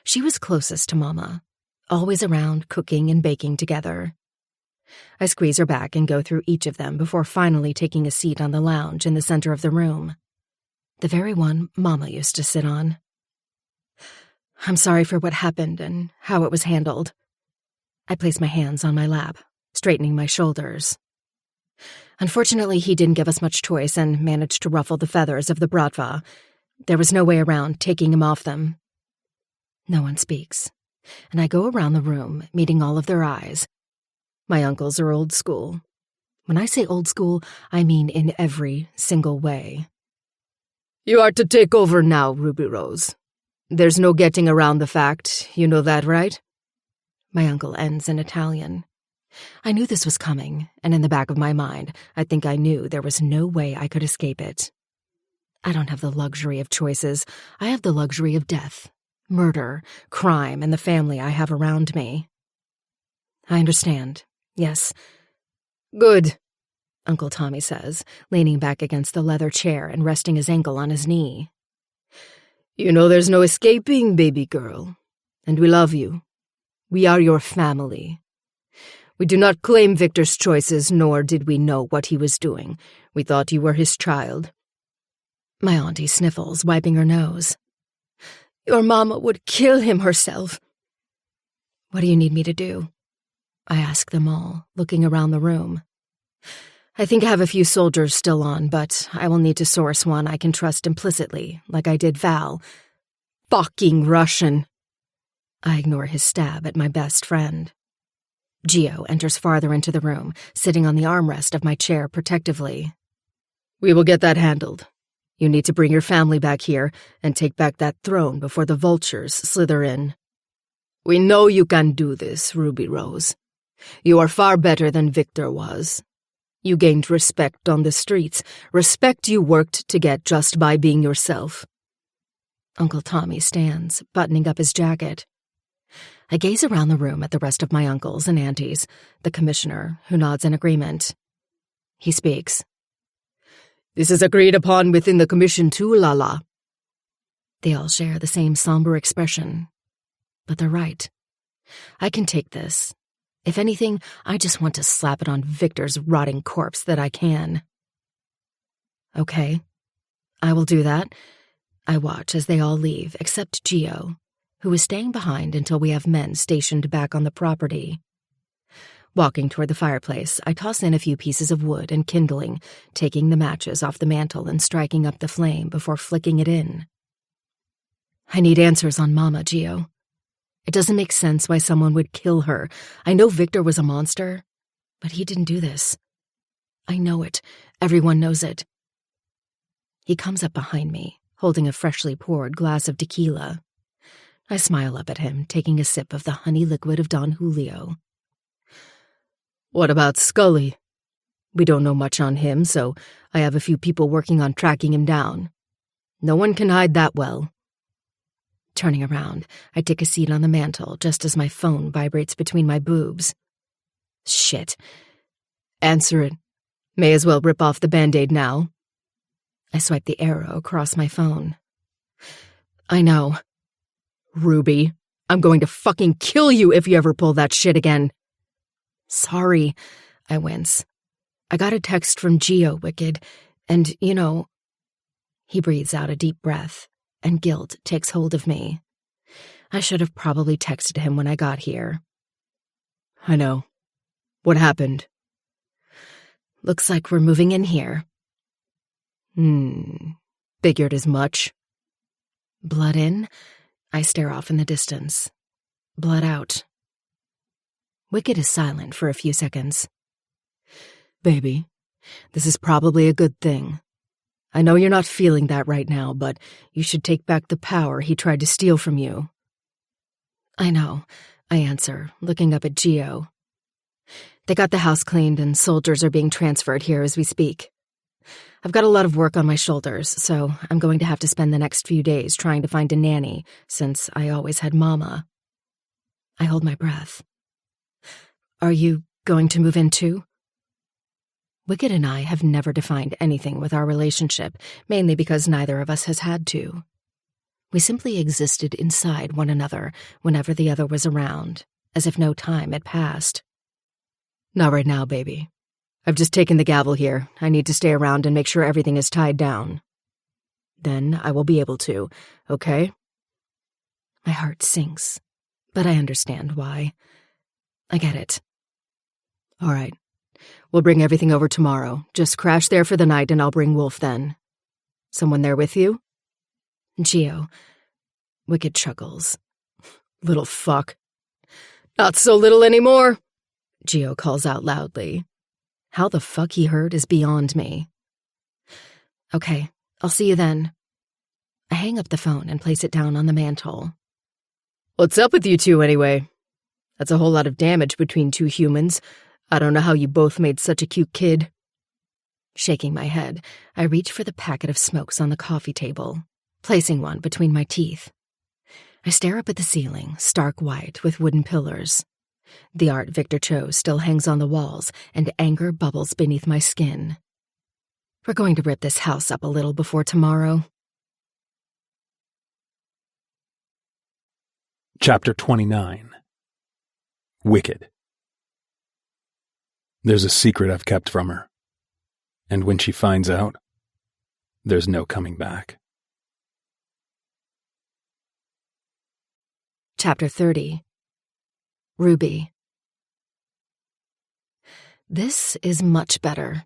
She was closest to Mama, always around cooking and baking together. I squeeze her back and go through each of them before finally taking a seat on the lounge in the center of the room, the very one Mama used to sit on. I'm sorry for what happened and how it was handled. I place my hands on my lap, straightening my shoulders. Unfortunately, he didn't give us much choice and managed to ruffle the feathers of the bratva. There was no way around taking him off them. No one speaks, and I go around the room, meeting all of their eyes. My uncles are old school. When I say old school, I mean in every single way. You are to take over now, Ruby Rose. There's no getting around the fact, you know that, right? My uncle ends in Italian. I knew this was coming, and in the back of my mind, I think I knew there was no way I could escape it. I don't have the luxury of choices. I have the luxury of death. Murder, crime, and the family I have around me. I understand, yes. Good, Uncle Tommy says, leaning back against the leather chair and resting his ankle on his knee. You know there's no escaping, baby girl, and we love you. We are your family. We do not claim Victor's choices, nor did we know what he was doing. We thought you were his child. My auntie sniffles, wiping her nose. Your mama would kill him herself. What do you need me to do? I ask them all, looking around the room. I think I have a few soldiers still on, but I will need to source one I can trust implicitly, like I did Val. Fucking Russian. I ignore his stab at my best friend. Gio enters farther into the room, sitting on the armrest of my chair protectively. We will get that handled. You need to bring your family back here and take back that throne before the vultures slither in. We know you can do this, Ruby Rose. You are far better than Victor was. You gained respect on the streets, respect you worked to get just by being yourself. Uncle Tommy stands, buttoning up his jacket. I gaze around the room at the rest of my uncles and aunties, the commissioner, who nods in agreement. He speaks. This is agreed upon within the commission too, Lala. They all share the same somber expression. But they're right. I can take this. If anything, I just want to slap it on Victor's rotting corpse that I can. Okay, I will do that. I watch as they all leave, except Gio, who is staying behind until we have men stationed back on the property. Walking toward the fireplace, I toss in a few pieces of wood and kindling, taking the matches off the mantel and striking up the flame before flicking it in. I need answers on Mama, Gio. It doesn't make sense why someone would kill her. I know Victor was a monster, but he didn't do this. I know it. Everyone knows it. He comes up behind me, holding a freshly poured glass of tequila. I smile up at him, taking a sip of the honey liquid of Don Julio. What about Scully? We don't know much on him, so I have a few people working on tracking him down. No one can hide that well. Turning around, I take a seat on the mantel just as my phone vibrates between my boobs. Shit. Answer it. May as well rip off the Band-Aid now. I swipe the arrow across my phone. I know. Ruby, I'm going to fucking kill you if you ever pull that shit again. Sorry, I wince. I got a text from Geo, Wicked, and, He breathes out a deep breath, and guilt takes hold of me. I should have probably texted him when I got here. I know. What happened? Looks like we're moving in here. Figured as much. Blood in? I stare off in the distance. Blood out. Wicked is silent for a few seconds. Baby, this is probably a good thing. I know you're not feeling that right now, but you should take back the power he tried to steal from you. I know, I answer, looking up at Geo. They got the house cleaned and soldiers are being transferred here as we speak. I've got a lot of work on my shoulders, so I'm going to have to spend the next few days trying to find a nanny, since I always had Mama. I hold my breath. Are you going to move in too? Wicked and I have never defined anything with our relationship, mainly because neither of us has had to. We simply existed inside one another whenever the other was around, as if no time had passed. Not right now, baby. I've just taken the gavel here. I need to stay around and make sure everything is tied down. Then I will be able to, okay? My heart sinks, but I understand why. I get it. All right. We'll bring everything over tomorrow. Just crash there for the night and I'll bring Wolf then. Someone there with you? Geo. Wicked chuckles. Little fuck. Not so little anymore, Geo calls out loudly. How the fuck he heard is beyond me. Okay, I'll see you then. I hang up the phone and place it down on the mantel. What's up with you two anyway? That's a whole lot of damage between two humans. I don't know how you both made such a cute kid. Shaking my head, I reach for the packet of smokes on the coffee table, placing one between my teeth. I stare up at the ceiling, stark white with wooden pillars. The art Victor chose still hangs on the walls, and anger bubbles beneath my skin. We're going to rip this house up a little before tomorrow. Chapter 29. Wicked. There's a secret I've kept from her, and when she finds out, there's no coming back. Chapter 30. Ruby. This is much better.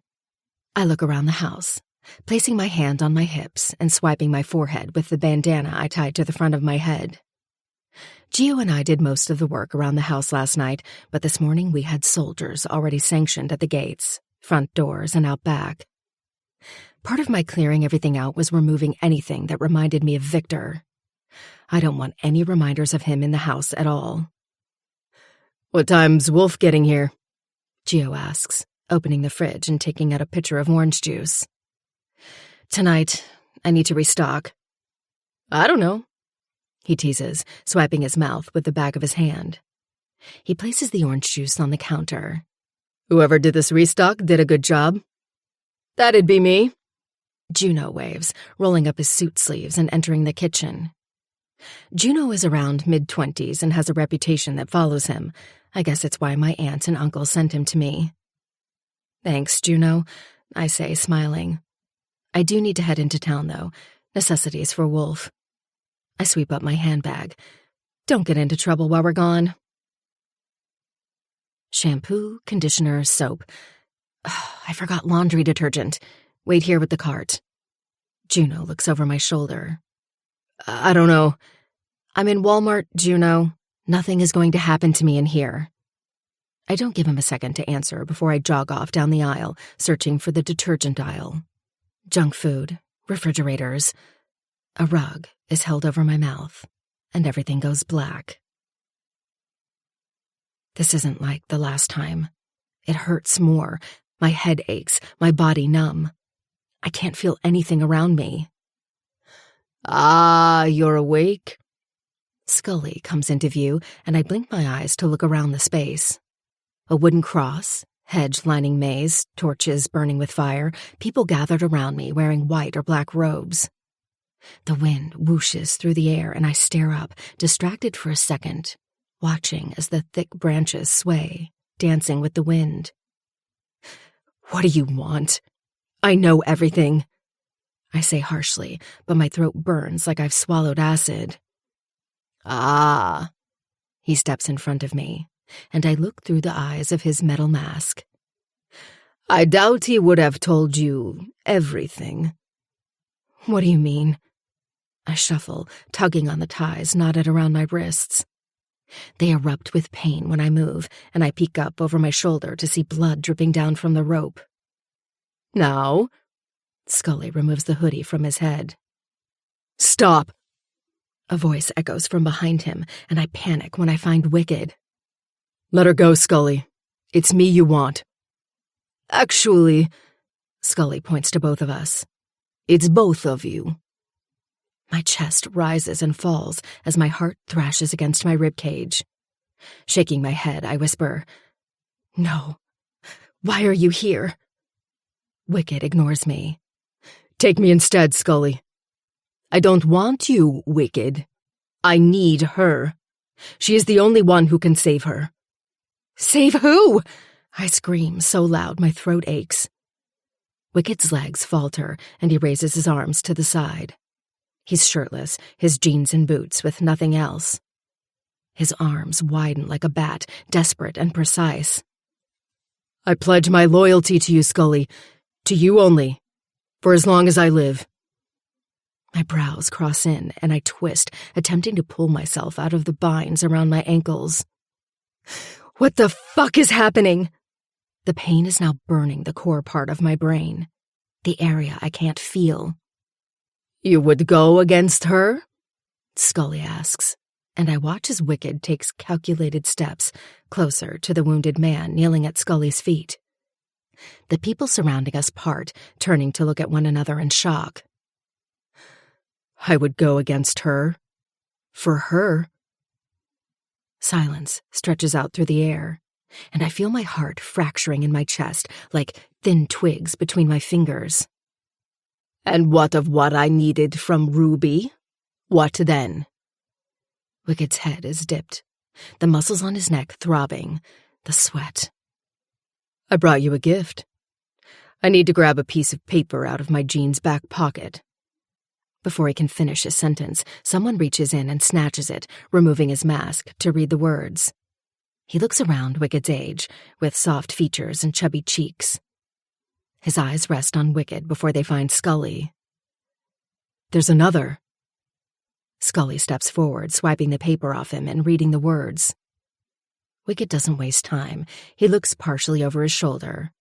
I look around the house, placing my hand on my hips and swiping my forehead with the bandana I tied to the front of my head. Gio and I did most of the work around the house last night, but this morning we had soldiers already sanctioned at the gates, front doors, and out back. Part of my clearing everything out was removing anything that reminded me of Victor. I don't want any reminders of him in the house at all. What time's Wolf getting here? Gio asks, opening the fridge and taking out a pitcher of orange juice. Tonight, I need to restock. I don't know, he teases, swiping his mouth with the back of his hand. He places the orange juice on the counter. Whoever did this restock did a good job. That'd be me. Juno waves, rolling up his suit sleeves and entering the kitchen. Juno is around mid-20s and has a reputation that follows him. I guess it's why my aunt and uncle sent him to me. Thanks, Juno, I say, smiling. I do need to head into town, though. Necessities for Wolf. I sweep up my handbag. Don't get into trouble while we're gone. Shampoo, conditioner, soap. I forgot laundry detergent. Wait here with the cart. Juno looks over my shoulder. I don't know. I'm in Walmart, Juno. Nothing is going to happen to me in here. I don't give him a second to answer before I jog off down the aisle, searching for the detergent aisle. Junk food, refrigerators. A rug is held over my mouth, and everything goes black. This isn't like the last time. It hurts more. My head aches, my body numb. I can't feel anything around me. Ah, you're awake? Scully comes into view, and I blink my eyes to look around the space. A wooden cross, hedge-lining maze, torches burning with fire, people gathered around me wearing white or black robes. The wind whooshes through the air, and I stare up, distracted for a second, watching as the thick branches sway, dancing with the wind. What do you want? I know everything. I say harshly, but my throat burns like I've swallowed acid. Ah. He steps in front of me, and I look through the eyes of his metal mask. I doubt he would have told you everything. What do you mean? I shuffle, tugging on the ties knotted around my wrists. They erupt with pain when I move, and I peek up over my shoulder to see blood dripping down from the rope. Now? Scully removes the hoodie from his head. Stop! A voice echoes from behind him, and I panic when I find Wicked. Let her go, Scully. It's me you want. Actually, Scully points to both of us. It's both of you. My chest rises and falls as my heart thrashes against my ribcage. Shaking my head, I whisper, "No. Why are you here?" Wicked ignores me. Take me instead, Scully. I don't want you, Wicked. I need her. She is the only one who can save her. Save who? I scream so loud my throat aches. Wicked's legs falter, and he raises his arms to the side. He's shirtless, his jeans and boots, with nothing else. His arms widen like a bat, desperate and precise. I pledge my loyalty to you, Scully. To you only. For as long as I live. My brows cross in, and I twist, attempting to pull myself out of the binds around my ankles. What the fuck is happening? The pain is now burning the core part of my brain, the area I can't feel. You would go against her? Scully asks, and I watch as Wicked takes calculated steps closer to the wounded man kneeling at Scully's feet. The people surrounding us part, turning to look at one another in shock. I would go against her. For her. Silence stretches out through the air, and I feel my heart fracturing in my chest like thin twigs between my fingers. And what of what I needed from Ruby? What then? Wicked's head is dipped, the muscles on his neck throbbing, the sweat. I brought you a gift. I need to grab a piece of paper out of my jeans' back pocket. Before he can finish his sentence, someone reaches in and snatches it, removing his mask to read the words. He looks around Wicked's age, with soft features and chubby cheeks. His eyes rest on Wicked before they find Scully. There's another. Scully steps forward, swiping the paper off him and reading the words. Wicked doesn't waste time. He looks partially over his shoulder,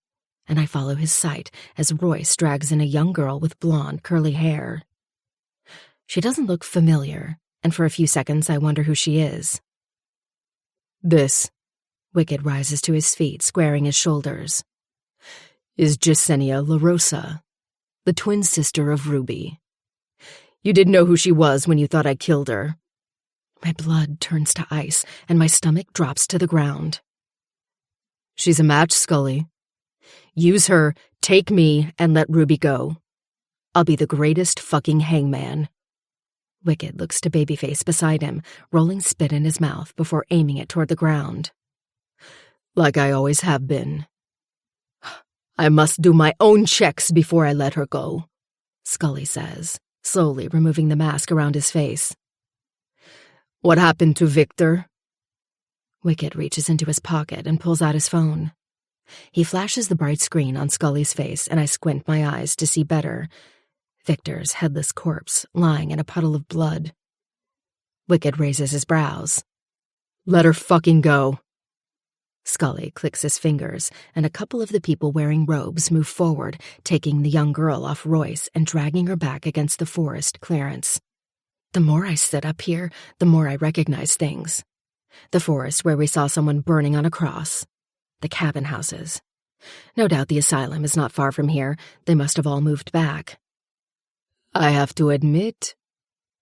and I follow his sight as Royce drags in a young girl with blonde, curly hair. She doesn't look familiar, and for a few seconds I wonder who she is. This, Wicked rises to his feet, squaring his shoulders, is Jasenia LaRosa, the twin sister of Ruby. You didn't know who she was when you thought I killed her. My blood turns to ice, and my stomach drops to the ground. She's a match, Scully. Use her, take me, and let Ruby go. I'll be the greatest fucking hangman. Wicked looks to Babyface beside him, rolling spit in his mouth before aiming it toward the ground. Like I always have been. I must do my own checks before I let her go, Scully says, slowly removing the mask around his face. What happened to Victor? Wicked reaches into his pocket and pulls out his phone. He flashes the bright screen on Scully's face, and I squint my eyes to see better. Victor's headless corpse lying in a puddle of blood. Wicked raises his brows. Let her fucking go. Scully clicks his fingers, and a couple of the people wearing robes move forward, taking the young girl off Royce and dragging her back against the forest clearance. The more I sit up here, the more I recognize things. The forest where we saw someone burning on a cross. The cabin houses. No doubt the asylum is not far from here. They must have all moved back. I have to admit,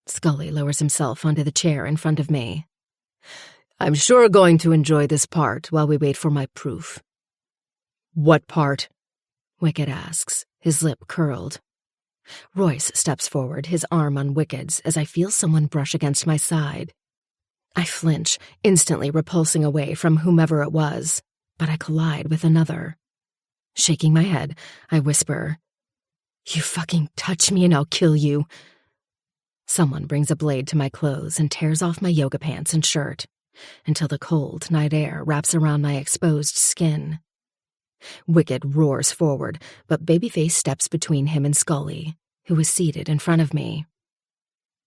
Scully lowers himself onto the chair in front of me. I'm sure going to enjoy this part while we wait for my proof. What part? Wicked asks, his lip curled. Royce steps forward, his arm on Wicked's, as I feel someone brush against my side. I flinch, instantly repulsing away from whomever it was, but I collide with another. Shaking my head, I whisper, "You fucking touch me and I'll kill you." Someone brings a blade to my clothes and tears off my yoga pants and shirt, until the cold night air wraps around my exposed skin. Wicked roars forward, but Babyface steps between him and Scully, who is seated in front of me.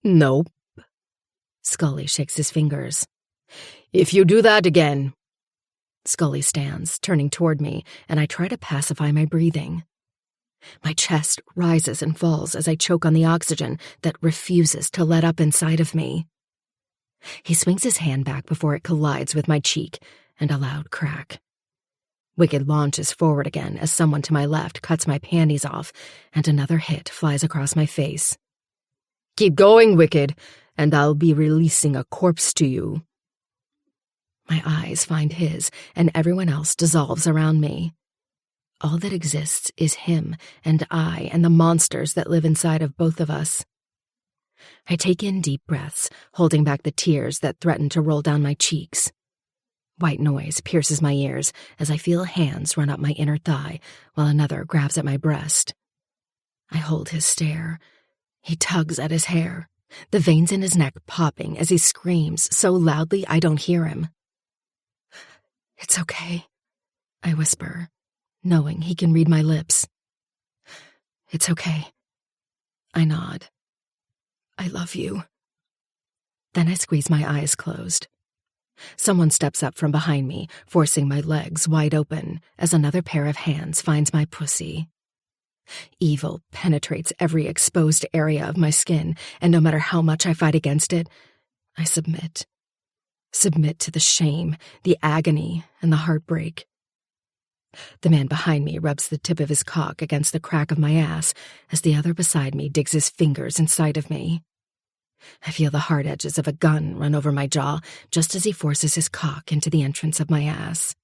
Nope. Scully shakes his fingers. If you do that again. Scully stands, turning toward me, and I try to pacify my breathing. My chest rises and falls as I choke on the oxygen that refuses to let up inside of me. He swings his hand back before it collides with my cheek, and a loud crack. Wicked launches forward again as someone to my left cuts my panties off, and another hit flies across my face. Keep going, Wicked, and I'll be releasing a corpse to you. My eyes find his, and everyone else dissolves around me. All that exists is him and I and the monsters that live inside of both of us. I take in deep breaths, holding back the tears that threaten to roll down my cheeks. White noise pierces my ears as I feel hands run up my inner thigh while another grabs at my breast. I hold his stare. He tugs at his hair, the veins in his neck popping as he screams so loudly I don't hear him. "It's okay," I whisper, knowing he can read my lips. "It's okay." I nod. "I love you." Then I squeeze my eyes closed. Someone steps up from behind me, forcing my legs wide open as another pair of hands finds my pussy. Evil penetrates every exposed area of my skin, and no matter how much I fight against it, I submit. Submit to the shame, the agony, and the heartbreak. The man behind me rubs the tip of his cock against the crack of my ass as the other beside me digs his fingers inside of me. I feel the hard edges of a gun run over my jaw just as he forces his cock into the entrance of my ass.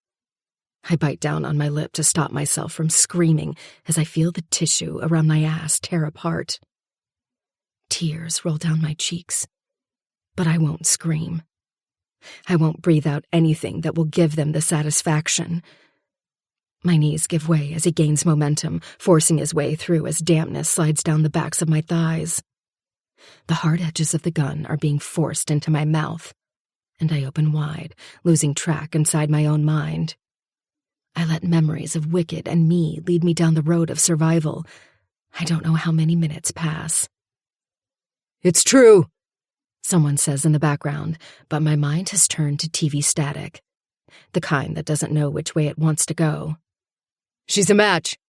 I bite down on my lip to stop myself from screaming as I feel the tissue around my ass tear apart. Tears roll down my cheeks, but I won't scream. I won't breathe out anything that will give them the satisfaction. My knees give way as he gains momentum, forcing his way through as dampness slides down the backs of my thighs. The hard edges of the gun are being forced into my mouth, and I open wide, losing track inside my own mind. I let memories of Wicked and me lead me down the road of survival. I don't know how many minutes pass. "It's true," someone says in the background, but my mind has turned to TV static, the kind that doesn't know which way it wants to go. "She's a match."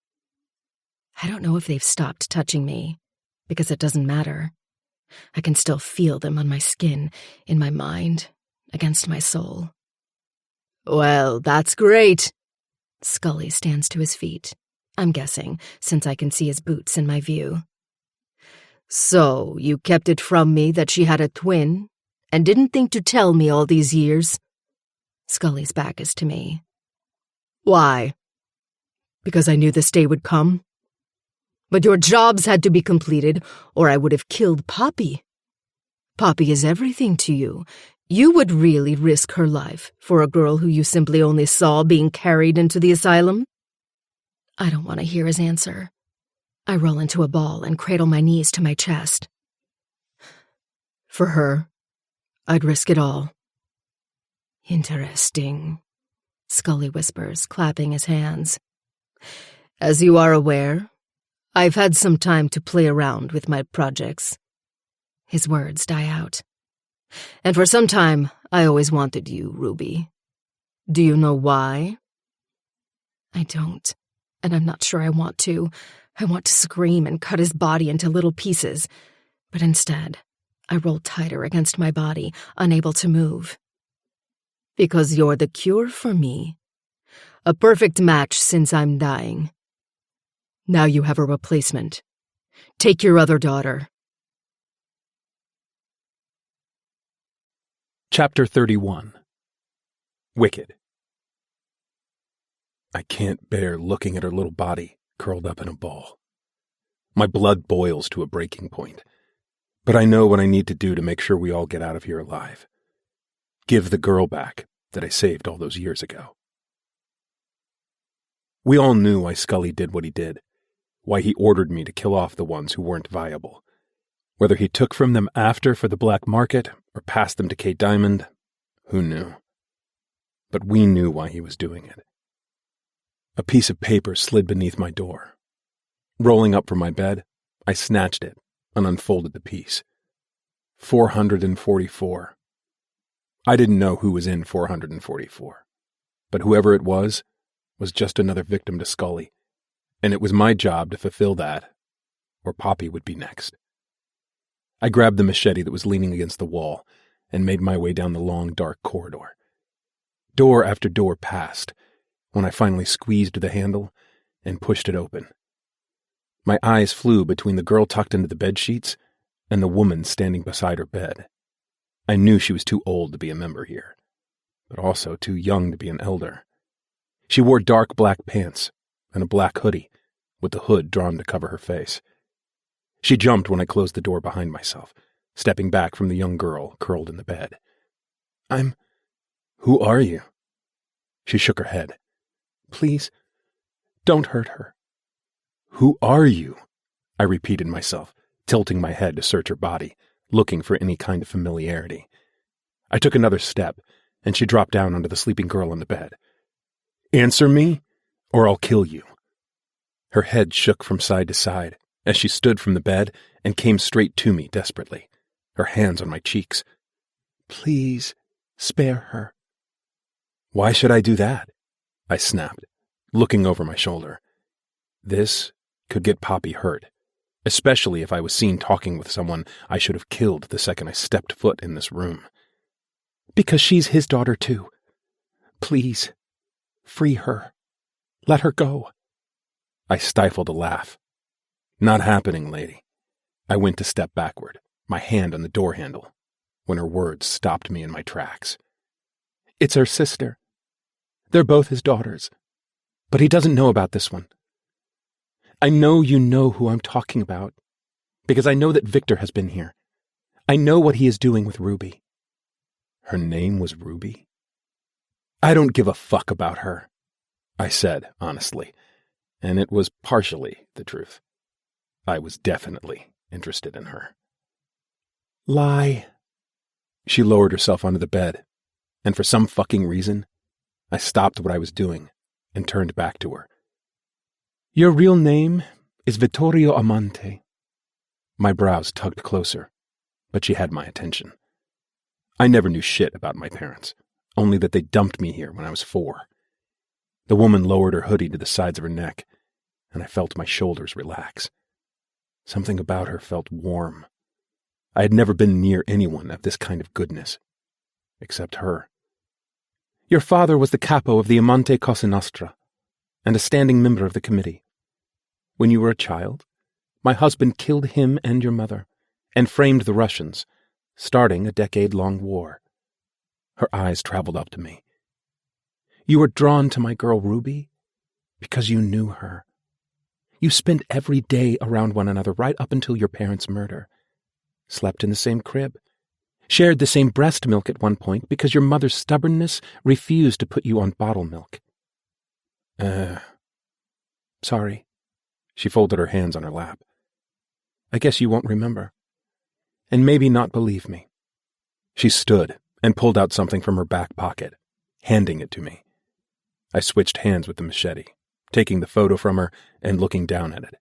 I don't know if they've stopped touching me, because it doesn't matter. I can still feel them on my skin, in my mind, against my soul. "Well, that's great." Scully stands to his feet, I'm guessing, since I can see his boots in my view. "So, you kept it from me that she had a twin, and didn't think to tell me all these years?" Scully's back is to me. "Why? Because I knew this day would come? But your jobs had to be completed, or I would have killed Poppy. Poppy is everything to you. You would really risk her life for a girl who you simply only saw being carried into the asylum?" I don't want to hear his answer. I roll into a ball and cradle my knees to my chest. "For her, I'd risk it all." "Interesting," Scully whispers, clapping his hands. "As you are aware, I've had some time to play around with my projects." His words die out. "And for some time, I always wanted you, Ruby. Do you know why?" I don't, and I'm not sure I want to. I want to scream and cut his body into little pieces, but instead, I roll tighter against my body, unable to move. "Because you're the cure for me. A perfect match since I'm dying. Now you have a replacement. Take your other daughter." Chapter 31. Wicked. I can't bear looking at her little body curled up in a ball. My blood boils to a breaking point, but I know what I need to do to make sure we all get out of here alive. Give the girl back that I saved all those years ago. We all knew why Scully did what he did, why he ordered me to kill off the ones who weren't viable. Whether he took from them after for the black market or passed them to Kate Diamond, who knew? But we knew why he was doing it. A piece of paper slid beneath my door. Rolling up from my bed, I snatched it and unfolded the piece. 444. I didn't know who was in 444, but whoever it was just another victim to Scully, and it was my job to fulfill that, or Poppy would be next. I grabbed the machete that was leaning against the wall and made my way down the long, dark corridor. Door after door passed when I finally squeezed the handle and pushed it open. My eyes flew between the girl tucked into the bedsheets and the woman standing beside her bed. I knew she was too old to be a member here, but also too young to be an elder. She wore dark black pants and a black hoodie with the hood drawn to cover her face. She jumped when I closed the door behind myself, stepping back from the young girl curled in the bed. Who are you? She shook her head. Please, don't hurt her. Who are you? I repeated myself, tilting my head to search her body, looking for any kind of familiarity. I took another step, and she dropped down onto the sleeping girl on the bed. Answer me, or I'll kill you. Her head shook from side to side as she stood from the bed and came straight to me desperately, her hands on my cheeks. Please, spare her. Why should I do that? I snapped, looking over my shoulder. This could get Poppy hurt, especially if I was seen talking with someone I should have killed the second I stepped foot in this room. Because she's his daughter too. Please, free her. Let her go. I stifled a laugh. Not happening, lady. I went to step backward, my hand on the door handle, when her words stopped me in my tracks. It's her sister. They're both his daughters, but he doesn't know about this one. I know you know who I'm talking about, because I know that Victor has been here. I know what he is doing with Ruby. Her name was Ruby? I don't give a fuck about her, I said, honestly, and it was partially the truth. I was definitely interested in her. Lie. She lowered herself onto the bed, and for some fucking reason, I stopped what I was doing and turned back to her. Your real name is Vittorio Amante. My brows tugged closer, but she had my attention. I never knew shit about my parents, only that they dumped me here when I was 4. The woman lowered her hoodie to the sides of her neck, and I felt my shoulders relax. Something about her felt warm. I had never been near anyone of this kind of goodness, except her. Your father was the capo of the Amante Cosa Nostra, and a standing member of the committee. When you were a child, my husband killed him and your mother, and framed the Russians, starting a decade-long war. Her eyes traveled up to me. You were drawn to my girl Ruby because you knew her. You spent every day around one another right up until your parents' murder. Slept in the same crib. Shared the same breast milk at one point because your mother's stubbornness refused to put you on bottle milk. Sorry. She folded her hands on her lap. I guess you won't remember. And maybe not believe me. She stood and pulled out something from her back pocket, handing it to me. I switched hands with the machete, taking the photo from her and looking down at it.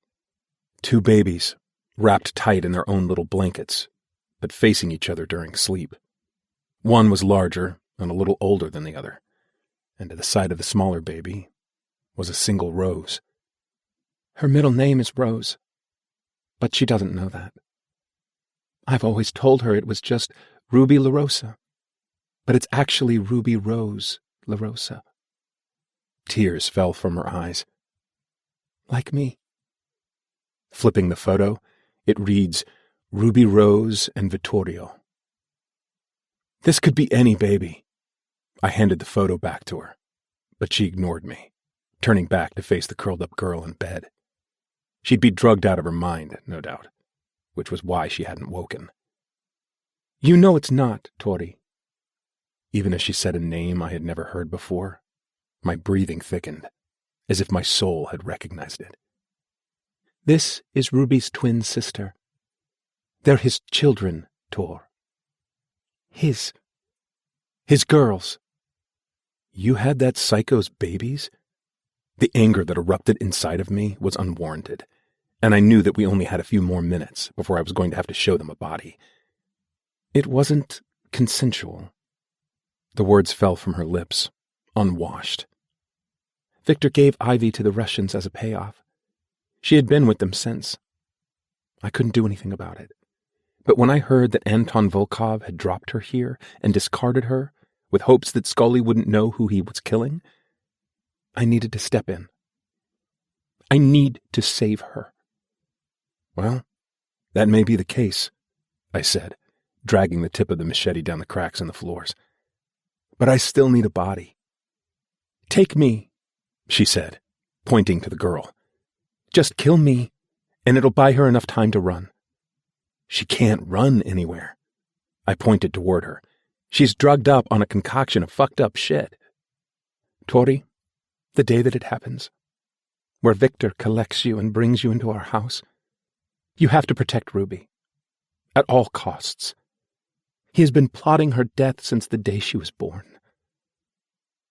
2 babies, wrapped tight in their own little blankets, but facing each other during sleep. One was larger and a little older than the other, and to the side of the smaller baby was a single rose. Her middle name is Rose, but she doesn't know that. I've always told her it was just Ruby LaRosa, but it's actually Ruby Rose LaRosa. Tears fell from her eyes. Like me. Flipping the photo, it reads, Ruby Rose and Vittorio. This could be any baby. I handed the photo back to her, but she ignored me, turning back to face the curled-up girl in bed. She'd be drugged out of her mind, no doubt, which was why she hadn't woken. You know it's not, Tori. Even as she said a name I had never heard before, my breathing thickened, as if my soul had recognized it. This is Ruby's twin sister. They're his children, Tor. His girls. You had that psycho's babies? The anger that erupted inside of me was unwarranted, and I knew that we only had a few more minutes before I was going to have to show them a body. It wasn't consensual. The words fell from her lips, unwashed. Victor gave Ivy to the Russians as a payoff. She had been with them since. I couldn't do anything about it. But when I heard that Anton Volkov had dropped her here and discarded her, with hopes that Scully wouldn't know who he was killing, I needed to step in. I need to save her. Well, that may be the case, I said, dragging the tip of the machete down the cracks in the floors. But I still need a body. Take me, she said, pointing to the girl. Just kill me, and it'll buy her enough time to run. She can't run anywhere. I pointed toward her. She's drugged up on a concoction of fucked up shit. Tori, the day that it happens, where Victor collects you and brings you into our house, you have to protect Ruby. At all costs. He has been plotting her death since the day she was born.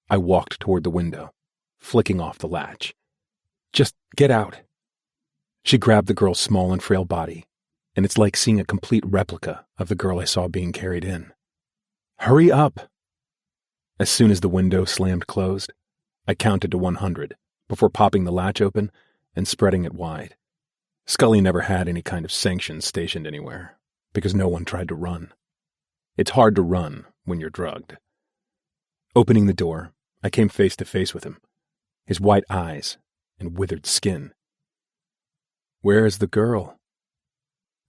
I walked toward the window, flicking off the latch. Just get out. She grabbed the girl's small and frail body, and it's like seeing a complete replica of the girl I saw being carried in. Hurry up. As soon as the window slammed closed, I counted to 100 before popping the latch open and spreading it wide. Scully never had any kind of sanctions stationed anywhere, because no one tried to run. It's hard to run when you're drugged. Opening the door, I came face to face with him, his white eyes and withered skin. Where is the girl?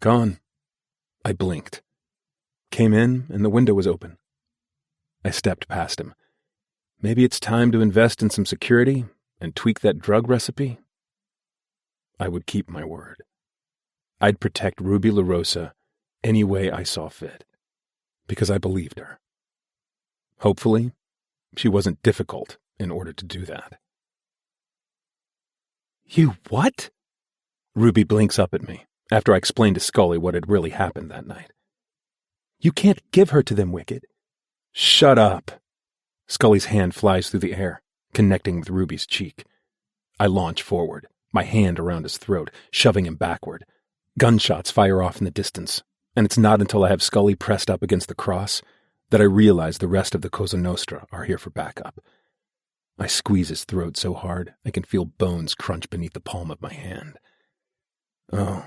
Gone. I blinked. Came in, and the window was open. I stepped past him. Maybe it's time to invest in some security and tweak that drug recipe? I would keep my word. I'd protect Ruby LaRosa any way I saw fit, because I believed her. Hopefully, she wasn't difficult in order to do that. You what? Ruby blinks up at me after I explained to Scully what had really happened that night. You can't give her to them, Wicked. Shut up. Scully's hand flies through the air, connecting with Ruby's cheek. I launch forward, my hand around his throat, shoving him backward. Gunshots fire off in the distance, and it's not until I have Scully pressed up against the cross that I realize the rest of the Cosa Nostra are here for backup. I squeeze his throat so hard I can feel bones crunch beneath the palm of my hand. Oh,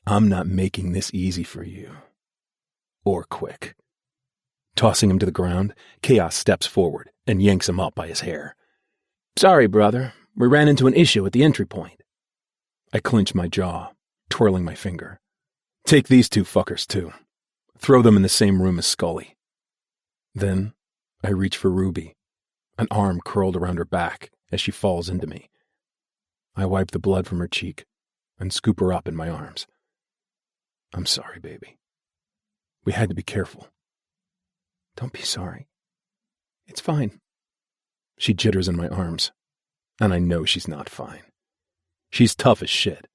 I'm not making this easy for you. Or quick. Tossing him to the ground, Chaos steps forward and yanks him up by his hair. Sorry, brother. We ran into an issue at the entry point. I clench my jaw, twirling my finger. Take these two fuckers, too. Throw them in the same room as Scully. Then I reach for Ruby, an arm curled around her back as she falls into me. I wipe the blood from her cheek and scoop her up in my arms. I'm sorry, baby. We had to be careful. Don't be sorry. It's fine. She jitters in my arms, and I know she's not fine. She's tough as shit,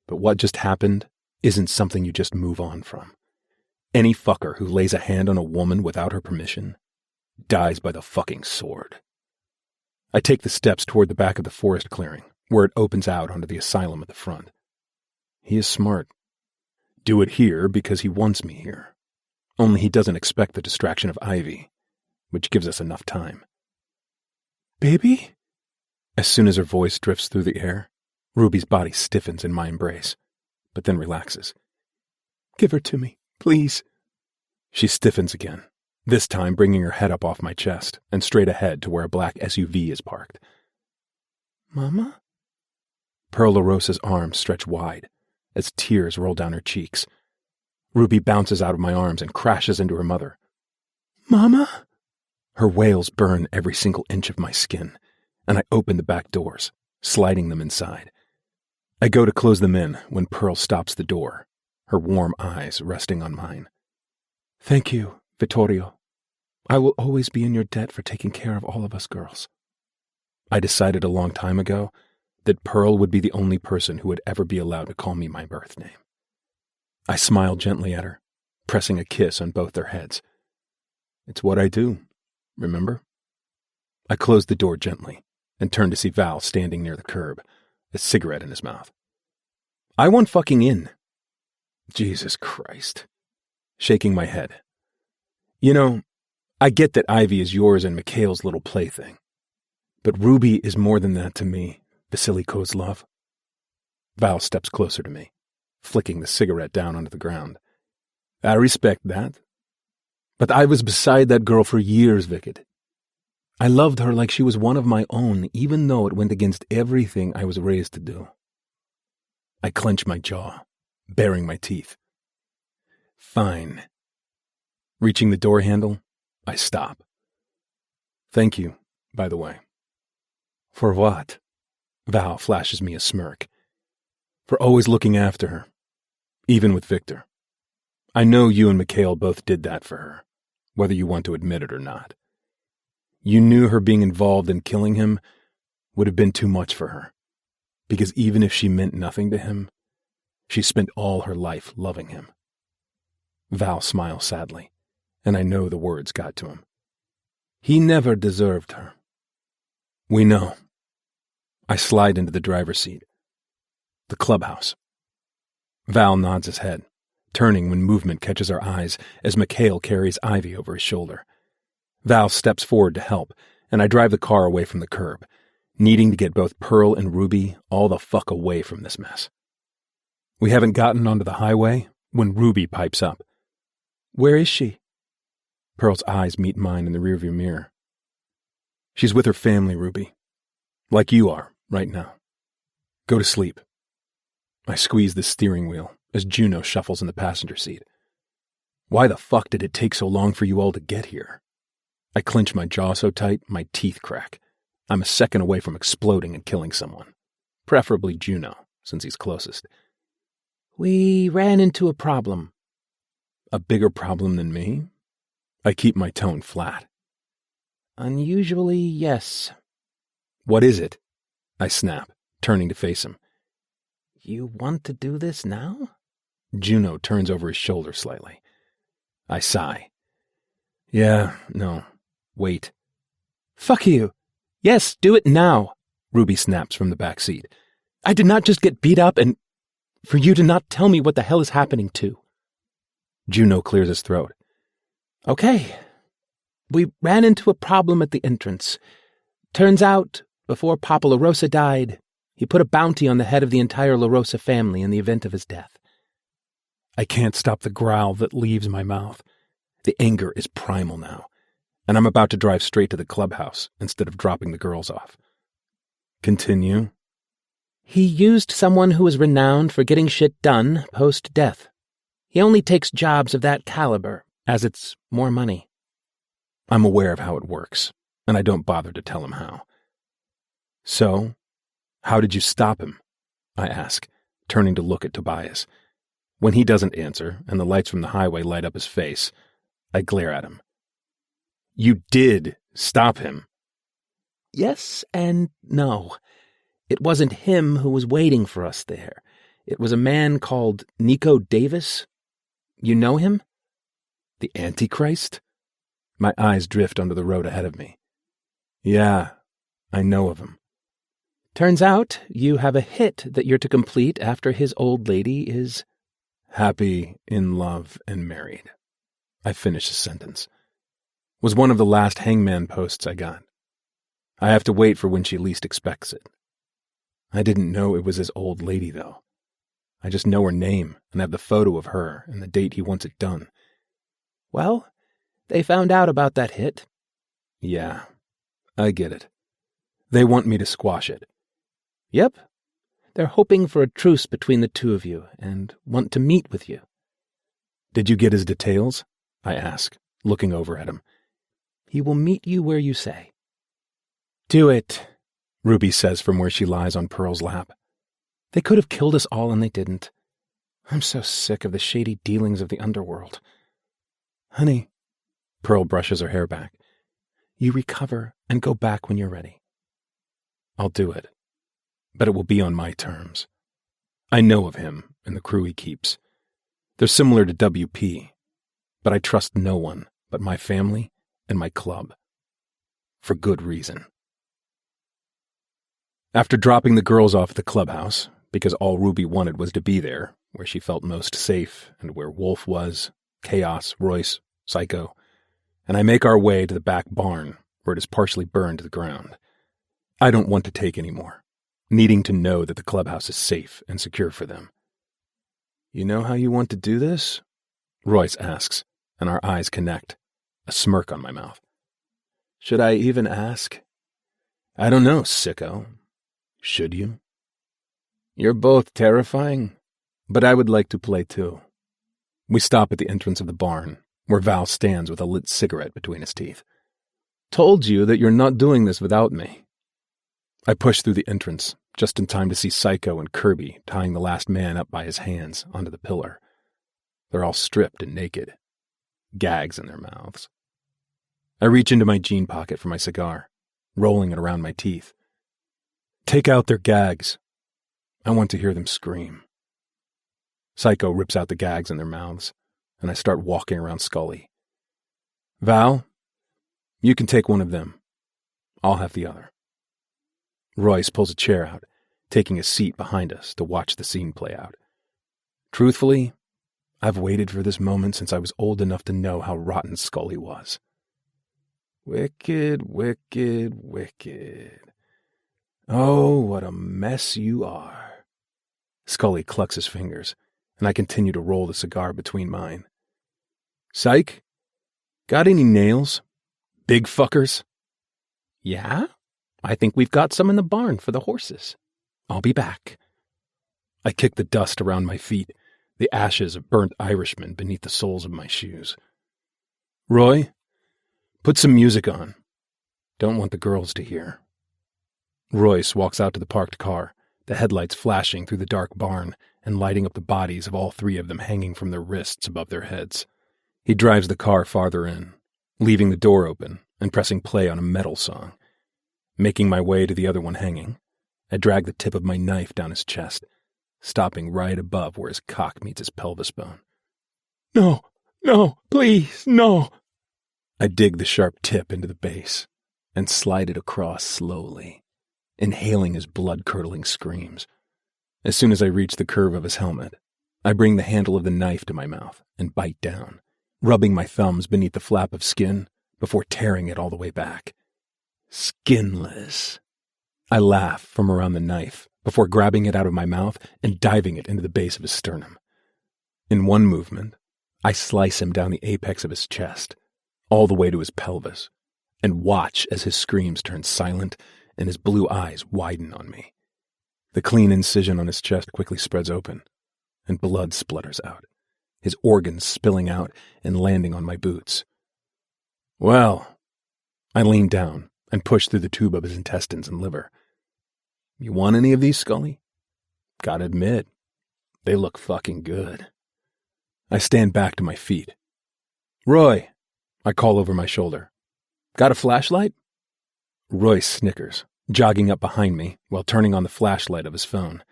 but what just happened isn't something you just move on from. Any fucker who lays a hand on a woman without her permission dies by the fucking sword. I take the steps toward the back of the forest clearing, where it opens out onto the asylum at the front. He is smart. Do it here because he wants me here. Only he doesn't expect the distraction of Ivy, which gives us enough time. Baby? As soon as her voice drifts through the air, Ruby's body stiffens in my embrace, but then relaxes. Give her to me, please. She stiffens again, this time bringing her head up off my chest and straight ahead to where a black SUV is parked. Mama? Pearl LaRosa's arms stretch wide as tears roll down her cheeks. Ruby bounces out of my arms and crashes into her mother. Mama? Her wails burn every single inch of my skin, and I open the back doors, sliding them inside. I go to close them in when Pearl stops the door, her warm eyes resting on mine. Thank you, Vittorio. I will always be in your debt for taking care of all of us girls. I decided a long time ago that Pearl would be the only person who would ever be allowed to call me my birth name. I smiled gently at her, pressing a kiss on both their heads. It's what I do, remember? I closed the door gently and turned to see Val standing near the curb, a cigarette in his mouth. I want fucking in. Jesus Christ. Shaking my head. You know, I get that Ivy is yours and Mikhail's little plaything. But Ruby is more than that to me, Vasily Kozlov. Val steps closer to me, flicking the cigarette down onto the ground. I respect that. But I was beside that girl for years, Vikid. I loved her like she was one of my own, even though it went against everything I was raised to do. I clench my jaw, baring my teeth. Fine. Reaching the door handle, I stop. Thank you, by the way. For what? Val flashes me a smirk. For always looking after her, even with Victor. I know you and Mikhail both did that for her, whether you want to admit it or not. You knew her being involved in killing him would have been too much for her, because even if she meant nothing to him, she spent all her life loving him. Val smiles sadly, and I know the words got to him. He never deserved her. We know. I slide into the driver's seat. The clubhouse. Val nods his head, turning when movement catches our eyes as Mikhail carries Ivy over his shoulder. Val steps forward to help, and I drive the car away from the curb, needing to get both Pearl and Ruby all the fuck away from this mess. We haven't gotten onto the highway when Ruby pipes up. Where is she? Pearl's eyes meet mine in the rearview mirror. She's with her family, Ruby. Like you are, right now. Go to sleep. I squeeze the steering wheel as Juno shuffles in the passenger seat. Why the fuck did it take so long for you all to get here? I clench my jaw so tight, my teeth crack. I'm a second away from exploding and killing someone. Preferably Juno, since he's closest. We ran into a problem. A bigger problem than me? I keep my tone flat. Unusually, yes. What is it? I snap, turning to face him. You want to do this now? Juno turns over his shoulder slightly. I sigh. Yeah, no. Wait. Fuck you. Yes, do it now, Ruby snaps from the back seat. I did not just get beat up and for you to not tell me what the hell is happening too. Juno clears his throat. Okay. We ran into a problem at the entrance. Turns out, before Papa LaRosa died, he put a bounty on the head of the entire LaRosa family in the event of his death. I can't stop the growl that leaves my mouth. The anger is primal now, and I'm about to drive straight to the clubhouse instead of dropping the girls off. Continue. He used someone who was renowned for getting shit done post-death. He only takes jobs of that caliber, as it's more money. I'm aware of how it works, and I don't bother to tell him how. So, how did you stop him? I ask, turning to look at Tobias. When he doesn't answer, and the lights from the highway light up his face, I glare at him. You did stop him. Yes and no. It wasn't him who was waiting for us there. It was a man called Nico Davis. You know him? The Antichrist? My eyes drift onto the road ahead of me. Yeah, I know of him. Turns out you have a hit that you're to complete after his old lady is... happy, in love, and married. I finish the sentence. Was one of the last hangman posts I got. I have to wait for when she least expects it. I didn't know it was his old lady, though. I just know her name and have the photo of her and the date he wants it done. Well, they found out about that hit. Yeah, I get it. They want me to squash it. Yep. They're hoping for a truce between the two of you and want to meet with you. Did you get his details? I ask, looking over at him. He will meet you where you say. Do it, Ruby says from where she lies on Pearl's lap. They could have killed us all and they didn't. I'm so sick of the shady dealings of the underworld. Honey, Pearl brushes her hair back. You recover and go back when you're ready. I'll do it, but it will be on my terms. I know of him and the crew he keeps. They're similar to WP, but I trust no one but my family and my club. For good reason. After dropping the girls off at the clubhouse, because all Ruby wanted was to be there, where she felt most safe and where Wolf was, Chaos, Royce, Psycho, and I make our way to the back barn, where it is partially burned to the ground. I don't want to take any more, needing to know that the clubhouse is safe and secure for them. You know how you want to do this? Royce asks, and our eyes connect, a smirk on my mouth. Should I even ask? I don't know, sicko. Should you? You're both terrifying, but I would like to play too. We stop at the entrance of the barn, where Val stands with a lit cigarette between his teeth. Told you that you're not doing this without me. I push through the entrance, just in time to see Psycho and Kirby tying the last man up by his hands onto the pillar. They're all stripped and naked, gags in their mouths. I reach into my jean pocket for my cigar, rolling it around my teeth. Take out their gags. I want to hear them scream. Psycho rips out the gags in their mouths, and I start walking around Scully. Val, you can take one of them. I'll have the other. Royce pulls a chair out, taking a seat behind us to watch the scene play out. Truthfully, I've waited for this moment since I was old enough to know how rotten Scully was. Wicked, wicked, wicked. Oh, what a mess you are. Scully clucks his fingers, and I continue to roll the cigar between mine. Psych, got any nails? Big fuckers? Yeah? I think we've got some in the barn for the horses. I'll be back. I kick the dust around my feet, the ashes of burnt Irishmen beneath the soles of my shoes. Roy, put some music on. Don't want the girls to hear. Royce walks out to the parked car, the headlights flashing through the dark barn and lighting up the bodies of all three of them hanging from their wrists above their heads. He drives the car farther in, leaving the door open and pressing play on a metal song. Making my way to the other one hanging, I drag the tip of my knife down his chest, stopping right above where his cock meets his pelvis bone. No, please, no. I dig the sharp tip into the base and slide it across slowly, inhaling his blood-curdling screams. As soon as I reach the curve of his helmet, I bring the handle of the knife to my mouth and bite down, rubbing my thumbs beneath the flap of skin before tearing it all the way back. Skinless. I laugh from around the knife before grabbing it out of my mouth and diving it into the base of his sternum. In one movement, I slice him down the apex of his chest, all the way to his pelvis, and watch as his screams turn silent and his blue eyes widen on me. The clean incision on his chest quickly spreads open, and blood splutters out, his organs spilling out and landing on my boots. Well, I lean down and push through the tube of his intestines and liver. You want any of these, Scully? Gotta admit, they look fucking good. I stand back to my feet. Roy, I call over my shoulder. Got a flashlight? Royce snickers, jogging up behind me while turning on the flashlight of his phone.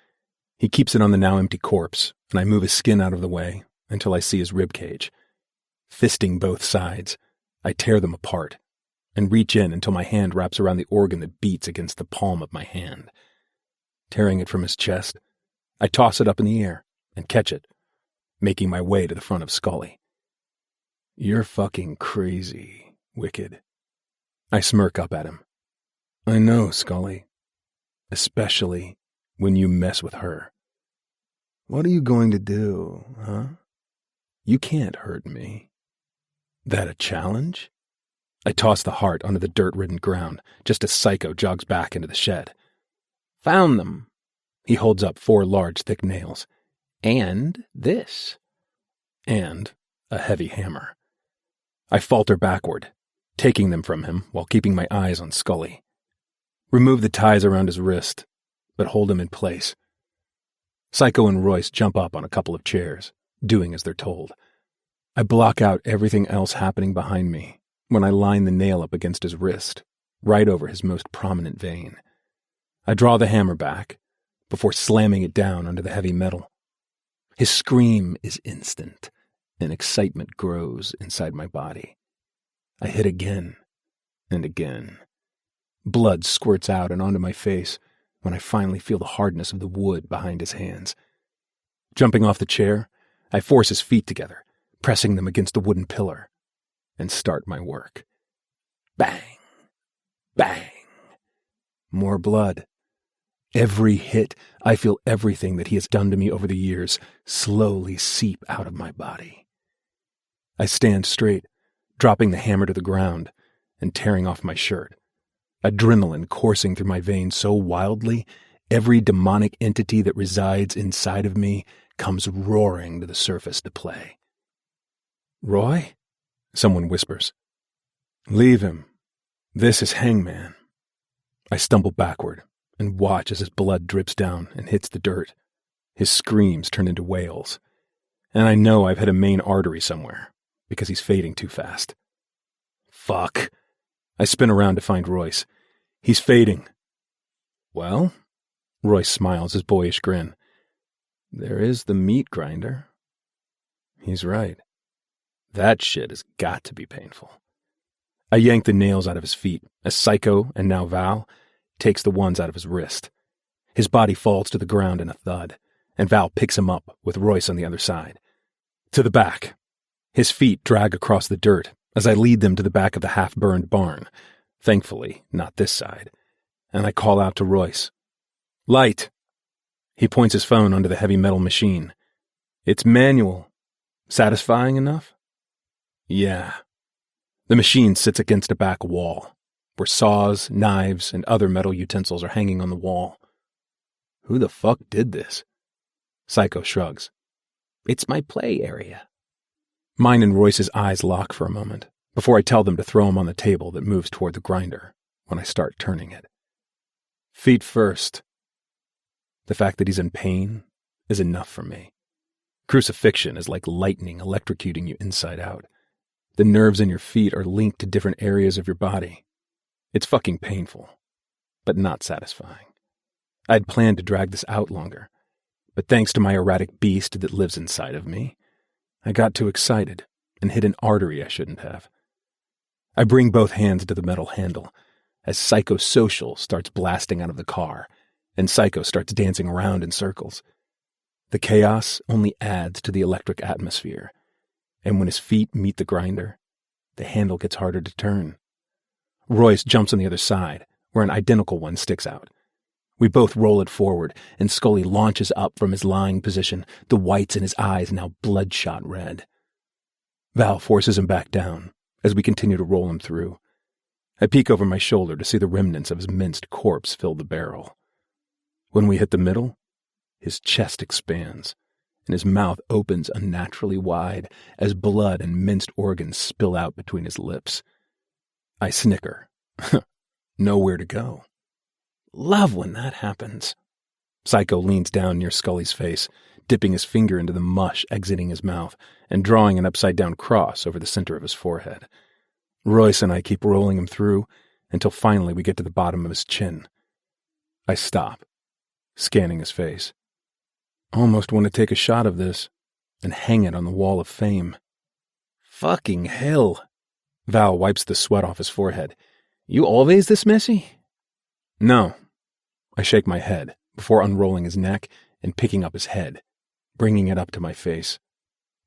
He keeps it on the now empty corpse, and I move his skin out of the way until I see his ribcage. Fisting both sides, I tear them apart and reach in until my hand wraps around the organ that beats against the palm of my hand. Tearing it from his chest, I toss it up in the air and catch it, making my way to the front of Scully. You're fucking crazy, Wicked. I smirk up at him. I know, Scully. Especially when you mess with her. What are you going to do, huh? You can't hurt me. That a challenge? I toss the heart onto the dirt-ridden ground just as Psycho jogs back into the shed. Found them. He holds up 4 large, thick nails. And this. And a heavy hammer. I falter backward, taking them from him while keeping my eyes on Scully. Remove the ties around his wrist, but hold him in place. Psycho and Royce jump up on a couple of chairs, doing as they're told. I block out everything else happening behind me when I line the nail up against his wrist, right over his most prominent vein. I draw the hammer back before slamming it down onto the heavy metal. His scream is instant, and excitement grows inside my body. I hit again and again. Blood squirts out and onto my face when I finally feel the hardness of the wood behind his hands. Jumping off the chair, I force his feet together, pressing them against the wooden pillar, and start my work. Bang! Bang! More blood. Every hit, I feel everything that he has done to me over the years slowly seep out of my body. I stand straight, dropping the hammer to the ground and tearing off my shirt. Adrenaline coursing through my veins so wildly, every demonic entity that resides inside of me comes roaring to the surface to play. "Roy?" someone whispers. "Leave him. This is Hangman." I stumble backward and watch as his blood drips down and hits the dirt. His screams turn into wails. And I know I've hit a main artery somewhere, because he's fading too fast. Fuck. I spin around to find Royce. He's fading. "Well?" Royce smiles his boyish grin. "There is the meat grinder." He's right. That shit has got to be painful. I yank the nails out of his feet as Psycho, and now Val, takes the ones out of his wrist. His body falls to the ground in a thud, and Val picks him up with Royce on the other side. To the back. His feet drag across the dirt as I lead them to the back of the half-burned barn. Thankfully, not this side. And I call out to Royce. "Light!" He points his phone onto the heavy metal machine. "It's manual. Satisfying enough?" "Yeah." The machine sits against a back wall, where saws, knives, and other metal utensils are hanging on the wall. Who the fuck did this? Psycho shrugs. "It's my play area." Mine and Royce's eyes lock for a moment, before I tell them to throw him on the table that moves toward the grinder when I start turning it. Feet first. The fact that he's in pain is enough for me. Crucifixion is like lightning electrocuting you inside out. The nerves in your feet are linked to different areas of your body. It's fucking painful, but not satisfying. I'd planned to drag this out longer, but thanks to my erratic beast that lives inside of me, I got too excited and hit an artery I shouldn't have. I bring both hands to the metal handle as Psychosocial starts blasting out of the car and Psycho starts dancing around in circles. The chaos only adds to the electric atmosphere, and when his feet meet the grinder, the handle gets harder to turn. Royce jumps on the other side, where an identical one sticks out. We both roll it forward, and Scully launches up from his lying position, the whites in his eyes now bloodshot red. Val forces him back down as we continue to roll him through. I peek over my shoulder to see the remnants of his minced corpse fill the barrel. When we hit the middle, his chest expands, and his mouth opens unnaturally wide as blood and minced organs spill out between his lips. I snicker. Nowhere to go. Love when that happens. Psycho leans down near Scully's face, dipping his finger into the mush exiting his mouth and drawing an upside-down cross over the center of his forehead. Royce and I keep rolling him through until finally we get to the bottom of his chin. I stop, scanning his face. Almost want to take a shot of this and hang it on the wall of fame. Fucking hell. Val wipes the sweat off his forehead. You always this messy? No. I shake my head before unrolling his neck and picking up his head, bringing it up to my face.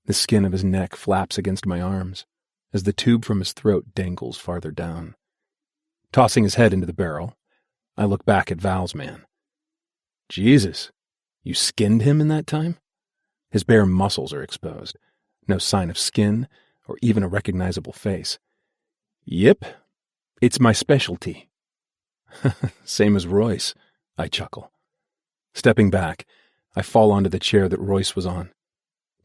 The skin of his neck flaps against my arms as the tube from his throat dangles farther down. Tossing his head into the barrel, I look back at Val's man. Jesus, you skinned him in that time? His bare muscles are exposed, no sign of skin or even a recognizable face. Yep, it's my specialty. Same as Royce, I chuckle. Stepping back, I fall onto the chair that Royce was on.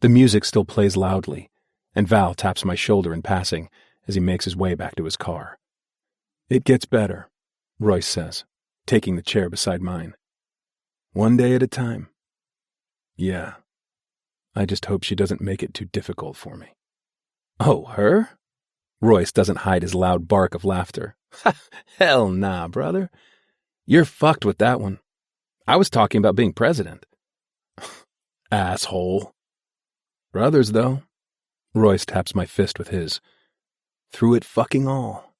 The music still plays loudly, and Val taps my shoulder in passing as he makes his way back to his car. It gets better, Royce says, taking the chair beside mine. One day at a time. Yeah. I just hope she doesn't make it too difficult for me. Oh, her? Royce doesn't hide his loud bark of laughter. Hell nah, brother. You're fucked with that one. I was talking about being president. Asshole. Brothers, though. Royce taps my fist with his. Through it fucking all.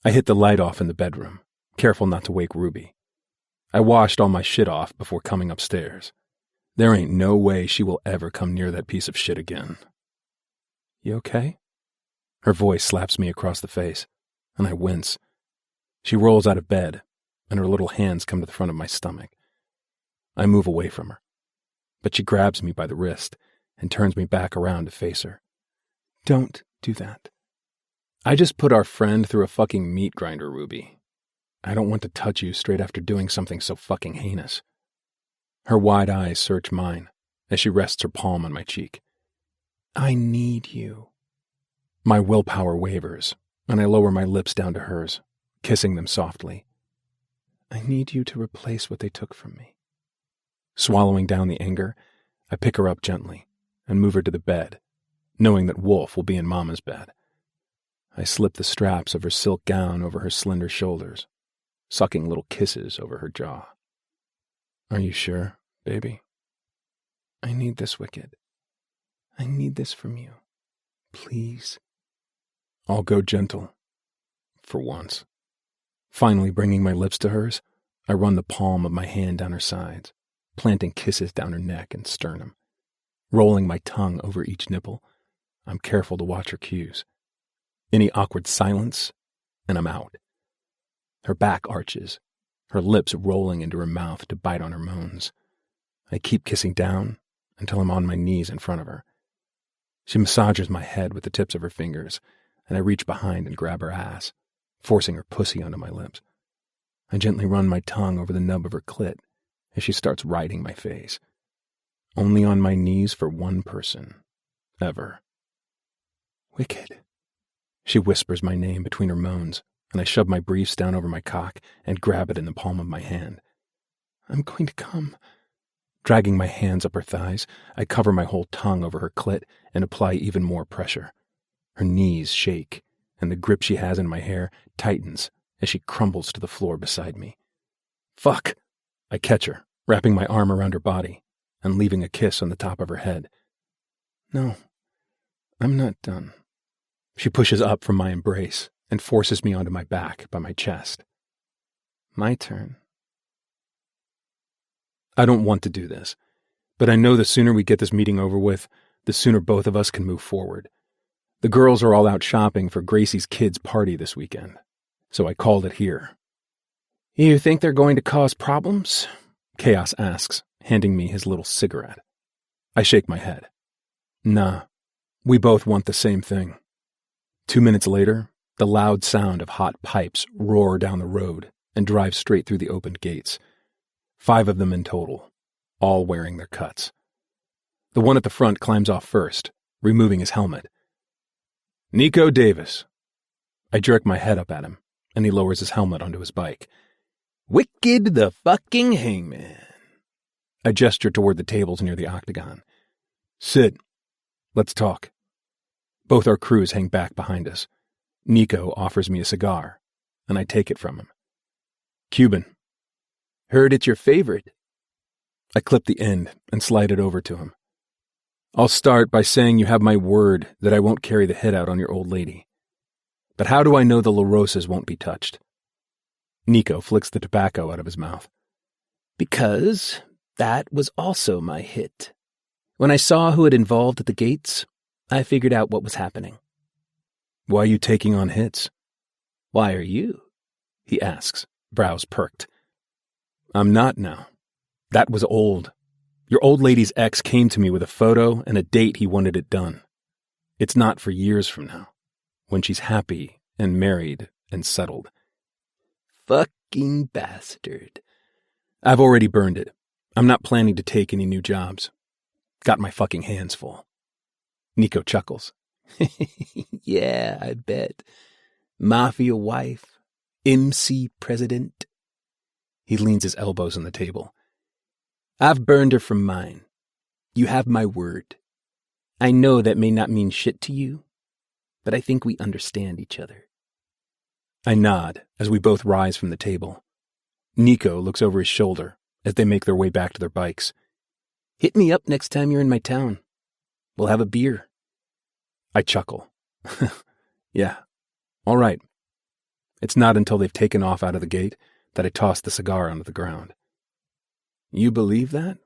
I hit the light off in the bedroom, careful not to wake Ruby. I washed all my shit off before coming upstairs. There ain't no way she will ever come near that piece of shit again. You okay? Her voice slaps me across the face, and I wince. She rolls out of bed, and her little hands come to the front of my stomach. I move away from her, but she grabs me by the wrist and turns me back around to face her. Don't do that. I just put our friend through a fucking meat grinder, Ruby. I don't want to touch you straight after doing something so fucking heinous. Her wide eyes search mine as she rests her palm on my cheek. I need you. My willpower wavers, and I lower my lips down to hers, kissing them softly. I need you to replace what they took from me. Swallowing down the anger, I pick her up gently and move her to the bed, knowing that Wolf will be in Mama's bed. I slip the straps of her silk gown over her slender shoulders, sucking little kisses over her jaw. Are you sure, baby? I need this, Wicked. I need this from you. Please. I'll go gentle. For once. Finally bringing my lips to hers, I run the palm of my hand down her sides, planting kisses down her neck and sternum. Rolling my tongue over each nipple, I'm careful to watch her cues. Any awkward silence, and I'm out. Her back arches, her lips rolling into her mouth to bite on her moans. I keep kissing down until I'm on my knees in front of her. She massages my head with the tips of her fingers, and I reach behind and grab her ass, forcing her pussy onto my lips. I gently run my tongue over the nub of her clit as she starts riding my face. Only on my knees for one person. Ever. Wicked. She whispers my name between her moans, and I shove my briefs down over my cock and grab it in the palm of my hand. I'm going to come. Dragging my hands up her thighs, I cover my whole tongue over her clit and apply even more pressure. Her knees shake, and the grip she has in my hair tightens as she crumbles to the floor beside me. Fuck! I catch her, wrapping my arm around her body and leaving a kiss on the top of her head. No, I'm not done. She pushes up from my embrace and forces me onto my back by my chest. My turn. I don't want to do this, but I know the sooner we get this meeting over with, the sooner both of us can move forward. The girls are all out shopping for Gracie's kids' party this weekend, so I called it here. You think they're going to cause problems? Chaos asks, handing me his little cigarette. I shake my head. Nah, we both want the same thing. 2 minutes later, the loud sound of hot pipes roar down the road and drive straight through the opened gates. 5 of them in total, all wearing their cuts. The one at the front climbs off first, removing his helmet. Nico Davis. I jerk my head up at him, and he lowers his helmet onto his bike. Wicked the fucking hangman. I gesture toward the tables near the octagon. Sit. Let's talk. Both our crews hang back behind us. Nico offers me a cigar, and I take it from him. Cuban. Heard it's your favorite. I clip the end and slide it over to him. I'll start by saying you have my word that I won't carry the hit out on your old lady. But how do I know the La Rosas won't be touched? Nico flicks the tobacco out of his mouth. Because that was also my hit. When I saw who it involved at the gates, I figured out what was happening. Why are you taking on hits? Why are you? He asks, brows perked. I'm not now. That was old. Your old lady's ex came to me with a photo and a date he wanted it done. It's not for years from now, when she's happy and married and settled. Fucking bastard. I've already burned it. I'm not planning to take any new jobs. Got my fucking hands full. Nico chuckles, Yeah, I bet. Mafia wife, MC president. He leans his elbows on the table. I've burned her from mine. You have my word. I know that may not mean shit to you, but I think we understand each other. I nod as we both rise from the table. Nico looks over his shoulder as they make their way back to their bikes. Hit me up next time you're in my town. We'll have a beer. I chuckle. Yeah, all right. It's not until they've taken off out of the gate that I toss the cigar onto the ground. You believe that?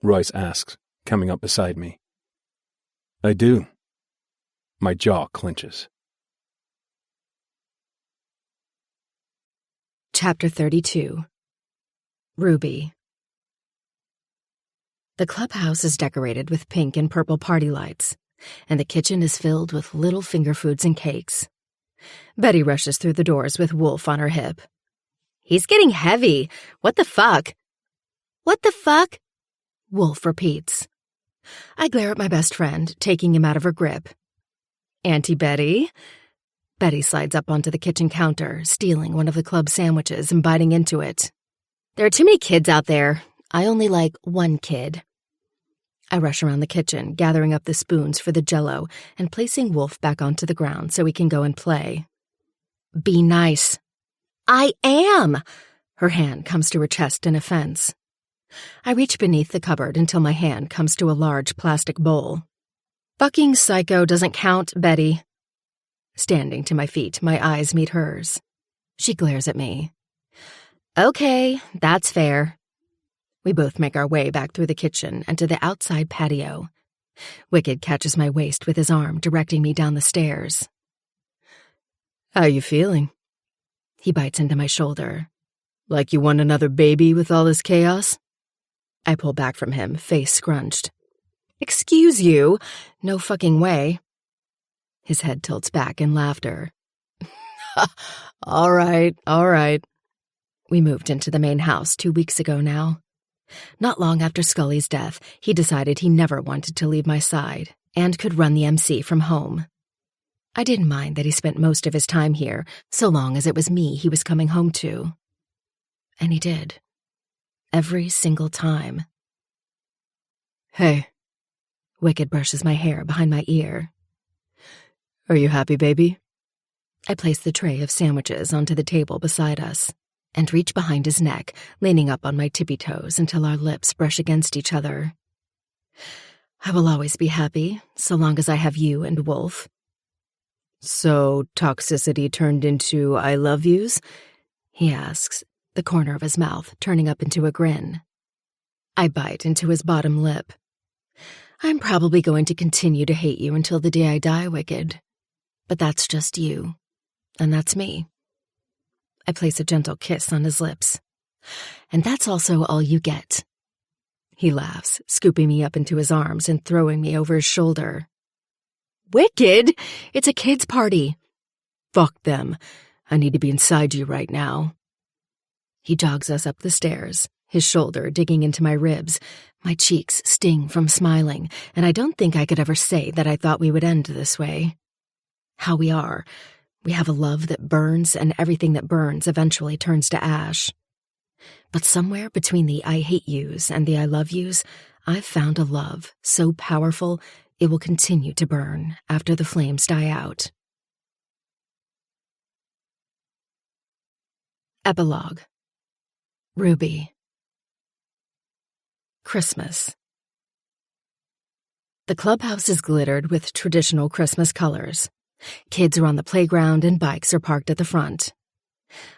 Royce asks, coming up beside me. I do. My jaw clenches. Chapter 32. Ruby. The clubhouse is decorated with pink and purple party lights, and the kitchen is filled with little finger foods and cakes. Betty rushes through the doors with Wolf on her hip. He's getting heavy. What the fuck? What the fuck? Wolf repeats. I glare at my best friend, taking him out of her grip. Auntie Betty? Betty slides up onto the kitchen counter, stealing one of the club sandwiches and biting into it. There are too many kids out there. I only like one kid. I rush around the kitchen, gathering up the spoons for the Jell-O and placing Wolf back onto the ground so he can go and play. Be nice. I am! Her hand comes to her chest in offense. I reach beneath the cupboard until my hand comes to a large plastic bowl. Fucking psycho doesn't count, Betty. Standing to my feet, my eyes meet hers. She glares at me. Okay, that's fair. We both make our way back through the kitchen and to the outside patio. Wicked catches my waist with his arm, directing me down the stairs. How you feeling? He bites into my shoulder. Like you want another baby with all this chaos? I pull back from him, face scrunched. Excuse you? No fucking way. His head tilts back in laughter. All right. We moved into the main house 2 weeks ago now. Not long after Scully's death, he decided he never wanted to leave my side and could run the MC from home. I didn't mind that he spent most of his time here, so long as it was me he was coming home to. And he did. Every single time. Hey. Wicked brushes my hair behind my ear. Are you happy, baby? I place the tray of sandwiches onto the table beside us and reach behind his neck, leaning up on my tippy toes until our lips brush against each other. I will always be happy, so long as I have you and Wolf. So toxicity turned into I love yous? He asks, the corner of his mouth turning up into a grin. I bite into his bottom lip. I'm probably going to continue to hate you until the day I die, Wicked. But that's just you. And that's me. I place a gentle kiss on his lips. And that's also all you get. He laughs, scooping me up into his arms and throwing me over his shoulder. Wicked! It's a kid's party. Fuck them. I need to be inside you right now. He jogs us up the stairs, his shoulder digging into my ribs. My cheeks sting from smiling, and I don't think I could ever say that I thought we would end this way. How we are. We have a love that burns, and everything that burns eventually turns to ash. But somewhere between the I hate yous and the I love yous, I've found a love so powerful it will continue to burn after the flames die out. Epilogue. Ruby. Christmas. The clubhouse is glittered with traditional Christmas colors. Kids are on the playground and bikes are parked at the front.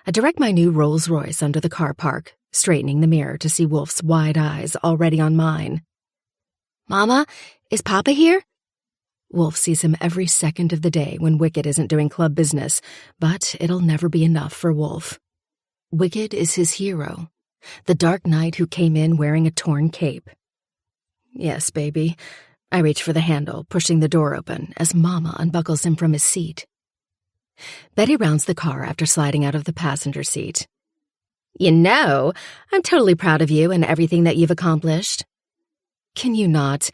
I direct my new Rolls-Royce under the car park, straightening the mirror to see Wolf's wide eyes already on mine. Mama, is Papa here? Wolf sees him every second of the day when Wicked isn't doing club business, but it'll never be enough for Wolf. Wicked is his hero, the Dark Knight who came in wearing a torn cape. Yes, baby. I reach for the handle, pushing the door open as Mama unbuckles him from his seat. Betty rounds the car after sliding out of the passenger seat. You know, I'm totally proud of you and everything that you've accomplished. Can you not?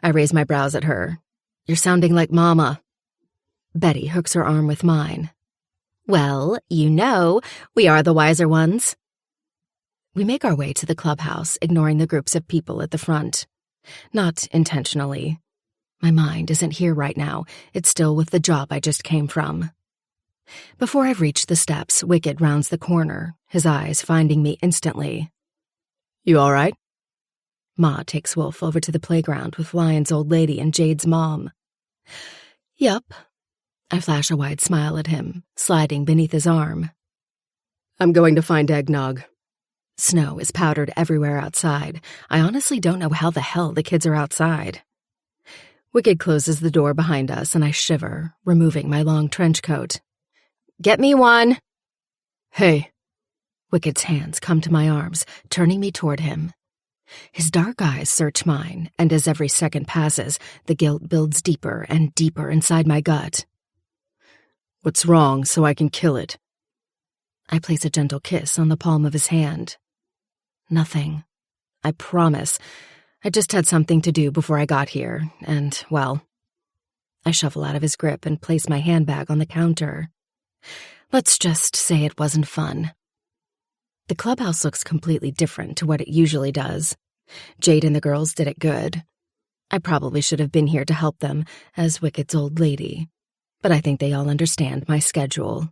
I raise my brows at her. You're sounding like Mama. Betty hooks her arm with mine. Well, you know, we are the wiser ones. We make our way to the clubhouse, ignoring the groups of people at the front. Not intentionally. My mind isn't here right now. It's still with the job I just came from. Before I've reached the steps, Wicked rounds the corner, his eyes finding me instantly. You all right? Ma takes Wolf over to the playground with Lion's old lady and Jade's mom. Yup. I flash a wide smile at him, sliding beneath his arm. I'm going to find eggnog. Snow is powdered everywhere outside. I honestly don't know how the hell the kids are outside. Wicked closes the door behind us and I shiver, removing my long trench coat. Get me one! Hey. Wicked's hands come to my arms, turning me toward him. His dark eyes search mine, and as every second passes, the guilt builds deeper and deeper inside my gut. What's wrong so I can kill it? I place a gentle kiss on the palm of his hand. Nothing. I promise. I just had something to do before I got here, and, well, I shuffle out of his grip and place my handbag on the counter. Let's just say it wasn't fun. The clubhouse looks completely different to what it usually does. Jade and the girls did it good. I probably should have been here to help them as Wicked's old lady, but I think they all understand my schedule.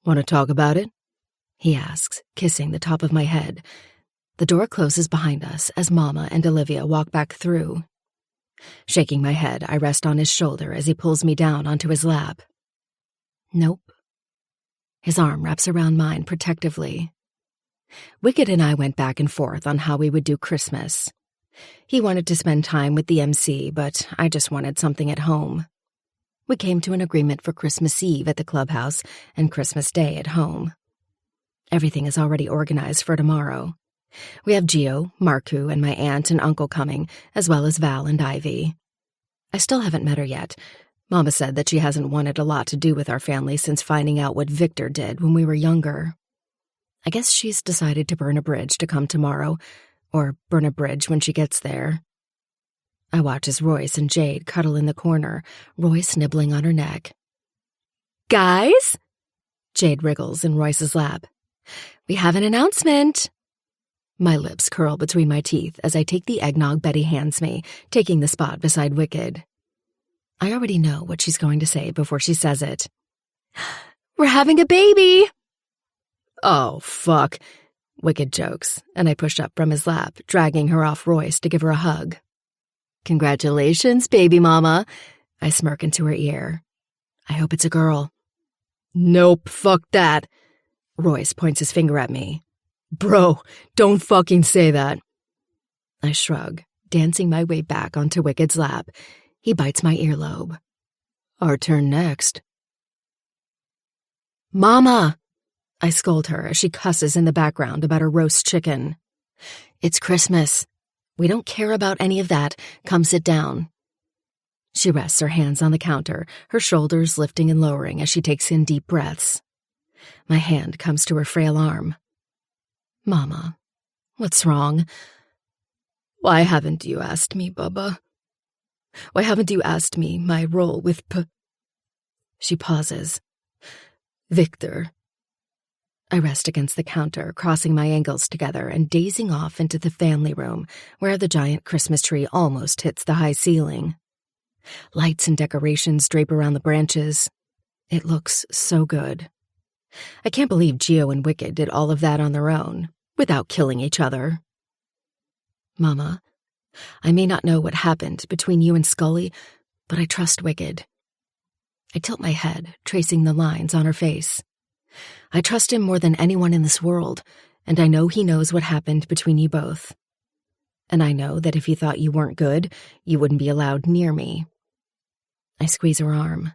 Want to talk about it? He asks, kissing the top of my head. The door closes behind us as Mama and Olivia walk back through. Shaking my head, I rest on his shoulder as he pulls me down onto his lap. Nope. His arm wraps around mine protectively. Wicked and I went back and forth on how we would do Christmas. He wanted to spend time with the MC, but I just wanted something at home. We came to an agreement for Christmas Eve at the clubhouse and Christmas Day at home. Everything is already organized for tomorrow. We have Gio, Marku, and my aunt and uncle coming, as well as Val and Ivy. I still haven't met her yet. Mama said that she hasn't wanted a lot to do with our family since finding out what Victor did when we were younger. I guess she's decided to burn a bridge to come tomorrow, or burn a bridge when she gets there. I watch as Royce and Jade cuddle in the corner, Royce nibbling on her neck. Guys? Jade wriggles in Royce's lap. We have an announcement. My lips curl between my teeth as I take the eggnog Betty hands me, taking the spot beside Wicked. I already know what she's going to say before she says it. We're having a baby! Oh, fuck. Wicked jokes, and I push up from his lap, dragging her off Royce to give her a hug. Congratulations, baby mama. I smirk into her ear. I hope it's a girl. Nope, fuck that. Royce points his finger at me. Bro, don't fucking say that. I shrug, dancing my way back onto Wicked's lap. He bites my earlobe. Our turn next. Mama! I scold her as she cusses in the background about her roast chicken. It's Christmas. We don't care about any of that. Come sit down. She rests her hands on the counter, her shoulders lifting and lowering as she takes in deep breaths. My hand comes to her frail arm. Mama, what's wrong? Why haven't you asked me, Bubba? Why haven't you asked me my role with She pauses. Victor. I rest against the counter, crossing my ankles together and dazing off into the family room where the giant Christmas tree almost hits the high ceiling. Lights and decorations drape around the branches. It looks so good. I can't believe Gio and Wicked did all of that on their own, without killing each other. Mama, I may not know what happened between you and Scully, but I trust Wicked. I tilt my head, tracing the lines on her face. I trust him more than anyone in this world, and I know he knows what happened between you both. And I know that if he thought you weren't good, you wouldn't be allowed near me. I squeeze her arm.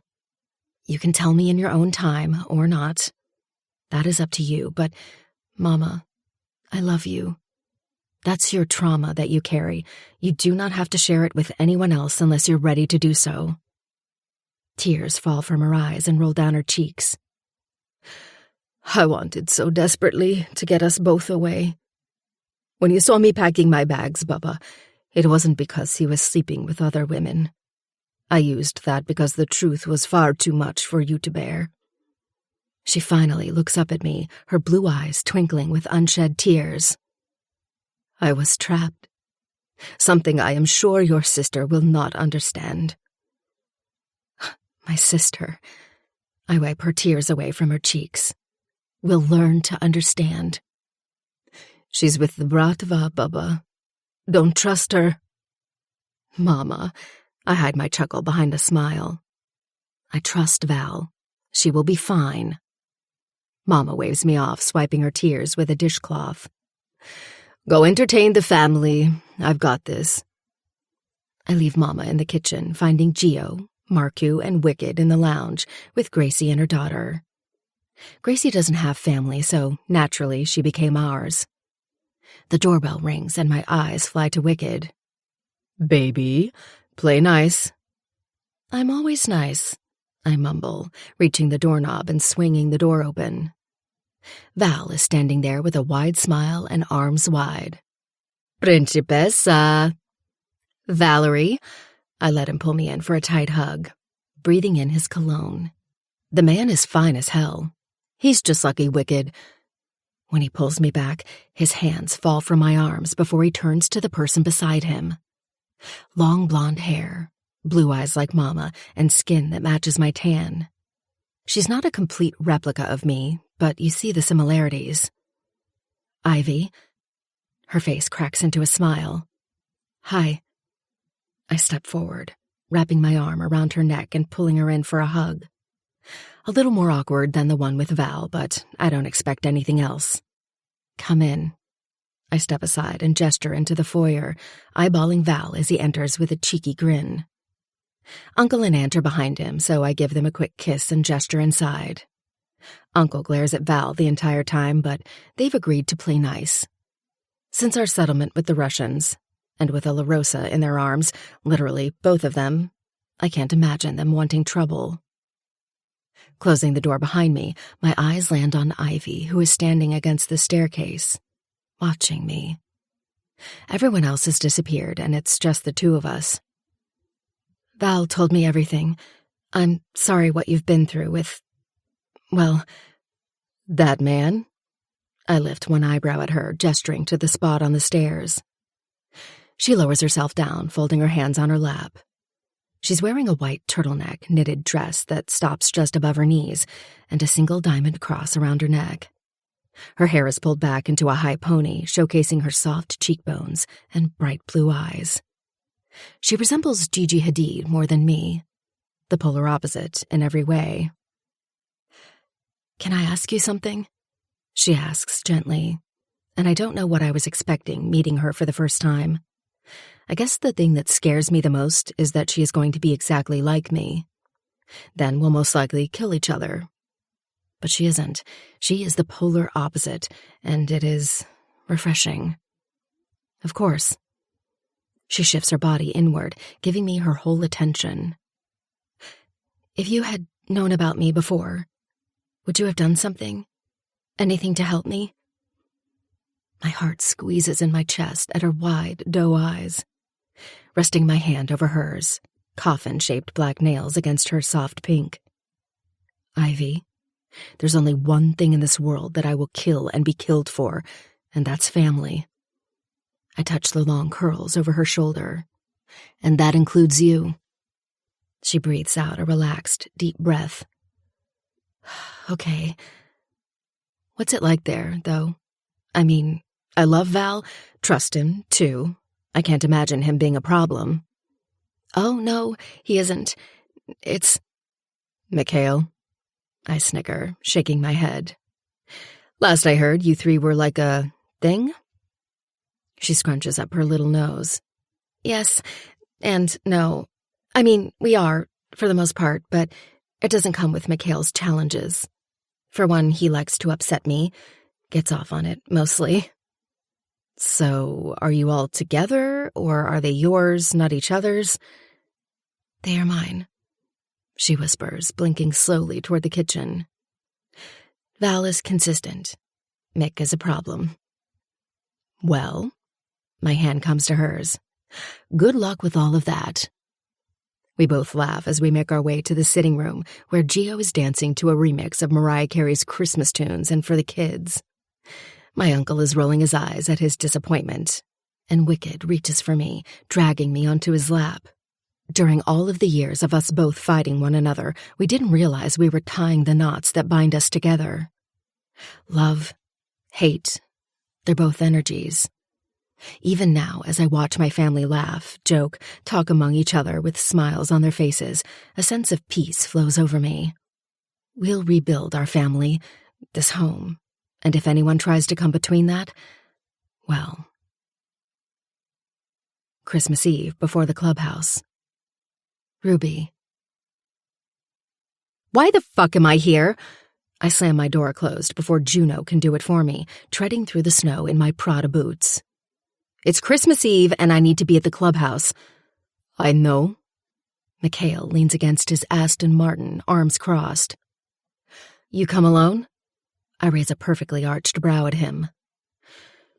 You can tell me in your own time, or not. That is up to you, but, Mama, I love you. That's your trauma that you carry. You do not have to share it with anyone else unless you're ready to do so. Tears fall from her eyes and roll down her cheeks. I wanted so desperately to get us both away. When you saw me packing my bags, Bubba, it wasn't because he was sleeping with other women. I used that because the truth was far too much for you to bear. She finally looks up at me, her blue eyes twinkling with unshed tears. I was trapped. Something I am sure your sister will not understand. My sister, I wipe her tears away from her cheeks, will learn to understand. She's with the Bratva, Bubba. Don't trust her. Mama, I hide my chuckle behind a smile. I trust Val. She will be fine. Mama waves me off, swiping her tears with a dishcloth. Go entertain the family. I've got this. I leave Mama in the kitchen, finding Gio, Marku, and Wicked in the lounge with Gracie and her daughter. Gracie doesn't have family, so naturally she became ours. The doorbell rings and my eyes fly to Wicked. Baby, play nice. I'm always nice, I mumble, reaching the doorknob and swinging the door open. Val is standing there with a wide smile and arms wide. Principessa. Valerie, I let him pull me in for a tight hug, breathing in his cologne. The man is fine as hell. He's just lucky Wicked. When he pulls me back, his hands fall from my arms before he turns to the person beside him. Long blonde hair, blue eyes like Mama, and skin that matches my tan. She's not a complete replica of me, but you see the similarities. Ivy. Her face cracks into a smile. Hi. I step forward, wrapping my arm around her neck and pulling her in for a hug. A little more awkward than the one with Val, but I don't expect anything else. Come in. I step aside and gesture into the foyer, eyeballing Val as he enters with a cheeky grin. Uncle and Aunt are behind him, so I give them a quick kiss and gesture inside. Uncle glares at Val the entire time, but they've agreed to play nice. Since our settlement with the Russians, and with a La Rosa in their arms, literally both of them, I can't imagine them wanting trouble. Closing the door behind me, my eyes land on Ivy, who is standing against the staircase, watching me. Everyone else has disappeared, and it's just the two of us. Val told me everything. I'm sorry what you've been through with, well, that man? I lift one eyebrow at her, gesturing to the spot on the stairs. She lowers herself down, folding her hands on her lap. She's wearing a white turtleneck knitted dress that stops just above her knees and a single diamond cross around her neck. Her hair is pulled back into a high pony, showcasing her soft cheekbones and bright blue eyes. She resembles Gigi Hadid more than me, the polar opposite in every way. Can I ask you something? She asks gently, and I don't know what I was expecting meeting her for the first time. I guess the thing that scares me the most is that she is going to be exactly like me. Then we'll most likely kill each other. But she isn't. She is the polar opposite, and it is refreshing. Of course. She shifts her body inward, giving me her whole attention. If you had known about me before, would you have done something? Anything to help me? My heart squeezes in my chest at her wide doe eyes. Resting my hand over hers, coffin-shaped black nails against her soft pink. Ivy, there's only one thing in this world that I will kill and be killed for, and that's family. I touch the long curls over her shoulder. And that includes you. She breathes out a relaxed, deep breath. Okay. What's it like there, though? I mean, I love Val, trust him, too. I can't imagine him being a problem. Oh, no, he isn't. It's... Mikhail. I snicker, shaking my head. Last I heard, you three were like a thing? She scrunches up her little nose. Yes, and no. I mean, we are, for the most part, but it doesn't come with Mikhail's challenges. For one, he likes to upset me. Gets off on it, mostly. So, are you all together, or are they yours, not each other's? They are mine, she whispers, blinking slowly toward the kitchen. Val is consistent. Mick is a problem. Well, my hand comes to hers. Good luck with all of that. We both laugh as we make our way to the sitting room, where Gio is dancing to a remix of Mariah Carey's Christmas tunes and For the Kids. My uncle is rolling his eyes at his disappointment, and Wicked reaches for me, dragging me onto his lap. During all of the years of us both fighting one another, we didn't realize we were tying the knots that bind us together. Love, hate, they're both energies. Even now, as I watch my family laugh, joke, talk among each other with smiles on their faces, a sense of peace flows over me. We'll rebuild our family, this home, and if anyone tries to come between that, well. Christmas Eve before the clubhouse. Ruby. Why the fuck am I here? I slam my door closed before Juno can do it for me, treading through the snow in my Prada boots. It's Christmas Eve and I need to be at the clubhouse. I know. Mikhail leans against his Aston Martin, arms crossed. You come alone? I raise a perfectly arched brow at him.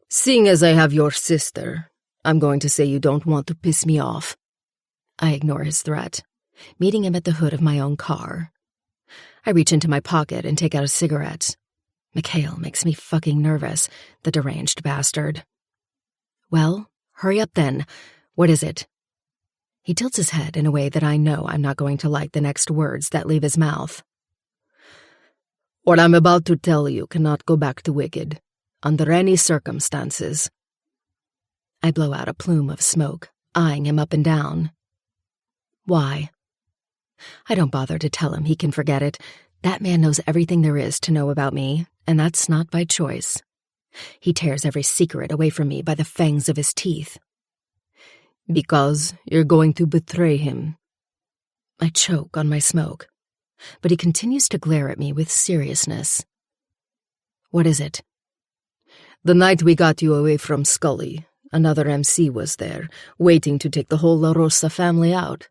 Seeing as I have your sister, I'm going to say you don't want to piss me off. I ignore his threat, meeting him at the hood of my own car. I reach into my pocket and take out a cigarette. Mikhail makes me fucking nervous, the deranged bastard. Well, hurry up then. What is it? He tilts his head in a way that I know I'm not going to like the next words that leave his mouth. What I'm about to tell you cannot go back to Wicked, under any circumstances. I blow out a plume of smoke, eyeing him up and down. Why? I don't bother to tell him he can forget it. That man knows everything there is to know about me, and that's not by choice. He tears every secret away from me by the fangs of his teeth. Because you're going to betray him. I choke on my smoke, but he continues to glare at me with seriousness. What is it? The night we got you away from Scully, another MC was there, waiting to take the whole La Rosa family out.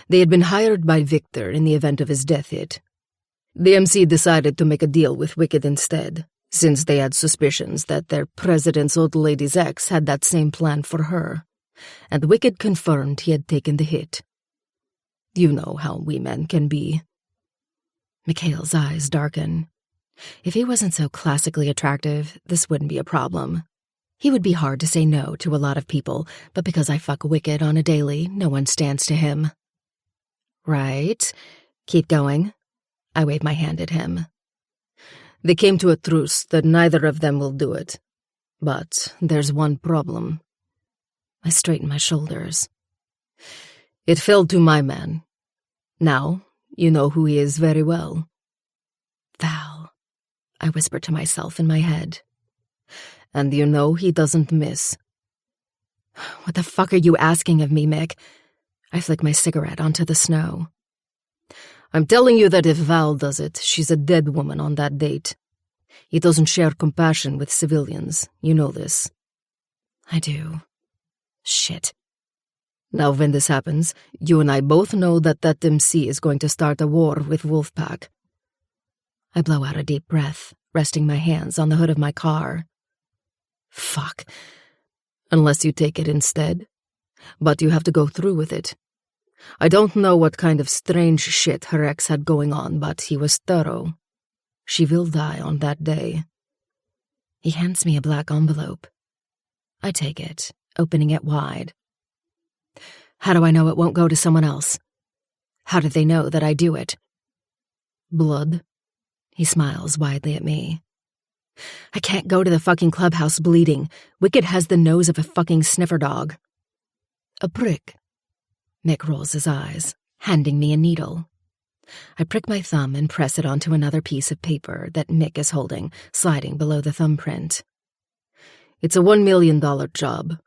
They had been hired by Victor in the event of his death hit. The MC decided to make a deal with Wicked instead, since they had suspicions that their president's old lady's ex had that same plan for her, and Wicked confirmed he had taken the hit. You know how we men can be. Mikhail's eyes darken. If he wasn't so classically attractive, this wouldn't be a problem. He would be hard to say no to a lot of people, but because I fuck Wicked on a daily, no one stands to him. Right. Keep going. I wave my hand at him. They came to a truce that neither of them will do it. But there's one problem. I straighten my shoulders. It fell to my man. Now, you know who he is very well. Val, I whisper to myself in my head. And you know he doesn't miss. What the fuck are you asking of me, Mick? I flick my cigarette onto the snow. I'm telling you that if Val does it, she's a dead woman on that date. He doesn't share compassion with civilians. You know this. I do. Shit. Now when this happens, you and I both know that MC is going to start a war with Wolfpack. I blow out a deep breath, resting my hands on the hood of my car. Fuck. Unless you take it instead. But you have to go through with it. I don't know what kind of strange shit her ex had going on, but he was thorough. She will die on that day. He hands me a black envelope. I take it, opening it wide. How do I know it won't go to someone else? How do they know that I do it? Blood. He smiles widely at me. I can't go to the fucking clubhouse bleeding. Wicked has the nose of a fucking sniffer dog. A prick. Mick rolls his eyes, handing me a needle. I prick my thumb and press it onto another piece of paper that Mick is holding, sliding below the thumbprint. It's a $1 million job.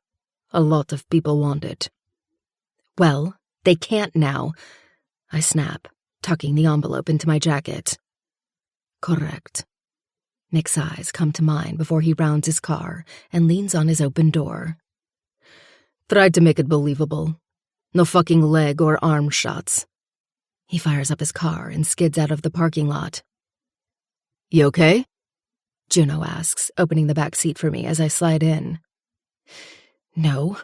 A lot of people want it. Well, they can't now. I snap, tucking the envelope into my jacket. Correct. Mick's eyes come to mine before he rounds his car and leans on his open door. Tried to make it believable. No fucking leg or arm shots. He fires up his car and skids out of the parking lot. You okay? Juno asks, opening the back seat for me as I slide in. No.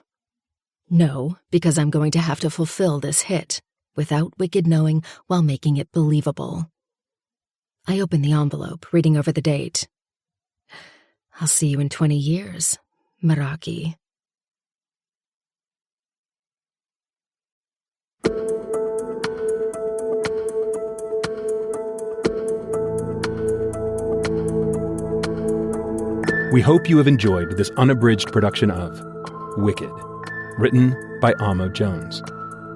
No, because I'm going to have to fulfill this hit, without Wicked knowing, while making it believable. I open the envelope, reading over the date. I'll see you in 20 years, Meraki. We hope you have enjoyed this unabridged production of Wicked, written by Amo Jones,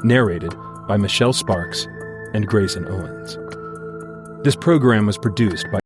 narrated by Michelle Sparks and Grayson Owens. This program was produced by